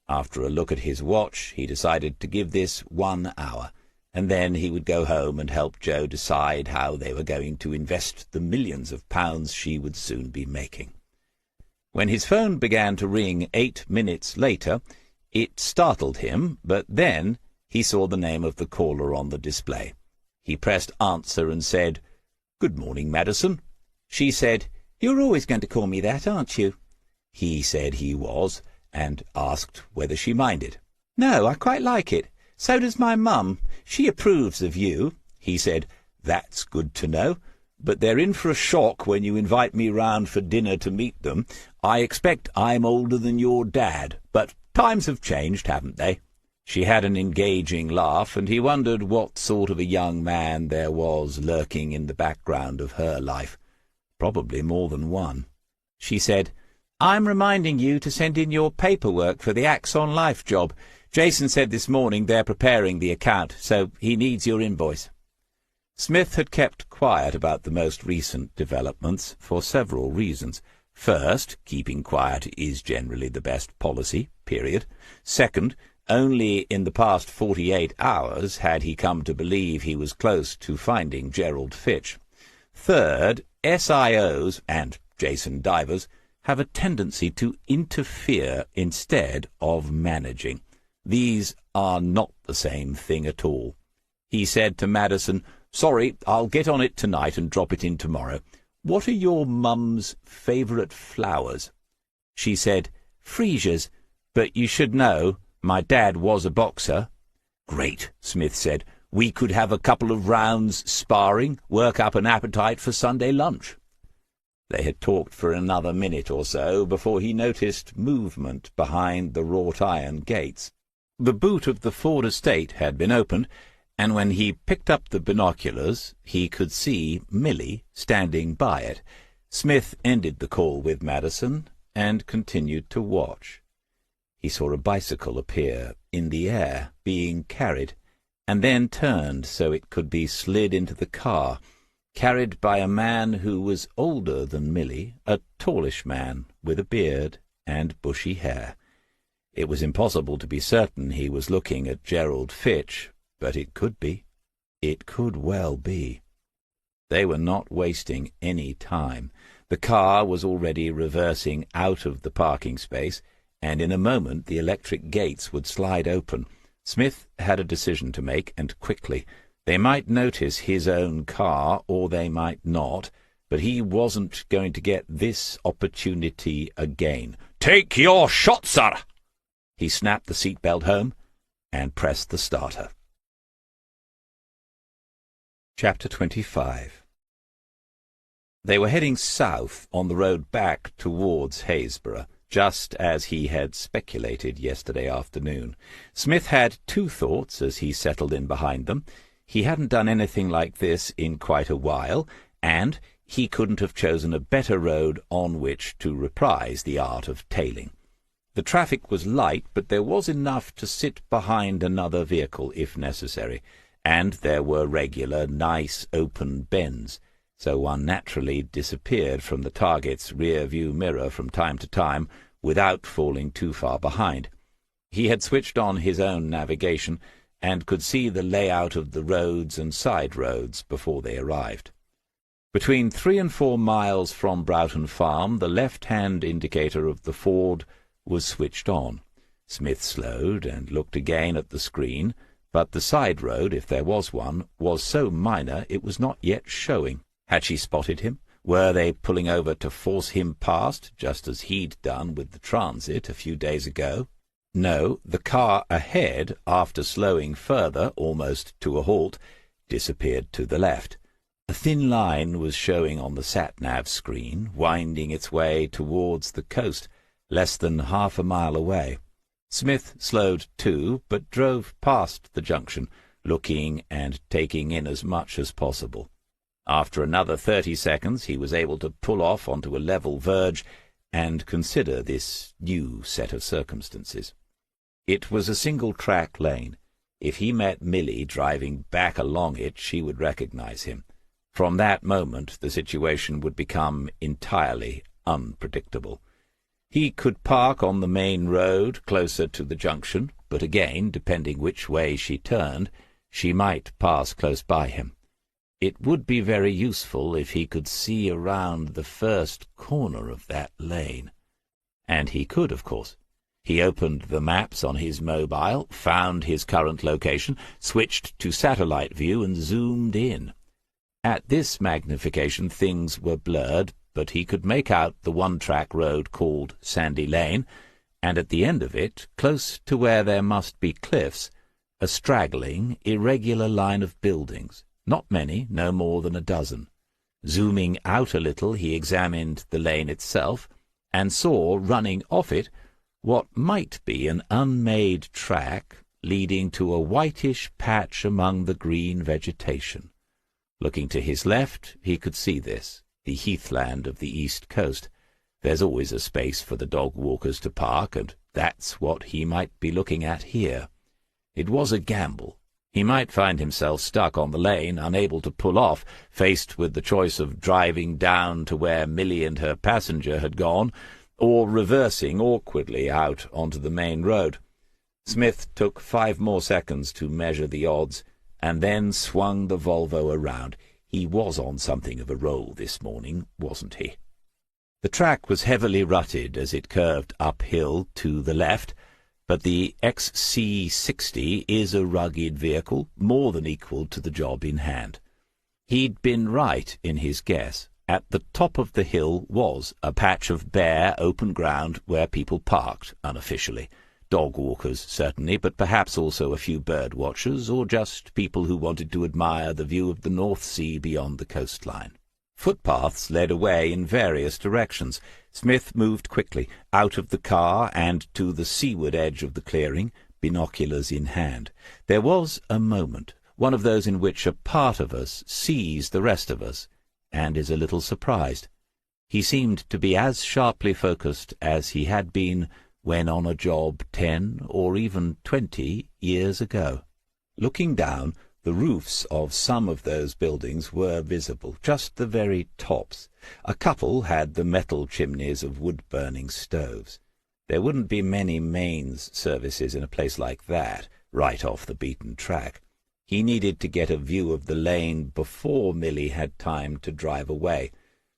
After a look at his watch, he decided to give this 1 hour, and then he would go home and help Jo decide how they were going to invest the millions of pounds she would soon be making. When his phone began to ring 8 minutes later, it startled him, but then he saw the name of the caller on the display. He pressed answer and said, "Good morning, Madison." She said, "You're always going to call me that, aren't you?" He said he was, and asked whether she minded. "No, I quite like it. So does my mum. She approves of you." He said, "That's good to know. But they're in for a shock when you invite me round for dinner to meet them. I expect I'm older than your dad, but times have changed, haven't they?" She had an engaging laugh, and he wondered what sort of a young man there was lurking in the background of her life. Probably more than one. She said, "I'm reminding you to send in your paperwork for the Axon Life job. Jason said this morning they're preparing the account, so he needs your invoice." Smith had kept quiet about the most recent developments for several reasons. First, keeping quiet is generally the best policy, period. Second, only in the past 48 hours had he come to believe he was close to finding Gerald Fitch. Third, SIOs, and Jason Divers, have a tendency to interfere instead of managing. These are not the same thing at all. He said to Madison, "Sorry, I'll get on it tonight and drop it in tomorrow. What are your mum's favourite flowers?" She said, "Freesias, but you should know, my dad was a boxer." "Great," Smith said. "We could have a couple of rounds sparring, work up an appetite for Sunday lunch." They had talked for another minute or so before he noticed movement behind the wrought-iron gates. The boot of the Ford estate had been opened, and when he picked up the binoculars he could see Milly standing by it. Smith ended the call with Madison and continued to watch. He saw a bicycle appear in the air, being carried, and then turned so it could be slid into the car, carried by a man who was older than Milly, a tallish man with a beard and bushy hair. It was impossible to be certain he was looking at Gerald Fitch, but it could be. It could well be. They were not wasting any time. The car was already reversing out of the parking space, and in a moment the electric gates would slide open. Smith had a decision to make, and quickly. They might notice his own car, or they might not, but he wasn't going to get this opportunity again. "Take your shot, sir!" He snapped the seatbelt home and pressed the starter. Chapter 25. They were heading south on the road back towards Haysborough, just as he had speculated yesterday afternoon. Smith had two thoughts as he settled in behind them. He hadn't done anything like this in quite a while, and he couldn't have chosen a better road on which to reprise the art of tailing. The traffic was light, but there was enough to sit behind another vehicle if necessary, and there were regular, nice, open bends, so one naturally disappeared from the target's rear-view mirror from time to time without falling too far behind. He had switched on his own navigation and could see the layout of the roads and side roads before they arrived. Between 3 and 4 miles from Broughton Farm, the left-hand indicator of the Ford was switched on. Smith slowed and looked again at the screen, but the side road, if there was one, was so minor it was not yet showing. Had she spotted him? Were they pulling over to force him past, just as he'd done with the Transit a few days ago? No, the car ahead, after slowing further, almost to a halt, disappeared to the left. A thin line was showing on the sat-nav screen, winding its way towards the coast, less than half a mile away. Smith slowed too, but drove past the junction, looking and taking in as much as possible. After another 30 seconds he was able to pull off onto a level verge and consider this new set of circumstances. It was a single-track lane. If he met Milly driving back along it, she would recognize him. From that moment the situation would become entirely unpredictable. He could park on the main road closer to the junction, but again, depending which way she turned, she might pass close by him. It would be very useful if he could see around the first corner of that lane. And he could, of course. He opened the maps on his mobile, found his current location, switched to satellite view, and zoomed in. At this magnification things were blurred, but he could make out the one-track road called Sandy Lane, and at the end of it, close to where there must be cliffs, a straggling, irregular line of buildings, not many, no more than a dozen. Zooming out a little, he examined the lane itself, and saw, running off it, what might be an unmade track leading to a whitish patch among the green vegetation. Looking to his left, he could see this, the heathland of the east coast. There's always a space for the dog-walkers to park, and that's what he might be looking at here. It was a gamble. He might find himself stuck on the lane, unable to pull off, faced with the choice of driving down to where Milly and her passenger had gone, or reversing awkwardly out onto the main road. Smith took 5 more seconds to measure the odds, and then swung the Volvo around. He was on something of a roll this morning, wasn't he? The track was heavily rutted as it curved uphill to the left, but the XC60 is a rugged vehicle, more than equal to the job in hand. He'd been right in his guess. At the top of the hill was a patch of bare, open ground where people parked unofficially. Dog-walkers, certainly, but perhaps also a few bird-watchers, or just people who wanted to admire the view of the North Sea beyond the coastline. Footpaths led away in various directions. Smith moved quickly out of the car and to the seaward edge of the clearing, binoculars in hand. There was a moment, one of those in which a part of us sees the rest of us, and is a little surprised. He seemed to be as sharply focused as he had been when on a job 10 or even 20 years ago. Looking down, the roofs of some of those buildings were visible, just the very tops. A couple had the metal chimneys of wood-burning stoves. There wouldn't be many mains services in a place like that, right off the beaten track. He needed to get a view of the lane before Milly had time to drive away.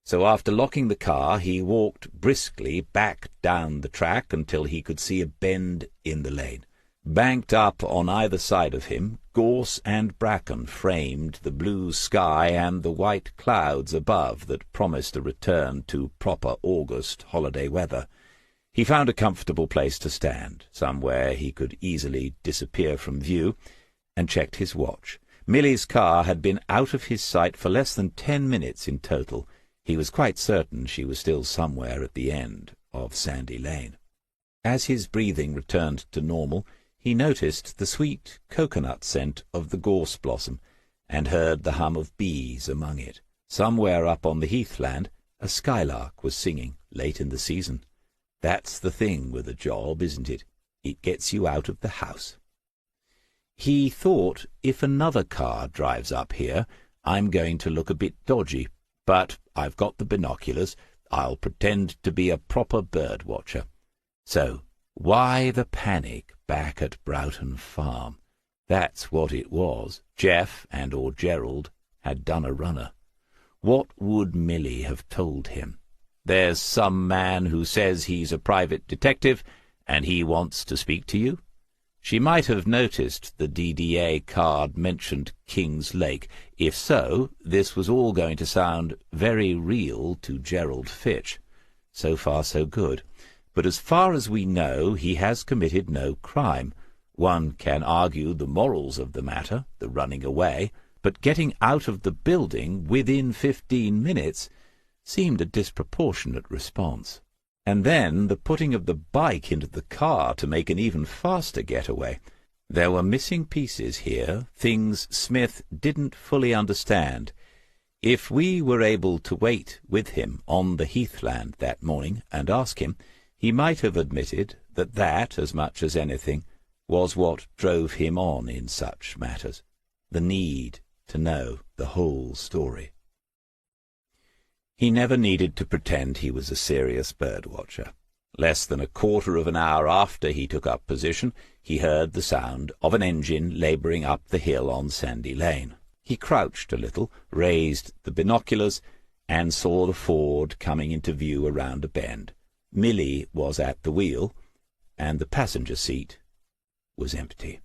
So after locking the car, he walked briskly back down the track until he could see a bend in the lane. Banked up on either side of him, gorse and bracken framed the blue sky and the white clouds above that promised a return to proper August holiday weather. He found a comfortable place to stand, somewhere he could easily disappear from view, and checked his watch. Milly's car had been out of his sight for less than 10 minutes in total. He was quite certain she was still somewhere at the end of Sandy Lane. As his breathing returned to normal, he noticed the sweet coconut scent of the gorse blossom, and heard the hum of bees among it. Somewhere up on the heathland, a skylark was singing late in the season. That's the thing with a job, isn't it? It gets you out of the house. He thought, if another car drives up here, I'm going to look a bit dodgy, but I've got the binoculars. I'll pretend to be a proper bird-watcher. So, why the panic back at Broughton Farm? That's what it was. Jeff and/or Gerald had done a runner. What would Milly have told him? There's some man who says he's a private detective, and he wants to speak to you? She might have noticed the DDA card mentioned King's Lake. If so, this was all going to sound very real to Gerald Fitch. So far, so good. But as far as we know, he has committed no crime. One can argue the morals of the matter, the running away, but getting out of the building within 15 minutes seemed a disproportionate response. And then the putting of the bike into the car to make an even faster getaway. There were missing pieces here, things Smith didn't fully understand. If we were able to wait with him on the heathland that morning and ask him, he might have admitted that that, as much as anything, was what drove him on in such matters, the need to know the whole story. He never needed to pretend he was a serious bird-watcher. Less than a quarter of an hour after he took up position, he heard the sound of an engine labouring up the hill on Sandy Lane. He crouched a little, raised the binoculars, and saw the Ford coming into view around a bend. Milly was at the wheel, and the passenger seat was empty.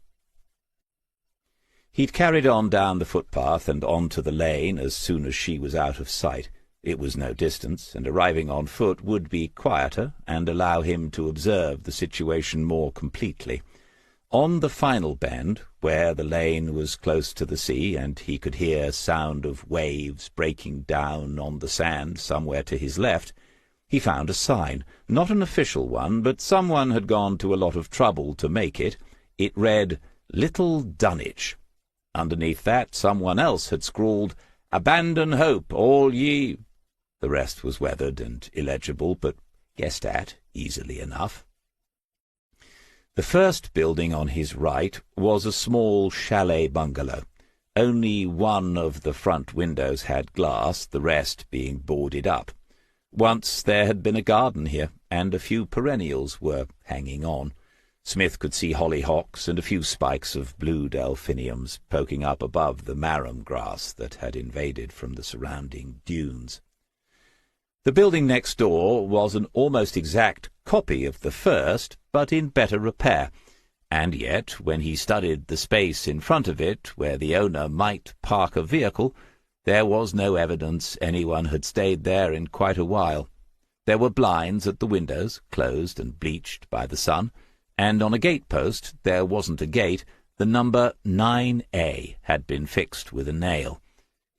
He'd carried on down the footpath and on to the lane as soon as she was out of sight. It was no distance, and arriving on foot would be quieter and allow him to observe the situation more completely. On the final bend, where the lane was close to the sea, and he could hear sound of waves breaking down on the sand somewhere to his left, he found a sign, not an official one, but someone had gone to a lot of trouble to make it. It read, "Little Dunwich." Underneath that, someone else had scrawled, "Abandon hope, all ye—" The rest was weathered and illegible, but guessed at easily enough. The first building on his right was a small chalet bungalow. Only one of the front windows had glass, the rest being boarded up. Once there had been a garden here, and a few perennials were hanging on. Smith could see hollyhocks and a few spikes of blue delphiniums poking up above the marram grass that had invaded from the surrounding dunes. The building next door was an almost exact copy of the first, but in better repair, and yet, when he studied the space in front of it where the owner might park a vehicle, there was no evidence anyone had stayed there in quite a while. There were blinds at the windows, closed and bleached by the sun, and on a gate-post there wasn't a gate. The number 9A had been fixed with a nail.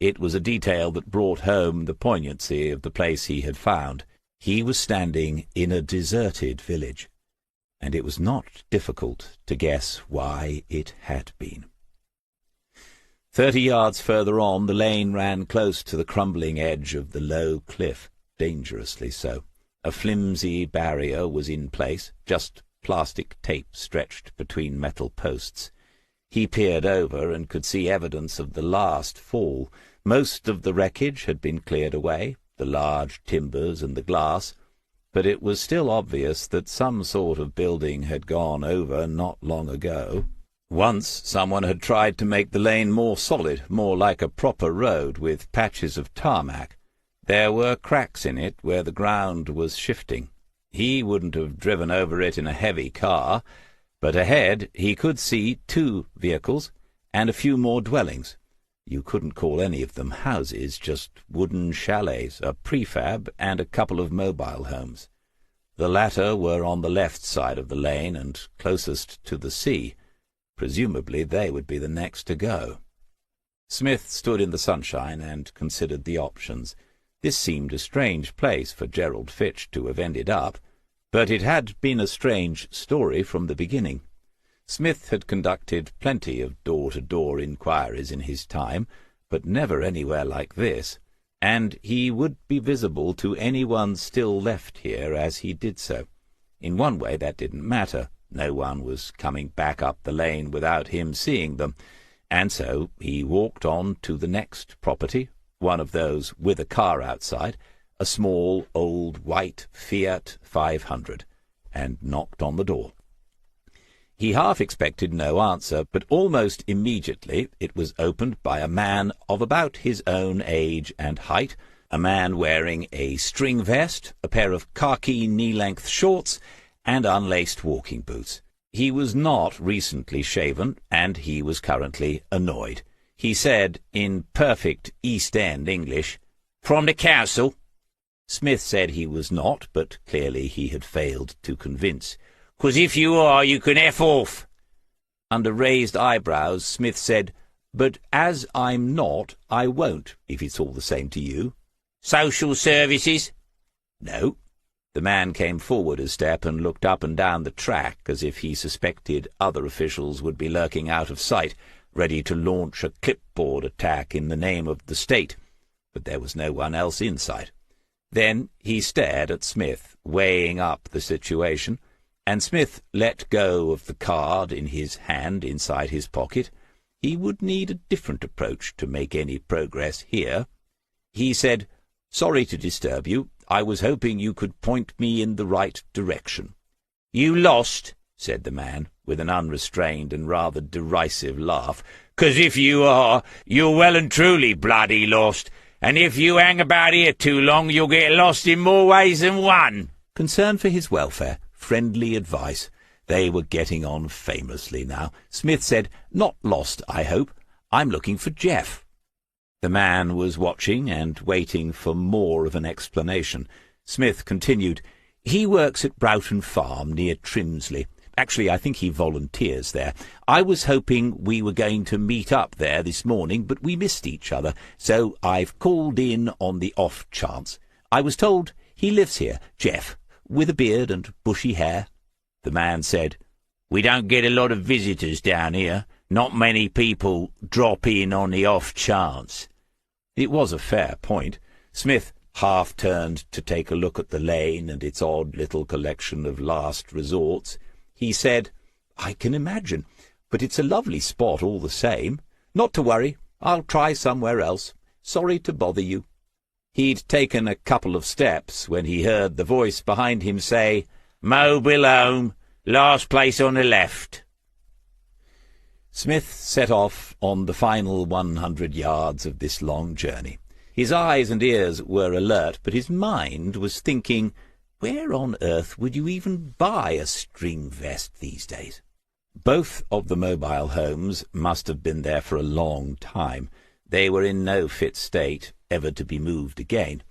It was a detail that brought home the poignancy of the place he had found. He was standing in a deserted village, and it was not difficult to guess why it had been. 30 yards further on, the lane ran close to the crumbling edge of the low cliff, dangerously so. A flimsy barrier was in place, just plastic tape stretched between metal posts. He peered over and could see evidence of the last fall. Most of the wreckage had been cleared away, the large timbers and the glass, but it was still obvious that some sort of building had gone over not long ago. Once someone had tried to make the lane more solid, more like a proper road, with patches of tarmac. There were cracks in it where the ground was shifting. He wouldn't have driven over it in a heavy car, but ahead he could see 2 vehicles and a few more dwellings. You couldn't call any of them houses, just wooden chalets, a prefab, and a couple of mobile homes. The latter were on the left side of the lane and closest to the sea. Presumably they would be the next to go. Smith stood in the sunshine and considered the options. This seemed a strange place for Gerald Fitch to have ended up, but it had been a strange story from the beginning. Smith had conducted plenty of door-to-door inquiries in his time, but never anywhere like this, and he would be visible to anyone still left here as he did so. In one way that didn't matter. No one was coming back up the lane without him seeing them, and so he walked on to the next property, one of those with a car outside, a small old white Fiat 500, and knocked on the door. He half expected no answer, but almost immediately it was opened by a man of about his own age and height, a man wearing a string vest, a pair of khaki knee-length shorts, and unlaced walking boots. He was not recently shaven, and he was currently annoyed. He said, in perfect East End English, "From the council?" Smith said he was not, but clearly he had failed to convince. "'Cause if you are, you can F off." Under raised eyebrows, Smith said, "But as I'm not, I won't, if it's all the same to you." "Social services?" "No." The man came forward a step and looked up and down the track as if he suspected other officials would be lurking out of sight, ready to launch a clipboard attack in the name of the state, but there was no one else in sight. Then he stared at Smith, weighing up the situation, and Smith let go of the card in his hand inside his pocket. He would need a different approach to make any progress here. He said, "Sorry to disturb you. I was hoping you could point me in the right direction." "You lost?" said the man, with an unrestrained and rather derisive laugh. "'Cause if you are, you're well and truly bloody lost, and if you hang about here too long, you'll get lost in more ways than one." Concern for his welfare, friendly advice. They were getting on famously now. Smith said, "Not lost, I hope. I'm looking for Jeff." The man was watching and waiting for more of an explanation. Smith continued, "He works at Broughton Farm near Trimsley. Actually, I think he volunteers there. I was hoping we were going to meet up there this morning, but we missed each other, so I've called in on the off chance. I was told he lives here, Jeff, with a beard and bushy hair." The man said, "We don't get a lot of visitors down here. Not many people drop in on the off chance." It was a fair point. Smith half turned to take a look at the lane and its odd little collection of last resorts. He said, "I can imagine, but it's a lovely spot all the same. Not to worry, I'll try somewhere else. Sorry to bother you." He'd taken a couple of steps when he heard the voice behind him say, "Mobile home, last place on the left." Smith set off on the final 100 yards of this long journey. His eyes and ears were alert, but his mind was thinking, where on earth would you even buy a string vest these days? Both of the mobile homes must have been there for a long time. They were in no fit state ever to be moved again,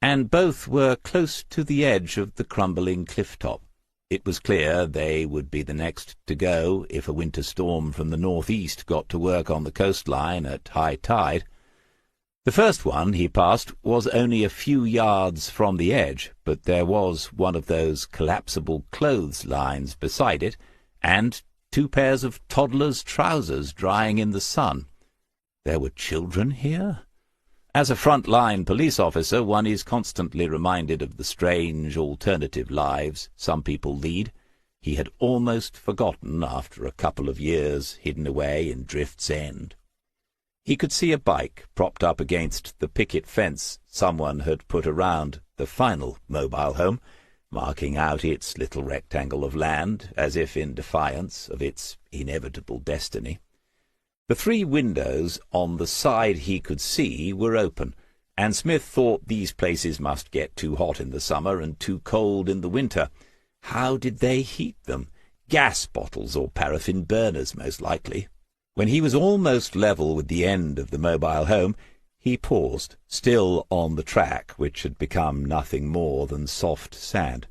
and both were close to the edge of the crumbling cliff-top. It was clear they would be the next to go if a winter storm from the northeast got to work on the coastline at high tide. The first one he passed was only a few yards from the edge, but there was one of those collapsible clotheslines beside it, and 2 pairs of toddlers' trousers drying in the sun. There were children here? As a front-line police officer, one is constantly reminded of the strange alternative lives some people lead. He had almost forgotten after a couple of years hidden away in Drift's End. He could see a bike propped up against the picket fence someone had put around the final mobile home, marking out its little rectangle of land as if in defiance of its inevitable destiny. The 3 windows on the side he could see were open, and Smith thought these places must get too hot in the summer and too cold in the winter. How did they heat them? Gas bottles or paraffin burners, most likely. When he was almost level with the end of the mobile home, he paused, still on the track, which had become nothing more than soft sand.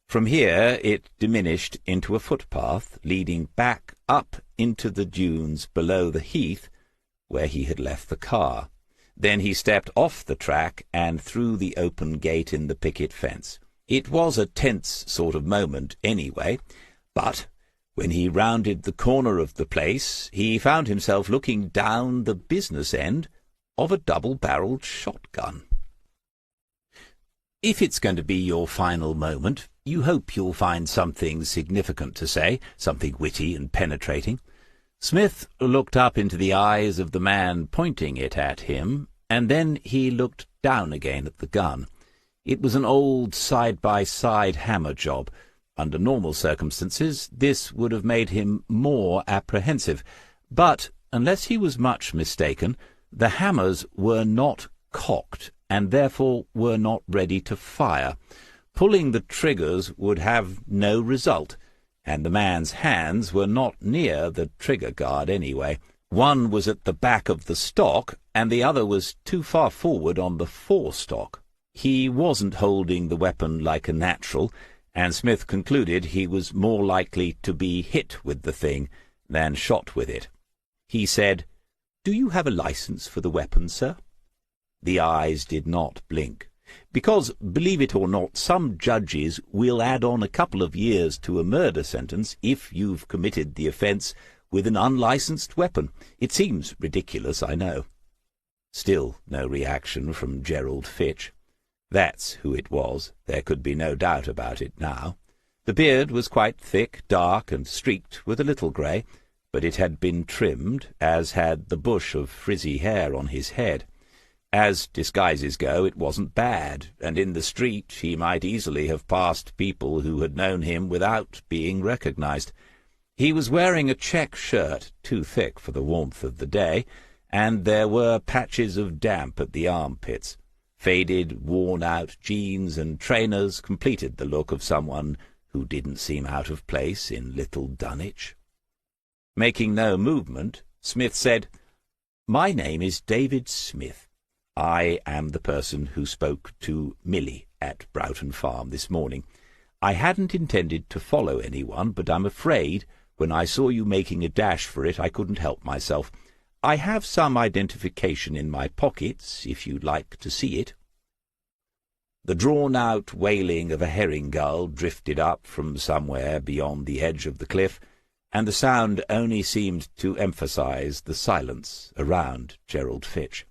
From here it diminished into a footpath leading back up into the dunes below the heath where he had left the car. Then he stepped off the track and through the open gate in the picket fence. It was a tense sort of moment anyway, but when he rounded the corner of the place, he found himself looking down the business end of a double-barreled shotgun. If it's going to be your final moment, you hope you'll find something significant to say, something witty and penetrating. Smith looked up into the eyes of the man pointing it at him, and then he looked down again at the gun. It was an old side-by-side hammer job. Under normal circumstances, this would have made him more apprehensive, but, unless he was much mistaken, the hammers were not cocked, and therefore were not ready to fire. Pulling the triggers would have no result, and the man's hands were not near the trigger guard anyway. One was at the back of the stock, and the other was too far forward on the forestock. He wasn't holding the weapon like a natural, and Smith concluded he was more likely to be hit with the thing than shot with it. He said, "Do you have a license for the weapon, sir?" The eyes did not blink. Because, believe it or not, some judges will add on a couple of years to a murder sentence if you've committed the offence with an unlicensed weapon. It seems ridiculous, I know. Still no reaction from Gerald Fitch. That's who it was. There could be no doubt about it now. The beard was quite thick, dark, and streaked with a little grey, but it had been trimmed, as had the bush of frizzy hair on his head. As disguises go, it wasn't bad, and in the street he might easily have passed people who had known him without being recognized. He was wearing a check shirt, too thick for the warmth of the day, and there were patches of damp at the armpits. Faded, worn-out jeans and trainers completed the look of someone who didn't seem out of place in Little Dunwich. Making no movement, Smith said, My name is David Smith. I am the person who spoke to Millie at Broughton Farm this morning. I hadn't intended to follow anyone, but I'm afraid when I saw you making a dash for it, I couldn't help myself. I have some identification in my pockets, if you'd like to see it." The drawn-out wailing of a herring-gull drifted up from somewhere beyond the edge of the cliff, and the sound only seemed to emphasize the silence around Gerald Fitch.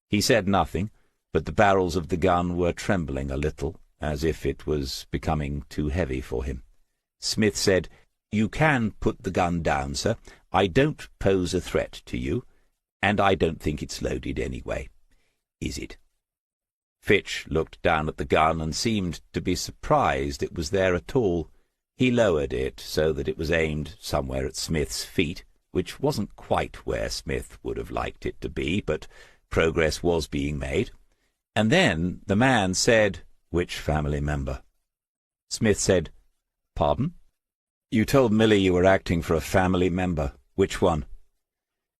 He said nothing, but the barrels of the gun were trembling a little, as if it was becoming too heavy for him. Smith said, "You can put the gun down, sir. I don't pose a threat to you, and I don't think it's loaded anyway. Is it?" Fitch looked down at the gun and seemed to be surprised it was there at all. He lowered it so that it was aimed somewhere at Smith's feet, which wasn't quite where Smith would have liked it to be, but progress was being made. And then the man said, "Which family member?" Smith said, "Pardon? You told Millie you were acting for a family member. Which one?"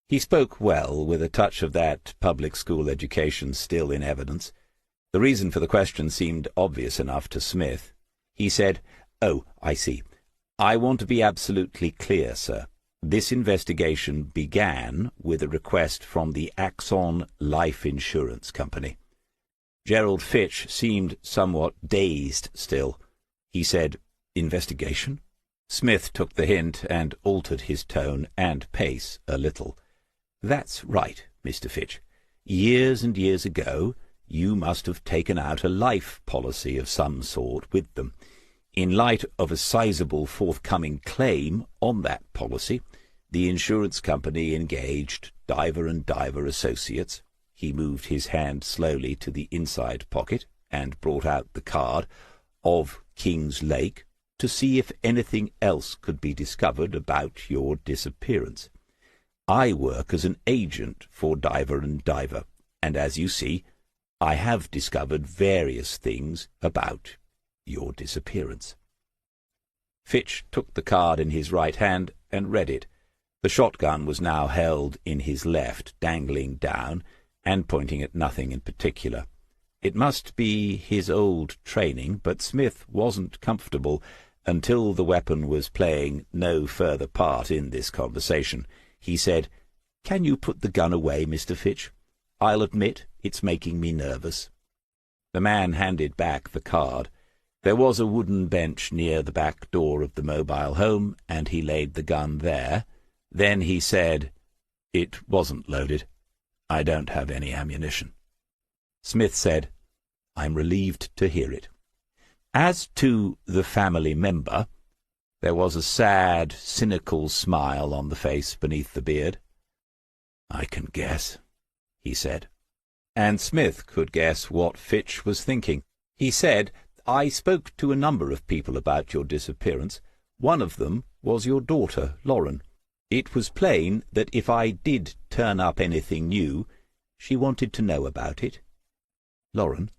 He spoke well, with a touch of that public school education still in evidence. The reason for the question seemed obvious enough to Smith. He said, "Oh, I see. I want to be absolutely clear, sir. This investigation began with a request from the Axon Life Insurance Company." Gerald Fitch seemed somewhat dazed still. He said, "Investigation?" Smith took the hint and altered his tone and pace a little. "That's right, Mr. Fitch. Years and years ago, you must have taken out a life policy of some sort with them. In light of a sizable forthcoming claim on that policy, the insurance company engaged Diver and Diver Associates." He moved his hand slowly to the inside pocket and brought out the card of King's Lake to see if anything else could be discovered about your disappearance. I work as an agent for Diver and Diver, and as you see, I have discovered various things about your disappearance." Fitch took the card in his right hand and read it. The shotgun was now held in his left, dangling down, and pointing at nothing in particular. It must be his old training, but Smith wasn't comfortable until the weapon was playing no further part in this conversation. He said, "Can you put the gun away, Mr. Fitch? I'll admit it's making me nervous." The man handed back the card. There was a wooden bench near the back door of the mobile home, and he laid the gun there. Then he said, "It wasn't loaded. I don't have any ammunition." Smith said, "I'm relieved to hear it. As to the family member," there was a sad, cynical smile on the face beneath the beard. "I can guess," he said. And Smith could guess what Fitch was thinking. He said, "I spoke to a number of people about your disappearance. One of them was your daughter, Lauren. It was plain that if I did turn up anything new, she wanted to know about it." "Lauren?"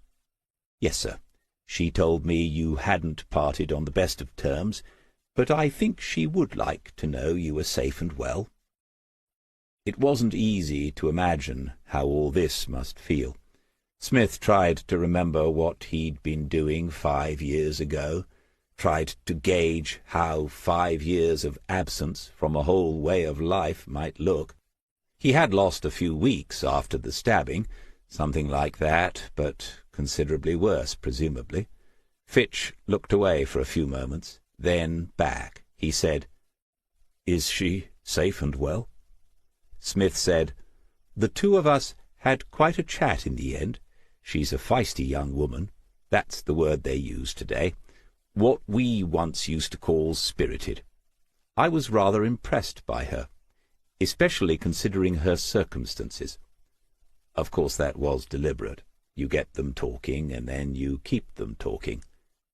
"Yes, sir. She told me you hadn't parted on the best of terms, but I think she would like to know you were safe and well." It wasn't easy to imagine how all this must feel. Smith tried to remember what he'd been doing 5 years ago, tried to gauge how 5 years of absence from a whole way of life might look. He had lost a few weeks after the stabbing, something like that, but considerably worse, presumably. Fitch looked away for a few moments, then back. He said, "Is she safe and well?" Smith said, "The two of us had quite a chat in the end. She's a feisty young woman. That's the word they use today. What we once used to call spirited. I was rather impressed by her, especially considering her circumstances. Of course, that was deliberate. You get them talking, and then you keep them talking."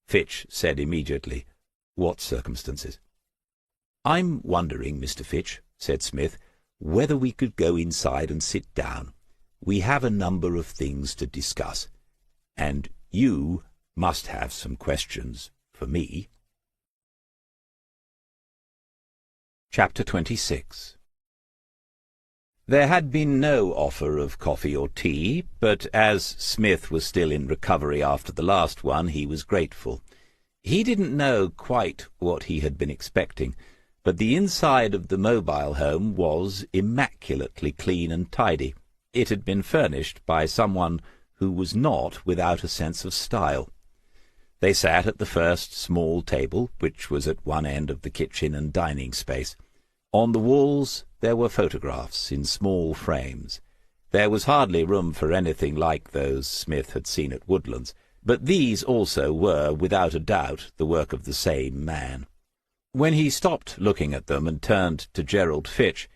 Fitch said immediately, "What circumstances?" "I'm wondering, Mr. Fitch," said Smith, "whether we could go inside and sit down. We have a number of things to discuss, and you must have some questions for me." Chapter 26. There had been no offer of coffee or tea, but as Smith was still in recovery after the last one, he was grateful. He didn't know quite what he had been expecting, but the inside of the mobile home was immaculately clean and tidy. It had been furnished by someone who was not without a sense of style. They sat at the first small table, which was at one end of the kitchen and dining space. On the walls there were photographs in small frames. There was hardly room for anything like those Smith had seen at Woodlands, but these also were, without a doubt, the work of the same man. When he stopped looking at them and turned to Gerald Fitch,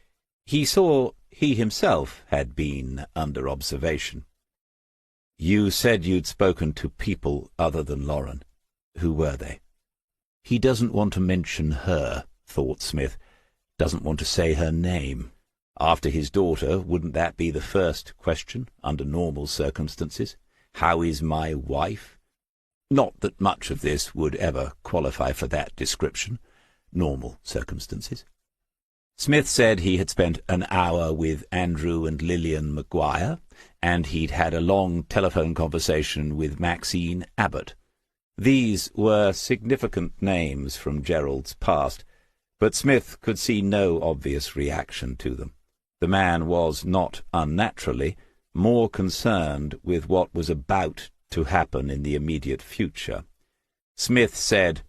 he saw he himself had been under observation. "You said you'd spoken to people other than Lauren. Who were they?" "He doesn't want to mention her," thought Smith. "Doesn't want to say her name. After his daughter, wouldn't that be the first question under normal circumstances? How is my wife? Not that much of this would ever qualify for that description. Normal circumstances." Smith said he had spent an hour with Andrew and Lillian Maguire, and he'd had a long telephone conversation with Maxine Abbott. These were significant names from Gerald's past, but Smith could see no obvious reaction to them. The man was, not unnaturally, more concerned with what was about to happen in the immediate future. Smith said,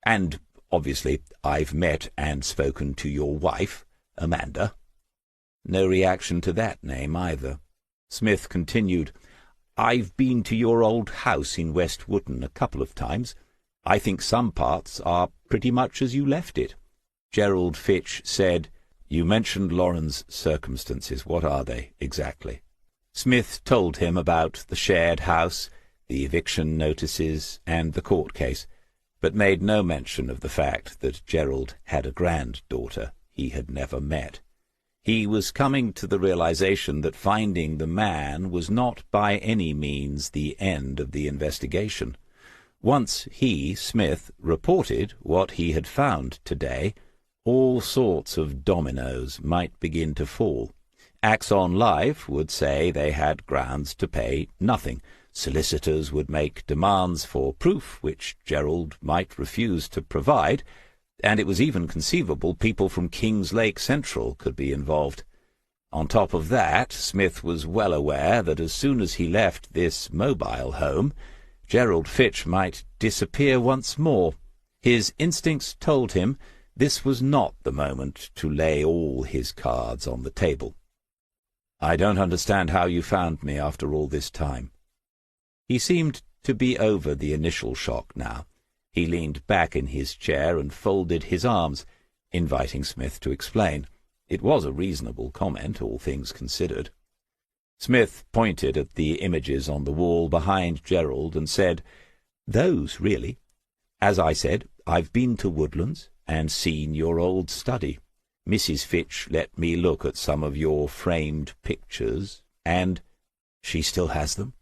"And obviously I've met and spoken to your wife, Amanda." No reaction to that name either. Smith continued, "I've been to your old house in West Wootton a couple of times. I think some parts are pretty much as you left it." Gerald Fitch said, "You mentioned Lauren's circumstances. What are they, exactly?" Smith told him about the shared house, the eviction notices, and the court case, but made no mention of the fact that Gerald had a granddaughter he had never met. He was coming to the realization that finding the man was not by any means the end of the investigation. Once he, Smith, reported what he had found today, all sorts of dominoes might begin to fall. Axon Life would say they had grounds to pay nothing. Solicitors would make demands for proof which Gerald might refuse to provide, and it was even conceivable people from Kings Lake Central could be involved. On top of that, Smith was well aware that as soon as he left this mobile home, Gerald Fitch might disappear once more. His instincts told him this was not the moment to lay all his cards on the table. "I don't understand how you found me after all this time." He seemed to be over the initial shock now. He leaned back in his chair and folded his arms, inviting Smith to explain. It was a reasonable comment, all things considered. Smith pointed at the images on the wall behind Gerald and said, "Those, really. As I said, I've been to Woodlands and seen your old study. Mrs. Fitch let me look at some of your framed pictures, and—" "She still has them?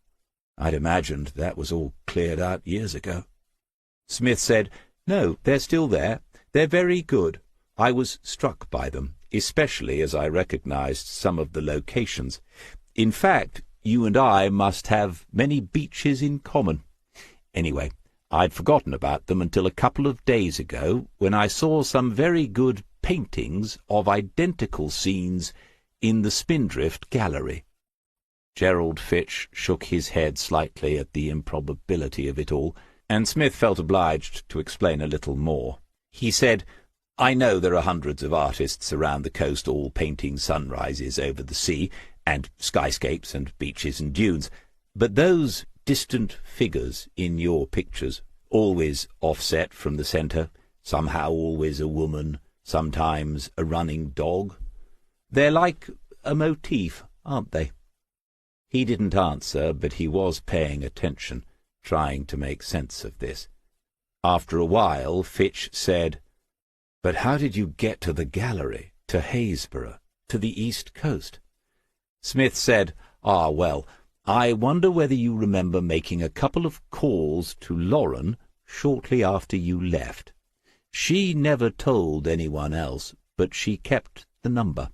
I'd imagined that was all cleared out years ago." Smith said, "No, they're still there. They're very good. I was struck by them, especially as I recognized some of the locations. In fact, you and I must have many beaches in common. Anyway, I'd forgotten about them until a couple of days ago, when I saw some very good paintings of identical scenes in the Spindrift Gallery." Gerald Fitch shook his head slightly at the improbability of it all, and Smith felt obliged to explain a little more. He said, "I know there are hundreds of artists around the coast all painting sunrises over the sea, and skyscapes and beaches and dunes, but those distant figures in your pictures, always offset from the centre, somehow always a woman, sometimes a running dog, they're like a motif, aren't they?" He didn't answer, but he was paying attention, trying to make sense of this. After a while, Fitch said, "But how did you get to the gallery, to Haysborough, to the East Coast?" Smith said, well, I wonder whether you remember making a couple of calls to Lauren shortly after you left. She never told anyone else, but she kept the number.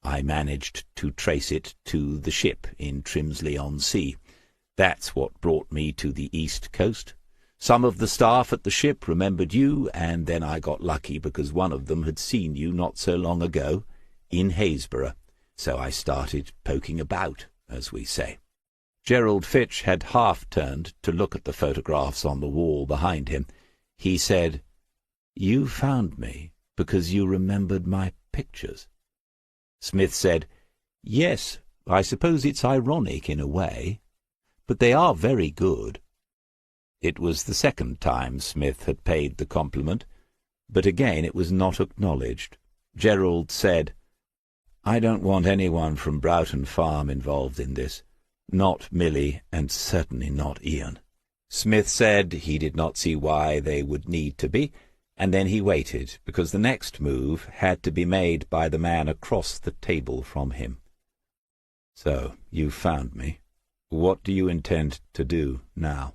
I managed to trace it to the ship in Trimsley-on-Sea. That's what brought me to the East Coast. Some of the staff at the ship remembered you, and then I got lucky because one of them had seen you not so long ago in Haysborough. So I started poking about, as we say." Gerald Fitch had half turned to look at the photographs on the wall behind him. He said, "You found me because you remembered my pictures." Smith said, "Yes, I suppose it's ironic in a way, but they are very good." It was the second time Smith had paid the compliment, but again it was not acknowledged. Gerald said, "I don't want anyone from Broughton Farm involved in this. Not Millie, and certainly not Ian." Smith said he did not see why they would need to be, and then he waited, because the next move had to be made by the man across the table from him. "So, you've found me. What do you intend to do now?"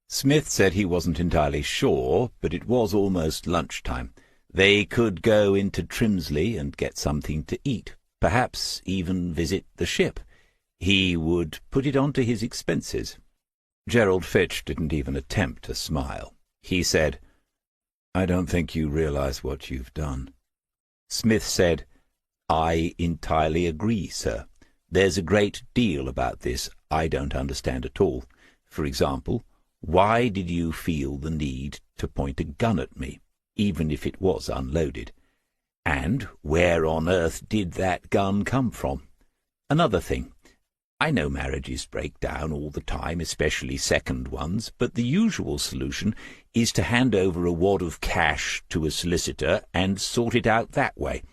Smith said he wasn't entirely sure, but it was almost lunchtime. They could go into Trimsley and get something to eat, perhaps even visit the ship. He would put it onto his expenses. Gerald Fitch didn't even attempt a smile. He said, "I don't think you realize what you've done." Smith said, "I entirely agree, sir. There's a great deal about this I don't understand at all. For example, why did you feel the need to point a gun at me, even if it was unloaded? And where on earth did that gun come from? Another thing, I know marriages break down all the time, especially second ones, but the usual solution is to hand over a wad of cash to a solicitor and sort it out that way.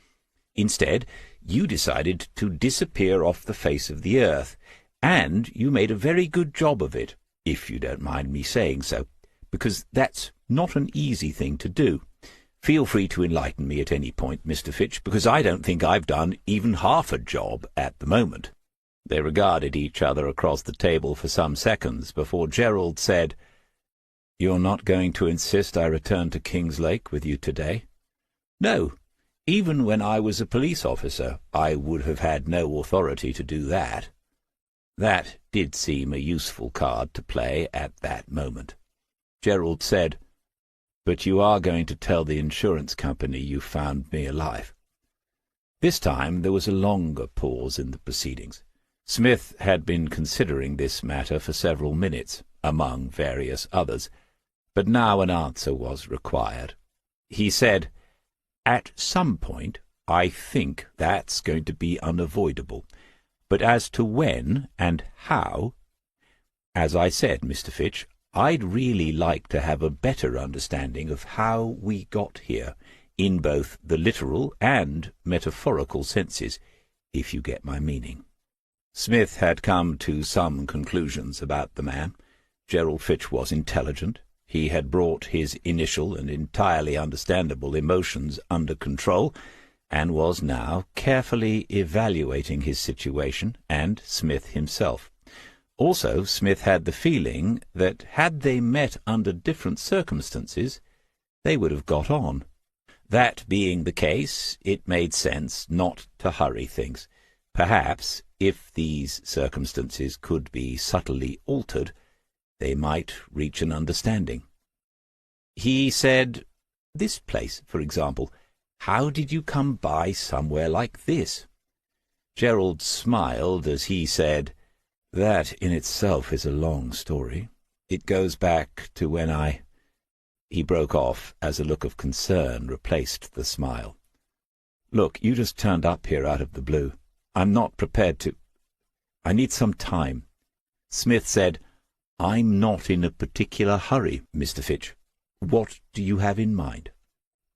Instead, you decided to disappear off the face of the earth, and you made a very good job of it, if you don't mind me saying so, because that's not an easy thing to do. Feel free to enlighten me at any point, Mr. Fitch, because I don't think I've done even half a job at the moment." They regarded each other across the table for some seconds before Gerald said, "You're not going to insist I return to Kingslake with you today?" "No. Even when I was a police officer, I would have had no authority to do that." That did seem a useful card to play at that moment. Gerald said, "But you are going to tell the insurance company you found me alive?" This time there was a longer pause in the proceedings. Smith had been considering this matter for several minutes, among various others, but now an answer was required. He said, "At some point, I think that's going to be unavoidable. But as to when and how, as I said, Mr. Fitch, I'd really like to have a better understanding of how we got here, in both the literal and metaphorical senses, if you get my meaning." Smith had come to some conclusions about the man. Gerald Fitch was intelligent. He had brought his initial and entirely understandable emotions under control, and was now carefully evaluating his situation and Smith himself. Also, Smith had the feeling that had they met under different circumstances, they would have got on. That being the case, it made sense not to hurry things. Perhaps, if these circumstances could be subtly altered, they might reach an understanding. He said, "This place, for example, how did you come by somewhere like this?" Gerald smiled as he said, "That in itself is a long story. It goes back to when I—" He broke off as a look of concern replaced the smile. "Look, you just turned up here out of the blue. I'm not prepared to— I need some time." Smith said, "I'm not in a particular hurry, Mr. Fitch. What do you have in mind?"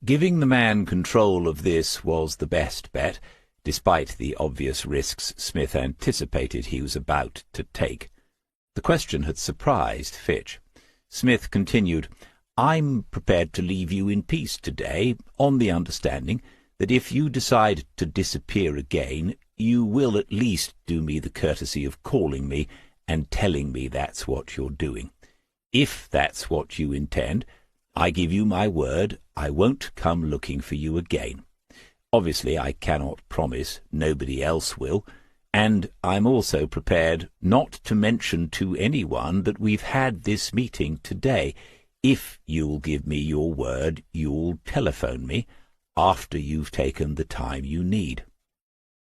Giving the man control of this was the best bet, despite the obvious risks Smith anticipated he was about to take. The question had surprised Fitch. Smith continued, "I'm prepared to leave you in peace today, on the understanding that if you decide to disappear again, you will at least do me the courtesy of calling me and telling me that's what you're doing. If that's what you intend, I give you my word I won't come looking for you again. Obviously, I cannot promise, nobody else will, and I'm also prepared not to mention to anyone that we've had this meeting today. If you'll give me your word, you'll telephone me after you've taken the time you need."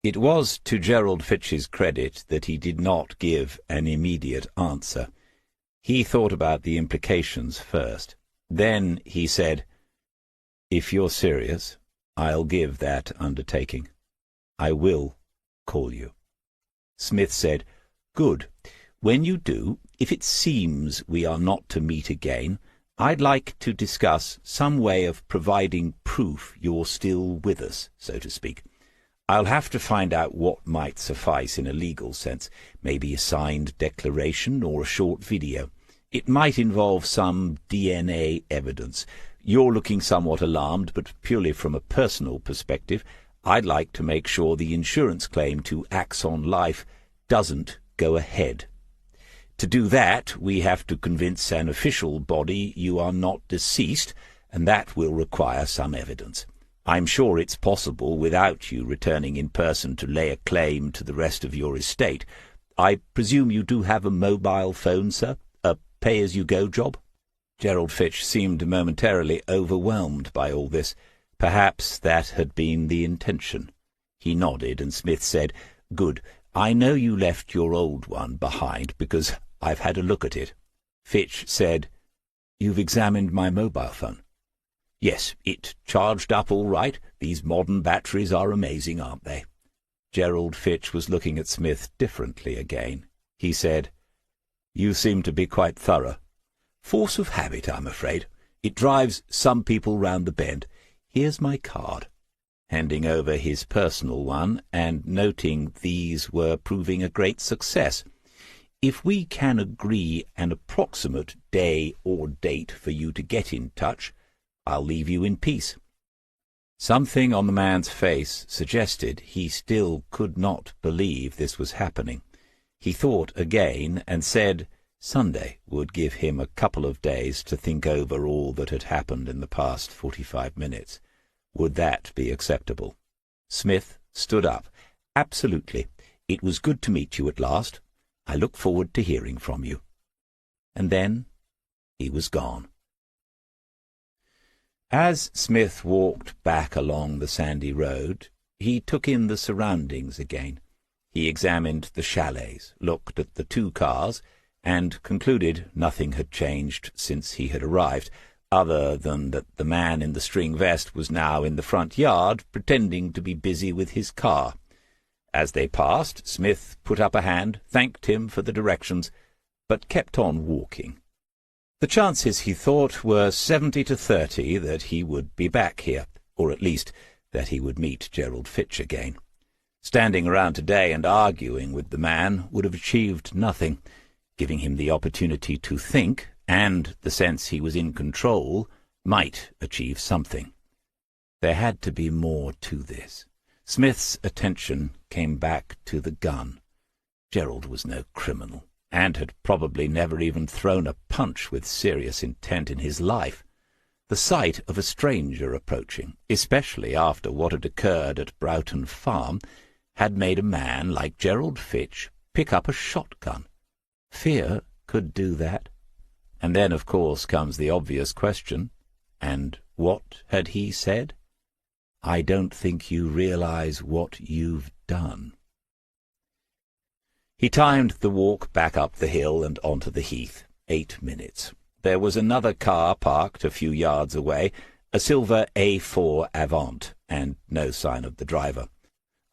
It was to Gerald Fitch's credit that he did not give an immediate answer. He thought about the implications first. Then he said, "If you're serious, I'll give that undertaking. I will call you." Smith said, "Good. When you do, if it seems we are not to meet again, I'd like to discuss some way of providing proof you're still with us, so to speak. I'll have to find out what might suffice in a legal sense, maybe a signed declaration or a short video. It might involve some DNA evidence. You're looking somewhat alarmed, but purely from a personal perspective, I'd like to make sure the insurance claim to Axon Life doesn't go ahead. To do that, we have to convince an official body you are not deceased, and that will require some evidence. I'm sure it's possible without you returning in person to lay a claim to the rest of your estate. I presume you do have a mobile phone, sir? A pay-as-you-go job?" Gerald Fitch seemed momentarily overwhelmed by all this. Perhaps that had been the intention. He nodded, and Smith said, "Good. I know you left your old one behind, because I've had a look at it." Fitch said, "You've examined my mobile phone?" "Yes, it charged up all right. These modern batteries are amazing, aren't they?" Gerald Fitch was looking at Smith differently again. He said, "You seem to be quite thorough." "Force of habit, I'm afraid. It drives some people round the bend. Here's my card," handing over his personal one and noting these were proving a great success. "If we can agree an approximate day or date for you to get in touch, I'll leave you in peace." Something on the man's face suggested he still could not believe this was happening. He thought again and said Sunday would give him a couple of days to think over all that had happened in the past 45 minutes. Would that be acceptable? Smith stood up. "Absolutely. It was good to meet you at last. I look forward to hearing from you." And then he was gone. As Smith walked back along the sandy road, he took in the surroundings again. He examined the chalets, looked at the 2 cars, and concluded nothing had changed since he had arrived, other than that the man in the string vest was now in the front yard, pretending to be busy with his car. As they passed, Smith put up a hand, thanked him for the directions, but kept on walking. The chances, he thought, were 70 to 30 that he would be back here, or at least that he would meet Gerald Fitch again. Standing around today and arguing with the man would have achieved nothing. Giving him the opportunity to think, and the sense he was in control, might achieve something. There had to be more to this. Smith's attention came back to the gun. Gerald was no criminal, and had probably never even thrown a punch with serious intent in his life. The sight of a stranger approaching, especially after what had occurred at Broughton Farm, had made a man like Gerald Fitch pick up a shotgun. Fear could do that. And then, of course, comes the obvious question. And what had he said? "I don't think you realize what you've done." He timed the walk back up the hill and onto the heath. 8 minutes. There was another car parked a few yards away, a silver A4 Avant, and no sign of the driver.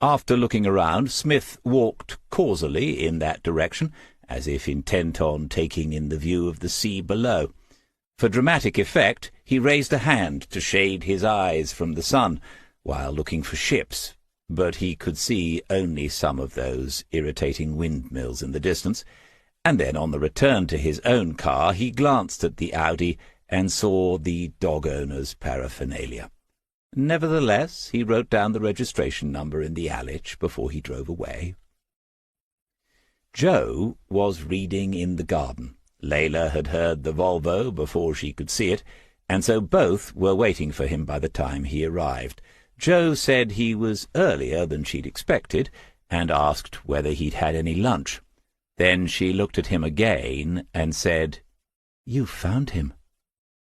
After looking around, Smith walked causally in that direction, as if intent on taking in the view of the sea below. For dramatic effect, he raised a hand to shade his eyes from the sun, while looking for ships, but he could see only some of those irritating windmills in the distance, and then on the return to his own car he glanced at the Audi and saw the dog owner's paraphernalia. Nevertheless, he wrote down the registration number in the Alich before he drove away. Joe was reading in the garden. Layla had heard the Volvo before she could see it, and so both were waiting for him by the time he arrived. Joe said he was earlier than she'd expected, and asked whether he'd had any lunch. Then she looked at him again and said, "You found him."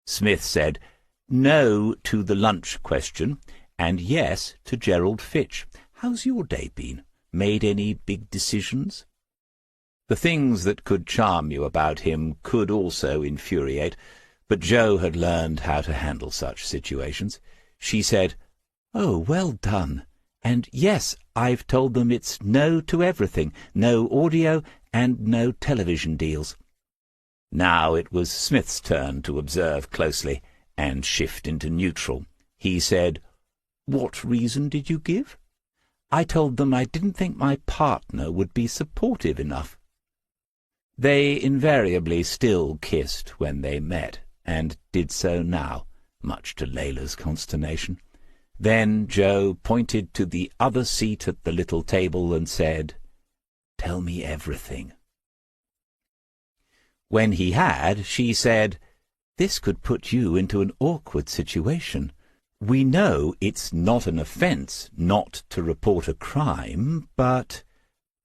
Smith said no to the lunch question, and yes to Gerald Fitch. "How's your day been? Made any big decisions?" The things that could charm you about him could also infuriate, but Joe had learned how to handle such situations. She said, "Oh, well done. And yes, I've told them it's no to everything, no audio and no television deals." Now it was Smith's turn to observe closely and shift into neutral. He said, "What reason did you give?" "I told them I didn't think my partner would be supportive enough." They invariably still kissed when they met, and did so now, much to Layla's consternation. Then Joe pointed to the other seat at the little table and said, "Tell me everything." When he had, she said, "This could put you into an awkward situation. We know it's not an offence not to report a crime, but—"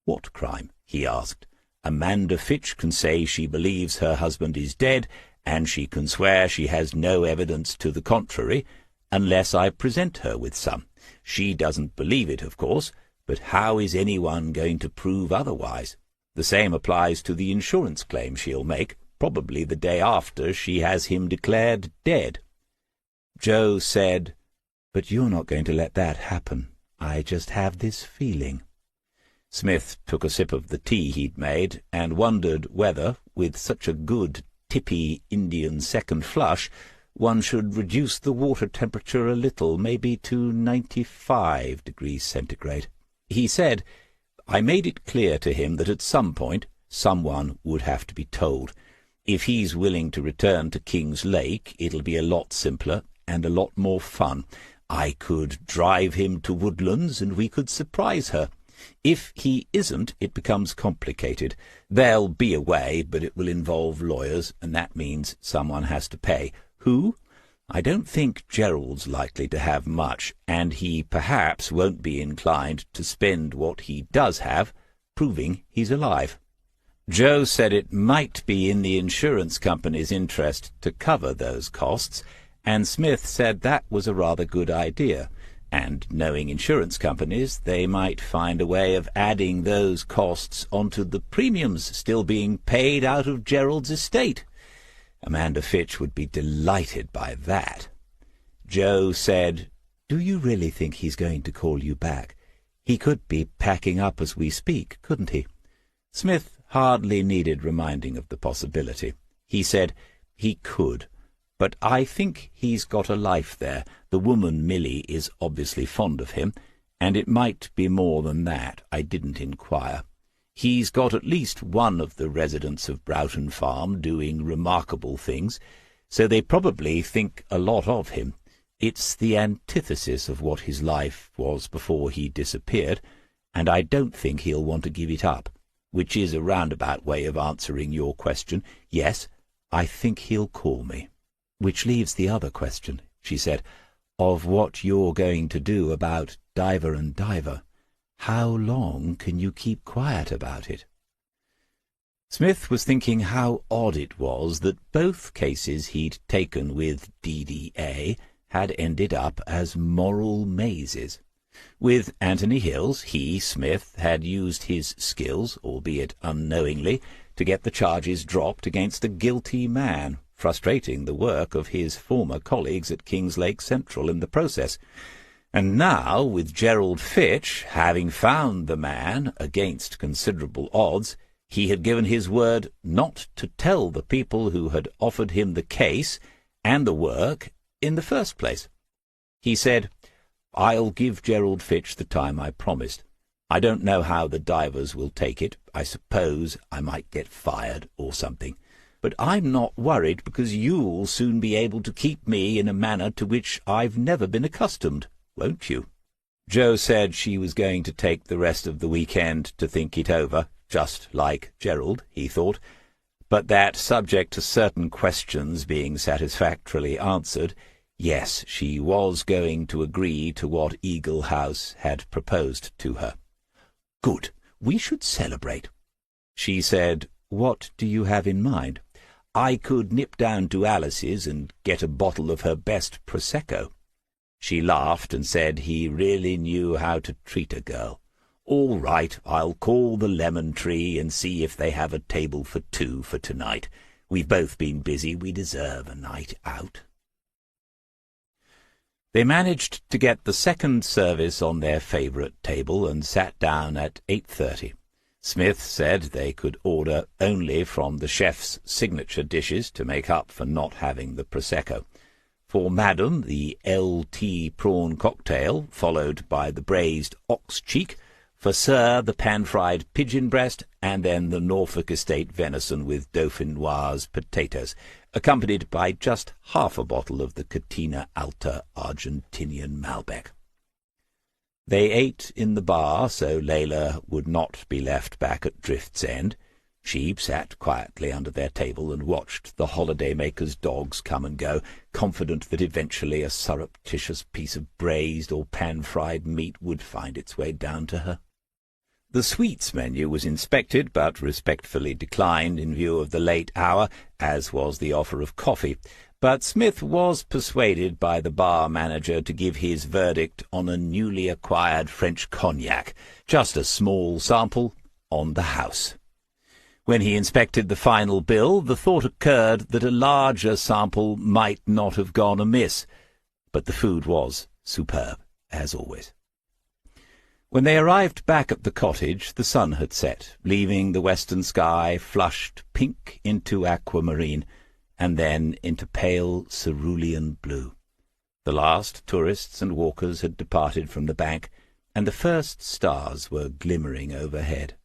"What crime?" he asked. "Amanda Fitch can say she believes her husband is dead, and she can swear she has no evidence to the contrary, unless I present her with some. She doesn't believe it, of course, but how is anyone going to prove otherwise? The same applies to the insurance claim she'll make, probably the day after she has him declared dead." Joe said, "But you're not going to let that happen. I just have this feeling." Smith took a sip of the tea he'd made, and wondered whether, with such a good, tippy Indian second flush, one should reduce the water temperature a little, maybe to 95 degrees centigrade. He said, "I made it clear to him that at some point someone would have to be told. If he's willing to return to King's Lake, it'll be a lot simpler and a lot more fun. I could drive him to Woodlands and we could surprise her. If he isn't, it becomes complicated. There'll be a way, but it will involve lawyers, and that means someone has to pay. Who? I don't think Gerald's likely to have much, and he perhaps won't be inclined to spend what he does have, proving he's alive." Joe said it might be in the insurance company's interest to cover those costs, and Smith said that was a rather good idea, and knowing insurance companies, they might find a way of adding those costs onto the premiums still being paid out of Gerald's estate. Amanda Fitch would be delighted by that. Joe said, "Do you really think he's going to call you back? He could be packing up as we speak, couldn't he?" Smith hardly needed reminding of the possibility. He said, "He could, but I think he's got a life there. The woman Millie is obviously fond of him, and it might be more than that. I didn't inquire. He's got at least one of the residents of Broughton Farm doing remarkable things, so they probably think a lot of him. It's the antithesis of what his life was before he disappeared, and I don't think he'll want to give it up, which is a roundabout way of answering your question. Yes, I think he'll call me." "Which leaves the other question," she said, "of what you're going to do about Diver and Diver. How long can you keep quiet about it?" Smith was thinking how odd it was that both cases he'd taken with DDA had ended up as moral mazes. With Anthony Hills, he, Smith, had used his skills, albeit unknowingly, to get the charges dropped against a guilty man, frustrating the work of his former colleagues at Kings Lake Central in the process. And now, with Gerald Fitch, having found the man against considerable odds, he had given his word not to tell the people who had offered him the case and the work in the first place. He said, "I'll give Gerald Fitch the time I promised. I don't know how the divers will take it. I suppose I might get fired or something. But I'm not worried, because you'll soon be able to keep me in a manner to which I've never been accustomed, won't you?" Joe said she was going to take the rest of the weekend to think it over, just like Gerald, he thought, but that, subject to certain questions being satisfactorily answered, Yes, she was going to agree to what Eagle House had proposed to her. "Good. We should celebrate." She said, "What do you have in mind?" "I could nip down to Alice's and get a bottle of her best Prosecco." She laughed and said he really knew how to treat a girl. "All right, I'll call the Lemon Tree and see if they have a table for two for tonight. We've both been busy. We deserve a night out." They managed to get the second service on their favourite table and sat down at 8:30. Smith said they could order only from the chef's signature dishes to make up for not having the Prosecco. For Madam, the L.T. prawn cocktail, followed by the braised ox cheek. For Sir, the pan-fried pigeon breast, and then the Norfolk estate venison with Dauphinoise potatoes, accompanied by just half a bottle of the Catena Alta Argentinian Malbec. They ate in the bar, so Layla would not be left back at Drift's End. She sat quietly under their table and watched the holiday-makers' dogs come and go, confident that eventually a surreptitious piece of braised or pan-fried meat would find its way down to her. The sweets menu was inspected, but respectfully declined in view of the late hour, as was the offer of coffee. But Smith was persuaded by the bar manager to give his verdict on a newly acquired French cognac, just a small sample, on the house. When he inspected the final bill, the thought occurred that a larger sample might not have gone amiss, but the food was superb, as always. When they arrived back at the cottage, the sun had set, leaving the western sky flushed pink into aquamarine, and then into pale cerulean blue. The last tourists and walkers had departed from the bank, and the first stars were glimmering overhead.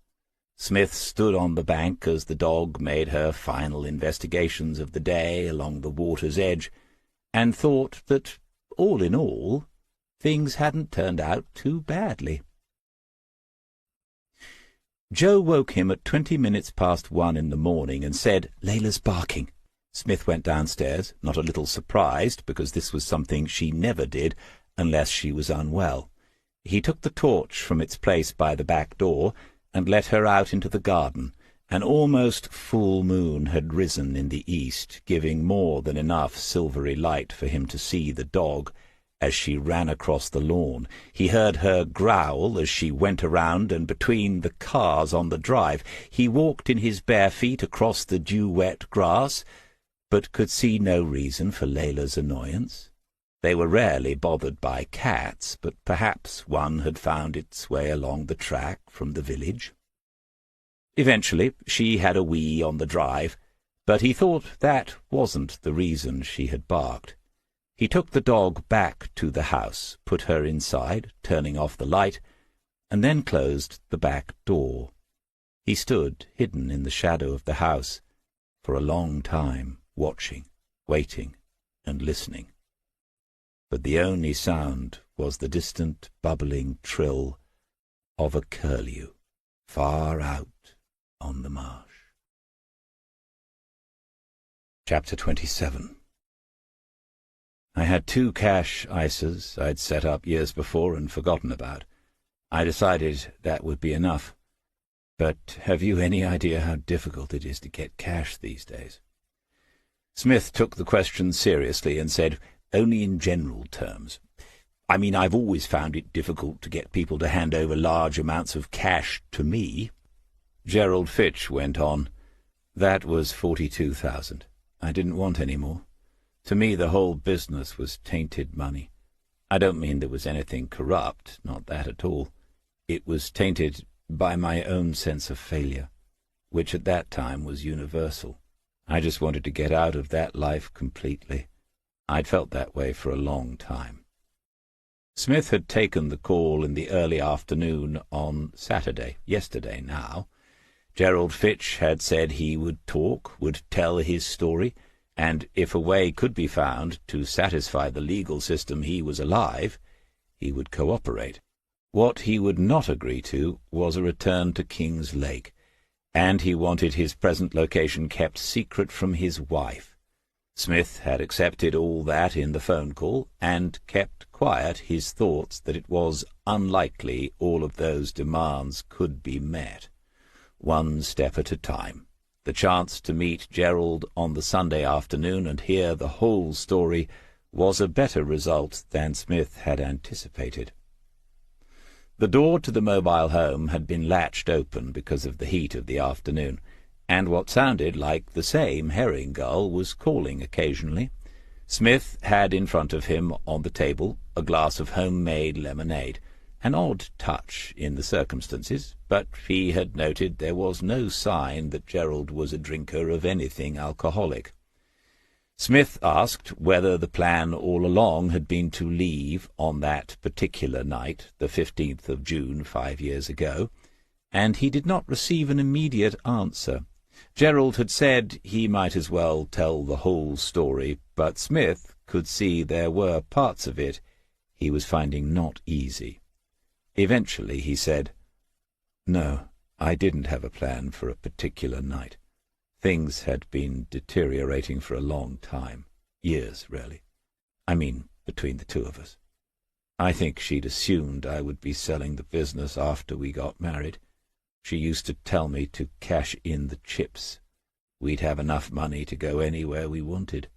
Smith stood on the bank as the dog made her final investigations of the day along the water's edge, and thought that, all in all, things hadn't turned out too badly. Joe woke him at 20 minutes past 1 in the morning and said, "Layla's barking." Smith went downstairs, not a little surprised, because this was something she never did unless she was unwell. He took the torch from its place by the back door and let her out into the garden. An almost full moon had risen in the east, giving more than enough silvery light for him to see the dog as she ran across the lawn. He heard her growl as she went around and between the cars on the drive. He walked in his bare feet across the dew-wet grass, but could see no reason for Layla's annoyance. They were rarely bothered by cats, but perhaps one had found its way along the track from the village. Eventually she had a wee on the drive, but he thought that wasn't the reason she had barked. He took the dog back to the house, put her inside, turning off the light, and then closed the back door. He stood hidden in the shadow of the house for a long time, watching, waiting, and listening. But the only sound was the distant, bubbling trill of a curlew far out on the marsh. Chapter 27. I had 2 cash ISAs I'd set up years before and forgotten about. I decided that would be enough. But have you any idea how difficult it is to get cash these days? Smith took the question seriously and said, "Only in general terms. I mean, I've always found it difficult to get people to hand over large amounts of cash to me." Gerald Fitch went on, "That was 42,000. I didn't want any more. To me the whole business was tainted money. I don't mean there was anything corrupt, not that at all. It was tainted by my own sense of failure, which at that time was universal. I just wanted to get out of that life completely. I'd felt that way for a long time." Smith had taken the call in the early afternoon on Saturday, yesterday now. Gerald Fitch had said he would talk, would tell his story, and if a way could be found to satisfy the legal system he was alive, he would cooperate. What he would not agree to was a return to King's Lake, and he wanted his present location kept secret from his wife. Smith had accepted all that in the phone call, and kept quiet his thoughts that it was unlikely all of those demands could be met. One step at a time. The chance to meet Gerald on the Sunday afternoon and hear the whole story was a better result than Smith had anticipated. The door to the mobile home had been latched open because of the heat of the afternoon, and what sounded like the same herring gull was calling occasionally. Smith had in front of him on the table a glass of home-made lemonade, an odd touch in the circumstances, but he had noted there was no sign that Gerald was a drinker of anything alcoholic. Smith asked whether the plan all along had been to leave on that particular night, the 15th of June, 5 years ago, and he did not receive an immediate answer. Gerald had said he might as well tell the whole story, but Smith could see there were parts of it he was finding not easy. Eventually he said, "No, I didn't have a plan for a particular night. Things had been deteriorating for a long time. Years, really. I mean, between the two of us. I think she'd assumed I would be selling the business after we got married. She used to tell me to cash in the chips. We'd have enough money to go anywhere we wanted.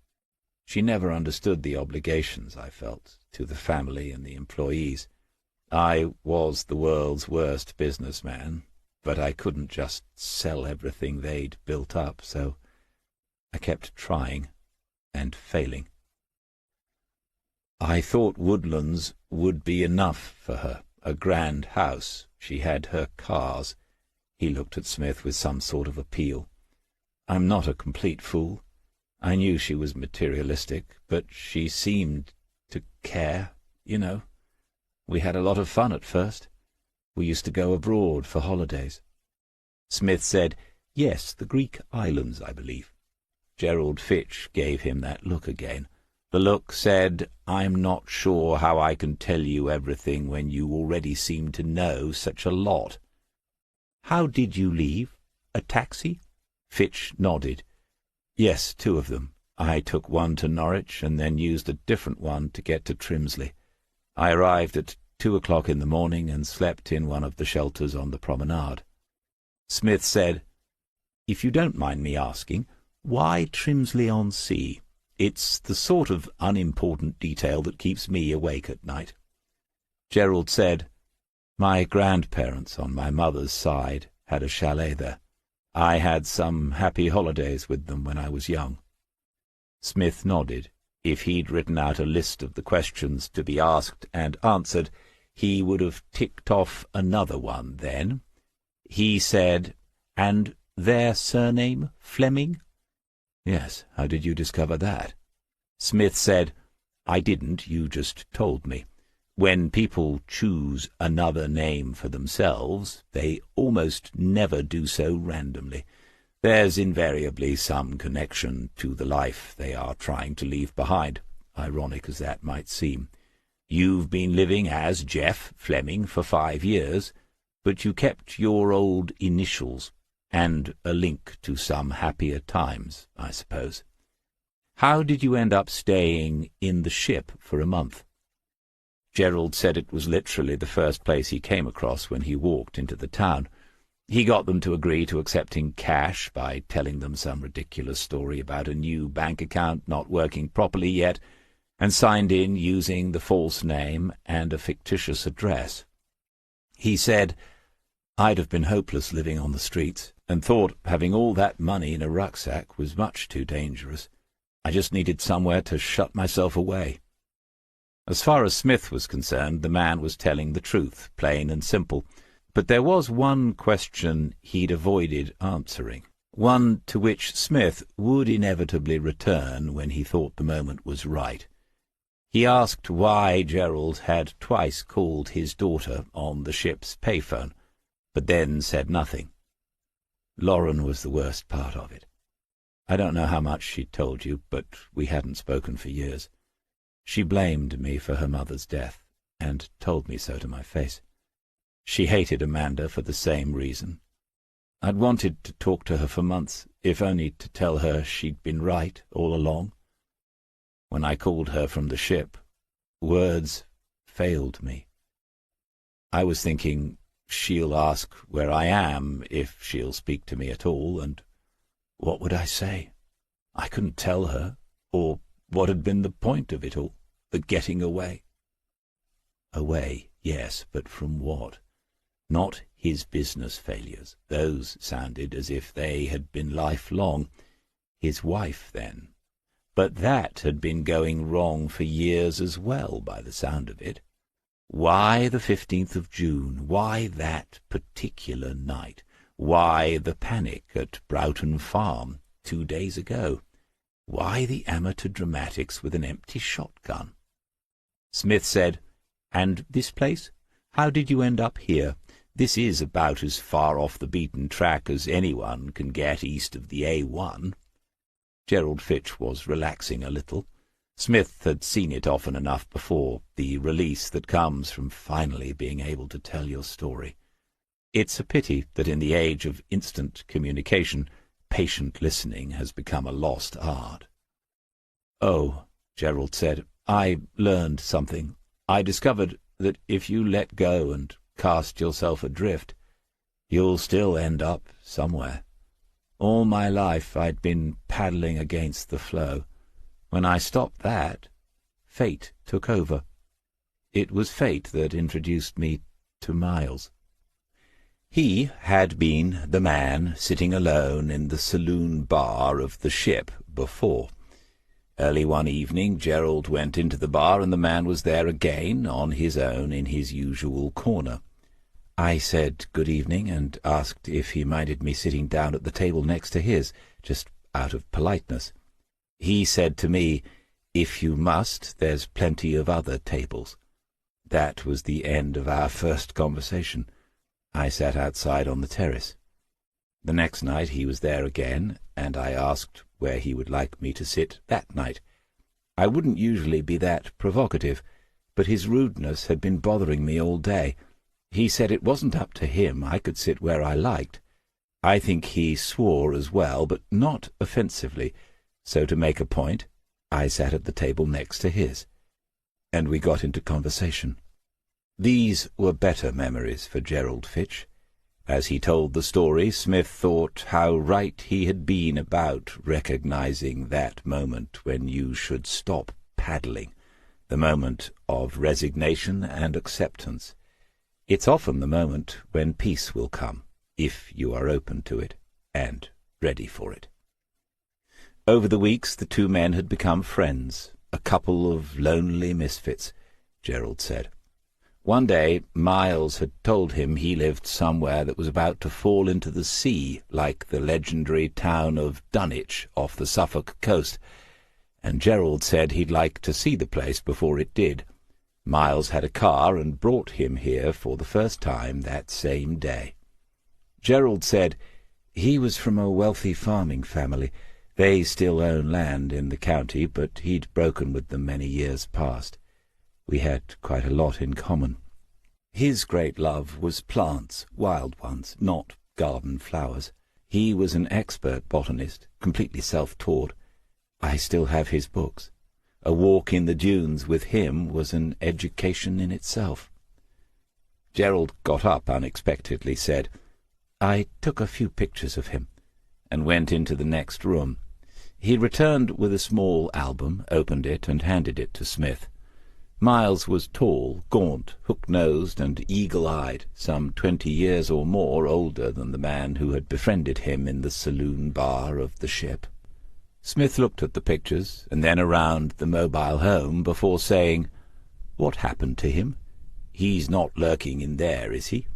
She never understood the obligations I felt to the family and the employees. I was the world's worst businessman, but I couldn't just sell everything they'd built up, so I kept trying and failing. I thought Woodlands would be enough for her, a grand house. She had her cars." He looked at Smith with some sort of appeal. "I'm not a complete fool. I knew she was materialistic, but she seemed to care, you know. We had a lot of fun at first. We used to go abroad for holidays." Smith said, "Yes, the Greek islands, I believe." Gerald Fitch gave him that look again. The look said, "I'm not sure how I can tell you everything when you already seem to know such a lot." "How did you leave? A taxi?" Fitch nodded. "Yes, 2 of them. I took one to Norwich and then used a different one to get to Trimsley. I arrived at 2 o'clock in the morning and slept in one of the shelters on the promenade." Smith said, "If you don't mind me asking, why Trimsley-on-Sea? It's the sort of unimportant detail that keeps me awake at night." Gerald said, "My grandparents on my mother's side had a chalet there. I had some happy holidays with them when I was young." Smith nodded. If he'd written out a list of the questions to be asked and answered, he would have ticked off another one then. He said, "And their surname, Fleming?" "Yes, how did you discover that?" Smith said, "I didn't, you just told me. When people choose another name for themselves, they almost never do so randomly. There's invariably some connection to the life they are trying to leave behind, ironic as that might seem. You've been living as Jeff Fleming for 5 years, but you kept your old initials and a link to some happier times, I suppose. How did you end up staying in the ship for a month?" Gerald said it was literally the first place he came across when he walked into the town. He got them to agree to accepting cash by telling them some ridiculous story about a new bank account not working properly yet, and signed in using the false name and a fictitious address. He said, "I'd have been hopeless living on the streets, and thought having all that money in a rucksack was much too dangerous. I just needed somewhere to shut myself away." As far as Smith was concerned, the man was telling the truth, plain and simple. But there was one question he'd avoided answering, one to which Smith would inevitably return when he thought the moment was right. He asked why Gerald had twice called his daughter on the ship's payphone, but then said nothing. Lauren was the worst part of it. I don't know how much she'd told you, but we hadn't spoken for years. She blamed me for her mother's death, and told me so to my face. She hated Amanda for the same reason. I'd wanted to talk to her for months, if only to tell her she'd been right all along. when I called her from the ship, words failed me. I was thinking, she'll ask where I am, if she'll speak to me at all, and what would I say? I couldn't tell her, or what had been the point of it all, the getting away. Away, yes, but from what? Not his business failures. Those sounded as if they had been lifelong. His wife, then. But that had been going wrong for years as well, by the sound of it. Why the 15th of June? Why that particular night? Why the panic at Broughton Farm 2 days ago? Why the amateur dramatics with an empty shotgun? Smith said, "And this place? How did you end up here? This is about as far off the beaten track as anyone can get east of the A1. Gerald Fitch was relaxing a little. Smith had seen it often enough before, the release that comes from finally being able to tell your story. It's a pity that in the age of instant communication, patient listening has become a lost art. "Oh," Gerald said, "I learned something. I discovered that if you let go and cast yourself adrift, you'll still end up somewhere. All my life I'd been paddling against the flow. When I stopped that, fate took over. It was fate that introduced me to Miles." He had been the man sitting alone in the saloon bar of the ship before. Early one evening Gerald went into the bar, and the man was there again, on his own in his usual corner. I said good evening, and asked if he minded me sitting down at the table next to his, just out of politeness. He said to me, "If you must, there's plenty of other tables." That was the end of our first conversation. I sat outside on the terrace. The next night he was there again, and I asked where he would like me to sit that night. I wouldn't usually be that provocative, but his rudeness had been bothering me all day. He said it wasn't up to him, I could sit where I liked. I think he swore as well, but not offensively, so to make a point, I sat at the table next to his, and we got into conversation. These were better memories for Gerald Fitch. As he told the story, Smith thought how right he had been about recognizing that moment when you should stop paddling, the moment of resignation and acceptance. It's often the moment when peace will come, if you are open to it and ready for it. Over the weeks the two men had become friends, a couple of lonely misfits, Gerald said. One day Miles had told him he lived somewhere that was about to fall into the sea, like the legendary town of Dunwich off the Suffolk coast, and Gerald said he'd like to see the place before it did. Miles had a car and brought him here for the first time that same day. Gerald said he was from a wealthy farming family. They still own land in the county, but he'd broken with them many years past. We had quite a lot in common. His great love was plants, wild ones, not garden flowers. He was an expert botanist, completely self-taught. I still have his books. A walk in the dunes with him was an education in itself. Gerald got up unexpectedly, said, "I took a few pictures of him," and went into the next room. He returned with a small album, opened it, and handed it to Smith. Miles was tall, gaunt, hook-nosed, and eagle-eyed, some 20 years or more older than the man who had befriended him in the saloon bar of the ship. Smith looked at the pictures, and then around the mobile home, before saying, "What happened to him? He's not lurking in there, is he?"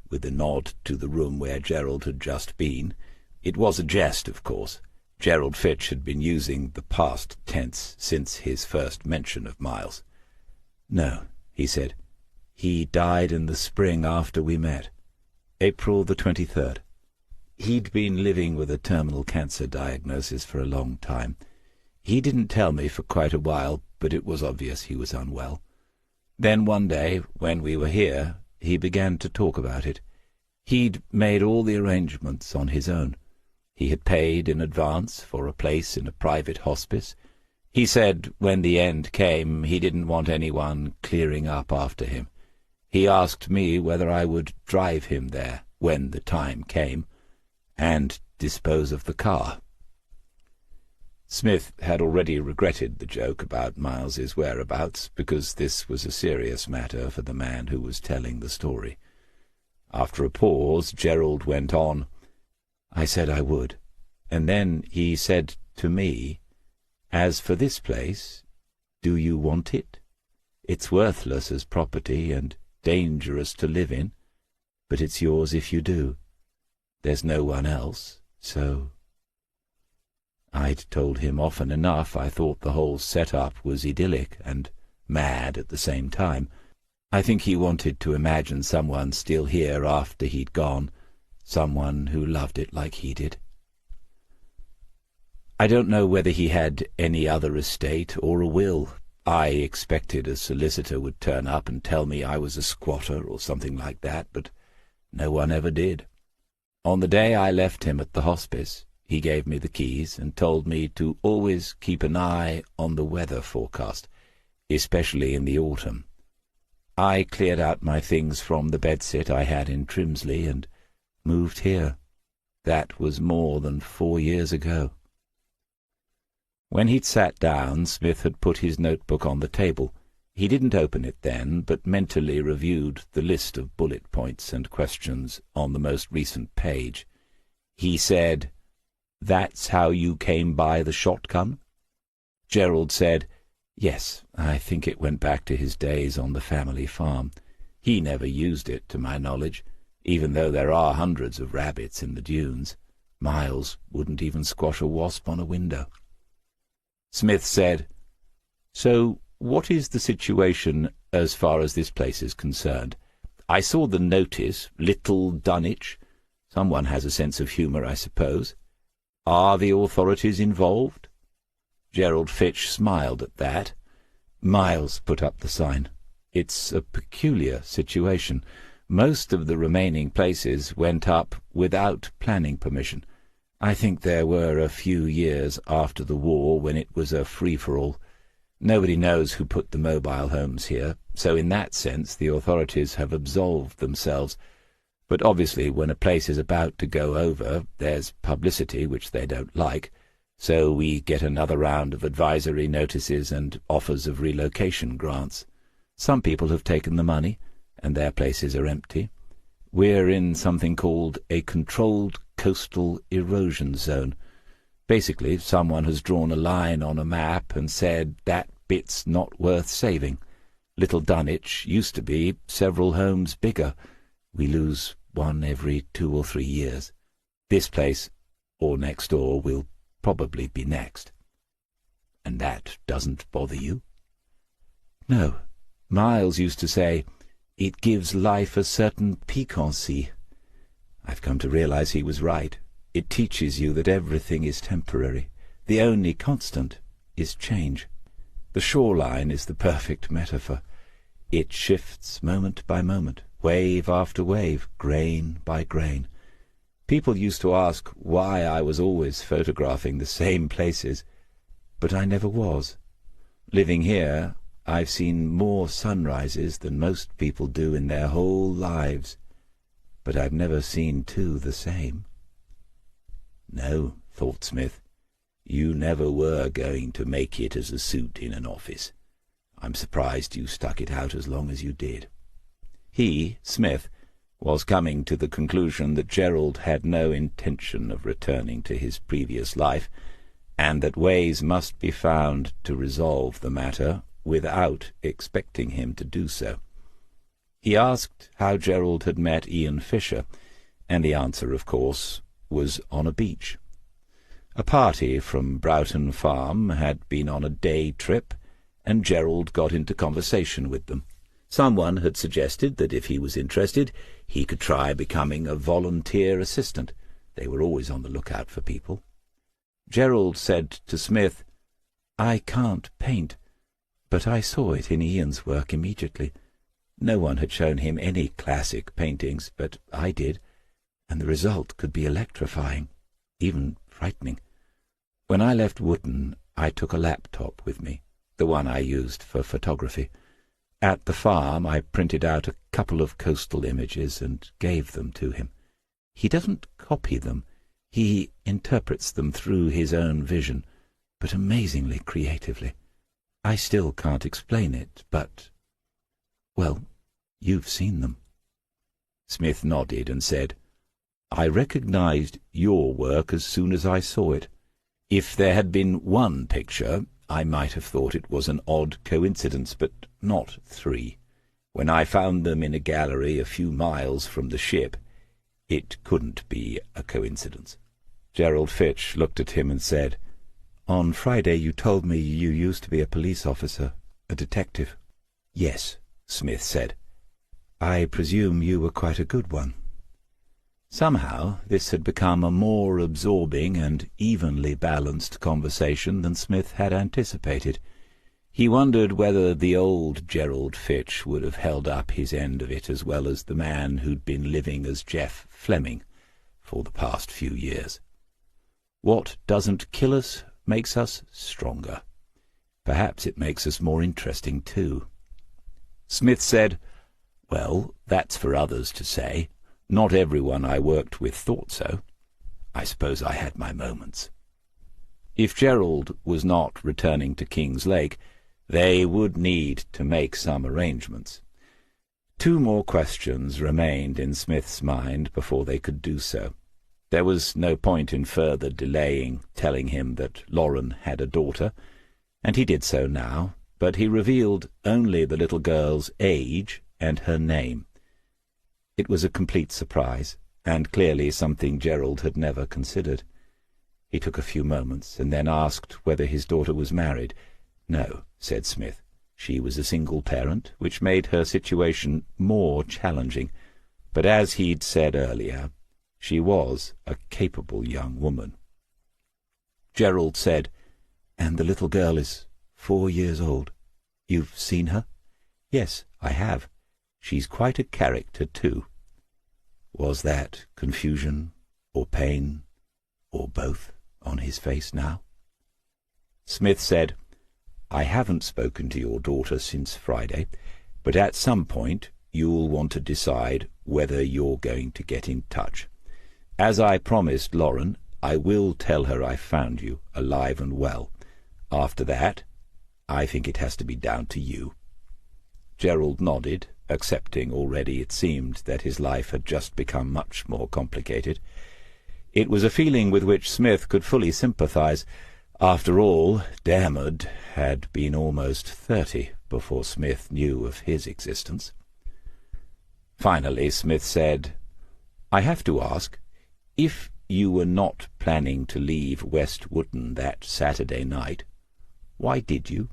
with a nod to the room where Gerald had just been. It was a jest, of course. Gerald Fitch had been using the past tense since his first mention of Miles. "No," he said. "He died in the spring after we met. April the 23rd. He'd been living with a terminal cancer diagnosis for a long time. He didn't tell me for quite a while, but it was obvious he was unwell. Then one day, when we were here, he began to talk about it. He'd made all the arrangements on his own. He had paid in advance for a place in a private hospice. He said when the end came he didn't want anyone clearing up after him. He asked me whether I would drive him there when the time came, and dispose of the car. Smith had already regretted the joke about Miles's whereabouts, because this was a serious matter for the man who was telling the story. After a pause, Gerald went on. I said I would, and then he said to me, "As for this place, do you want it? It's worthless as property and dangerous to live in, but it's yours if you do. There's no one else, so—" I'd told him often enough I thought the whole set-up was idyllic and mad at the same time. I think he wanted to imagine someone still here after he'd gone, someone who loved it like he did. I don't know whether he had any other estate or a will. I expected a solicitor would turn up and tell me I was a squatter or something like that, but no one ever did. On the day I left him at the hospice, he gave me the keys and told me to always keep an eye on the weather forecast, especially in the autumn. I cleared out my things from the bedsit I had in Trimsley and moved here. That was more than 4 years ago. When he'd sat down, Smith had put his notebook on the table. He didn't open it then, but mentally reviewed the list of bullet points and questions on the most recent page. He said, "That's how you came by the shotgun?" Gerald said, "Yes, I think it went back to his days on the family farm. He never used it, to my knowledge, even though there are hundreds of rabbits in the dunes. Miles wouldn't even squash a wasp on a window." Smith said, "So what is the situation as far as this place is concerned? I saw the notice, Little Dunwich. Someone has a sense of humour, I suppose. Are the authorities involved?" Gerald Fitch smiled at that. Miles put up the sign. It's a peculiar situation. Most of the remaining places went up without planning permission. I think there were a few years after the war when it was a free-for-all. Nobody knows who put the mobile homes here, so in that sense the authorities have absolved themselves. But obviously when a place is about to go over, there's publicity, which they don't like, so we get another round of advisory notices and offers of relocation grants. Some people have taken the money, and their places are empty. We're in something called a controlled coastal erosion zone. Basically, someone has drawn a line on a map and said that bit's not worth saving. Little Dunwich used to be several homes bigger. We lose one every 2 or 3 years. This place, or next door, will probably be next." "And that doesn't bother you?" "No. Miles used to say, it gives life a certain piquancy. I've come to realize he was right. It teaches you that everything is temporary. The only constant is change. The shoreline is the perfect metaphor. It shifts moment by moment, wave after wave, grain by grain. People used to ask why I was always photographing the same places, but I never was. Living here, I've seen more sunrises than most people do in their whole lives, but I've never seen two the same." "No," thought Smith, "you never were going to make it as a suit in an office. I'm surprised you stuck it out as long as you did." He, Smith, was coming to the conclusion that Gerald had no intention of returning to his previous life, and that ways must be found to resolve the matter without expecting him to do so. He asked how Gerald had met Ian Fisher, and the answer, of course, was on a beach. A party from Broughton Farm had been on a day trip, and Gerald got into conversation with them. Someone had suggested that if he was interested, he could try becoming a volunteer assistant. They were always on the lookout for people. Gerald said to Smith, "I can't paint, but I saw it in Ian's work immediately. No one had shown him any classic paintings, but I did, and the result could be electrifying, even frightening. When I left Wootton, I took a laptop with me, the one I used for photography. At the farm I printed out a couple of coastal images and gave them to him. He doesn't copy them. He interprets them through his own vision, but amazingly creatively. I still can't explain it, but... well, you've seen them. Smith nodded and said, I recognized your work as soon as I saw it. If there had been one picture, I might have thought it was an odd coincidence, but not three. When I found them in a gallery a few miles from the ship, it couldn't be a coincidence. Gerald Fitch looked at him and said, On Friday you told me you used to be a police officer, a detective. Yes, Smith said. I presume you were quite a good one. Somehow this had become a more absorbing and evenly balanced conversation than Smith had anticipated. He wondered whether the old Gerald Fitch would have held up his end of it as well as the man who'd been living as Jeff Fleming for the past few years. What doesn't kill us makes us stronger. Perhaps it makes us more interesting too. Smith said, Well, that's for others to say. Not everyone I worked with thought so. I suppose I had my moments. If Gerald was not returning to King's Lake, they would need to make some arrangements. 2 more questions remained in Smith's mind before they could do so. There was no point in further delaying telling him that Lauren had a daughter, and he did so now, but he revealed only the little girl's age and her name. It was a complete surprise, and clearly something Gerald had never considered. He took a few moments, and then asked whether his daughter was married. No, said Smith. She was a single parent, which made her situation more challenging, but as he'd said earlier, she was a capable young woman. Gerald said, And the little girl is 4 years old. You've seen her? Yes, I have. She's quite a character, too. Was that confusion or pain or both on his face now? Smith said, I haven't spoken to your daughter since Friday, but at some point you'll want to decide whether you're going to get in touch. As I promised Lauren, I will tell her I found you, alive and well. After that, I think it has to be down to you. Gerald nodded, accepting already, it seemed, that his life had just become much more complicated. It was a feeling with which Smith could fully sympathize. After all, Dermot had been almost 30 before Smith knew of his existence. Finally, Smith said, I have to ask, if you were not planning to leave West Wootton that Saturday night, why did you?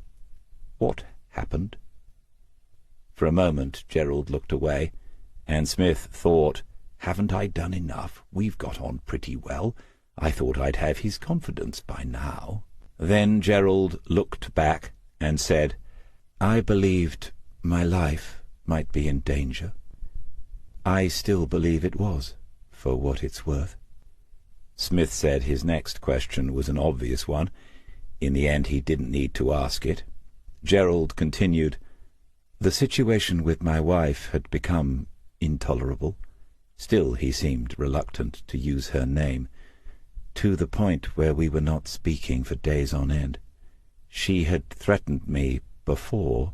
What happened? For a moment Gerald looked away, and Smith thought, Haven't I done enough? We've got on pretty well. I thought I'd have his confidence by now. Then Gerald looked back and said, I believed my life might be in danger. I still believe it was, for what it's worth. Smith said his next question was an obvious one. In the end he didn't need to ask it. Gerald continued, The situation with my wife had become intolerable. Still he seemed reluctant to use her name, to the point where we were not speaking for days on end. She had threatened me before,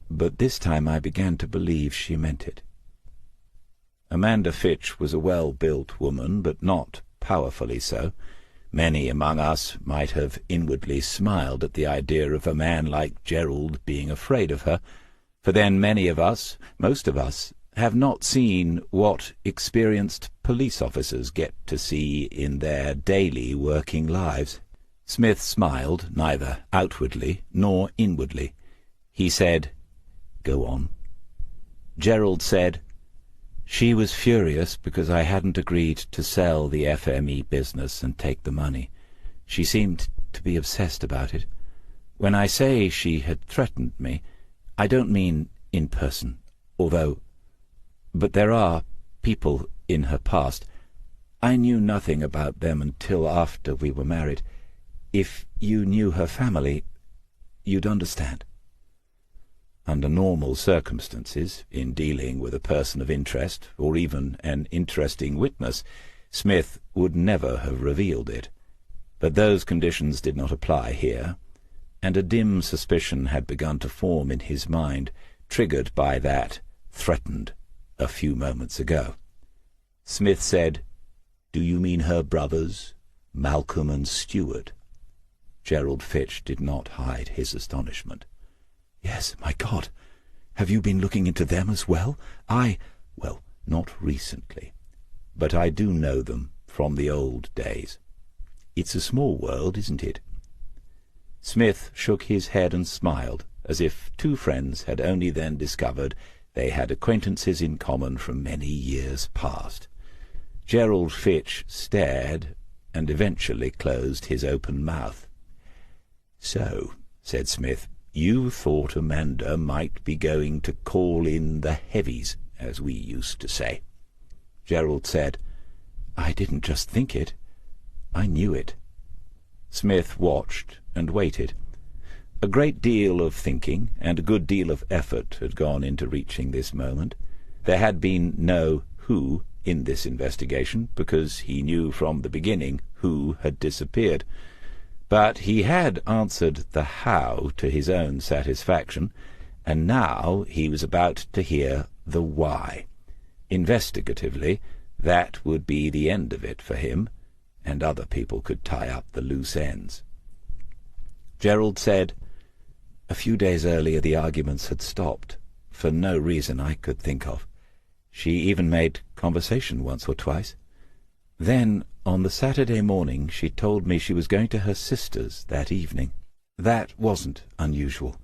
but this time I began to believe she meant it. Amanda Fitch was a well-built woman, but not powerfully so. Many among us might have inwardly smiled at the idea of a man like Gerald being afraid of her, for then many of us, most of us, have not seen what experienced police officers get to see in their daily working lives. Smith smiled, neither outwardly nor inwardly. He said, Go on. Gerald said, She was furious because I hadn't agreed to sell the FME business and take the money. She seemed to be obsessed about it. When I say she had threatened me, I don't mean in person, but there are people in her past. I knew nothing about them until after we were married. If you knew her family, you'd understand." Under normal circumstances, in dealing with a person of interest, or even an interesting witness, Smith would never have revealed it. But those conditions did not apply here, and a dim suspicion had begun to form in his mind, triggered by that "threatened" a few moments ago. Smith said, "Do you mean her brothers, Malcolm and Stuart?" Gerald Fitch did not hide his astonishment. "Yes, my God! Have you been looking into them as well? Well, not recently, but I do know them from the old days. It's a small world, isn't it?" Smith shook his head and smiled, as if two friends had only then discovered they had acquaintances in common from many years past. Gerald Fitch stared, and eventually closed his open mouth. "So," said Smith, "you thought Amanda might be going to call in the heavies, as we used to say." Gerald said, "I didn't just think it. I knew it." Smith watched and waited. A great deal of thinking and a good deal of effort had gone into reaching this moment. There had been no who in this investigation, because he knew from the beginning who had disappeared. But he had answered the how to his own satisfaction, and now he was about to hear the why. Investigatively, that would be the end of it for him, and other people could tie up the loose ends. Gerald said, "A few days earlier the arguments had stopped, for no reason I could think of. She even made conversation once or twice. Then, on the Saturday morning, she told me she was going to her sister's that evening. That wasn't unusual.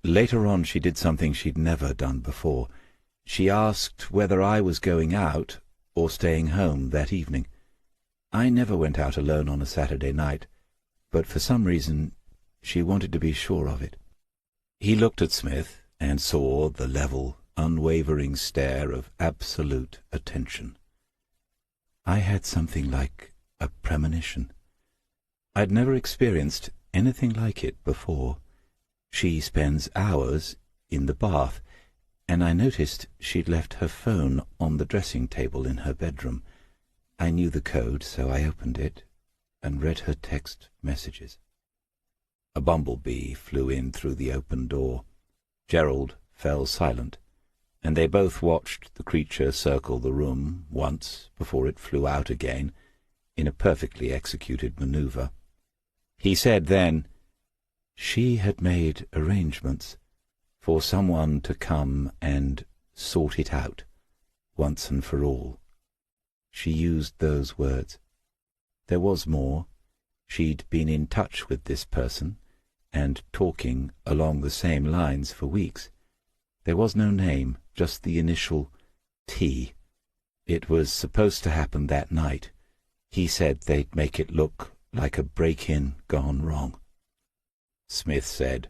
Later on she did something she'd never done before. She asked whether I was going out or staying home that evening. I never went out alone on a Saturday night, but for some reason she wanted to be sure of it." He looked at Smith and saw the level, unwavering stare of absolute attention. "I had something like a premonition. I'd never experienced anything like it before. She spends hours in the bath, and I noticed she'd left her phone on the dressing-table in her bedroom. I knew the code, so I opened it and read her text messages." A bumblebee flew in through the open door. Gerald fell silent, and they both watched the creature circle the room once before it flew out again in a perfectly executed maneuver. He said then, "She had made arrangements for someone to come and sort it out, once and for all. She used those words. There was more. She'd been in touch with this person, and talking along the same lines for weeks. There was no name, just the initial T. It was supposed to happen that night. He said they'd make it look like a break-in gone wrong." Smith said,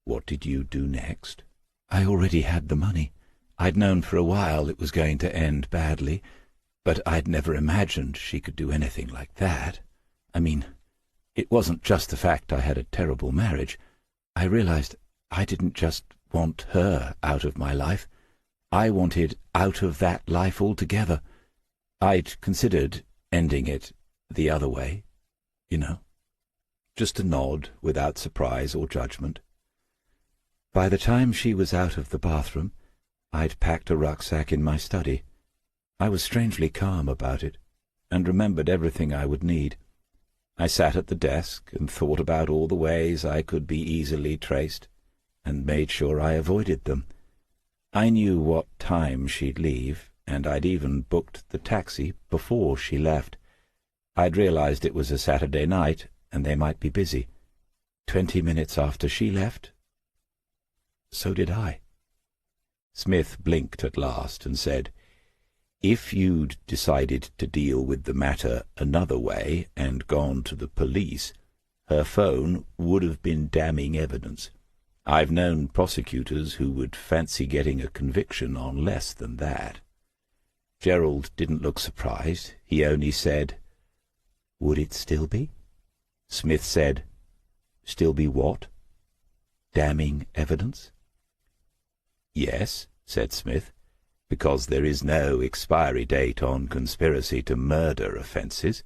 "What did you do next?" "I already had the money. I'd known for a while it was going to end badly, but I'd never imagined she could do anything like that. I mean, it wasn't just the fact I had a terrible marriage. I realized I didn't just want her out of my life. I wanted out of that life altogether. I'd considered ending it the other way, you know. Just a nod without surprise or judgment. By the time she was out of the bathroom, I'd packed a rucksack in my study. I was strangely calm about it, and remembered everything I would need. I sat at the desk and thought about all the ways I could be easily traced, and made sure I avoided them. I knew what time she'd leave, and I'd even booked the taxi before she left. I'd realized it was a Saturday night, and they might be busy. 20 minutes after she left, so did I." Smith blinked at last and said, "If you'd decided to deal with the matter another way and gone to the police, her phone would have been damning evidence. I've known prosecutors who would fancy getting a conviction on less than that." Gerald didn't look surprised. He only said, "Would it still be?" Smith said, "Still be what? Damning evidence?" "Yes," said Smith, "because there is no expiry date on conspiracy to murder offences.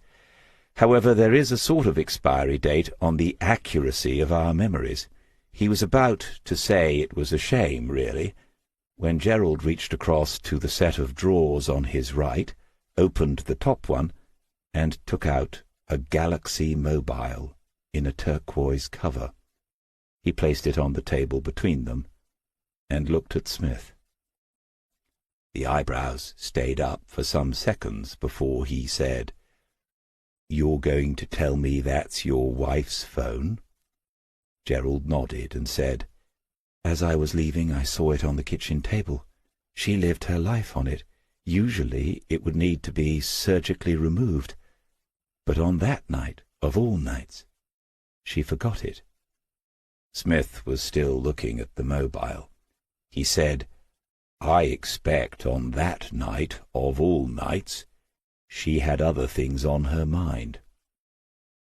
However, there is a sort of expiry date on the accuracy of our memories." He was about to say it was a shame, really, when Gerald reached across to the set of drawers on his right, opened the top one, and took out a Galaxy Mobile in a turquoise cover. He placed it on the table between them and looked at Smith. The eyebrows stayed up for some seconds before he said, "You're going to tell me that's your wife's phone?" Gerald nodded and said, "As I was leaving, I saw it on the kitchen table. She lived her life on it. Usually it would need to be surgically removed. But on that night, of all nights, she forgot it." Smith was still looking at the mobile. He said, "I expect on that night, of all nights, she had other things on her mind."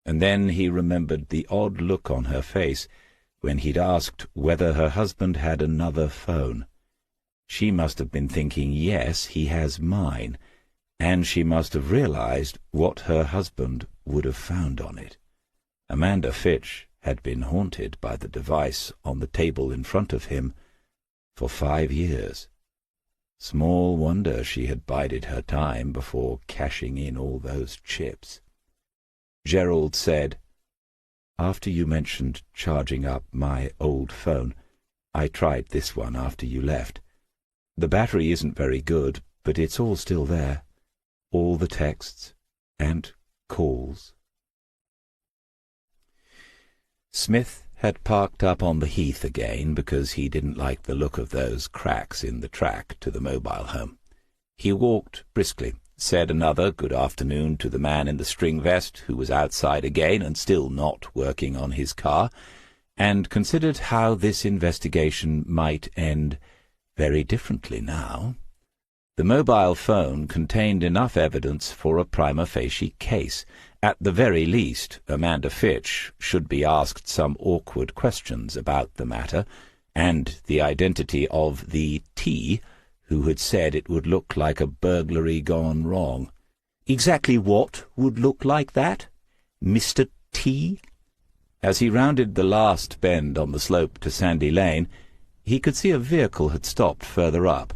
And then he remembered the odd look on her face when he'd asked whether her husband had another phone. She must have been thinking, yes, he has mine, and she must have realized what her husband would have found on it. Amanda Fitch had been haunted by the device on the table in front of him for 5 years. Small wonder she had bided her time before cashing in all those chips. Gerald said, "After you mentioned charging up my old phone, I tried this one after you left. The battery isn't very good, but it's all still there. All the texts and calls." Smith had parked up on the heath again because he didn't like the look of those cracks in the track to the mobile home. He walked briskly, said another good afternoon to the man in the string vest, who was outside again and still not working on his car, and considered how this investigation might end very differently now. The mobile phone contained enough evidence for a prima facie case. At the very least, Amanda Fitch should be asked some awkward questions about the matter, and the identity of the T who had said it would look like a burglary gone wrong. Exactly what would look like that? Mr. T? As he rounded the last bend on the slope to Sandy Lane, he could see a vehicle had stopped further up.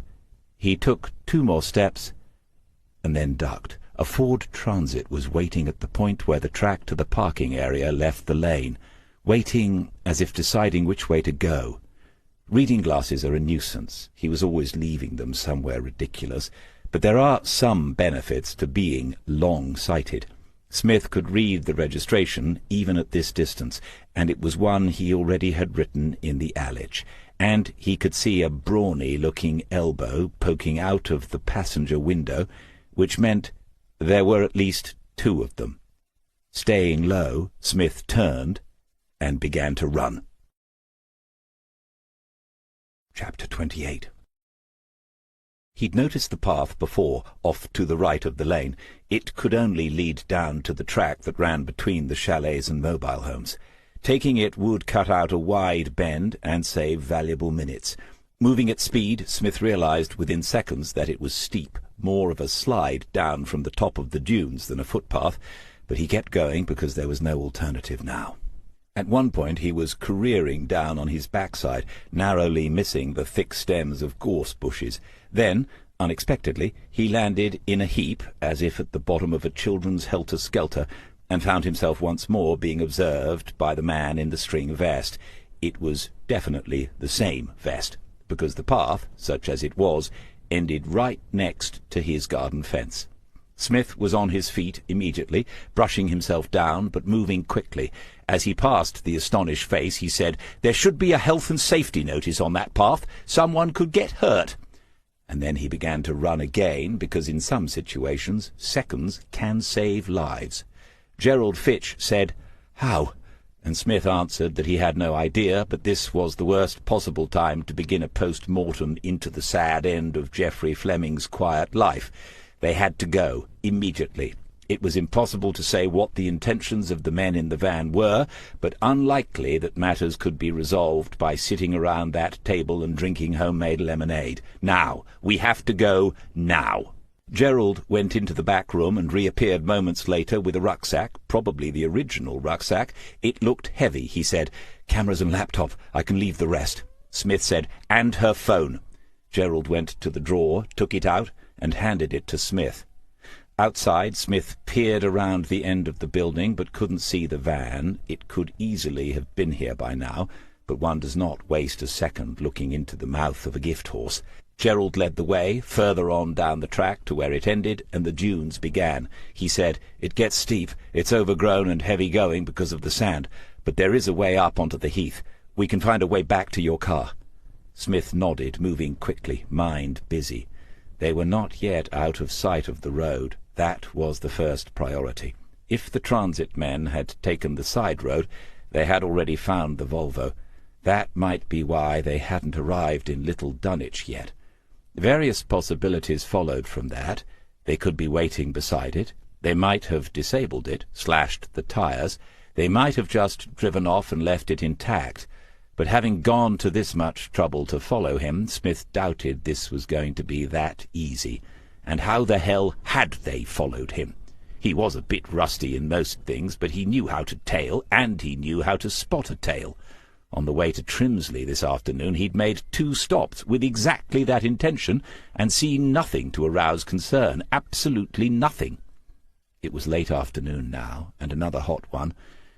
He took 2 more steps and then ducked. A Ford Transit was waiting at the point where the track to the parking area left the lane, waiting as if deciding which way to go. Reading glasses are a nuisance. He was always leaving them somewhere ridiculous, but there are some benefits to being long-sighted. Smith could read the registration even at this distance, and it was one he already had written in the allege, and he could see a brawny-looking elbow poking out of the passenger window, which meant there were at least 2 of them. Staying low, Smith turned and began to run. Chapter 28. He'd noticed the path before, off to the right of the lane. It could only lead down to the track that ran between the chalets and mobile homes. Taking it would cut out a wide bend and save valuable minutes. Moving at speed, Smith realized within seconds that it was steep, more of a slide down from the top of the dunes than a footpath, but he kept going because there was no alternative now. At one point he was careering down on his backside, narrowly missing the thick stems of gorse bushes. Then, unexpectedly, he landed in a heap, as if at the bottom of a children's helter-skelter, and found himself once more being observed by the man in the string vest. It was definitely the same vest, because the path, such as it was, ended right next to his garden fence. Smith was on his feet immediately, brushing himself down, but moving quickly. As he passed the astonished face, he said, "There should be a health and safety notice on that path. Someone could get hurt." And then he began to run again, because in some situations seconds can save lives. Gerald Fitch said, "How?" and Smith answered that he had no idea, but this was the worst possible time to begin a post-mortem into the sad end of Geoffrey Fleming's quiet life. They had to go, immediately. It was impossible to say what the intentions of the men in the van were, but unlikely that matters could be resolved by sitting around that table and drinking homemade lemonade. Now, we have to go now. Gerald went into the back room and reappeared moments later with a rucksack, probably the original rucksack. It looked heavy, he said. "Cameras and laptop. I can leave the rest." Smith said, "And her phone." Gerald went to the drawer, took it out, and handed it to Smith. Outside, Smith peered around the end of the building, but couldn't see the van. It could easily have been here by now, but one does not waste a second looking into the mouth of a gift horse. Gerald led the way, further on down the track to where it ended, and the dunes began. He said, "It gets steep. It's overgrown and heavy going because of the sand, but there is a way up onto the heath. We can find a way back to your car." Smith nodded, moving quickly, mind busy. They were not yet out of sight of the road. That was the first priority. If the transit men had taken the side road, they had already found the Volvo. That might be why they hadn't arrived in Little Dunwich yet. Various possibilities followed from that. They could be waiting beside it. They might have disabled it, slashed the tires. They might have just driven off and left it intact. But having gone to this much trouble to follow him, Smith doubted this was going to be that easy. And how the hell had they followed him? He was a bit rusty in most things, but he knew how to tail, and he knew how to spot a tail. On the way to Trimsley this afternoon he'd made 2 stops with exactly that intention, and seen nothing to arouse concern, absolutely nothing. It was late afternoon now, and another hot one.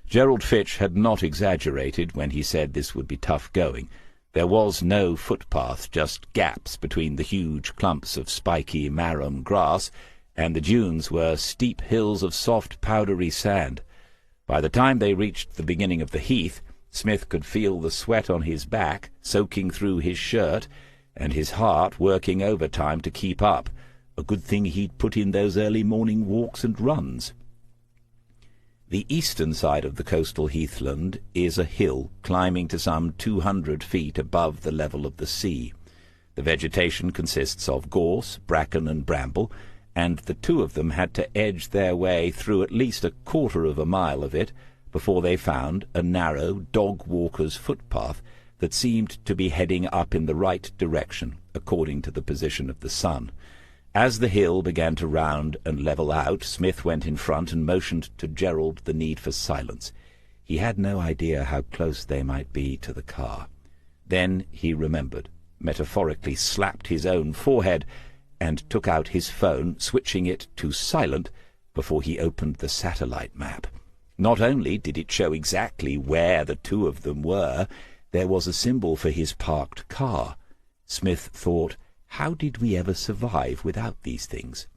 Gerald Fitch had not exaggerated when he said this would be tough going. There was no footpath, just gaps between the huge clumps of spiky marram grass, and the dunes were steep hills of soft, powdery sand. By the time they reached the beginning of the heath, Smith could feel the sweat on his back, soaking through his shirt, and his heart working overtime to keep up. A good thing he'd put in those early morning walks and runs. The eastern side of the coastal heathland is a hill climbing to some 200 feet above the level of the sea. The vegetation consists of gorse, bracken, and bramble, and the 2 of them had to edge their way through at least a quarter of a mile of it before they found a narrow dog-walker's footpath that seemed to be heading up in the right direction, according to the position of the sun. As the hill began to round and level out, Smith went in front and motioned to Gerald the need for silence. He had no idea how close they might be to the car. Then he remembered, metaphorically slapped his own forehead, and took out his phone, switching it to silent before he opened the satellite map. Not only did it show exactly where the 2 of them were, there was a symbol for his parked car. Smith thought, how did we ever survive without these things?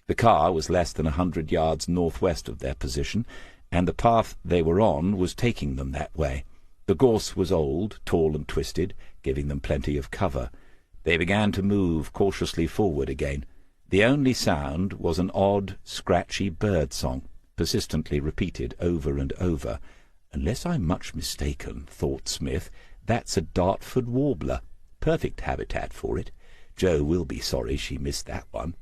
The car was less than 100 yards northwest of their position, and the path they were on was taking them that way. The gorse was old, tall and twisted, giving them plenty of cover. They began to move cautiously forward again. The only sound was an odd, scratchy bird song, persistently repeated over and over. "Unless I'm much mistaken," thought Smith, "that's a Dartford warbler. Perfect habitat for it. Jo will be sorry she missed that one."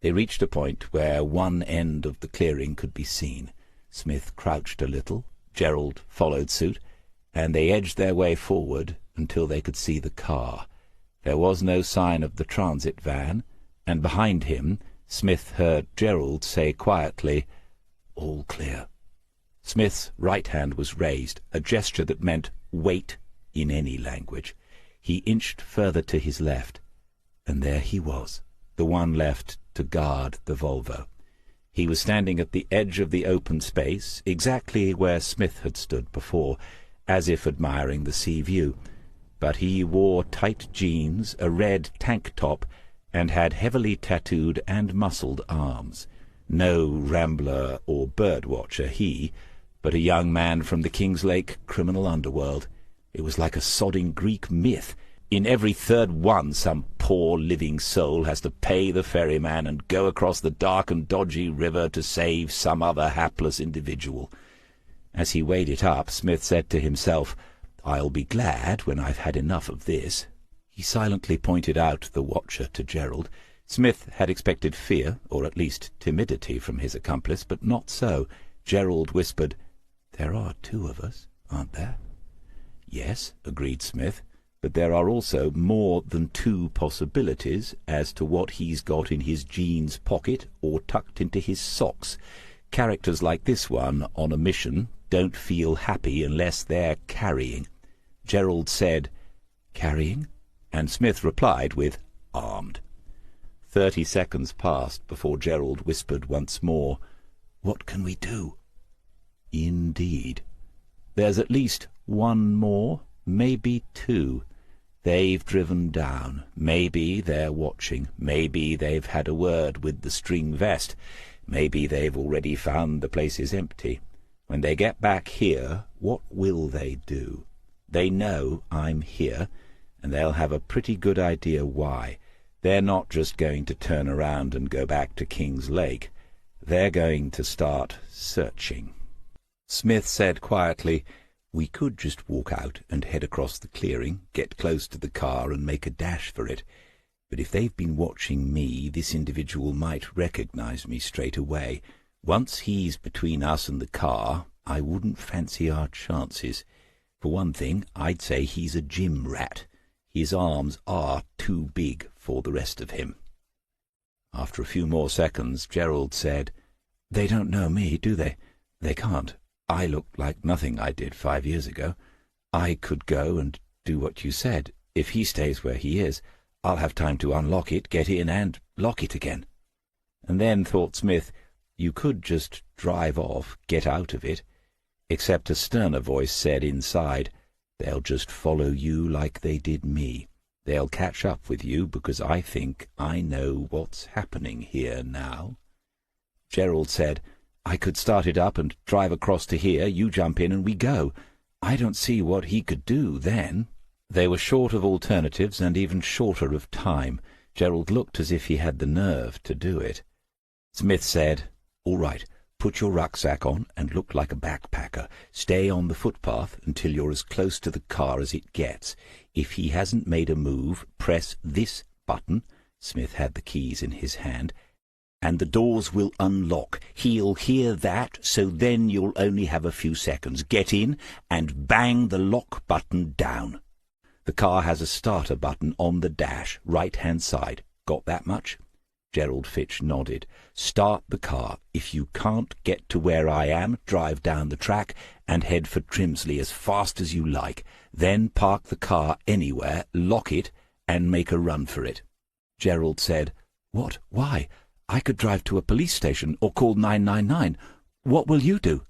They reached a point where one end of the clearing could be seen. Smith crouched a little, Gerald followed suit, and they edged their way forward until they could see the car. There was no sign of the transit van, and behind him Smith heard Gerald say quietly, "All clear." Smith's right hand was raised, a gesture that meant wait in any language. He inched further to his left, and there he was, the one left to guard the Volvo. He was standing at the edge of the open space, exactly where Smith had stood before, as if admiring the sea view. But he wore tight jeans, a red tank top, and had heavily tattooed and muscled arms. No rambler or bird-watcher he, but a young man from the Kingslake criminal underworld. It was like a sodding Greek myth. In every third one some poor living soul has to pay the ferryman and go across the dark and dodgy river to save some other hapless individual. As he weighed it up, Smith said to himself, "I'll be glad when I've had enough of this." He silently pointed out the watcher to Gerald. Smith had expected fear, or at least timidity, from his accomplice, but not so. Gerald whispered, "There are two of us, aren't there?" "Yes," agreed Smith, "but there are also more than two possibilities as to what he's got in his jeans pocket or tucked into his socks. Characters like this one on a mission don't feel happy unless they're carrying." Gerald said, "Carrying?" and Smith replied with, "Armed." 30 seconds passed before Gerald whispered once more, "What can we do?" "Indeed. There's at least one more, maybe two. They've driven down. Maybe they're watching. Maybe they've had a word with the string vest. Maybe they've already found the place is empty. When they get back here, what will they do? They know I'm here, and they'll have a pretty good idea why. They're not just going to turn around and go back to King's Lake. They're going to start searching." Smith said quietly, "We could just walk out and head across the clearing, get close to the car and make a dash for it. But if they've been watching me, this individual might recognize me straight away. Once he's between us and the car, I wouldn't fancy our chances. For one thing, I'd say he's a gym rat. His arms are too big for the rest of him." After a few more seconds, Gerald said, "They don't know me, do they? They can't. I look like nothing I did 5 years ago. I could go and do what you said. If he stays where he is, I'll have time to unlock it, get in, and lock it again." And then, thought Smith, you could just drive off, get out of it. Except a sterner voice said inside, "They'll just follow you like they did me. They'll catch up with you because I think I know what's happening here now." Gerald said, "I could start it up and drive across to here, you jump in and we go. I don't see what he could do then." They were short of alternatives and even shorter of time. Gerald looked as if he had the nerve to do it. Smith said, "All right, put your rucksack on and look like a backpacker. Stay on the footpath until you're as close to the car as it gets. If he hasn't made a move, press this button," Smith had the keys in his hand, "and the doors will unlock. He'll hear that, so then you'll only have a few seconds. Get in and bang the lock button down. The car has a starter button on the dash, right-hand side. Got that much?" Gerald Fitch nodded. "Start the car. If you can't get to where I am, drive down the track and head for Trimsley as fast as you like. Then park the car anywhere, lock it, and make a run for it." Gerald said, "What? Why? I could drive to a police station or call 999. What will you do?"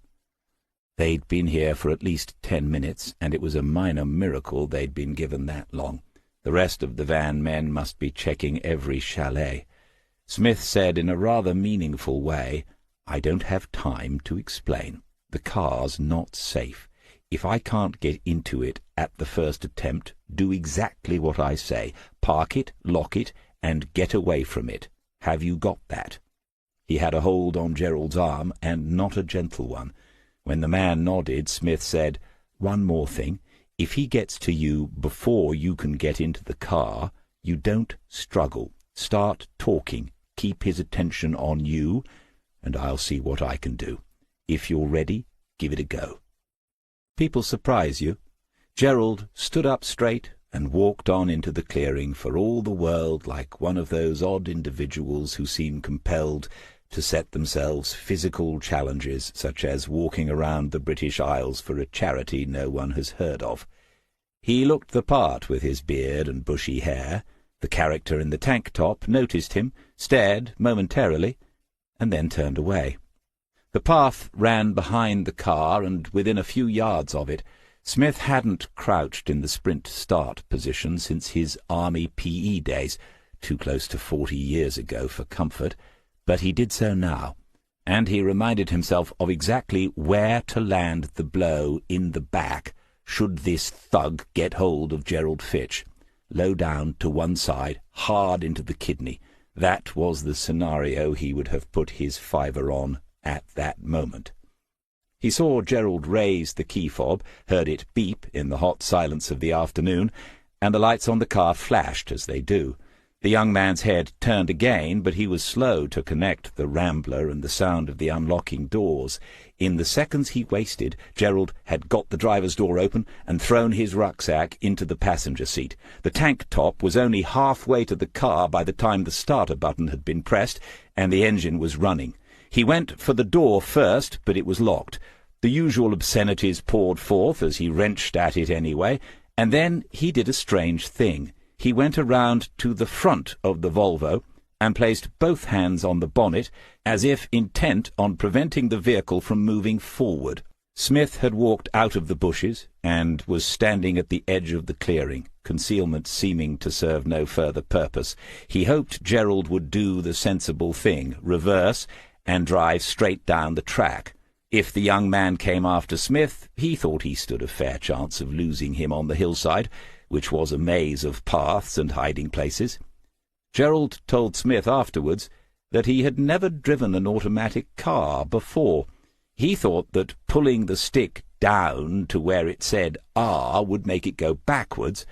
They'd been here for at least 10 minutes, and it was a minor miracle they'd been given that long. The rest of the van men must be checking every chalet. Smith said in a rather meaningful way, "I don't have time to explain. The car's not safe. If I can't get into it at the first attempt, do exactly what I say. Park it, lock it, and get away from it. Have you got that?" He had a hold on Gerald's arm, and not a gentle one. When the man nodded, Smith said, "One more thing. If he gets to you before you can get into the car, you don't struggle. Start talking. Keep his attention on you, and I'll see what I can do. If you're ready, give it a go." "People surprise you." Gerald stood up straight and walked on into the clearing, for all the world like one of those odd individuals who seem compelled to set themselves physical challenges, such as walking around the British Isles for a charity no one has heard of. He looked the part with his beard and bushy hair. The character in the tank-top noticed him, stared momentarily, and then turned away. The path ran behind the car and within a few yards of it. Smith hadn't crouched in the sprint start position since his Army PE days, too close to 40 years ago for comfort, but he did so now, and he reminded himself of exactly where to land the blow in the back should this thug get hold of Gerald Fitch. Low down to one side, hard into the kidney. That was the scenario he would have put his fiver on at that moment. He saw Gerald raise the key fob, heard it beep in the hot silence of the afternoon, and the lights on the car flashed as they do. The young man's head turned again, but he was slow to connect the rambler and the sound of the unlocking doors. In the seconds he wasted, Gerald had got the driver's door open and thrown his rucksack into the passenger seat. The tank top was only halfway to the car by the time the starter button had been pressed and the engine was running. He went for the door first, but it was locked. The usual obscenities poured forth as he wrenched at it anyway, and then he did a strange thing. He went around to the front of the Volvo and placed both hands on the bonnet, as if intent on preventing the vehicle from moving forward. Smith had walked out of the bushes and was standing at the edge of the clearing, concealment seeming to serve no further purpose. He hoped Gerald would do the sensible thing, reverse, and drive straight down the track. If the young man came after Smith, he thought he stood a fair chance of losing him on the hillside, which was a maze of paths and hiding places. Gerald told Smith afterwards that he had never driven an automatic car before. He thought that pulling the stick down to where it said R would make it go backwards,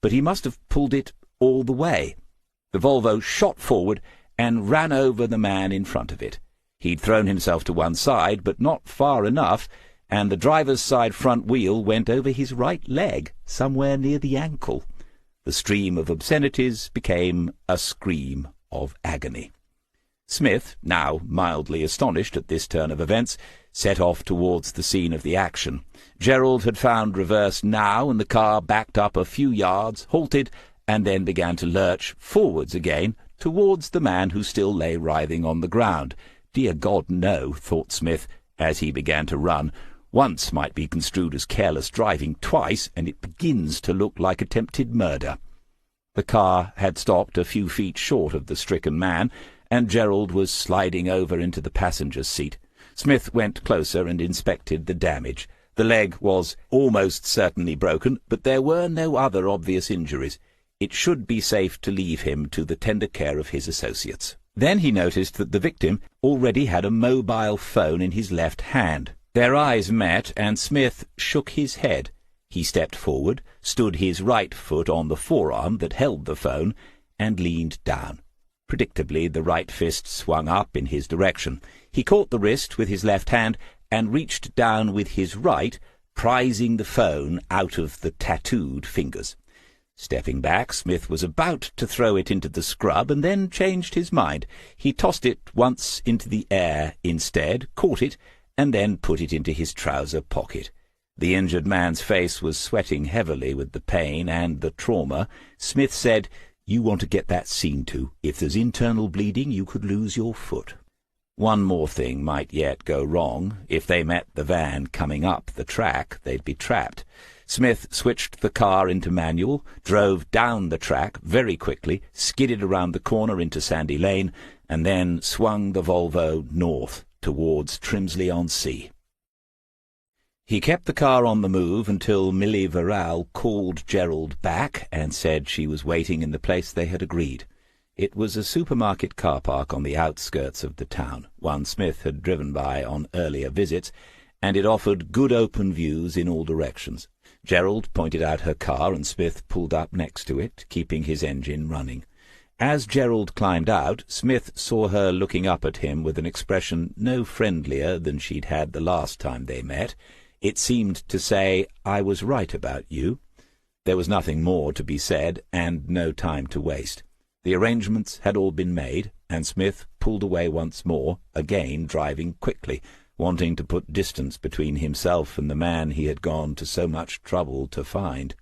but he must have pulled it all the way. The Volvo shot forward and ran over the man in front of it. He'd thrown himself to one side, but not far enough, and the driver's side front wheel went over his right leg, somewhere near the ankle. The stream of obscenities became a scream of agony. Smith, now mildly astonished at this turn of events, set off towards the scene of the action. Gerald had found reverse now, and the car backed up a few yards, halted, and then began to lurch forwards again towards the man who still lay writhing on the ground. Dear God, no, thought Smith, as he began to run. Once might be construed as careless driving, twice, and it begins to look like attempted murder. The car had stopped a few feet short of the stricken man, and Gerald was sliding over into the passenger's seat. Smith went closer and inspected the damage. The leg was almost certainly broken, but there were no other obvious injuries. It should be safe to leave him to the tender care of his associates. Then he noticed that the victim already had a mobile phone in his left hand. Their eyes met, and Smith shook his head. He stepped forward, stood his right foot on the forearm that held the phone, and leaned down. Predictably, the right fist swung up in his direction. He caught the wrist with his left hand and reached down with his right, prizing the phone out of the tattooed fingers. Stepping back, Smith was about to throw it into the scrub, and then changed his mind. He tossed it once into the air instead, caught it, and then put it into his trouser pocket. The injured man's face was sweating heavily with the pain and the trauma. Smith said, "You want to get that seen to. If there's internal bleeding, you could lose your foot." One more thing might yet go wrong. If they met the van coming up the track, they'd be trapped. Smith switched the car into manual, drove down the track very quickly, skidded around the corner into Sandy Lane, and then swung the Volvo north towards Trimsley-on-Sea. He kept the car on the move until Millie Verrall called Gerald back and said she was waiting in the place they had agreed. It was a supermarket car park on the outskirts of the town, one Smith had driven by on earlier visits, and it offered good open views in all directions. Gerald pointed out her car, and Smith pulled up next to it, keeping his engine running. As Gerald climbed out, Smith saw her looking up at him with an expression no friendlier than she'd had the last time they met. It seemed to say, "I was right about you." There was nothing more to be said, and no time to waste. The arrangements had all been made, and Smith pulled away once more, again driving quickly, wanting to put distance between himself and the man he had gone to so much trouble to find.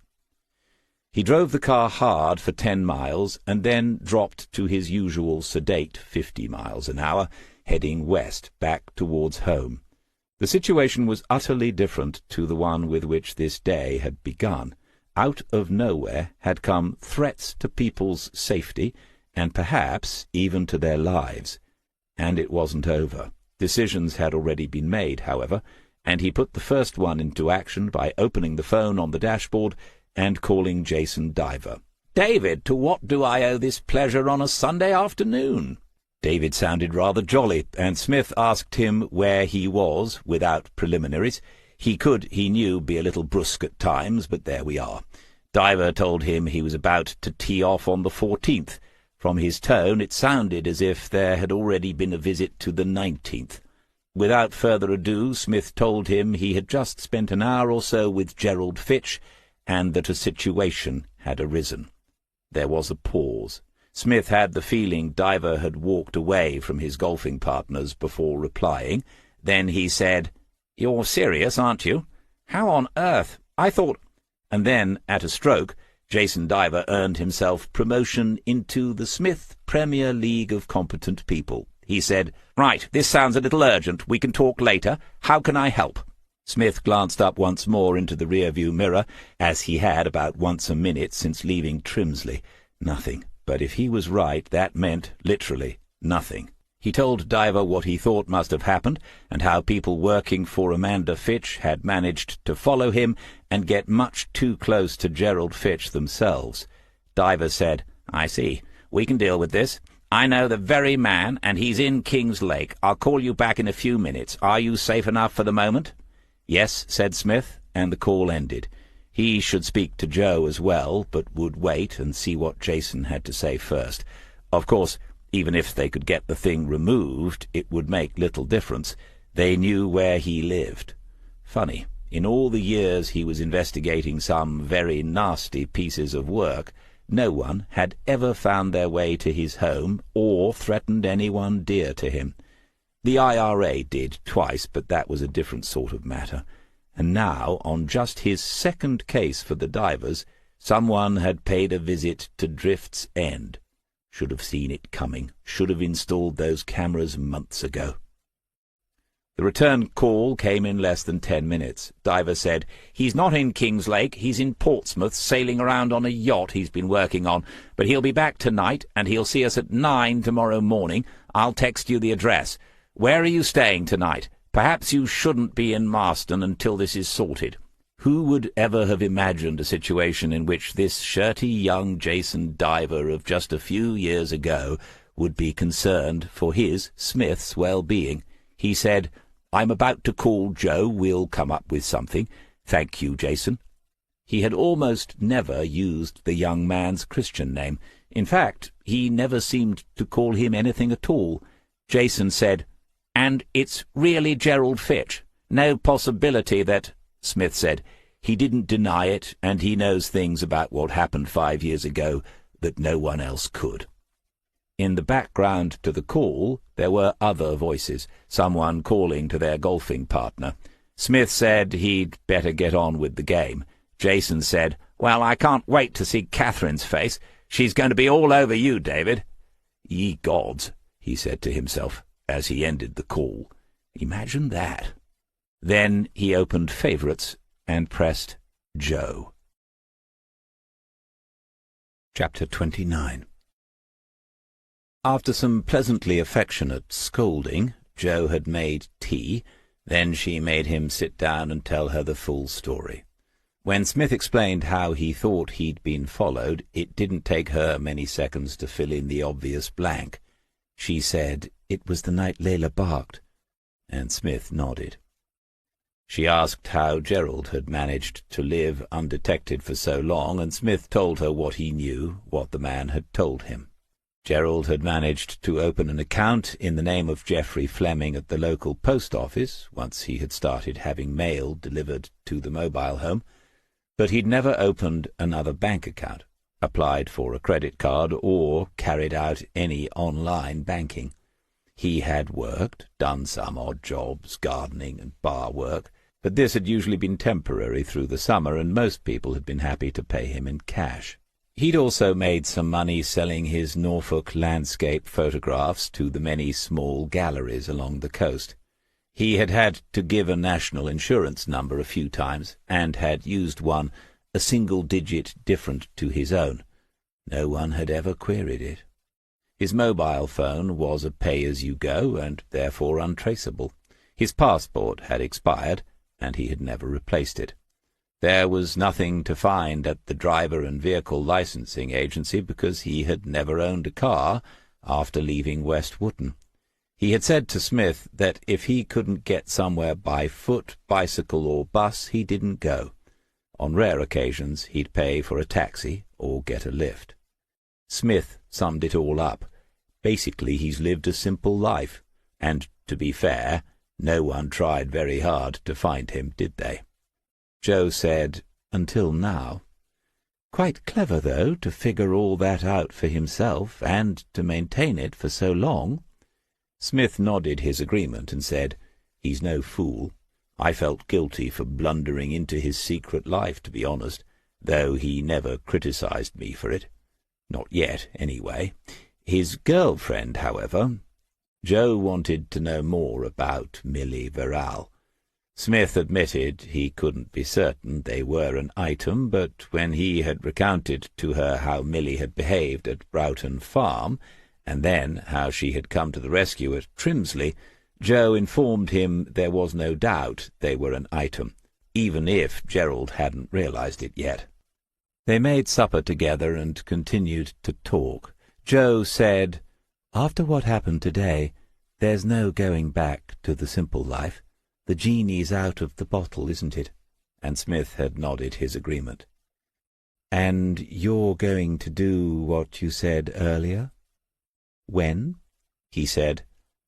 He drove the car hard for 10 miles, and then dropped to his usual sedate 50 miles an hour, heading west, back towards home. The situation was utterly different to the one with which this day had begun. Out of nowhere had come threats to people's safety, and perhaps even to their lives. And it wasn't over. Decisions had already been made, however, and he put the first one into action by opening the phone on the dashboard and calling Jason Diver. "David, to what do I owe this pleasure on a Sunday afternoon?" David sounded rather jolly, and Smith asked him where he was, without preliminaries. He could, he knew, be a little brusque at times, but there we are. Diver told him he was about to tee off on the 14th. From his tone, it sounded as if there had already been a visit to the 19th. Without further ado, Smith told him he had just spent an hour or so with Gerald Fitch, and that a situation had arisen. There was a pause. Smith had the feeling Diver had walked away from his golfing partners before replying. Then he said, "You're serious, aren't you? How on earth? I thought—" And then, at a stroke, Jason Diver earned himself promotion into the Smith Premier League of Competent People. He said, "Right, this sounds a little urgent. We can talk later. How can I help?" Smith glanced up once more into the rear-view mirror, as he had about once a minute since leaving Trimsley. Nothing. But if he was right, that meant, literally, nothing. He told Diver what he thought must have happened, and how people working for Amanda Fitch had managed to follow him and get much too close to Gerald Fitch themselves. Diver said, "I see. We can deal with this. I know the very man, and he's in King's Lake. I'll call you back in a few minutes. Are you safe enough for the moment?" "Yes," said Smith, and the call ended. He should speak to Joe as well, but would wait and see what Jason had to say first. Of course, even if they could get the thing removed, it would make little difference. They knew where he lived. Funny, in all the years he was investigating some very nasty pieces of work, no one had ever found their way to his home or threatened anyone dear to him. The IRA did twice, but that was a different sort of matter. And now, on just his second case for the Divers, someone had paid a visit to Drift's End. Should have seen it coming. Should have installed those cameras months ago. The return call came in less than 10 minutes. Diver said, "He's not in King's Lake. He's in Portsmouth, sailing around on a yacht he's been working on. But he'll be back tonight, and he'll see us at 9 tomorrow morning. I'll text you the address. Where are you staying tonight? Perhaps you shouldn't be in Marston until this is sorted." Who would ever have imagined a situation in which this shirty young Jason Diver of just a few years ago would be concerned for his, Smith's, well-being? He said, "I'm about to call Joe. We'll come up with something. Thank you, Jason." He had almost never used the young man's Christian name. In fact, he never seemed to call him anything at all. Jason said, "And it's really Gerald Fitch. No possibility that—" Smith said, "He didn't deny it, and he knows things about what happened 5 years ago that no one else could." In the background to the call, there were other voices, someone calling to their golfing partner. Smith said he'd better get on with the game. Jason said, "Well, I can't wait to see Catherine's face. She's going to be all over you, David." "Ye gods," he said to himself as he ended the call. Imagine that. Then he opened Favourites and pressed Joe. Chapter 29. After some pleasantly affectionate scolding, Joe had made tea. Then she made him sit down and tell her the full story. When Smith explained how he thought he'd been followed, it didn't take her many seconds to fill in the obvious blank. She said, "It was the night Layla barked," and Smith nodded. She asked how Gerald had managed to live undetected for so long, and Smith told her what he knew, what the man had told him. Gerald had managed to open an account in the name of Geoffrey Fleming at the local post office, once he had started having mail delivered to the mobile home, but he'd never opened another bank account, applied for a credit card, or carried out any online banking. He had worked, done some odd jobs, gardening and bar work, but this had usually been temporary through the summer, and most people had been happy to pay him in cash. He'd also made some money selling his Norfolk landscape photographs to the many small galleries along the coast. He had had to give a national insurance number a few times, and had used one, a single digit different to his own. No one had ever queried it. His mobile phone was a pay-as-you-go, and therefore untraceable. His passport had expired, and he had never replaced it. There was nothing to find at the driver and vehicle licensing agency, because he had never owned a car after leaving West Wootton. He had said to Smith that if he couldn't get somewhere by foot, bicycle, or bus, he didn't go. On rare occasions he'd pay for a taxi or get a lift. Smith summed it all up. Basically, he's lived a simple life, and, to be fair, no one tried very hard to find him, did they? Joe said, "Until now." "Quite clever, though, to figure all that out for himself, and to maintain it for so long." Smith nodded his agreement and said, "He's no fool. I felt guilty for blundering into his secret life, to be honest, though he never criticized me for it. Not yet, anyway. His girlfriend, however—" Joe wanted to know more about Millie Verral. Smith admitted he couldn't be certain they were an item, but when he had recounted to her how Millie had behaved at Broughton Farm, and then how she had come to the rescue at Trimsley, Joe informed him there was no doubt they were an item, even if Gerald hadn't realized it yet. They made supper together and continued to talk. Joe said, "After what happened today, there's no going back to the simple life. The genie's out of the bottle, isn't it?" And Smith had nodded his agreement. "And you're going to do what you said earlier?" "When?" He said,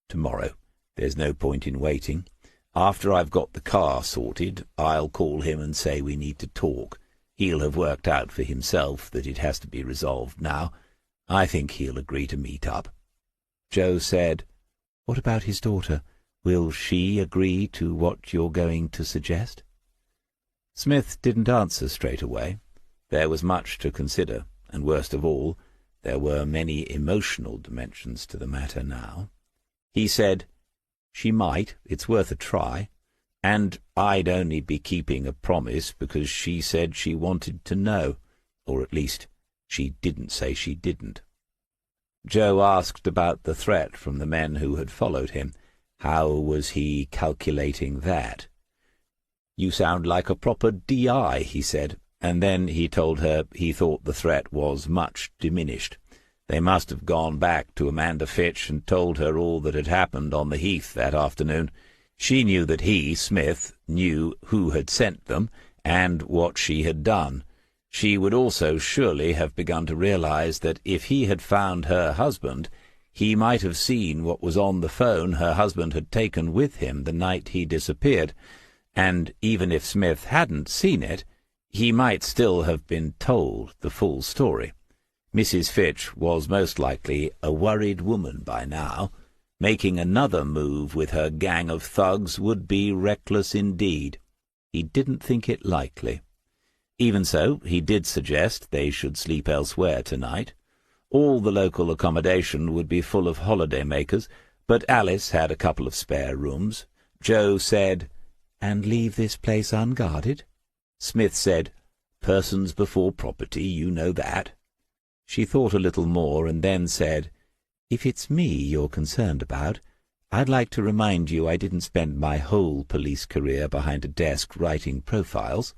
"Tomorrow. There's no point in waiting. After I've got the car sorted, I'll call him and say we need to talk. He'll have worked out for himself that it has to be resolved now. I think he'll agree to meet up." Joe said, "What about his daughter? Will she agree to what you're going to suggest?" Smith didn't answer straight away. There was much to consider, and worst of all, there were many emotional dimensions to the matter now. He said, "She might, it's worth a try, and I'd only be keeping a promise because she said she wanted to know, or at least she didn't say she didn't." Joe asked about the threat from the men who had followed him. How was he calculating that? "You sound like a proper D.I., he said, and then he told her he thought the threat was much diminished. They must have gone back to Amanda Fitch and told her all that had happened on the heath that afternoon. She knew that he, Smith, knew who had sent them and what she had done. She would also surely have begun to realize that if he had found her husband, he might have seen what was on the phone her husband had taken with him the night he disappeared, and even if Smith hadn't seen it, he might still have been told the full story. Mrs. Fitch was most likely a worried woman by now. Making another move with her gang of thugs would be reckless indeed. He didn't think it likely. Even so, he did suggest they should sleep elsewhere tonight. All the local accommodation would be full of holiday-makers, but Alice had a couple of spare rooms. Joe said, "And leave this place unguarded?" Smith said, "Persons before property, you know that." She thought a little more and then said, "If it's me you're concerned about, I'd like to remind you I didn't spend my whole police career behind a desk writing profiles."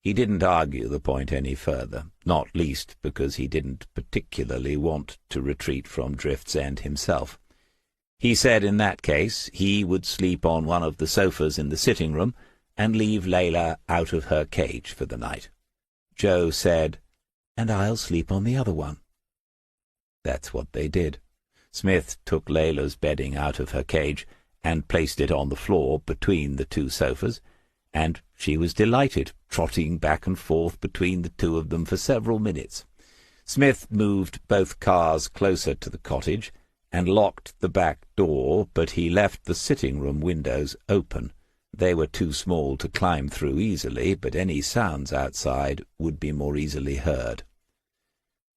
He didn't argue the point any further, not least because he didn't particularly want to retreat from Drift's End himself. He said in that case he would sleep on one of the sofas in the sitting-room and leave Layla out of her cage for the night. Joe said, "And I'll sleep on the other one." That's what they did. Smith took Layla's bedding out of her cage and placed it on the floor between the two sofas, and she was delighted, trotting back and forth between the two of them for several minutes. Smith moved both cars closer to the cottage and locked the back door, but he left the sitting-room windows open. They were too small to climb through easily, but any sounds outside would be more easily heard.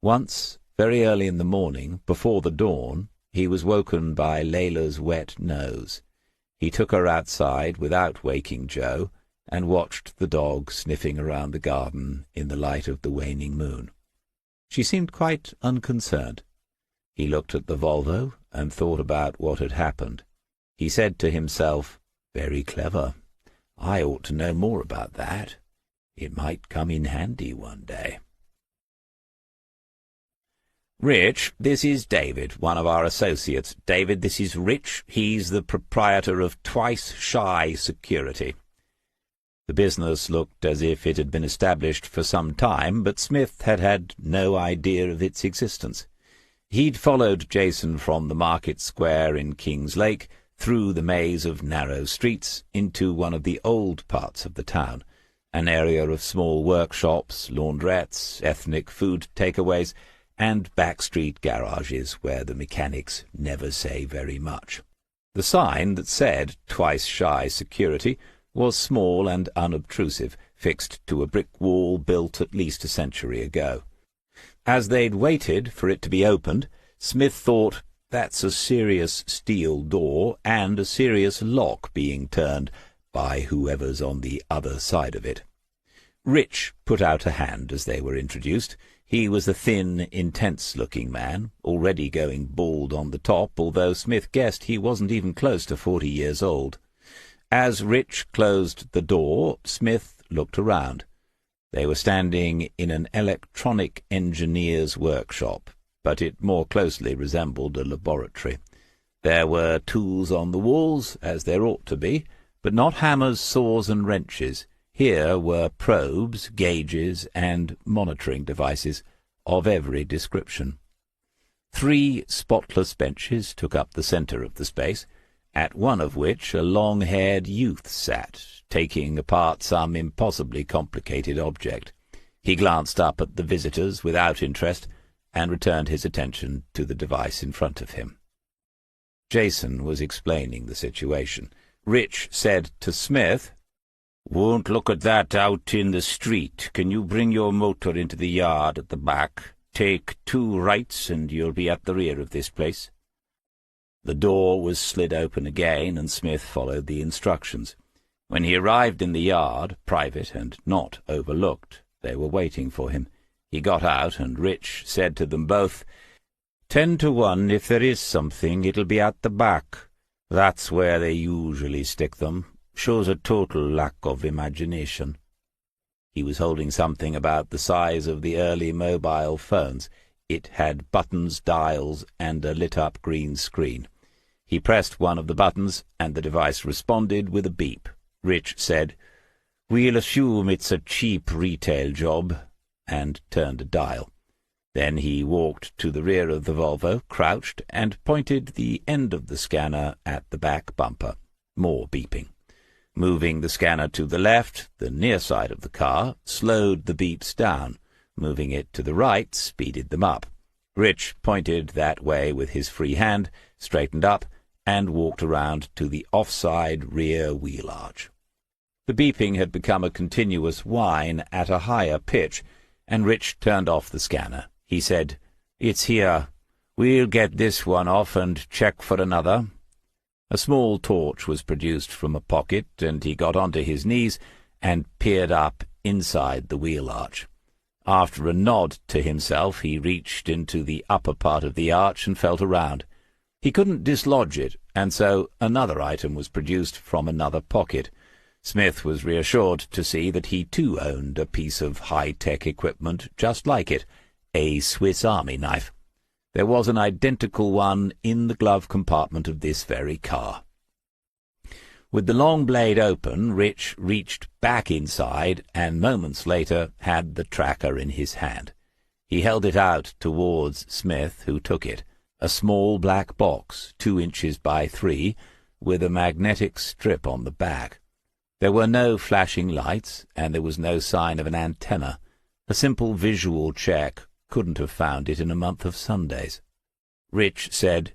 Once, very early in the morning, before the dawn, he was woken by Layla's wet nose. He took her outside without waking Joe, and watched the dog sniffing around the garden in the light of the waning moon. She seemed quite unconcerned. He looked at the Volvo and thought about what had happened. He said to himself, "Very clever. I ought to know more about that. It might come in handy one day." "Rich, this is David, one of our associates. David, this is Rich. He's the proprietor of Twice Shy Security." The business looked as if it had been established for some time, but Smith had had no idea of its existence. He'd followed Jason from the market square in King's Lake, through the maze of narrow streets, into one of the old parts of the town, an area of small workshops, laundrettes, ethnic food takeaways, and backstreet garages where the mechanics never say very much. The sign that said "Twice Shy Security" was small and unobtrusive, fixed to a brick wall built at least a century ago. As they'd waited for it to be opened, Smith thought, "That's a serious steel door and a serious lock being turned by whoever's on the other side of it." Rich put out a hand as they were introduced. He was a thin, intense-looking man, already going bald on the top, although Smith guessed he wasn't even close to 40 years old. As Rich closed the door, Smith looked around. They were standing in an electronic engineer's workshop, but it more closely resembled a laboratory. There were tools on the walls, as there ought to be, but not hammers, saws, and wrenches. Here were probes, gauges, and monitoring devices of every description. 3 spotless benches took up the centre of the space, at one of which a long-haired youth sat, taking apart some impossibly complicated object. He glanced up at the visitors without interest, and returned his attention to the device in front of him. Jason was explaining the situation. Rich said to Smith, "Won't look at that out in the street. Can you bring your motor into the yard at the back? Take 2 rights, and you'll be at the rear of this place." The door was slid open again, and Smith followed the instructions. When he arrived in the yard, private and not overlooked, they were waiting for him. He got out, and Rich said to them both, 10 to 1, if there is something, it'll be at the back. That's where they usually stick them. Shows a total lack of imagination." He was holding something about the size of the early mobile phones. It had buttons, dials, and a lit-up green screen. He pressed one of the buttons, and the device responded with a beep. Rich said, "We'll assume it's a cheap retail job," and turned a dial. Then he walked to the rear of the Volvo, crouched, and pointed the end of the scanner at the back bumper. More beeping. Moving the scanner to the left, the near side of the car, slowed the beeps down. Moving it to the right, speeded them up. Rich pointed that way with his free hand, straightened up, and walked around to the offside rear wheel arch. The beeping had become a continuous whine at a higher pitch, and Rich turned off the scanner. He said, "It's here. We'll get this one off and check for another." A small torch was produced from a pocket, and he got onto his knees and peered up inside the wheel arch. After a nod to himself, he reached into the upper part of the arch and felt around. He couldn't dislodge it, and so another item was produced from another pocket. Smith was reassured to see that he too owned a piece of high-tech equipment just like it, a Swiss Army knife. There was an identical one in the glove compartment of this very car. With the long blade open, Rich reached back inside, and moments later had the tracker in his hand. He held it out towards Smith, who took it, a small black box, 2 inches by 3, with a magnetic strip on the back. There were no flashing lights, and there was no sign of an antenna. A simple visual check couldn't have found it in a month of Sundays. Rich said,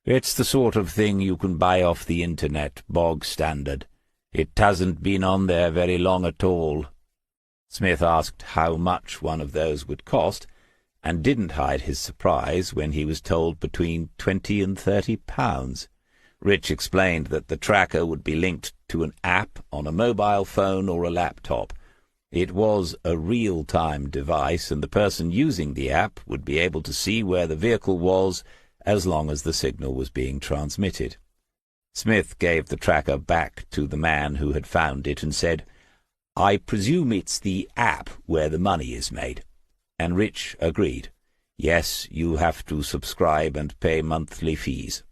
"It's the sort of thing you can buy off the internet, bog standard. It hasn't been on there very long at all." Smith asked how much one of those would cost, and didn't hide his surprise when he was told between £20 and £30. Rich explained that the tracker would be linked to an app on a mobile phone or a laptop. It was a real-time device, and the person using the app would be able to see where the vehicle was as long as the signal was being transmitted. Smith gave the tracker back to the man who had found it and said, "I presume it's the app where the money is made." And Rich agreed. "Yes, you have to subscribe and pay monthly fees."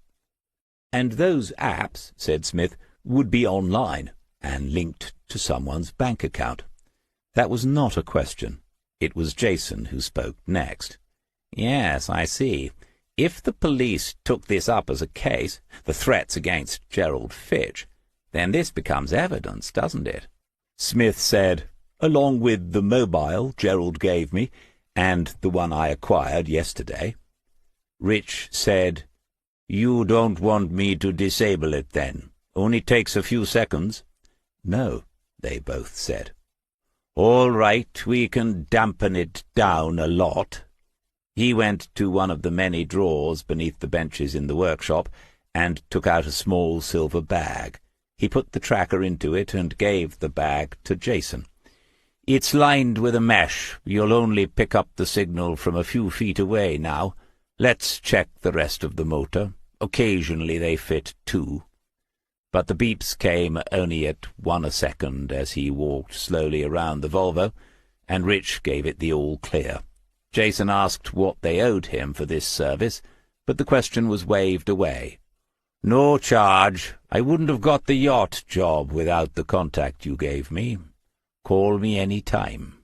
"And those apps," said Smith, "would be online." and linked to someone's bank account. That was not a question. It was Jason who spoke next. "Yes, I see. If the police took this up as a case, the threats against Gerald Fitch, then this becomes evidence, doesn't it?" Smith said, "Along with the mobile Gerald gave me, and the one I acquired yesterday." Rich said, "You don't want me to disable it, then? Only takes a few seconds." "No," they both said. "All right, we can dampen it down a lot." He went to one of the many drawers beneath the benches in the workshop and took out a small silver bag. He put the tracker into it and gave the bag to Jason. "It's lined with a mesh. You'll only pick up the signal from a few feet away now. Let's check the rest of the motor. Occasionally they fit too." But the beeps came only at 1 a second as he walked slowly around the Volvo, and Rich gave it the all-clear. Jason asked what they owed him for this service, but the question was waved away. "No charge. I wouldn't have got the yacht job without the contact you gave me. Call me any time."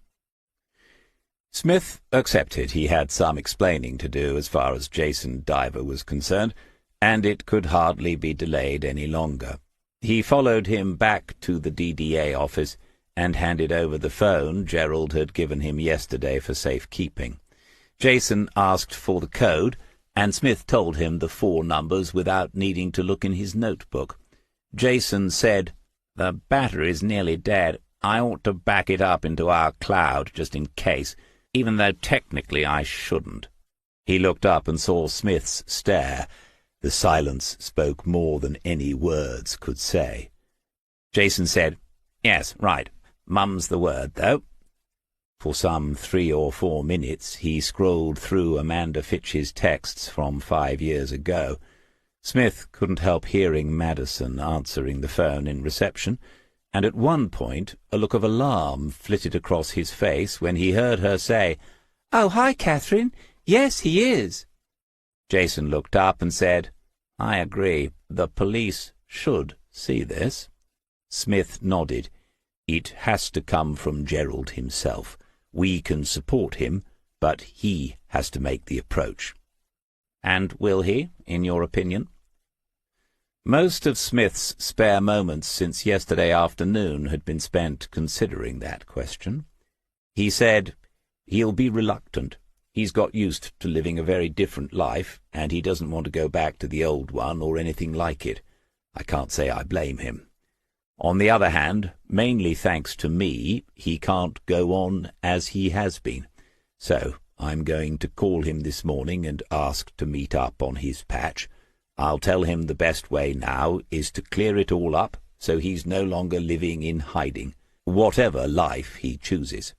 Smith accepted he had some explaining to do as far as Jason Diver was concerned, and it could hardly be delayed any longer. He followed him back to the DDA office and handed over the phone Gerald had given him yesterday for safekeeping. Jason asked for the code, and Smith told him the 4 numbers without needing to look in his notebook. Jason said, "The battery's nearly dead. I ought to back it up into our cloud just in case, even though technically I shouldn't." He looked up and saw Smith's stare. The silence spoke more than any words could say. Jason said, "Yes, right. Mum's the word, though." For some 3 or 4 minutes he scrolled through Amanda Fitch's texts from 5 years ago. Smith couldn't help hearing Madison answering the phone in reception, and at one point a look of alarm flitted across his face when he heard her say, "Oh, hi, Catherine. Yes, he is." Jason looked up and said, "I agree. The police should see this." Smith nodded. "It has to come from Gerald himself. We can support him, but he has to make the approach." "And will he, in your opinion?" Most of Smith's spare moments since yesterday afternoon had been spent considering that question. He said, "He'll be reluctant. He's got used to living a very different life, and he doesn't want to go back to the old one or anything like it. I can't say I blame him. On the other hand, mainly thanks to me, he can't go on as he has been. So I'm going to call him this morning and ask to meet up on his patch. I'll tell him the best way now is to clear it all up so he's no longer living in hiding, whatever life he chooses."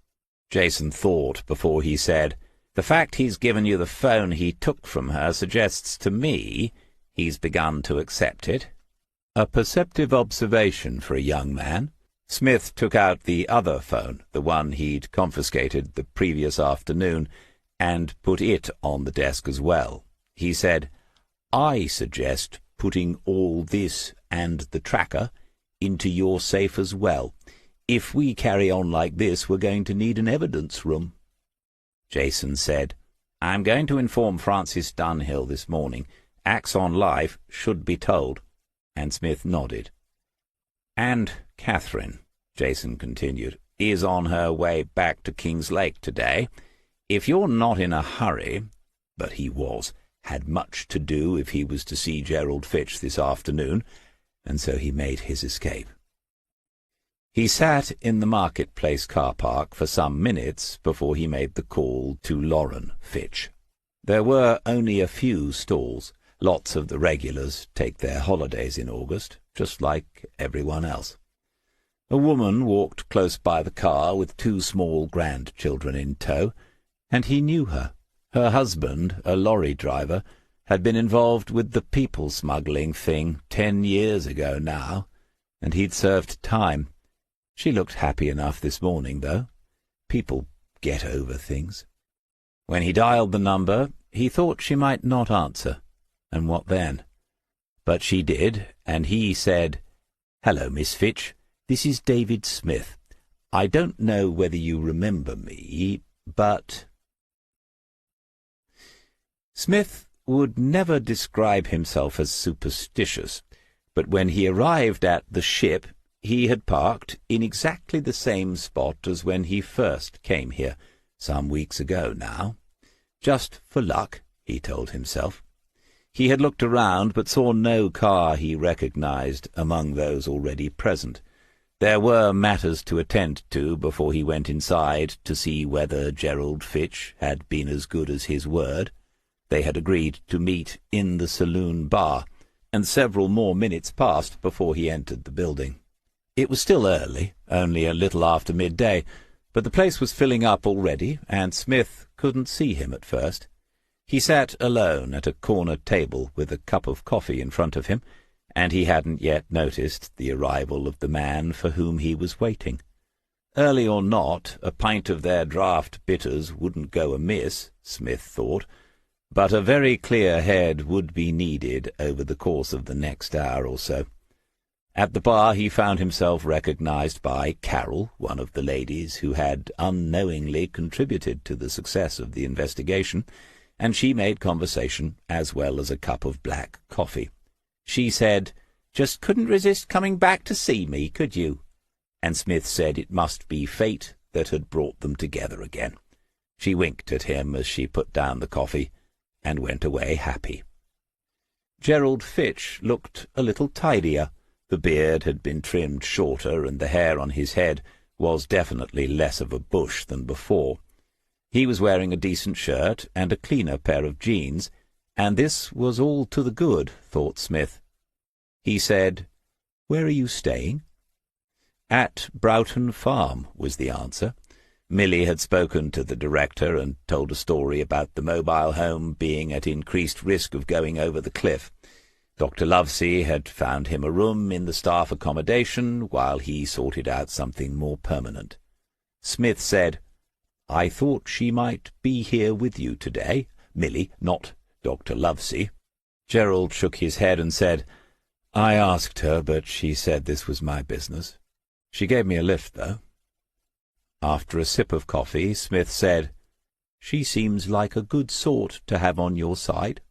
Jason thought before he said, "The fact he's given you the phone he took from her suggests to me he's begun to accept it." A perceptive observation for a young man. Smith took out the other phone, the one he'd confiscated the previous afternoon, and put it on the desk as well. He said, "I suggest putting all this and the tracker into your safe as well. If we carry on like this, we're going to need an evidence room." Jason said, "I'm going to inform Francis Dunhill this morning. Axon Life should be told." And Smith nodded. "And Catherine," Jason continued, "is on her way back to King's Lake today. If you're not in a hurry—" But he had much to do if he was to see Gerald Fitch this afternoon, and so he made his escape. He sat in the marketplace car park for some minutes before he made the call to Lauren Fitch. There were only a few stalls. Lots of the regulars take their holidays in August, just like everyone else. A woman walked close by the car with 2 small grandchildren in tow, and he knew her. Her husband, a lorry driver, had been involved with the people-smuggling thing 10 years ago now, and he'd served time. She looked happy enough this morning, though. People get over things. When he dialed the number, he thought she might not answer, and what then? But she did, and he said, "Hello, Miss Fitch. This is David Smith. I don't know whether you remember me, but—" Smith would never describe himself as superstitious, but when he arrived at the Ship, he had parked in exactly the same spot as when he first came here, some weeks ago now. Just for luck, he told himself. He had looked around, but saw no car he recognized among those already present. There were matters to attend to before he went inside to see whether Gerald Fitch had been as good as his word. They had agreed to meet in the saloon bar, and several more minutes passed before he entered the building. It was still early, only a little after midday, but the place was filling up already, and Smith couldn't see him at first. He sat alone at a corner table with a cup of coffee in front of him, and he hadn't yet noticed the arrival of the man for whom he was waiting. Early or not, a pint of their draught bitters wouldn't go amiss, Smith thought, but a very clear head would be needed over the course of the next hour or so. At the bar he found himself recognized by Carol, one of the ladies who had unknowingly contributed to the success of the investigation, and she made conversation as well as a cup of black coffee. She said, "Just couldn't resist coming back to see me, could you?" And Smith said it must be fate that had brought them together again. She winked at him as she put down the coffee, and went away happy. Gerald Fitch looked a little tidier. The beard had been trimmed shorter, and the hair on his head was definitely less of a bush than before. He was wearing a decent shirt and a cleaner pair of jeans, and this was all to the good, thought Smith. He said, "Where are you staying?" "At Broughton Farm," was the answer. Milly had spoken to the director and told a story about the mobile home being at increased risk of going over the cliff. Dr. Lovesey had found him a room in the staff accommodation while he sorted out something more permanent. Smith said, "I thought she might be here with you today, Milly, not Dr. Lovesey." Gerald shook his head and said, "I asked her, but she said this was my business. She gave me a lift, though." After a sip of coffee, Smith said, "She seems like a good sort to have on your side."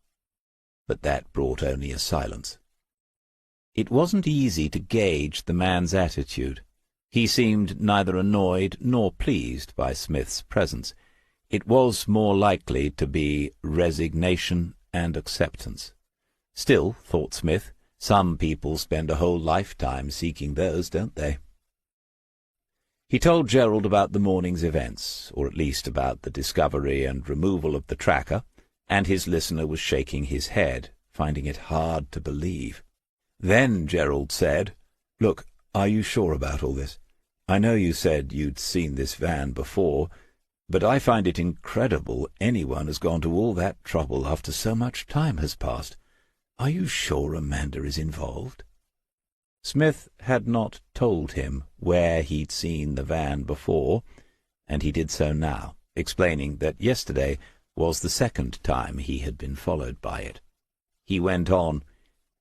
But that brought only a silence. It wasn't easy to gauge the man's attitude. He seemed neither annoyed nor pleased by Smith's presence. It was more likely to be resignation and acceptance. Still, thought Smith, some people spend a whole lifetime seeking those, don't they? He told Gerald about the morning's events, or at least about the discovery and removal of the tracker, and his listener was shaking his head, finding it hard to believe. Then Gerald said, "Look, are you sure about all this? I know you said you'd seen this van before, but I find it incredible anyone has gone to all that trouble after so much time has passed. Are you sure Amanda is involved?" Smith had not told him where he'd seen the van before, and he did so now, explaining that yesterday was the second time he had been followed by it. He went on,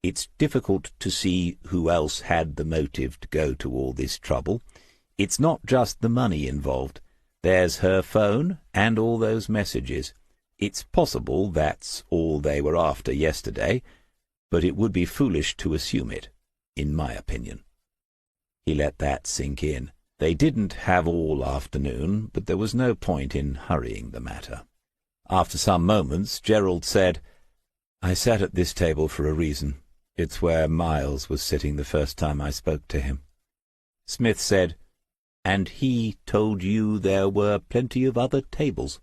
"It's difficult to see who else had the motive to go to all this trouble. It's not just the money involved. There's her phone and all those messages. It's possible that's all they were after yesterday, but it would be foolish to assume it, in my opinion." He let that sink in. They didn't have all afternoon, but there was no point in hurrying the matter. After some moments, Gerald said, "I sat at this table for a reason. It's where Miles was sitting the first time I spoke to him." Smith said, "And he told you there were plenty of other tables?"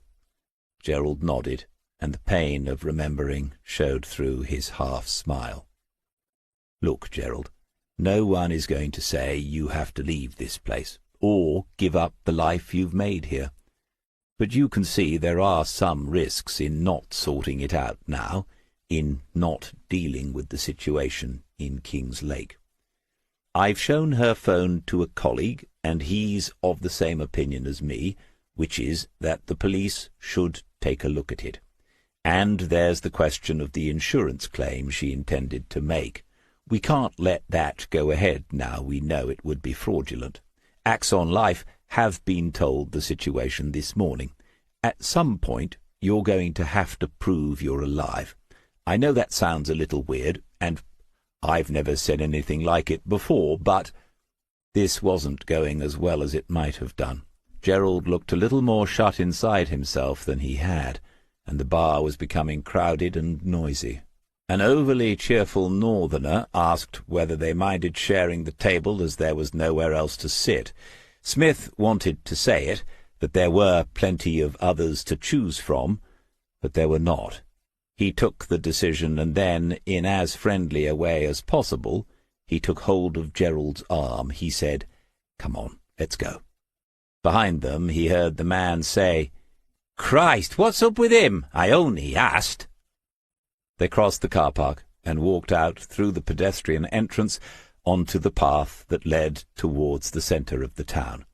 Gerald nodded, and the pain of remembering showed through his half-smile. "Look, Gerald, no one is going to say you have to leave this place, or give up the life you've made here. But you can see there are some risks in not sorting it out now, in not dealing with the situation in King's Lake. I've shown her phone to a colleague, and he's of the same opinion as me, which is that the police should take a look at it. And there's the question of the insurance claim she intended to make. We can't let that go ahead now we know it would be fraudulent. Axon Life have been told the situation this morning. At some point, you're going to have to prove you're alive. I know that sounds a little weird, and I've never said anything like it before, but this wasn't going as well as it might have done. Gerald looked a little more shut inside himself than he had, and the bar was becoming crowded and noisy. An overly cheerful northerner asked whether they minded sharing the table as there was nowhere else to sit. Smith wanted to say it, that there were plenty of others to choose from, but there were not. He took the decision, and then, in as friendly a way as possible, he took hold of Gerald's arm. He said, "Come on, let's go." Behind them he heard the man say, "Christ, what's up with him? I only asked." They crossed the car park and walked out through the pedestrian entrance onto the path that led towards the centre of the town.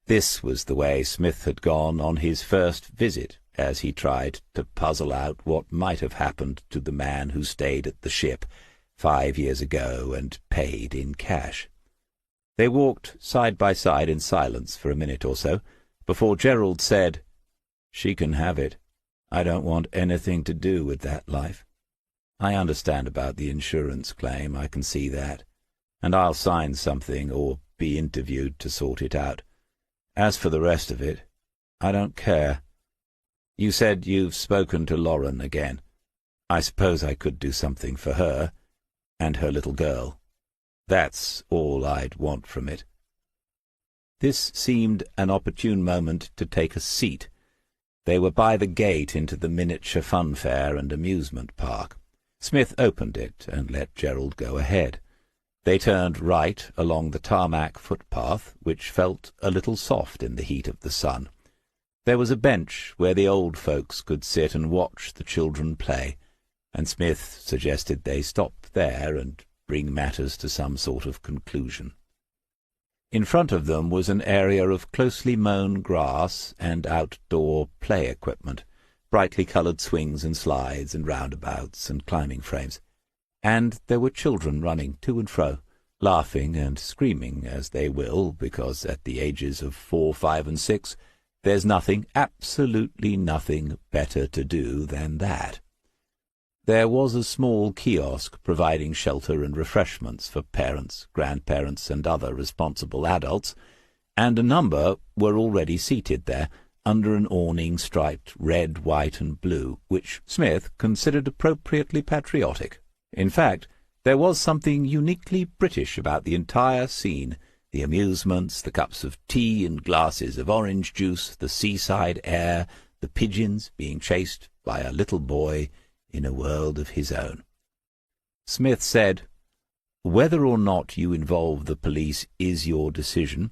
This was the way Smith had gone on his first visit, as he tried to puzzle out what might have happened to the man who stayed at the Ship 5 years ago and paid in cash. They walked side by side in silence for a minute or so, before Gerald said, "She can have it. I don't want anything to do with that life. I understand about the insurance claim, I can see that, and I'll sign something or be interviewed to sort it out. As for the rest of it, I don't care. You said you've spoken to Lauren again. I suppose I could do something for her and her little girl. That's all I'd want from it." This seemed an opportune moment to take a seat. They were by the gate into the miniature funfair and amusement park. Smith opened it and let Gerald go ahead. They turned right along the tarmac footpath, which felt a little soft in the heat of the sun. There was a bench where the old folks could sit and watch the children play, and Smith suggested they stop there and bring matters to some sort of conclusion. In front of them was an area of closely mown grass and outdoor play equipment, brightly coloured swings and slides and roundabouts and climbing frames. And there were children running to and fro, laughing and screaming as they will, because at the ages of 4, 5, and 6, there's nothing, absolutely nothing, better to do than that. There was a small kiosk providing shelter and refreshments for parents, grandparents, and other responsible adults, and a number were already seated there, under an awning striped red, white, and blue, which Smith considered appropriately patriotic. In fact, there was something uniquely British about the entire scene, the amusements, the cups of tea and glasses of orange juice, the seaside air, the pigeons being chased by a little boy in a world of his own. Smith said, "Whether or not you involve the police is your decision,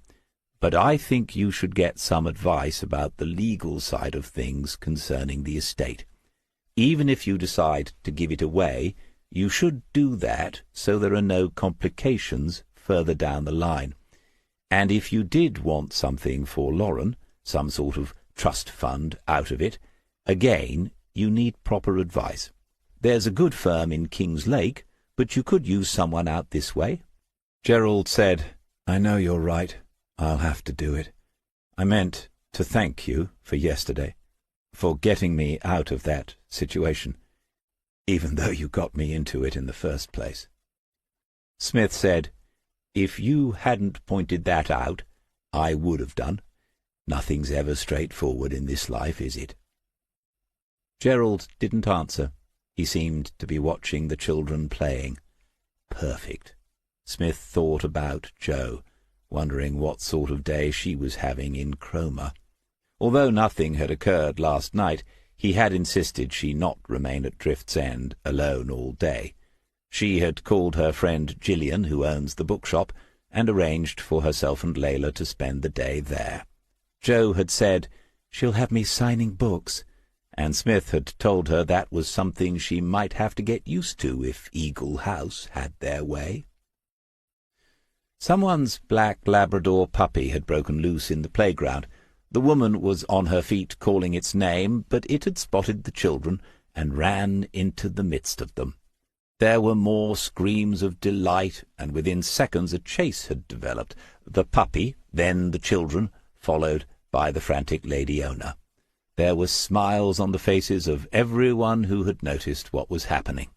but I think you should get some advice about the legal side of things concerning the estate. Even if you decide to give it away, you should do that so there are no complications further down the line. And if you did want something for Lauren, some sort of trust fund out of it, again, you need proper advice. There's a good firm in King's Lake, but you could use someone out this way." Gerald said, "I know you're right. I'll have to do it. I meant to thank you for yesterday, for getting me out of that situation, even though you got me into it in the first place." Smith said, "If you hadn't pointed that out, I would have done. Nothing's ever straightforward in this life, is it?" Gerald didn't answer. He seemed to be watching the children playing. Perfect. Smith thought about Jo, wondering what sort of day she was having in Cromer. Although nothing had occurred last night, he had insisted she not remain at Drift's End alone all day. She had called her friend Gillian, who owns the bookshop, and arranged for herself and Layla to spend the day there. Jo had said, "She'll have me signing books," and Smith had told her that was something she might have to get used to if Eagle House had their way. Someone's black Labrador puppy had broken loose in the playground. The woman was on her feet calling its name, but it had spotted the children and ran into the midst of them. There were more screams of delight, and within seconds a chase had developed. The puppy, then the children, followed by the frantic lady owner. There were smiles on the faces of everyone who had noticed what was happening.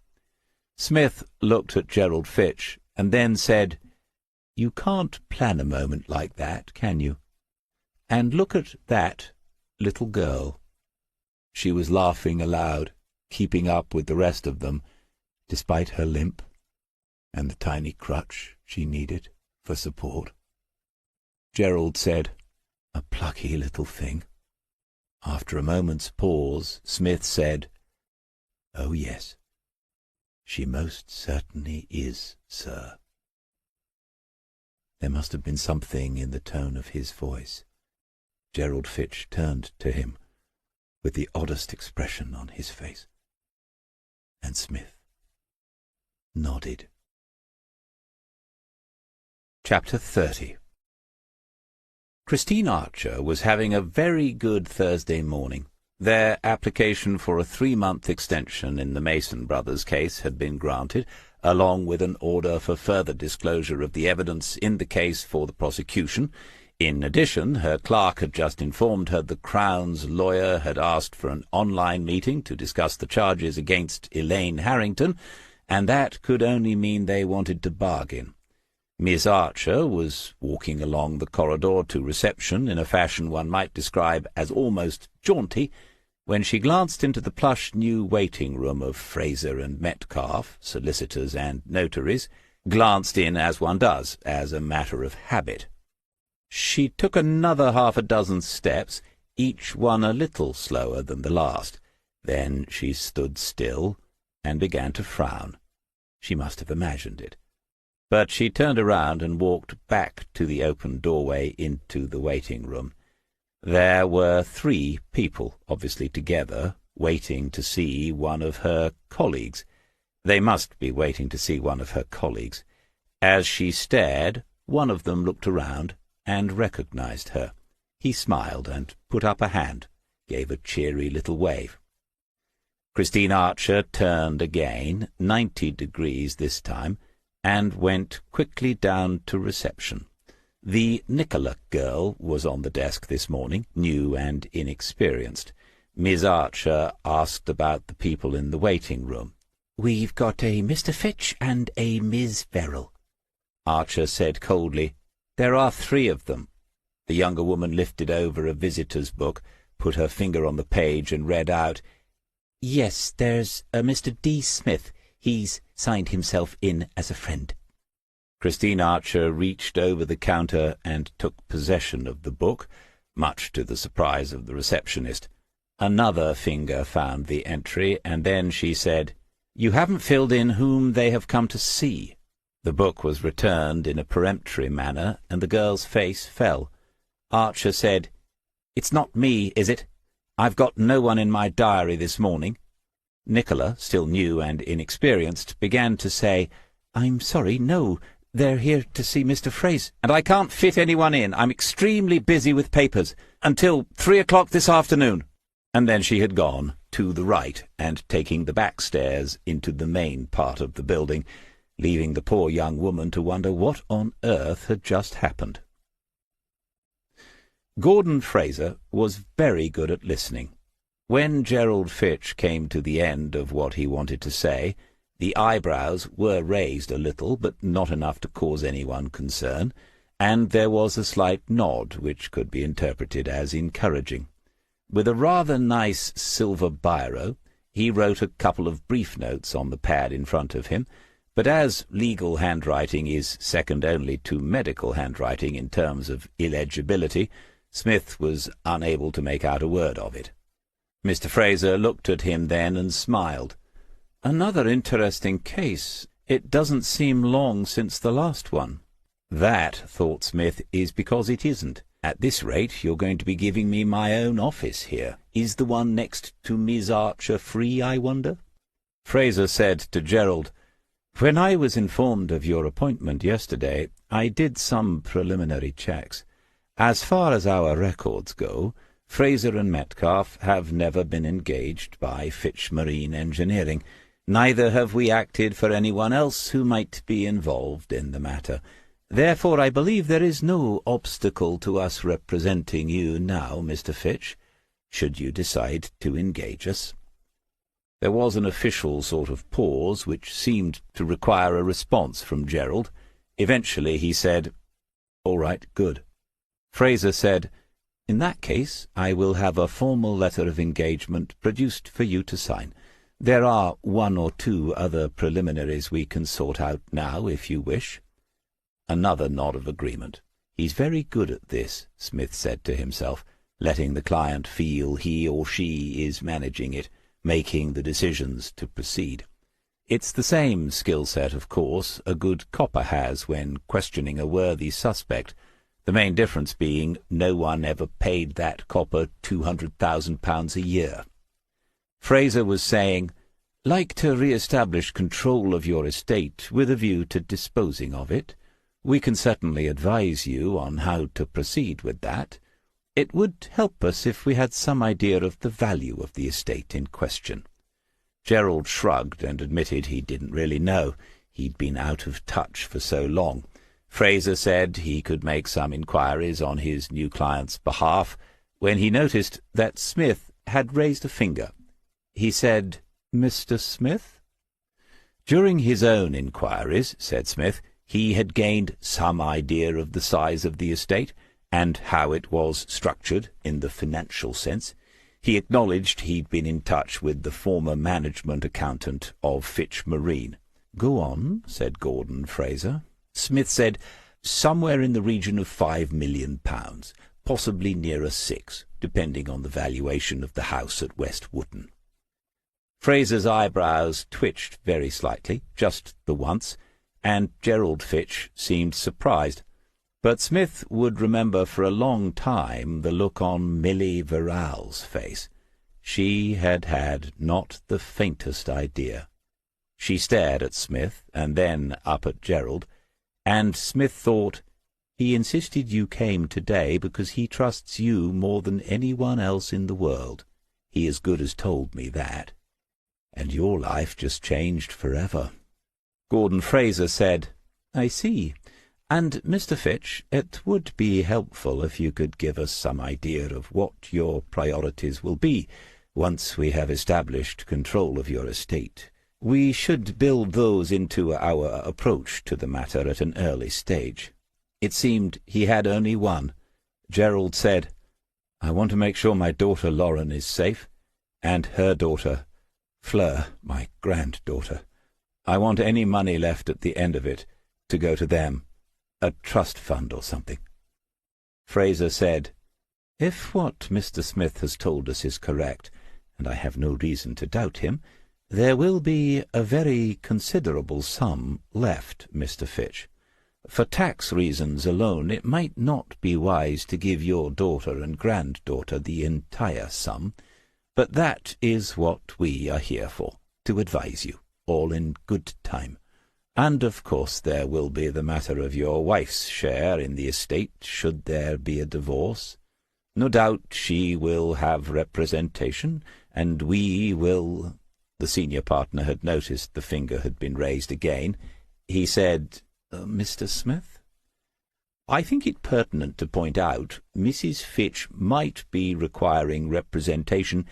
Smith looked at Gerald Fitch and then said, "You can't plan a moment like that, can you? And look at that little girl." She was laughing aloud, keeping up with the rest of them, despite her limp and the tiny crutch she needed for support. Gerald said, "A plucky little thing." After a moment's pause, Smith said, "Oh, yes, she most certainly is, sir." There must have been something in the tone of his voice. Gerald Fitch turned to him with the oddest expression on his face, and Smith nodded. Chapter 30. Christine Archer was having a very good Thursday morning. Their application for a 3-month extension in the Mason brothers' case had been granted, along with an order for further disclosure of the evidence in the case for the prosecution. In addition, her clerk had just informed her the Crown's lawyer had asked for an online meeting to discuss the charges against Elaine Harrington, and that could only mean they wanted to bargain. Miss Archer was walking along the corridor to reception in a fashion one might describe as almost jaunty, when she glanced into the plush new waiting-room of Fraser and Metcalfe, solicitors and notaries, glanced in as one does, as a matter of habit. She took another 6 steps, each one a little slower than the last. Then she stood still and began to frown. She must have imagined it. But she turned around and walked back to the open doorway into the waiting-room. There were 3 people, obviously together, waiting to see one of her colleagues. They must be waiting to see one of her colleagues. As she stared, one of them looked around and recognized her. He smiled and put up a hand, gave a cheery little wave. Christine Archer turned again, 90 degrees this time, and went quickly down to reception. The Nicola girl was on the desk this morning, new and inexperienced. Miss Archer asked about the people in the waiting-room. "We've got a Mr. Fitch and a Miss Verrill." Archer said coldly, "There are 3 of them." The younger woman lifted over a visitor's book, put her finger on the page, and read out, "Yes, there's a Mr. D. Smith. He's signed himself in as a friend." Christine Archer reached over the counter and took possession of the book, much to the surprise of the receptionist. Another finger found the entry, and then she said, "You haven't filled in whom they have come to see." The book was returned in a peremptory manner, and the girl's face fell. Archer said, "It's not me, is it? I've got no one in my diary this morning." Nicola, still new and inexperienced, began to say, "I'm sorry, no. They're here to see Mr. Fraser, and I can't fit anyone in. I'm extremely busy with papers. Until 3 o'clock this afternoon." And then she had gone to the right, and taking the back stairs into the main part of the building, leaving the poor young woman to wonder what on earth had just happened. Gordon Fraser was very good at listening. When Gerald Fitch came to the end of what he wanted to say, the eyebrows were raised a little, but not enough to cause anyone concern, and there was a slight nod which could be interpreted as encouraging. With a rather nice silver biro, he wrote a couple of brief notes on the pad in front of him, but as legal handwriting is second only to medical handwriting in terms of illegibility, Smith was unable to make out a word of it. Mr. Fraser looked at him then and smiled. "Another interesting case. It doesn't seem long since the last one." "That," thought Smith, "is because it isn't. At this rate you're going to be giving me my own office here. Is the one next to Miss Archer free, I wonder?" Fraser said to Gerald, "When I was informed of your appointment yesterday, I did some preliminary checks. As far as our records go, Fraser and Metcalfe have never been engaged by Fitch Marine Engineering. Neither have we acted for anyone else who might be involved in the matter. Therefore I believe there is no obstacle to us representing you now, Mr. Fitch, should you decide to engage us." There was an official sort of pause, which seemed to require a response from Gerald. Eventually he said, "All right, good." Fraser said, "In that case, I will have a formal letter of engagement produced for you to sign. There are 1 or 2 other preliminaries we can sort out now, if you wish." Another nod of agreement. "He's very good at this," Smith said to himself, letting the client feel he or she is managing it, making the decisions to proceed. It's the same skill set, of course, a good copper has when questioning a worthy suspect, the main difference being no one ever paid that copper £200,000 a year. Fraser was saying, "Like to re-establish control of your estate with a view to disposing of it. We can certainly advise you on how to proceed with that. It would help us if we had some idea of the value of the estate in question." Gerald shrugged and admitted he didn't really know. He'd been out of touch for so long. Fraser said he could make some inquiries on his new client's behalf when he noticed that Smith had raised a finger. He said, "Mr. Smith?" During his own inquiries, said Smith, he had gained some idea of the size of the estate and how it was structured in the financial sense. He acknowledged he'd been in touch with the former management accountant of Fitch Marine. "Go on," said Gordon Fraser. Smith said, "Somewhere in the region of £5 million, possibly nearer 6, depending on the valuation of the house at West Wootton." Fraser's eyebrows twitched very slightly, just the once, and Gerald Fitch seemed surprised. But Smith would remember for a long time the look on Millie Verrall's face. She had had not the faintest idea. She stared at Smith and then up at Gerald, and Smith thought, "He insisted you came today because he trusts you more than anyone else in the world. He as good as told me that. And your life just changed forever." Gordon Fraser said, "I see. And, Mr. Fitch, it would be helpful if you could give us some idea of what your priorities will be once we have established control of your estate. We should build those into our approach to the matter at an early stage." It seemed he had only one. Gerald said, "I want to make sure my daughter Lauren is safe, and her daughter, Fleur, my granddaughter. I want any money left at the end of it to go to them. A trust fund or something." Fraser said, "If what Mr. Smith has told us is correct, and I have no reason to doubt him, there will be a very considerable sum left, Mr. Fitch. For tax reasons alone, it might not be wise to give your daughter and granddaughter the entire sum, but that is what we are here for, to advise you, all in good time. And, of course, there will be the matter of your wife's share in the estate, should there be a divorce. No doubt she will have representation, and we will—" The senior partner had noticed the finger had been raised again. He said, "Mr. Smith?" "I think it pertinent to point out Mrs. Fitch might be requiring representation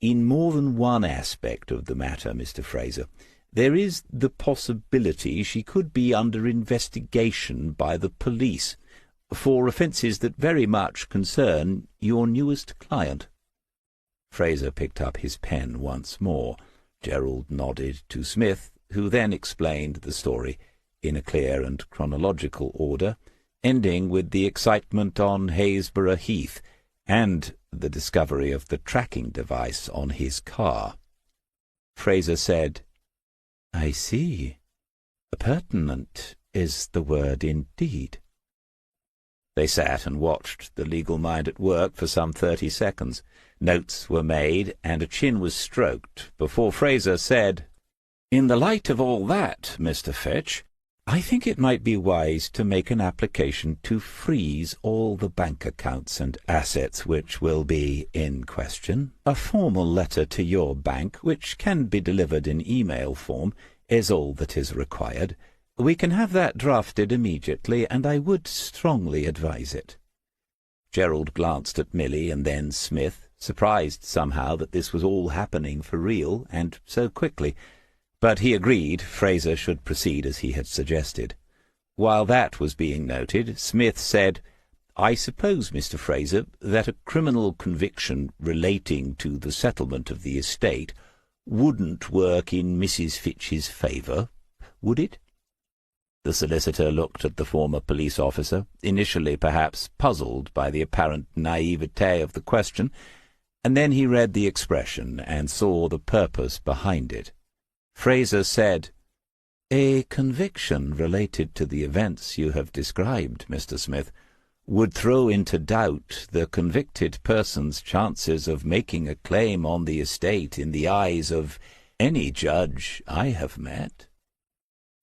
in more than one aspect of the matter, Mr. Fraser. There is the possibility she could be under investigation by the police for offences that very much concern your newest client." Fraser picked up his pen once more. Gerald nodded to Smith, who then explained the story in a clear and chronological order, ending with the excitement on Haysborough Heath and the discovery of the tracking device on his car. Fraser said, "I see. Pertinent is the word indeed." They sat and watched the legal mind at work for some 30 seconds. Notes were made, and a chin was stroked, before Fraser said, "In the light of all that, Mr. Fitch, I think it might be wise to make an application to freeze all the bank accounts and assets which will be in question. A formal letter to your bank, which can be delivered in email form, is all that is required. We can have that drafted immediately, and I would strongly advise it." Gerald glanced at Milly and then Smith, surprised somehow that this was all happening for real and so quickly. But he agreed Fraser should proceed as he had suggested. While that was being noted, Smith said, "I suppose, Mr. Fraser, that a criminal conviction relating to the settlement of the estate wouldn't work in Mrs. Fitch's favour, would it?" The solicitor looked at the former police officer, initially perhaps puzzled by the apparent naivete of the question, and then he read the expression and saw the purpose behind it. Fraser said, "A conviction related to the events you have described, Mr. Smith, would throw into doubt the convicted person's chances of making a claim on the estate in the eyes of any judge I have met."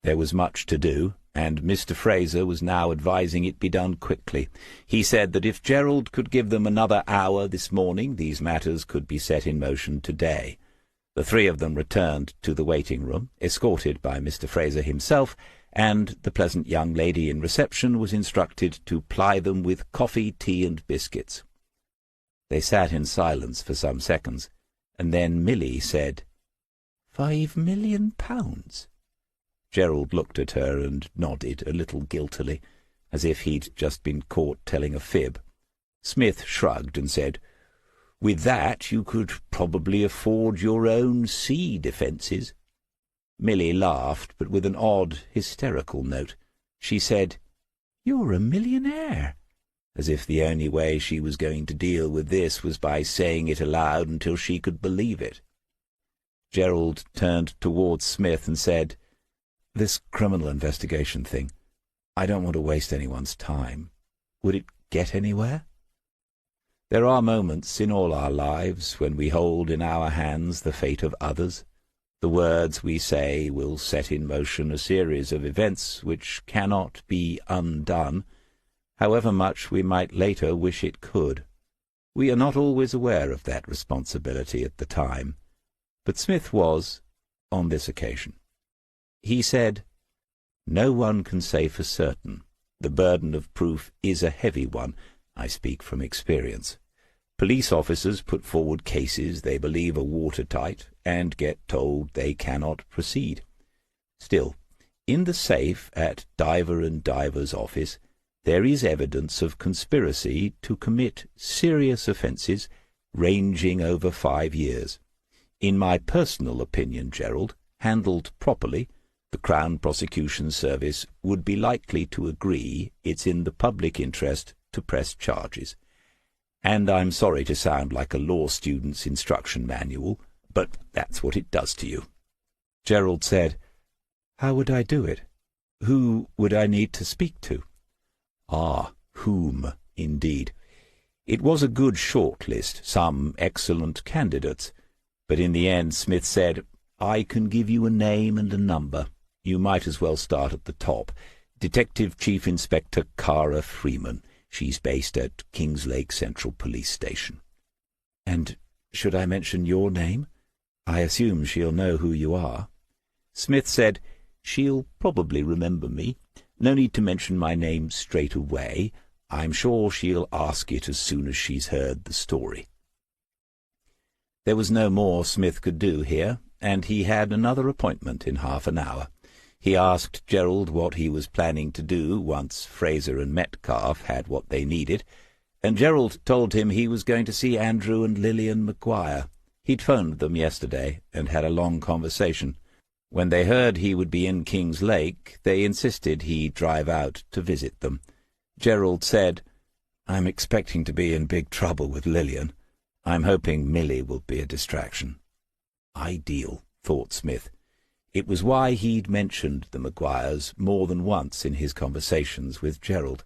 There was much to do, and Mr. Fraser was now advising it be done quickly. He said that if Gerald could give them another hour this morning, these matters could be set in motion today. The three of them returned to the waiting-room, escorted by Mr. Fraser himself, and the pleasant young lady in reception was instructed to ply them with coffee, tea, and biscuits. They sat in silence for some seconds, and then Milly said, "£5 million?" Gerald looked at her and nodded a little guiltily, as if he'd just been caught telling a fib. Smith shrugged and said, "With that you could probably afford your own sea defences." Milly laughed, but with an odd, hysterical note. She said, "You're a millionaire," as if the only way she was going to deal with this was by saying it aloud until she could believe it. Gerald turned towards Smith and said, "This criminal investigation thing, I don't want to waste anyone's time. Would it get anywhere? There are moments in all our lives when we hold in our hands the fate of others. The words we say will set in motion a series of events which cannot be undone, however much we might later wish it could. We are not always aware of that responsibility at the time, but Smith was on this occasion. He said, "No one can say for certain. The burden of proof is a heavy one. I speak from experience. Police officers put forward cases they believe are watertight and get told they cannot proceed. Still, in the safe at Diver and Diver's office, there is evidence of conspiracy to commit serious offences ranging over 5 years. In my personal opinion, Gerald, handled properly, the Crown Prosecution Service would be likely to agree it's in the public interest to press charges. And I'm sorry to sound like a law student's instruction manual, but that's what it does to you." Gerald said, "How would I do it? Who would I need to speak to?" Ah, whom, indeed. It was a good short list, some excellent candidates, but in the end Smith said, "I can give you a name and a number. You might as well start at the top. Detective Chief Inspector Cara Freeman. She's based at Kingslake Central Police Station." "And should I mention your name? I assume she'll know who you are." Smith said, "She'll probably remember me. No need to mention my name straight away. I'm sure she'll ask it as soon as she's heard the story." There was no more Smith could do here, and he had another appointment in half an hour. He asked Gerald what he was planning to do once Fraser and Metcalfe had what they needed, and Gerald told him he was going to see Andrew and Lillian Maguire. He'd phoned them yesterday and had a long conversation. When they heard he would be in King's Lake, they insisted he drive out to visit them. Gerald said, "I'm expecting to be in big trouble with Lillian. I'm hoping Milly will be a distraction." Ideal, thought Smith. It was why he'd mentioned the Maguires more than once in his conversations with Gerald.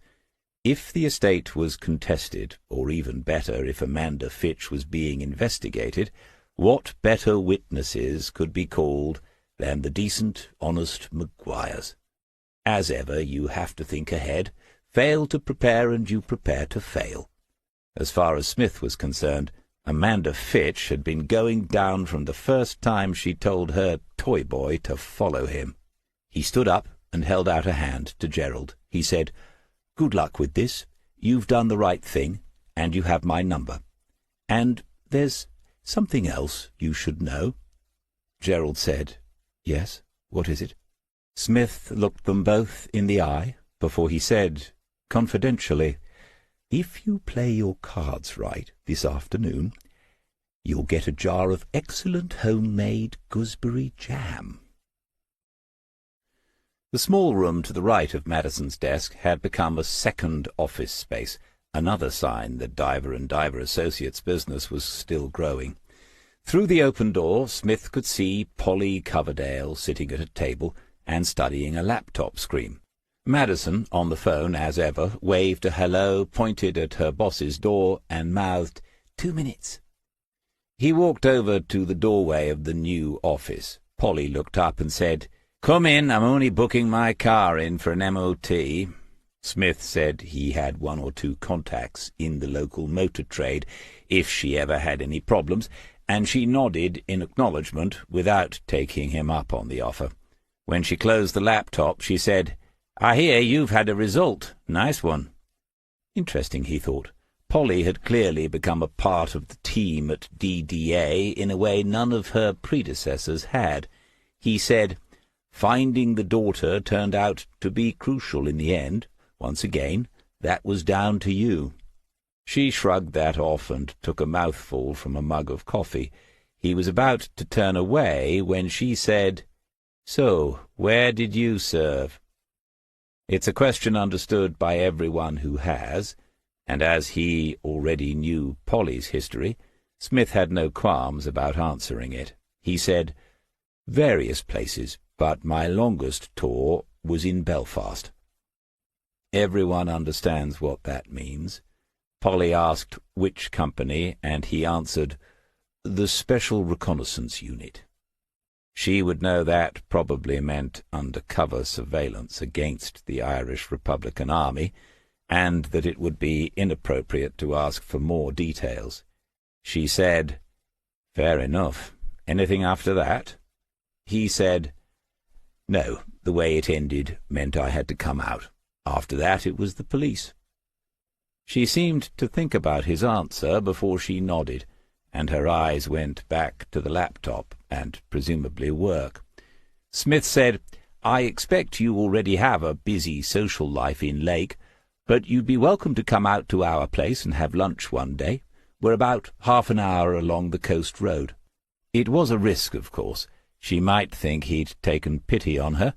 If the estate was contested, or even better, if Amanda Fitch was being investigated, what better witnesses could be called than the decent, honest Maguires? As ever, you have to think ahead. Fail to prepare and you prepare to fail. As far as Smith was concerned, Amanda Fitch had been going down from the first time she told her toy boy to follow him. He stood up and held out a hand to Gerald. He said, "Good luck with this. You've done the right thing, and you have my number. And there's something else you should know." Gerald said, "Yes, what is it?" Smith looked them both in the eye before he said, confidentially, "If you play your cards right this afternoon, you'll get a jar of excellent homemade gooseberry jam." The small room to the right of Madison's desk had become a second office space, another sign that Diver and Diver Associates' business was still growing. Through the open door, Smith could see Polly Coverdale sitting at a table and studying a laptop screen. Madison, on the phone as ever, waved a hello, pointed at her boss's door, and mouthed, "2 minutes." He walked over to the doorway of the new office. Polly looked up and said, "Come in, I'm only booking my car in for an MOT. Smith said he had 1 or 2 contacts in the local motor trade if she ever had any problems, and she nodded in acknowledgment without taking him up on the offer. When she closed the laptop, she said, "I hear you've had a result. Nice one." Interesting, he thought. Polly had clearly become a part of the team at DDA in a way none of her predecessors had. He said, "Finding the daughter turned out to be crucial in the end. Once again, that was down to you." She shrugged that off and took a mouthful from a mug of coffee. He was about to turn away when she said, "So, where did you serve?" It's a question understood by everyone who has, and as he already knew Polly's history, Smith had no qualms about answering it. He said, "Various places, but my longest tour was in Belfast." Everyone understands what that means. Polly asked which company, and he answered, "The Special Reconnaissance Unit." She would know that probably meant undercover surveillance against the Irish Republican Army, and that it would be inappropriate to ask for more details. She said, "Fair enough. Anything after that?" He said, "No, the way it ended meant I had to come out. After that it was the police." She seemed to think about his answer before she nodded, and her eyes went back to the laptop and presumably work. Smith said, "I expect you already have a busy social life in Lake, but you'd be welcome to come out to our place and have lunch one day. We're about half an hour along the coast road." It was a risk, of course. She might think he'd taken pity on her.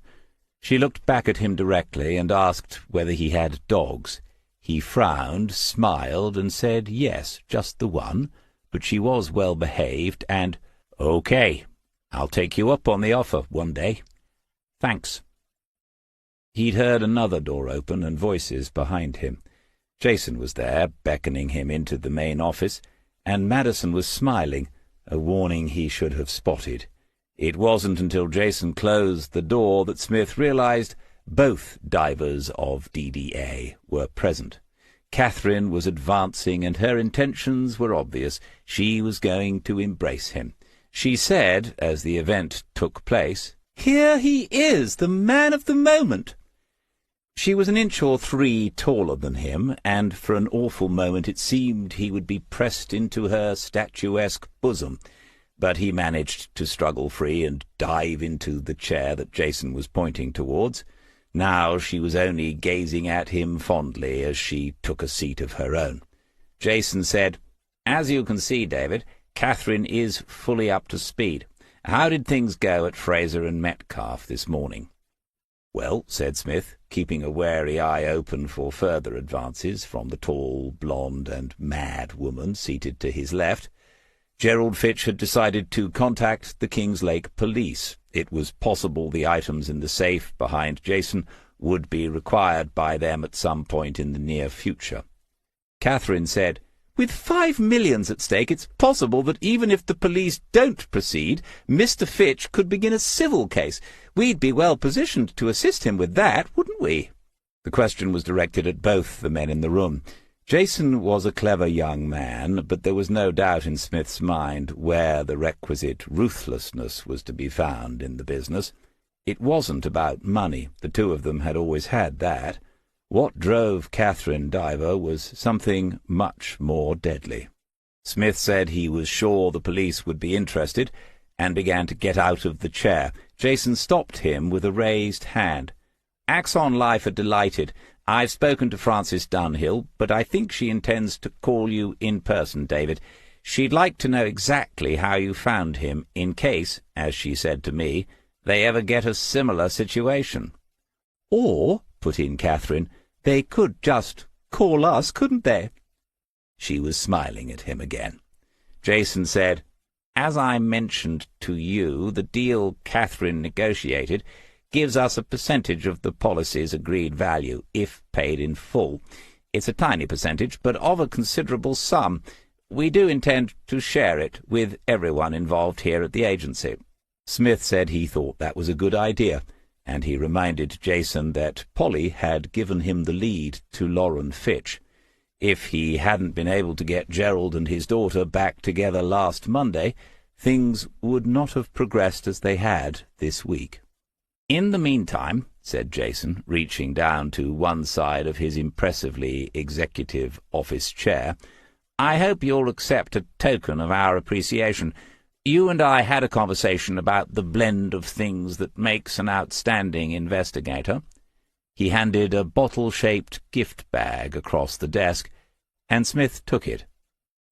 She looked back at him directly and asked whether he had dogs. He frowned, smiled, and said yes, just the one, but she was well behaved, and, "Okay, I'll take you up on the offer one day. Thanks." He'd heard another door open and voices behind him. Jason was there, beckoning him into the main office, and Madison was smiling, a warning he should have spotted. It wasn't until Jason closed the door that Smith realized both divers of DDA were present. Catherine was advancing, and her intentions were obvious. She was going to embrace him. She said, as the event took place, "Here he is, the man of the moment." She was an inch or 3 taller than him, and for an awful moment it seemed he would be pressed into her statuesque bosom. But he managed to struggle free and dive into the chair that Jason was pointing towards. Now she was only gazing at him fondly as she took a seat of her own. Jason said, "As you can see, David, Catherine is fully up to speed. How did things go at Fraser and Metcalfe this morning?" "Well," said Smith, keeping a wary eye open for further advances from the tall, blonde, and mad woman seated to his left, Gerald Fitch had decided to contact the Kingslake police. It was possible the items in the safe behind Jason would be required by them at some point in the near future. Catherine said, With 5 millions at stake, it's possible that even if the police don't proceed, Mr. Fitch could begin a civil case. We'd be well positioned to assist him with that, wouldn't we?" The question was directed at both the men in the room. Jason was a clever young man, but there was no doubt in Smith's mind where the requisite ruthlessness was to be found in the business. It wasn't about money. The two of them had always had that. What drove Catherine Diver was something much more deadly. Smith said he was sure the police would be interested, and began to get out of the chair. Jason stopped him with a raised hand. "Axon Life are delighted. I've spoken to Frances Dunhill, but I think she intends to call you in person, David. She'd like to know exactly how you found him, in case, as she said to me, they ever get a similar situation." "Or," put in Catherine, "they could just call us, couldn't they?" She was smiling at him again. Jason said, "As I mentioned to you, the deal Catherine negotiated gives us a percentage of the policy's agreed value, if paid in full. It's a tiny percentage, but of a considerable sum. We do intend to share it with everyone involved here at the agency." Smith said he thought that was a good idea, and he reminded Jason that Polly had given him the lead to Lauren Fitch. If he hadn't been able to get Gerald and his daughter back together last Monday, things would not have progressed as they had this week. "In the meantime," said Jason, reaching down to one side of his impressively executive office chair, "I hope you'll accept a token of our appreciation. You and I had a conversation about the blend of things that makes an outstanding investigator." He handed a bottle-shaped gift bag across the desk, and Smith took it.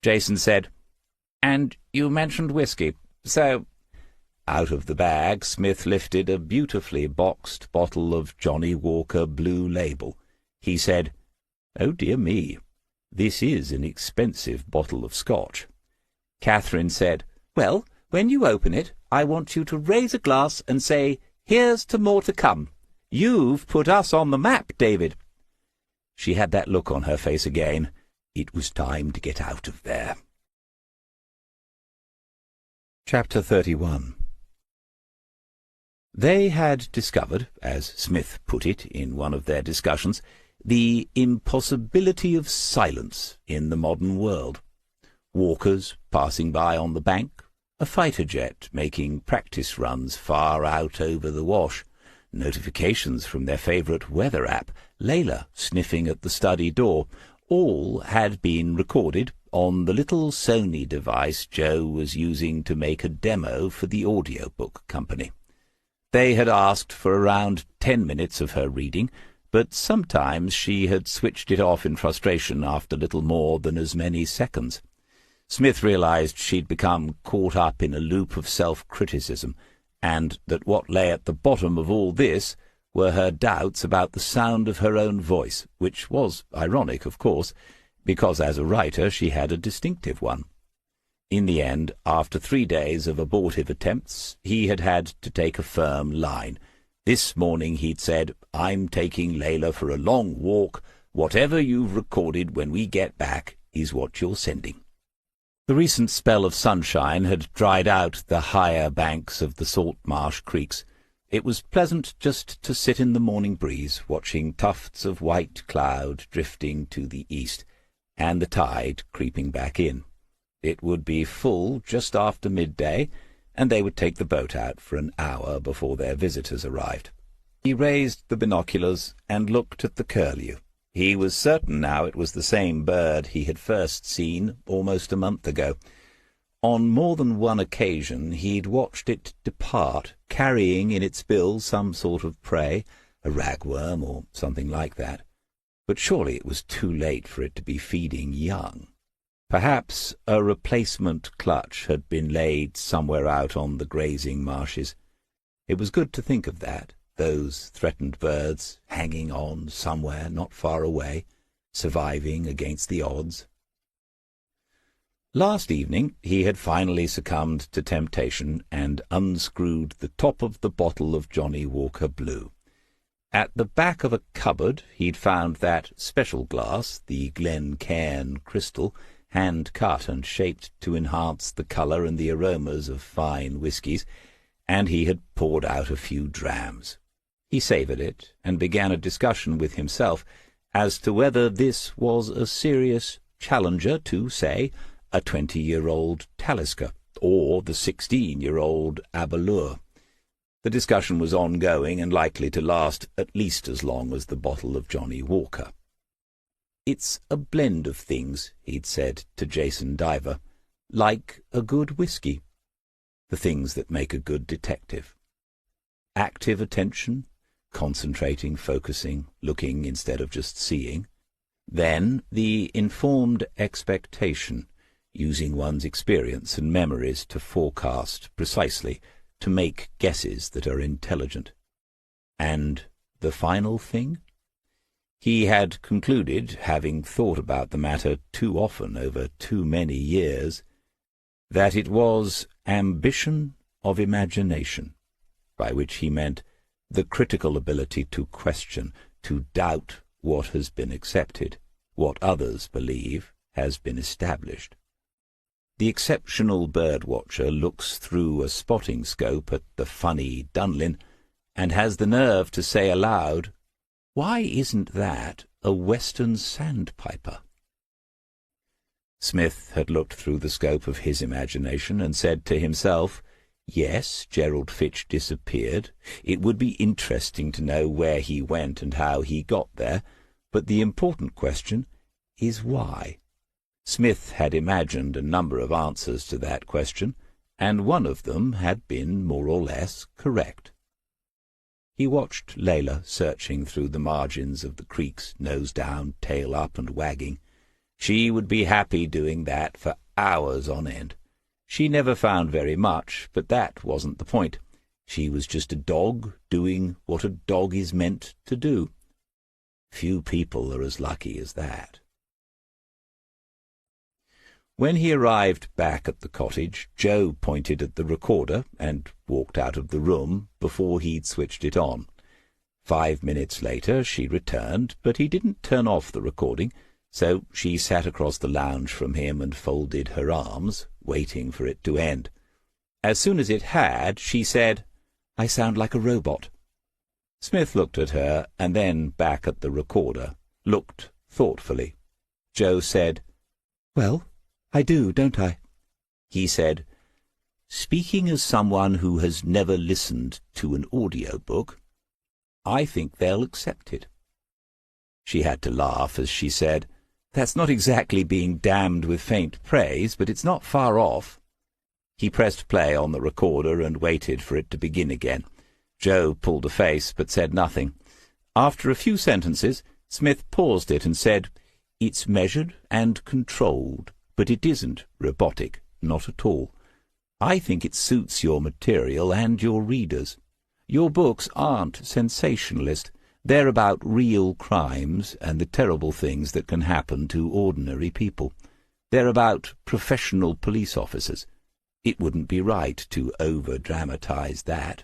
Jason said, "And you mentioned whiskey, so—" Out of the bag, Smith lifted a beautifully boxed bottle of Johnny Walker Blue Label. He said, "Oh, dear me, this is an expensive bottle of Scotch." Catherine said, "Well, when you open it, I want you to raise a glass and say, 'Here's to more to come.' You've put us on the map, David." She had that look on her face again. It was time to get out of there. Chapter 31. They had discovered, as Smith put it in one of their discussions, the impossibility of silence in the modern world. Walkers passing by on the bank, a fighter jet making practice runs far out over the wash, notifications from their favourite weather app, Layla sniffing at the study door, all had been recorded on the little Sony device Joe was using to make a demo for the Audiobook company. They had asked for around 10 minutes of her reading, but sometimes she had switched it off in frustration after little more than as many seconds. Smith realized she'd become caught up in a loop of self-criticism, and that what lay at the bottom of all this were her doubts about the sound of her own voice, which was ironic, of course, because as a writer she had a distinctive one. In the end, after 3 days of abortive attempts, he had had to take a firm line. This morning he'd said, "I'm taking Layla for a long walk. Whatever you've recorded when we get back is what you're sending." The recent spell of sunshine had dried out the higher banks of the salt marsh creeks. It was pleasant just to sit in the morning breeze, watching tufts of white cloud drifting to the east, and the tide creeping back in. It would be full just after midday, and they would take the boat out for an hour before their visitors arrived. He raised the binoculars and looked at the curlew. He was certain now it was the same bird he had first seen almost a month ago. On more than one occasion he'd watched it depart, carrying in its bill some sort of prey, a ragworm or something like that. But surely it was too late for it to be feeding young. Perhaps a replacement clutch had been laid somewhere out on the grazing marshes. It was good to think of that, those threatened birds hanging on somewhere not far away, surviving against the odds. Last evening he had finally succumbed to temptation and unscrewed the top of the bottle of Johnny Walker Blue. At the back of a cupboard he'd found that special glass, the Glencairn crystal, hand-cut and shaped to enhance the colour and the aromas of fine whiskies, and he had poured out a few drams. He savoured it, and began a discussion with himself as to whether this was a serious challenger to, say, a 20-year-old Talisker, or the 16-year-old Abalur. The discussion was ongoing and likely to last at least as long as the bottle of Johnny Walker. "It's a blend of things," he'd said to Jason Diver, "like a good whisky. The things that make a good detective. Active attention, concentrating, focusing, looking instead of just seeing. Then the informed expectation, using one's experience and memories to forecast precisely, to make guesses that are intelligent. And the final thing?" He had concluded, having thought about the matter too often over too many years, that it was ambition of imagination, by which he meant the critical ability to question, to doubt what has been accepted, what others believe has been established. The exceptional bird-watcher looks through a spotting scope at the funny Dunlin, and has the nerve to say aloud, "Why isn't that a western sandpiper?" Smith had looked through the scope of his imagination and said to himself, yes, Gerald Fitch disappeared. It would be interesting to know where he went and how he got there, but the important question is why. Smith had imagined a number of answers to that question, and one of them had been more or less correct. He watched Layla searching through the margins of the creeks, nose down, tail up, and wagging. She would be happy doing that for hours on end. She never found very much, but that wasn't the point. She was just a dog doing what a dog is meant to do. Few people are as lucky as that. When he arrived back at the cottage, Joe pointed at the recorder and walked out of the room before he'd switched it on. 5 minutes later she returned, but he didn't turn off the recording, so she sat across the lounge from him and folded her arms, waiting for it to end. As soon as it had, she said, "I sound like a robot." Smith looked at her and then back at the recorder, looked thoughtfully. Joe said, "Well, I do, don't I?" He said, "Speaking as someone who has never listened to an audiobook, I think they'll accept it." She had to laugh as she said, "That's not exactly being damned with faint praise, but it's not far off." He pressed play on the recorder and waited for it to begin again. Joe pulled a face but said nothing. After a few sentences, Smith paused it and said, "It's measured and controlled, but it isn't robotic, not at all. I think it suits your material and your readers. Your books aren't sensationalist. They're about real crimes and the terrible things that can happen to ordinary people. They're about professional police officers. It wouldn't be right to over-dramatize that,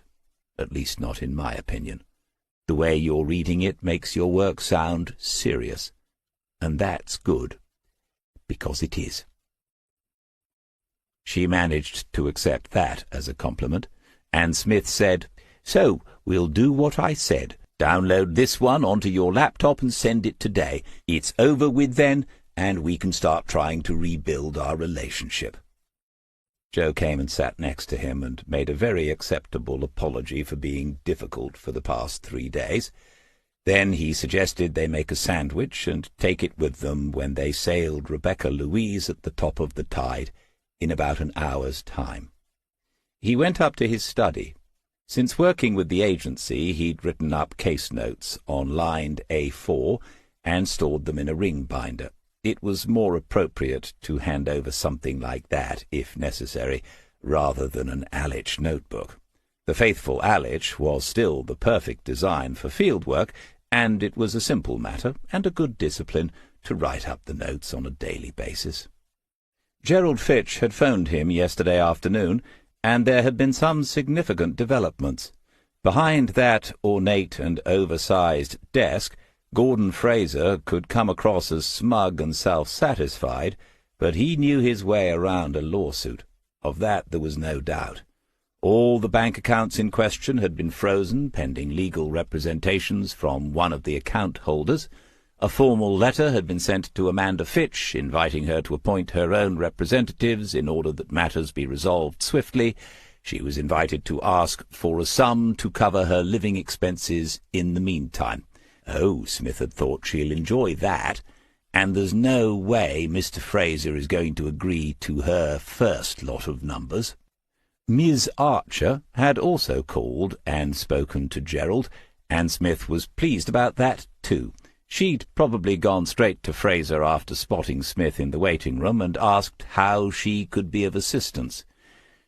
at least not in my opinion. The way you're reading it makes your work sound serious, and that's good, because it is." She managed to accept that as a compliment, and Smith said, "So, we'll do what I said. Download this one onto your laptop and send it today. It's over with then, and we can start trying to rebuild our relationship." Joe came and sat next to him and made a very acceptable apology for being difficult for the past 3 days. Then he suggested they make a sandwich and take it with them when they sailed Rebecca Louise at the top of the tide in about an hour's time. He went up to his study. Since working with the agency, he'd written up case notes on lined A4 and stored them in a ring binder. It was more appropriate to hand over something like that, if necessary, rather than an Alich notebook. The faithful Alich was still the perfect design for field work, and it was a simple matter and a good discipline to write up the notes on a daily basis. Gerald Fitch had phoned him yesterday afternoon, and there had been some significant developments. Behind that ornate and oversized desk, Gordon Fraser could come across as smug and self-satisfied, but he knew his way around a lawsuit. Of that there was no doubt. All the bank accounts in question had been frozen, pending legal representations from one of the account holders. A formal letter had been sent to Amanda Fitch, inviting her to appoint her own representatives in order that matters be resolved swiftly. She was invited to ask for a sum to cover her living expenses in the meantime. Oh, Smith had thought, she'll enjoy that. And there's no way Mr. Fraser is going to agree to her first lot of numbers. Ms. Archer had also called and spoken to Gerald, and Smith was pleased about that too. She'd probably gone straight to Fraser after spotting Smith in the waiting-room and asked how she could be of assistance.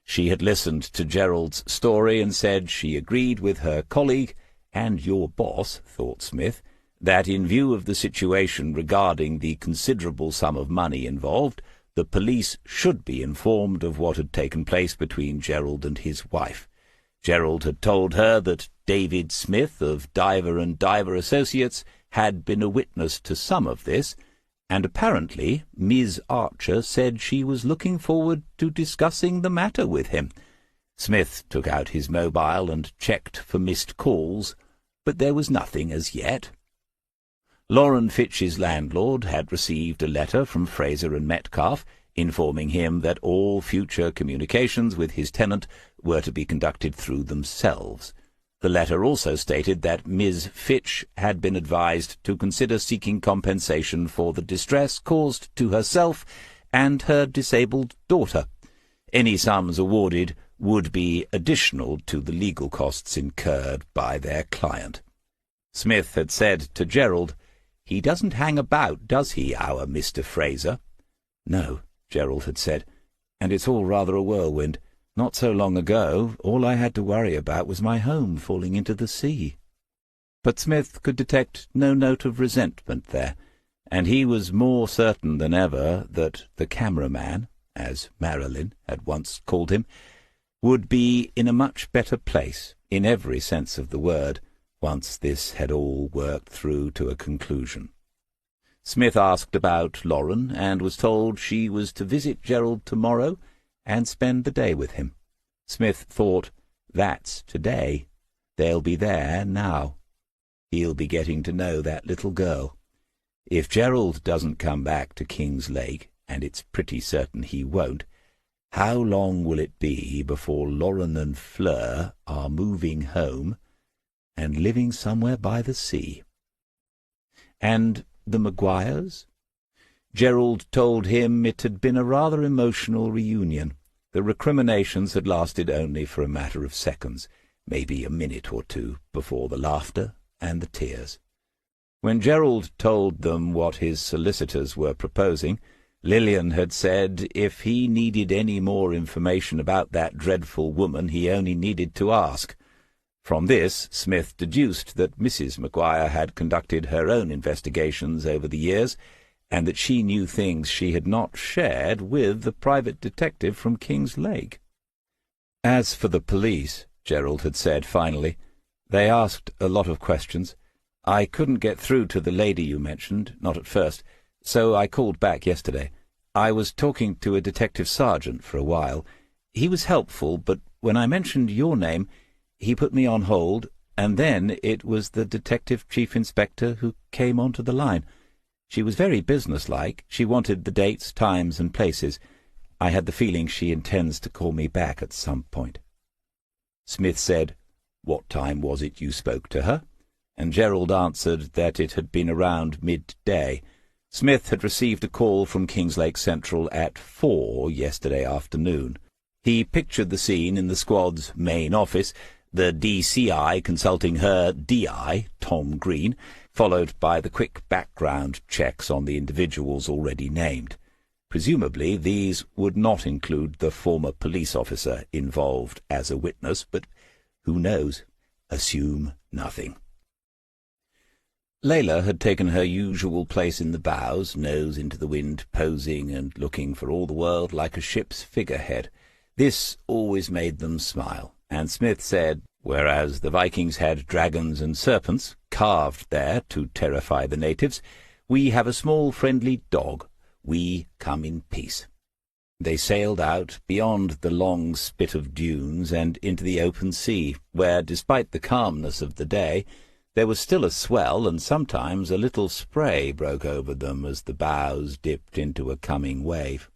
She had listened to Gerald's story and said she agreed with her colleague, and your boss, thought Smith, that in view of the situation regarding the considerable sum of money involved, the police should be informed of what had taken place between Gerald and his wife. Gerald had told her that David Smith of Diver and Diver Associates had been a witness to some of this, and apparently Ms. Archer said she was looking forward to discussing the matter with him. Smith took out his mobile and checked for missed calls, but there was nothing as yet. Lauren Fitch's landlord had received a letter from Fraser and Metcalfe, informing him that all future communications with his tenant were to be conducted through themselves. The letter also stated that Ms. Fitch had been advised to consider seeking compensation for the distress caused to herself and her disabled daughter. Any sums awarded would be additional to the legal costs incurred by their client. Smith had said to Gerald, "He doesn't hang about, does he, our Mr. Fraser?" "No," Gerald had said, "and it's all rather a whirlwind. Not so long ago, all I had to worry about was my home falling into the sea." But Smith could detect no note of resentment there, and he was more certain than ever that the cameraman, as Marilyn had once called him, would be in a much better place, in every sense of the word, once this had all worked through to a conclusion. Smith asked about Lauren, and was told she was to visit Gerald tomorrow and spend the day with him. Smith thought, that's today. They'll be there now. He'll be getting to know that little girl. If Gerald doesn't come back to King's Lake, and it's pretty certain he won't, how long will it be before Lauren and Fleur are moving home and living somewhere by the sea? And the Maguires? Gerald told him it had been a rather emotional reunion. The recriminations had lasted only for a matter of seconds, maybe a minute or two, before the laughter and the tears. When Gerald told them what his solicitors were proposing, Lillian had said if he needed any more information about that dreadful woman he only needed to ask. From this, Smith deduced that Mrs. Maguire had conducted her own investigations over the years, and that she knew things she had not shared with the private detective from King's Lake. As for the police, Gerald had said finally, they asked a lot of questions. I couldn't get through to the lady you mentioned, not at first, so I called back yesterday. I was talking to a detective sergeant for a while. He was helpful, but when I mentioned your name, he put me on hold, and then it was the detective chief inspector who came onto the line. She was very businesslike. She wanted the dates, times, and places. I had the feeling she intends to call me back at some point. Smith said, "What time was it you spoke to her?" And Gerald answered that it had been around midday. Smith had received a call from Kingslake Central at 4 yesterday afternoon. He pictured the scene in the squad's main office, the DCI consulting her DI, Tom Green, followed by the quick background checks on the individuals already named. Presumably these would not include the former police officer involved as a witness, but who knows? Assume nothing. Layla had taken her usual place in the bows, nose into the wind, posing and looking for all the world like a ship's figurehead. This always made them smile, and Smith said, whereas the Vikings had dragons and serpents carved there to terrify the natives, we have a small friendly dog. we come in peace. They sailed out beyond the long spit of dunes and into the open sea, where, despite the calmness of the day, there was still a swell, and sometimes a little spray broke over them as the bows dipped into a coming wave.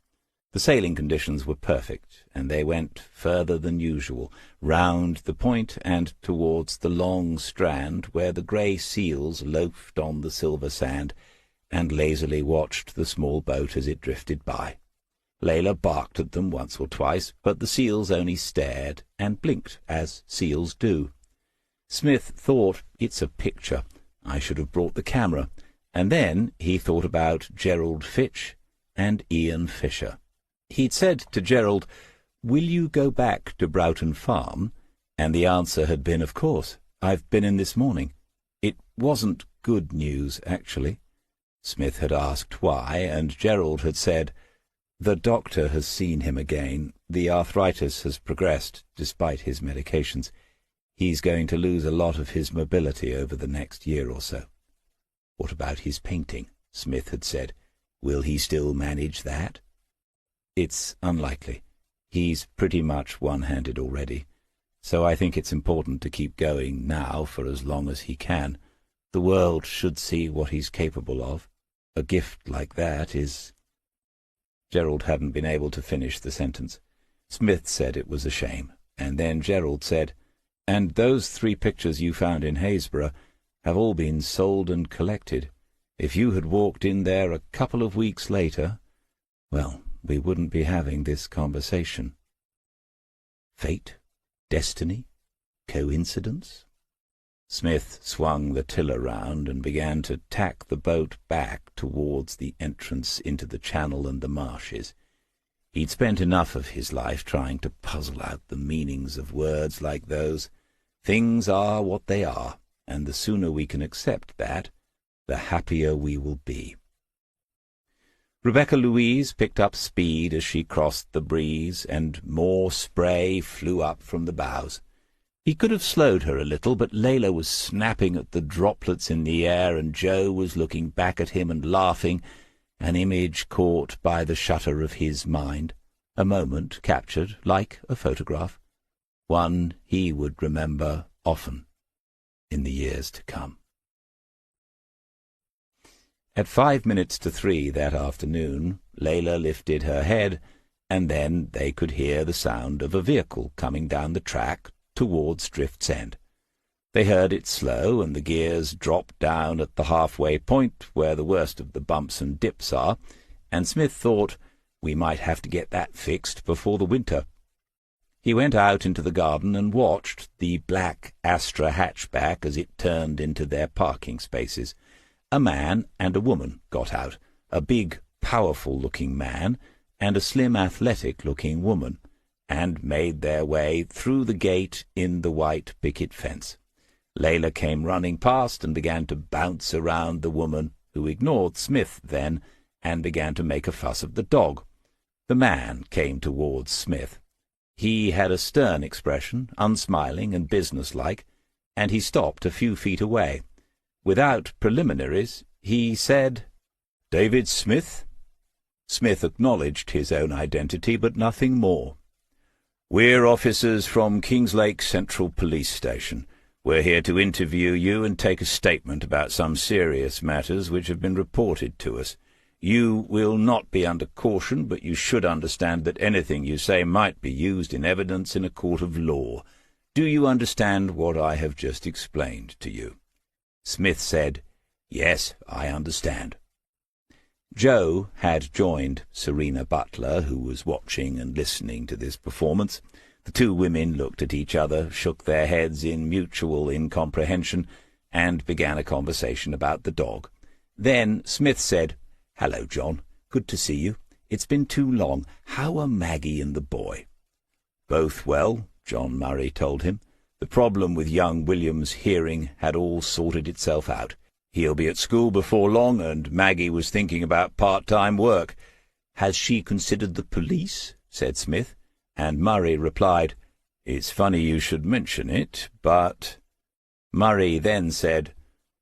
The sailing conditions were perfect, and they went further than usual, round the point and towards the long strand where the grey seals loafed on the silver sand, and lazily watched the small boat as it drifted by. Layla barked at them once or twice, but the seals only stared and blinked, as seals do. Smith thought, "It's a picture. I should have brought the camera." And then he thought about Gerald Fitch and Ian Fisher. He'd said to Gerald, "Will you go back to Broughton Farm?" And the answer had been, "Of course. I've been in this morning." It wasn't good news, actually. Smith had asked why, and Gerald had said, "The doctor has seen him again. The arthritis has progressed, despite his medications. He's going to lose a lot of his mobility over the next year or so." "What about his painting?" Smith had said. "Will he still manage that?" "It's unlikely. He's pretty much one-handed already. So I think it's important to keep going now for as long as he can. The world should see what he's capable of. A gift like that is—" Gerald hadn't been able to finish the sentence. Smith said it was a shame, and then Gerald said, "And those 3 pictures you found in Haysborough have all been sold and collected. If you had walked in there a couple of weeks later, well, we wouldn't be having this conversation." Fate? Destiny? Coincidence? Smith swung the tiller round and began to tack the boat back towards the entrance into the channel and the marshes. He'd spent enough of his life trying to puzzle out the meanings of words like those. Things are what they are, and the sooner we can accept that, the happier we will be. Rebecca Louise picked up speed as she crossed the breeze, and more spray flew up from the bows. He could have slowed her a little, but Layla was snapping at the droplets in the air, and Joe was looking back at him and laughing, an image caught by the shutter of his mind, a moment captured like a photograph, one he would remember often in the years to come. At 3:05 that afternoon, Layla lifted her head, and then they could hear the sound of a vehicle coming down the track towards Drift's End. They heard it slow, and the gears dropped down at the halfway point where the worst of the bumps and dips are, and Smith thought, "We might have to get that fixed before the winter." He went out into the garden and watched the black Astra hatchback as it turned into their parking spaces. A man and a woman got out, a big, powerful-looking man and a slim, athletic-looking woman, and made their way through the gate in the white picket fence. Layla came running past and began to bounce around the woman, who ignored Smith then, and began to make a fuss of the dog. The man came towards Smith. He had a stern expression, unsmiling and businesslike, and he stopped a few feet away. Without preliminaries, he said, "David Smith?" Smith acknowledged his own identity, but nothing more. "We're officers from Kingslake Central Police Station. We're here to interview you and take a statement about some serious matters which have been reported to us. You will not be under caution, but you should understand that anything you say might be used in evidence in a court of law. Do you understand what I have just explained to you?" Smith said, "Yes, I understand." Joe had joined Serena Butler, who was watching and listening to this performance. The 2 women looked at each other, shook their heads in mutual incomprehension, and began a conversation about the dog. Then Smith said, "Hello, John. Good to see you. It's been too long. How are Maggie and the boy?" "Both well," John Murray told him. "The problem with young William's hearing had all sorted itself out. He'll be at school before long, and Maggie was thinking about part-time work." "Has she considered the police?" said Smith, and Murray replied, "It's funny you should mention it, but—" Murray then said,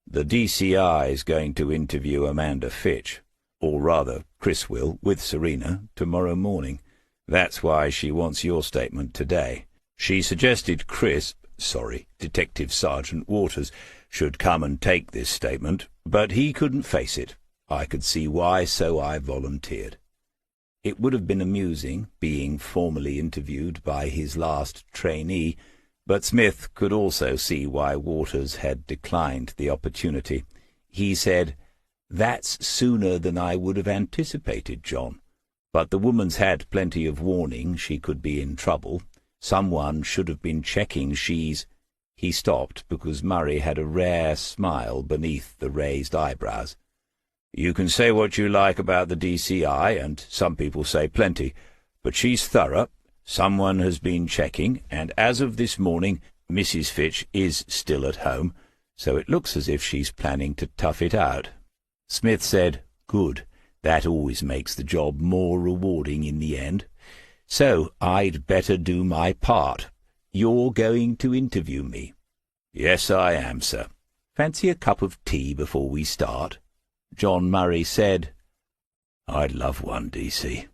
"The DCI is going to interview Amanda Fitch." or rather Chris will, with Serena, tomorrow morning. That's why she wants your statement today. She suggested Detective Sergeant Waters, should come and take this statement, but he couldn't face it. I could see why, so I volunteered. It would have been amusing, being formally interviewed by his last trainee, but Smith could also see why Waters had declined the opportunity. He said, "That's sooner than I would have anticipated, John. But the woman's had plenty of warning she could be in trouble. Someone should have been checking she's—" He stopped because Murray had a rare smile beneath the raised eyebrows. "You can say what you like about the DCI, and some people say plenty, but she's thorough. Someone has been checking, and as of this morning, Mrs. Fitch is still at home, so it looks as if she's planning to tough it out." Smith said, "Good. That always makes the job more rewarding in the end. So I'd better do my part. You're going to interview me?" "Yes, I am, sir." "Fancy a cup of tea before we start?" John Murray said, "I'd love one, DC."